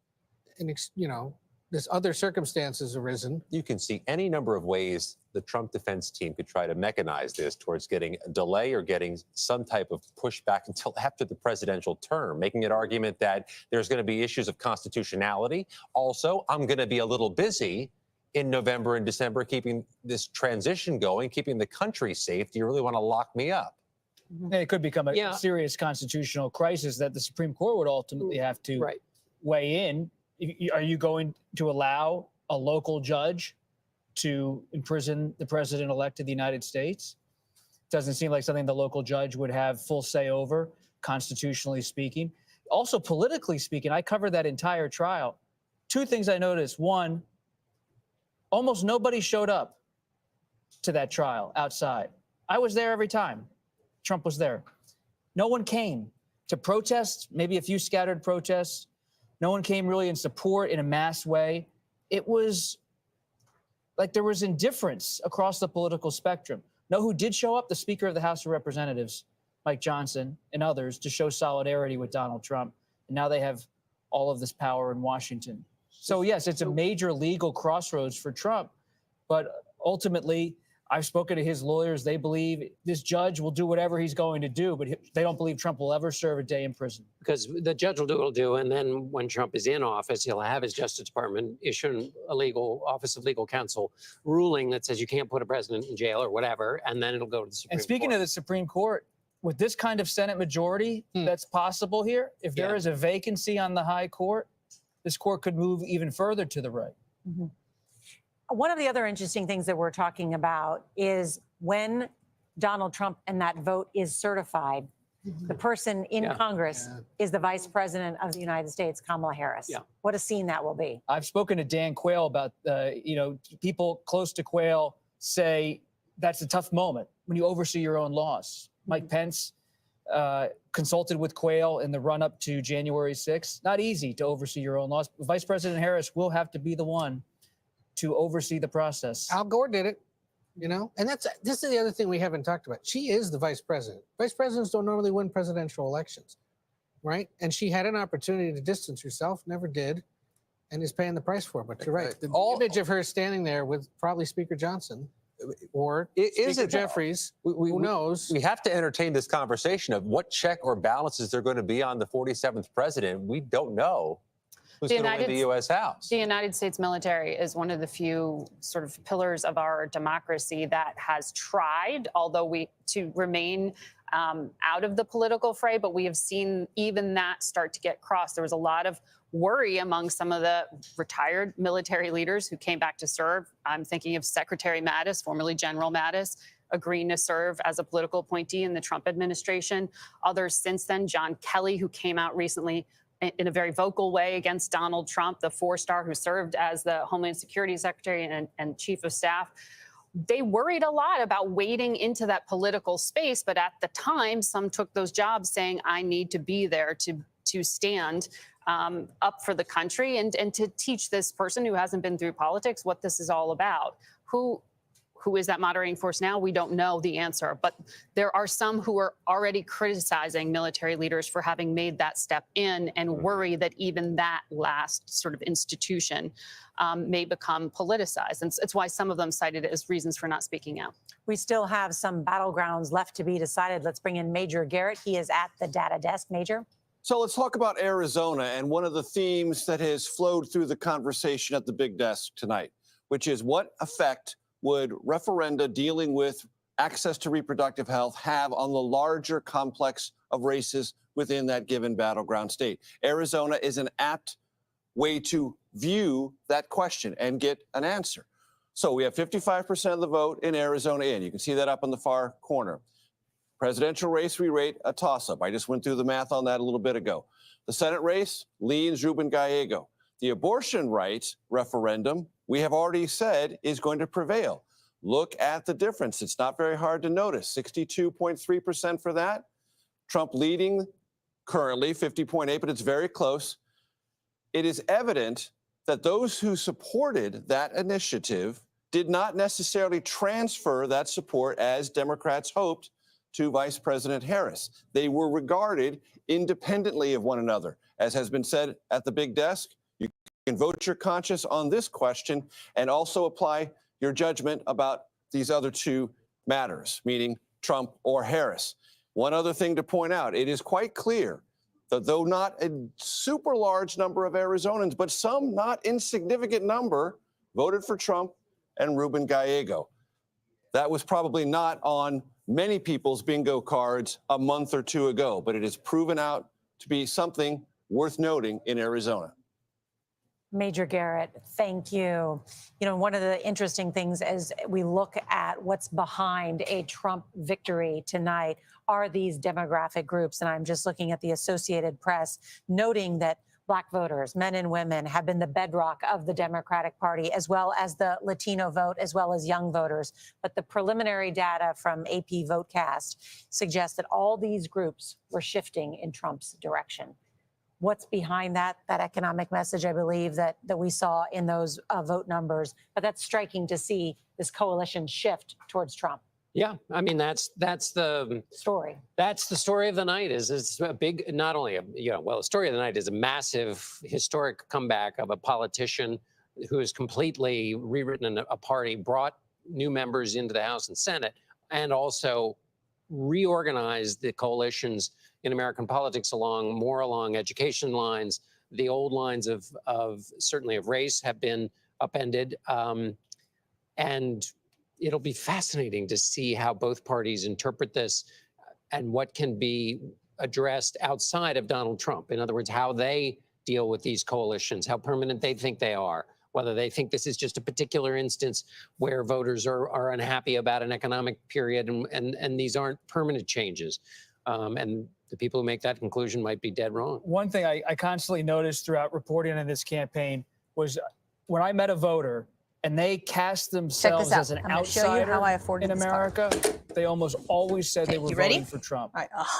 this other circumstances arisen? You can see any number of ways the Trump defense team could try to mechanize this towards getting a delay or getting some type of pushback until after the presidential term, making an argument that there's going to be issues of constitutionality. Also, I'm going to be a little busy in November and December keeping this transition going, keeping the country safe. Do you really want to lock me up? And it could become a serious constitutional crisis that the Supreme Court would ultimately have to weigh in. Are you going to allow a local judge to imprison the president-elect of the United States? Doesn't seem like something the local judge would have full say over, constitutionally speaking. Also, politically speaking, I covered that entire trial. Two things I noticed. One, almost nobody showed up to that trial outside. I was there every time Trump was there. No one came to protest, maybe a few scattered protests. No one came really in support in a mass way. It was like there was indifference across the political spectrum. Know who did show up? The Speaker of the House of Representatives, Mike Johnson, and others to show solidarity with Donald Trump. And now they have all of this power in Washington. So yes, it's a major legal crossroads for Trump. But ultimately, I've spoken to his lawyers. They believe this judge will do whatever he's going to do, but they don't believe Trump will ever serve a day in prison. Because the judge will do what he'll do, and then when Trump is in office, he'll have his Justice Department issue a Office of Legal Counsel ruling that says you can't put a president in jail or whatever, and then it'll go to the Supreme Court. And speaking of the Supreme Court, with this kind of Senate majority that's possible here, if there is a vacancy on the high court, this court could move even further to the right. One of the other interesting things that we're talking about is when Donald Trump and that vote is certified, the person in Congress is the Vice President of the United States, Kamala Harris. What a scene that will be. I've spoken to Dan Quayle about, people close to Quayle say that's a tough moment when you oversee your own laws. Mike Pence consulted with Quayle in the run-up to January 6th. Not easy to oversee your own laws. Vice President Harris will have to be the one to oversee the process. Al Gore did it, and this is the other thing we haven't talked about. She is the vice president. Vice presidents don't normally win presidential elections, right? And she had an opportunity to distance herself, never did, and is paying the price for it. But you're right. The image of her standing there with probably Speaker Johnson or Speaker Jeffries, who knows? We have to entertain this conversation of what check or balances there are going to be on the 47th president. We don't know who's going to win the U.S. House. The United States military is one of the few sort of pillars of our democracy that has tried, to remain out of the political fray, but we have seen even that start to get crossed. There was a lot of worry among some of the retired military leaders who came back to serve. I'm thinking of Secretary Mattis, formerly General Mattis, agreeing to serve as a political appointee in the Trump administration. Others since then, John Kelly, who came out recently in a very vocal way against Donald Trump, the four-star who served as the Homeland Security Secretary and Chief of Staff. They worried a lot about wading into that political space, but at the time, some took those jobs saying, I need to be there to stand up for the country and to teach this person who hasn't been through politics what this is all about. Who is that moderating force now? We don't know the answer, but there are some who are already criticizing military leaders for having made that step in and worry that even that last sort of institution may become politicized. And it's why some of them cited it as reasons for not speaking out. We still have some battlegrounds left to be decided. Let's bring in Major Garrett. He is at the data desk. Major. So let's talk about Arizona and one of the themes that has flowed through the conversation at the big desk tonight, which is what effect would referenda dealing with access to reproductive health have on the larger complex of races within that given battleground state? Arizona is an apt way to view that question and get an answer. So we have 55% of the vote in Arizona in. You can see that up on the far corner. Presidential race, we rate a toss-up. I just went through the math on that a little bit ago. The Senate race leans Ruben Gallego. The abortion rights referendum, we have already said, is going to prevail. Look at the difference. It's not very hard to notice. 62.3% for that. Trump leading currently 50.8, but it's very close. It is evident that those who supported that initiative did not necessarily transfer that support, as Democrats hoped, to Vice President Harris. They were regarded independently of one another. As has been said at the big desk, you can vote your conscience on this question and also apply your judgment about these other two matters, meaning Trump or Harris. One other thing to point out, it is quite clear that though not a super large number of Arizonans, but some not insignificant number voted for Trump and Ruben Gallego. That was probably not on many people's bingo cards a month or two ago, but it has proven out to be something worth noting in Arizona. Major Garrett, thank you. You know, one of the interesting things as we look at what's behind a Trump victory tonight are these demographic groups. And I'm just looking at the Associated Press, noting that Black voters, men and women, have been the bedrock of the Democratic Party, as well as the Latino vote, as well as young voters. But the preliminary data from AP Votecast suggests that all these groups were shifting in Trump's direction. What's behind that economic message, I believe, that we saw in those vote numbers. But that's striking to see this coalition shift towards Trump. Yeah, I mean that's the story. That's the story of the night. Is a big, not only a the story of the night is a massive historic comeback of a politician who has completely rewritten a party, brought new members into the House and Senate, and also reorganized the coalitions in American politics along education lines. The old lines of certainly of race have been upended, and it'll be fascinating to see how both parties interpret this and what can be addressed outside of Donald Trump. In other words, how they deal with these coalitions, how permanent they think they are, whether they think this is just a particular instance where voters are unhappy about an economic period and these aren't permanent changes. And the people who make that conclusion might be dead wrong. One thing I constantly noticed throughout reporting on this campaign was when I met a voter and they cast themselves as an outsider in America, they almost always said they were voting for Trump.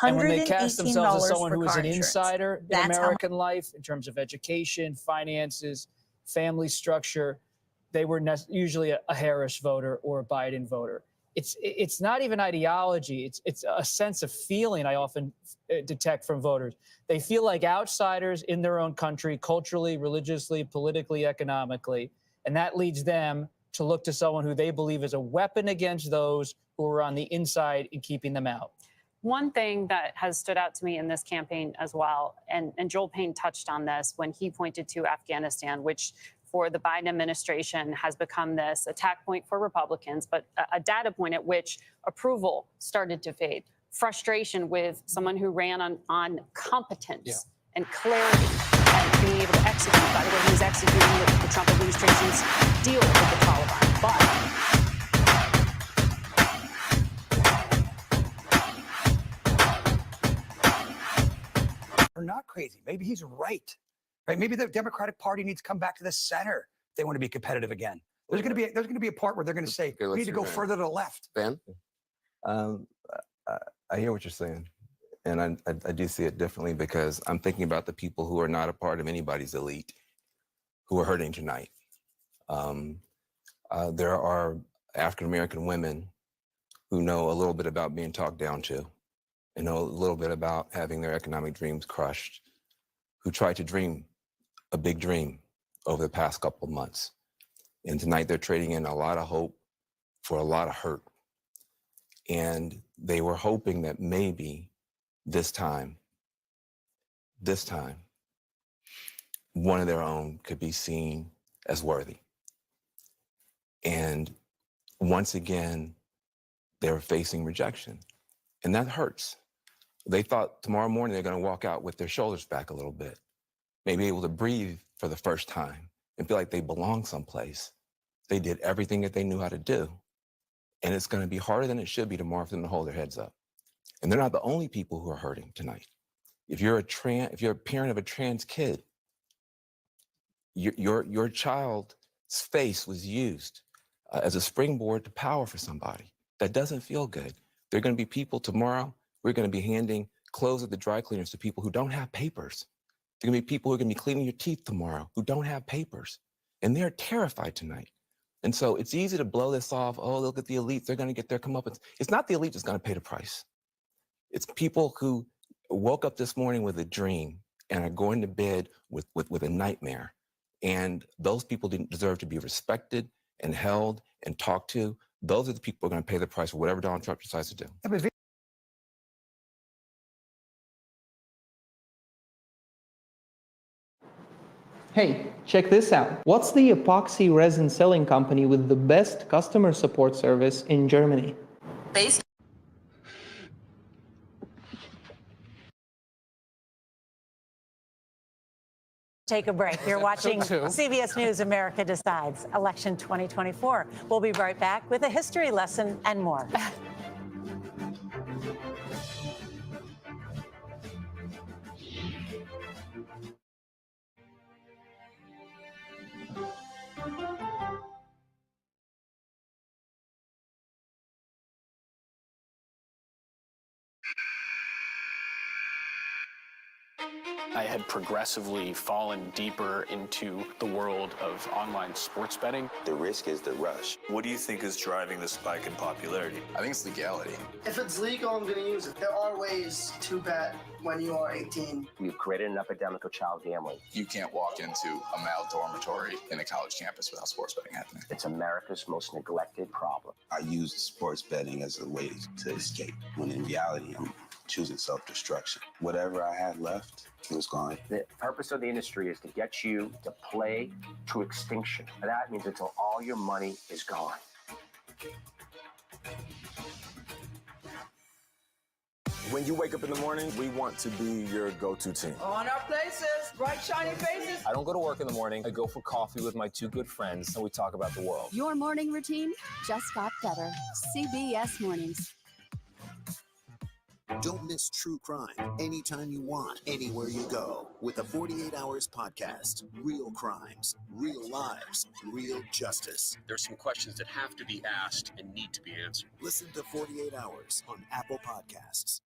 And when they cast themselves as someone who was an insider in American life in terms of education, finances, family structure, they were usually a Harris voter or a Biden voter. It's not even ideology. It's a sense of feeling I often detect from voters. They feel like outsiders in their own country, culturally, religiously, politically, economically. And that leads them to look to someone who they believe is a weapon against those who are on the inside and keeping them out. One thing that has stood out to me in this campaign as well, and Joel Payne touched on this when he pointed to Afghanistan, which for the Biden administration has become this attack point for Republicans, but a data point at which approval started to fade. Frustration with someone who ran on competence and clarity and being able to execute. By the way, he was executing the Trump administration's deal with the Taliban. Are not crazy. Maybe he's right. Right? Maybe the Democratic Party needs to come back to the center if they want to be competitive again. There's going to be a part where they're going to say we need to go further to the left. Ben, I hear what you're saying, and I do see it differently because I'm thinking about the people who are not a part of anybody's elite, who are hurting tonight. There are African American women who know a little bit about being talked down to, and know a little bit about having their economic dreams crushed, who tried to dream a big dream over the past couple of months. And tonight they're trading in a lot of hope for a lot of hurt. And they were hoping that maybe this time, one of their own could be seen as worthy. And once again, they're facing rejection. And that hurts. They thought tomorrow morning they're going to walk out with their shoulders back a little bit, maybe able to breathe for the first time and feel like they belong someplace. They did everything that they knew how to do. And it's going to be harder than it should be tomorrow for them to hold their heads up. And they're not the only people who are hurting tonight. If you're a parent of a trans kid, your child's face was used as a springboard to power for somebody. That doesn't feel good. There are going to be people tomorrow, we're going to be handing clothes at the dry cleaners to people who don't have papers. There are going to be people who are going to be cleaning your teeth tomorrow who don't have papers. And they're terrified tonight. And so it's easy to blow this off. Oh, look at the elites. They're going to get their comeuppance. It's not the elite that's going to pay the price. It's people who woke up this morning with a dream and are going to bed with a nightmare. And those people didn't deserve to be respected and held and talked to. Those are the people who are going to pay the price for whatever Donald Trump decides to do. Hey, check this out. What's the epoxy resin selling company with the best customer support service in Germany? Based. Take a break. You're watching CBS News America Decides, Election 2024. We'll be right back with a history lesson and more. I had progressively fallen deeper into the world of online sports betting. The risk is the rush. What do you think is driving the spike in popularity? I think it's legality. If it's legal, I'm going to use it. There are ways to bet when you are 18. We've created an epidemic of child gambling. You can't walk into a male dormitory in a college campus without sports betting happening. It's America's most neglected problem. I used sports betting as a way to escape, when in reality, I'm choosing self-destruction. Whatever I had left, it was gone. The purpose of the industry is to get you to play to extinction. And that means until all your money is gone. When you wake up in the morning, we want to be your go-to team. On our places, bright, shiny faces. I don't go to work in the morning. I go for coffee with my two good friends, and we talk about the world. Your morning routine just got better. CBS Mornings. Don't miss true crime anytime you want, anywhere you go. With the 48 Hours podcast, real crimes, real lives, real justice. There's some questions that have to be asked and need to be answered. Listen to 48 Hours on Apple Podcasts.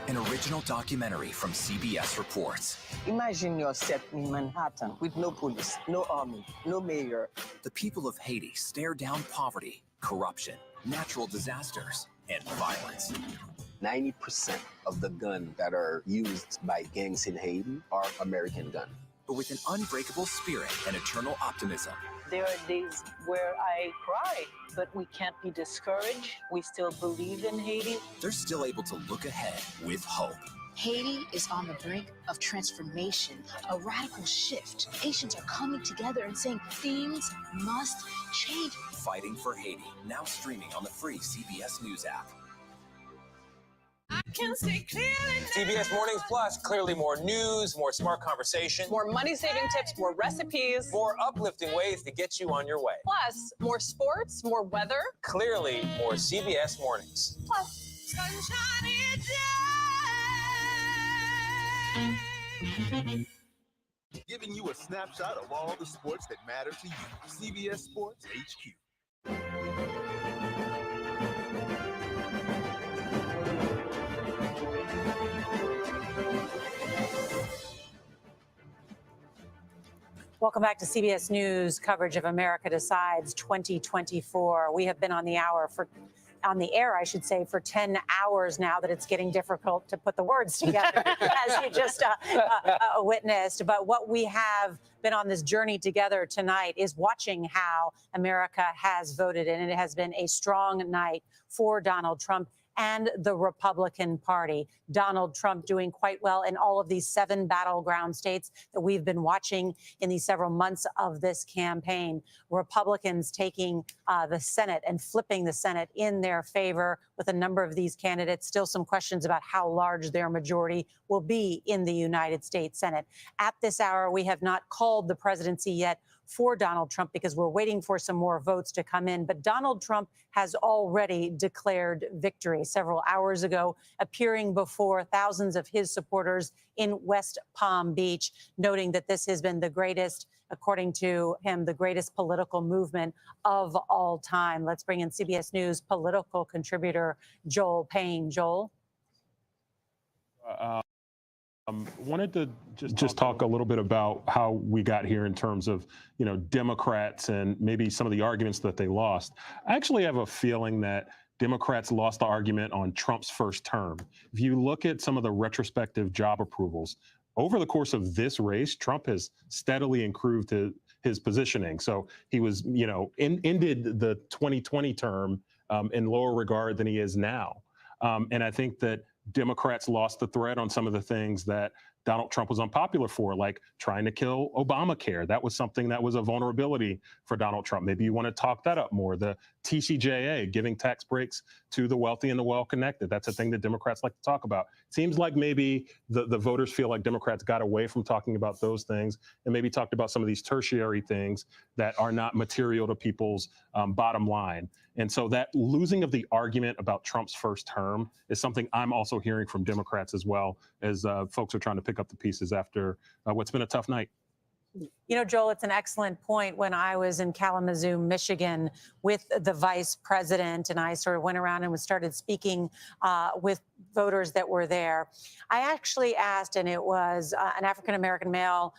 An original documentary from CBS Reports. Imagine yourself in Manhattan with no police, no army, no mayor. The people of Haiti stare down poverty, corruption, natural disasters, and violence. 90% of the guns that are used by gangs in Haiti are American guns. But with an unbreakable spirit and eternal optimism. There are days where I cry, but we can't be discouraged. We still believe in Haiti. They're still able to look ahead with hope. Haiti is on the brink of transformation, a radical shift. Nations are coming together and saying things must change. Fighting for Haiti, now streaming on the free CBS News app. I can see clearly. CBS Mornings Plus, clearly more news, more smart conversation. More money-saving tips, more recipes. More uplifting ways to get you on your way. Plus, more sports, more weather. Clearly, more CBS Mornings. Plus, sunshiny day. Giving you a snapshot of all the sports that matter to you. CBS Sports HQ. Welcome back to CBS News coverage of America Decides 2024. We have been on the air, I should say, for 10 hours now that it's getting difficult to put the words together, as you just witnessed. But what we have been on this journey together tonight is watching how America has voted, and it has been a strong night for Donald Trump and the Republican Party. Donald Trump doing quite well in all of these 7 battleground states that we've been watching in these several months of this campaign. Republicans taking the Senate and flipping the Senate in their favor with a number of these candidates. Still some questions about how large their majority will be in the United States Senate. At this hour, we have not called the presidency yet for Donald Trump because we're waiting for some more votes to come in. But Donald Trump has already declared victory several hours ago, appearing before thousands of his supporters in West Palm Beach, noting that this has been the greatest, according to him, the greatest political movement of all time. Let's bring in CBS News political contributor Joel Payne. Joel? Wanted to just talk a little bit about how we got here in terms of, Democrats and maybe some of the arguments that they lost. I actually have a feeling that Democrats lost the argument on Trump's first term. If you look at some of the retrospective job approvals, over the course of this race, Trump has steadily improved his positioning. So he was, ended the 2020 term in lower regard than he is now. And I think that Democrats lost the thread on some of the things that Donald Trump was unpopular for, like trying to kill Obamacare. That was something that was a vulnerability for Donald Trump. Maybe you want to talk that up more. The TCJA, giving tax breaks to the wealthy and the well-connected. That's a thing that Democrats like to talk about. Seems like maybe the voters feel like Democrats got away from talking about those things and maybe talked about some of these tertiary things that are not material to people's bottom line. And so that losing of the argument about Trump's first term is something I'm also hearing from Democrats as well, as folks are trying to pick up the pieces after what's been a tough night. Joel, it's an excellent point. When I was in Kalamazoo, Michigan, with the vice president, and I sort of went around and started speaking with voters that were there, I actually asked, and it was an African-American male,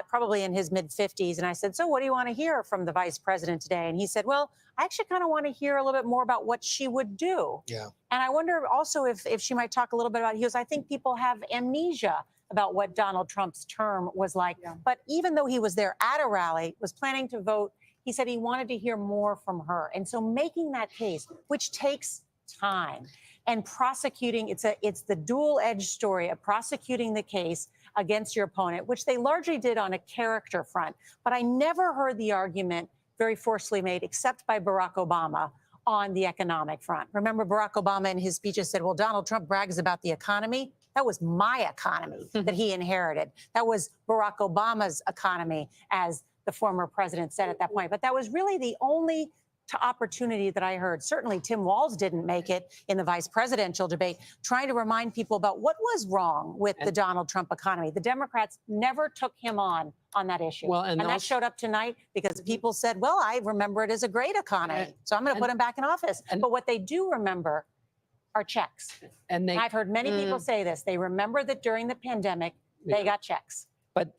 probably in his mid-50s, and I said, so what do you want to hear from the vice president today? And he said, well, I actually kind of want to hear a little bit more about what she would do. Yeah. And I wonder also if she might talk a little bit about, he goes, I think people have amnesia about what Donald Trump's term was like. Yeah. But even though he was there at a rally, was planning to vote, he said he wanted to hear more from her. And so making that case, which takes time, and prosecuting, it's the dual-edged story of prosecuting the case against your opponent, which they largely did on a character front. But I never heard the argument very forcefully made, except by Barack Obama, on the economic front. Remember, Barack Obama in his speeches said, well, Donald Trump brags about the economy. That was my economy that he inherited. That was Barack Obama's economy, as the former president said at that point. But that was really the only opportunity that I heard. Certainly, Tim Walz didn't make it in the vice presidential debate, trying to remind people about what was wrong with the Donald Trump economy. The Democrats never took him on that issue. Well, and that showed up tonight because people said, well, I remember it as a great economy, so I'm going to put him back in office. But what they do remember are checks. And I've heard many people say this. They remember that during the pandemic, they got checks.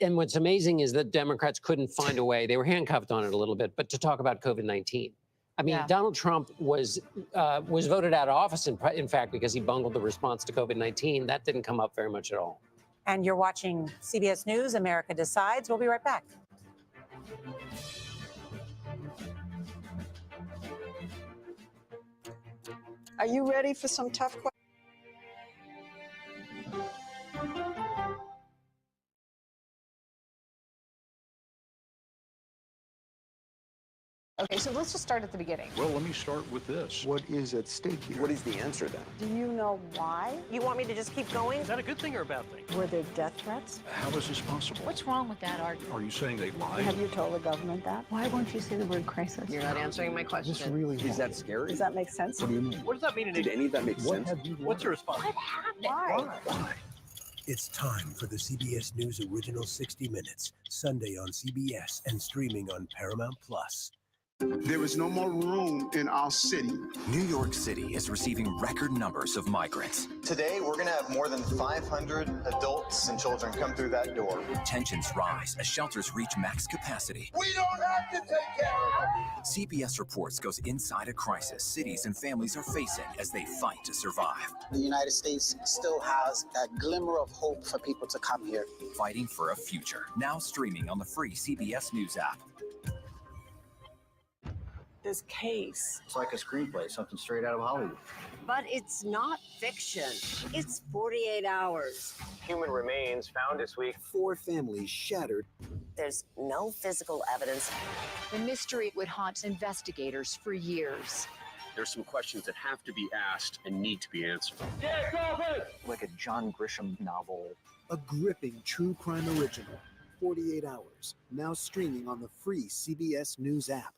And what's amazing is that Democrats couldn't find a way. They were handcuffed on it a little bit, but to talk about COVID-19. I mean, Donald Trump was voted out of office, in fact, because he bungled the response to COVID-19. That didn't come up very much at all. And you're watching CBS News, America Decides. We'll be right back. Are you ready for some tough questions? Okay, so let's just start at the beginning. Well, let me start with this. What is at stake here? What is the answer then? Do you know why? You want me to just keep going? Is that a good thing or a bad thing? Were there death threats? How is this possible? What's wrong with that argument? Are you saying they lied? Have you told the government that? Why won't you say the word crisis? You're not answering my question. This really Is that scary? Does that make sense? What do you mean? What does that mean? Did any of that make sense? What's your response? What happened? Why? It's time for the CBS News Original 60 Minutes, Sunday on CBS and streaming on Paramount Plus. There is no more room in our city. New York City is receiving record numbers of migrants. Today, we're going to have more than 500 adults and children come through that door. Tensions rise as shelters reach max capacity. We don't have to take care of them. CBS Reports goes inside a crisis cities and families are facing as they fight to survive. The United States still has that glimmer of hope for people to come here. Fighting for a future. Now streaming on the free CBS News app. This case. It's like a screenplay, something straight out of Hollywood. But it's not fiction. It's 48 hours. Human remains found this week. 4 families shattered. There's no physical evidence. The mystery would haunt investigators for years. There's some questions that have to be asked and need to be answered. Like a John Grisham novel. A gripping true crime original. 48 Hours, now streaming on the free CBS News app.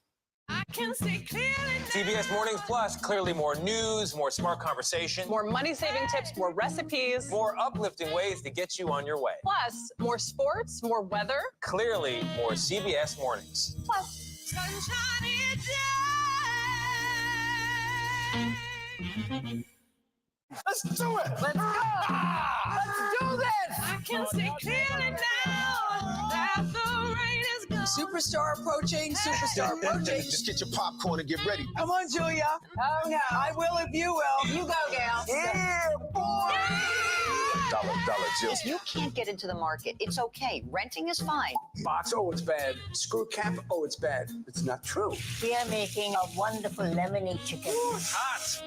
I can see clearly now. CBS Mornings Plus, clearly more news, more smart conversation, More money-saving tips, more recipes. more uplifting ways to get you on your way. Plus, more sports, more weather. Clearly more CBS Mornings. Plus, Sunshiny day. Let's do it. Let's go. Let's do this. I can see clearly now that the rain is gone. Superstar approaching, superstar approaching. Just get your popcorn and get ready. Come on, Julia. Oh, no. I will if you will. You go, gal. Yeah, boy. Dollar Jill. If you can't get into the market, it's okay. Renting is fine. Box, oh, it's bad. Screw cap, oh, it's bad. It's not true. We are making a wonderful lemonade chicken. Hot.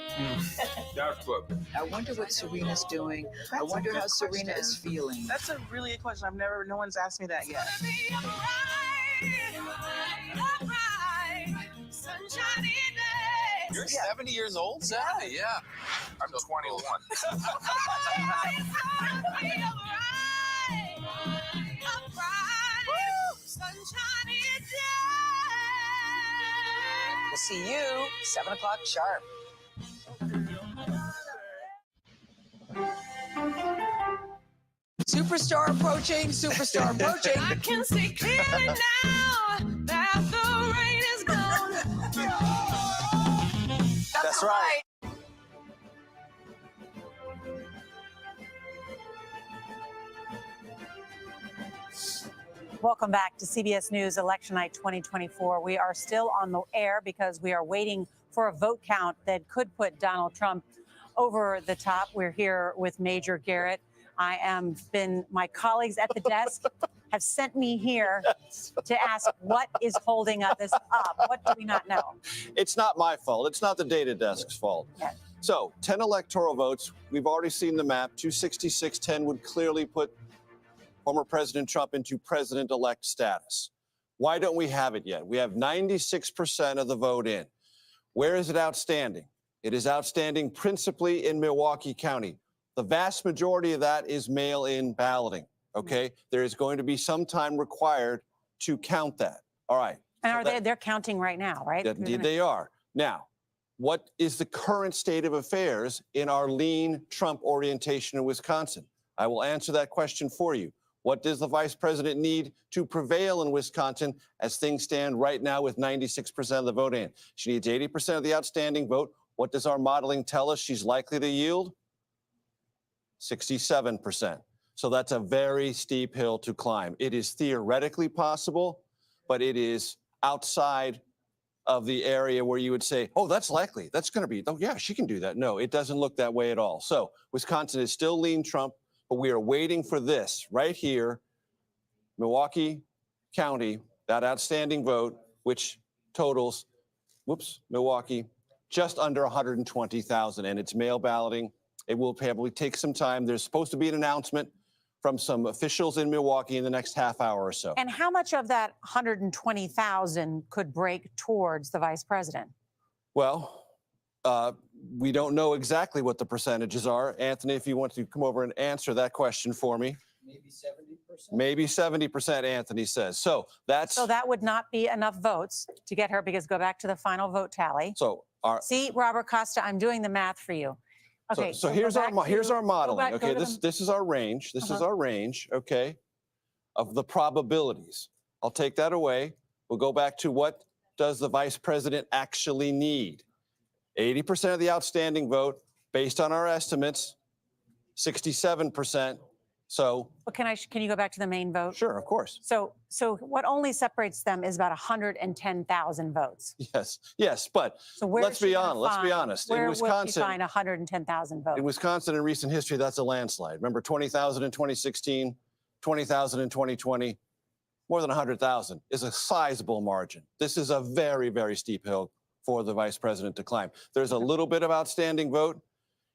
That's good. I wonder what Serena's doing. I wonder how Serena is feeling. That's a really good question. No one's asked me that yet. Sunshiny day. You're 70 years old? 70, yeah. I'm 21. Sunshiny day. We'll see you 7 o'clock sharp. Superstar approaching, superstar approaching. I can see clearly now that the rain is gone. That's right. Welcome back to CBS News Election Night 2024. We are still on the air because we are waiting for a vote count that could put Donald Trump over the top. We're here with Major Garrett. My colleagues at the desk have sent me here to ask what is holding this up. What do we not know? It's not my fault. It's not the data desk's fault. Okay. So 10 electoral votes. We've already seen the map. 266-10 would clearly put former President Trump into president-elect status. Why don't we have it yet? We have 96% of the vote in. Where is it outstanding? It is outstanding principally in Milwaukee County. The vast majority of that is mail-in balloting, okay? There is going to be some time required to count that. All right. And they're counting right now, right? Indeed they are. Now, what is the current state of affairs in our lean Trump orientation in Wisconsin? I will answer that question for you. What does the vice president need to prevail in Wisconsin as things stand right now with 96% of the vote in? She needs 80% of the outstanding vote. What does our modeling tell us she's likely to yield? 67%. So that's a very steep hill to climb. It is theoretically possible, but it is outside of the area where you would say, oh, that's likely. That's going to be, oh, yeah, she can do that. No, it doesn't look that way at all. So Wisconsin is still lean Trump, but we are waiting for this right here, Milwaukee County, that outstanding vote, which totals, Milwaukee, just under 120,000, and it's mail balloting. It will probably take some time. There's supposed to be an announcement from some officials in Milwaukee in the next half hour or so. And how much of that 120,000 could break towards the vice president? Well, we don't know exactly what the percentages are. Anthony, if you want to come over and answer that question for me. Maybe 70%. Maybe 70%, Anthony says. So that would not be enough votes to get her, because go back to the final vote tally. So see, Robert Costa, I'm doing the math for you. Okay. So here's our modeling. Okay, this is our range. This is Uh-huh. our range. Okay, of the probabilities. I'll take that away. We'll go back to what does the vice president actually need? 80% of the outstanding vote, based on our estimates, 67%. So, But can you go back to the main vote? Sure, of course. So what only separates them is about 110,000 votes. Yes, but So where let's be honest. Where In will she Wisconsin, find 110,000 votes? in Wisconsin, in recent history, that's a landslide. Remember 20,000 in 2016, 20,000 in 2020, more than 100,000 is a sizable margin. This is a very, very steep hill for the vice president to climb. There's a little bit of outstanding vote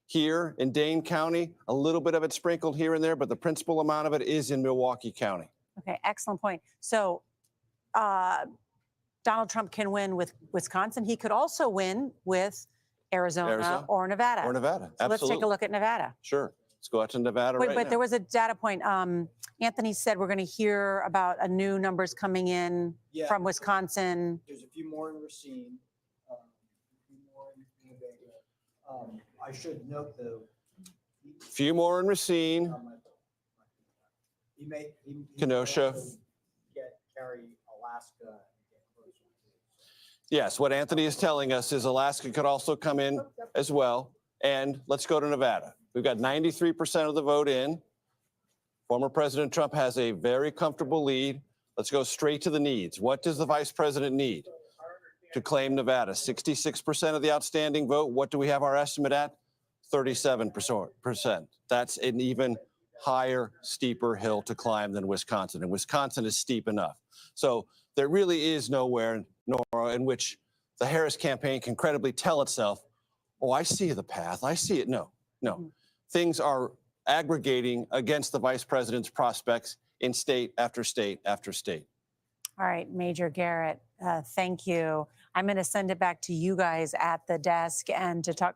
here in Dane County, a little bit of it sprinkled here and there, but the principal amount of it is in Milwaukee County. Okay, excellent point. So Donald Trump can win with Wisconsin. He could also win with Arizona or Nevada. Or Nevada, So let's take absolutely. a look at Nevada. Sure. Let's go out to Nevada Wait, right but now. there was a data point. Anthony said we're going to hear about a new numbers coming in from Wisconsin. There's a few more in Racine, a few more in Nevada. I should note, though, Few more in Racine, he may Kenosha. also carry Alaska. Yes, what Anthony is telling us is Alaska could also come in as well. And let's go to Nevada. We've got 93% of the vote in. Former President Trump has a very comfortable lead. Let's go straight to the needs. What does the vice president need to claim Nevada? 66% of the outstanding vote. What do we have our estimate at? 37%. That's an even higher, steeper hill to climb than Wisconsin. And Wisconsin is steep enough. So there really is nowhere, Nora, in which the Harris campaign can credibly tell itself, oh, I see the path. I see it. No. Things are aggregating against the vice president's prospects in state after state after state. All right, Major Garrett, thank you. I'm going to send it back to you guys at the desk and to talk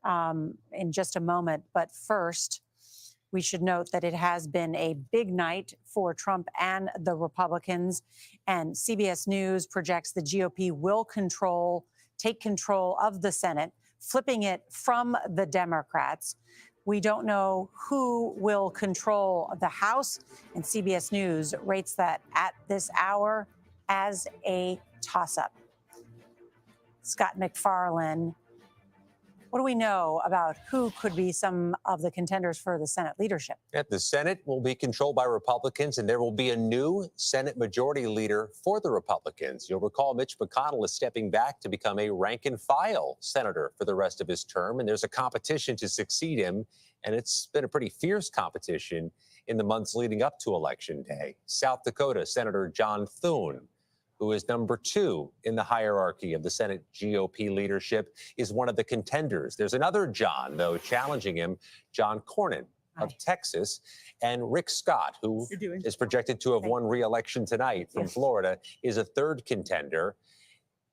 in just a moment. But first, we should note that it has been a big night for Trump and the Republicans. And CBS News projects the GOP will take control of the Senate, flipping it from the Democrats. We don't know who will control the House, and CBS News rates that at this hour as a toss-up. Scott MacFarlane, what do we know about who could be some of the contenders for the Senate leadership? The Senate will be controlled by Republicans, and there will be a new Senate Majority Leader for the Republicans. You'll recall Mitch McConnell is stepping back to become a rank-and-file senator for the rest of his term, and there's a competition to succeed him, and it's been a pretty fierce competition in the months leading up to Election Day. South Dakota Senator John Thune, who is number 2 in the hierarchy of the Senate GOP leadership, is one of the contenders. There's another John, though, challenging him, John Cornyn of Texas, and Rick Scott, who is projected to have won re-election tonight from Florida, is a third contender.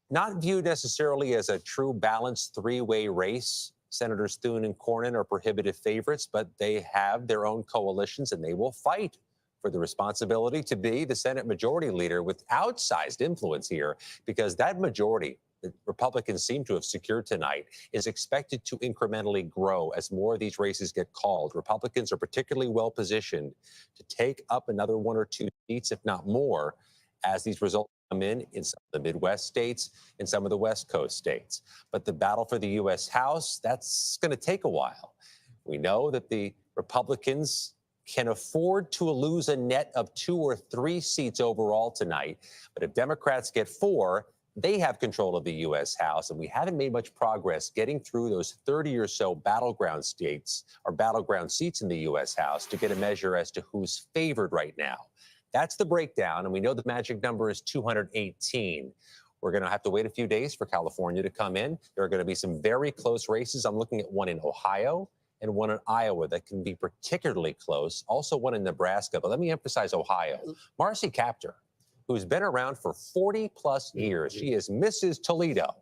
Not viewed necessarily as a true balanced three-way race. Senators Thune and Cornyn are prohibitive favorites, but they have their own coalitions, and they will fight for the responsibility to be the Senate Majority Leader with outsized influence here, because that majority that Republicans seem to have secured tonight is expected to incrementally grow as more of these races get called. Republicans are particularly well positioned to take up another 1 or 2 seats, if not more, as these results come in some of the Midwest states and some of the West Coast states. But the battle for the U.S. House, that's going to take a while. We know that the Republicans can afford to lose a net of 2 or 3 seats overall tonight. But if Democrats get 4, they have control of the U.S. House, and we haven't made much progress getting through those 30 or so battleground states or battleground seats in the U.S. House to get a measure as to who's favored right now. That's the breakdown, and we know the magic number is 218. We're going to have to wait a few days for California to come in. There are going to be some very close races. I'm looking at one in Ohio and one in Iowa that can be particularly close. Also one in Nebraska, but let me emphasize Ohio. Marcy Kaptur, who's been around for 40-plus years. She is Mrs. Toledo.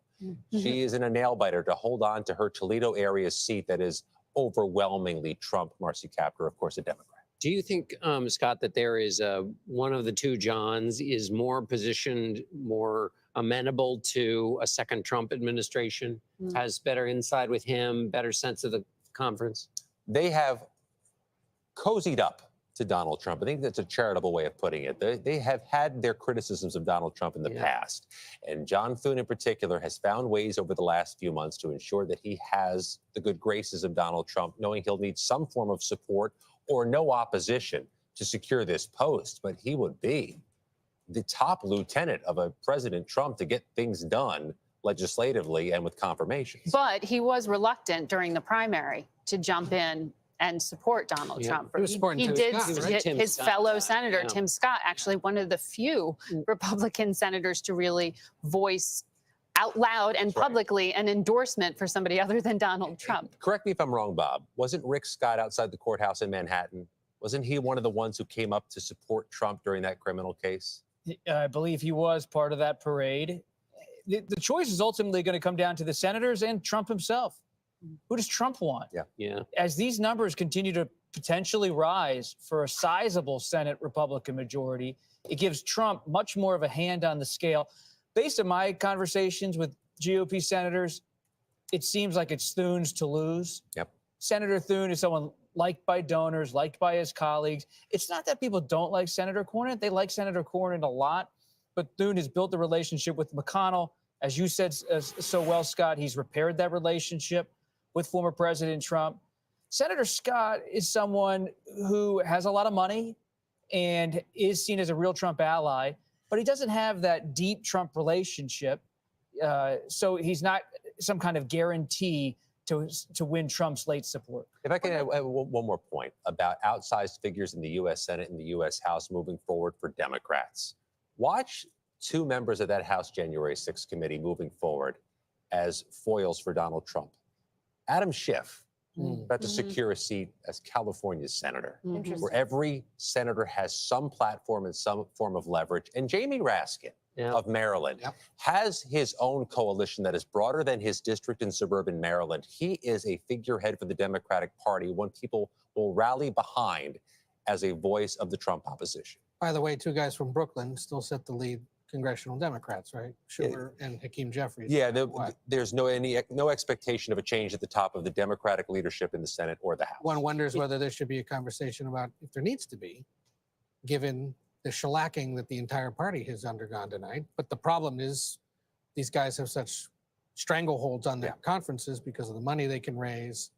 She is in a nail-biter to hold on to her Toledo area seat that is overwhelmingly Trump. Marcy Kaptur, of course, a Democrat. Do you think, Scott, that there is one of the two Johns is more positioned, more amenable to a second Trump administration, has better insight with him, better sense of the conference? They have cozied up to Donald Trump. I think that's a charitable way of putting it. They have had their criticisms of Donald Trump in the past. And John Thune in particular has found ways over the last few months to ensure that he has the good graces of Donald Trump, knowing he'll need some form of support or no opposition to secure this post. But he would be the top lieutenant of a President Trump to get things done legislatively and with confirmations. But he was reluctant during the primary to jump in and support Donald Trump. He was supporting He Tim did Scott, right? Tim his Scott, fellow senator, yeah. Tim Scott, actually one of the few Republican senators to really voice out loud and publicly an endorsement for somebody other than Donald Trump. Correct me if I'm wrong, Bob. Wasn't Rick Scott outside the courthouse in Manhattan? Wasn't he one of the ones who came up to support Trump during that criminal case? I believe he was part of that parade. The choice is ultimately going to come down to the senators and Trump himself. Who does Trump want? Yeah. As these numbers continue to potentially rise for a sizable Senate Republican majority, it gives Trump much more of a hand on the scale. Based on my conversations with GOP senators, it seems like it's Thune's to lose. Yep. Senator Thune is someone liked by donors, liked by his colleagues. It's not that people don't like Senator Cornyn. They like Senator Cornyn a lot, but Thune has built the relationship with McConnell. As you said so well, Scott, he's repaired that relationship with former President Trump. Senator Scott is someone who has a lot of money and is seen as a real Trump ally, but he doesn't have that deep Trump relationship. So he's not some kind of guarantee to win Trump's late support. If I can add one more point about outsized figures in the U.S. Senate and the U.S. House moving forward for Democrats. Watch two members of that House January 6th committee moving forward as foils for Donald Trump. Adam Schiff, about to secure a seat as California's senator, where every senator has some platform and some form of leverage. And Jamie Raskin of Maryland has his own coalition that is broader than his district in suburban Maryland. He is a figurehead for the Democratic Party, one people will rally behind as a voice of the Trump opposition. By the way, two guys from Brooklyn still set the lead congressional Democrats, right? Schumer and Hakeem Jeffries. Yeah, there's no expectation of a change at the top of the Democratic leadership in the Senate or the House. One wonders whether there should be a conversation about, if there needs to be, given the shellacking that the entire party has undergone tonight. But the problem is these guys have such strangleholds on their conferences because of the money they can raise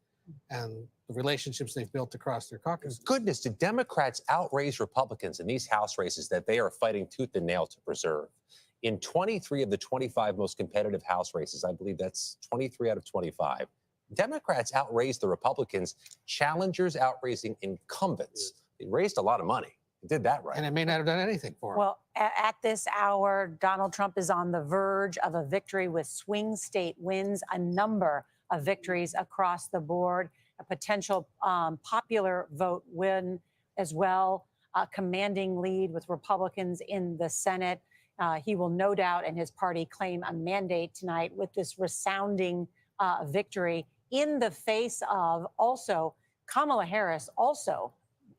and the relationships they've built across their caucus. Goodness, do Democrats outraise Republicans in these House races that they are fighting tooth and nail to preserve? In 23 of the 25 most competitive House races, I believe that's 23 out of 25, Democrats outraised the Republicans, challengers outraising incumbents. They raised a lot of money. They did that right. And it may not have done anything for them. Well, at this hour, Donald Trump is on the verge of a victory with swing state wins, a number of victories across the board, a potential popular vote win as well, a commanding lead with Republicans in the Senate. He will no doubt, and his party, claim a mandate tonight with this resounding victory in the face of also Kamala Harris also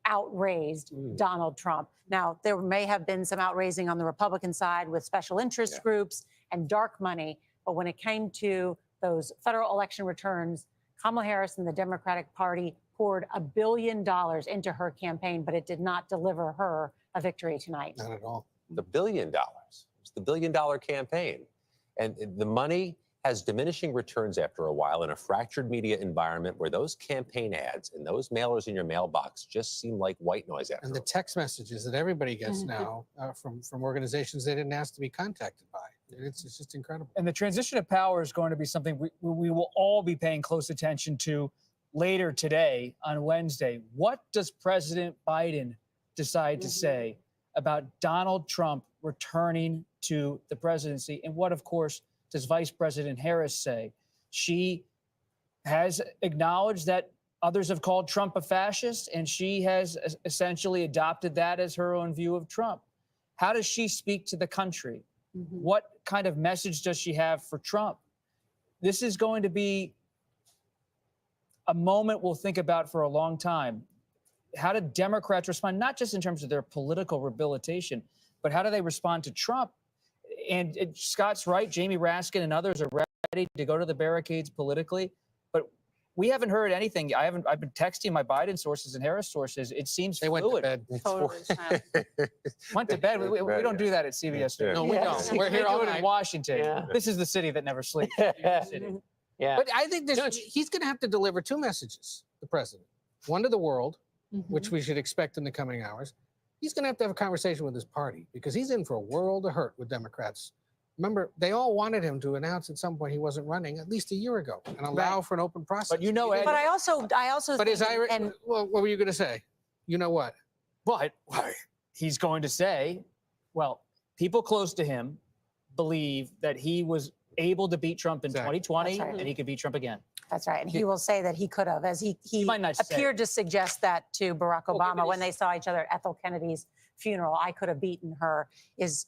outraised Donald Trump. Now, there may have been some outraising on the Republican side with special interest groups and dark money, but when it came to those federal election returns, Kamala Harris and the Democratic Party poured $1 billion into her campaign, but it did not deliver her a victory tonight. Not at all. The $1 billion. It's the $1 billion campaign. And the money has diminishing returns after a while in a fractured media environment where those campaign ads and those mailers in your mailbox just seem like white noise after And the text messages that everybody gets now from organizations they didn't ask to be contacted by. It's just incredible. And the transition of power is going to be something we will all be paying close attention to later today on Wednesday. What does President Biden decide to say about Donald Trump returning to the presidency? And what, of course, does Vice President Harris say? She has acknowledged that others have called Trump a fascist, and she has essentially adopted that as her own view of Trump. How does she speak to the country? What kind of message does she have for Trump? This is going to be a moment we'll think about for a long time. How do Democrats respond, not just in terms of their political rehabilitation, but how do they respond to Trump? And Scott's right, Jamie Raskin and others are ready to go to the barricades politically, but we haven't heard anything. I've been texting my Biden sources and Harris sources. It seems they fluid. went to bed. Totally. Went to bed. We don't do that at CBS. No, we don't. We're here all in night. Washington. Yeah. This is the city that never sleeps. City. Yeah. But I think he's going to have to deliver two messages, the president. One to the world, which we should expect in the coming hours. He's going to have a conversation with his party because he's in for a world of hurt with Democrats. Remember, they all wanted him to announce at some point he wasn't running at least a year ago and allow for an open process. But you know, But I also But think, is well, what were you going to say? You know what? But he's going to say, well, people close to him believe that he was able to beat Trump in 2020 That's right. and he could beat Trump again. That's right. And he will say that he could have, as he might not say appeared to suggest that to Barack Obama when they saw each other at Ethel Kennedy's funeral. I could have beaten her is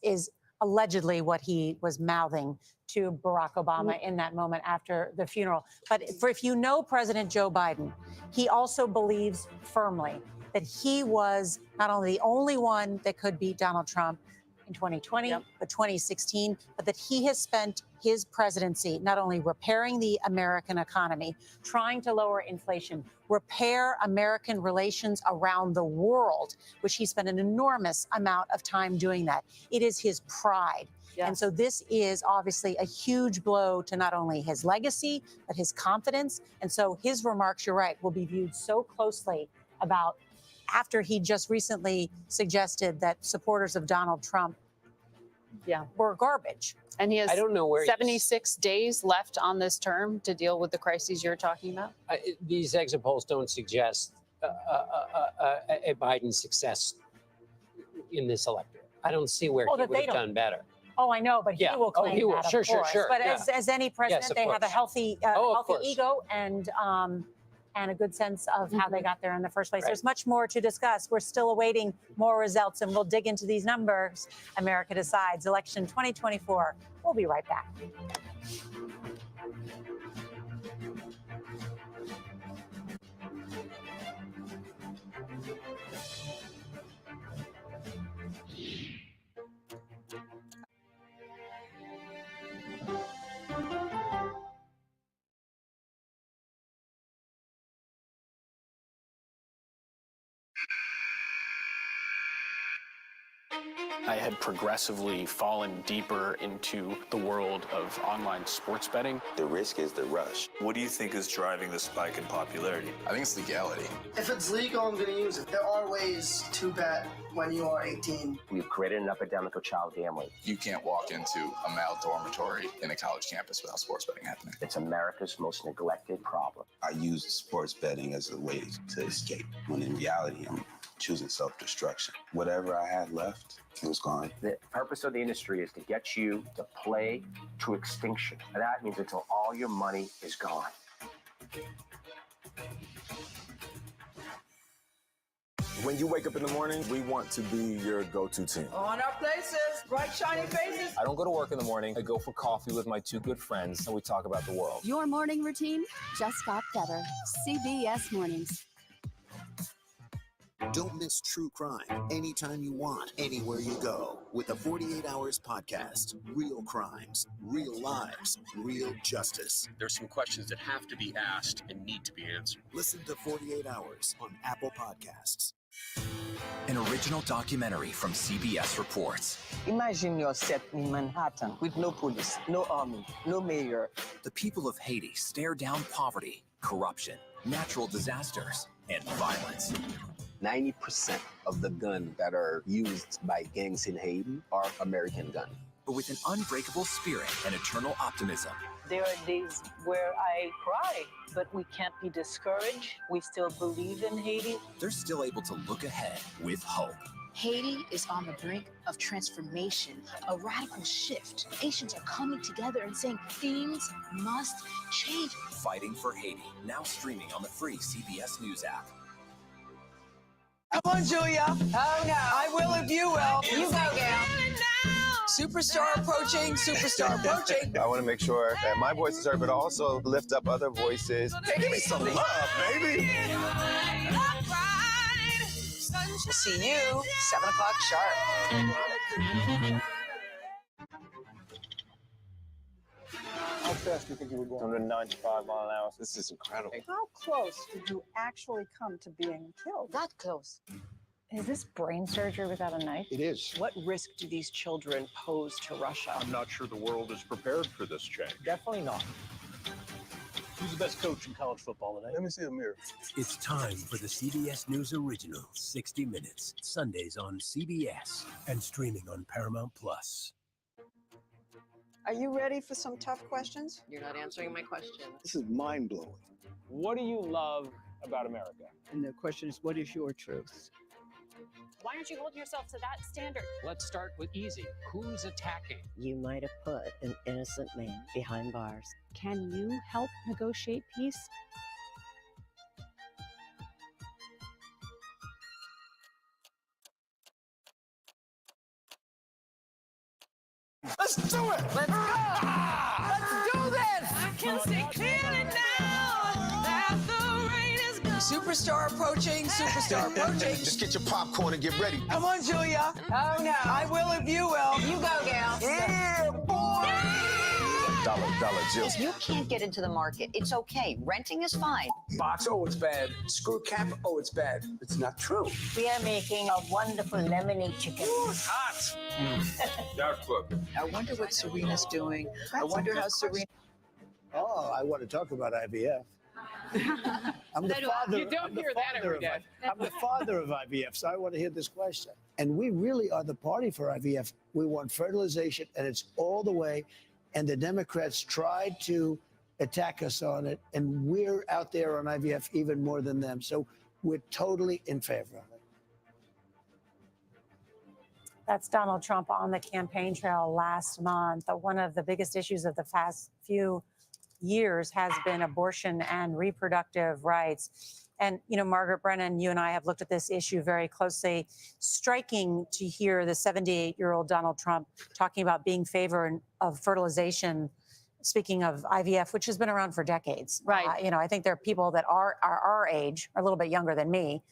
allegedly what he was mouthing to Barack Obama in that moment after the funeral. But if you know President Joe Biden, he also believes firmly that he was not only the only one that could beat Donald Trump in 2020, but 2016, but that he has spent his presidency not only repairing the American economy, trying to lower inflation, repair American relations around the world, which he spent an enormous amount of time doing that. It is his pride. And so this is obviously a huge blow to not only his legacy, but his confidence. And so his remarks, you're right, will be viewed so closely about after he just recently suggested that supporters of Donald Trump were garbage. And he has I don't know where 76 days left on this term to deal with the crises you're talking about. These exit polls don't suggest a Biden success in this electorate. I don't see where he would have done better. Oh, I know, but he will claim he will. that, of Sure, course. sure. But Yeah. as any president, Yes, they of have a course. healthy Of course. ego and a good sense of how they got there in the first place. Right. There's much more to discuss. We're still awaiting more results, and we'll dig into these numbers. America Decides, election 2024. We'll be right back. I had progressively fallen deeper into the world of online sports betting. The risk is the rush. What do you think is driving the spike in popularity? I think it's legality. If it's legal, I'm going to use it. There are ways to bet when you are 18. We've created an epidemic of child gambling. You can't walk into a male dormitory in a college campus without sports betting happening. It's America's most neglected problem. I used sports betting as a way to escape, when in reality, I'm choosing self-destruction. Whatever I had left, it was gone. The purpose of the industry is to get you to play to extinction. And that means until all your money is gone. When you wake up in the morning, we want to be your go-to team. On our places, bright, shiny faces. I don't go to work in the morning. I go for coffee with my two good friends, and we talk about the world. Your morning routine just got better. CBS Mornings. Don't miss true crime anytime you want, anywhere you go, with the 48 Hours Podcast. Real crimes, real lives, real justice. There's some questions that have to be asked and need to be answered. Listen to 48 Hours on Apple Podcasts. An original documentary from CBS Reports. Imagine you're set in Manhattan with no police, no army, no mayor. The people of Haiti stare down poverty, corruption, natural disasters, and violence. 90% of the guns that are used by gangs in Haiti are American guns. But with an unbreakable spirit and eternal optimism, There are days where I cry, but we can't be discouraged. We still believe in Haiti. they're still able to look ahead with hope. Haiti is on the brink of transformation, a radical shift. Nations are coming together and saying things must change. Fighting for Haiti, now streaming on the free CBS News app. Come on, Julia. Oh, no. I will if you will. You go, gal. Superstar approaching, superstar approaching. I want to make sure that my voice is heard, but also lift up other voices. Hey, give me some love, baby. See you, 7 o'clock sharp. How fast do you think you were going? 195 mile an hour. This is incredible. How close did you actually come to being killed? That close. Is this brain surgery without a knife? It is. What risk do these children pose to Russia? I'm not sure the world is prepared for this change. Definitely not. Who's the best coach in college football today? Let me see a mirror. It's time for the CBS News Original, 60 Minutes, Sundays on CBS and streaming on Paramount Plus. Are you ready for some tough questions? You're not answering my question. This is mind-blowing. What do you love about America? And the question is, what is your truth? Why aren't you holding yourself to that standard? Let's start with easy. Who's attacking? You might have put an innocent man behind bars. Can you help negotiate peace? Let's do it. Let's go. Let's do this. I can see clearly now that the rain is gone. Superstar approaching. Superstar approaching. Just get your popcorn and get ready. Come on, Julia. Oh, no. I will if you will. You go, gal. Yeah, boy. Dollar Jill. If you can't get into the market, it's okay. Renting is fine. Box, oh, it's bad. Screw cap, oh, it's bad. It's not true. We are making a wonderful lemonade chicken. It's hot. That's good. I wonder what Serena's doing. I wonder how Serena. Oh, I want to talk about IVF. I'm the father. You don't hear that every day. I'm the father of IVF, so I want to hear this question. And we really are the party for IVF. We want fertilization, and it's all the way. And the Democrats tried to attack us on it, and we're out there on IVF even more than them. So we're totally in favor of it. That's Donald Trump on the campaign trail last month. One of the biggest issues of the past few years has been abortion and reproductive rights. And, you know, Margaret Brennan, you and I have looked at this issue very closely. Striking to hear the 78-year-old Donald Trump talking about being in favor of fertilization, speaking of IVF, which has been around for decades. Right. You know, I think there are people that are our age, or a little bit younger than me,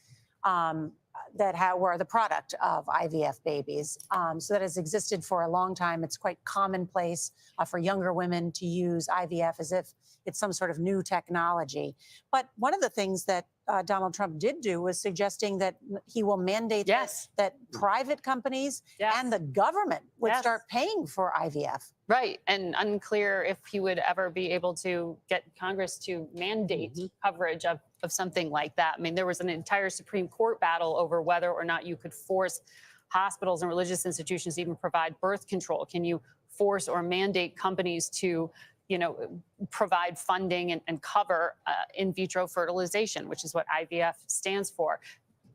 that were the product of IVF babies. So that has existed for a long time. It's quite commonplace for younger women to use IVF as if it's some sort of new technology. But one of the things that Donald Trump did do was suggesting that he will mandate that private companies and the government would start paying for IVF. Right. And unclear if he would ever be able to get Congress to mandate coverage of something like that. I mean, there was an entire Supreme Court battle over whether or not you could force hospitals and religious institutions to even provide birth control. Can you force or mandate companies to, you know, provide funding and cover in vitro fertilization, which is what IVF stands for.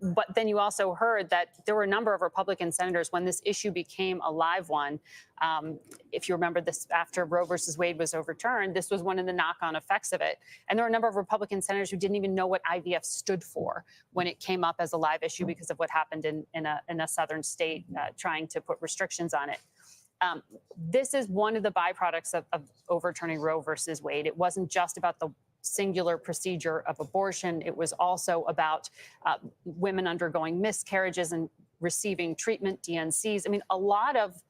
But then you also heard that there were a number of Republican senators when this issue became a live one. If you remember this, after Roe versus Wade was overturned, this was one of the knock-on effects of it. And there were a number of Republican senators who didn't even know what IVF stood for when it came up as a live issue because of what happened in a southern state trying to put restrictions on it. This is one of the byproducts of overturning Roe versus Wade. It wasn't just about the singular procedure of abortion. It was also about women undergoing miscarriages and receiving treatment, DNCs. I mean, a lot of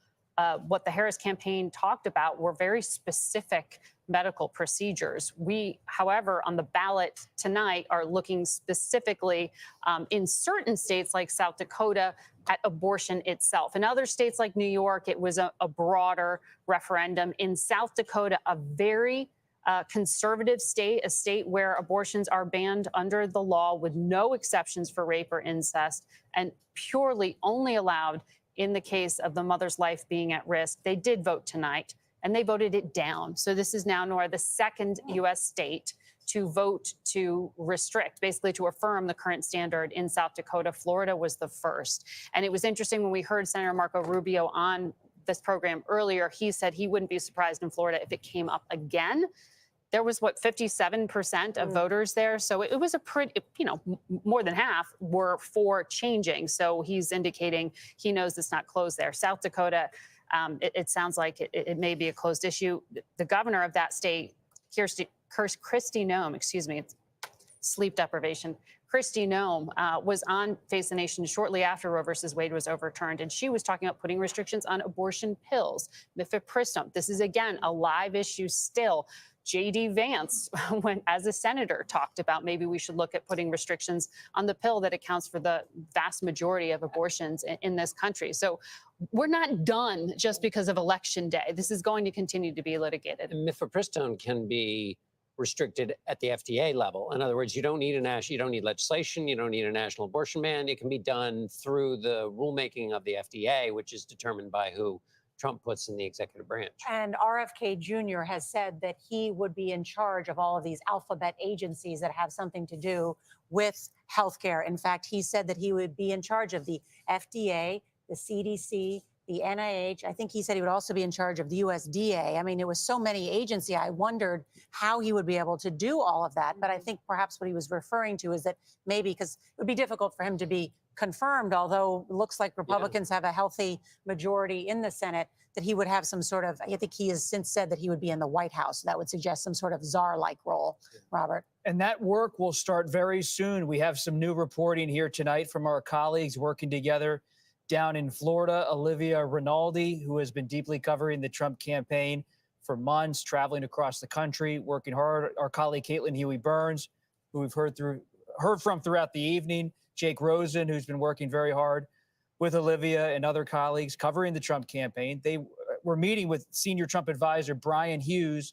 what the Harris campaign talked about were very specific medical procedures. We, however, on the ballot tonight are looking specifically in certain states like South Dakota at abortion itself. In other states like New York, it was a broader referendum. In South Dakota, a very conservative state, a state where abortions are banned under the law with no exceptions for rape or incest and purely only allowed in the case of the mother's life being at risk. They did vote tonight and they voted it down. So this is now, Nora, the second U.S. state to vote to restrict, basically to affirm the current standard in South Dakota. Florida was the first. And it was interesting when we heard Senator Marco Rubio on this program earlier, he said he wouldn't be surprised in Florida if it came up again. There was, 57% of voters there. So it was a pretty, more than half were for changing. So he's indicating he knows it's not closed there. South Dakota, it sounds like it may be a closed issue. The governor of that state, Kristi Noem, it's sleep deprivation. Kristi Noem was on Face the Nation shortly after Roe versus Wade was overturned, and she was talking about putting restrictions on abortion pills, mifepristone. This is, again, a live issue still. J.D. Vance, when as a senator, talked about maybe we should look at putting restrictions on the pill that accounts for the vast majority of abortions in this country. So we're not done just because of Election Day. This is going to continue to be litigated. Mifepristone can be restricted at the FDA level. In other words, you don't need legislation, you don't need a national abortion ban. It can be done through the rulemaking of the FDA, which is determined by who Trump puts in the executive branch. And RFK Jr. has said that he would be in charge of all of these alphabet agencies that have something to do with healthcare. In fact, he said that he would be in charge of the FDA, the CDC, the NIH. I think he said he would also be in charge of the USDA. I mean, it was so many agencies. I wondered how he would be able to do all of that. But I think perhaps what he was referring to is that maybe because it would be difficult for him to be confirmed, although it looks like Republicans have a healthy majority in the Senate, that he would have some sort of, I think he has since said that he would be in the White House. That would suggest some sort of czar-like role, Robert. And that work will start very soon. We have some new reporting here tonight from our colleagues working together down in Florida. Olivia Rinaldi, who has been deeply covering the Trump campaign for months, traveling across the country, working hard. Our colleague Caitlin Huey-Burns, who we've heard from throughout the evening. Jake Rosen, who's been working very hard with Olivia and other colleagues covering the Trump campaign. They were meeting with senior Trump advisor Brian Hughes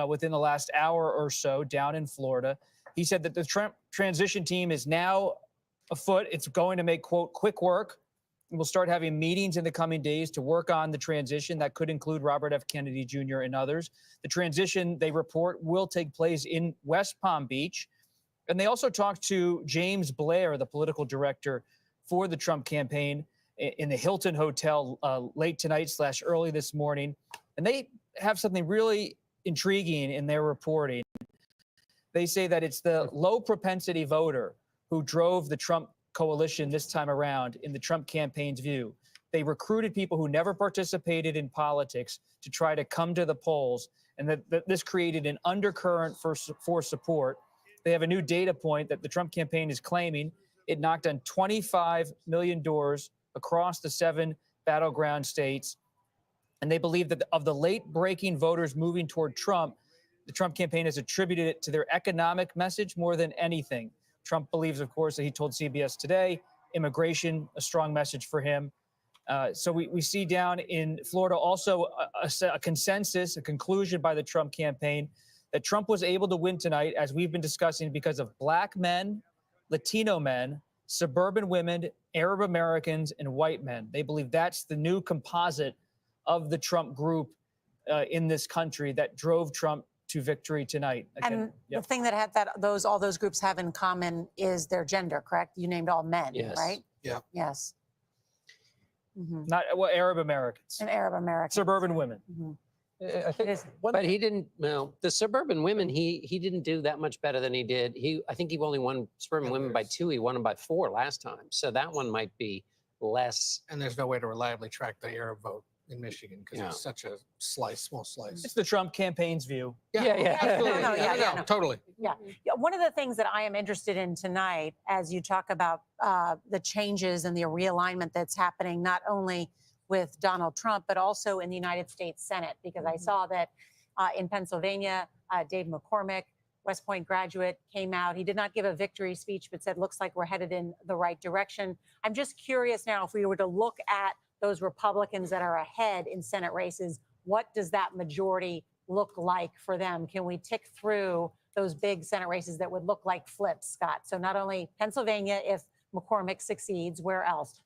within the last hour or so down in Florida. He said that the Trump transition team is now afoot. It's going to make, quote, quick work. And we'll start having meetings in the coming days to work on the transition. That could include Robert F. Kennedy Jr. and others. The transition, they report, will take place in West Palm Beach. And they also talked to James Blair, the political director for the Trump campaign, in the Hilton Hotel late tonight / early this morning. And they have something really intriguing in their reporting. They say that it's the low propensity voter who drove the Trump coalition this time around in the Trump campaign's view. They recruited people who never participated in politics to try to come to the polls, and that this created an undercurrent for support. They have a new data point that the Trump campaign is claiming. It knocked on 25 million doors across the 7 battleground states. And they believe that of the late-breaking voters moving toward Trump, the Trump campaign has attributed it to their economic message more than anything. Trump believes, of course, that he told CBS Today, immigration, a strong message for him. So we see down in Florida also a consensus, a conclusion by the Trump campaign that Trump was able to win tonight, as we've been discussing, because of Black men, Latino men, suburban women, Arab Americans, and white men. They believe that's the new composite of the Trump group in this country that drove Trump to victory tonight. Again, and the thing that all those groups have in common is their gender, correct? You named all men, Yes. right? Yeah. Yes. Mm-hmm. Not Arab Americans. And Arab Americans. Suburban women. Mm-hmm. I think, but he didn't. Well, the suburban women, he didn't do that much better than he did. I think he only won suburban women by 2. He won them by 4 last time. So that one might be less. And there's no way to reliably track the Arab vote in Michigan because it's such a small slice. It's the Trump campaign's view. Yeah. Absolutely. No, Totally. Yeah. One of the things that I am interested in tonight, as you talk about the changes and the realignment that's happening, not only with Donald Trump, but also in the United States Senate, because I saw that in Pennsylvania, Dave McCormick, West Point graduate, came out. He did not give a victory speech, but said, looks like we're headed in the right direction. I'm just curious now, if we were to look at those Republicans that are ahead in Senate races, what does that majority look like for them? Can we tick through those big Senate races that would look like flips, Scott? So not only Pennsylvania, if McCormick succeeds, where else?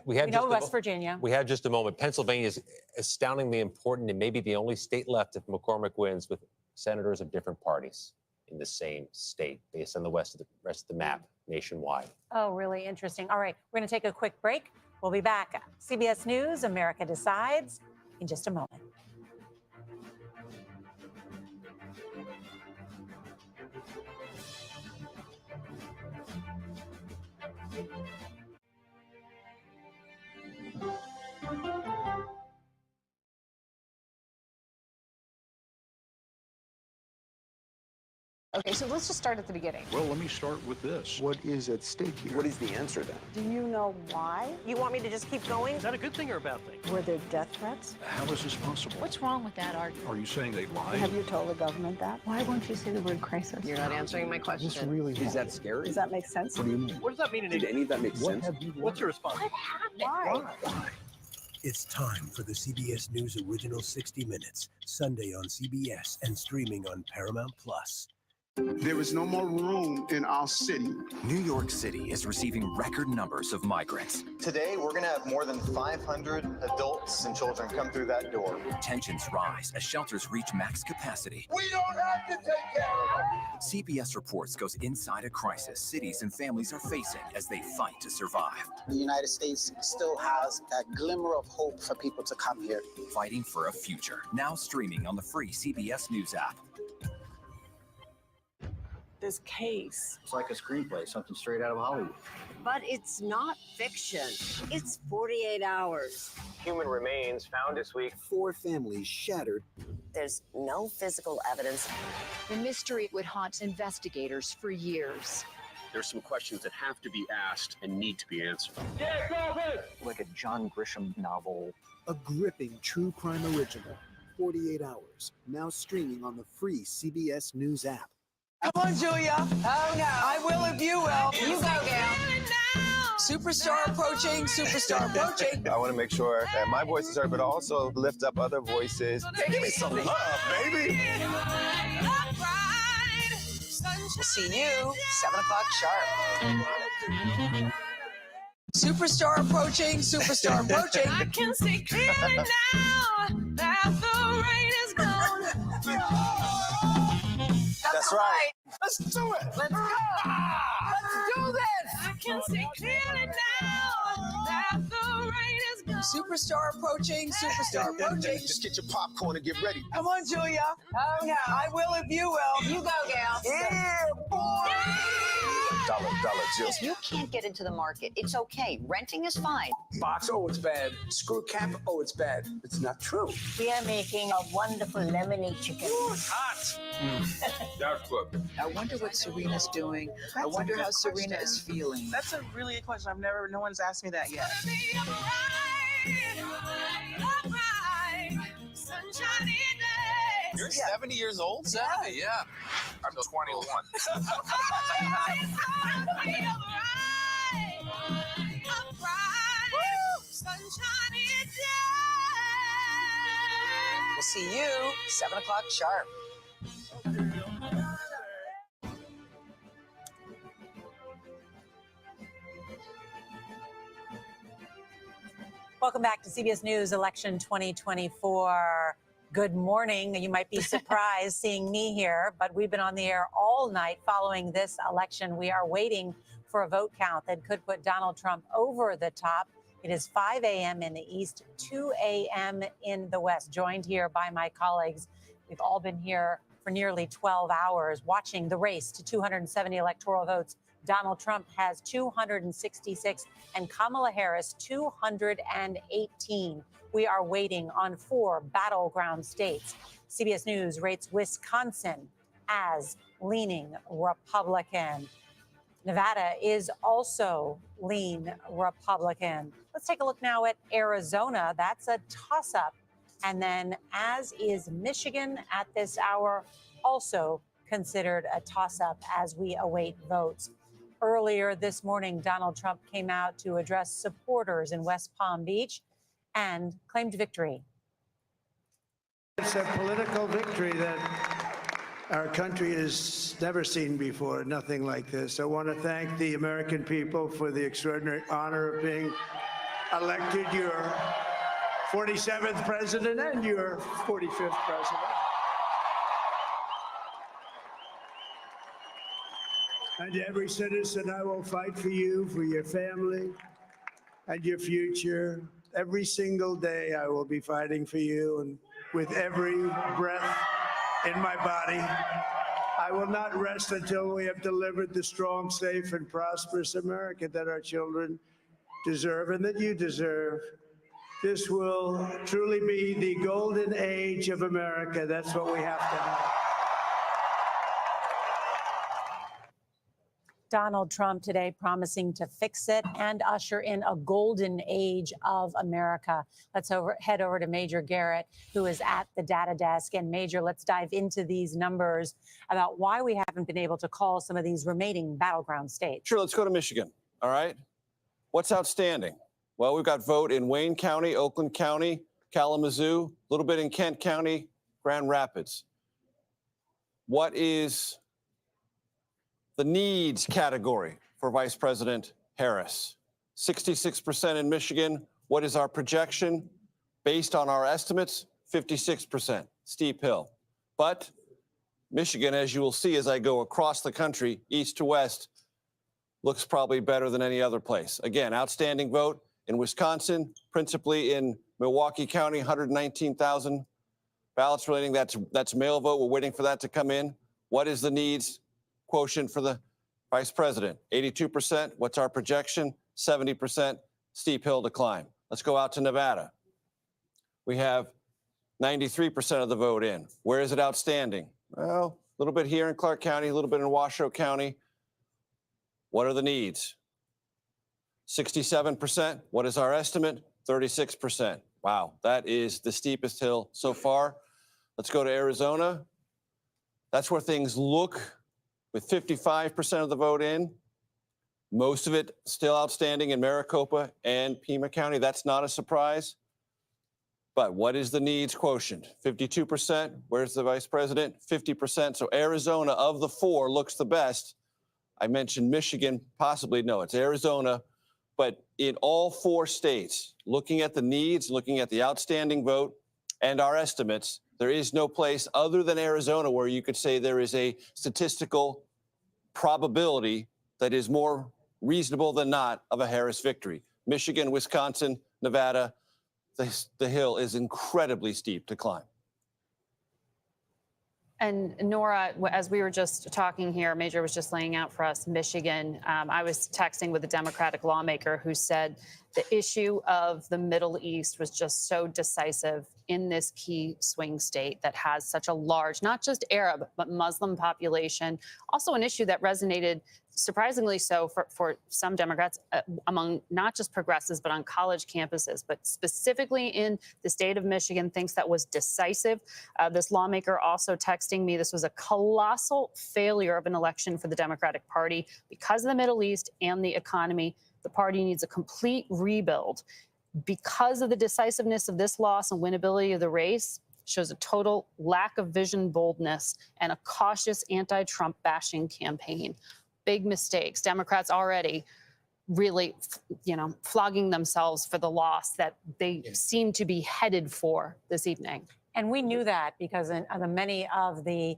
We know West Virginia. We have just a moment. Pennsylvania is astoundingly important and maybe the only state left if McCormick wins with senators of different parties in the same state based on the rest of the map nationwide. Oh, really interesting. All right, we're going to take a quick break. We'll be back. CBS News, America Decides, in just a moment. Okay, so let's just start at the beginning. Well, let me start with this. What is at stake here? What is the answer then? Do you know why? You want me to just keep going? Is that a good thing or a bad thing? Were there death threats? How is this possible? What's wrong with that argument? Are you saying they lied? Have you told the government that? Why won't you say the word crisis? You're not answering my question. This really Is that scary? Does that make sense? What do you mean? What does that mean in Did any of that make What sense? What's your response? What happened? Why? It's time for the CBS News Original 60 Minutes, Sunday on CBS and streaming on Paramount Plus. There is no more room in our city. New York City is receiving record numbers of migrants. Today, we're going to have more than 500 adults and children come through that door. Tensions rise as shelters reach max capacity. We don't have to take care of them. CBS Reports goes inside a crisis cities and families are facing as they fight to survive. The United States still has that glimmer of hope for people to come here. Fighting for a future. Now streaming on the free CBS News app. This case. It's like a screenplay, something straight out of Hollywood. But it's not fiction. It's 48 hours. Human remains found this week. 4 families shattered. There's no physical evidence. The mystery would haunt investigators for years. There's some questions that have to be asked and need to be answered. Like a John Grisham novel. A gripping true crime original. 48 hours. Now streaming on the free CBS News app. Come on, Julia. Oh, no. I will if you will. You go, Gail. Superstar approaching, superstar approaching. I want to make sure that my voice is heard, but also lift up other voices. Give me some love, baby. We'll see you 7 o'clock sharp. Superstar approaching, superstar approaching. I can see clearly now that the rain is gone. That's right. Let's do it. Let's go. Let's do this. I can see clearly now that the rain is gone. Superstar approaching, superstar approaching. Just get your popcorn and get ready. Come on, Julia. Oh, no. I will if you will. You go, Gail. Yeah, boy. Dollar Jill. If you can't get into the market, it's okay. Renting is fine. Box, oh, it's bad. Screw cap, oh, it's bad. It's not true. We are making a wonderful lemonade chicken. Ooh, it's hot. That's good. I wonder what Serena's doing. I wonder how Serena is feeling. That's a really good question. No one's asked me that yet. You're 70 years old? 70, yeah. I'm 21. We'll see you 7 o'clock sharp. Welcome back to CBS News Election 2024. Good morning. You might be surprised seeing me here, but we've been on the air all night following this election. We are waiting for a vote count that could put Donald Trump over the top. It is 5 a.m. in the East, 2 a.m. in the West. Joined here by my colleagues. We've all been here for nearly 12 hours watching the race to 270 electoral votes. Donald Trump has 266 and Kamala Harris 218. We are waiting on 4 battleground states. CBS News rates Wisconsin as leaning Republican. Nevada is also lean Republican. Let's take a look now at Arizona. That's a toss-up. And then, as is Michigan at this hour, also considered a toss-up as we await votes. Earlier this morning, Donald Trump came out to address supporters in West Palm Beach and claimed victory. It's a political victory that our country has never seen before, nothing like this. I want to thank the American people for the extraordinary honor of being elected your 47th president and your 45th president. And every citizen, I will fight for you, for your family, and your future. Every single day, I will be fighting for you, and with every breath in my body, I will not rest until we have delivered the strong, safe, and prosperous America that our children deserve and that you deserve. This will truly be the golden age of America. That's what we have to have. Donald Trump today promising to fix it and usher in a golden age of America. Let's head over to Major Garrett, who is at the data desk. And Major, let's dive into these numbers about why we haven't been able to call some of these remaining battleground states. Sure, let's go to Michigan, all right? What's outstanding? Well, we've got vote in Wayne County, Oakland County, Kalamazoo, a little bit in Kent County, Grand Rapids. What is the needs category for Vice President Harris. 66% in Michigan. What is our projection? Based on our estimates, 56%. Steep hill. But Michigan, as you will see as I go across the country, east to west, looks probably better than any other place. Again, outstanding vote in Wisconsin, principally in Milwaukee County, 119,000 ballots relating. That's mail vote. We're waiting for that to come in. What is the needs quotient for the vice president? 82%. What's our projection? 70%. Steep hill to climb. Let's go out to Nevada. We have 93% of the vote in. Where is it outstanding? Well, a little bit here in Clark County, a little bit in Washoe County. What are the needs? 67%. What is our estimate? 36%. Wow, that is the steepest hill so far. Let's go to Arizona. That's where things look with 55% of the vote in. Most of it still outstanding in Maricopa and Pima County. That's not a surprise. But what is the needs quotient? 52%. Where's the vice president? 50%. So Arizona of the four looks the best. I mentioned Michigan, possibly. No, it's Arizona. But in all four states, looking at the needs, looking at the outstanding vote and our estimates, there is no place other than Arizona where you could say there is a statistical probability that is more reasonable than not of a Harris victory. Michigan, Wisconsin, Nevada, the hill is incredibly steep to climb. And Nora, as we were just talking here, Major was just laying out for us Michigan. I was texting with a Democratic lawmaker who said the issue of the Middle East was just so decisive in this key swing state that has such a large, not just Arab, but Muslim population. Also an issue that resonated surprisingly so for some Democrats among not just progressives, but on college campuses, but specifically in the state of Michigan, thinks that was decisive. This lawmaker also texting me, this was a colossal failure of an election for the Democratic Party because of the Middle East and the economy. The party needs a complete rebuild. Because of the decisiveness of this loss and winnability of the race, shows a total lack of vision, boldness, and a cautious anti-Trump bashing campaign. Big mistakes. Democrats already really, flogging themselves for the loss that they seem to be headed for this evening. And we knew that because many of the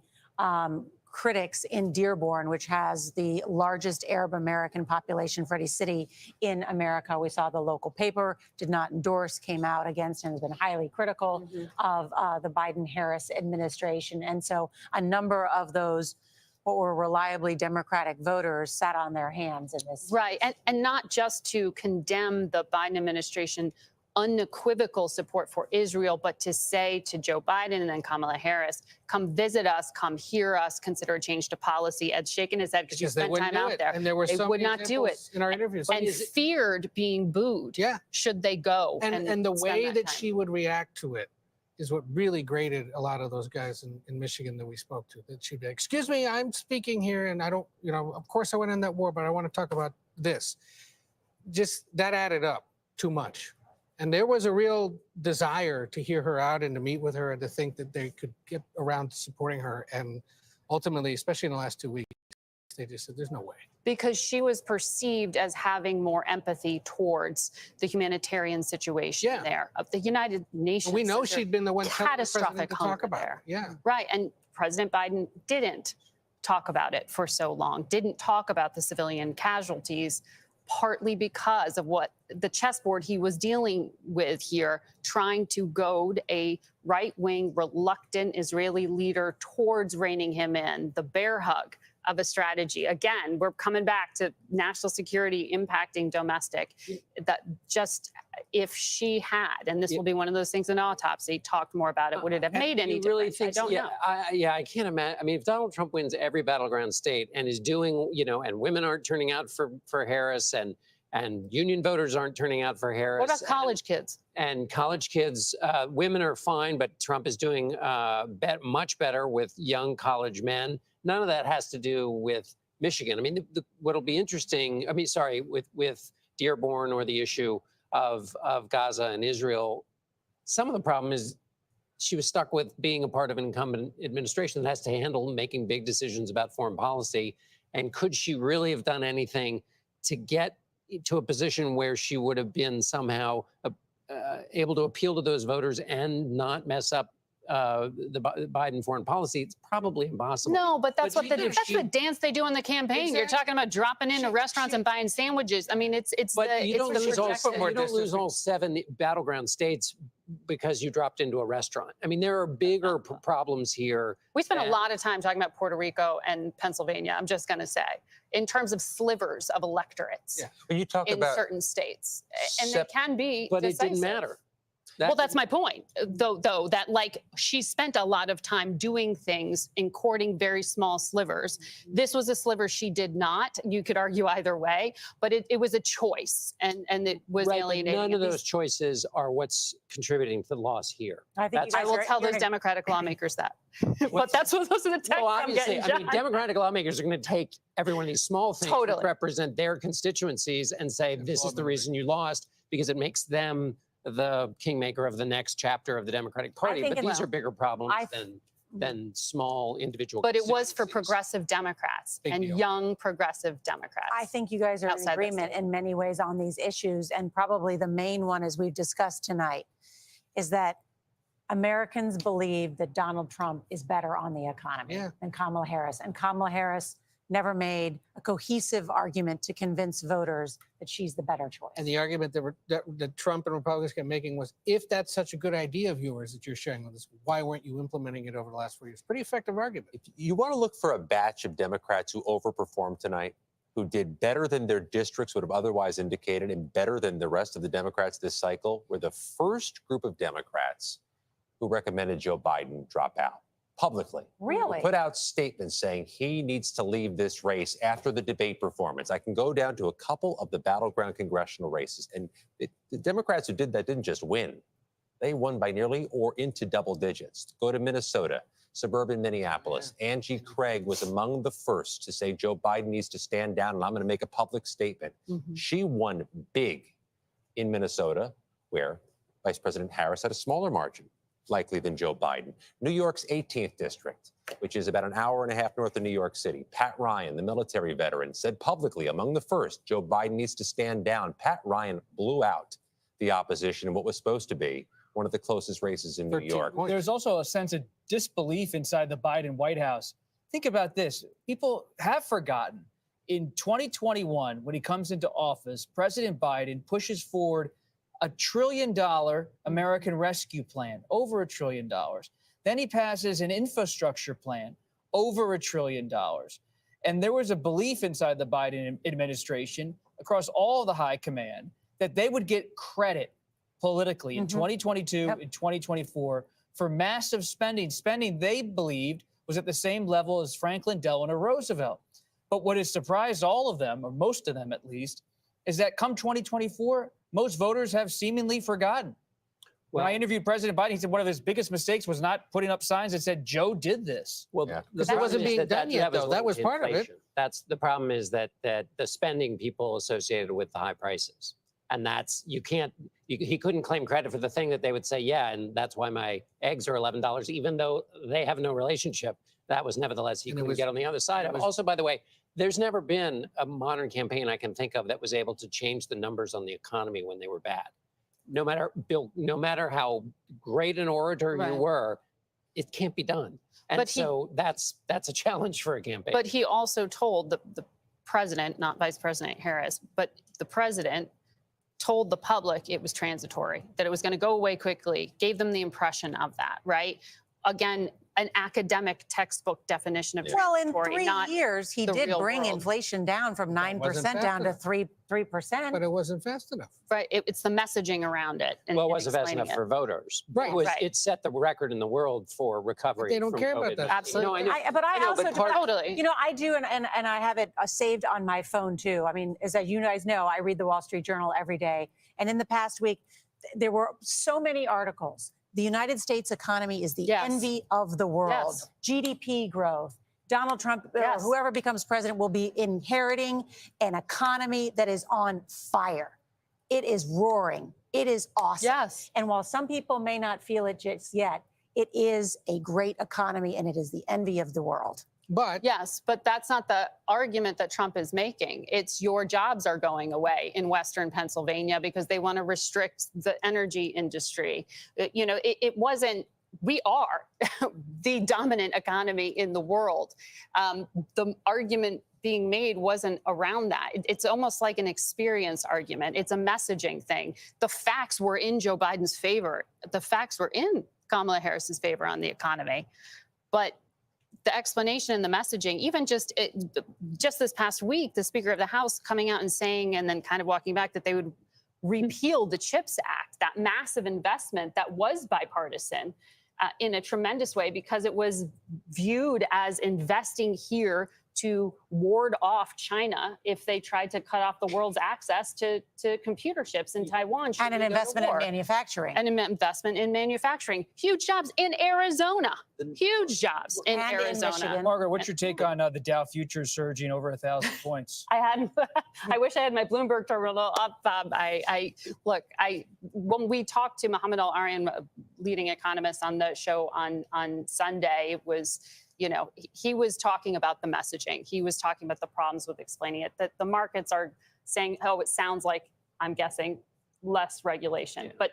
critics in Dearborn, which has the largest Arab American population for any city in America, we saw the local paper did not endorse, came out against, and has been highly critical of the Biden-Harris administration. And so a number of those what were reliably Democratic voters sat on their hands in this. Right. And not just to condemn the Biden administration unequivocal support for Israel, but to say to Joe Biden and then Kamala Harris, come visit us, come hear us, consider a change to policy. Ed's shaking his head because you spent time out there. And there were they would not do it in our interviews. And feared being booed. Yeah. Should they go? And the way that she would react to it is what really grated a lot of those guys in Michigan that we spoke to. That she'd be like, excuse me, I'm speaking here and I don't, of course I went in that war, but I want to talk about this. Just that added up too much. And there was a real desire to hear her out and to meet with her and to think that they could get around to supporting her. And ultimately, especially in the last 2 weeks, they just said, there's no way. Because she was perceived as having more empathy towards the humanitarian situation there of the United Nations. We know she'd been the one catastrophic to talk about there. Yeah. Right. And President Biden didn't talk about it for so long, didn't talk about the civilian casualties, partly because of what the chessboard he was dealing with here, trying to goad a right-wing, reluctant Israeli leader towards reining him in, the bear hug of a strategy. Again, we're coming back to national security impacting domestic. That just, if she had, and this will be one of those things in autopsy, talked more about it, would it have made any difference? Really think, I don't know. I can't imagine. I mean, if Donald Trump wins every battleground state and is doing, and women aren't turning out for Harris and union voters aren't turning out for Harris. What about college kids? And college kids, women are fine, but Trump is doing much better with young college men. None of that has to do with Michigan. I mean, what'll be interesting, with Dearborn or the issue of Gaza and Israel, some of the problem is she was stuck with being a part of an incumbent administration that has to handle making big decisions about foreign policy. And could she really have done anything to get to a position where she would have been somehow able to appeal to those voters and not mess up the Biden foreign policy? It's probably impossible. No, but that's But what even if that's she- the dance they do in the campaign. You're talking about dropping into restaurants and buying sandwiches. I mean, it's But the you it's don't the lose all projection. you don't lose all 7 battleground states because you dropped into a restaurant. I mean, there are bigger problems here. We spent a that- lot of time talking about Puerto Rico and Pennsylvania. I'm just going to say, in terms of slivers of electorates When you talk in about certain states, and they sep- can be. But it didn't decisive. matter. Well, that's my point, though, that like she spent a lot of time doing things in courting very small slivers. This was a sliver she did not. You could argue either way, but it was a choice, and it was Right, but alienating. none at of those least- choices are what's contributing to the loss here. I think you That's- guys I will are- tell you're those gonna- Democratic lawmakers that. But that's what those are the texts Well, I'm obviously, getting. I mean, Democratic lawmakers are going to take every one of these small things Totally. that represent their constituencies and say, this is the reason you lost, because it makes them the kingmaker of the next chapter of the Democratic Party. think But it these will. are bigger problems I- than small individual But it was for constituencies. progressive Democrats Big and deal. young progressive Democrats. I think you guys are in outside their agreement state. in many ways on these issues. And probably the main one, as we've discussed tonight, is that Americans believe that Donald Trump is better on the economy than Kamala Harris. And Kamala Harris never made a cohesive argument to convince voters that she's the better choice. And the argument that Trump and Republicans kept making was, if that's such a good idea, viewers, that you're sharing with us, why weren't you implementing it over the last 4 years? Pretty effective argument. if you want to look for a batch of Democrats who overperformed tonight, who did better than their districts would have otherwise indicated and better than the rest of the Democrats this cycle, were the first group of Democrats who recommended Joe Biden drop out publicly. Really? Put out statements saying he needs to leave this race after the debate performance. I can go down to a couple of the battleground congressional races. And the Democrats who did that didn't just win. They won by nearly or into double digits. Go to Minnesota, suburban Minneapolis. Angie Craig was among the first to say Joe Biden needs to stand down and I'm going to make a public statement. She won big in Minnesota, where Vice President Harris had a smaller margin, likely, than Joe Biden. New York's 18th district, which is about an hour and a half north of New York City. Pat Ryan, the military veteran, said publicly, among the first, Joe Biden needs to stand down. Pat Ryan blew out the opposition in what was supposed to be one of the closest races in New York. There's also a sense of disbelief inside the Biden White House. Think about this. People have forgotten. In 2021, when he comes into office, President Biden pushes forward $1 trillion American Rescue Plan, over $1 trillion. Then he passes an infrastructure plan, over $1 trillion. And there was a belief inside the Biden administration, across all the high command, that they would get credit politically in 2022 and 2024 for massive spending they believed was at the same level as Franklin Delano Roosevelt. But what has surprised all of them, or most of them at least, is that come 2024, most voters have seemingly forgotten. When I interviewed President Biden, he said one of his biggest mistakes was not putting up signs that said, Joe did this. Well, Because it wasn't being done yet, though. That was part of it. That's the problem, is that the spending people associated with the high prices. And that's, he couldn't claim credit for the thing that they would say, yeah, and that's why my eggs are $11, even though they have no relationship. That was nevertheless, he couldn't get on the other side. Also, by the way, there's never been a modern campaign I can think of that was able to change the numbers on the economy when they were bad. No matter how great an orator you were, it can't be done. And But so that's a challenge for a campaign. But he also told the president, not Vice President Harris, but the president told the public it was transitory, that it was going to go away quickly, gave them the impression of that, right? Again, an academic textbook definition of Well, in transitory, 3 not years, he the did real bring world. inflation down from 9% fast down to enough. 3%. But it wasn't fast enough. Right, it's the messaging around it. And, Well, it and wasn't fast explaining enough it. for voters. Right. It set the record in the world for recovery. They don't from care about COVID. that. Absolutely. No, I know. But I know, also, but part- Totally. you know, I do, and I have it saved on my phone too. I mean, as you guys know, I read the Wall Street Journal every day. And in the past week, there were so many articles. The United States economy is the envy of the world. Yes. GDP growth. Donald Trump, or whoever becomes president, will be inheriting an economy that is on fire. It is roaring. It is awesome. Yes. And while some people may not feel it just yet, it is a great economy and it is the envy of the world. But yes, but that's not the argument that Trump is making. It's your jobs are going away in Western Pennsylvania because they want to restrict the energy industry. It wasn't. We are the dominant economy in the world. The argument being made wasn't around that. It's almost like an experience argument. It's a messaging thing. The facts were in Joe Biden's favor. The facts were in Kamala Harris's favor on the economy. But the explanation and the messaging, even just this past week, the Speaker of the House coming out and saying, and then kind of walking back, that they would repeal the CHIPS Act, that massive investment that was bipartisan in a tremendous way because it was viewed as investing here to ward off China if they tried to cut off the world's access to computer chips in Taiwan. And an investment in manufacturing. And an investment in manufacturing. Huge jobs in Arizona. Huge jobs in And in Arizona. Michigan. Margaret, what's your take on the Dow futures surging over 1,000 points? I wish I had my Bloomberg terminal up. When we talked to Mohammed Al-Aryan, leading economist on the show on Sunday, it was, he was talking about the messaging. He was talking about the problems with explaining it, that the markets are saying, oh, it sounds like, I'm guessing, less regulation. Yeah.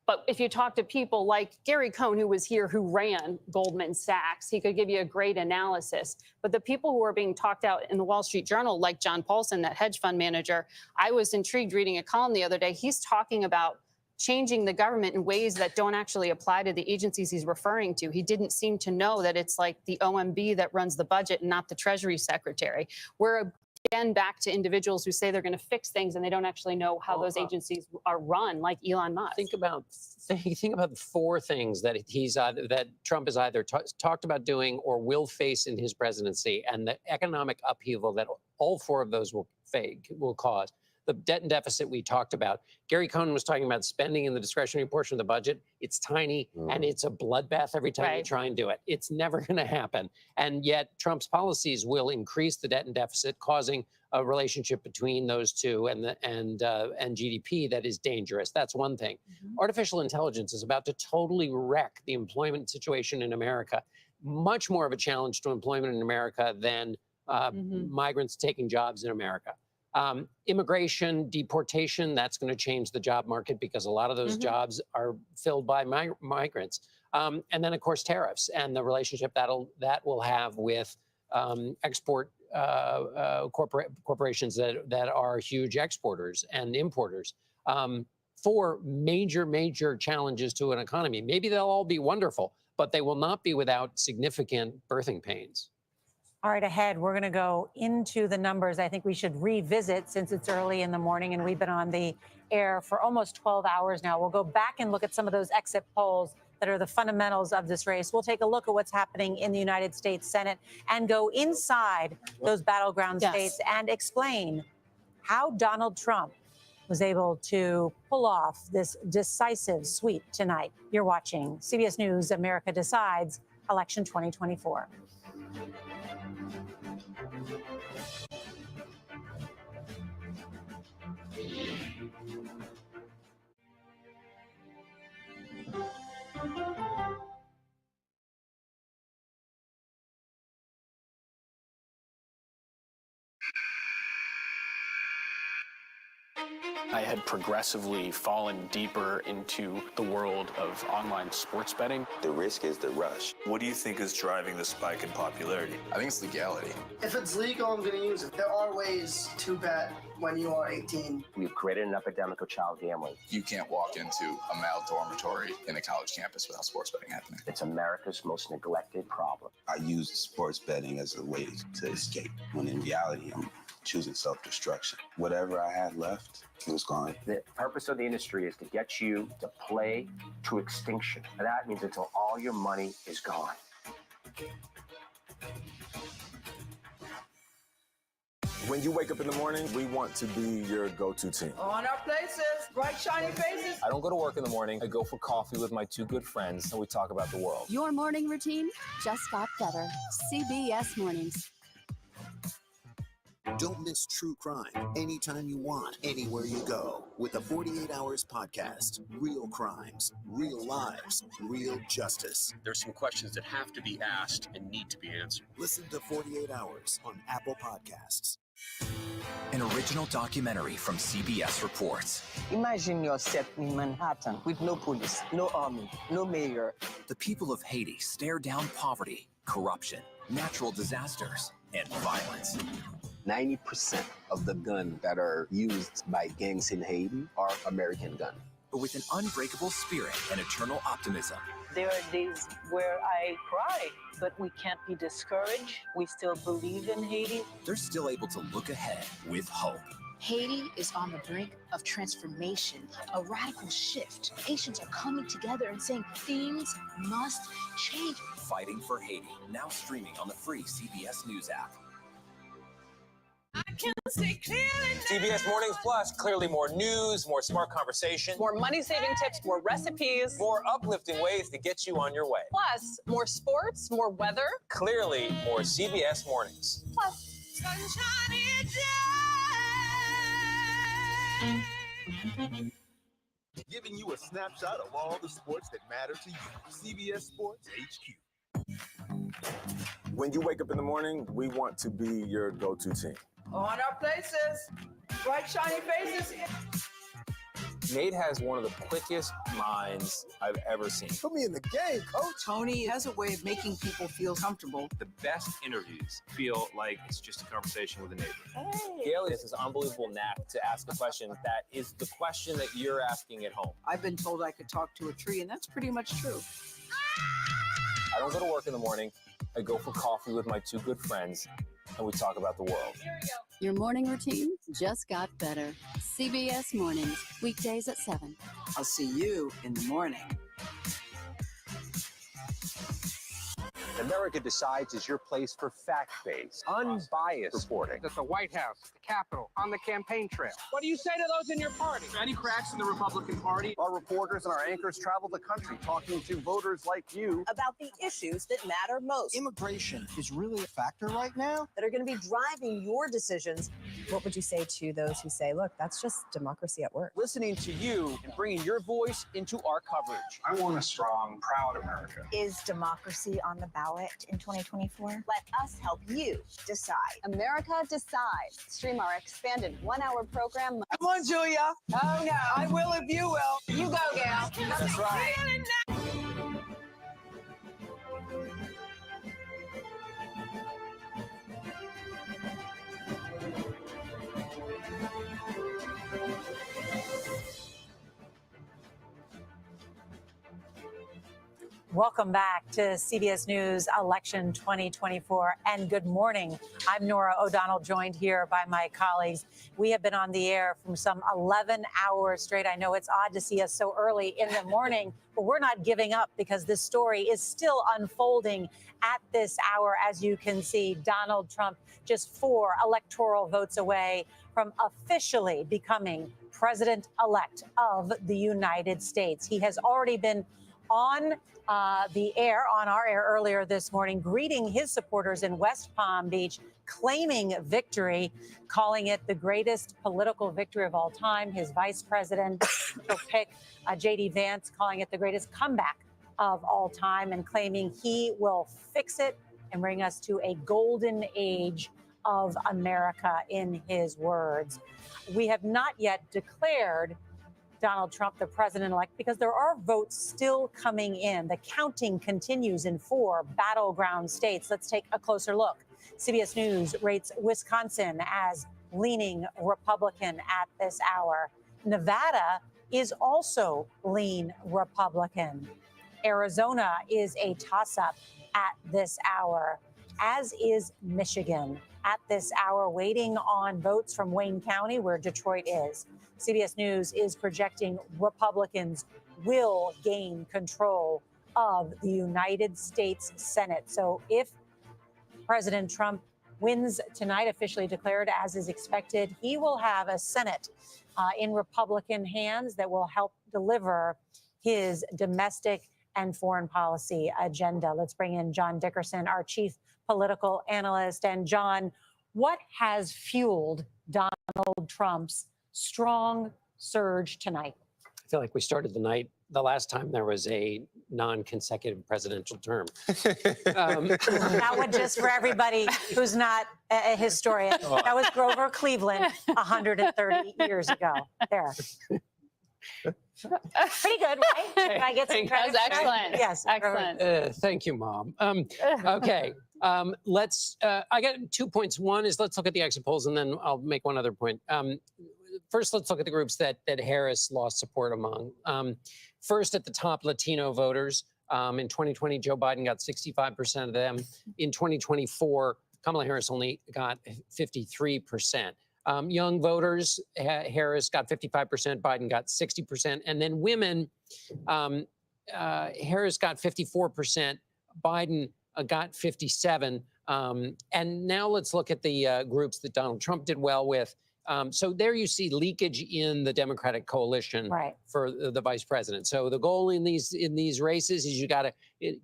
But if you talk to people like Gary Cohn, who was here, who ran Goldman Sachs, he could give you a great analysis. But the people who are being talked out in the Wall Street Journal, like John Paulson, that hedge fund manager, I was intrigued reading a column the other day. He's talking about changing the government in ways that don't actually apply to the agencies he's referring to. He didn't seem to know that it's like the OMB that runs the budget and not the Treasury Secretary. We're again back to individuals who say they're going to fix things and they don't actually know how those agencies are run, like Elon Musk. Think about the four things that that Trump has either talked about doing or will face in his presidency, and the economic upheaval that all four of those will cause. The debt and deficit we talked about. Gary Cohn was talking about spending in the discretionary portion of the budget. It's tiny and it's a bloodbath every time you try and do it. It's never going to happen. And yet Trump's policies will increase the debt and deficit, causing a relationship between those two and GDP that is dangerous. That's one thing. Artificial intelligence is about to totally wreck the employment situation in America. Much more of a challenge to employment in America than migrants taking jobs in America. Immigration, deportation, that's going to change the job market because a lot of those jobs are filled by migrants. And then, of course, tariffs and the relationship that will have with export corporations that are huge exporters and importers. Four major challenges to an economy. Maybe they'll all be wonderful, but they will not be without significant birthing pains. All right, ahead, we're going to go into the numbers. I think we should revisit, since it's early in the morning and we've been on the air for almost 12 hours now. We'll go back and look at some of those exit polls that are the fundamentals of this race. We'll take a look at what's happening in the United States Senate and go inside those battleground states and explain how Donald Trump was able to pull off this decisive sweep tonight. You're watching CBS News America Decides, Election 2024. I had progressively fallen deeper into the world of online sports betting. The risk is the rush. What do you think is driving the spike in popularity? I think it's legality. If it's legal, I'm going to use it. There are ways to bet when you are 18. We've created an epidemic of child gambling. You can't walk into a male dormitory in a college campus without sports betting happening. It's America's most neglected problem. I use sports betting as a way to escape, when in reality, I'm choosing self-destruction. Whatever I had left, it was gone. The purpose of the industry is to get you to play to extinction. And that means until all your money is gone. When you wake up in the morning, we want to be your go-to team. On our places, bright, shiny faces. I don't go to work in the morning. I go for coffee with my two good friends, and we talk about the world. Your morning routine just got better. CBS Mornings. Don't miss true crime anytime you want, anywhere you go. With the 48 Hours podcast. Real crimes, real lives, real justice. There's some questions that have to be asked and need to be answered. Listen to 48 Hours on Apple Podcasts. An original documentary from CBS Reports. Imagine yourself in Manhattan with no police, no army, no mayor. The people of Haiti stare down poverty, corruption, natural disasters, and violence. 90% of the guns that are used by gangs in Haiti are American guns. But with an unbreakable spirit and eternal optimism. There are days where I cry, but we can't be discouraged. We still believe in Haiti. They're still able to look ahead with hope. Haiti is on the brink of transformation, a radical shift. Nations are coming together and saying things must change. Fighting for Haiti, now streaming on the free CBS News app. CBS Mornings Plus, clearly more news, more smart conversation, more money-saving tips, more recipes, more uplifting ways to get you on your way. Plus, more sports, more weather. Clearly, more CBS Mornings. Plus, giving you a snapshot of all the sports that matter to you. CBS Sports HQ. When you wake up in the morning, we want to be your go-to team. On our places, bright shiny faces. Nate has one of the quickest minds I've ever seen. Put me in the game, coach. Tony has a way of making people feel comfortable. The best interviews feel like it's just a conversation with a neighbor. Hey. Gail has this unbelievable knack to ask a question that is the question that you're asking at home. I've been told I could talk to a tree, and that's pretty much true. I don't go to work in the morning. I go for coffee with my two good friends, and we talk about the world. Your morning routine just got better. CBS Mornings, weekdays at 7. I'll see you in the morning. America Decides is your place for fact-based, unbiased reporting. At the White House, the Capitol, on the campaign trail. What do you say to those in your party? Any cracks in the Republican Party? Our reporters and our anchors travel the country talking to voters like you about the issues that matter most. Immigration is really a factor right now that are going to be driving your decisions. What would you say to those who say, look, that's just democracy at work? listening to you and bringing your voice into our coverage. I want a strong, proud America. Is democracy on the ballot in 2024? Let us help you decide. America Decides. Stream our expanded 1-hour program. Come on, Julia. Oh, no. I will if you will. You go, Gail. That's right. Welcome back to CBS News Election 2024 and good morning. I'm Nora O'Donnell, joined here by my colleagues. We have been on the air from some 11 hours straight. I know it's odd to see us so early in the morning, but we're not giving up because this story is still unfolding at this hour. As you can see, Donald Trump just 4 electoral votes away from officially becoming president-elect of the United States. He has already been on our air earlier this morning, greeting his supporters in West Palm Beach, claiming victory, calling it the greatest political victory of all time. His vice president, pick J.D. Vance, calling it the greatest comeback of all time and claiming he will fix it and bring us to a golden age of America, in his words. We have not yet declared Donald Trump the president-elect because there are votes still coming in. The counting continues in 4 battleground states. Let's take a closer look. CBS News rates Wisconsin as leaning Republican at this hour. Nevada is also lean Republican. Arizona is a toss-up at this hour, as is Michigan at this hour, waiting on votes from Wayne County, where Detroit is. CBS News is projecting Republicans will gain control of the United States Senate. So if President Trump wins tonight, officially declared as is expected, he will have a Senate in Republican hands that will help deliver his domestic and foreign policy agenda. Let's bring in John Dickerson, our chief political analyst. And John, What has fueled Donald Trump's strong surge tonight? I feel like we started the night the last time there was a non-consecutive presidential term. That one just for everybody who's not a historian. That was Grover Cleveland 130 years ago. There. Pretty good, right? Can I get some credit? That was excellent. Yes. Excellent. Thank you, Mom. Okay, let's. I got 2 points. One is let's look at the exit polls, and then I'll make one other point. First, let's look at the groups that Harris lost support among. First, at the top, Latino voters. In 2020, Joe Biden got 65% of them. In 2024, Kamala Harris only got 53%. Young voters, Harris got 55%, Biden got 60%. And then women, Harris got 54%, Biden got 57%. And now let's look at the groups that Donald Trump did well with. So there you see leakage in the Democratic coalition for the vice president. So the goal in these races is you got to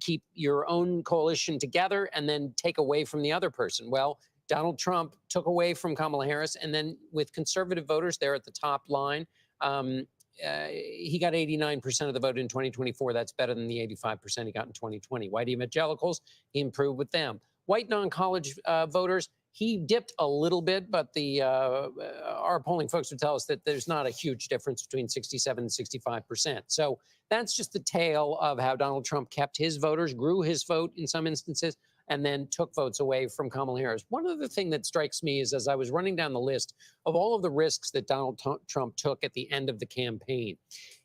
keep your own coalition together and then take away from the other person. Well, Donald Trump took away from Kamala Harris, and then with conservative voters there at the top line, he got 89% of the vote in 2024. That's better than the 85% he got in 2020. White evangelicals, he improved with them. White non-college voters, he dipped a little bit, but our polling folks would tell us that there's not a huge difference between 67 and 65%. So that's just the tale of how Donald Trump kept his voters, grew his vote in some instances, and then took votes away from Kamala Harris. One other thing that strikes me is as I was running down the list of all of the risks that Donald Trump took at the end of the campaign,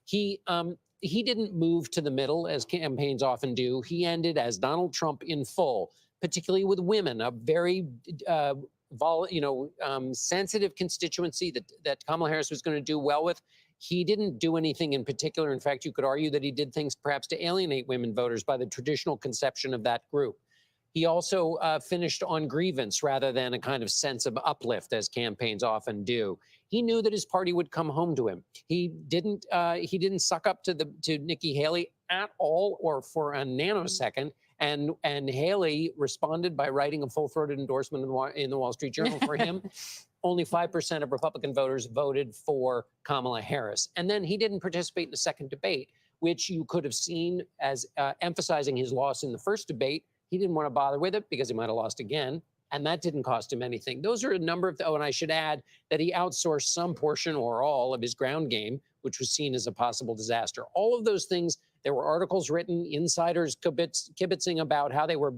he didn't move to the middle as campaigns often do. He ended as Donald Trump in full, particularly with women, a very sensitive constituency that Kamala Harris was going to do well with. He didn't do anything in particular. In fact, you could argue that he did things perhaps to alienate women voters by the traditional conception of that group. He also finished on grievance rather than a kind of sense of uplift, as campaigns often do. He knew that his party would come home to him. He didn't suck up to Nikki Haley at all, or for a nanosecond. And Haley responded by writing a full-throated endorsement in the Wall Street Journal for him. Only 5% of Republican voters voted for Kamala Harris. And then he didn't participate in the second debate, which you could have seen as emphasizing his loss in the first debate. He didn't want to bother with it because he might have lost again. And that didn't cost him anything. Those are a number of, and I should add that he outsourced some portion or all of his ground game, which was seen as a possible disaster. All of those things, there were articles written, insiders kibitzing about how they were,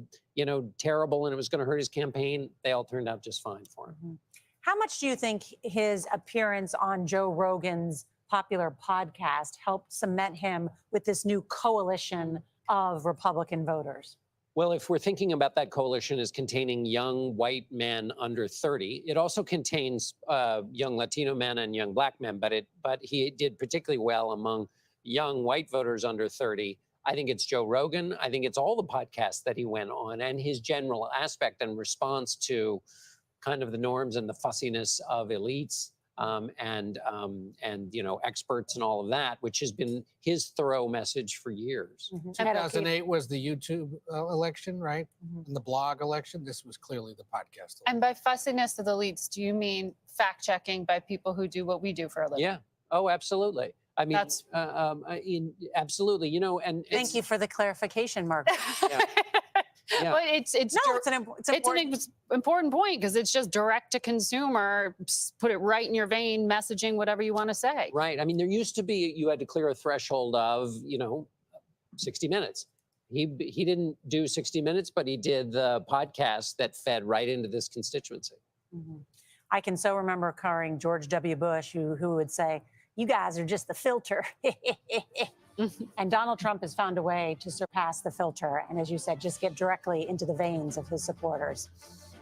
terrible and it was going to hurt his campaign. They all turned out just fine for him. Mm-hmm. How much do you think his appearance on Joe Rogan's popular podcast helped cement him with this new coalition of Republican voters? Well, if we're thinking about that coalition as containing young white men under 30, it also contains young Latino men and young black men, but he did particularly well among young white voters under 30. I think it's Joe Rogan. I think it's all the podcasts that he went on and his general aspect and response to kind of the norms and the fussiness of elites and experts and all of that, which has been his thorough message for years. 2008 was the YouTube election, right? And the blog election. This was clearly the podcast election. And by fussiness of the elites, do you mean fact checking by people who do what we do for a living? Yeah. Oh, absolutely. I mean, That's absolutely. And thank you for the clarification, Mark. Yeah. But it's an important point because it's just direct to consumer, put it right in your vein, messaging whatever you want to say. Right. I mean, there used to be, you had to clear a threshold of, 60 minutes. He didn't do 60 minutes, but he did the podcast that fed right into this constituency. Mm-hmm. I can so remember covering George W. Bush, who would say, "You guys are just the filter." And Donald Trump has found a way to surpass the filter. And as you said, just get directly into the veins of his supporters.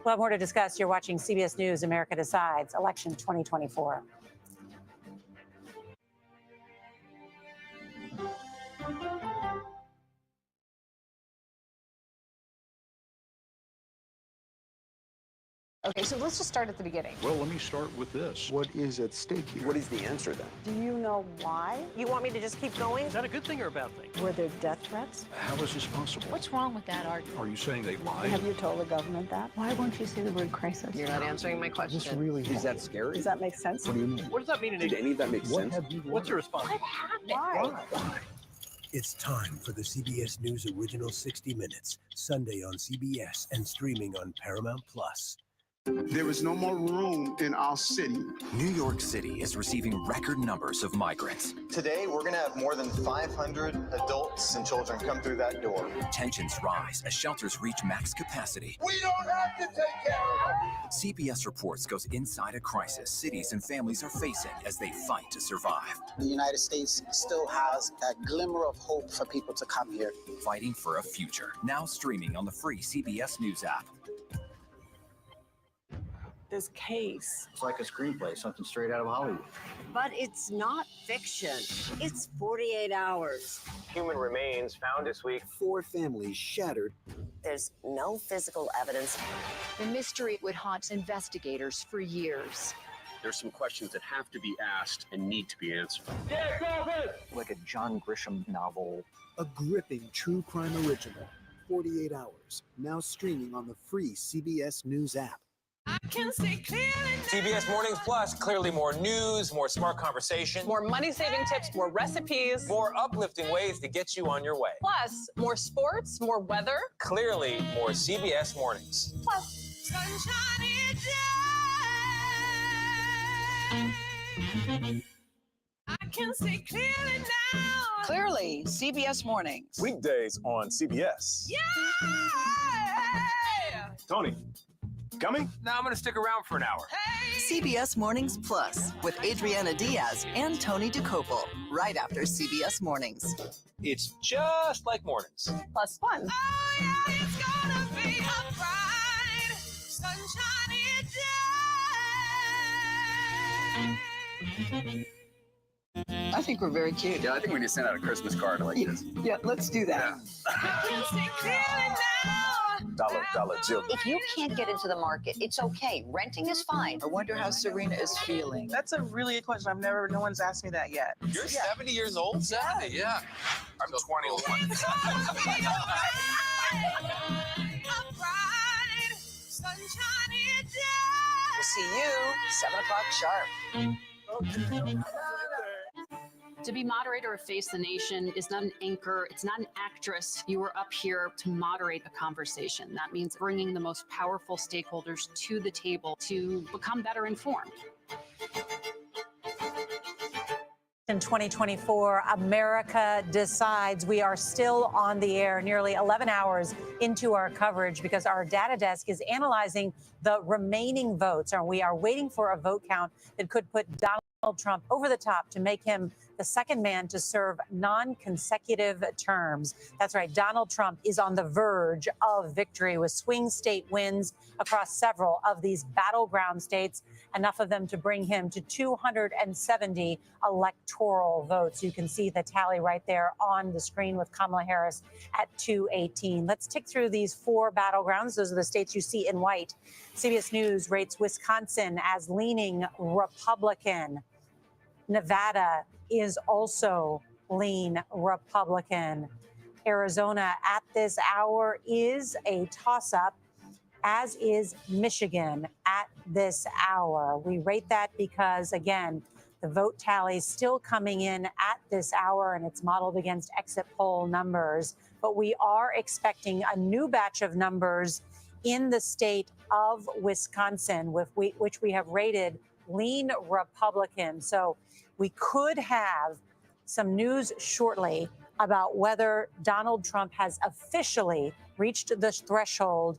We'll have more to discuss. You're watching CBS News, America Decides, Election 2024. Okay, so let's just start at the beginning. Well, let me start with this. What is at stake here? What is the answer then? Do you know why? You want me to just keep going? Is that a good thing or a bad thing? Were there death threats? How is this possible? What's wrong with that argument? Are you saying they lied? Have you told the government that? Why won't you say the word crisis? You're not answering my question. Is this really Is that scary? Does that make sense? What do you mean? What does that mean in Did any of that make What sense? have you What's your response? What happened? Why? It's time for the CBS News Original 60 Minutes, Sunday on CBS and streaming on Paramount Plus. There is no more room in our city. New York City is receiving record numbers of migrants. Today, we're going to have more than 500 adults and children come through that door. Tensions rise as shelters reach max capacity. We don't have to take care of them. CBS Reports goes inside a crisis cities and families are facing as they fight to survive. The United States still has that glimmer of hope for people to come here. Fighting for a future. Now streaming on the free CBS News app. This case. It's like a screenplay, something straight out of Hollywood. But it's not fiction. It's 48 hours. Human remains found this week. 4 families shattered. There's no physical evidence. The mystery would haunt investigators for years. There's some questions that have to be asked and need to be answered. Like a John Grisham novel. A gripping true crime original, 48 Hours, now streaming on the free CBS News app. I can see clearly now. CBS Mornings Plus, clearly more news, more smart conversation, More money-saving tips, more recipes. more uplifting ways to get you on your way. Plus, more sports, more weather. Clearly more CBS Mornings. Plus, Sunshiny day. I can see clearly now. Clearly, CBS Mornings. Weekdays on CBS. Yeah. Tony, coming? Now I'm going to stick around for an hour. CBS Mornings Plus with Adriana Diaz and Tony DeCopel, right after CBS Mornings. It's just like mornings. plus fun. Oh, yeah, it's gonna be a bright, sunshiny day. I think we're very cute. Yeah, I think we need to send out a Christmas card like this. Yeah, let's do that. I can see clearly now. Dollar Jill. If you can't get into the market, it's okay. Renting is fine. I wonder how Serena is feeling. That's a really good question. No one's asked me that yet. You're 70 years old? 70, yeah. I'm 21. It's gonna be a bright, sunshiny day. We'll see you 7 o'clock sharp. To be moderator of Face the Nation is not an anchor, it's not an actress. You are up here to moderate a conversation. That means bringing the most powerful stakeholders to the table to become better informed. In 2024, America Decides. We are still on the air nearly 11 hours into our coverage because our data desk is analyzing the remaining votes. And we are waiting for a vote count that could put Donald Trump over the top to make him the second man to serve non-consecutive terms. That's right. Donald Trump is on the verge of victory with swing state wins across several of these battleground states, enough of them to bring him to 270 electoral votes. You can see the tally right there on the screen with Kamala Harris at 218. Let's tick through these 4 battlegrounds. Those are the states you see in white. CBS News rates Wisconsin as leaning Republican. Nevada is also lean Republican. Arizona at this hour is a toss-up, as is Michigan at this hour. We rate that because, again, the vote tally is still coming in at this hour, and it's modeled against exit poll numbers. But we are expecting a new batch of numbers in the state of Wisconsin, which we have rated lean Republican. So we could have some news shortly about whether Donald Trump has officially reached the threshold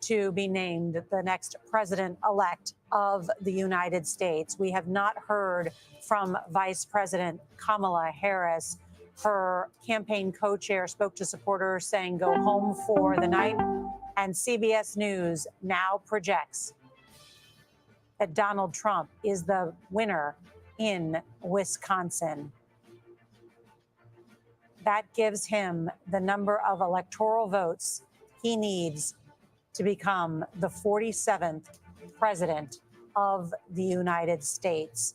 to be named the next president-elect of the United States. We have not heard from Vice President Kamala Harris. Her campaign co-chair spoke to supporters saying go home for the night. And CBS News now projects that Donald Trump is the winner in Wisconsin. That gives him the number of electoral votes he needs to become the 47th president of the United States.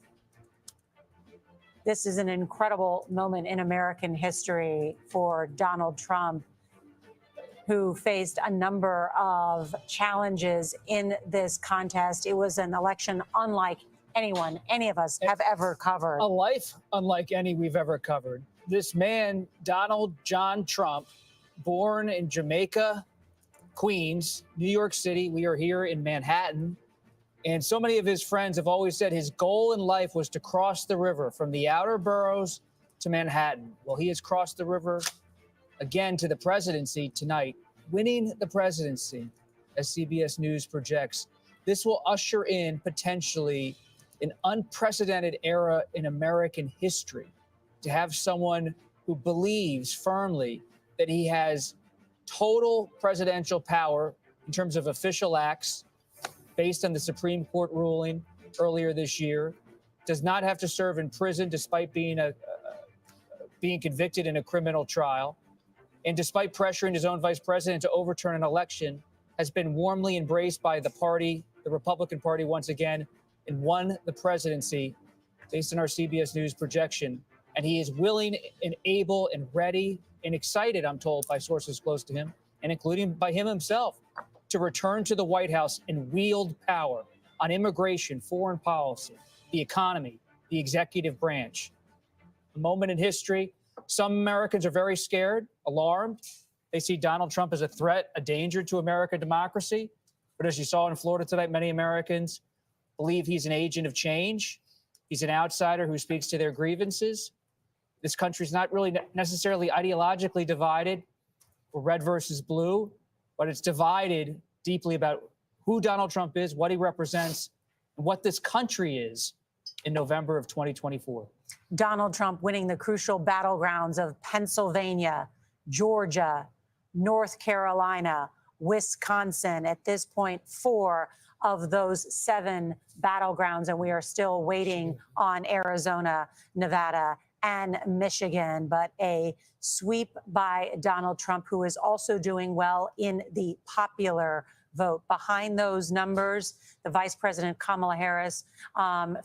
This is an incredible moment in American history for Donald Trump, who faced a number of challenges in this contest. It was an election unlike any of us have ever covered. A life unlike any we've ever covered. This man, Donald John Trump, born in Jamaica, Queens, New York City. We are here in Manhattan. And so many of his friends have always said his goal in life was to cross the river from the outer boroughs to Manhattan. Well, he has crossed the river again to the presidency tonight, winning the presidency, as CBS News projects. This will usher in potentially an unprecedented era in American history, to have someone who believes firmly that he has total presidential power in terms of official acts based on the Supreme Court ruling earlier this year, does not have to serve in prison despite being convicted in a criminal trial, and despite pressuring his own vice president to overturn an election, has been warmly embraced by the party, the Republican Party once again, and won the presidency based on our CBS News projection. And he is willing and able and ready and excited, I'm told by sources close to him, and including by him himself, to return to the White House and wield power on immigration, foreign policy, the economy, the executive branch. A moment in history. Some Americans are very scared, alarmed. They see Donald Trump as a threat, a danger to American democracy. But as you saw in Florida tonight, many Americans believe he's an agent of change. He's an outsider who speaks to their grievances. This country's not really necessarily ideologically divided, or red versus blue, but it's divided deeply about who Donald Trump is, what he represents, and what this country is in November of 2024. Donald Trump winning the crucial battlegrounds of Pennsylvania, Georgia, North Carolina, Wisconsin. At this point, 4 of those 7 battlegrounds, and we are still waiting on Arizona, Nevada, and Michigan. But a sweep by Donald Trump, who is also doing well in the popular vote. Behind those numbers, the Vice President Kamala Harris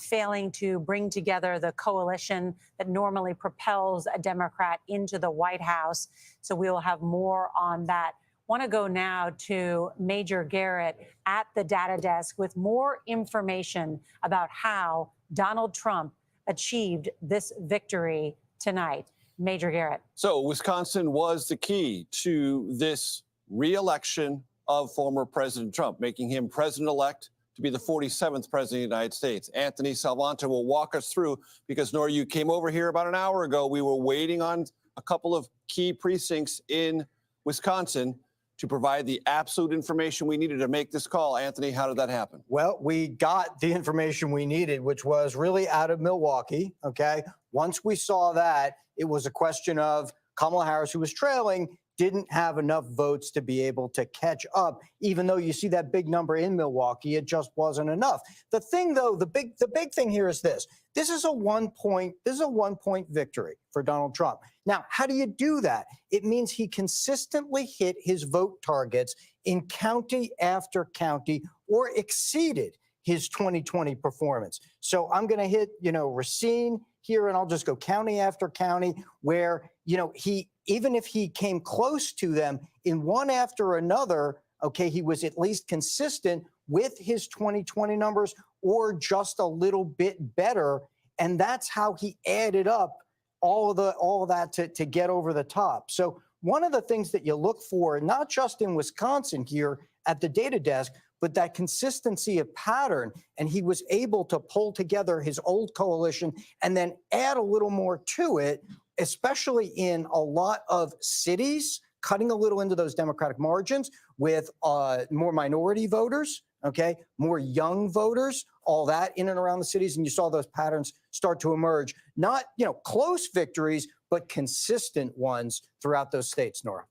failing to bring together the coalition that normally propels a Democrat into the White House. So we will have more on that. Want to go now to Major Garrett at the data desk with more information about how Donald Trump achieved this victory tonight. Major Garrett. So Wisconsin was the key to this re-election of former President Trump, making him president-elect to be the 47th president of the United States. Anthony Salvanto will walk us through, because, Nora, you came over here about an hour ago. We were waiting on a couple of key precincts in Wisconsin to provide the absolute information we needed to make this call. Anthony, how did that happen? Well, we got the information we needed, which was really out of Milwaukee, okay? Once we saw that, it was a question of Kamala Harris, who was trailing, didn't have enough votes to be able to catch up. Even though you see that big number in Milwaukee, it just wasn't enough. The thing, though, the big thing here is this. This is a 1-point victory for Donald Trump. Now, how do you do that? It means he consistently hit his vote targets in county after county, or exceeded his 2020 performance. So I'm going to hit, Racine here, and I'll just go county after county where, even if he came close to them in one after another, okay, he was at least consistent with his 2020 numbers, or just a little bit better. And that's how he added up all of that to get over the top. So one of the things that you look for, not just in Wisconsin here at the data desk, but that consistency of pattern. And he was able to pull together his old coalition and then add a little more to it, especially in a lot of cities, cutting a little into those Democratic margins with more minority voters, okay, more young voters, all that in and around the cities. And you saw those patterns start to emerge. Not, close victories, but consistent ones throughout those states, Nora.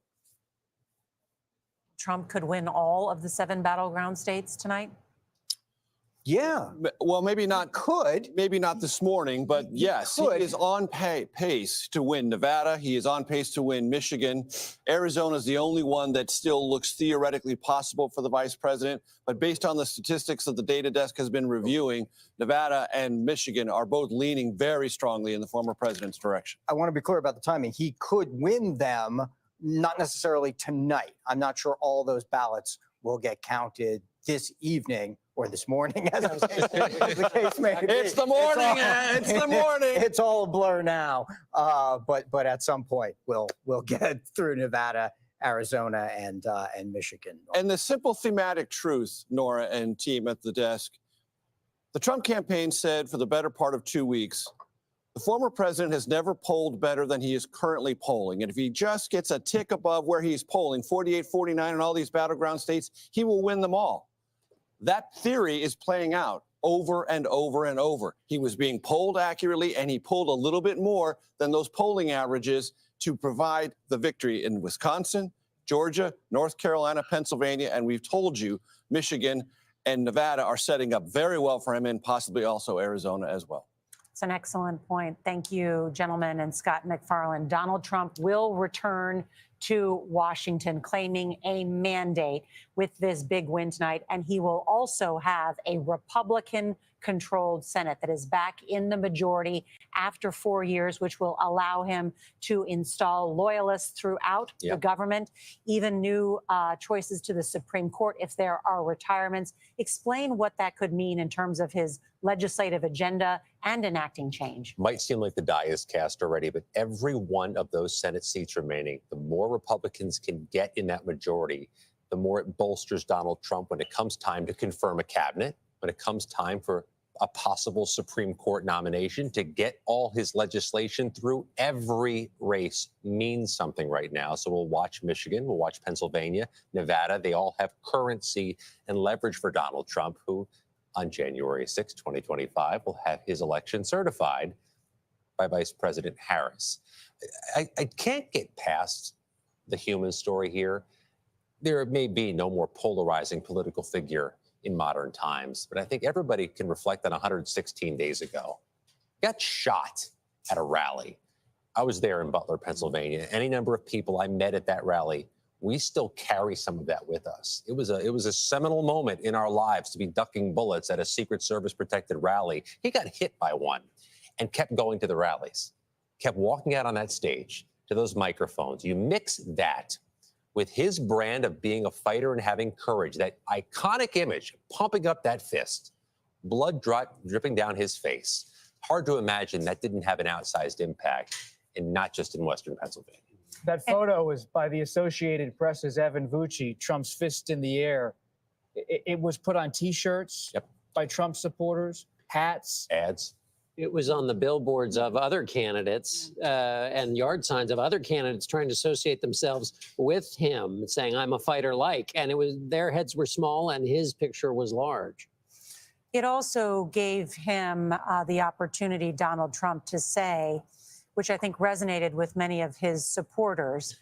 Trump could win all of the 7 battleground states tonight? Yeah. Well, maybe not. Could. Maybe not this morning, but yes, he is on pace to win Nevada. He is on pace to win Michigan. Arizona is the only one that still looks theoretically possible for the vice president. But based on the statistics that the data desk has been reviewing, Nevada and Michigan are both leaning very strongly in the former president's direction. I want to be clear about the timing. He could win them, not necessarily tonight. I'm not sure all those ballots will get counted this evening or this morning, as the case may be. It's the morning. It's the morning. It's all a blur now. But at some point, we'll get through Nevada, Arizona, and Michigan. And the simple thematic truth, Nora and team at the desk, the Trump campaign said for the better part of 2 weeks, the former president has never polled better than he is currently polling. And if he just gets a tick above where he's polling, 48, 49 in all these battleground states, he will win them all. That theory is playing out over and over and over. He was being polled accurately, and he pulled a little bit more than those polling averages to provide the victory in Wisconsin, Georgia, North Carolina, Pennsylvania, and we've told you Michigan and Nevada are setting up very well for him, and possibly also Arizona as well. It's an excellent point. Thank you, gentlemen, and Scott McFarland. Donald Trump will return to Washington, claiming a mandate with this big win tonight. And he will also have a Republican-controlled Senate that is back in the majority after 4 years, which will allow him to install loyalists throughout the government, even new choices to the Supreme Court if there are retirements. Explain what that could mean in terms of his legislative agenda and enacting change. Might seem like the die is cast already, but every one of those Senate seats remaining, the more Republicans can get in that majority, the more it bolsters Donald Trump when it comes time to confirm a cabinet, when it comes time for a possible Supreme Court nomination. To get all his legislation through, every race means something right now. So we'll watch Michigan, we'll watch Pennsylvania, Nevada. They all have currency and leverage for Donald Trump, who on January 6, 2025, will have his election certified by Vice President Harris. I can't get past the human story here. There may be no more polarizing political figure in modern times, but I think everybody can reflect on 116 days ago. Got shot at a rally. I was there in Butler, Pennsylvania. Any number of people I met at that rally, we still carry some of that with us. It was a seminal moment in our lives to be ducking bullets at a Secret Service protected rally. He got hit by one and kept going to the rallies, kept walking out on that stage to those microphones. You mix that with his brand of being a fighter and having courage, that iconic image, pumping up that fist, blood dripping down his face. Hard to imagine that didn't have an outsized impact, and not just in Western Pennsylvania. That photo was by the Associated Press's Evan Vucci, Trump's fist in the air. It was put on T-shirts by Trump supporters, hats. Ads. It was on the billboards of other candidates and yard signs of other candidates trying to associate themselves with him, saying, I'm a fighter like. And it was, their heads were small and his picture was large. It also gave him the opportunity, Donald Trump, to say, which I think resonated with many of his supporters,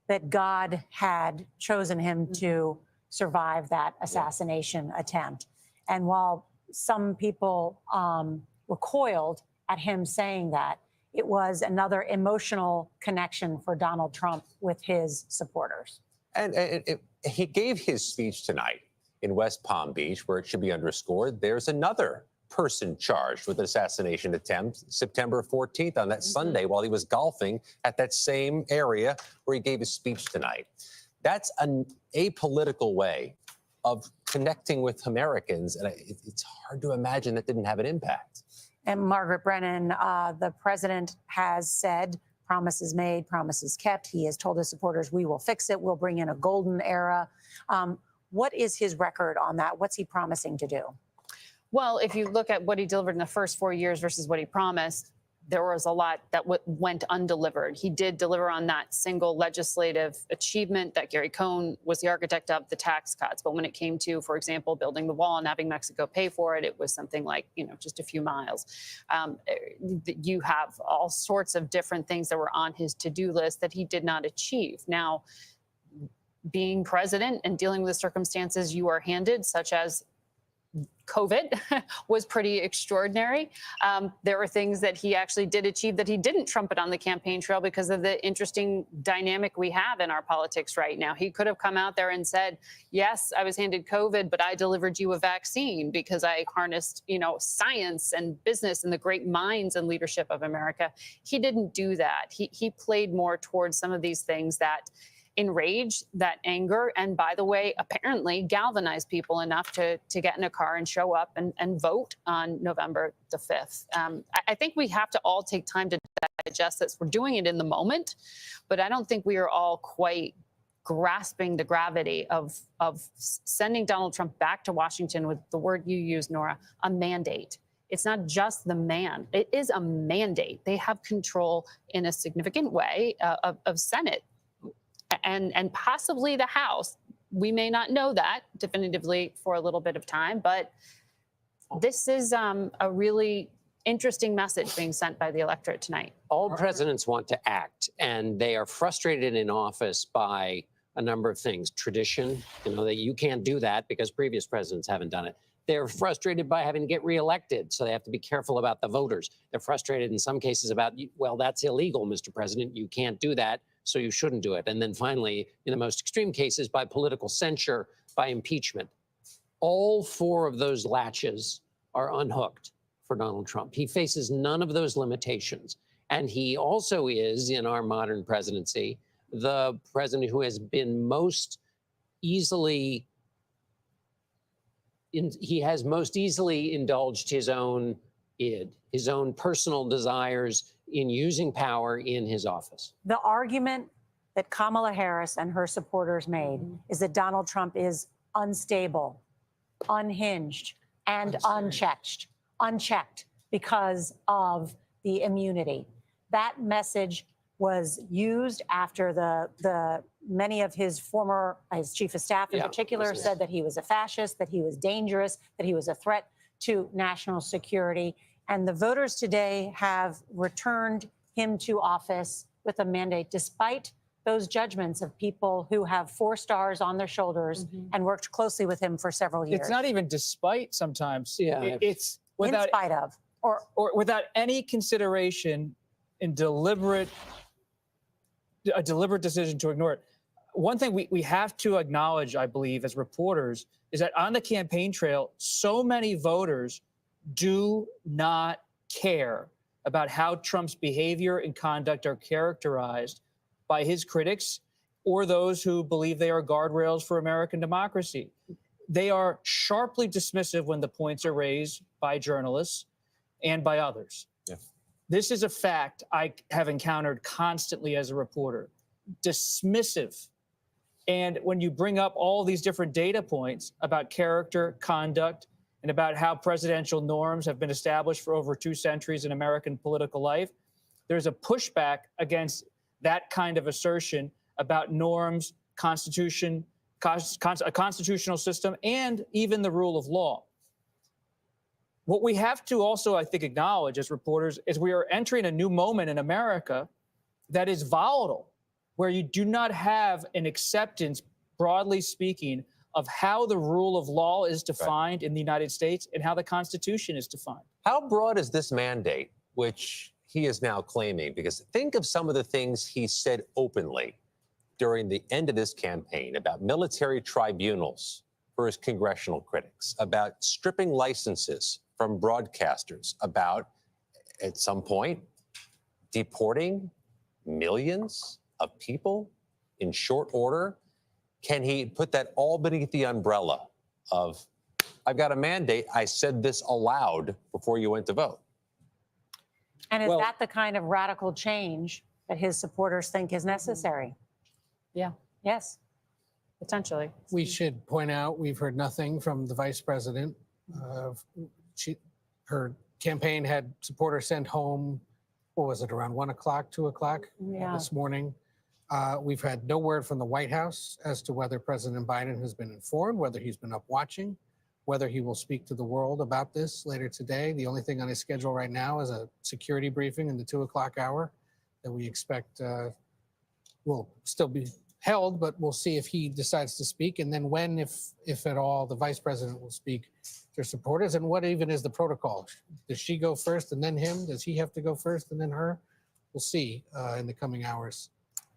that God had chosen him to survive that assassination attempt. And while some people recoiled at him saying that, it was another emotional connection for Donald Trump with his supporters. And he gave his speech tonight in West Palm Beach, where it should be underscored, there's another person charged with assassination attempt September 14th on that Sunday while he was golfing at that same area where he gave his speech tonight. That's an apolitical way of connecting with Americans, and it's hard to imagine that didn't have an impact. And Margaret Brennan, the president has said, promises made, promises kept. He has told his supporters, we will fix it. We'll bring in a golden era. What is his record on that? What's he promising to do? Well, if you look at what he delivered in the first 4 years versus what he promised, there was a lot that went undelivered. He did deliver on that single legislative achievement that Gary Cohn was the architect of, the tax cuts. But when it came to, for example, building the wall and having Mexico pay for it, it was something like, just a few miles. You have all sorts of different things that were on his to-do list that he did not achieve. Now, being president and dealing with the circumstances you are handed, such as COVID was pretty extraordinary. There were things that he actually did achieve that he didn't trumpet on the campaign trail because of the interesting dynamic we have in our politics right now. He could have come out there and said, yes, I was handed COVID, but I delivered you a vaccine because I harnessed, science and business and the great minds and leadership of America. He didn't do that. He played more towards some of these things that enrage, that anger, and by the way, apparently galvanize people enough to get in a car and show up and vote on November the 5th. I think we have to all take time to digest this. We're doing it in the moment, but I don't think we are all quite grasping the gravity of sending Donald Trump back to Washington with the word you used, Nora, a mandate. It's not just the man. It is a mandate. They have control in a significant way of Senate and possibly the House. We may not know that definitively for a little bit of time, but this is a really interesting message being sent by the electorate tonight. All presidents want to act, and they are frustrated in office by a number of things. Tradition, that you can't do that because previous presidents haven't done it. They're frustrated by having to get reelected, so they have to be careful about the voters. They're frustrated in some cases about, well, that's illegal, Mr. President. You can't do that, so you shouldn't do it. And then finally, in the most extreme cases, by political censure, by impeachment. All four of those latches are unhooked for Donald Trump. He faces none of those limitations. And he also is, in our modern presidency, the president who has been most easily indulged his own id, his own personal desires in using power in his office. The argument that Kamala Harris and her supporters made is that Donald Trump is unstable, unhinged, and unchecked because of the immunity. That message was used after the many of his chief of staff in particular said that he was a fascist, that he was dangerous, that he was a threat to national security. And the voters today have returned him to office with a mandate, despite those judgments of people who have 4 stars on their shoulders and worked closely with him for several years. It's not even despite sometimes. Yeah. It's without, in spite of. Or without any consideration in a deliberate decision to ignore it. One thing we have to acknowledge, I believe, as reporters, is that on the campaign trail, so many voters do not care about how Trump's behavior and conduct are characterized by his critics or those who believe they are guardrails for American democracy. They are sharply dismissive when the points are raised by journalists and by others. This is a fact I have encountered constantly as a reporter. Dismissive. And when you bring up all these different data points about character, conduct, and about how presidential norms have been established for over 2 centuries in American political life, there's a pushback against that kind of assertion about norms, constitution, a constitutional system, and even the rule of law. What we have to also, I think, acknowledge as reporters is we are entering a new moment in America that is volatile, where you do not have an acceptance, broadly speaking, of how the rule of law is defined in the United States and how the Constitution is defined. How broad is this mandate, which he is now claiming? Because think of some of the things he said openly during the end of this campaign about military tribunals for his congressional critics, about stripping licenses from broadcasters, about, at some point, deporting millions of people in short order. Can he put that all beneath the umbrella of, I've got a mandate, I said this aloud before you went to vote? And is that the kind of radical change that his supporters think is necessary? Yeah. Yes. Potentially. We should point out we've heard nothing from the vice president. Her campaign had supporters sent home, what was it, around 1 o'clock, 2 o'clock this morning. We've had no word from the White House as to whether President Biden has been informed, whether he's been up watching, whether he will speak to the world about this later today. The only thing on his schedule right now is a security briefing in the 2 o'clock hour that we expect will still be held, but we'll see if he decides to speak. And then when, if at all, the vice president will speak to supporters. And what even is the protocol? Does she go first and then him? Does he have to go first and then her? We'll see in the coming hours.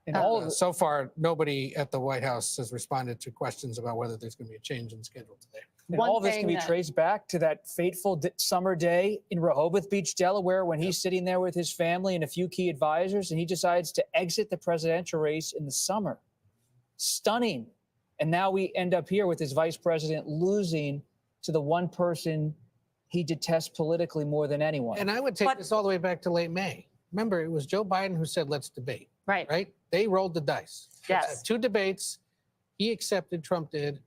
And so far, nobody at the White House has responded to questions about whether there's going to be a change in schedule today. And all this can be traced back to that fateful summer day in Rehoboth Beach, Delaware, when he's sitting there with his family and a few key advisors, and he decides to exit the presidential race in the summer. Stunning. And now we end up here with his vice president losing to the one person he detests politically more than anyone. And I would take this all the way back to late May. Remember, it was Joe Biden who said, let's debate. Right. They rolled the dice. Yes. 2 debates. He accepted, Trump did.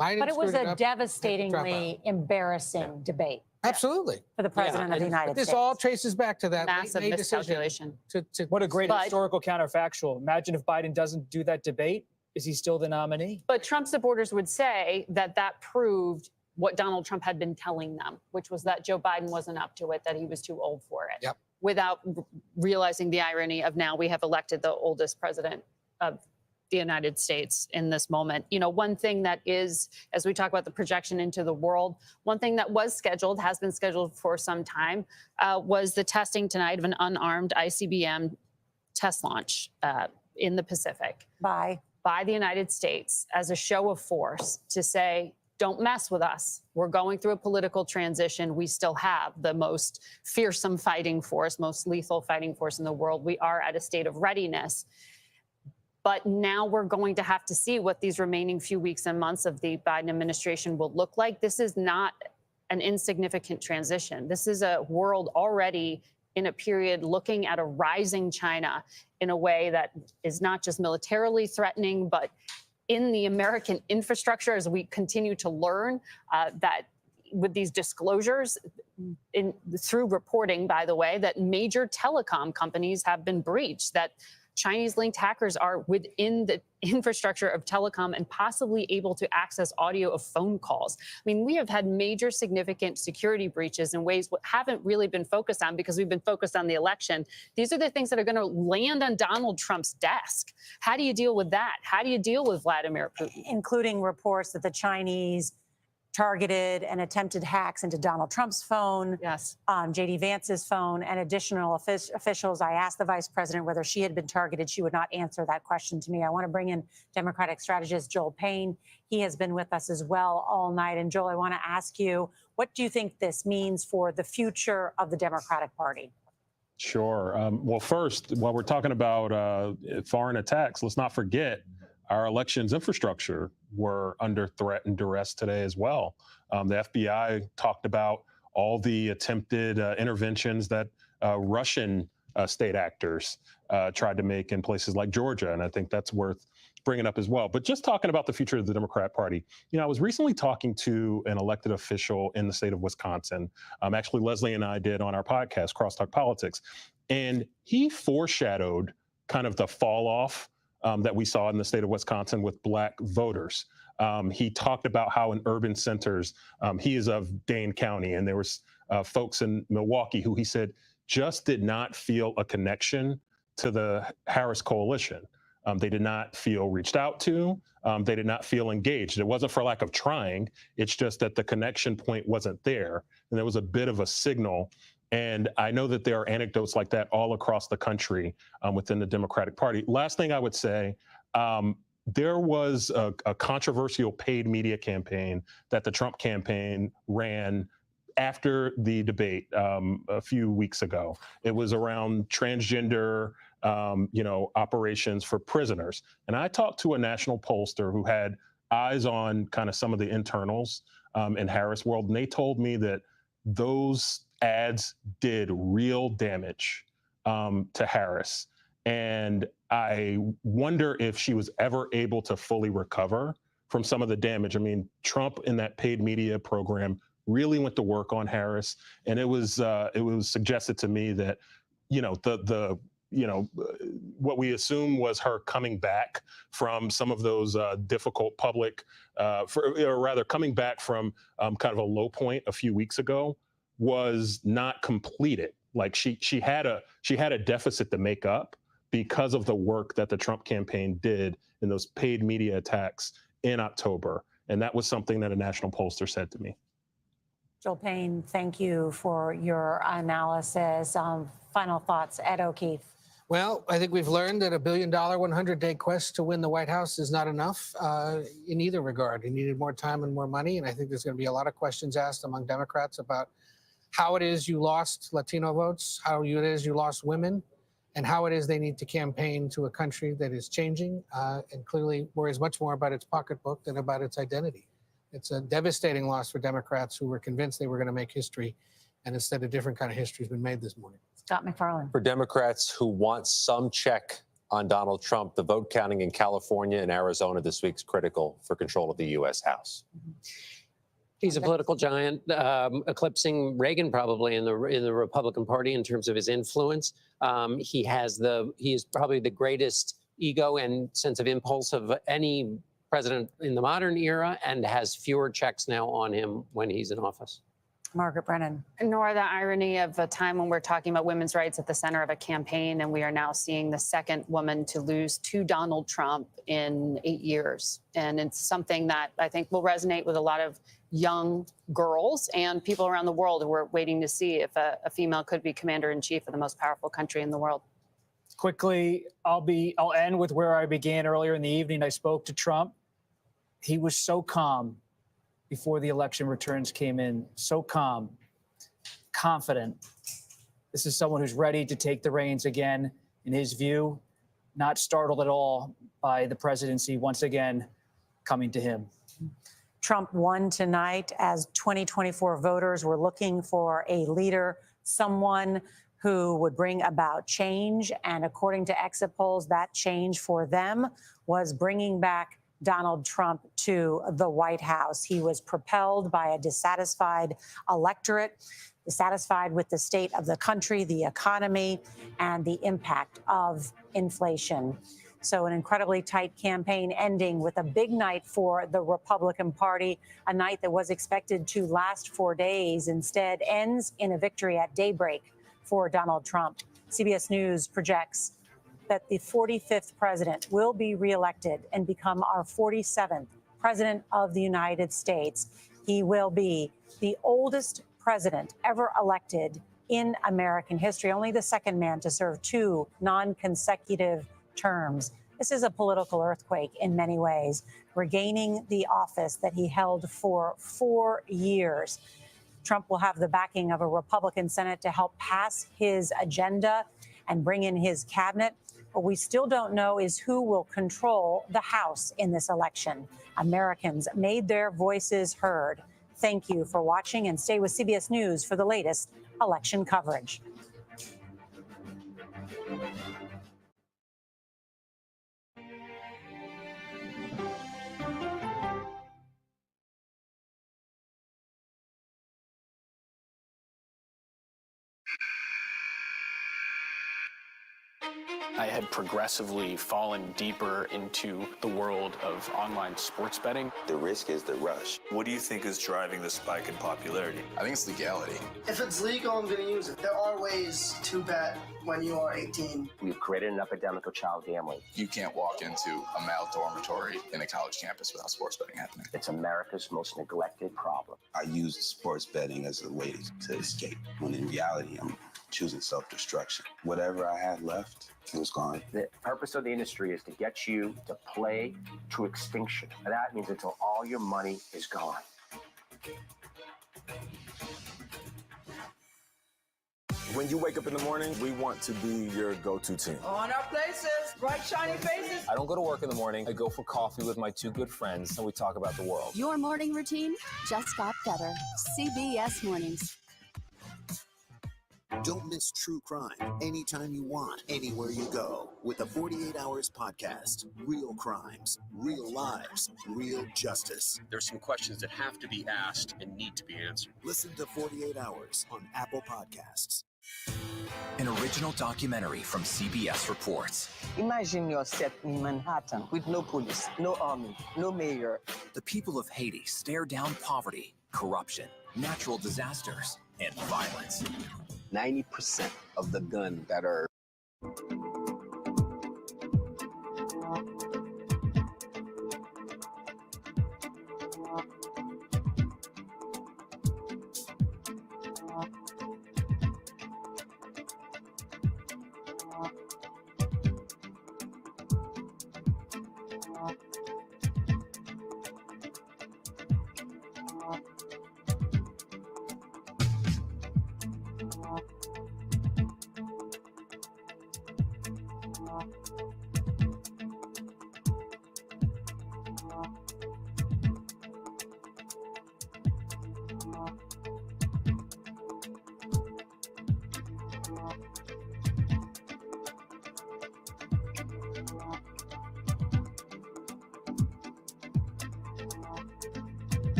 Biden But it was screwed a up, devastatingly embarrassing debate. Absolutely. For the president of the United This States. all traces back to that Massive late May miscalculation. decision. What a great historical counterfactual. Imagine if Biden doesn't do that debate. Is he still the nominee? But Trump supporters would say that that proved what Donald Trump had been telling them, which was that Joe Biden wasn't up to it, that he was too old for it. Yep. Without realizing the irony of now we have elected the oldest president of the United States in this moment. You know, one thing that is, as we talk about the projection into the world, one thing that was scheduled, has been scheduled for some time, was the testing tonight of an unarmed ICBM test launch in the Pacific. By the United States as a show of force to say, don't mess with us. We're going through a political transition. We still have the most fearsome fighting force, most lethal fighting force in the world. We are at a state of readiness. But now we're going to have to see what these remaining few weeks and months of the Biden administration will look like. This is not an insignificant transition. This is a world already in a period looking at a rising China in a way that is not just militarily threatening, but in the American infrastructure, as we continue to learn that with these disclosures, through reporting, by the way, that major telecom companies have been breached, that Chinese-linked hackers are within the infrastructure of telecom and possibly able to access audio of phone calls. I mean, we have had major significant security breaches in ways that haven't really been focused on because we've been focused on the election. These are the things that are going to land on Donald Trump's desk. How do you deal with that? How do you deal with Vladimir Putin? Including reports that the Chinese targeted and attempted hacks into Donald Trump's phone, J.D. Vance's phone, and additional officials. I asked the vice president whether she had been targeted. She would not answer that question to me. I want to bring in Democratic strategist Joel Payne. He has been with us as well all night. And Joel, I want to ask you, what do you think this means for the future of the Democratic Party? Sure. Well, first, while we're talking about foreign attacks, let's not forget our elections infrastructure were under threat and duress today as well. The FBI talked about all the attempted interventions that Russian state actors tried to make in places like Georgia, and I think that's worth bringing up as well. But just talking about the future of the Democrat Party, you know, I was recently talking to an elected official in the state of Wisconsin. Actually, Leslie and I did on our podcast, Crosstalk Politics, and he foreshadowed kind of the fall off that we saw in the state of Wisconsin with Black voters. He talked about how in urban centers, he is of Dane County, and there was folks in Milwaukee who he said just did not feel a connection to the Harris coalition. They did not feel reached out to. They did not feel engaged. It wasn't for lack of trying. It's just that the connection point wasn't there. And there was a bit of a signal. And I know that there are anecdotes like that all across the country within the Democratic Party. Last thing I would say, there was a controversial paid media campaign that the Trump campaign ran after the debate a few weeks ago. It was around transgender, operations for prisoners. And I talked to a national pollster who had eyes on kind of some of the internals in Harris world, and they told me that those ads did real damage to Harris. And I wonder if she was ever able to fully recover from some of the damage. I mean, Trump in that paid media program really went to work on Harris. And it was suggested to me that, what we assume was her coming back from some of those difficult public, or rather coming back from kind of a low point a few weeks ago, was not completed. Like she had a deficit to make up, because of the work that the Trump campaign did in those paid media attacks in October. And that was something that a national pollster said to me. Joel Payne, thank you for your analysis. Final thoughts, Ed O'Keefe. Well, I think we've learned that $1 billion 100-day quest to win the White House is not enough in either regard. He needed more time and more money, and I think there's going to be a lot of questions asked among Democrats about how it is you lost Latino votes, how it is you lost women, and how it is they need to campaign to a country that is changing and clearly worries much more about its pocketbook than about its identity. It's a devastating loss for Democrats who were convinced they were going to make history, and instead a different kind of history has been made this morning. Scott McFarlane. For Democrats who want some check on Donald Trump, the vote counting in California and Arizona this week is critical for control of the U.S. House. He's a political giant, eclipsing Reagan probably in the Republican Party in terms of his influence. He is probably the greatest ego and sense of impulse of any president in the modern era, and has fewer checks now on him when he's in office. Margaret Brennan. Nor the irony of a time when we're talking about women's rights at the center of a campaign, and we are now seeing the second woman to lose to Donald Trump in 8 years. And it's something that I think will resonate with a lot of young girls and people around the world who are waiting to see if a female could be commander-in-chief of the most powerful country in the world. Quickly, I'll end with where I began earlier in the evening. I spoke to Trump. He was so calm before the election returns came in, so calm, confident. This is someone who's ready to take the reins again, in his view, not startled at all by the presidency once again coming to him. Trump won tonight as 2024 voters were looking for a leader, someone who would bring about change. And according to exit polls, that change for them was bringing back Donald Trump to the White House. He was propelled by a dissatisfied electorate, dissatisfied with the state of the country, the economy, and the impact of inflation. So an incredibly tight campaign ending with a big night for the Republican Party, a night that was expected to last 4 days, instead ends in a victory at daybreak for Donald Trump. CBS News projects that the 45th president will be reelected and become our 47th president of the United States. He will be the oldest president ever elected in American history, only the second man to serve 2 non-consecutive terms. This is a political earthquake in many ways, regaining the office that he held for 4 years. Trump will have the backing of a Republican Senate to help pass his agenda and bring in his cabinet. What we still don't know is who will control the House in this election. Americans made their voices heard. Thank you for watching, and stay with CBS News for the latest election coverage. I had progressively fallen deeper into the world of online sports betting. The risk is the rush. What do you think is driving the spike in popularity? I think it's legality. If it's legal, I'm going to use it. There are ways to bet when you are 18. We've created an epidemic of child gambling. You can't walk into a male dormitory in a college campus without sports betting happening. It's America's most neglected problem. I use sports betting as a way to escape, when in reality, I'm choosing self-destruction. Whatever I had left, it was gone. The purpose of the industry is to get you to play to extinction. And that means until all your money is gone. When you wake up in the morning, we want to be your go-to team. On our places, bright, shiny faces. I don't go to work in the morning. I go for coffee with my 2 good friends, and we talk about the world. Your morning routine just got better. CBS Mornings. Don't miss true crime anytime you want, anywhere you go, with the 48 Hours podcast. Real crimes, real lives, real justice. There's some questions that have to be asked and need to be answered. Listen to 48 Hours on Apple Podcasts. An original documentary from CBS Reports. Imagine yourself in Manhattan with no police, no army, no mayor. The people of Haiti stare down poverty, corruption, natural disasters, and violence. 90% of the guns that are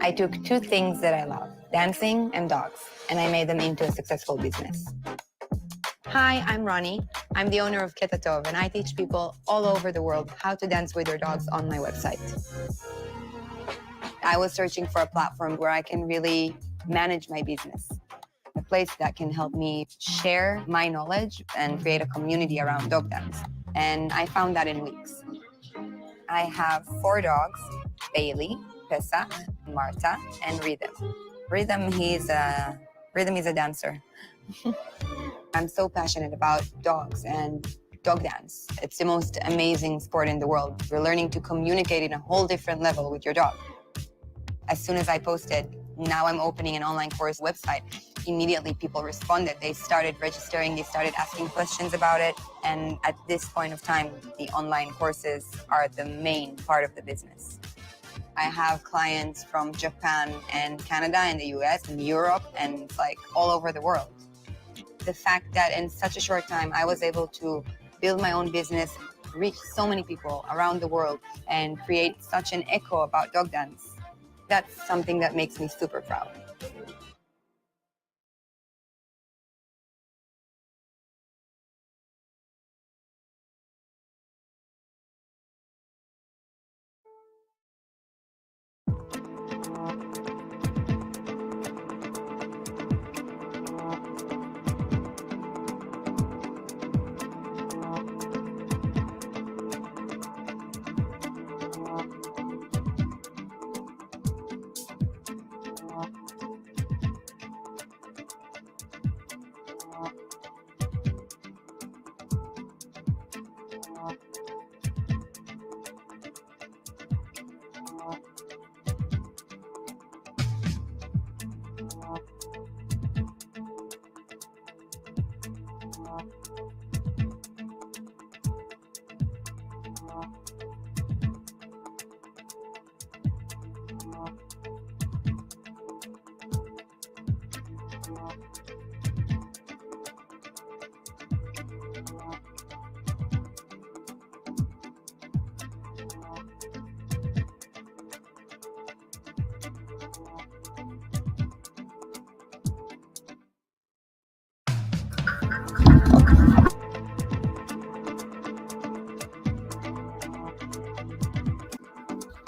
I took two things that I love, dancing and dogs, and I made them into a successful business. Hi, I'm Ronnie. I'm the owner of Ketatov, and I teach people all over the world how to dance with their dogs on my website. I was searching for a platform where I can really manage my business, a place that can help me share my knowledge and create a community around dog dance. And I found that in Wix. I have 4 dogs, Bailey, Pesach, Marta, and Rhythm. Rhythm is a dancer. I'm so passionate about dogs and dog dance. It's the most amazing sport in the world. You're learning to communicate in a whole different level with your dog. As soon as I posted, now I'm opening an online course website, immediately people responded. They started registering, they started asking questions about it. And at this point of time, the online courses are the main part of the business. I have clients from Japan and Canada and the US and Europe and like all over the world. The fact that in such a short time, I was able to build my own business, reach so many people around the world and create such an echo about dog dance, that's something that makes me super proud.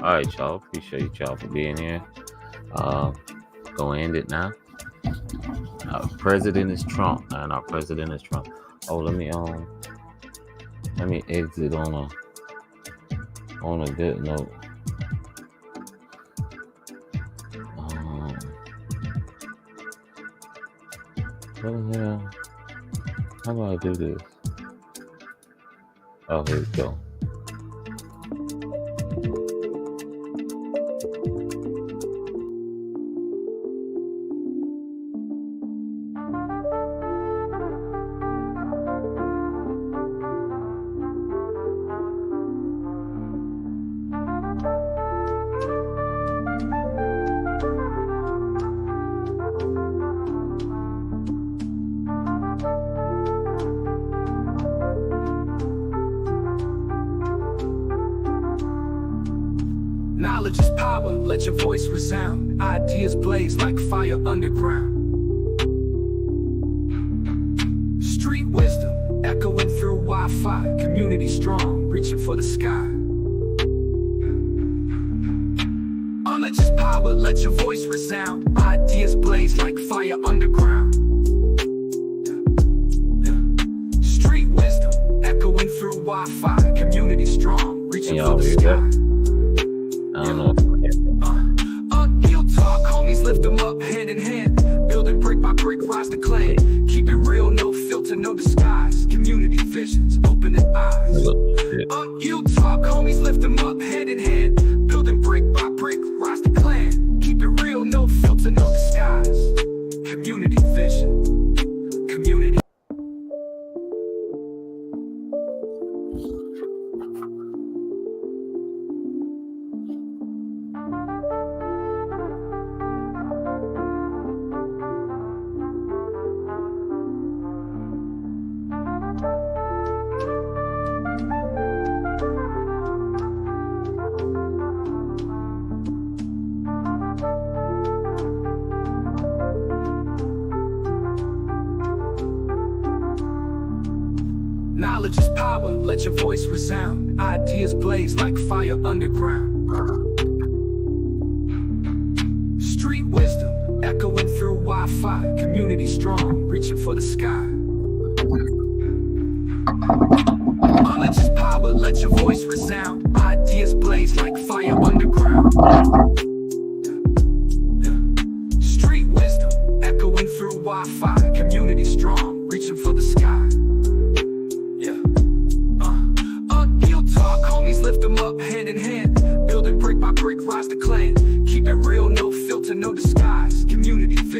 All right, y'all. Appreciate y'all for being here. Gonna end it now. Our president is Trump, and our president is Trump. Oh, let me exit on a good note. What the hell? How do I do this? Oh, here we go. Knowledge is power, let your voice resound. Ideas blaze like fire underground. Street wisdom echoing through Wi-Fi. Community strong, reaching for the sky. Knowledge is power, let your voice resound. Ideas blaze like fire underground. Street wisdom echoing through Wi-Fi. Community strong, reaching for the sky. I don't know. Real talk, homies lift them up hand in hand. Building brick by brick, rise to clan. Keep it real, no filter, no disguise. Community visions, opening eyes. Real talk, homies lift them up hand in hand. Building brick by brick, rise to clan. Keep it real, no filter, no disguise. Community vision, community. Knowledge is power, let your voice resound. Ideas blaze like fire underground. Street wisdom echoing through Wi-Fi. Community strong, reaching for the sky. Knowledge is power, let your voice resound. Ideas blaze like fire underground. Street wisdom echoing through Wi-Fi. Community strong, reaching for the sky. Lift them up hand in hand. Building brick by brick, rise to clan. Keep it real, no filter, no disguise. Community vision.